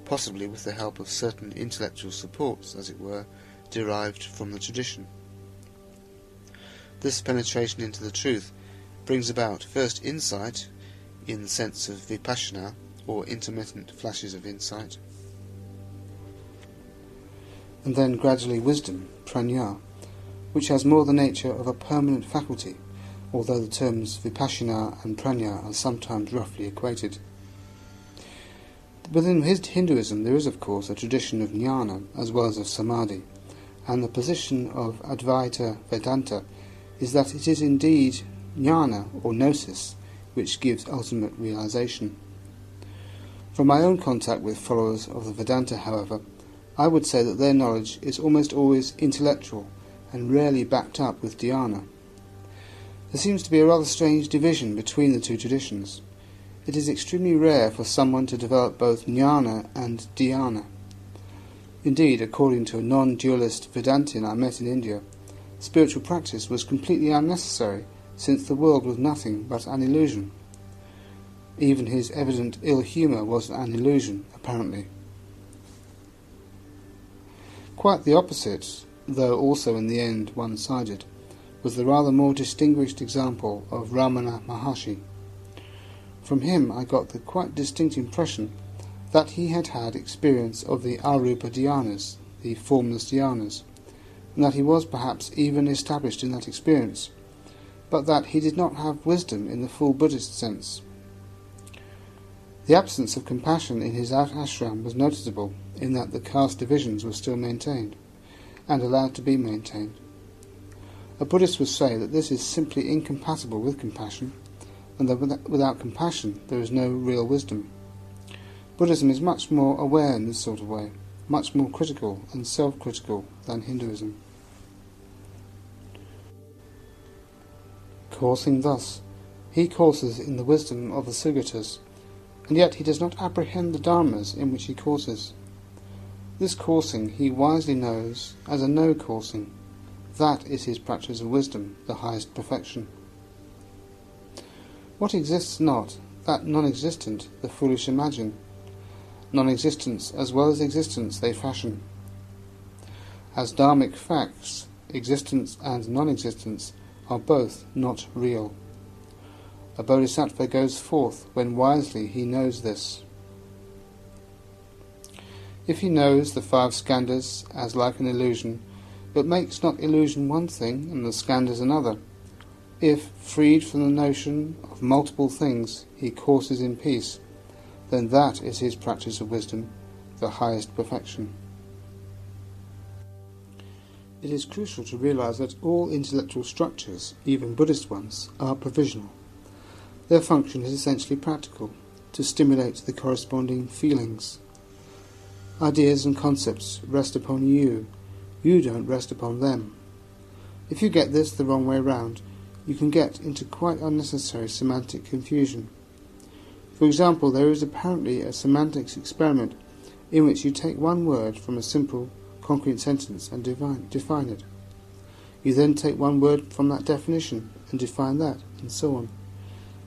possibly with the help of certain intellectual supports, as it were, derived from the tradition. This penetration into the truth brings about first insight, in the sense of vipassana, or intermittent flashes of insight, and then gradually wisdom, prajna, which has more the nature of a permanent faculty, although the terms vipassana and prajna are sometimes roughly equated. Within Hinduism there is of course a tradition of jnana as well as of samadhi, and the position of Advaita Vedanta is that it is indeed jnana or gnosis which gives ultimate realization. From my own contact with followers of the Vedanta, however, I would say that their knowledge is almost always intellectual and rarely backed up with dhyana. There seems to be a rather strange division between the two traditions. It is extremely rare for someone to develop both jnana and dhyana. Indeed, according to a non-dualist Vedantin I met in India, spiritual practice was completely unnecessary, since the world was nothing but an illusion. Even his evident ill humour was an illusion, apparently. Quite the opposite, though also in the end one-sided, was the rather more distinguished example of Ramana Maharshi. From him I got the quite distinct impression that he had had experience of the arupa dhyanas, the formless dhyanas, and that he was perhaps even established in that experience, but that he did not have wisdom in the full Buddhist sense. The absence of compassion in his ashram was noticeable, in that the caste divisions were still maintained, and allowed to be maintained. A Buddhist would say that this is simply incompatible with compassion, and that without compassion there is no real wisdom. Buddhism is much more aware in this sort of way, much more critical and self-critical than Hinduism. Coursing thus, he courses in the wisdom of the Sugatas, and yet he does not apprehend the dharmas in which he courses. This coursing he wisely knows as a no-coursing. That is his practice of wisdom, the highest perfection. What exists not, that non-existent, the foolish imagine. Non-existence as well as existence they fashion. As dharmic facts, existence and non-existence are both not real. A bodhisattva goes forth when wisely he knows this. If he knows the 5 skandhas as like an illusion, but makes not illusion one thing and the skandhas another, if, freed from the notion of multiple things, he courses in peace, then that is his practice of wisdom, the highest perfection. It is crucial to realize that all intellectual structures, even Buddhist ones, are provisional. Their function is essentially practical, to stimulate the corresponding feelings. Ideas and concepts rest upon you. You don't rest upon them. If you get this the wrong way round, you can get into quite unnecessary semantic confusion. For example, there is apparently a semantics experiment in which you take one word from a simple, concrete sentence and define it. You then take one word from that definition and define that, and so on,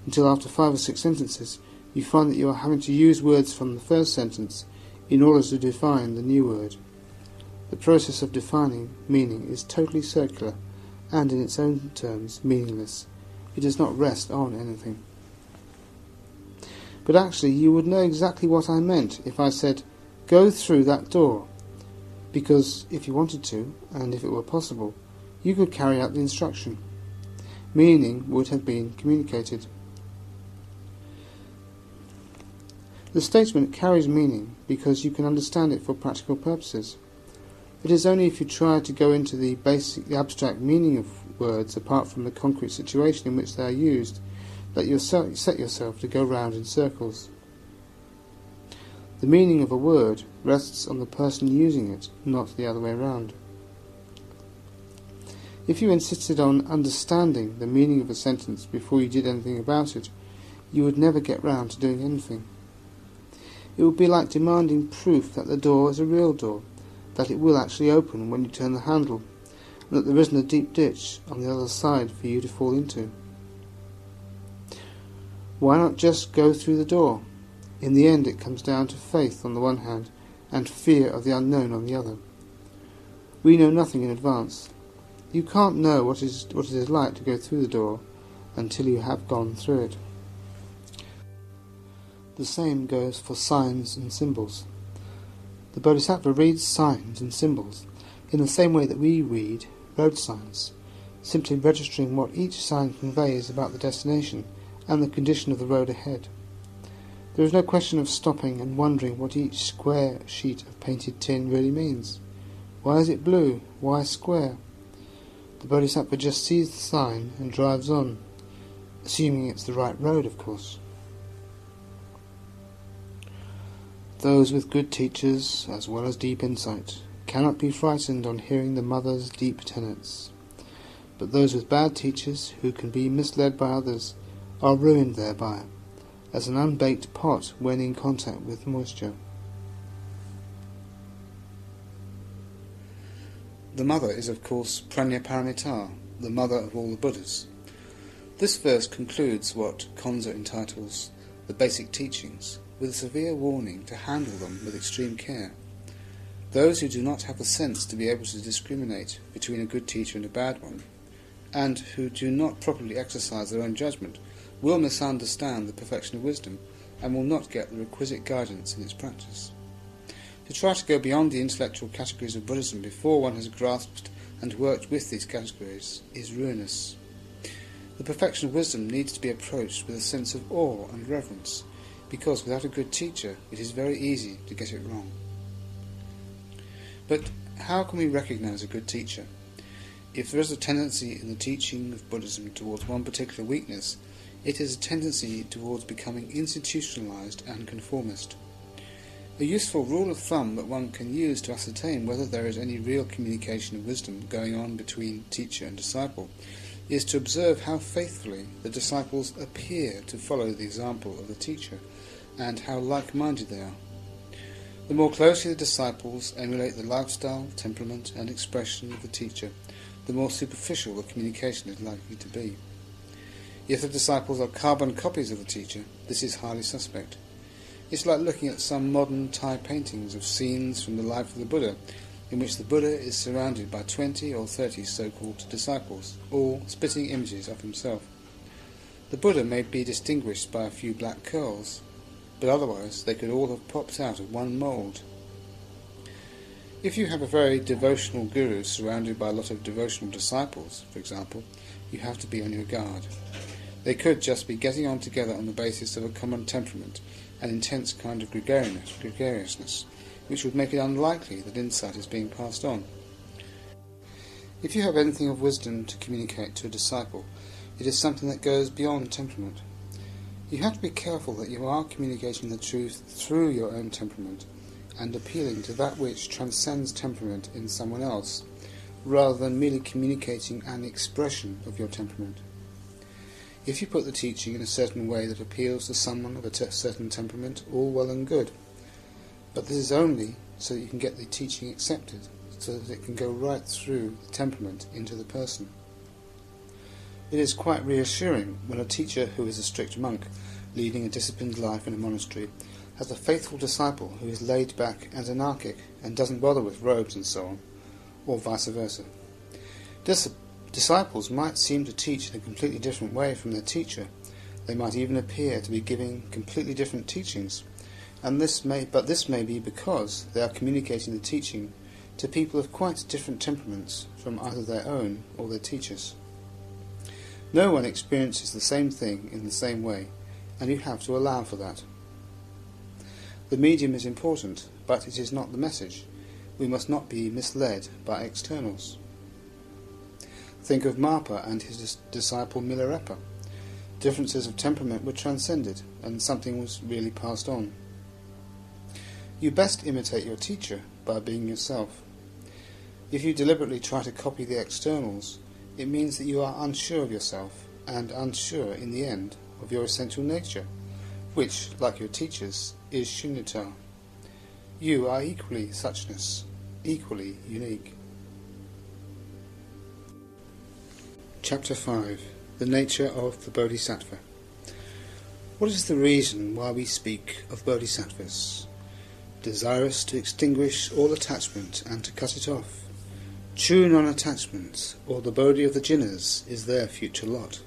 until after 5 or 6 sentences you find that you are having to use words from the first sentence in order to define the new word. The process of defining meaning is totally circular and in its own terms meaningless. It does not rest on anything. But actually you would know exactly what I meant if I said, go through that door, because if you wanted to, and if it were possible, you could carry out the instruction. Meaning would have been communicated. The statement carries meaning because you can understand it for practical purposes. It is only if you try to go into the basic, abstract meaning of words apart from the concrete situation in which they are used that you set yourself to go round in circles. The meaning of a word rests on the person using it, not the other way round. If you insisted on understanding the meaning of a sentence before you did anything about it, you would never get round to doing anything. It would be like demanding proof that the door is a real door, that it will actually open when you turn the handle, and that there isn't a deep ditch on the other side for you to fall into. Why not just go through the door? In the end it comes down to faith on the one hand, and fear of the unknown on the other. We know nothing in advance. You can't know what it is like to go through the door until you have gone through it. The same goes for signs and symbols. The Bodhisattva reads signs and symbols in the same way that we read road signs, simply registering what each sign conveys about the destination and the condition of the road ahead. There is no question of stopping and wondering what each square sheet of painted tin really means. Why is it blue? Why square? The Bodhisattva just sees the sign and drives on, assuming it's the right road, of course. those with good teachers, as well as deep insight, cannot be frightened on hearing the mother's deep tenets. But those with bad teachers, who can be misled by others, are ruined thereby, as an unbaked pot when in contact with moisture. The mother is, of course, Prajnaparamita, the mother of all the Buddhas. This verse concludes what Konza entitles the basic teachings, with a severe warning to handle them with extreme care. Those who do not have the sense to be able to discriminate between a good teacher and a bad one, and who do not properly exercise their own judgment, will misunderstand the perfection of wisdom, and will not get the requisite guidance in its practice. To try to go beyond the intellectual categories of Buddhism before one has grasped and worked with these categories is ruinous. The perfection of wisdom needs to be approached with a sense of awe and reverence, because without a good teacher it is very easy to get it wrong. But how can we recognize a good teacher? If there is a tendency in the teaching of Buddhism towards one particular weakness, it is a tendency towards becoming institutionalized and conformist. A useful rule of thumb that one can use to ascertain whether there is any real communication of wisdom going on between teacher and disciple is to observe how faithfully the disciples appear to follow the example of the teacher, and how like-minded they are. The more closely the disciples emulate the lifestyle, temperament and expression of the teacher, the more superficial the communication is likely to be. If the disciples are carbon copies of the teacher, this is highly suspect. It's like looking at some modern Thai paintings of scenes from the life of the Buddha, in which the Buddha is surrounded by 20 or 30 so-called disciples, all spitting images of himself. The Buddha may be distinguished by a few black curls, but otherwise they could all have popped out of one mould. If you have a very devotional guru surrounded by a lot of devotional disciples, for example, you have to be on your guard. They could just be getting on together on the basis of a common temperament, an intense kind of gregariousness, which would make it unlikely that insight is being passed on. If you have anything of wisdom to communicate to a disciple, it is something that goes beyond temperament. You have to be careful that you are communicating the truth through your own temperament, and appealing to that which transcends temperament in someone else, rather than merely communicating an expression of your temperament. If you put the teaching in a certain way that appeals to someone of a certain temperament, all well and good. But this is only so that you can get the teaching accepted, so that it can go right through the temperament into the person. It is quite reassuring when a teacher who is a strict monk, leading a disciplined life in a monastery, has a faithful disciple who is laid back and anarchic and doesn't bother with robes and so on, or vice versa. Disciples might seem to teach in a completely different way from their teacher. They might even appear to be giving completely different teachings, but this may be because they are communicating the teaching to people of quite different temperaments from either their own or their teachers. No one experiences the same thing in the same way, and you have to allow for that. The medium is important, but it is not the message. We must not be misled by externals. Think of Marpa and his disciple Milarepa. Differences of temperament were transcended, and something was really passed on. You best imitate your teacher by being yourself. If you deliberately try to copy the externals, it means that you are unsure of yourself, and unsure, in the end, of your essential nature, which, like your teachers, is shunyata. You are equally suchness, equally unique. Chapter 5. The Nature of the Bodhisattva. What is the reason why we speak of bodhisattvas? Desirous to extinguish all attachment and to cut it off. True non-attachment, or the bodhi of the jinnas, is their future lot.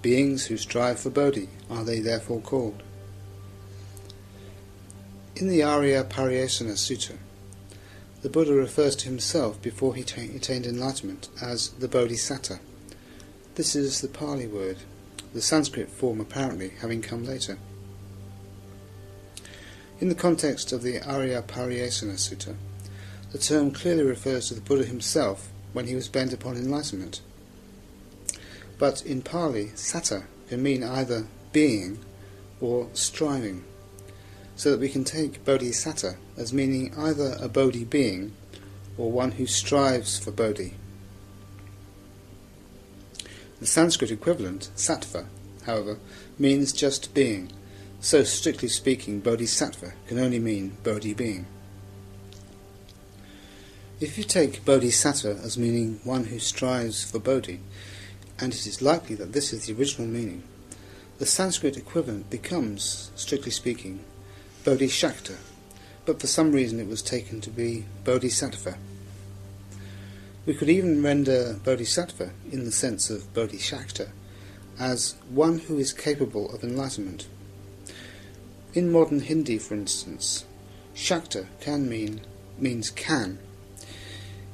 Beings who strive for bodhi, are they therefore called? In the Pariyesana Sutta, the Buddha refers to himself before he attained enlightenment as the Bodhisatta. This is the Pali word, the Sanskrit form apparently having come later. In the context of the Pariyesana Sutta, the term clearly refers to the Buddha himself when he was bent upon enlightenment. But in Pali, satta can mean either being or striving. so that we can take bodhisattva as meaning either a bodhi being or one who strives for bodhi. The Sanskrit equivalent, sattva, however, means just being, so strictly speaking bodhisattva can only mean bodhi being. If you take bodhisattva as meaning one who strives for bodhi, and it is likely that this is the original meaning, the Sanskrit equivalent becomes, strictly speaking, bodhisattva, but for some reason it was taken to be bodhisattva. We could even render bodhisattva, in the sense of bodhisattva, as one who is capable of enlightenment. In modern Hindi, for instance, shakta means can.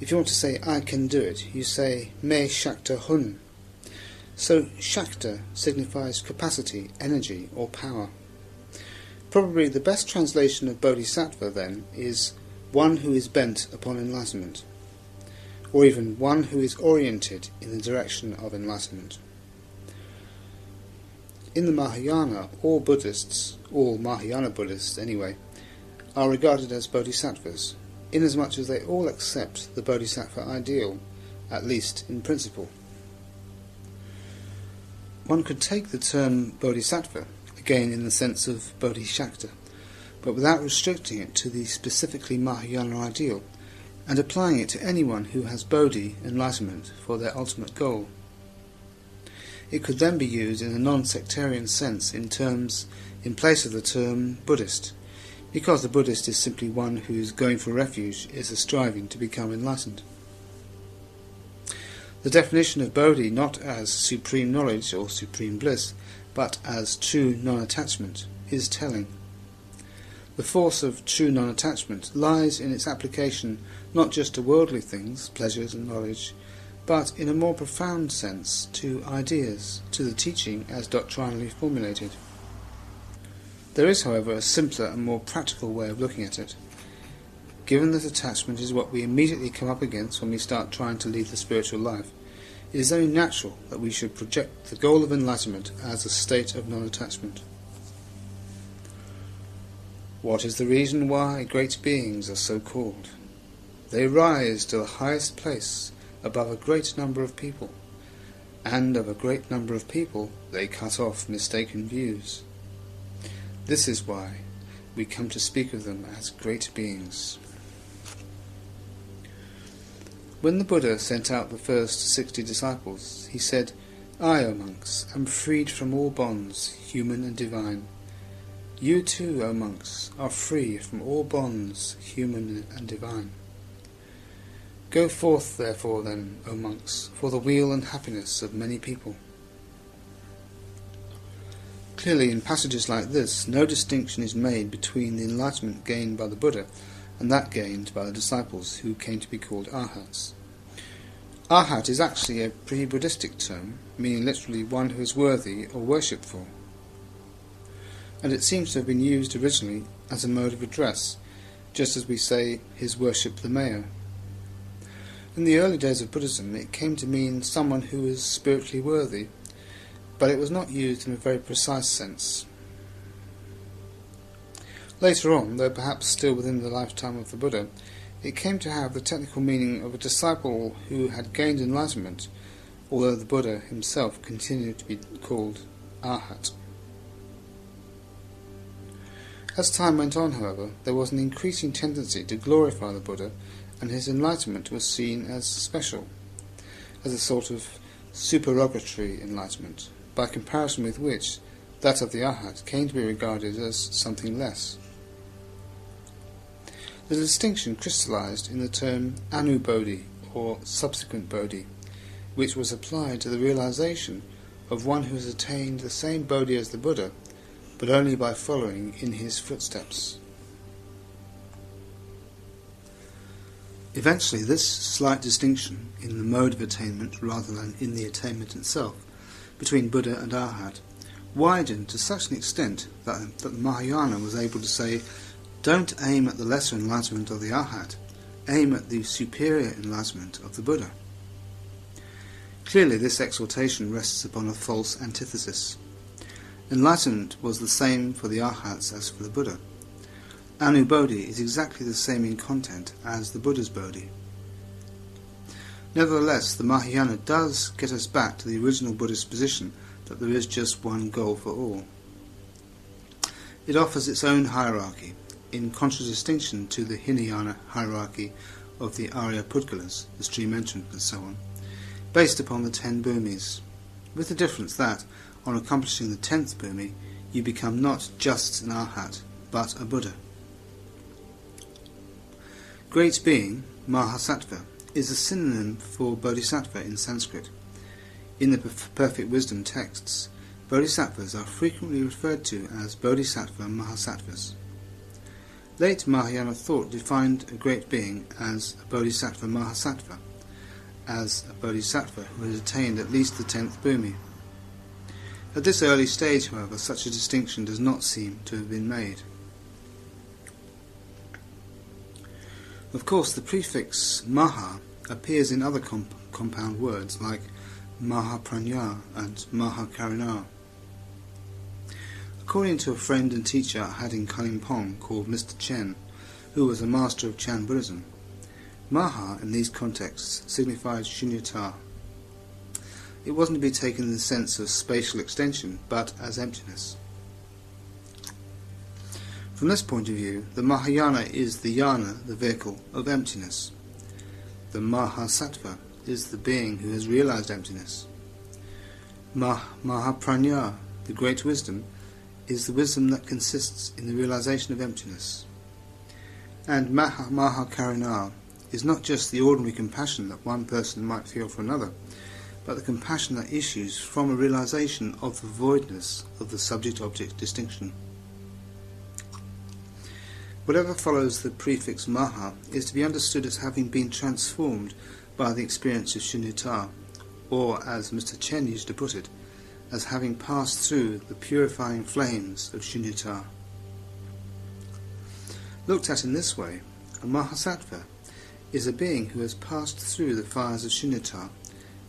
If you want to say I can do it, you say me shakta hun. So shakta signifies capacity, energy or power. Probably the best translation of bodhisattva then is one who is bent upon enlightenment, or even one who is oriented in the direction of enlightenment. In the Mahayana, all Mahayana Buddhists anyway, are regarded as bodhisattvas, inasmuch as they all accept the bodhisattva ideal, at least in principle. One could take the term bodhisattva, again in the sense of bodhisattva, but without restricting it to the specifically Mahayana ideal, and applying it to anyone who has bodhi, enlightenment, for their ultimate goal. It could then be used in a non-sectarian sense in place of the term Buddhist, because the Buddhist is simply one whose going for refuge is a striving to become enlightened. The definition of bodhi not as supreme knowledge or supreme bliss, but as true non-attachment, is telling. The force of true non-attachment lies in its application not just to worldly things, pleasures and knowledge, but in a more profound sense to ideas, to the teaching as doctrinally formulated. There is, however, a simpler and more practical way of looking at it. Given that attachment is what we immediately come up against when we start trying to lead the spiritual life, it is only natural that we should project the goal of enlightenment as a state of non-attachment. What is the reason why great beings are so called? They rise to the highest place above a great number of people, and of a great number of people they cut off mistaken views. This is why we come to speak of them as great beings. When the Buddha sent out the first 60 disciples, he said, I, O monks, am freed from all bonds, human and divine. You too, O monks, are free from all bonds, human and divine. Go forth, therefore, then, O monks, for the weal and happiness of many people. Clearly, in passages like this, no distinction is made between the enlightenment gained by the Buddha and that gained by the disciples who came to be called arhats. Arhat is actually a pre-Buddhistic term, meaning literally one who is worthy or worshipful. And it seems to have been used originally as a mode of address, just as we say, His Worship the Mayor. In the early days of Buddhism, it came to mean someone who is spiritually worthy, but it was not used in a very precise sense. Later on, though perhaps still within the lifetime of the Buddha, it came to have the technical meaning of a disciple who had gained enlightenment, although the Buddha himself continued to be called Arhat. As time went on, however, there was an increasing tendency to glorify the Buddha, and his enlightenment was seen as special, as a sort of supererogatory enlightenment, by comparison with which that of the Arhat came to be regarded as something less. The distinction crystallized in the term Anubodhi, or subsequent Bodhi, which was applied to the realization of one who has attained the same Bodhi as the Buddha, but only by following in his footsteps. Eventually, this slight distinction in the mode of attainment rather than in the attainment itself between Buddha and Arhat widened to such an extent that the Mahayana was able to say, don't aim at the lesser enlightenment of the Arhat, aim at the superior enlightenment of the Buddha. Clearly this exhortation rests upon a false antithesis. Enlightenment was the same for the Arhats as for the Buddha, Anubodhi is exactly the same in content as the Buddha's Bodhi. Nevertheless, the Mahayana does get us back to the original Buddhist position that there is just one goal for all. It offers its own hierarchy, in contradistinction to the Hinayana hierarchy of the Arya Pudgalas, the stream entrant and so on, based upon the 10 bhumis, with the difference that, on accomplishing the 10th bhumi, you become not just an arhat, but a Buddha. Great being, Mahasattva, is a synonym for bodhisattva in Sanskrit. In the Perfect Wisdom texts, bodhisattvas are frequently referred to as bodhisattva mahasattvas. Late Mahayana thought defined a great being as a bodhisattva mahasattva, as a bodhisattva who had attained at least the 10th bhumi. At this early stage, however, such a distinction does not seem to have been made. Of course, the prefix maha appears in other compound words like mahaprajna and mahakaruna. According to a friend and teacher I had in Kalimpong called Mr. Chen, who was a master of Chan Buddhism, maha in these contexts signifies shunyata. It wasn't to be taken in the sense of spatial extension, but as emptiness. From this point of view, the Mahayana is the yana, the vehicle of emptiness. The Mahasattva is the being who has realized emptiness. Mahaprajna, the great wisdom, is the wisdom that consists in the realization of emptiness. And Mahakaruna is not just the ordinary compassion that one person might feel for another, but the compassion that issues from a realization of the voidness of the subject-object distinction. Whatever follows the prefix maha is to be understood as having been transformed by the experience of shunyata, or, as Mr. Chen used to put it, as having passed through the purifying flames of shunyata. Looked at in this way, a mahasattva is a being who has passed through the fires of shunyata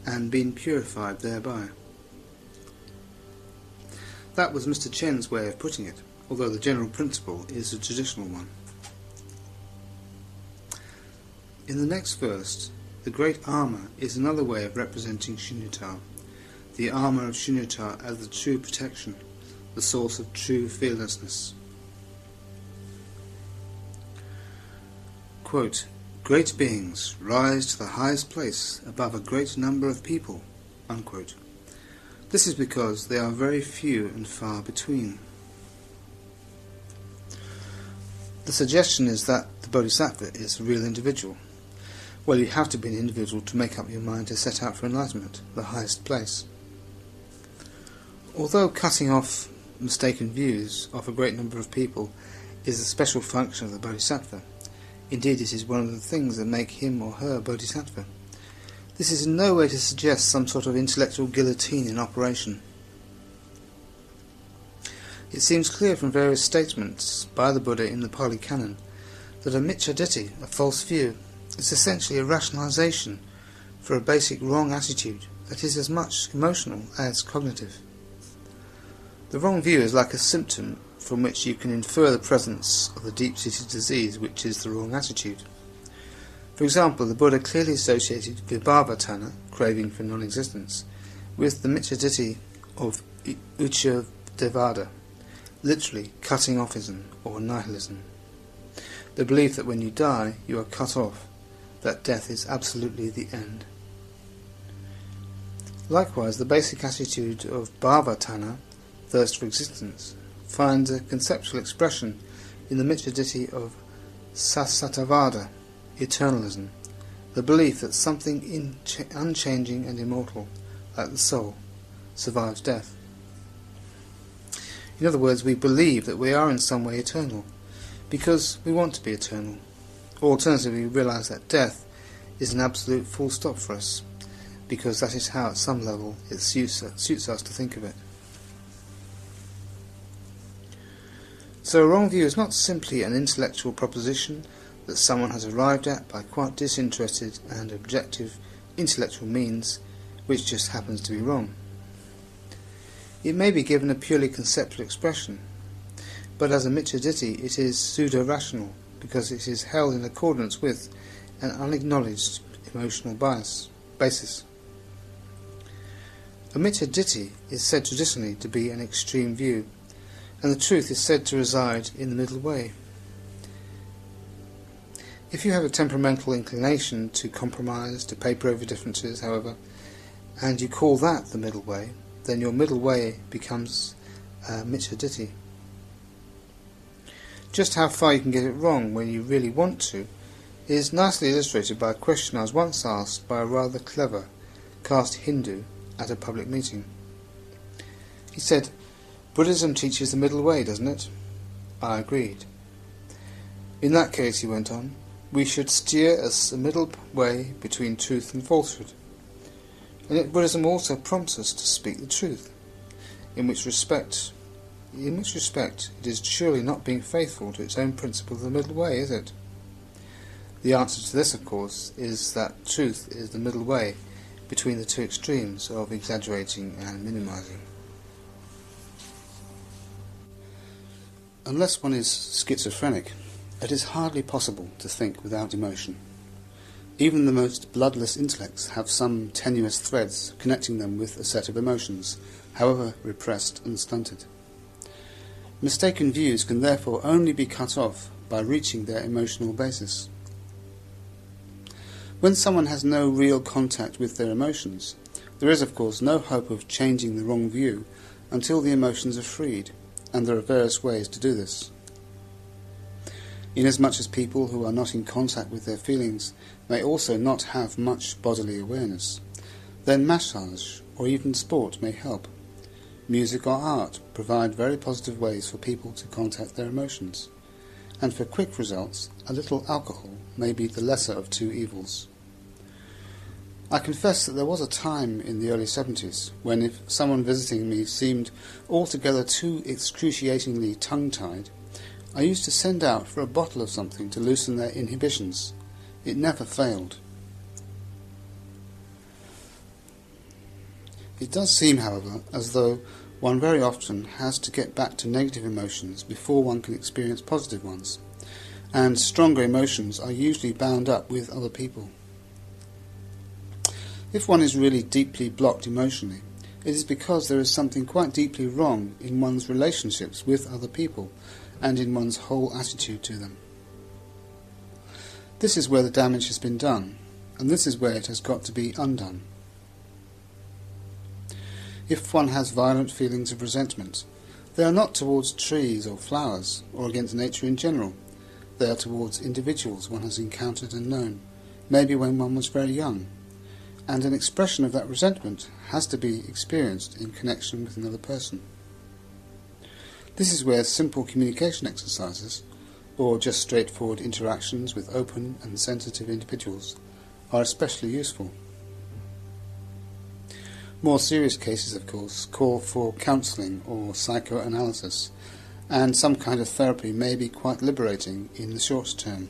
and been purified thereby. That was Mr. Chen's way of putting it, although the general principle is a traditional one. In the next verse, the great armour is another way of representing shunyata, the armour of shunyata as the true protection, the source of true fearlessness. Quote, "Great beings rise to the highest place above a great number of people." Unquote. This is because they are very few and far between. The suggestion is that the bodhisattva is a real individual. Well, you have to be an individual to make up your mind to set out for enlightenment, the highest place. Although cutting off mistaken views of a great number of people is a special function of the bodhisattva, indeed it is one of the things that make him or her bodhisattva, this is in no way to suggest some sort of intellectual guillotine in operation. It seems clear from various statements by the Buddha in the Pali Canon that a micchaditti, a false view, is essentially a rationalization for a basic wrong attitude that is as much emotional as cognitive. The wrong view is like a symptom from which you can infer the presence of the deep-seated disease which is the wrong attitude. For example, the Buddha clearly associated vibhava-tanha, craving for non-existence, with the micchaditti of uccavada, literally cutting-offism or nihilism. The belief that when you die you are cut off, that death is absolutely the end. Likewise, the basic attitude of bhava-tanha, thirst for existence, finds a conceptual expression in the micchaditti of sasatavada, eternalism, the belief that something unchanging and immortal, like the soul, survives death. In other words, we believe that we are in some way eternal, because we want to be eternal. Or alternatively, we realize that death is an absolute full stop for us, because that is how, at some level, it suits us to think of it. So a wrong view is not simply an intellectual proposition that someone has arrived at by quite disinterested and objective intellectual means, which just happens to be wrong. It may be given a purely conceptual expression, but as a miccha-ditthi it is pseudo-rational, because it is held in accordance with an unacknowledged emotional basis. A miccha-ditthi is said traditionally to be an extreme view, and the truth is said to reside in the middle way. If you have a temperamental inclination to compromise, to paper over differences, however, and you call that the middle way, then your middle way becomes miccha-ditthi. Just how far you can get it wrong when you really want to is nicely illustrated by a question I was once asked by a rather clever caste Hindu at a public meeting. He said, "Buddhism teaches the middle way, doesn't it?" I agreed. "In that case," he went on, "we should steer as a middle way between truth and falsehood. And yet Buddhism also prompts us to speak the truth, in which respect it is surely not being faithful to its own principle of the middle way, is it?" The answer to this, of course, is that truth is the middle way between the two extremes of exaggerating and minimizing. Unless one is schizophrenic, it is hardly possible to think without emotion. Even the most bloodless intellects have some tenuous threads connecting them with a set of emotions, however repressed and stunted. Mistaken views can therefore only be cut off by reaching their emotional basis. When someone has no real contact with their emotions, there is of course no hope of changing the wrong view until the emotions are freed, and there are various ways to do this. Inasmuch as people who are not in contact with their feelings may also not have much bodily awareness, then massage or even sport may help. Music or art provide very positive ways for people to contact their emotions, and for quick results, a little alcohol may be the lesser of two evils. I confess that there was a time in the early 70s when if someone visiting me seemed altogether too excruciatingly tongue-tied, I used to send out for a bottle of something to loosen their inhibitions. It never failed. It does seem, however, as though one very often has to get back to negative emotions before one can experience positive ones, and stronger emotions are usually bound up with other people. If one is really deeply blocked emotionally, it is because there is something quite deeply wrong in one's relationships with other people and in one's whole attitude to them. This is where the damage has been done, and this is where it has got to be undone. If one has violent feelings of resentment, they are not towards trees or flowers or against nature in general. They are towards individuals one has encountered and known, maybe when one was very young, and an expression of that resentment has to be experienced in connection with another person. This is where simple communication exercises, or just straightforward interactions with open and sensitive individuals, are especially useful. More serious cases, of course, call for counselling or psychoanalysis, and some kind of therapy may be quite liberating in the short term.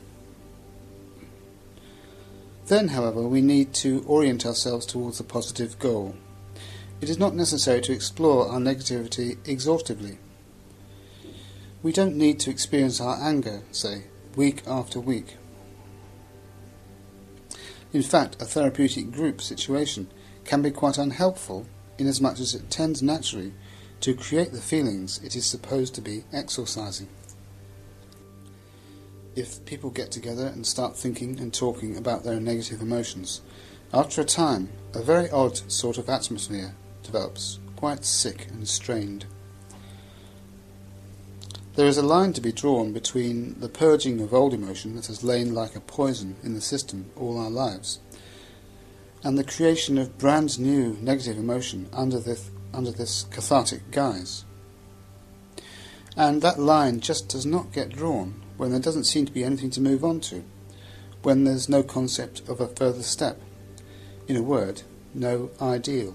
Then, however, we need to orient ourselves towards a positive goal. It is not necessary to explore our negativity exhaustively. We don't need to experience our anger, say, week after week. In fact, a therapeutic group situation can be quite unhelpful inasmuch as it tends naturally to create the feelings it is supposed to be exorcising. If people get together and start thinking and talking about their negative emotions, after a time a very odd sort of atmosphere develops, quite sick and strained. There is a line to be drawn between the purging of old emotion that has lain like a poison in the system all our lives, and the creation of brand new negative emotion under this cathartic guise. And that line just does not get drawn when there doesn't seem to be anything to move on to, when there's no concept of a further step. In a word, no ideal.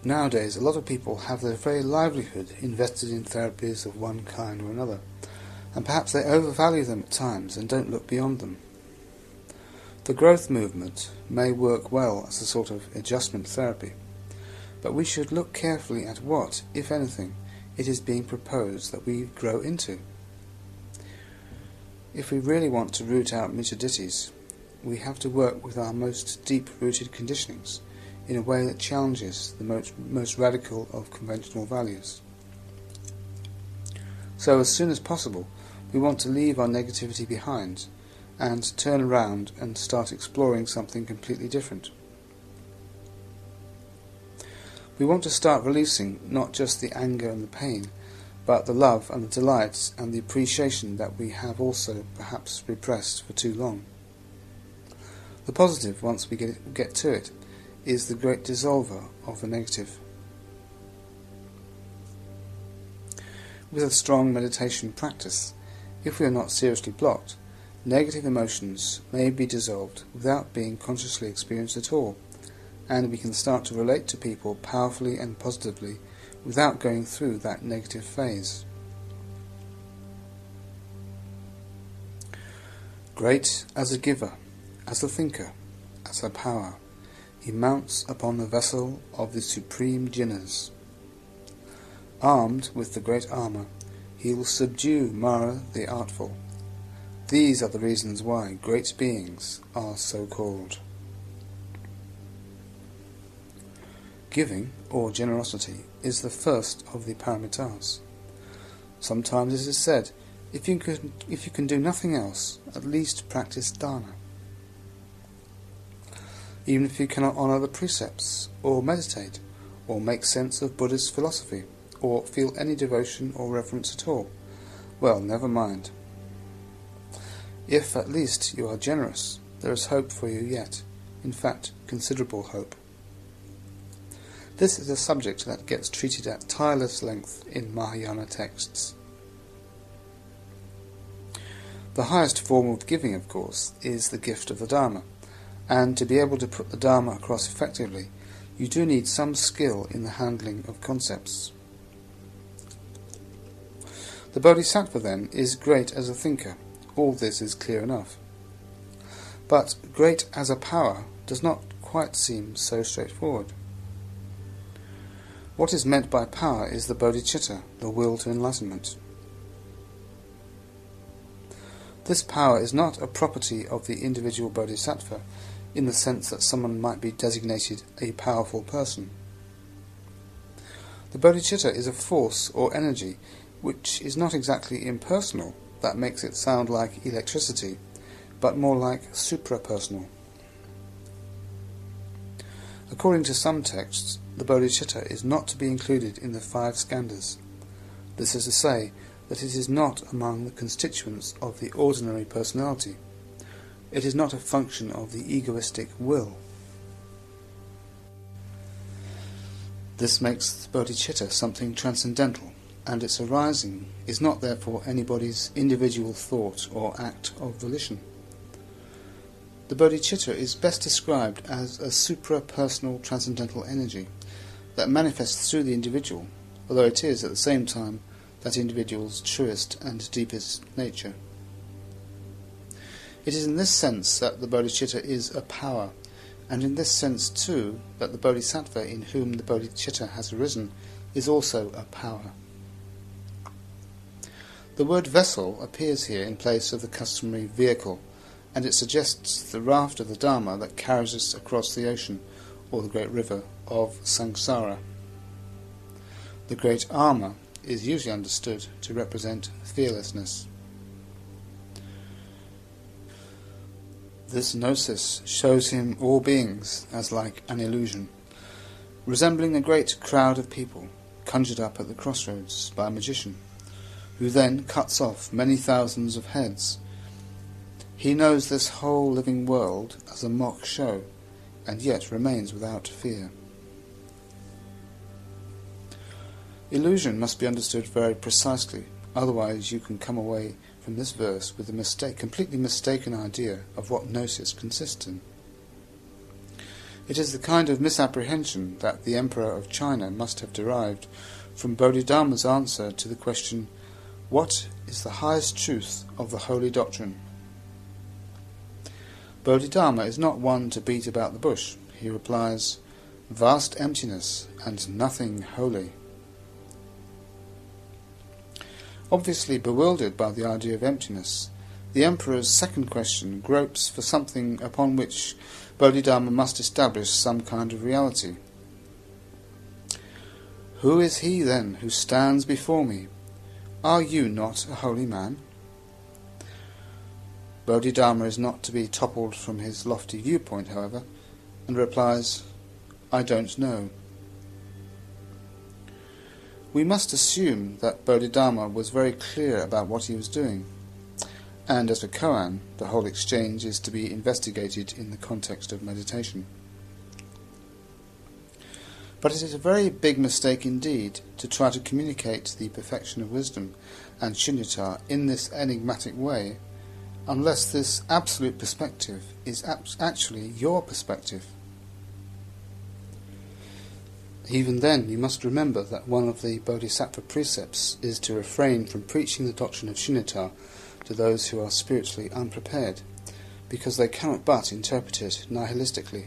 Nowadays, a lot of people have their very livelihood invested in therapies of one kind or another, and perhaps they overvalue them at times and don't look beyond them. The growth movement may work well as a sort of adjustment therapy, but we should look carefully at what, if anything, it is being proposed that we grow into. If we really want to root out mutadities, we have to work with our most deep-rooted conditionings in a way that challenges the most radical of conventional values. So as soon as possible, we want to leave our negativity behind and turn around and start exploring something completely different. We want to start releasing not just the anger and the pain, but the love and the delights and the appreciation that we have also perhaps repressed for too long. The positive, once we get to it, is the great dissolver of the negative. With a strong meditation practice, if we are not seriously blocked, negative emotions may be dissolved without being consciously experienced at all, and we can start to relate to people powerfully and positively without going through that negative phase. Great as a giver, as a thinker, as a power, he mounts upon the vessel of the supreme jinnahs. Armed with the great armour, he will subdue Mara the artful. These are the reasons why great beings are so called. Giving, or generosity, is the first of the paramitas. Sometimes it is said, if you can do nothing else, at least practice dana. Even if you cannot honour the precepts, or meditate, or make sense of Buddhist philosophy, or feel any devotion or reverence at all, well, never mind. If at least you are generous, there is hope for you yet, in fact, considerable hope. This is a subject that gets treated at tireless length in Mahayana texts. The highest form of giving, of course, is the gift of the Dharma, and to be able to put the Dharma across effectively, you do need some skill in the handling of concepts. The Bodhisattva, then, is great as a thinker. All this is clear enough. But great as a power does not quite seem so straightforward. What is meant by power is the bodhicitta, the will to enlightenment. This power is not a property of the individual bodhisattva in the sense that someone might be designated a powerful person. The bodhicitta is a force or energy which is not exactly impersonal, that makes it sound like electricity, but more like suprapersonal. According to some texts, the bodhicitta is not to be included in the 5 skandhas. This is to say, that it is not among the constituents of the ordinary personality. It is not a function of the egoistic will. This makes the bodhicitta something transcendental, and its arising is not therefore anybody's individual thought or act of volition. The bodhicitta is best described as a supra-personal transcendental energy that manifests through the individual, although it is at the same time that individual's truest and deepest nature. It is in this sense that the bodhicitta is a power, and in this sense too that the bodhisattva in whom the bodhicitta has arisen is also a power. The word vessel appears here in place of the customary vehicle, and it suggests the raft of the Dharma that carries us across the ocean, or the great river of samsara. The great armour is usually understood to represent fearlessness. This gnosis shows him all beings as like an illusion, resembling a great crowd of people conjured up at the crossroads by a magician, who then cuts off many thousands of heads. He knows this whole living world as a mock show, and yet remains without fear. Illusion must be understood very precisely, otherwise you can come away from this verse with a completely mistaken idea of what gnosis consists in. It is the kind of misapprehension that the Emperor of China must have derived from Bodhidharma's answer to the question, "What is the highest truth of the holy doctrine?" Bodhidharma is not one to beat about the bush. He replies, "Vast emptiness and nothing holy." Obviously bewildered by the idea of emptiness, the Emperor's second question gropes for something upon which Bodhidharma must establish some kind of reality. Who is he, then, who stands before me? Are you not a holy man? Bodhidharma is not to be toppled from his lofty viewpoint, however, and replies, I don't know. We must assume that Bodhidharma was very clear about what he was doing, and as a koan, the whole exchange is to be investigated in the context of meditation. But it is a very big mistake indeed to try to communicate the perfection of wisdom and shunyata in this enigmatic way, unless this absolute perspective is actually your perspective. Even then, you must remember that one of the Bodhisattva precepts is to refrain from preaching the doctrine of shunyata to those who are spiritually unprepared, because they cannot but interpret it nihilistically.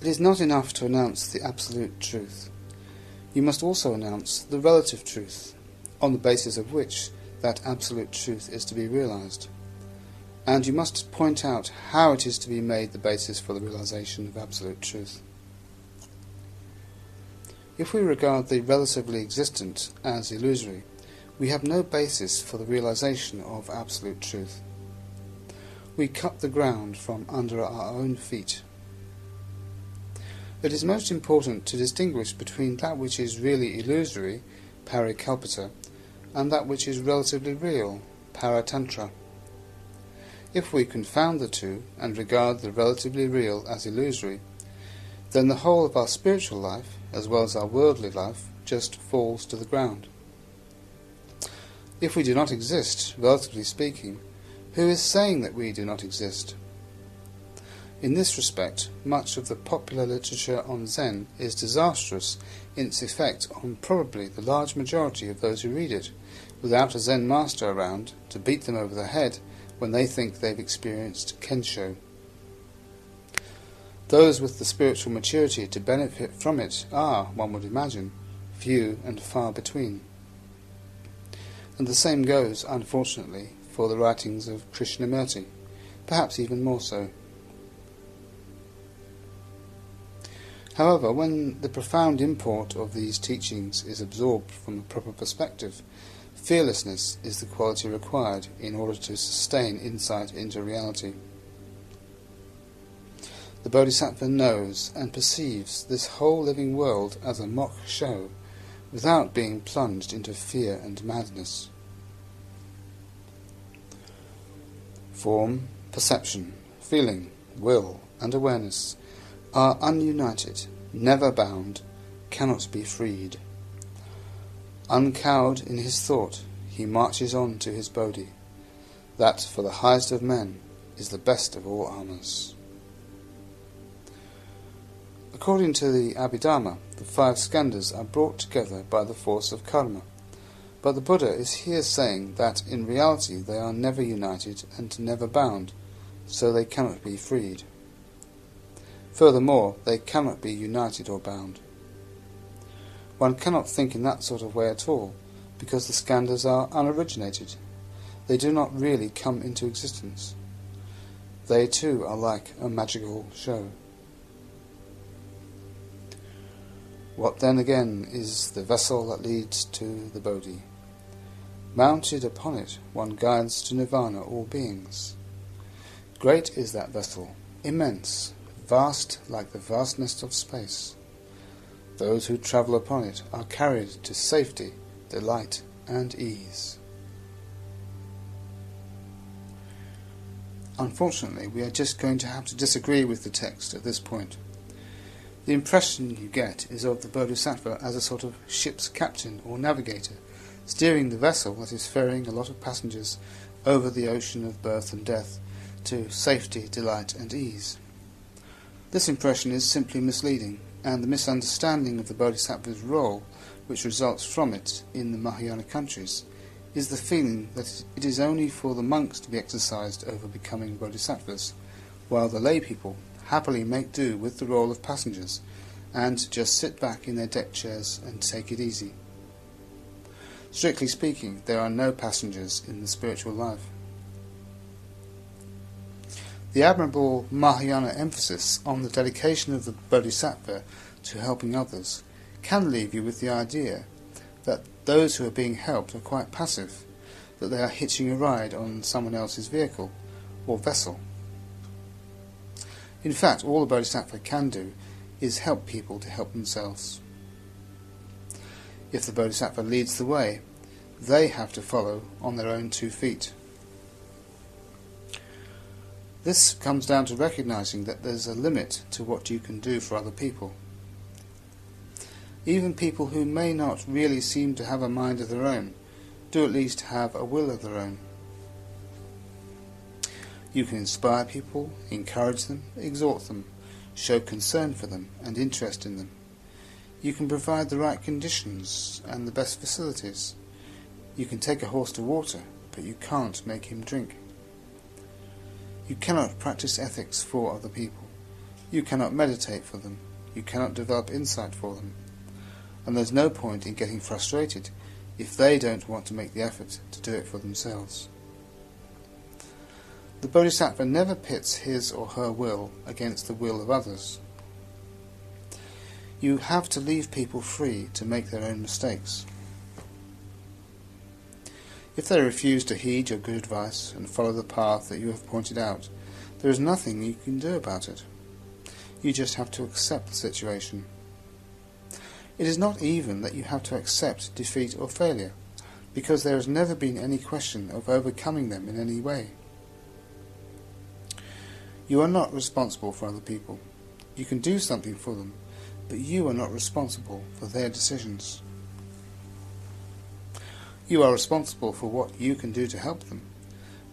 It is not enough to announce the absolute truth. You must also announce the relative truth, on the basis of which that absolute truth is to be realized. And you must point out how it is to be made the basis for the realization of absolute truth. If we regard the relatively existent as illusory, we have no basis for the realization of absolute truth. We cut the ground from under our own feet. It is most important to distinguish between that which is really illusory, parikalpita, and that which is relatively real, paratantra. If we confound the two and regard the relatively real as illusory, then the whole of our spiritual life, as well as our worldly life, just falls to the ground. If we do not exist, relatively speaking, who is saying that we do not exist? In this respect, much of the popular literature on Zen is disastrous in its effect on probably the large majority of those who read it, without a Zen master around to beat them over the head when they think they've experienced kensho. Those with the spiritual maturity to benefit from it are, one would imagine, few and far between. And the same goes, unfortunately, for the writings of Krishnamurti, perhaps even more so. However, when the profound import of these teachings is absorbed from a proper perspective, fearlessness is the quality required in order to sustain insight into reality. The Bodhisattva knows and perceives this whole living world as a mock show, without being plunged into fear and madness. Form, perception, feeling, will, and awareness are ununited, never bound, cannot be freed. Uncowed in his thought, he marches on to his Bodhi. That, for the highest of men, is the best of all armours. According to the Abhidharma, the 5 skandhas are brought together by the force of karma, but the Buddha is here saying that in reality they are never united and never bound, so they cannot be freed. Furthermore, they cannot be united or bound. One cannot think in that sort of way at all, because the skandhas are unoriginated. They do not really come into existence. They too are like a magical show. What then again is the vessel that leads to the Bodhi? Mounted upon it, one guides to nirvana all beings. Great is that vessel, immense, vast like the vastness of space. Those who travel upon it are carried to safety, delight, and ease. Unfortunately, we are just going to have to disagree with the text at this point. The impression you get is of the Bodhisattva as a sort of ship's captain or navigator, steering the vessel that is ferrying a lot of passengers over the ocean of birth and death to safety, delight, and ease. This impression is simply misleading, and the misunderstanding of the Bodhisattva's role, which results from it in the Mahayana countries, is the feeling that it is only for the monks to be exercised over becoming Bodhisattvas, while the lay people happily make do with the role of passengers, and just sit back in their deck chairs and take it easy. Strictly speaking, there are no passengers in the spiritual life. The admirable Mahayana emphasis on the dedication of the Bodhisattva to helping others can leave you with the idea that those who are being helped are quite passive, that they are hitching a ride on someone else's vehicle or vessel. In fact, all the Bodhisattva can do is help people to help themselves. If the Bodhisattva leads the way, they have to follow on their own 2 feet. This comes down to recognizing that there's a limit to what you can do for other people. Even people who may not really seem to have a mind of their own do at least have a will of their own. You can inspire people, encourage them, exhort them, show concern for them and interest in them. You can provide the right conditions and the best facilities. You can take a horse to water, but you can't make him drink. You cannot practice ethics for other people. You cannot meditate for them. You cannot develop insight for them. And there's no point in getting frustrated if they don't want to make the effort to do it for themselves. The Bodhisattva never pits his or her will against the will of others. You have to leave people free to make their own mistakes. If they refuse to heed your good advice and follow the path that you have pointed out, there is nothing you can do about it. You just have to accept the situation. It is not even that you have to accept defeat or failure, because there has never been any question of overcoming them in any way. You are not responsible for other people. You can do something for them, but you are not responsible for their decisions. You are responsible for what you can do to help them,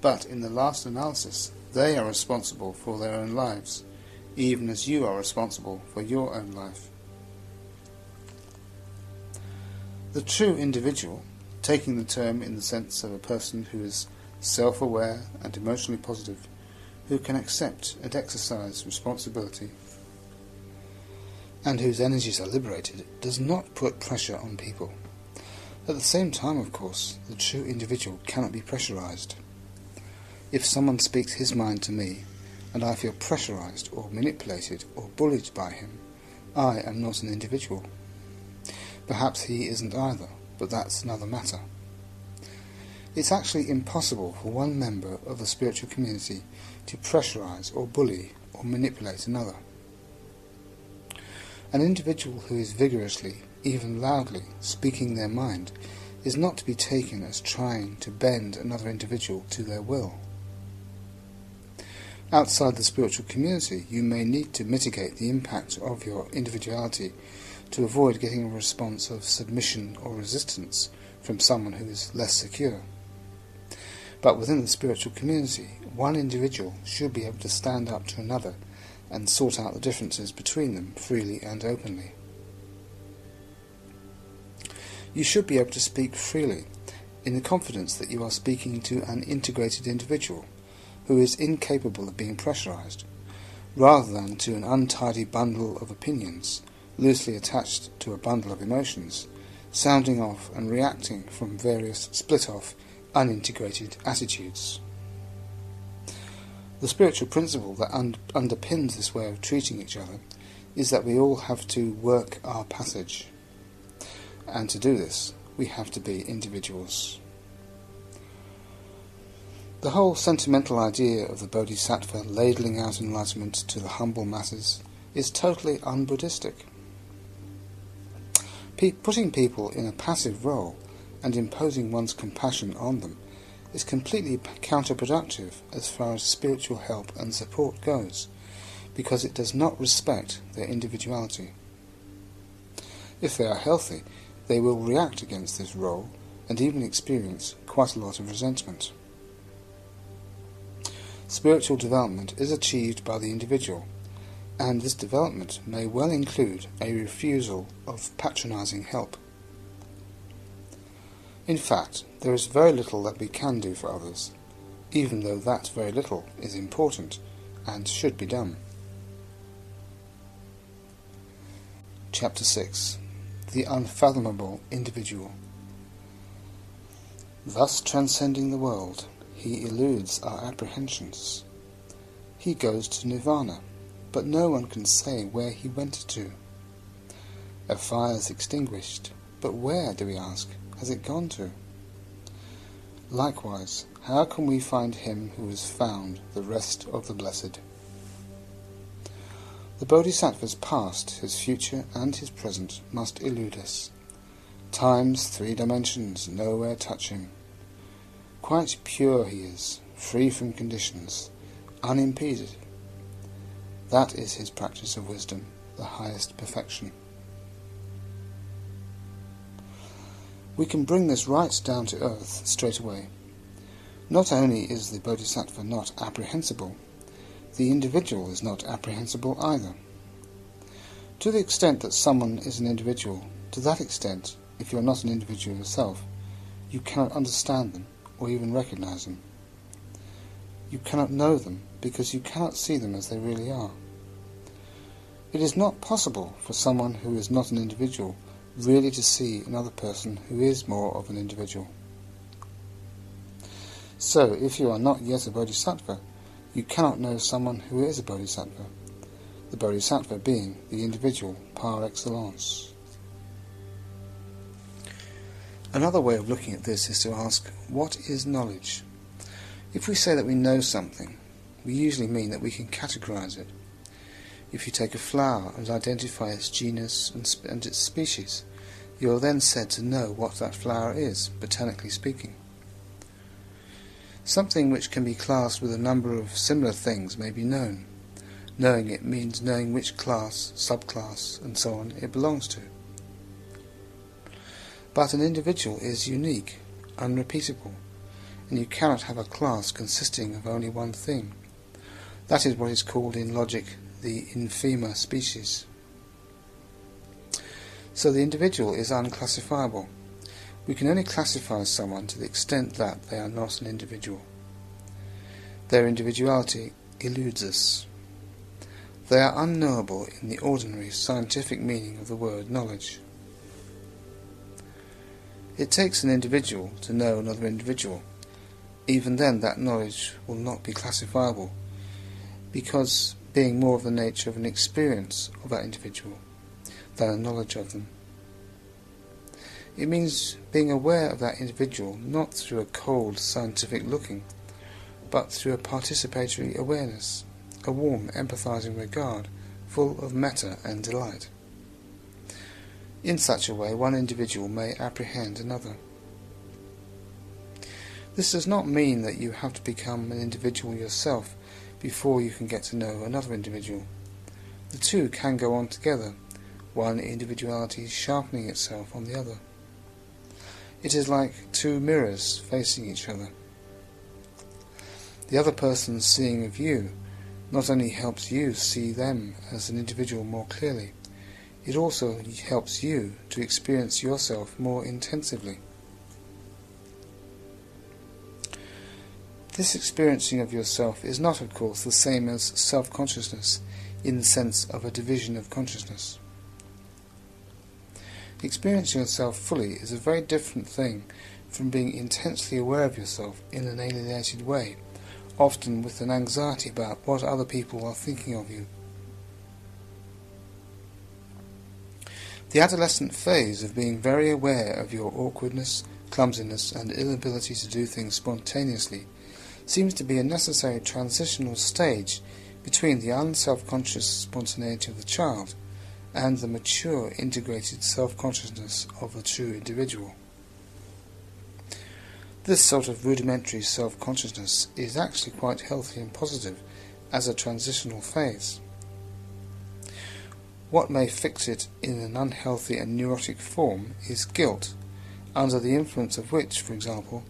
but in the last analysis, they are responsible for their own lives, even as you are responsible for your own life. The true individual, taking the term in the sense of a person who is self-aware and emotionally positive, who can accept and exercise responsibility, and whose energies are liberated, does not put pressure on people. At the same time, of course, the true individual cannot be pressurized. If someone speaks his mind to me, and I feel pressurized or manipulated or bullied by him, I am not an individual. Perhaps he isn't either, but that's another matter. It's actually impossible for one member of a spiritual community to pressurize or bully or manipulate another. An individual who is vigorously, even loudly, speaking their mind is not to be taken as trying to bend another individual to their will. Outside the spiritual community, you may need to mitigate the impact of your individuality to avoid getting a response of submission or resistance from someone who is less secure. But within the spiritual community, one individual should be able to stand up to another and sort out the differences between them freely and openly. You should be able to speak freely, in the confidence that you are speaking to an integrated individual who is incapable of being pressurized, rather than to an untidy bundle of opinions, loosely attached to a bundle of emotions, sounding off and reacting from various split-off, unintegrated attitudes. The spiritual principle that underpins this way of treating each other is that we all have to work our passage. And to do this, we have to be individuals. The whole sentimental idea of the Bodhisattva ladling out enlightenment to the humble masses is totally un-Buddhistic. Putting people in a passive role and imposing one's compassion on them is completely counterproductive as far as spiritual help and support goes, because it does not respect their individuality. If they are healthy, they will react against this role and even experience quite a lot of resentment. Spiritual development is achieved by the individual, and this development may well include a refusal of patronizing help. In fact, there is very little that we can do for others, even though that very little is important and should be done. Chapter 6. The Unfathomable Individual. Thus transcending the world, he eludes our apprehensions. He goes to nirvana, but no one can say where he went to. A fire is extinguished, but where, do we ask, has it gone to? Likewise, how can we find him who has found the rest of the blessed? The Bodhisattva's past, his future, and his present must elude us. Time's 3 dimensions nowhere touch him. Quite pure he is, free from conditions, unimpeded. That is his practice of wisdom, the highest perfection. We can bring this right down to earth straight away. Not only is the Bodhisattva not apprehensible, the individual is not apprehensible either. To the extent that someone is an individual, to that extent, if you are not an individual yourself, you cannot understand them or even recognize them. You cannot know them because you cannot see them as they really are. It is not possible for someone who is not an individual really to see another person who is more of an individual. So, if you are not yet a bodhisattva, you cannot know someone who is a bodhisattva, the bodhisattva being the individual par excellence. Another way of looking at this is to ask, what is knowledge? If we say that we know something, we usually mean that we can categorize it. If you take a flower and identify its genus and its species, you are then said to know what that flower is, botanically speaking. Something which can be classed with a number of similar things may be known. Knowing it means knowing which class, subclass, and so on it belongs to. But an individual is unique, unrepeatable, and you cannot have a class consisting of only one thing. That is what is called in logic the infima species. So the individual is unclassifiable. We can only classify someone to the extent that they are not an individual. Their individuality eludes us. They are unknowable in the ordinary scientific meaning of the word knowledge. It takes an individual to know another individual. Even then that knowledge will not be classifiable, because being more of the nature of an experience of that individual than a knowledge of them. It means being aware of that individual not through a cold scientific looking, but through a participatory awareness, a warm empathizing regard, full of metta and delight. In such a way one individual may apprehend another. This does not mean that you have to become an individual yourself before you can get to know another individual. The two can go on together, one individuality sharpening itself on the other. It is like two mirrors facing each other. The other person's seeing of you not only helps you see them as an individual more clearly, it also helps you to experience yourself more intensively. This experiencing of yourself is not, of course, the same as self-consciousness in the sense of a division of consciousness. Experiencing yourself fully is a very different thing from being intensely aware of yourself in an alienated way, often with an anxiety about what other people are thinking of you. The adolescent phase of being very aware of your awkwardness, clumsiness, and inability to do things spontaneously seems to be a necessary transitional stage between the unself-conscious spontaneity of the child and the mature, integrated self-consciousness of the true individual. This sort of rudimentary self-consciousness is actually quite healthy and positive as a transitional phase. What may fix it in an unhealthy and neurotic form is guilt, under the influence of which, for example,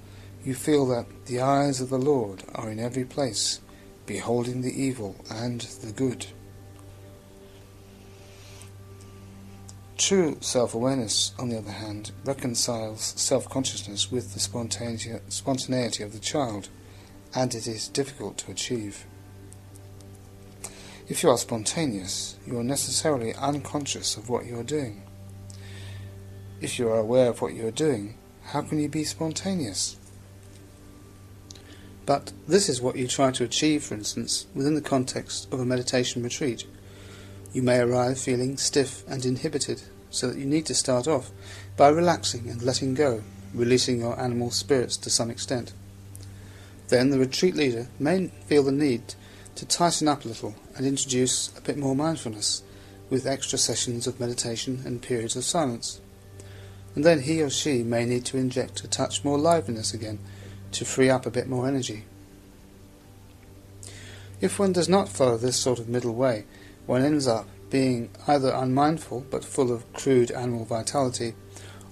you feel that the eyes of the Lord are in every place, beholding the evil and the good. True self-awareness, on the other hand, reconciles self-consciousness with the spontaneity of the child, and it is difficult to achieve. If you are spontaneous, you are necessarily unconscious of what you are doing. If you are aware of what you are doing, how can you be spontaneous? But this is what you try to achieve, for instance, within the context of a meditation retreat. You may arrive feeling stiff and inhibited, so that you need to start off by relaxing and letting go, releasing your animal spirits to some extent. Then the retreat leader may feel the need to tighten up a little and introduce a bit more mindfulness, with extra sessions of meditation and periods of silence. And then he or she may need to inject a touch more liveliness again to free up a bit more energy. If one does not follow this sort of middle way, one ends up being either unmindful but full of crude animal vitality,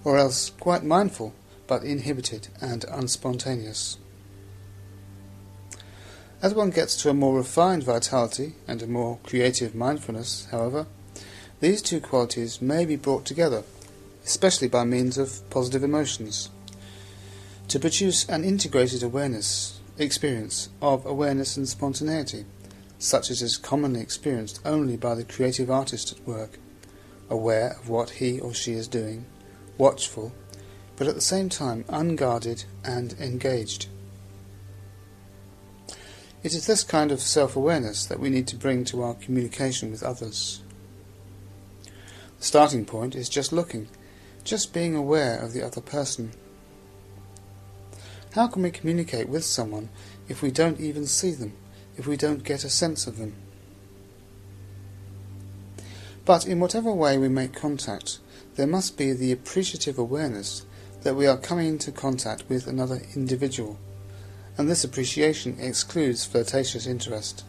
or else quite mindful but inhibited and unspontaneous. As one gets to a more refined vitality and a more creative mindfulness, however, these two qualities may be brought together, especially by means of positive emotions, to produce an integrated experience of awareness and spontaneity, such as is commonly experienced only by the creative artist at work, aware of what he or she is doing, watchful, but at the same time unguarded and engaged. It is this kind of self-awareness that we need to bring to our communication with others. The starting point is just looking, just being aware of the other person. How can we communicate with someone if we don't even see them, if we don't get a sense of them? But in whatever way we make contact, there must be the appreciative awareness that we are coming into contact with another individual, and this appreciation excludes flirtatious interest.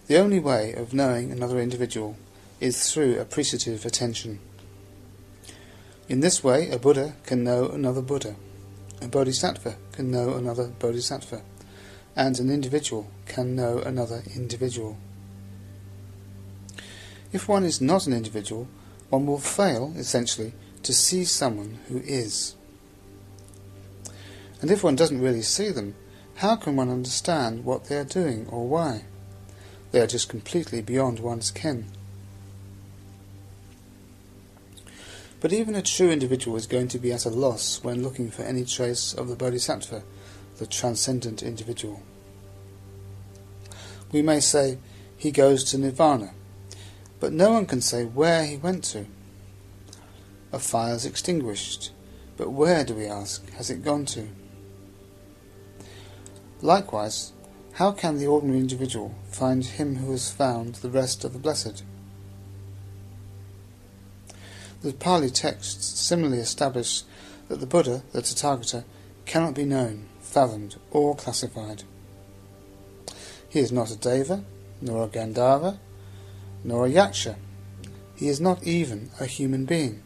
The only way of knowing another individual is through appreciative attention. In this way, a Buddha can know another Buddha, a Bodhisattva can know another Bodhisattva, and an individual can know another individual. If one is not an individual, one will fail, essentially, to see someone who is. And if one doesn't really see them, how can one understand what they are doing or why? They are just completely beyond one's ken. But even a true individual is going to be at a loss when looking for any trace of the Bodhisattva, the transcendent individual. We may say, he goes to Nirvana, but no one can say where he went to. A fire is extinguished, but where, do we ask, has it gone to? Likewise, how can the ordinary individual find him who has found the rest of the blessed? The Pali texts similarly establish that the Buddha, the Tathagata, cannot be known, fathomed, or classified. He is not a Deva, nor a Gandharva, nor a Yaksha. He is not even a human being.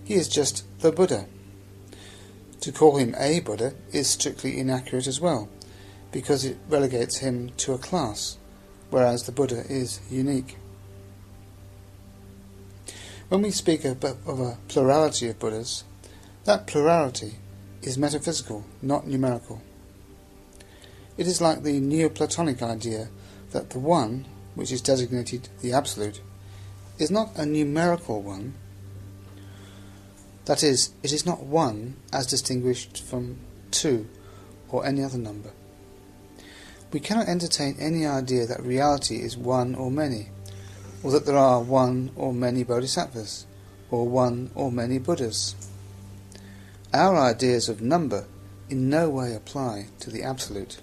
He is just the Buddha. To call him a Buddha is strictly inaccurate as well, because it relegates him to a class, whereas the Buddha is unique. When we speak of a plurality of Buddhas, that plurality is metaphysical, not numerical. It is like the Neoplatonic idea that the One, which is designated the Absolute, is not a numerical one. That is, it is not one as distinguished from two or any other number. We cannot entertain any idea that reality is one or many, or that there are one or many bodhisattvas, or one or many Buddhas. Our ideas of number in no way apply to the Absolute.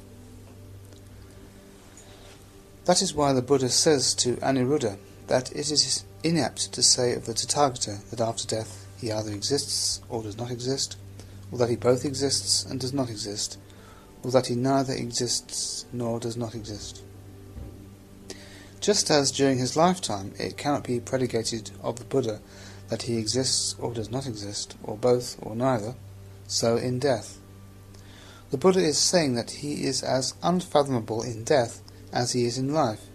That is why the Buddha says to Aniruddha that it is inept to say of the Tathagata that after death he either exists or does not exist, or that he both exists and does not exist, or that he neither exists nor does not exist. Just as during his lifetime it cannot be predicated of the Buddha that he exists or does not exist, or both or neither, so in death. The Buddha is saying that he is as unfathomable in death as he is in life.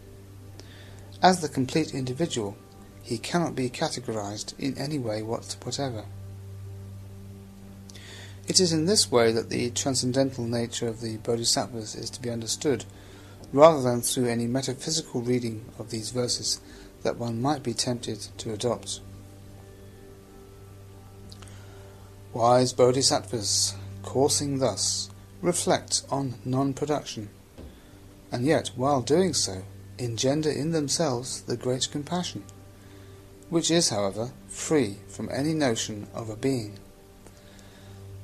As the complete individual, he cannot be categorized in any way whatever. It is in this way that the transcendental nature of the bodhisattvas is to be understood, rather than through any metaphysical reading of these verses that one might be tempted to adopt. Wise bodhisattvas, coursing thus, reflect on non-production, and yet, while doing so, engender in themselves the great compassion, which is, however, free from any notion of a being.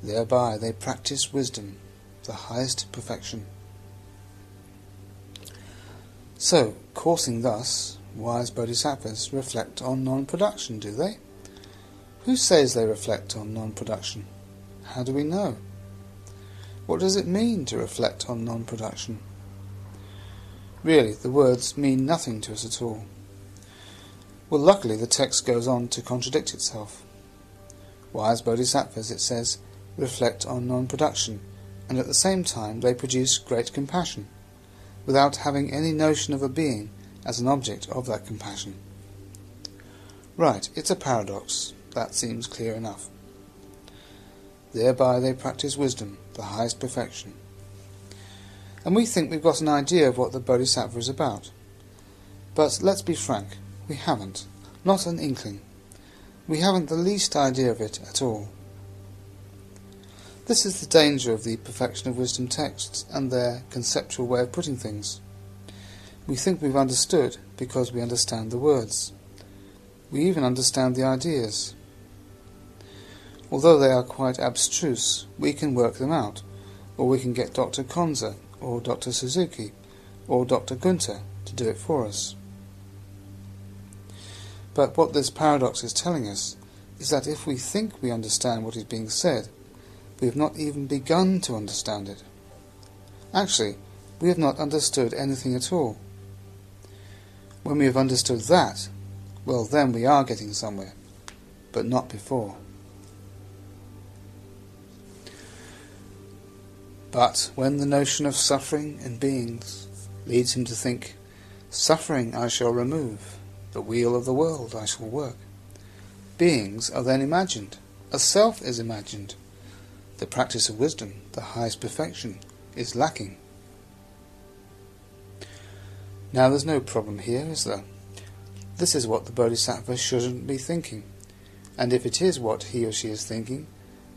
Thereby they practice wisdom, the highest perfection. So, coursing thus, wise bodhisattvas reflect on non-production, do they? Who says they reflect on non-production? How do we know? What does it mean to reflect on non-production? Really, the words mean nothing to us at all. Well, luckily the text goes on to contradict itself. Wise bodhisattvas, it says, reflect on non-production, and at the same time they produce great compassion, without having any notion of a being as an object of that compassion. Right, it's a paradox. That seems clear enough. Thereby they practice wisdom, the highest perfection. And we think we've got an idea of what the bodhisattva is about. But let's be frank, we haven't. Not an inkling. We haven't the least idea of it at all. This is the danger of the perfection of wisdom texts and their conceptual way of putting things. We think we've understood because we understand the words. We even understand the ideas. Although they are quite abstruse, we can work them out, or we can get Dr. Konza, or Dr. Suzuki, or Dr. Gunther to do it for us. But what this paradox is telling us is that if we think we understand what is being said, we have not even begun to understand it. Actually, we have not understood anything at all. When we have understood that, well, then we are getting somewhere, but not before. But when the notion of suffering and beings leads him to think, suffering I shall remove, the wheel of the world I shall work, beings are then imagined, a self is imagined, the practice of wisdom, the highest perfection, is lacking. Now there's no problem here, is there? This is what the bodhisattva shouldn't be thinking, and if it is what he or she is thinking,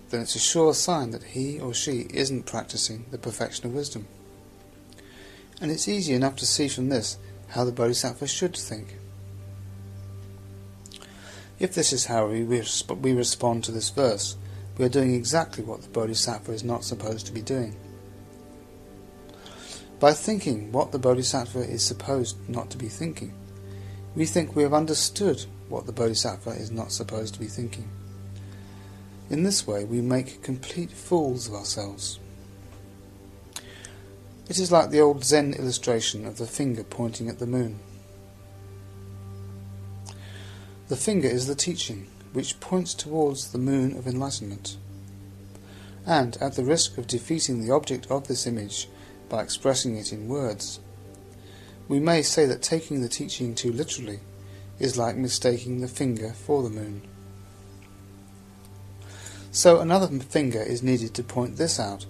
then it's a sure sign that he or she isn't practicing the perfection of wisdom. And it's easy enough to see from this how the bodhisattva should think. If this is how we respond to this verse, we are doing exactly what the bodhisattva is not supposed to be doing. By thinking what the bodhisattva is supposed not to be thinking, we think we have understood what the bodhisattva is not supposed to be thinking. In this way we make complete fools of ourselves. It is like the old Zen illustration of the finger pointing at the moon. The finger is the teaching, which points towards the moon of enlightenment. And, at the risk of defeating the object of this image by expressing it in words, we may say that taking the teaching too literally is like mistaking the finger for the moon. So another finger is needed to point this out,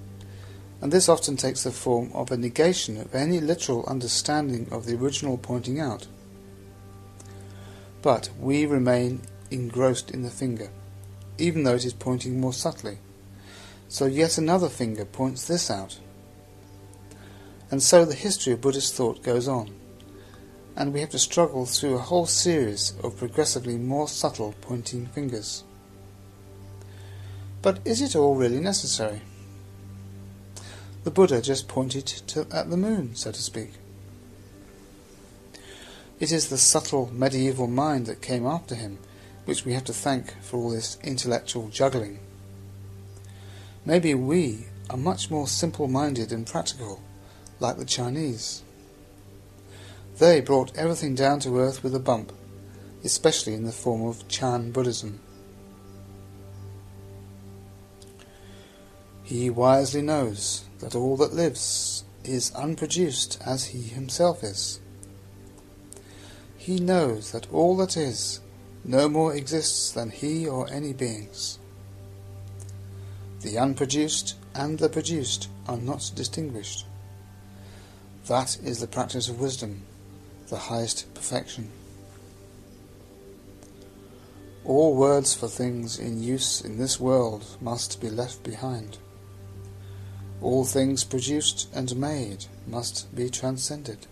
and this often takes the form of a negation of any literal understanding of the original pointing out. But we remain engrossed in the finger, even though it is pointing more subtly. So yet another finger points this out. And so the history of Buddhist thought goes on, and we have to struggle through a whole series of progressively more subtle pointing fingers. But is it all really necessary? The Buddha just pointed at the moon, so to speak. It is the subtle medieval mind that came after him which we have to thank for all this intellectual juggling. Maybe we are much more simple-minded and practical, like the Chinese. They brought everything down to earth with a bump, especially in the form of Chan Buddhism. He wisely knows that all that lives is unproduced as he himself is. He knows that all that is no more exists than he or any beings. The unproduced and the produced are not distinguished. That is the practice of wisdom, the highest perfection. All words for things in use in this world must be left behind. All things produced and made must be transcended.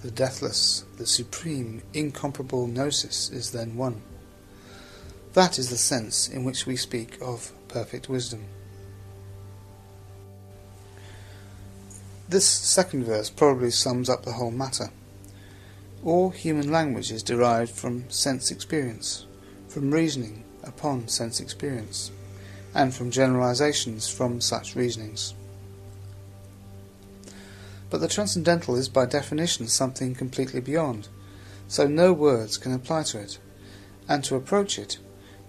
The deathless, the supreme, incomparable gnosis is then one. That is the sense in which we speak of perfect wisdom. This second verse probably sums up the whole matter. All human language is derived from sense experience, from reasoning upon sense experience, and from generalizations from such reasonings. But the transcendental is by definition something completely beyond, so no words can apply to it, and to approach it,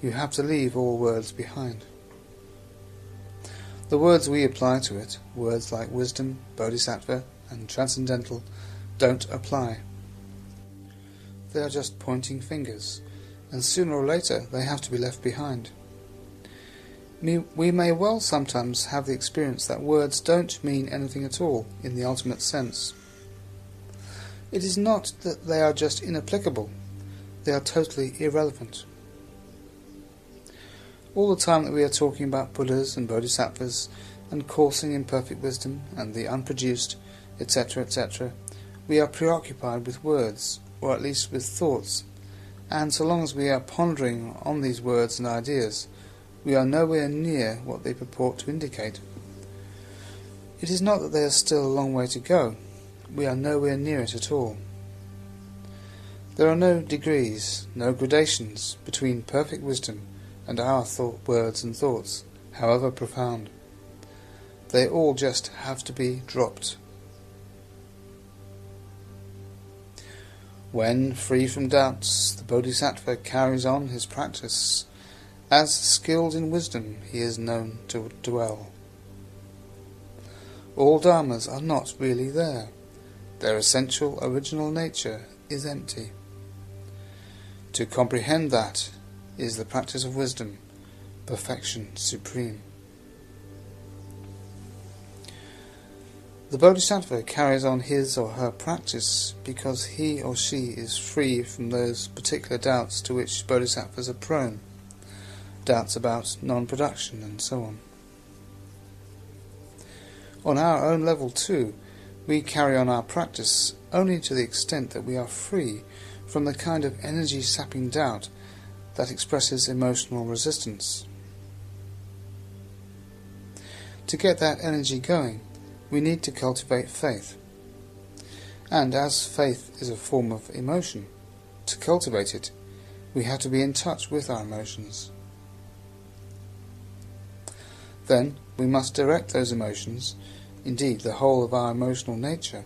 you have to leave all words behind. The words we apply to it, words like wisdom, bodhisattva, and transcendental, don't apply. They are just pointing fingers, and sooner or later they have to be left behind. We may well sometimes have the experience that words don't mean anything at all in the ultimate sense. It is not that they are just inapplicable, they are totally irrelevant. All the time that we are talking about Buddhas and Bodhisattvas and coursing in perfect wisdom and the unproduced, etc., etc., we are preoccupied with words, or at least with thoughts, and so long as we are pondering on these words and ideas, we are nowhere near what they purport to indicate. It is not that there is still a long way to go, we are nowhere near it at all. There are no degrees, no gradations between perfect wisdom and our words and thoughts, however profound. They all just have to be dropped. When, free from doubts, the Bodhisattva carries on his practice, as skilled in wisdom he is known to dwell. All dharmas are not really there. Their essential original nature is empty. To comprehend that is the practice of wisdom, perfection supreme. The Bodhisattva carries on his or her practice because he or she is free from those particular doubts to which Bodhisattvas are prone, doubts about non-production and so on. On our own level too, we carry on our practice only to the extent that we are free from the kind of energy-sapping doubt that expresses emotional resistance. To get that energy going, we need to cultivate faith. And as faith is a form of emotion, to cultivate it, we have to be in touch with our emotions. Then we must direct those emotions, indeed the whole of our emotional nature,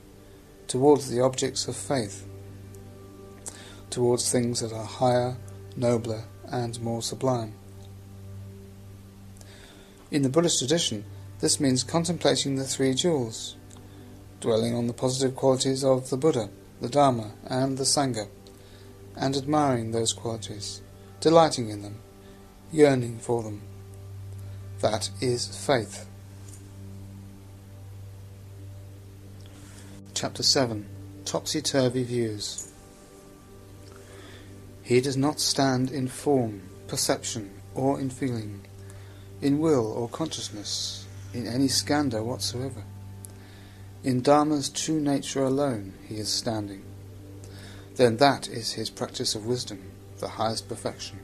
towards the objects of faith, towards things that are higher, nobler, and more sublime. In the Buddhist tradition, this means contemplating the three jewels, dwelling on the positive qualities of the Buddha, the Dharma, and the Sangha, and admiring those qualities, delighting in them, yearning for them. That is faith. Chapter 7. Topsy-turvy views. He does not stand in form, perception, or in feeling, in will or consciousness, in any skandha whatsoever. In Dharma's true nature alone he is standing. Then that is his practice of wisdom, the highest perfection.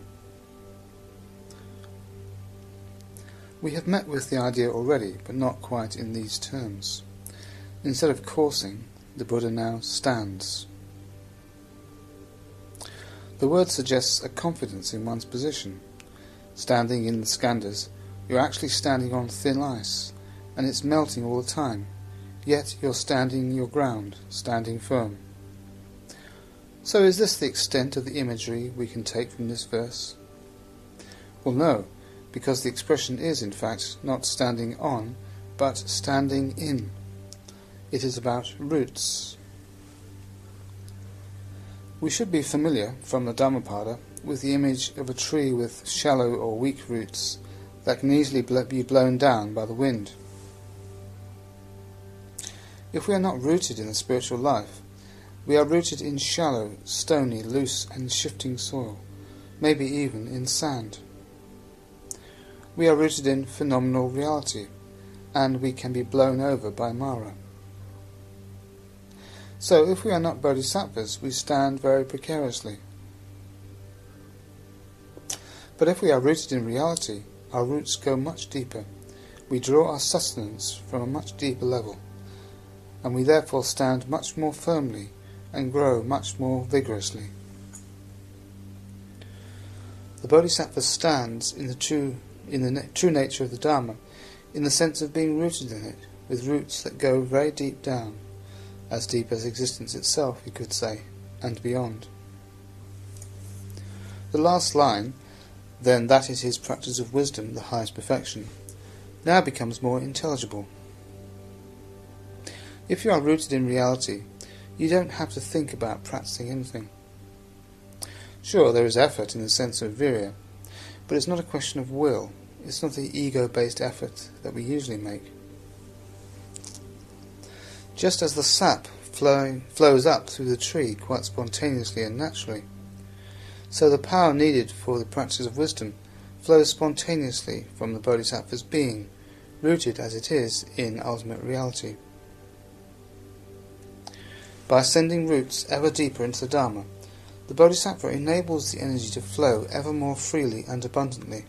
We have met with the idea already, but not quite in these terms. Instead of coursing, the Buddha now stands. The word suggests a confidence in one's position. Standing in the skandhas, you're actually standing on thin ice, and it's melting all the time, yet you're standing your ground, standing firm. So is this the extent of the imagery we can take from this verse? Well, no, because the expression is, in fact, not standing on, but standing in. It is about roots. We should be familiar, from the Dhammapada, with the image of a tree with shallow or weak roots that can easily be blown down by the wind. If we are not rooted in the spiritual life, we are rooted in shallow, stony, loose and shifting soil, maybe even in sand. We are rooted in phenomenal reality, and we can be blown over by Mara. So if we are not bodhisattvas, we stand very precariously. But if we are rooted in reality, our roots go much deeper. We draw our sustenance from a much deeper level, and we therefore stand much more firmly and grow much more vigorously. The bodhisattva stands in the true nature of the Dharma, in the sense of being rooted in it, with roots that go very deep down, as deep as existence itself, you could say, and beyond. The last line, then that is his practice of wisdom, the highest perfection, now becomes more intelligible. If you are rooted in reality, you don't have to think about practicing anything. Sure, there is effort in the sense of virya, but it's not a question of will. It's not the ego-based effort that we usually make. Just as the sap flows up through the tree quite spontaneously and naturally, so the power needed for the practice of wisdom flows spontaneously from the bodhisattva's being, rooted as it is in ultimate reality. By sending roots ever deeper into the Dharma, the bodhisattva enables the energy to flow ever more freely and abundantly.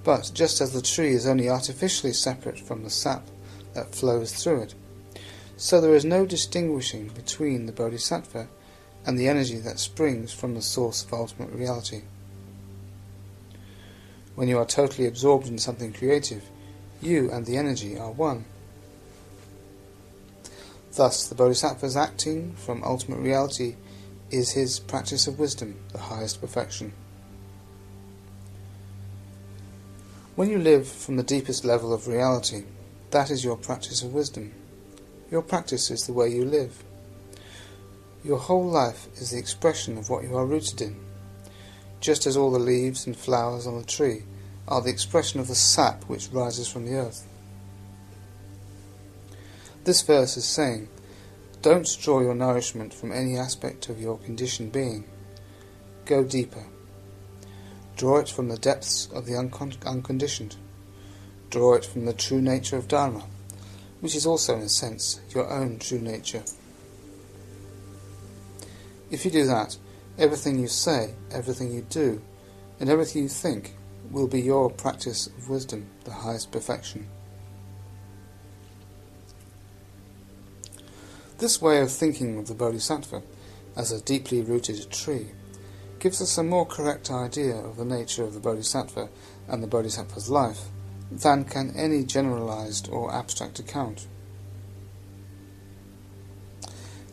But just as the tree is only artificially separate from the sap that flows through it, so there is no distinguishing between the bodhisattva and the energy that springs from the source of ultimate reality. When you are totally absorbed in something creative, you and the energy are one. Thus, the bodhisattva's acting from ultimate reality is his practice of wisdom, the highest perfection. When you live from the deepest level of reality, that is your practice of wisdom. Your practice is the way you live. Your whole life is the expression of what you are rooted in, just as all the leaves and flowers on the tree are the expression of the sap which rises from the earth. This verse is saying, don't draw your nourishment from any aspect of your conditioned being. Go deeper. Draw it from the depths of the unconditioned. Draw it from the true nature of Dharma, which is also, in a sense, your own true nature. If you do that, everything you say, everything you do, and everything you think will be your practice of wisdom, the highest perfection. This way of thinking of the bodhisattva as a deeply rooted tree gives us a more correct idea of the nature of the bodhisattva and the bodhisattva's life than can any generalized or abstract account.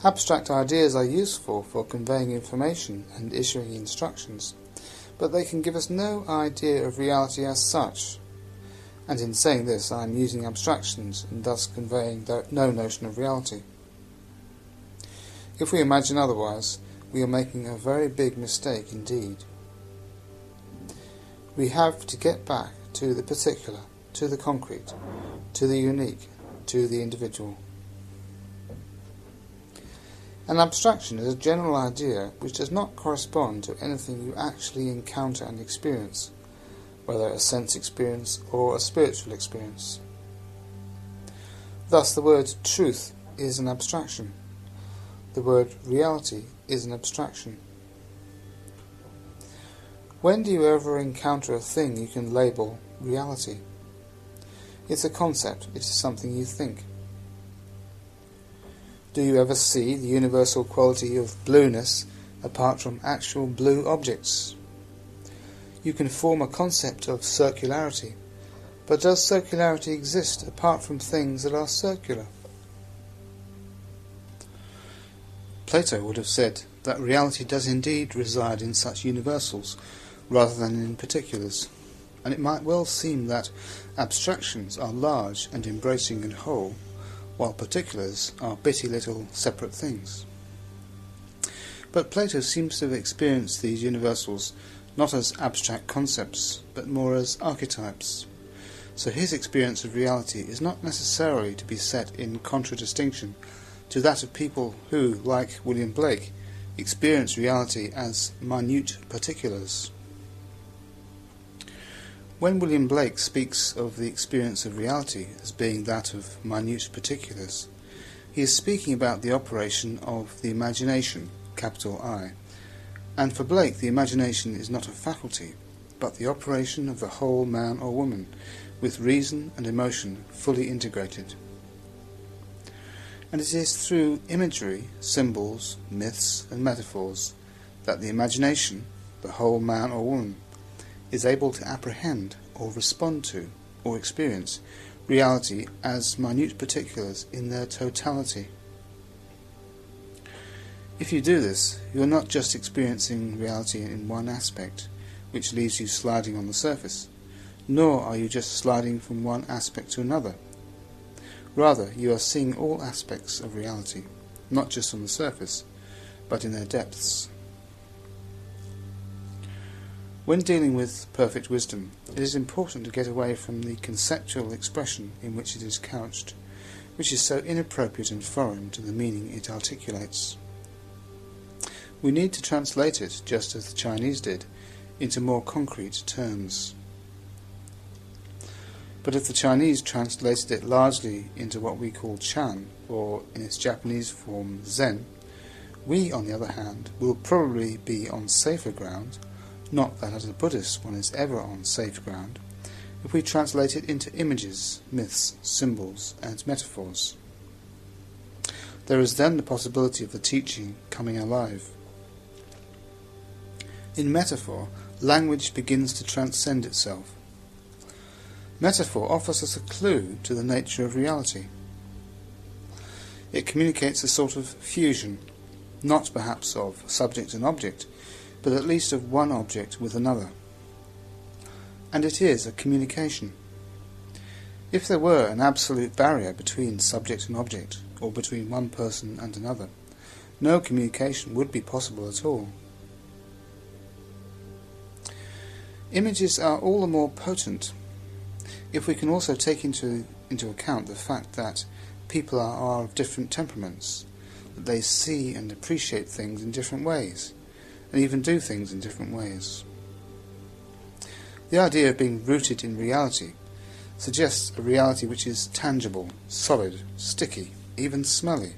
Abstract ideas are useful for conveying information and issuing instructions, but they can give us no idea of reality as such, and in saying this I am using abstractions and thus conveying no notion of reality. If we imagine otherwise, we are making a very big mistake indeed. We have to get back to the particular, to the concrete, to the unique, to the individual. An abstraction is a general idea which does not correspond to anything you actually encounter and experience, whether a sense experience or a spiritual experience. Thus the word truth is an abstraction. The word reality is an abstraction. When do you ever encounter a thing you can label reality? It's a concept, it is something you think. Do you ever see the universal quality of blueness apart from actual blue objects? You can form a concept of circularity, but does circularity exist apart from things that are circular? Plato would have said that reality does indeed reside in such universals rather than in particulars, and it might well seem that abstractions are large and embracing and whole, while particulars are bitty little separate things. But Plato seems to have experienced these universals not as abstract concepts, but more as archetypes. So his experience of reality is not necessarily to be set in contradistinction to that of people who, like William Blake, experience reality as minute particulars. When William Blake speaks of the experience of reality as being that of minute particulars, he is speaking about the operation of the imagination, capital I, and for Blake the imagination is not a faculty, but the operation of the whole man or woman, with reason and emotion fully integrated. And it is through imagery, symbols, myths and metaphors that the imagination, the whole man or woman, is able to apprehend or respond to or experience reality as minute particulars in their totality. If you do this, you are not just experiencing reality in one aspect, which leaves you sliding on the surface, nor are you just sliding from one aspect to another. Rather, you are seeing all aspects of reality, not just on the surface, but in their depths. When dealing with perfect wisdom, it is important to get away from the conceptual expression in which it is couched, which is so inappropriate and foreign to the meaning it articulates. We need to translate it, just as the Chinese did, into more concrete terms. But if the Chinese translated it largely into what we call Chan, or in its Japanese form Zen, we, on the other hand, will probably be on safer ground, not that as a Buddhist one is ever on safe ground, if we translate it into images, myths, symbols, and metaphors. There is then the possibility of the teaching coming alive. In metaphor, language begins to transcend itself. Metaphor offers us a clue to the nature of reality. It communicates a sort of fusion, not perhaps of subject and object, but at least of one object with another. And it is a communication. If there were an absolute barrier between subject and object, or between one person and another, no communication would be possible at all. Images are all the more potent if we can also take into account the fact that people are of different temperaments, that they see and appreciate things in different ways, and even do things in different ways. The idea of being rooted in reality suggests a reality which is tangible, solid, sticky, even smelly,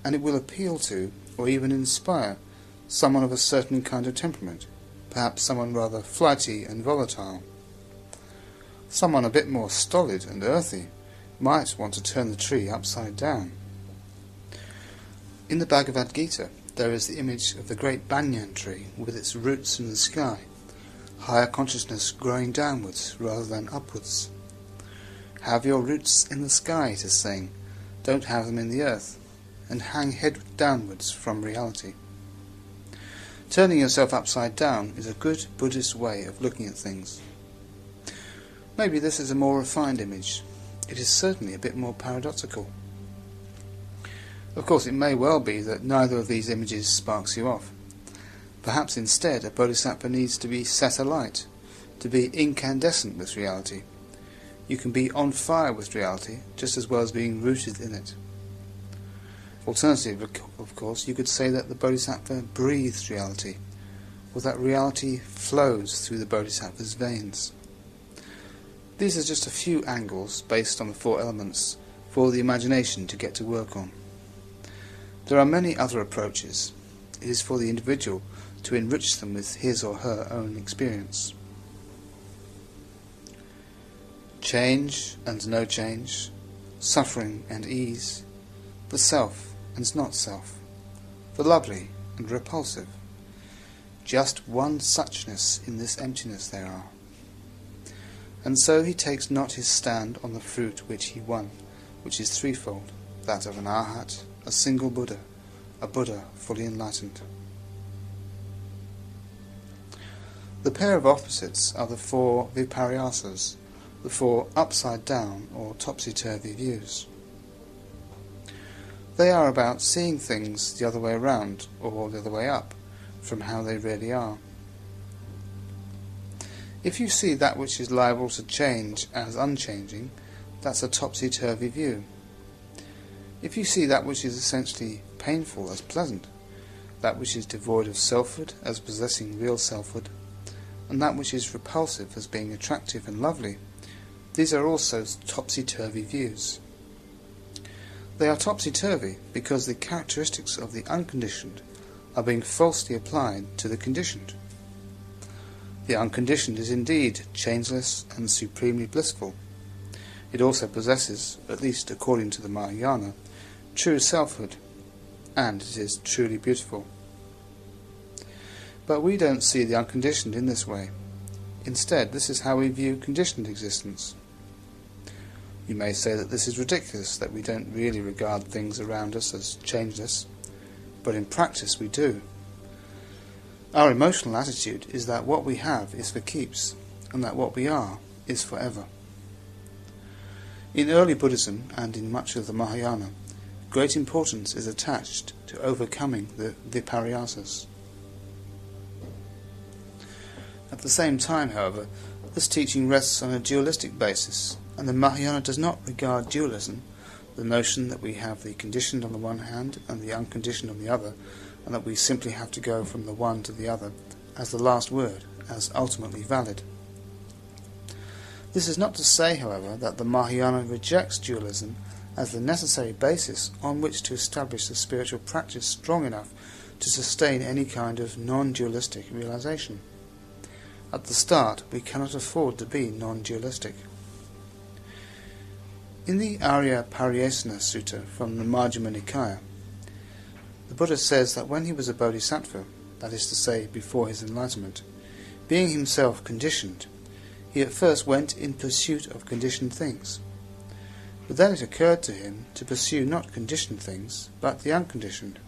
and it will appeal to, or even inspire, someone of a certain kind of temperament, perhaps someone rather flighty and volatile. Someone a bit more stolid and earthy might want to turn the tree upside down. In the Bhagavad Gita, there is the image of the great banyan tree with its roots in the sky, higher consciousness growing downwards rather than upwards. Have your roots in the sky, it is saying, don't have them in the earth, and hang head downwards from reality. Turning yourself upside down is a good Buddhist way of looking at things. Maybe this is a more refined image. It is certainly a bit more paradoxical. Of course, it may well be that neither of these images sparks you off. Perhaps instead a bodhisattva needs to be set alight, to be incandescent with reality. You can be on fire with reality just as well as being rooted in it. Alternatively, of course, you could say that the bodhisattva breathes reality, or that reality flows through the bodhisattva's veins. These are just a few angles based on the four elements for the imagination to get to work on. There are many other approaches. It is for the individual to enrich them with his or her own experience. Change and no change, suffering and ease, the self and not self, the lovely and repulsive. Just one suchness in this emptiness there are. And so he takes not his stand on the fruit which he won, which is threefold, that of an arhat, a single Buddha, a Buddha fully enlightened. The pair of opposites are the four viparyasas, the four upside-down or topsy-turvy views. They are about seeing things the other way around, or the other way up, from how they really are. If you see that which is liable to change as unchanging, that's a topsy-turvy view. If you see that which is essentially painful as pleasant, that which is devoid of selfhood as possessing real selfhood, and that which is repulsive as being attractive and lovely, these are also topsy-turvy views. They are topsy-turvy because the characteristics of the unconditioned are being falsely applied to the conditioned. The unconditioned is indeed changeless and supremely blissful. It also possesses, at least according to the Mahayana, true selfhood, and it is truly beautiful. But we don't see the unconditioned in this way. Instead, this is how we view conditioned existence. You may say that this is ridiculous, that we don't really regard things around us as changeless, but in practice we do. Our emotional attitude is that what we have is for keeps, and that what we are is forever. In early Buddhism, and in much of the Mahayana, great importance is attached to overcoming the viparyasas. At the same time, however, this teaching rests on a dualistic basis, and the Mahayana does not regard dualism, the notion that we have the conditioned on the one hand and the unconditioned on the other, and that we simply have to go from the one to the other, as the last word, as ultimately valid. This is not to say, however, that the Mahayana rejects dualism as the necessary basis on which to establish a spiritual practice strong enough to sustain any kind of non-dualistic realization. At the start, we cannot afford to be non-dualistic. In the Arya Pariyesana Sutta from the Majjhima Nikaya, the Buddha says that when he was a bodhisattva, that is to say, before his enlightenment, being himself conditioned, he at first went in pursuit of conditioned things. But then it occurred to him to pursue not conditioned things, but the unconditioned,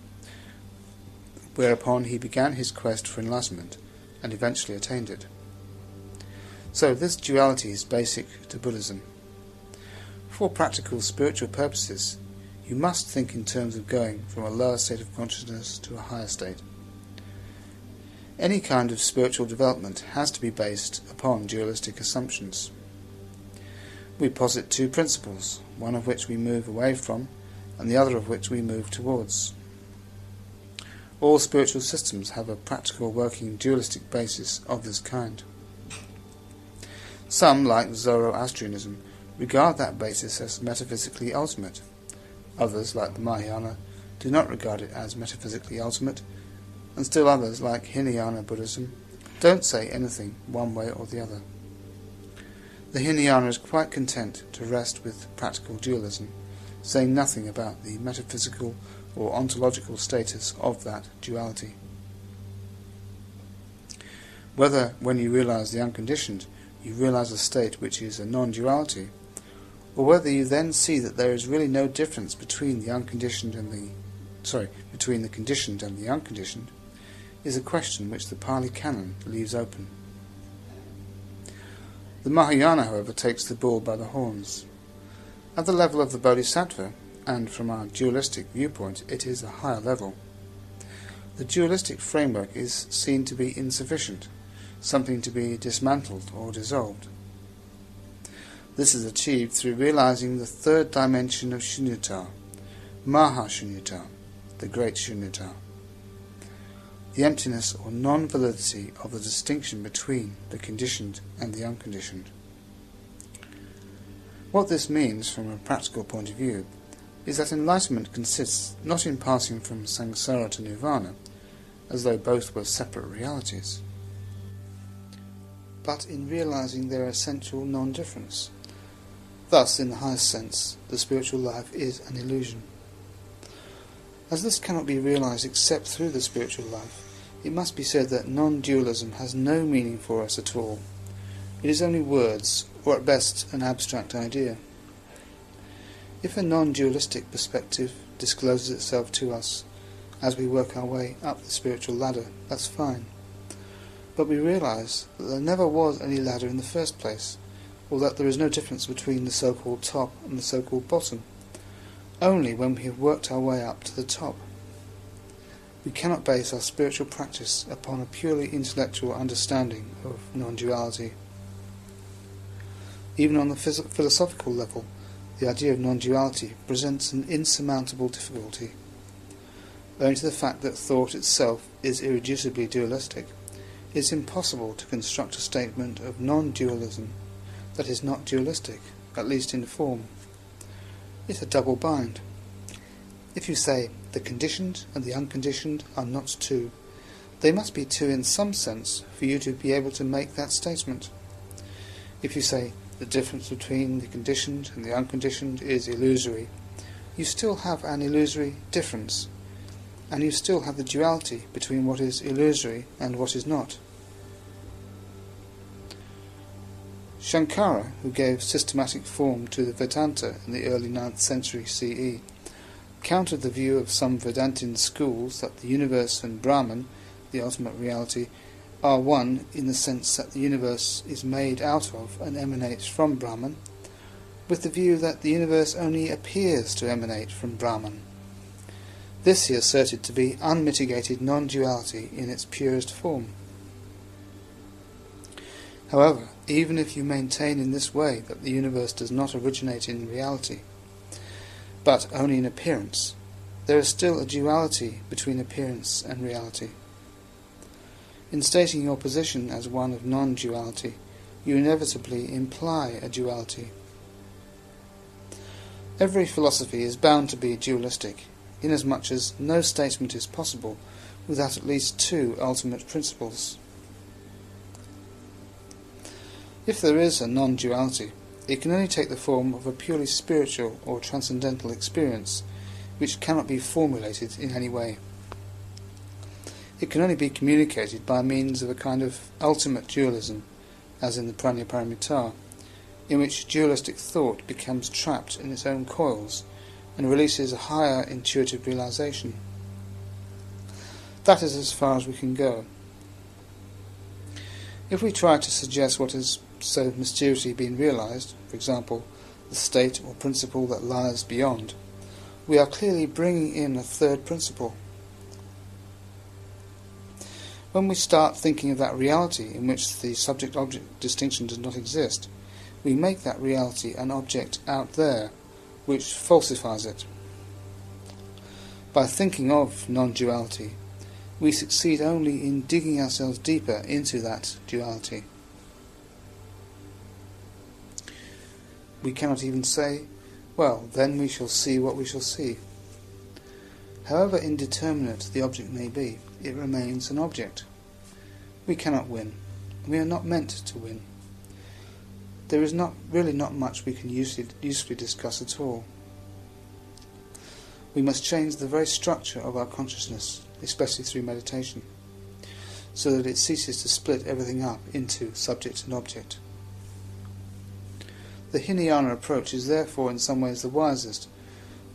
whereupon he began his quest for enlightenment, and eventually attained it. So this duality is basic to Buddhism. For practical spiritual purposes, you must think in terms of going from a lower state of consciousness to a higher state. Any kind of spiritual development has to be based upon dualistic assumptions. We posit two principles, one of which we move away from, and the other of which we move towards. All spiritual systems have a practical working dualistic basis of this kind. Some, like Zoroastrianism, regard that basis as metaphysically ultimate. Others, like the Mahayana, do not regard it as metaphysically ultimate, and still others, like Hinayana Buddhism, don't say anything one way or the other. The Hinayana is quite content to rest with practical dualism, saying nothing about the metaphysical or ontological status of that duality. Whether, when you realize the unconditioned, you realize a state which is a non-duality, or whether you then see that there is really no difference between the conditioned and the unconditioned, is a question which the Pali Canon leaves open. The Mahayana, however, takes the bull by the horns. At the level of the Bodhisattva, and from our dualistic viewpoint, it is a higher level. The dualistic framework is seen to be insufficient, something to be dismantled or dissolved. This is achieved through realizing the third dimension of shunyata, Mahashunyata, the great shunyata, the emptiness or non-validity of the distinction between the conditioned and the unconditioned. What this means from a practical point of view is that enlightenment consists not in passing from samsara to nirvana, as though both were separate realities, but in realizing their essential non-difference. Thus, in the highest sense, the spiritual life is an illusion. As this cannot be realized except through the spiritual life, it must be said that non-dualism has no meaning for us at all. It is only words, or at best an abstract idea. If a non-dualistic perspective discloses itself to us as we work our way up the spiritual ladder, that's fine. But we realize that there never was any ladder in the first place, or that there is no difference between the so-called top and the so-called bottom, only when we have worked our way up to the top. We cannot base our spiritual practice upon a purely intellectual understanding of non-duality. Even on the philosophical level, the idea of non-duality presents an insurmountable difficulty. Owing to the fact that thought itself is irreducibly dualistic, It is impossible to construct a statement of non-dualism that is not dualistic, at least in form. It's a double bind. If you say the conditioned and the unconditioned are not two, they must be two in some sense for you to be able to make that statement. If you say the difference between the conditioned and the unconditioned is illusory, you still have an illusory difference, and you still have the duality between what is illusory and what is not. Shankara, who gave systematic form to the Vedanta in the early 9th century CE, countered the view of some Vedantin schools that the universe and Brahman, the ultimate reality, are one in the sense that the universe is made out of and emanates from Brahman, with the view that the universe only appears to emanate from Brahman. This he asserted to be unmitigated non-duality in its purest form. However, even if you maintain in this way that the universe does not originate in reality, but only in appearance, there is still a duality between appearance and reality. In stating your position as one of non-duality, you inevitably imply a duality. Every philosophy is bound to be dualistic, inasmuch as no statement is possible without at least two ultimate principles. If there is a non-duality, it can only take the form of a purely spiritual or transcendental experience, which cannot be formulated in any way. It can only be communicated by means of a kind of ultimate dualism, as in the Prajnaparamita, in which dualistic thought becomes trapped in its own coils and releases a higher intuitive realization. That is as far as we can go. If we try to suggest what has so mysteriously been realized, for example, the state or principle that lies beyond, we are clearly bringing in a third principle. When we start thinking of that reality in which the subject-object distinction does not exist, we make that reality an object out there, which falsifies it. By thinking of non-duality, we succeed only in digging ourselves deeper into that duality. We cannot even say, well, then we shall see what we shall see. However indeterminate the object may be, it remains an object. We cannot win. We are not meant to win. There is really not much we can usefully discuss at all. We must change the very structure of our consciousness, especially through meditation, so that it ceases to split everything up into subject and object. The Hinayana approach is therefore in some ways the wisest,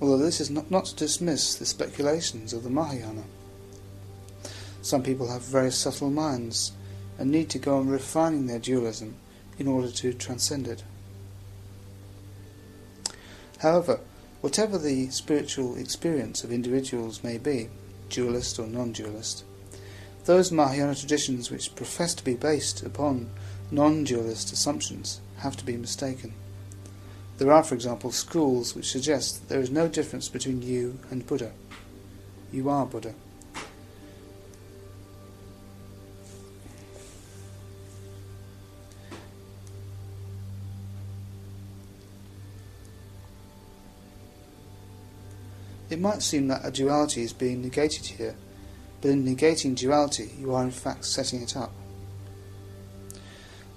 although this is not to dismiss the speculations of the Mahayana. Some people have very subtle minds and need to go on refining their dualism in order to transcend it. However, whatever the spiritual experience of individuals may be, dualist or non-dualist, those Mahayana traditions which profess to be based upon non-dualist assumptions have to be mistaken. There are, for example, schools which suggest that there is no difference between you and Buddha. You are Buddha. It might seem that a duality is being negated here, but in negating duality you are in fact setting it up.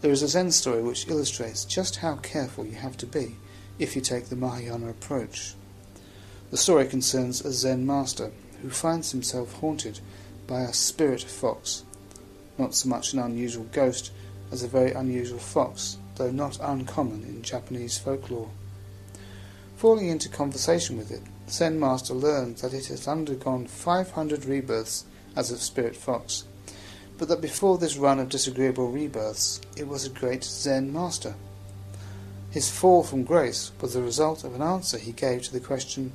There is a Zen story which illustrates just how careful you have to be if you take the Mahayana approach. The story concerns a Zen master who finds himself haunted by a spirit fox, not so much an unusual ghost as a very unusual fox, though not uncommon in Japanese folklore. Falling into conversation with it, the Zen master learns that it has undergone 500 rebirths as a spirit fox, but that before this run of disagreeable rebirths, it was a great Zen master. His fall from grace was the result of an answer he gave to the question,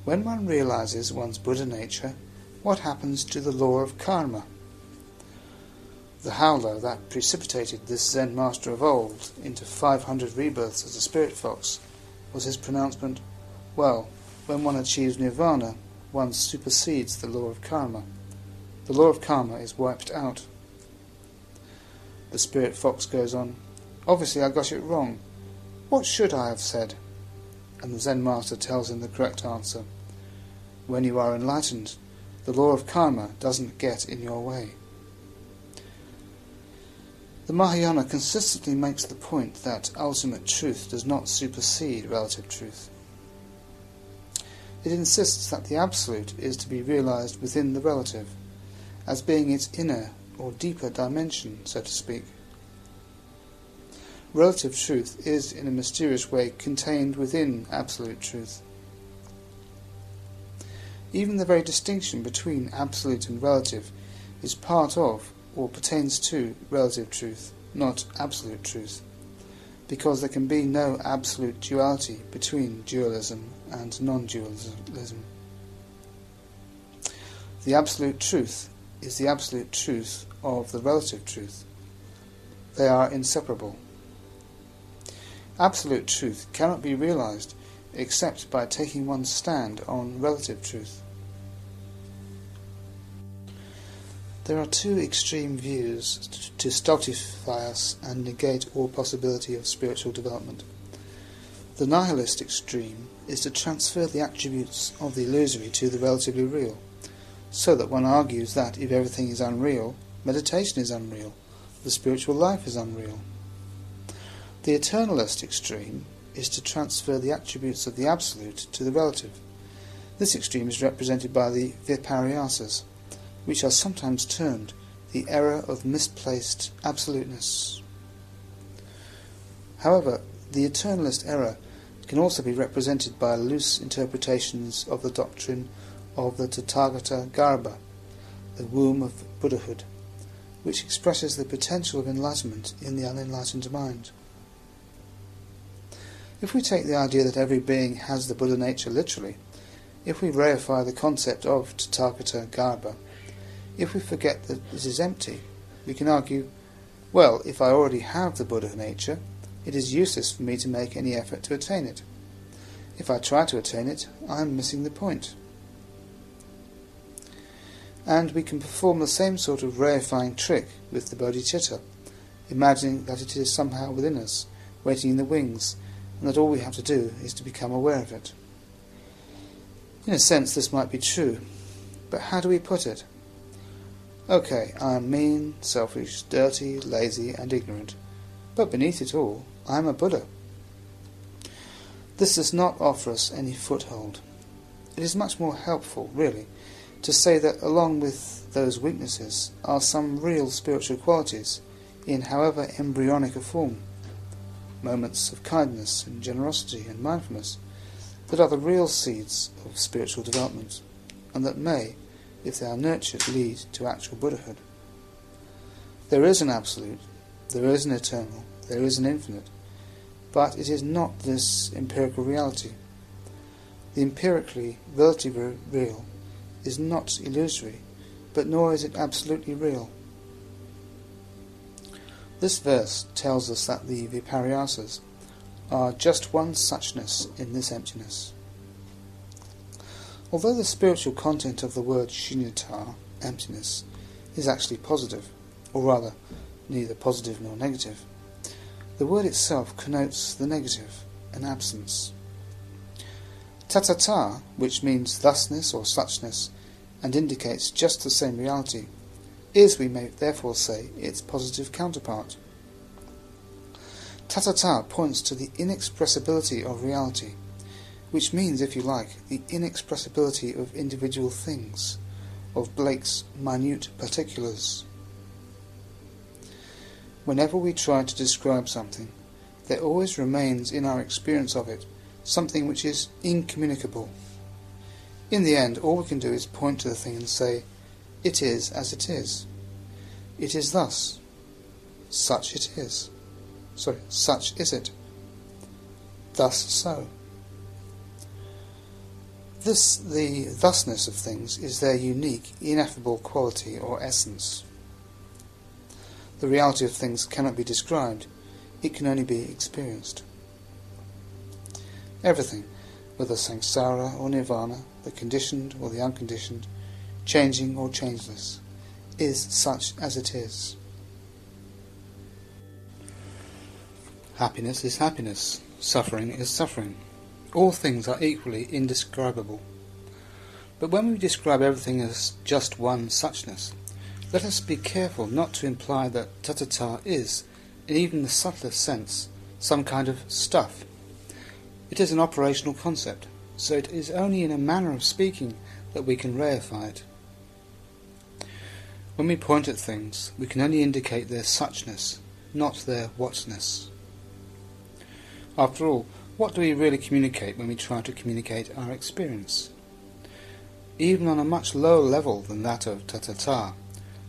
when one realizes one's Buddha nature, what happens to the law of karma? The howler that precipitated this Zen master of old into 500 rebirths as a spirit fox was his pronouncement, well, when one achieves nirvana, one supersedes the law of karma. The law of karma is wiped out. The spirit fox goes on, "Obviously I got it wrong. What should I have said?" And the Zen master tells him the correct answer. When you are enlightened, the law of karma doesn't get in your way. The Mahayana consistently makes the point that ultimate truth does not supersede relative truth. It insists that the absolute is to be realized within the relative, as being its inner or deeper dimension, so to speak. Relative truth is, in a mysterious way, contained within absolute truth. Even the very distinction between absolute and relative is part of, or pertains to, relative truth, not absolute truth, because there can be no absolute duality between dualism and non-dualism. The absolute truth is the absolute truth of the relative truth. They are inseparable. Absolute truth cannot be realized except by taking one's stand on relative truth. There are two extreme views to stultify us and negate all possibility of spiritual development. The nihilist extreme is to transfer the attributes of the illusory to the relatively real, so that one argues that if everything is unreal, meditation is unreal, the spiritual life is unreal. The eternalist extreme is to transfer the attributes of the absolute to the relative. This extreme is represented by the viparyasas, which are sometimes termed the error of misplaced absoluteness. However, the eternalist error can also be represented by loose interpretations of the doctrine of the Tathagata Garbha, the womb of Buddhahood, which expresses the potential of enlightenment in the unenlightened mind. If we take the idea that every being has the Buddha nature literally, if we reify the concept of Tathagata Garbha, if we forget that it is empty, we can argue, well, if I already have the Buddha nature, it is useless for me to make any effort to attain it. If I try to attain it, I am missing the point. And we can perform the same sort of reifying trick with the bodhicitta, imagining that it is somehow within us, waiting in the wings, and that all we have to do is to become aware of it. In a sense, this might be true, but how do we put it? Okay, I am mean, selfish, dirty, lazy, and ignorant, but beneath it all, I am a Buddha. This does not offer us any foothold. It is much more helpful, really, to say that along with those weaknesses are some real spiritual qualities, in however embryonic a form, moments of kindness and generosity and mindfulness, that are the real seeds of spiritual development, and that may, if they are nurtured, lead to actual Buddhahood. There is an absolute, there is an eternal, there is an infinite, but it is not this empirical reality. The empirically relatively real is not illusory, but nor is it absolutely real. This verse tells us that the viparyasas are just one suchness in this emptiness. Although the spiritual content of the word shunyata, emptiness, is actually positive, or rather, neither positive nor negative, the word itself connotes the negative, an absence. Tatata, which means thusness or suchness, and indicates just the same reality, is, we may therefore say, its positive counterpart. Tatata points to the inexpressibility of reality, which means, if you like, the inexpressibility of individual things, of Blake's minute particulars. Whenever we try to describe something, there always remains in our experience of it something which is incommunicable. In the end, all we can do is point to the thing and say, it is as it is. It is thus. Such it is. Such is it. Thus so. The thusness of things is their unique, ineffable quality or essence. The reality of things cannot be described, it can only be experienced. Everything, whether samsara or nirvana, the conditioned or the unconditioned, changing or changeless, is such as it is. Happiness is happiness. Suffering is suffering. All things are equally indescribable. But when we describe everything as just one suchness, let us be careful not to imply that tathata is, in even the subtlest sense, some kind of stuff. It is an operational concept, so it is only in a manner of speaking that we can reify it. When we point at things, we can only indicate their suchness, not their whatness. After all, what do we really communicate when we try to communicate our experience? Even on a much lower level than that of tathata,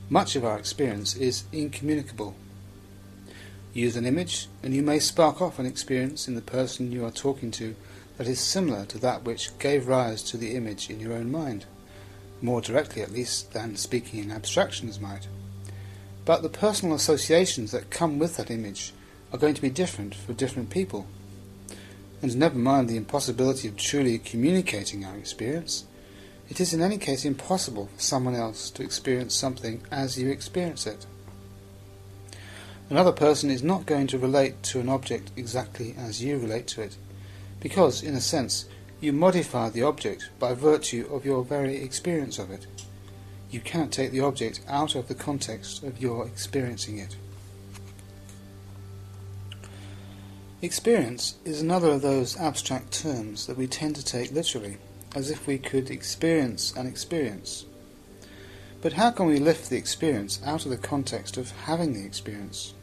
much of our experience is incommunicable. Use an image, and you may spark off an experience in the person you are talking to that is similar to that which gave rise to the image in your own mind, more directly at least than speaking in abstractions might. But the personal associations that come with that image are going to be different for different people. And never mind the impossibility of truly communicating our experience, it is in any case impossible for someone else to experience something as you experience it. Another person is not going to relate to an object exactly as you relate to it, because, in a sense, you modify the object by virtue of your very experience of it. You cannot take the object out of the context of your experiencing it. Experience is another of those abstract terms that we tend to take literally, as if we could experience an experience. But how can we lift the experience out of the context of having the experience?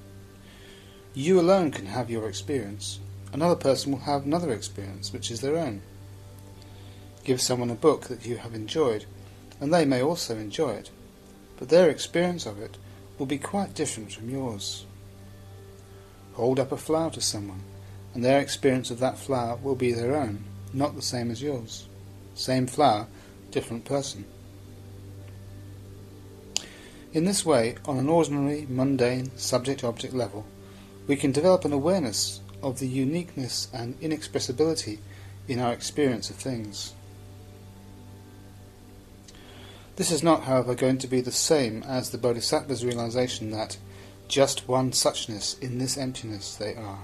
You alone can have your experience. Another person will have another experience, which is their own. Give someone a book that you have enjoyed, and they may also enjoy it, but their experience of it will be quite different from yours. Hold up a flower to someone, and their experience of that flower will be their own, not the same as yours. Same flower, different person. In this way, on an ordinary, mundane, subject-object level, we can develop an awareness of the uniqueness and inexpressibility in our experience of things. This is not, however, going to be the same as the Bodhisattva's realization that just one suchness in this emptiness they are.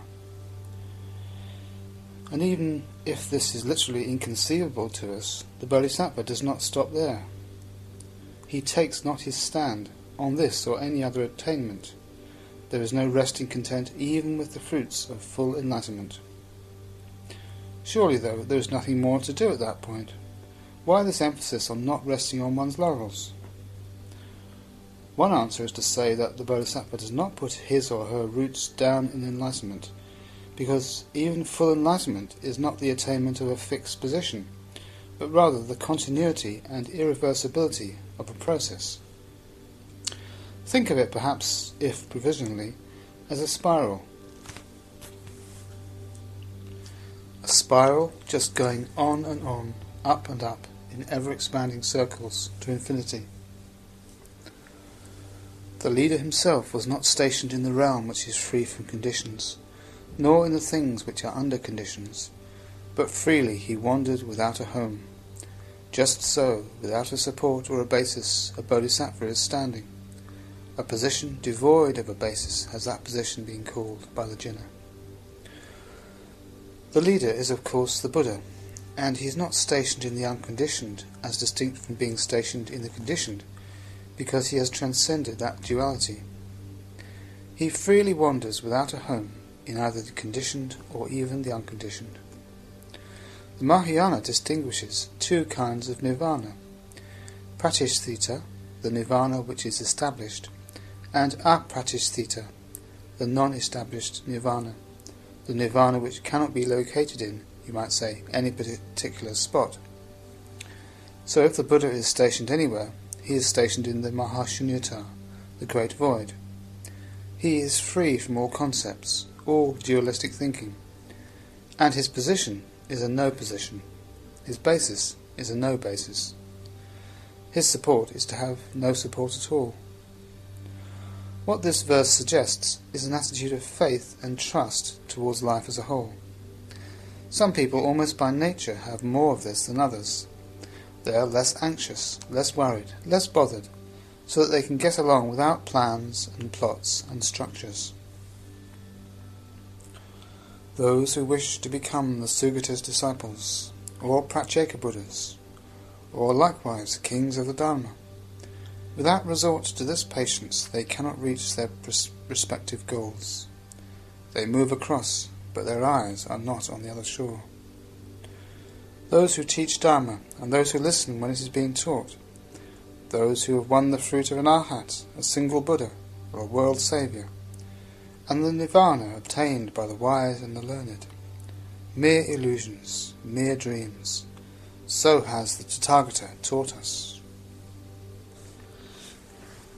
And even if this is literally inconceivable to us, the Bodhisattva does not stop there. He takes not his stand on this or any other attainment. There is no resting content even with the fruits of full enlightenment. Surely, though, there is nothing more to do at that point. Why this emphasis on not resting on one's laurels? One answer is to say that the Bodhisattva does not put his or her roots down in enlightenment, because even full enlightenment is not the attainment of a fixed position, but rather the continuity and irreversibility of a process. Think of it perhaps, if provisionally, as a spiral. A spiral just going on and on, up and up, in ever-expanding circles to infinity. The leader himself was not stationed in the realm which is free from conditions, nor in the things which are under conditions, but freely he wandered without a home. Just so, without a support or a basis, a bodhisattva is standing. A position devoid of a basis has that position been called by the Jinna. The leader is of course the Buddha, and he is not stationed in the unconditioned as distinct from being stationed in the conditioned, because he has transcended that duality. He freely wanders without a home in either the conditioned or even the unconditioned. The Mahayana distinguishes two kinds of nirvana: pratisthita, the nirvana which is established, and apratisthita, the non-established nirvana, the nirvana which cannot be located in, you might say, any particular spot. So if the Buddha is stationed anywhere, he is stationed in the Mahashunyata, the great void. He is free from all concepts, all dualistic thinking, and his position is a no position. His basis is a no basis. His support is to have no support at all. What this verse suggests is an attitude of faith and trust towards life as a whole. Some people almost by nature have more of this than others. They are less anxious, less worried, less bothered, so that they can get along without plans and plots and structures. those who wish to become the Sugata's disciples, or Pratyeka Buddhas, or likewise kings of the Dharma. Without resort to this patience, they cannot reach their respective goals. They move across, but their eyes are not on the other shore. Those who teach Dharma, and those who listen when it is being taught, those who have won the fruit of an Arhat, a single Buddha, or a world saviour, and the Nirvana obtained by the wise and the learned. Mere illusions, mere dreams. So has the Tathagata taught us.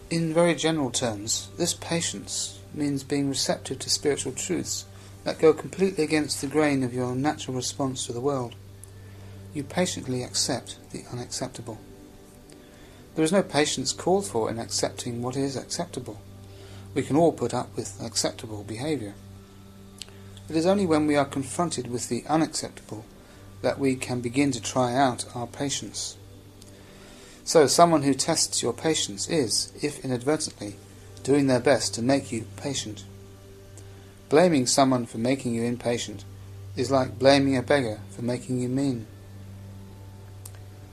In very general terms, this patience means being receptive to spiritual truths that go completely against the grain of your natural response to the world. You patiently accept the unacceptable. There is no patience called for in accepting what is acceptable. We can all put up with acceptable behaviour. It is only when we are confronted with the unacceptable that we can begin to try out our patience. So someone who tests your patience is, if inadvertently, doing their best to make you patient. Blaming someone for making you impatient is like blaming a beggar for making you mean.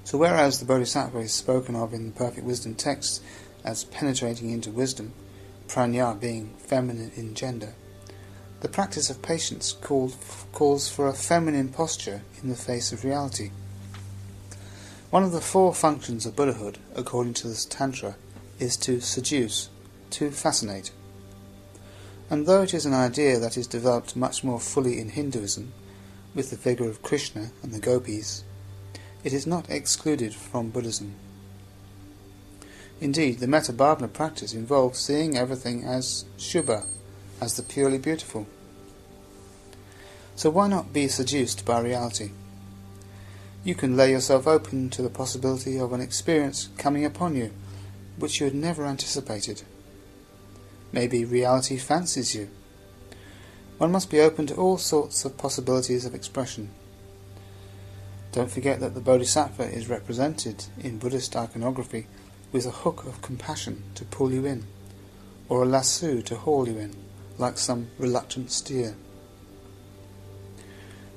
So whereas the Bodhisattva is spoken of in the Perfect Wisdom texts as penetrating into wisdom, prajna being feminine in gender, the practice of patience calls for a feminine posture in the face of reality. One of the 4 functions of Buddhahood, according to this Tantra, is to seduce, to fascinate. And though it is an idea that is developed much more fully in Hinduism, with the figure of Krishna and the gopis, it is not excluded from Buddhism. Indeed, the Metta-bhavana practice involves seeing everything as Shubha, as the purely beautiful. So why not be seduced by reality? You can lay yourself open to the possibility of an experience coming upon you, which you had never anticipated. Maybe reality fancies you. One must be open to all sorts of possibilities of expression. Don't forget that the Bodhisattva is represented in Buddhist iconography with a hook of compassion to pull you in, or a lasso to haul you in, like some reluctant steer.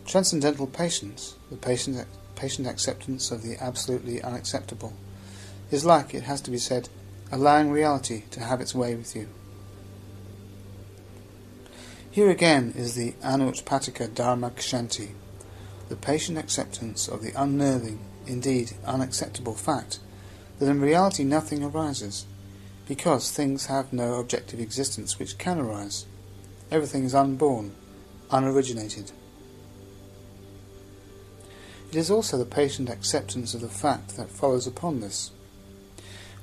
Transcendental patience, the patient acceptance of the absolutely unacceptable, is like, it has to be said, allowing reality to have its way with you. Here again is the Anutpatika Dharma Kshanti, the patient acceptance of the unnerving, indeed unacceptable fact that in reality nothing arises, because things have no objective existence which can arise. Everything is unborn, unoriginated. It is also the patient acceptance of the fact that follows upon this,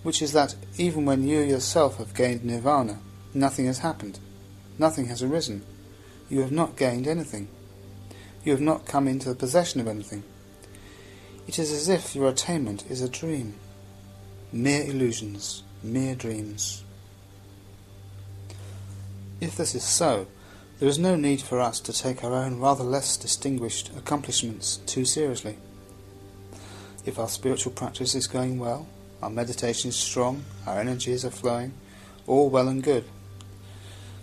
which is that even when you yourself have gained nirvana, nothing has happened, nothing has arisen. You have not gained anything. You have not come into the possession of anything. It is as if your attainment is a dream. Mere illusions, mere dreams. If this is so, there is no need for us to take our own rather less distinguished accomplishments too seriously. If our spiritual practice is going well, our meditation is strong, our energies are flowing, all well and good.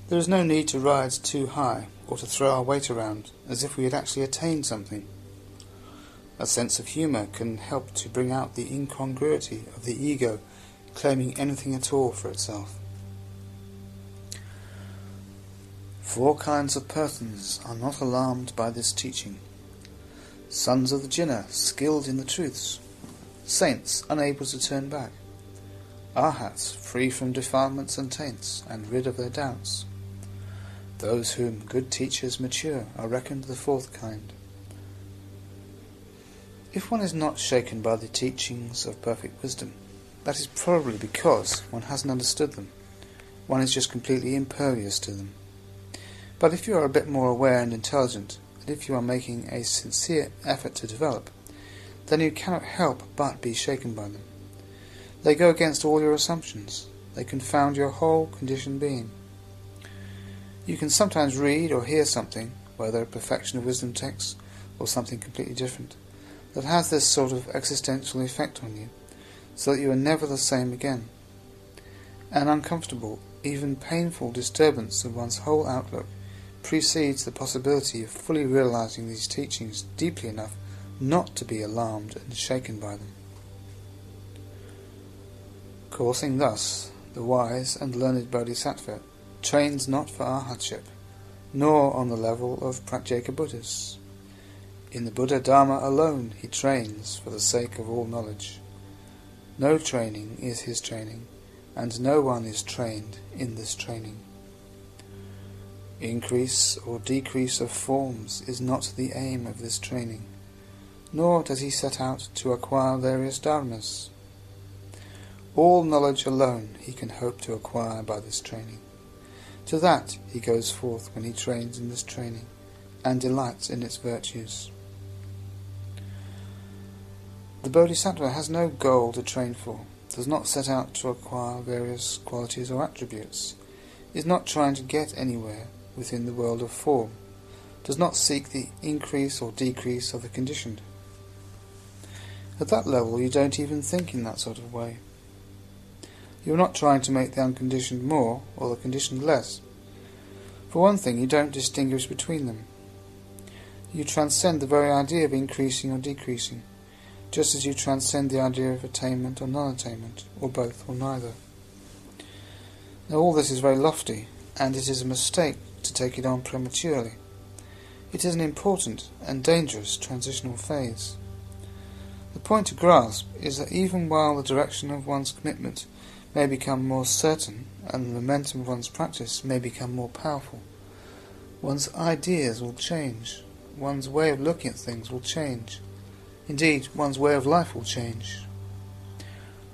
There is no need to ride too high or to throw our weight around as if we had actually attained something. A sense of humour can help to bring out the incongruity of the ego claiming anything at all for itself. 4 kinds of persons are not alarmed by this teaching. Sons of the Jinnah, skilled in the truths. Saints, unable to turn back. Arhats, free from defilements and taints, and rid of their doubts. Those whom good teachers mature are reckoned the 4th kind. If one is not shaken by the teachings of perfect wisdom, that is probably because one hasn't understood them. One is just completely impervious to them. But if you are a bit more aware and intelligent, and if you are making a sincere effort to develop, then you cannot help but be shaken by them. They go against all your assumptions. They confound your whole conditioned being. You can sometimes read or hear something, whether a perfection of wisdom text or something completely different, that has this sort of existential effect on you, so that you are never the same again. An uncomfortable, even painful disturbance of one's whole outlook precedes the possibility of fully realizing these teachings deeply enough not to be alarmed and shaken by them. Coursing thus, the wise and learned Bodhisattva trains not for arhatship, nor on the level of Prajnaparamita Buddhists. In the Buddha Dharma alone he trains for the sake of all knowledge. No training is his training, and no one is trained in this training. Increase or decrease of forms is not the aim of this training, nor does he set out to acquire various dharmas. All knowledge alone he can hope to acquire by this training. To that he goes forth when he trains in this training, and delights in its virtues. The Bodhisattva has no goal to train for, does not set out to acquire various qualities or attributes, is not trying to get anywhere within the world of form, does not seek the increase or decrease of the conditioned. At that level you don't even think in that sort of way. You are not trying to make the unconditioned more or the conditioned less. For one thing, you don't distinguish between them. You transcend the very idea of increasing or decreasing, just as you transcend the idea of attainment or non-attainment, or both or neither. Now all this is very lofty, and it is a mistake to take it on prematurely. It is an important and dangerous transitional phase. The point to grasp is that even while the direction of one's commitment may become more certain and the momentum of one's practice may become more powerful, one's ideas will change, one's way of looking at things will change. Indeed, one's way of life will change.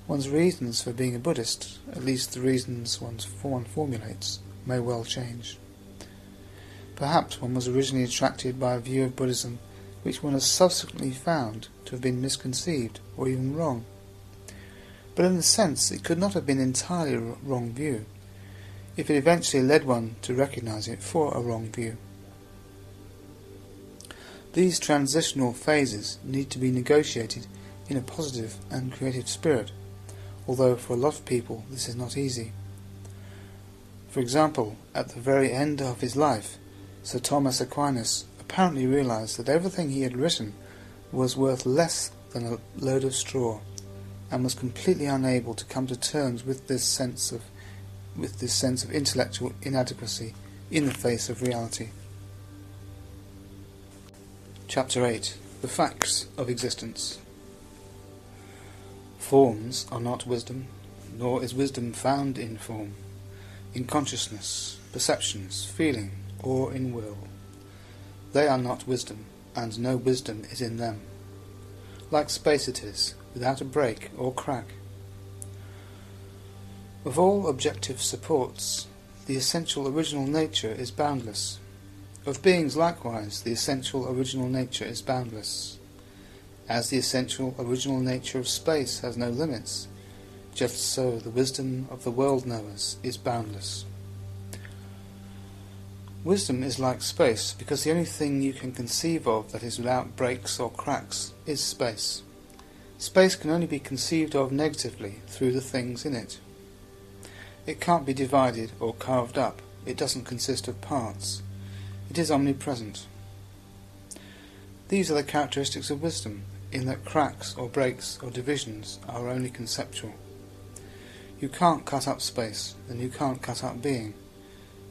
One's reasons for being a Buddhist, at least the reasons one formulates, may well change. Perhaps one was originally attracted by a view of Buddhism which one has subsequently found to have been misconceived or even wrong. But in a sense it could not have been entirely a wrong view, if it eventually led one to recognize it for a wrong view. These transitional phases need to be negotiated in a positive and creative spirit, although for a lot of people this is not easy. For example, at the very end of his life, Sir Thomas Aquinas apparently realized that everything he had written was worth less than a load of straw, and was completely unable to come to terms with this sense of intellectual inadequacy in the face of reality. Chapter 8. The Facts of Existence. Forms are not wisdom, nor is wisdom found in form, in consciousness, perceptions, feeling, or in will. They are not wisdom, and no wisdom is in them. Like space it is, without a break or crack. Of all objective supports, the essential original nature is boundless. Of beings likewise, the essential original nature is boundless. As the essential original nature of space has no limits, just so the wisdom of the world knowers is boundless. Wisdom is like space because the only thing you can conceive of that is without breaks or cracks is space. Space can only be conceived of negatively through the things in it. It can't be divided or carved up. It doesn't consist of parts. It is omnipresent. These are the characteristics of wisdom, in that cracks or breaks or divisions are only conceptual. You can't cut up space, and you can't cut up being.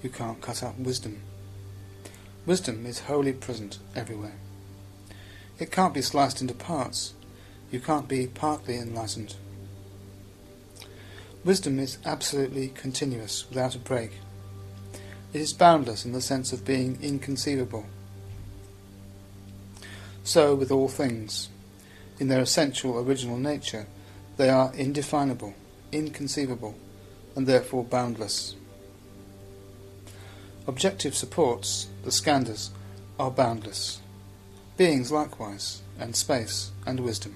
You can't cut up wisdom. Wisdom is wholly present everywhere. It can't be sliced into parts. You can't be partly enlightened. Wisdom is absolutely continuous, without a break. It is boundless in the sense of being inconceivable. So with all things. In their essential original nature, they are indefinable, inconceivable, and therefore boundless. Objective supports, the skandhas, are boundless. Beings likewise, and space, and wisdom.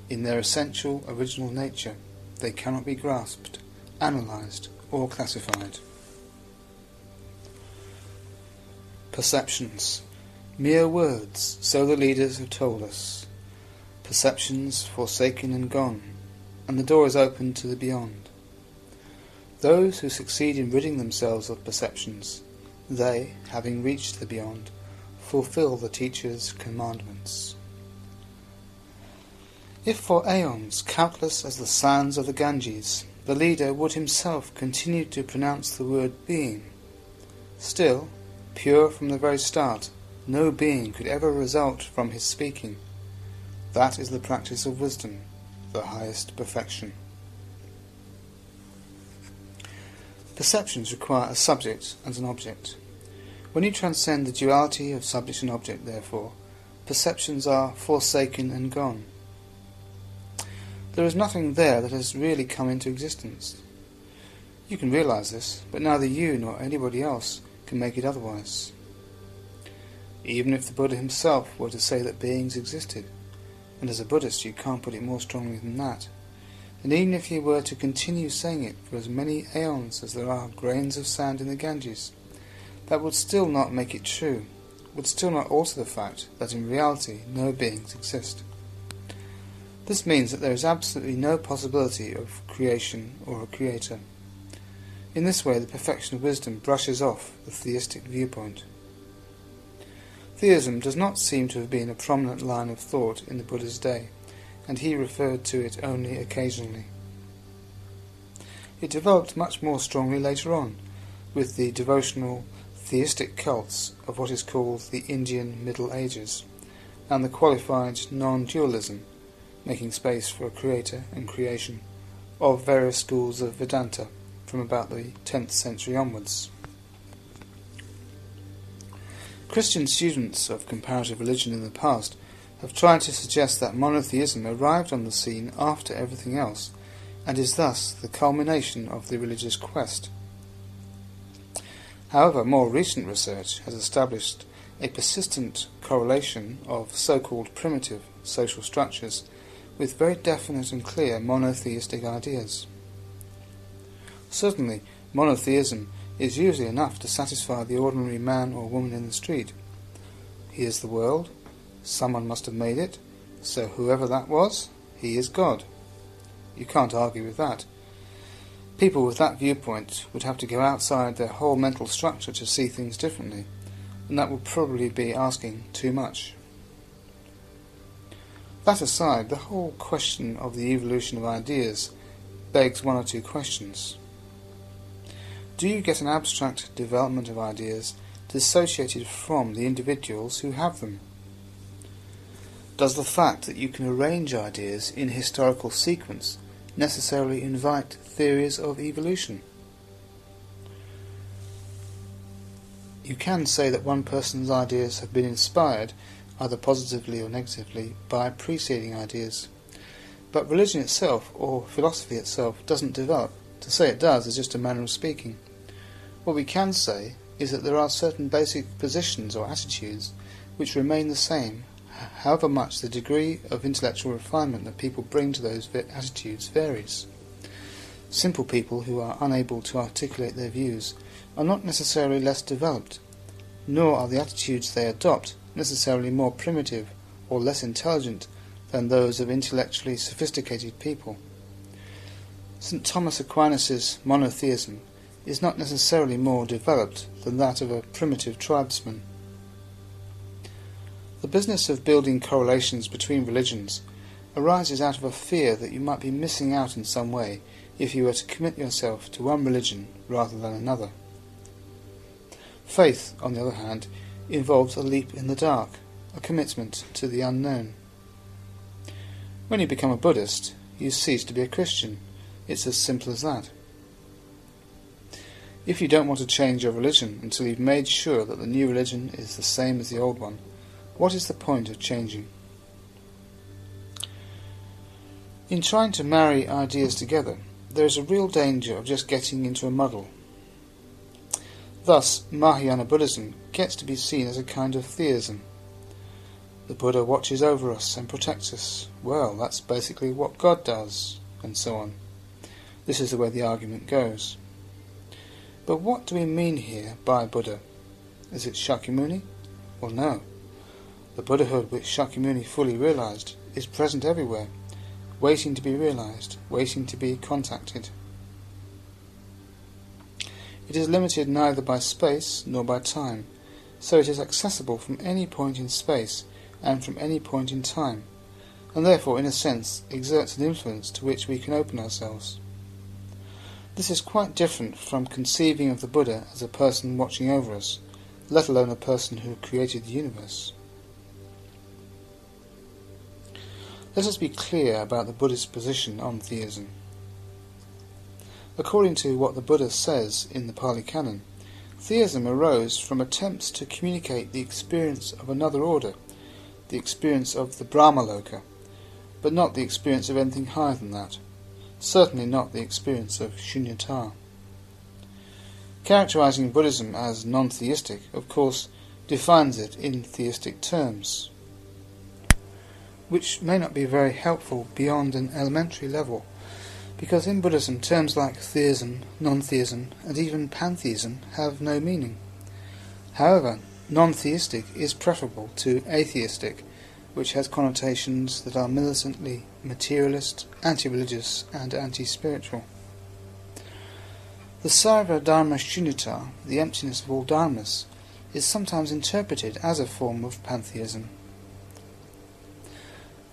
In their essential original nature, they cannot be grasped, analysed, or classified. Perceptions. Mere words, so the leaders have told us. Perceptions forsaken and gone, and the door is open to the beyond. Those who succeed in ridding themselves of perceptions They, having reached the beyond, fulfill the teacher's commandments. If for aeons, countless as the sands of the Ganges, the leader would himself continue to pronounce the word being, still, pure from the very start, no being could ever result from his speaking. That is the practice of wisdom, the highest perfection. Perceptions require a subject and an object. When you transcend the duality of subject and object, therefore, perceptions are forsaken and gone. There is nothing there that has really come into existence. You can realize this, but neither you nor anybody else can make it otherwise. Even if the Buddha himself were to say that beings existed, and as a Buddhist you can't put it more strongly than that, and even if he were to continue saying it for as many aeons as there are grains of sand in the Ganges, that would still not make it true, would still not alter the fact that in reality no beings exist. This means that there is absolutely no possibility of creation or a creator. In this way the perfection of wisdom brushes off the theistic viewpoint. Theism does not seem to have been a prominent line of thought in the Buddha's day, and he referred to it only occasionally. It developed much more strongly later on, with the devotional theistic cults of what is called the Indian Middle Ages, and the qualified non-dualism, making space for a creator and creation, of various schools of Vedanta from about the 10th century onwards. Christian students of comparative religion in the past have tried to suggest that monotheism arrived on the scene after everything else, and is thus the culmination of the religious quest. However, more recent research has established a persistent correlation of so-called primitive social structures with very definite and clear monotheistic ideas. Certainly, monotheism is usually enough to satisfy the ordinary man or woman in the street. He is the world, someone must have made it, so whoever that was, he is God. You can't argue with that. People with that viewpoint would have to go outside their whole mental structure to see things differently, and that would probably be asking too much. That aside, the whole question of the evolution of ideas begs one or two questions. Do you get an abstract development of ideas dissociated from the individuals who have them? Does the fact that you can arrange ideas in historical sequence necessarily invite theories of evolution? You can say that one person's ideas have been inspired, either positively or negatively, by preceding ideas. But religion itself, or philosophy itself, doesn't develop. To say it does is just a manner of speaking. What we can say is that there are certain basic positions or attitudes which remain the same, however much the degree of intellectual refinement that people bring to those attitudes varies. Simple people who are unable to articulate their views are not necessarily less developed, nor are the attitudes they adopt necessarily more primitive or less intelligent than those of intellectually sophisticated people. St. Thomas Aquinas' monotheism is not necessarily more developed than that of a primitive tribesman. The business of building correlations between religions arises out of a fear that you might be missing out in some way if you were to commit yourself to one religion rather than another. Faith, on the other hand, involves a leap in the dark, a commitment to the unknown. When you become a Buddhist, you cease to be a Christian. It's as simple as that. If you don't want to change your religion until you've made sure that the new religion is the same as the old one, what is the point of changing? In trying to marry ideas together, there is a real danger of just getting into a muddle. Thus, Mahayana Buddhism gets to be seen as a kind of theism. The Buddha watches over us and protects us. Well, that's basically what God does, and so on. This is the way the argument goes. But what do we mean here by Buddha? Is it Shakyamuni? Well, no. The Buddhahood which Shakyamuni fully realized is present everywhere, waiting to be realized, waiting to be contacted. It is limited neither by space nor by time, so it is accessible from any point in space and from any point in time, and therefore, in a sense, exerts an influence to which we can open ourselves. This is quite different from conceiving of the Buddha as a person watching over us, let alone a person who created the universe. Let us be clear about the Buddhist position on theism. According to what the Buddha says in the Pali Canon, theism arose from attempts to communicate the experience of another order, the experience of the Brahmaloka, but not the experience of anything higher than that, certainly not the experience of shunyata. Characterizing Buddhism as non-theistic, of course, defines it in theistic terms, which may not be very helpful beyond an elementary level, because in Buddhism terms like theism, non-theism, and even pantheism have no meaning. However, non-theistic is preferable to atheistic, which has connotations that are militantly materialist, anti-religious, and anti-spiritual. The Sarva Dharma Shunyata, the emptiness of all dharmas, is sometimes interpreted as a form of pantheism.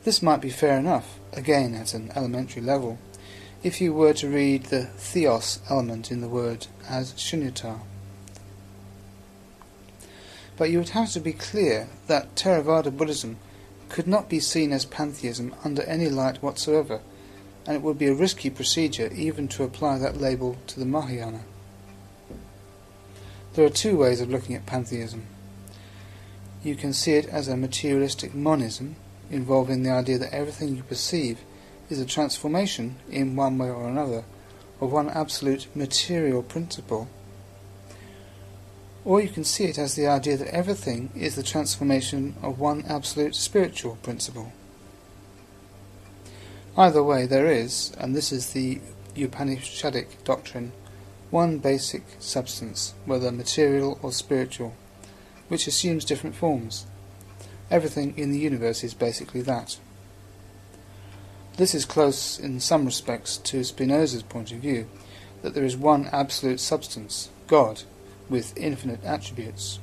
This might be fair enough, again at an elementary level, if you were to read the theos element in the word as shunyata. But you would have to be clear that Theravada Buddhism could not be seen as pantheism under any light whatsoever, and it would be a risky procedure even to apply that label to the Mahayana. There are two ways of looking at pantheism. You can see it as a materialistic monism, involving the idea that everything you perceive is a transformation, in one way or another, of one absolute material principle. Or you can see it as the idea that everything is the transformation of one absolute spiritual principle. Either way there is, and this is the Upanishadic doctrine, one basic substance, whether material or spiritual, which assumes different forms. Everything in the universe is basically that. This is close in some respects to Spinoza's point of view, that there is one absolute substance, God, with infinite attributes.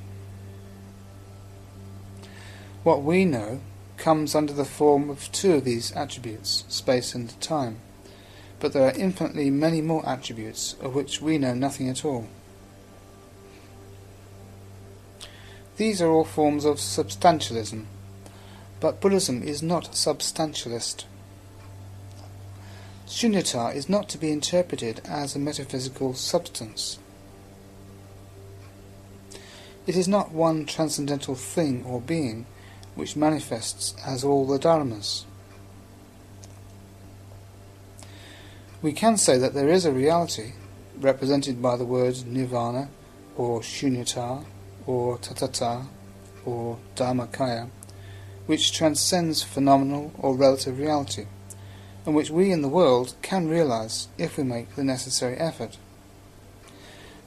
What we know comes under the form of two of these attributes, space and time, but there are infinitely many more attributes of which we know nothing at all. These are all forms of substantialism, but Buddhism is not substantialist. Shunyata is not to be interpreted as a metaphysical substance. It is not one transcendental thing or being which manifests as all the dharmas. We can say that there is a reality, represented by the words nirvana, or shunyata, or tatata, or dharmakaya, which transcends phenomenal or relative reality, and which we in the world can realize if we make the necessary effort.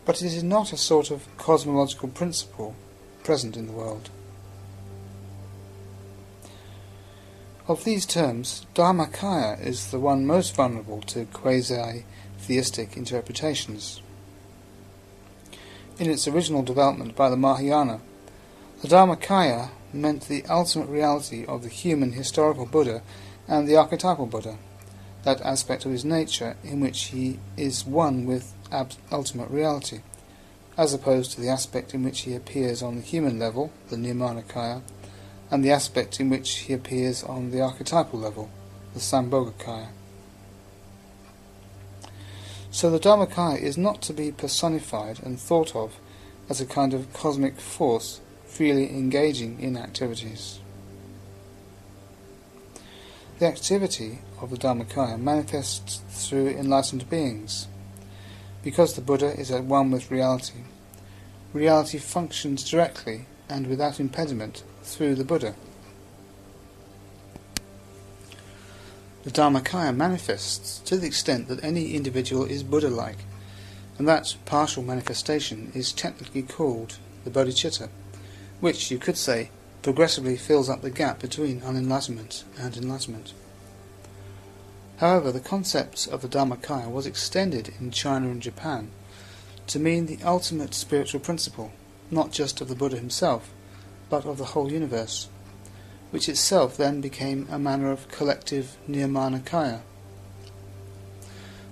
But it is not a sort of cosmological principle present in the world. Of these terms, Dharmakaya is the one most vulnerable to quasi-theistic interpretations. In its original development by the Mahayana, the Dharmakaya meant the ultimate reality of the human historical Buddha and the archetypal Buddha, that aspect of his nature in which he is one with ultimate reality, as opposed to the aspect in which he appears on the human level, the Nirmanakaya, and the aspect in which he appears on the archetypal level, the Sambhogakaya. So the Dharmakaya is not to be personified and thought of as a kind of cosmic force freely engaging in activities. The activity of the Dharmakaya manifests through enlightened beings. Because the Buddha is at one with reality, reality functions directly and without impediment through the Buddha. The Dharmakaya manifests to the extent that any individual is Buddha-like, and that partial manifestation is technically called the bodhicitta, which, you could say, progressively fills up the gap between unenlightenment and enlightenment. However, the concept of the Dharmakaya was extended in China and Japan to mean the ultimate spiritual principle, not just of the Buddha himself, but of the whole universe, which itself then became a manner of collective Nirmanakaya.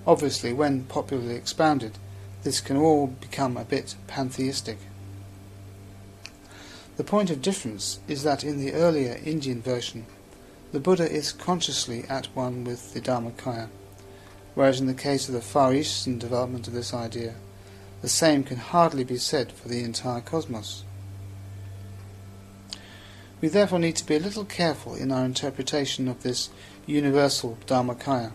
Obviously, when popularly expounded, this can all become a bit pantheistic. The point of difference is that in the earlier Indian version, the Buddha is consciously at one with the Dharmakaya, whereas in the case of the Far Eastern development of this idea, the same can hardly be said for the entire cosmos. We therefore need to be a little careful in our interpretation of this universal Dharmakaya,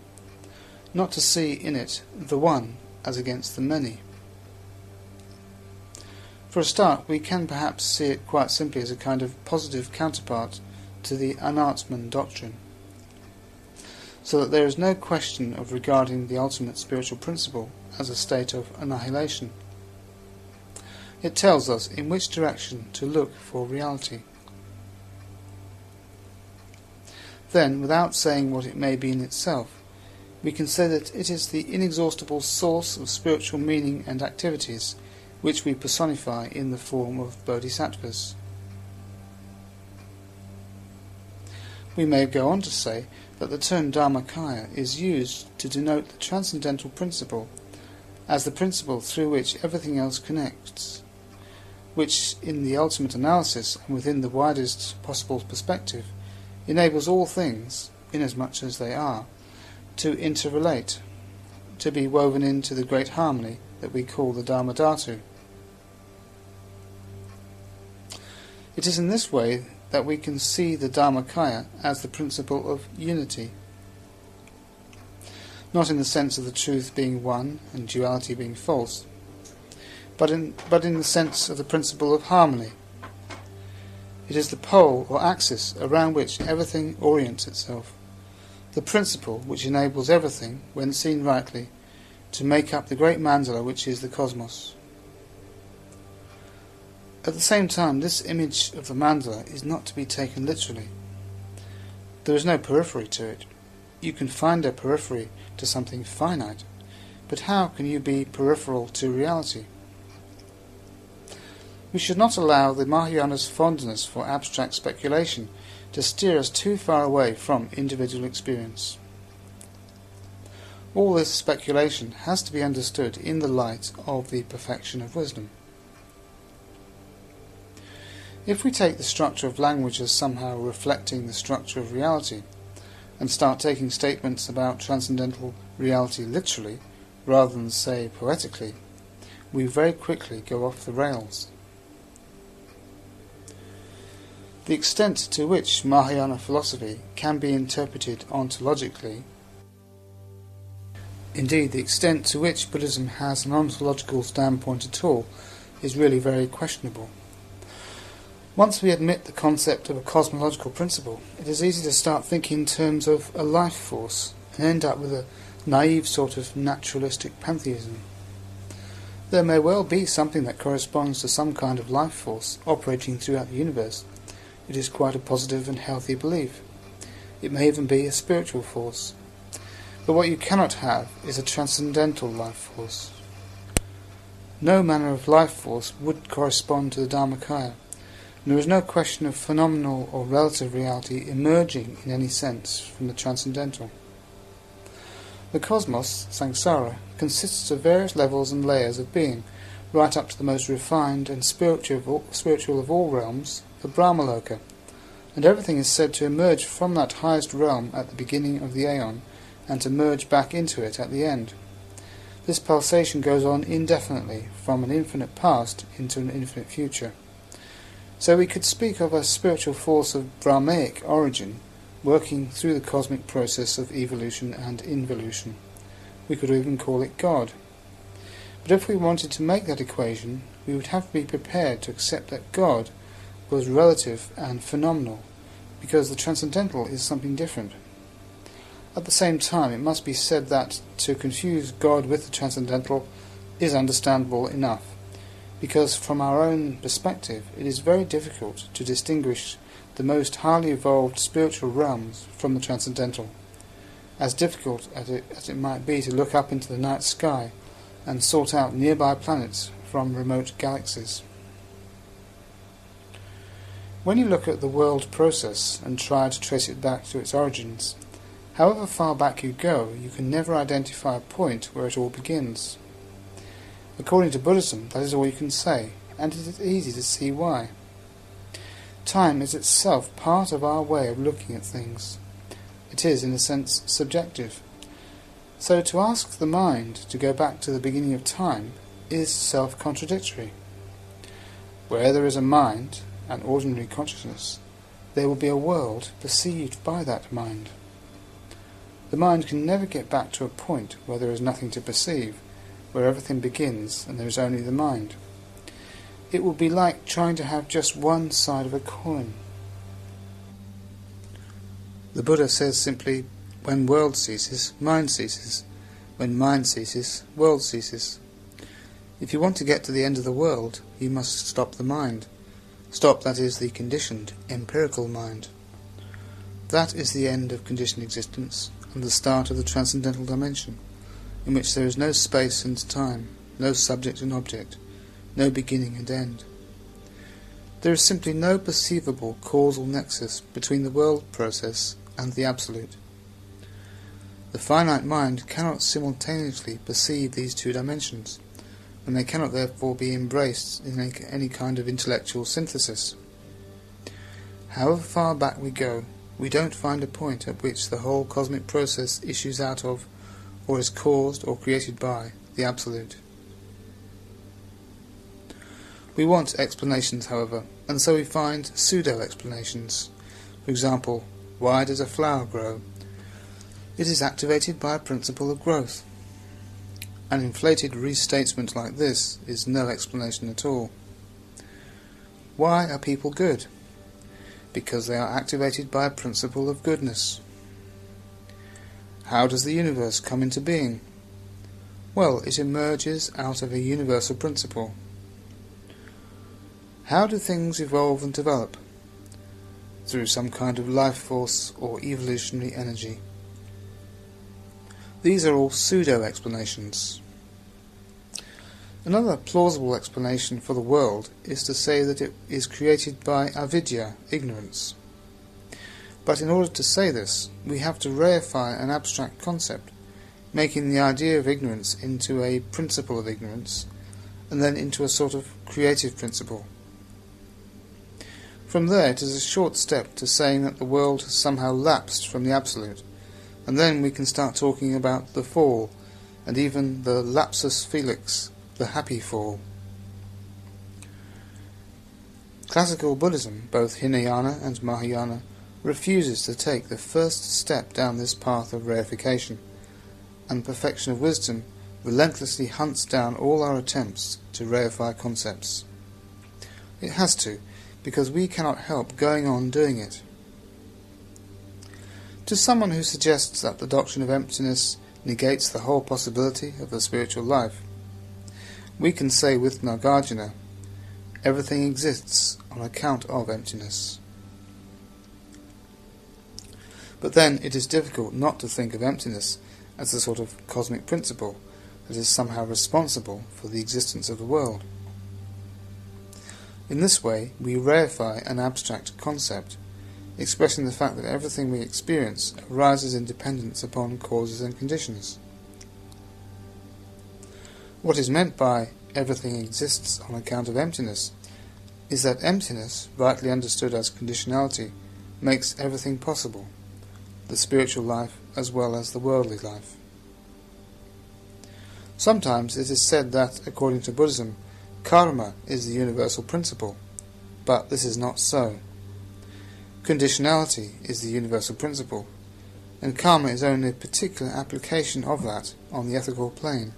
not to see in it the one as against the many. For a start, we can perhaps see it quite simply as a kind of positive counterpart to the Anatman doctrine, so that there is no question of regarding the ultimate spiritual principle as a state of annihilation. It tells us in which direction to look for reality. Then, without saying what it may be in itself, we can say that it is the inexhaustible source of spiritual meaning and activities which we personify in the form of bodhisattvas. We may go on to say that the term Dharmakaya is used to denote the transcendental principle as the principle through which everything else connects, which in the ultimate analysis and within the widest possible perspective enables all things, inasmuch as they are, to interrelate, to be woven into the great harmony that we call the Dharmadhatu. It is in this way that we can see the Dharmakaya as the principle of unity, not in the sense of the truth being one and duality being false, but in the sense of the principle of harmony. It is the pole or axis around which everything orients itself, the principle which enables everything, when seen rightly, to make up the great mandala which is the cosmos. At the same time, this image of the mandala is not to be taken literally. There is no periphery to it. You can find a periphery to something finite, but how can you be peripheral to reality? We should not allow the Mahayana's fondness for abstract speculation to steer us too far away from individual experience. All this speculation has to be understood in the light of the perfection of wisdom. If we take the structure of language as somehow reflecting the structure of reality, and start taking statements about transcendental reality literally, rather than, say, poetically, we very quickly go off the rails. The extent to which Mahayana philosophy can be interpreted ontologically, indeed the extent to which Buddhism has an ontological standpoint at all, is really very questionable. Once we admit the concept of a cosmological principle, it is easy to start thinking in terms of a life force and end up with a naive sort of naturalistic pantheism. There may well be something that corresponds to some kind of life force operating throughout the universe. It is quite a positive and healthy belief. It may even be a spiritual force. But what you cannot have is a transcendental life force. No manner of life force would correspond to the Dharmakaya. There is no question of phenomenal or relative reality emerging in any sense from the transcendental. The cosmos, samsara, consists of various levels and layers of being, right up to the most refined and spiritual of all realms, the Brahmaloka, and everything is said to emerge from that highest realm at the beginning of the aeon, and to merge back into it at the end. This pulsation goes on indefinitely, from an infinite past into an infinite future. So we could speak of a spiritual force of Brahmaic origin, working through the cosmic process of evolution and involution. We could even call it God. But if we wanted to make that equation, we would have to be prepared to accept that God was relative and phenomenal, because the transcendental is something different. At the same time, it must be said that to confuse God with the transcendental is understandable enough, because from our own perspective it is very difficult to distinguish the most highly evolved spiritual realms from the transcendental, as difficult as it might be to look up into the night sky and sought out nearby planets from remote galaxies. When you look at the world process and try to trace it back to its origins, however far back you go, you can never identify a point where it all begins. According to Buddhism, that is all you can say, and it is easy to see why. Time is itself part of our way of looking at things. It is, in a sense, subjective. So to ask the mind to go back to the beginning of time is self-contradictory. Where there is a mind, an ordinary consciousness, there will be a world perceived by that mind. The mind can never get back to a point where there is nothing to perceive, where everything begins and there is only the mind. It will be like trying to have just one side of a coin. The Buddha says simply, when world ceases, mind ceases. When mind ceases, world ceases. If you want to get to the end of the world, you must stop the mind. Stop, that is, the conditioned, empirical mind. That is the end of conditioned existence and the start of the transcendental dimension, in which there is no space and time, no subject and object, no beginning and end. There is simply no perceivable causal nexus between the world process and the Absolute. The finite mind cannot simultaneously perceive these two dimensions, and they cannot therefore be embraced in any kind of intellectual synthesis. However far back we go, we don't find a point at which the whole cosmic process issues out of, or is caused or created by, the Absolute. We want explanations, however, and so we find pseudo-explanations. For example, why does a flower grow? It is activated by a principle of growth. An inflated restatement like this is no explanation at all. Why are people good? Because they are activated by a principle of goodness. How does the universe come into being? Well, it emerges out of a universal principle. How do things evolve and develop? Through some kind of life force or evolutionary energy. These are all pseudo-explanations. Another plausible explanation for the world is to say that it is created by avidya, ignorance. But in order to say this, we have to reify an abstract concept, making the idea of ignorance into a principle of ignorance, and then into a sort of creative principle. From there it is a short step to saying that the world has somehow lapsed from the Absolute, and then we can start talking about the fall, and even the lapsus felix, the happy fall. Classical Buddhism, both Hinayana and Mahayana, refuses to take the first step down this path of reification, and perfection of wisdom relentlessly hunts down all our attempts to reify concepts. It has to, because we cannot help going on doing it. To someone who suggests that the doctrine of emptiness negates the whole possibility of the spiritual life, we can say with Nagarjuna, everything exists on account of emptiness. But then it is difficult not to think of emptiness as a sort of cosmic principle that is somehow responsible for the existence of the world. In this way we reify an abstract concept, expressing the fact that everything we experience arises in dependence upon causes and conditions. What is meant by everything exists on account of emptiness is that emptiness, rightly understood as conditionality, makes everything possible, the spiritual life as well as the worldly life. Sometimes it is said that, according to Buddhism, karma is the universal principle, but this is not so. Conditionality is the universal principle, and karma is only a particular application of that on the ethical plane.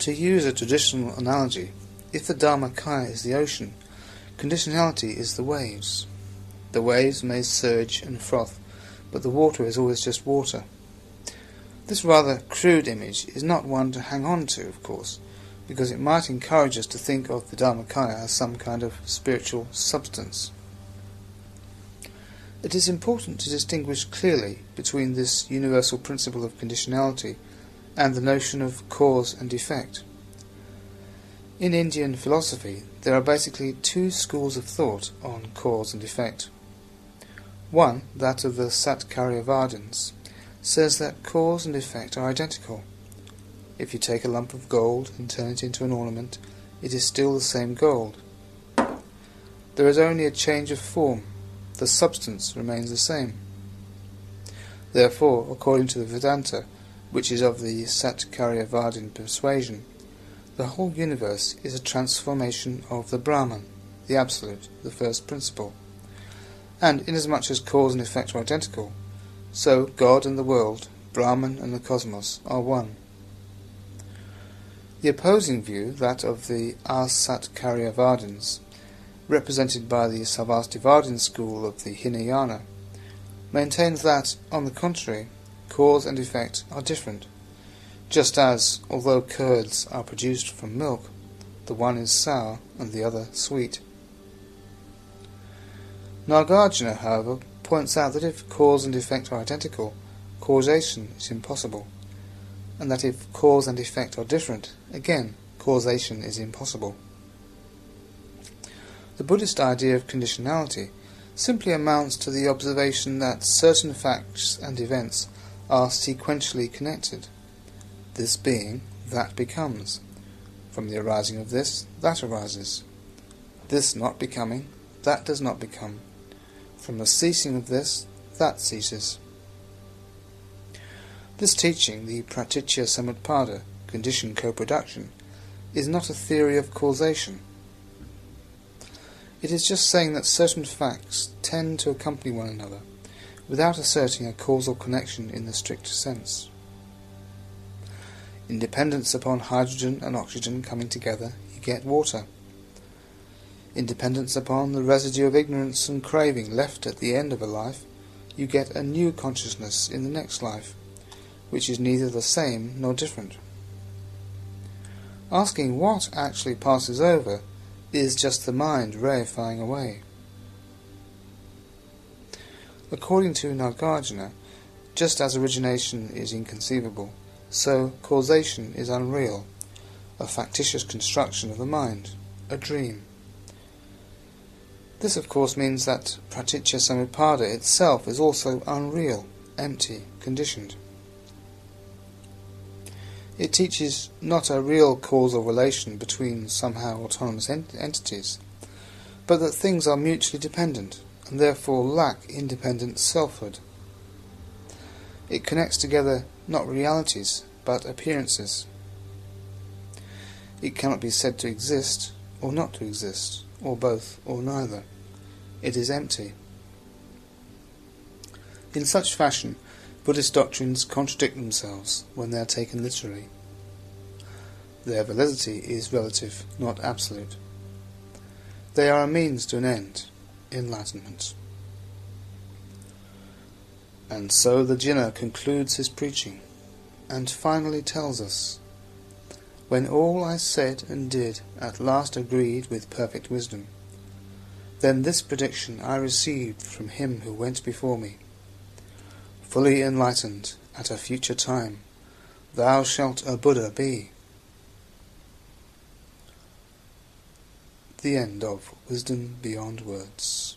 To use a traditional analogy, if the Dharmakaya is the ocean, conditionality is the waves. The waves may surge and froth, but the water is always just water. This rather crude image is not one to hang on to, of course, because it might encourage us to think of the Dharmakaya as some kind of spiritual substance. It is important to distinguish clearly between this universal principle of conditionality and the notion of cause and effect. In Indian philosophy, there are basically two schools of thought on cause and effect. One, that of the Satkaryavadins, says that cause and effect are identical. If you take a lump of gold and turn it into an ornament, it is still the same gold. There is only a change of form. The substance remains the same. Therefore, according to the Vedanta, which is of the Satkaryavadin persuasion, the whole universe is a transformation of the Brahman, the Absolute, the first principle. And inasmuch as cause and effect are identical, so God and the world, Brahman and the cosmos, are one. The opposing view, that of the Asatkaryavadins, represented by the Sarvastivadin school of the Hinayana, maintains that, on the contrary, cause and effect are different, just as, although curds are produced from milk, the one is sour and the other sweet. Nagarjuna, however, points out that if cause and effect are identical, causation is impossible, and that if cause and effect are different, again, causation is impossible. The Buddhist idea of conditionality simply amounts to the observation that certain facts and events are sequentially connected. This being, that becomes. From the arising of this, that arises. This not becoming, that does not become. From the ceasing of this, that ceases. This teaching, the Pratitya Samutpada, conditioned co-production, is not a theory of causation. It is just saying that certain facts tend to accompany one another, without asserting a causal connection in the strict sense. In dependence upon hydrogen and oxygen coming together, you get water. In dependence upon the residue of ignorance and craving left at the end of a life, you get a new consciousness in the next life, which is neither the same nor different. Asking what actually passes over is just the mind reifying away. According to Nagarjuna, just as origination is inconceivable, so causation is unreal, a factitious construction of the mind, a dream. This of course means that Pratitya Samutpada itself is also unreal, empty, conditioned. It teaches not a real causal relation between somehow autonomous entities, but that things are mutually dependent, and therefore lack independent selfhood. It connects together not realities, but appearances. It cannot be said to exist, or not to exist, or both, or neither. It is empty. In such fashion, Buddhist doctrines contradict themselves when they are taken literally. Their validity is relative, not absolute. They are a means to an end, enlightenment. And so the Jinna concludes his preaching, and finally tells us, "When all I said and did at last agreed with perfect wisdom, then this prediction I received from him who went before me. Fully enlightened at a future time, thou shalt a Buddha be." The end of Wisdom Beyond Words.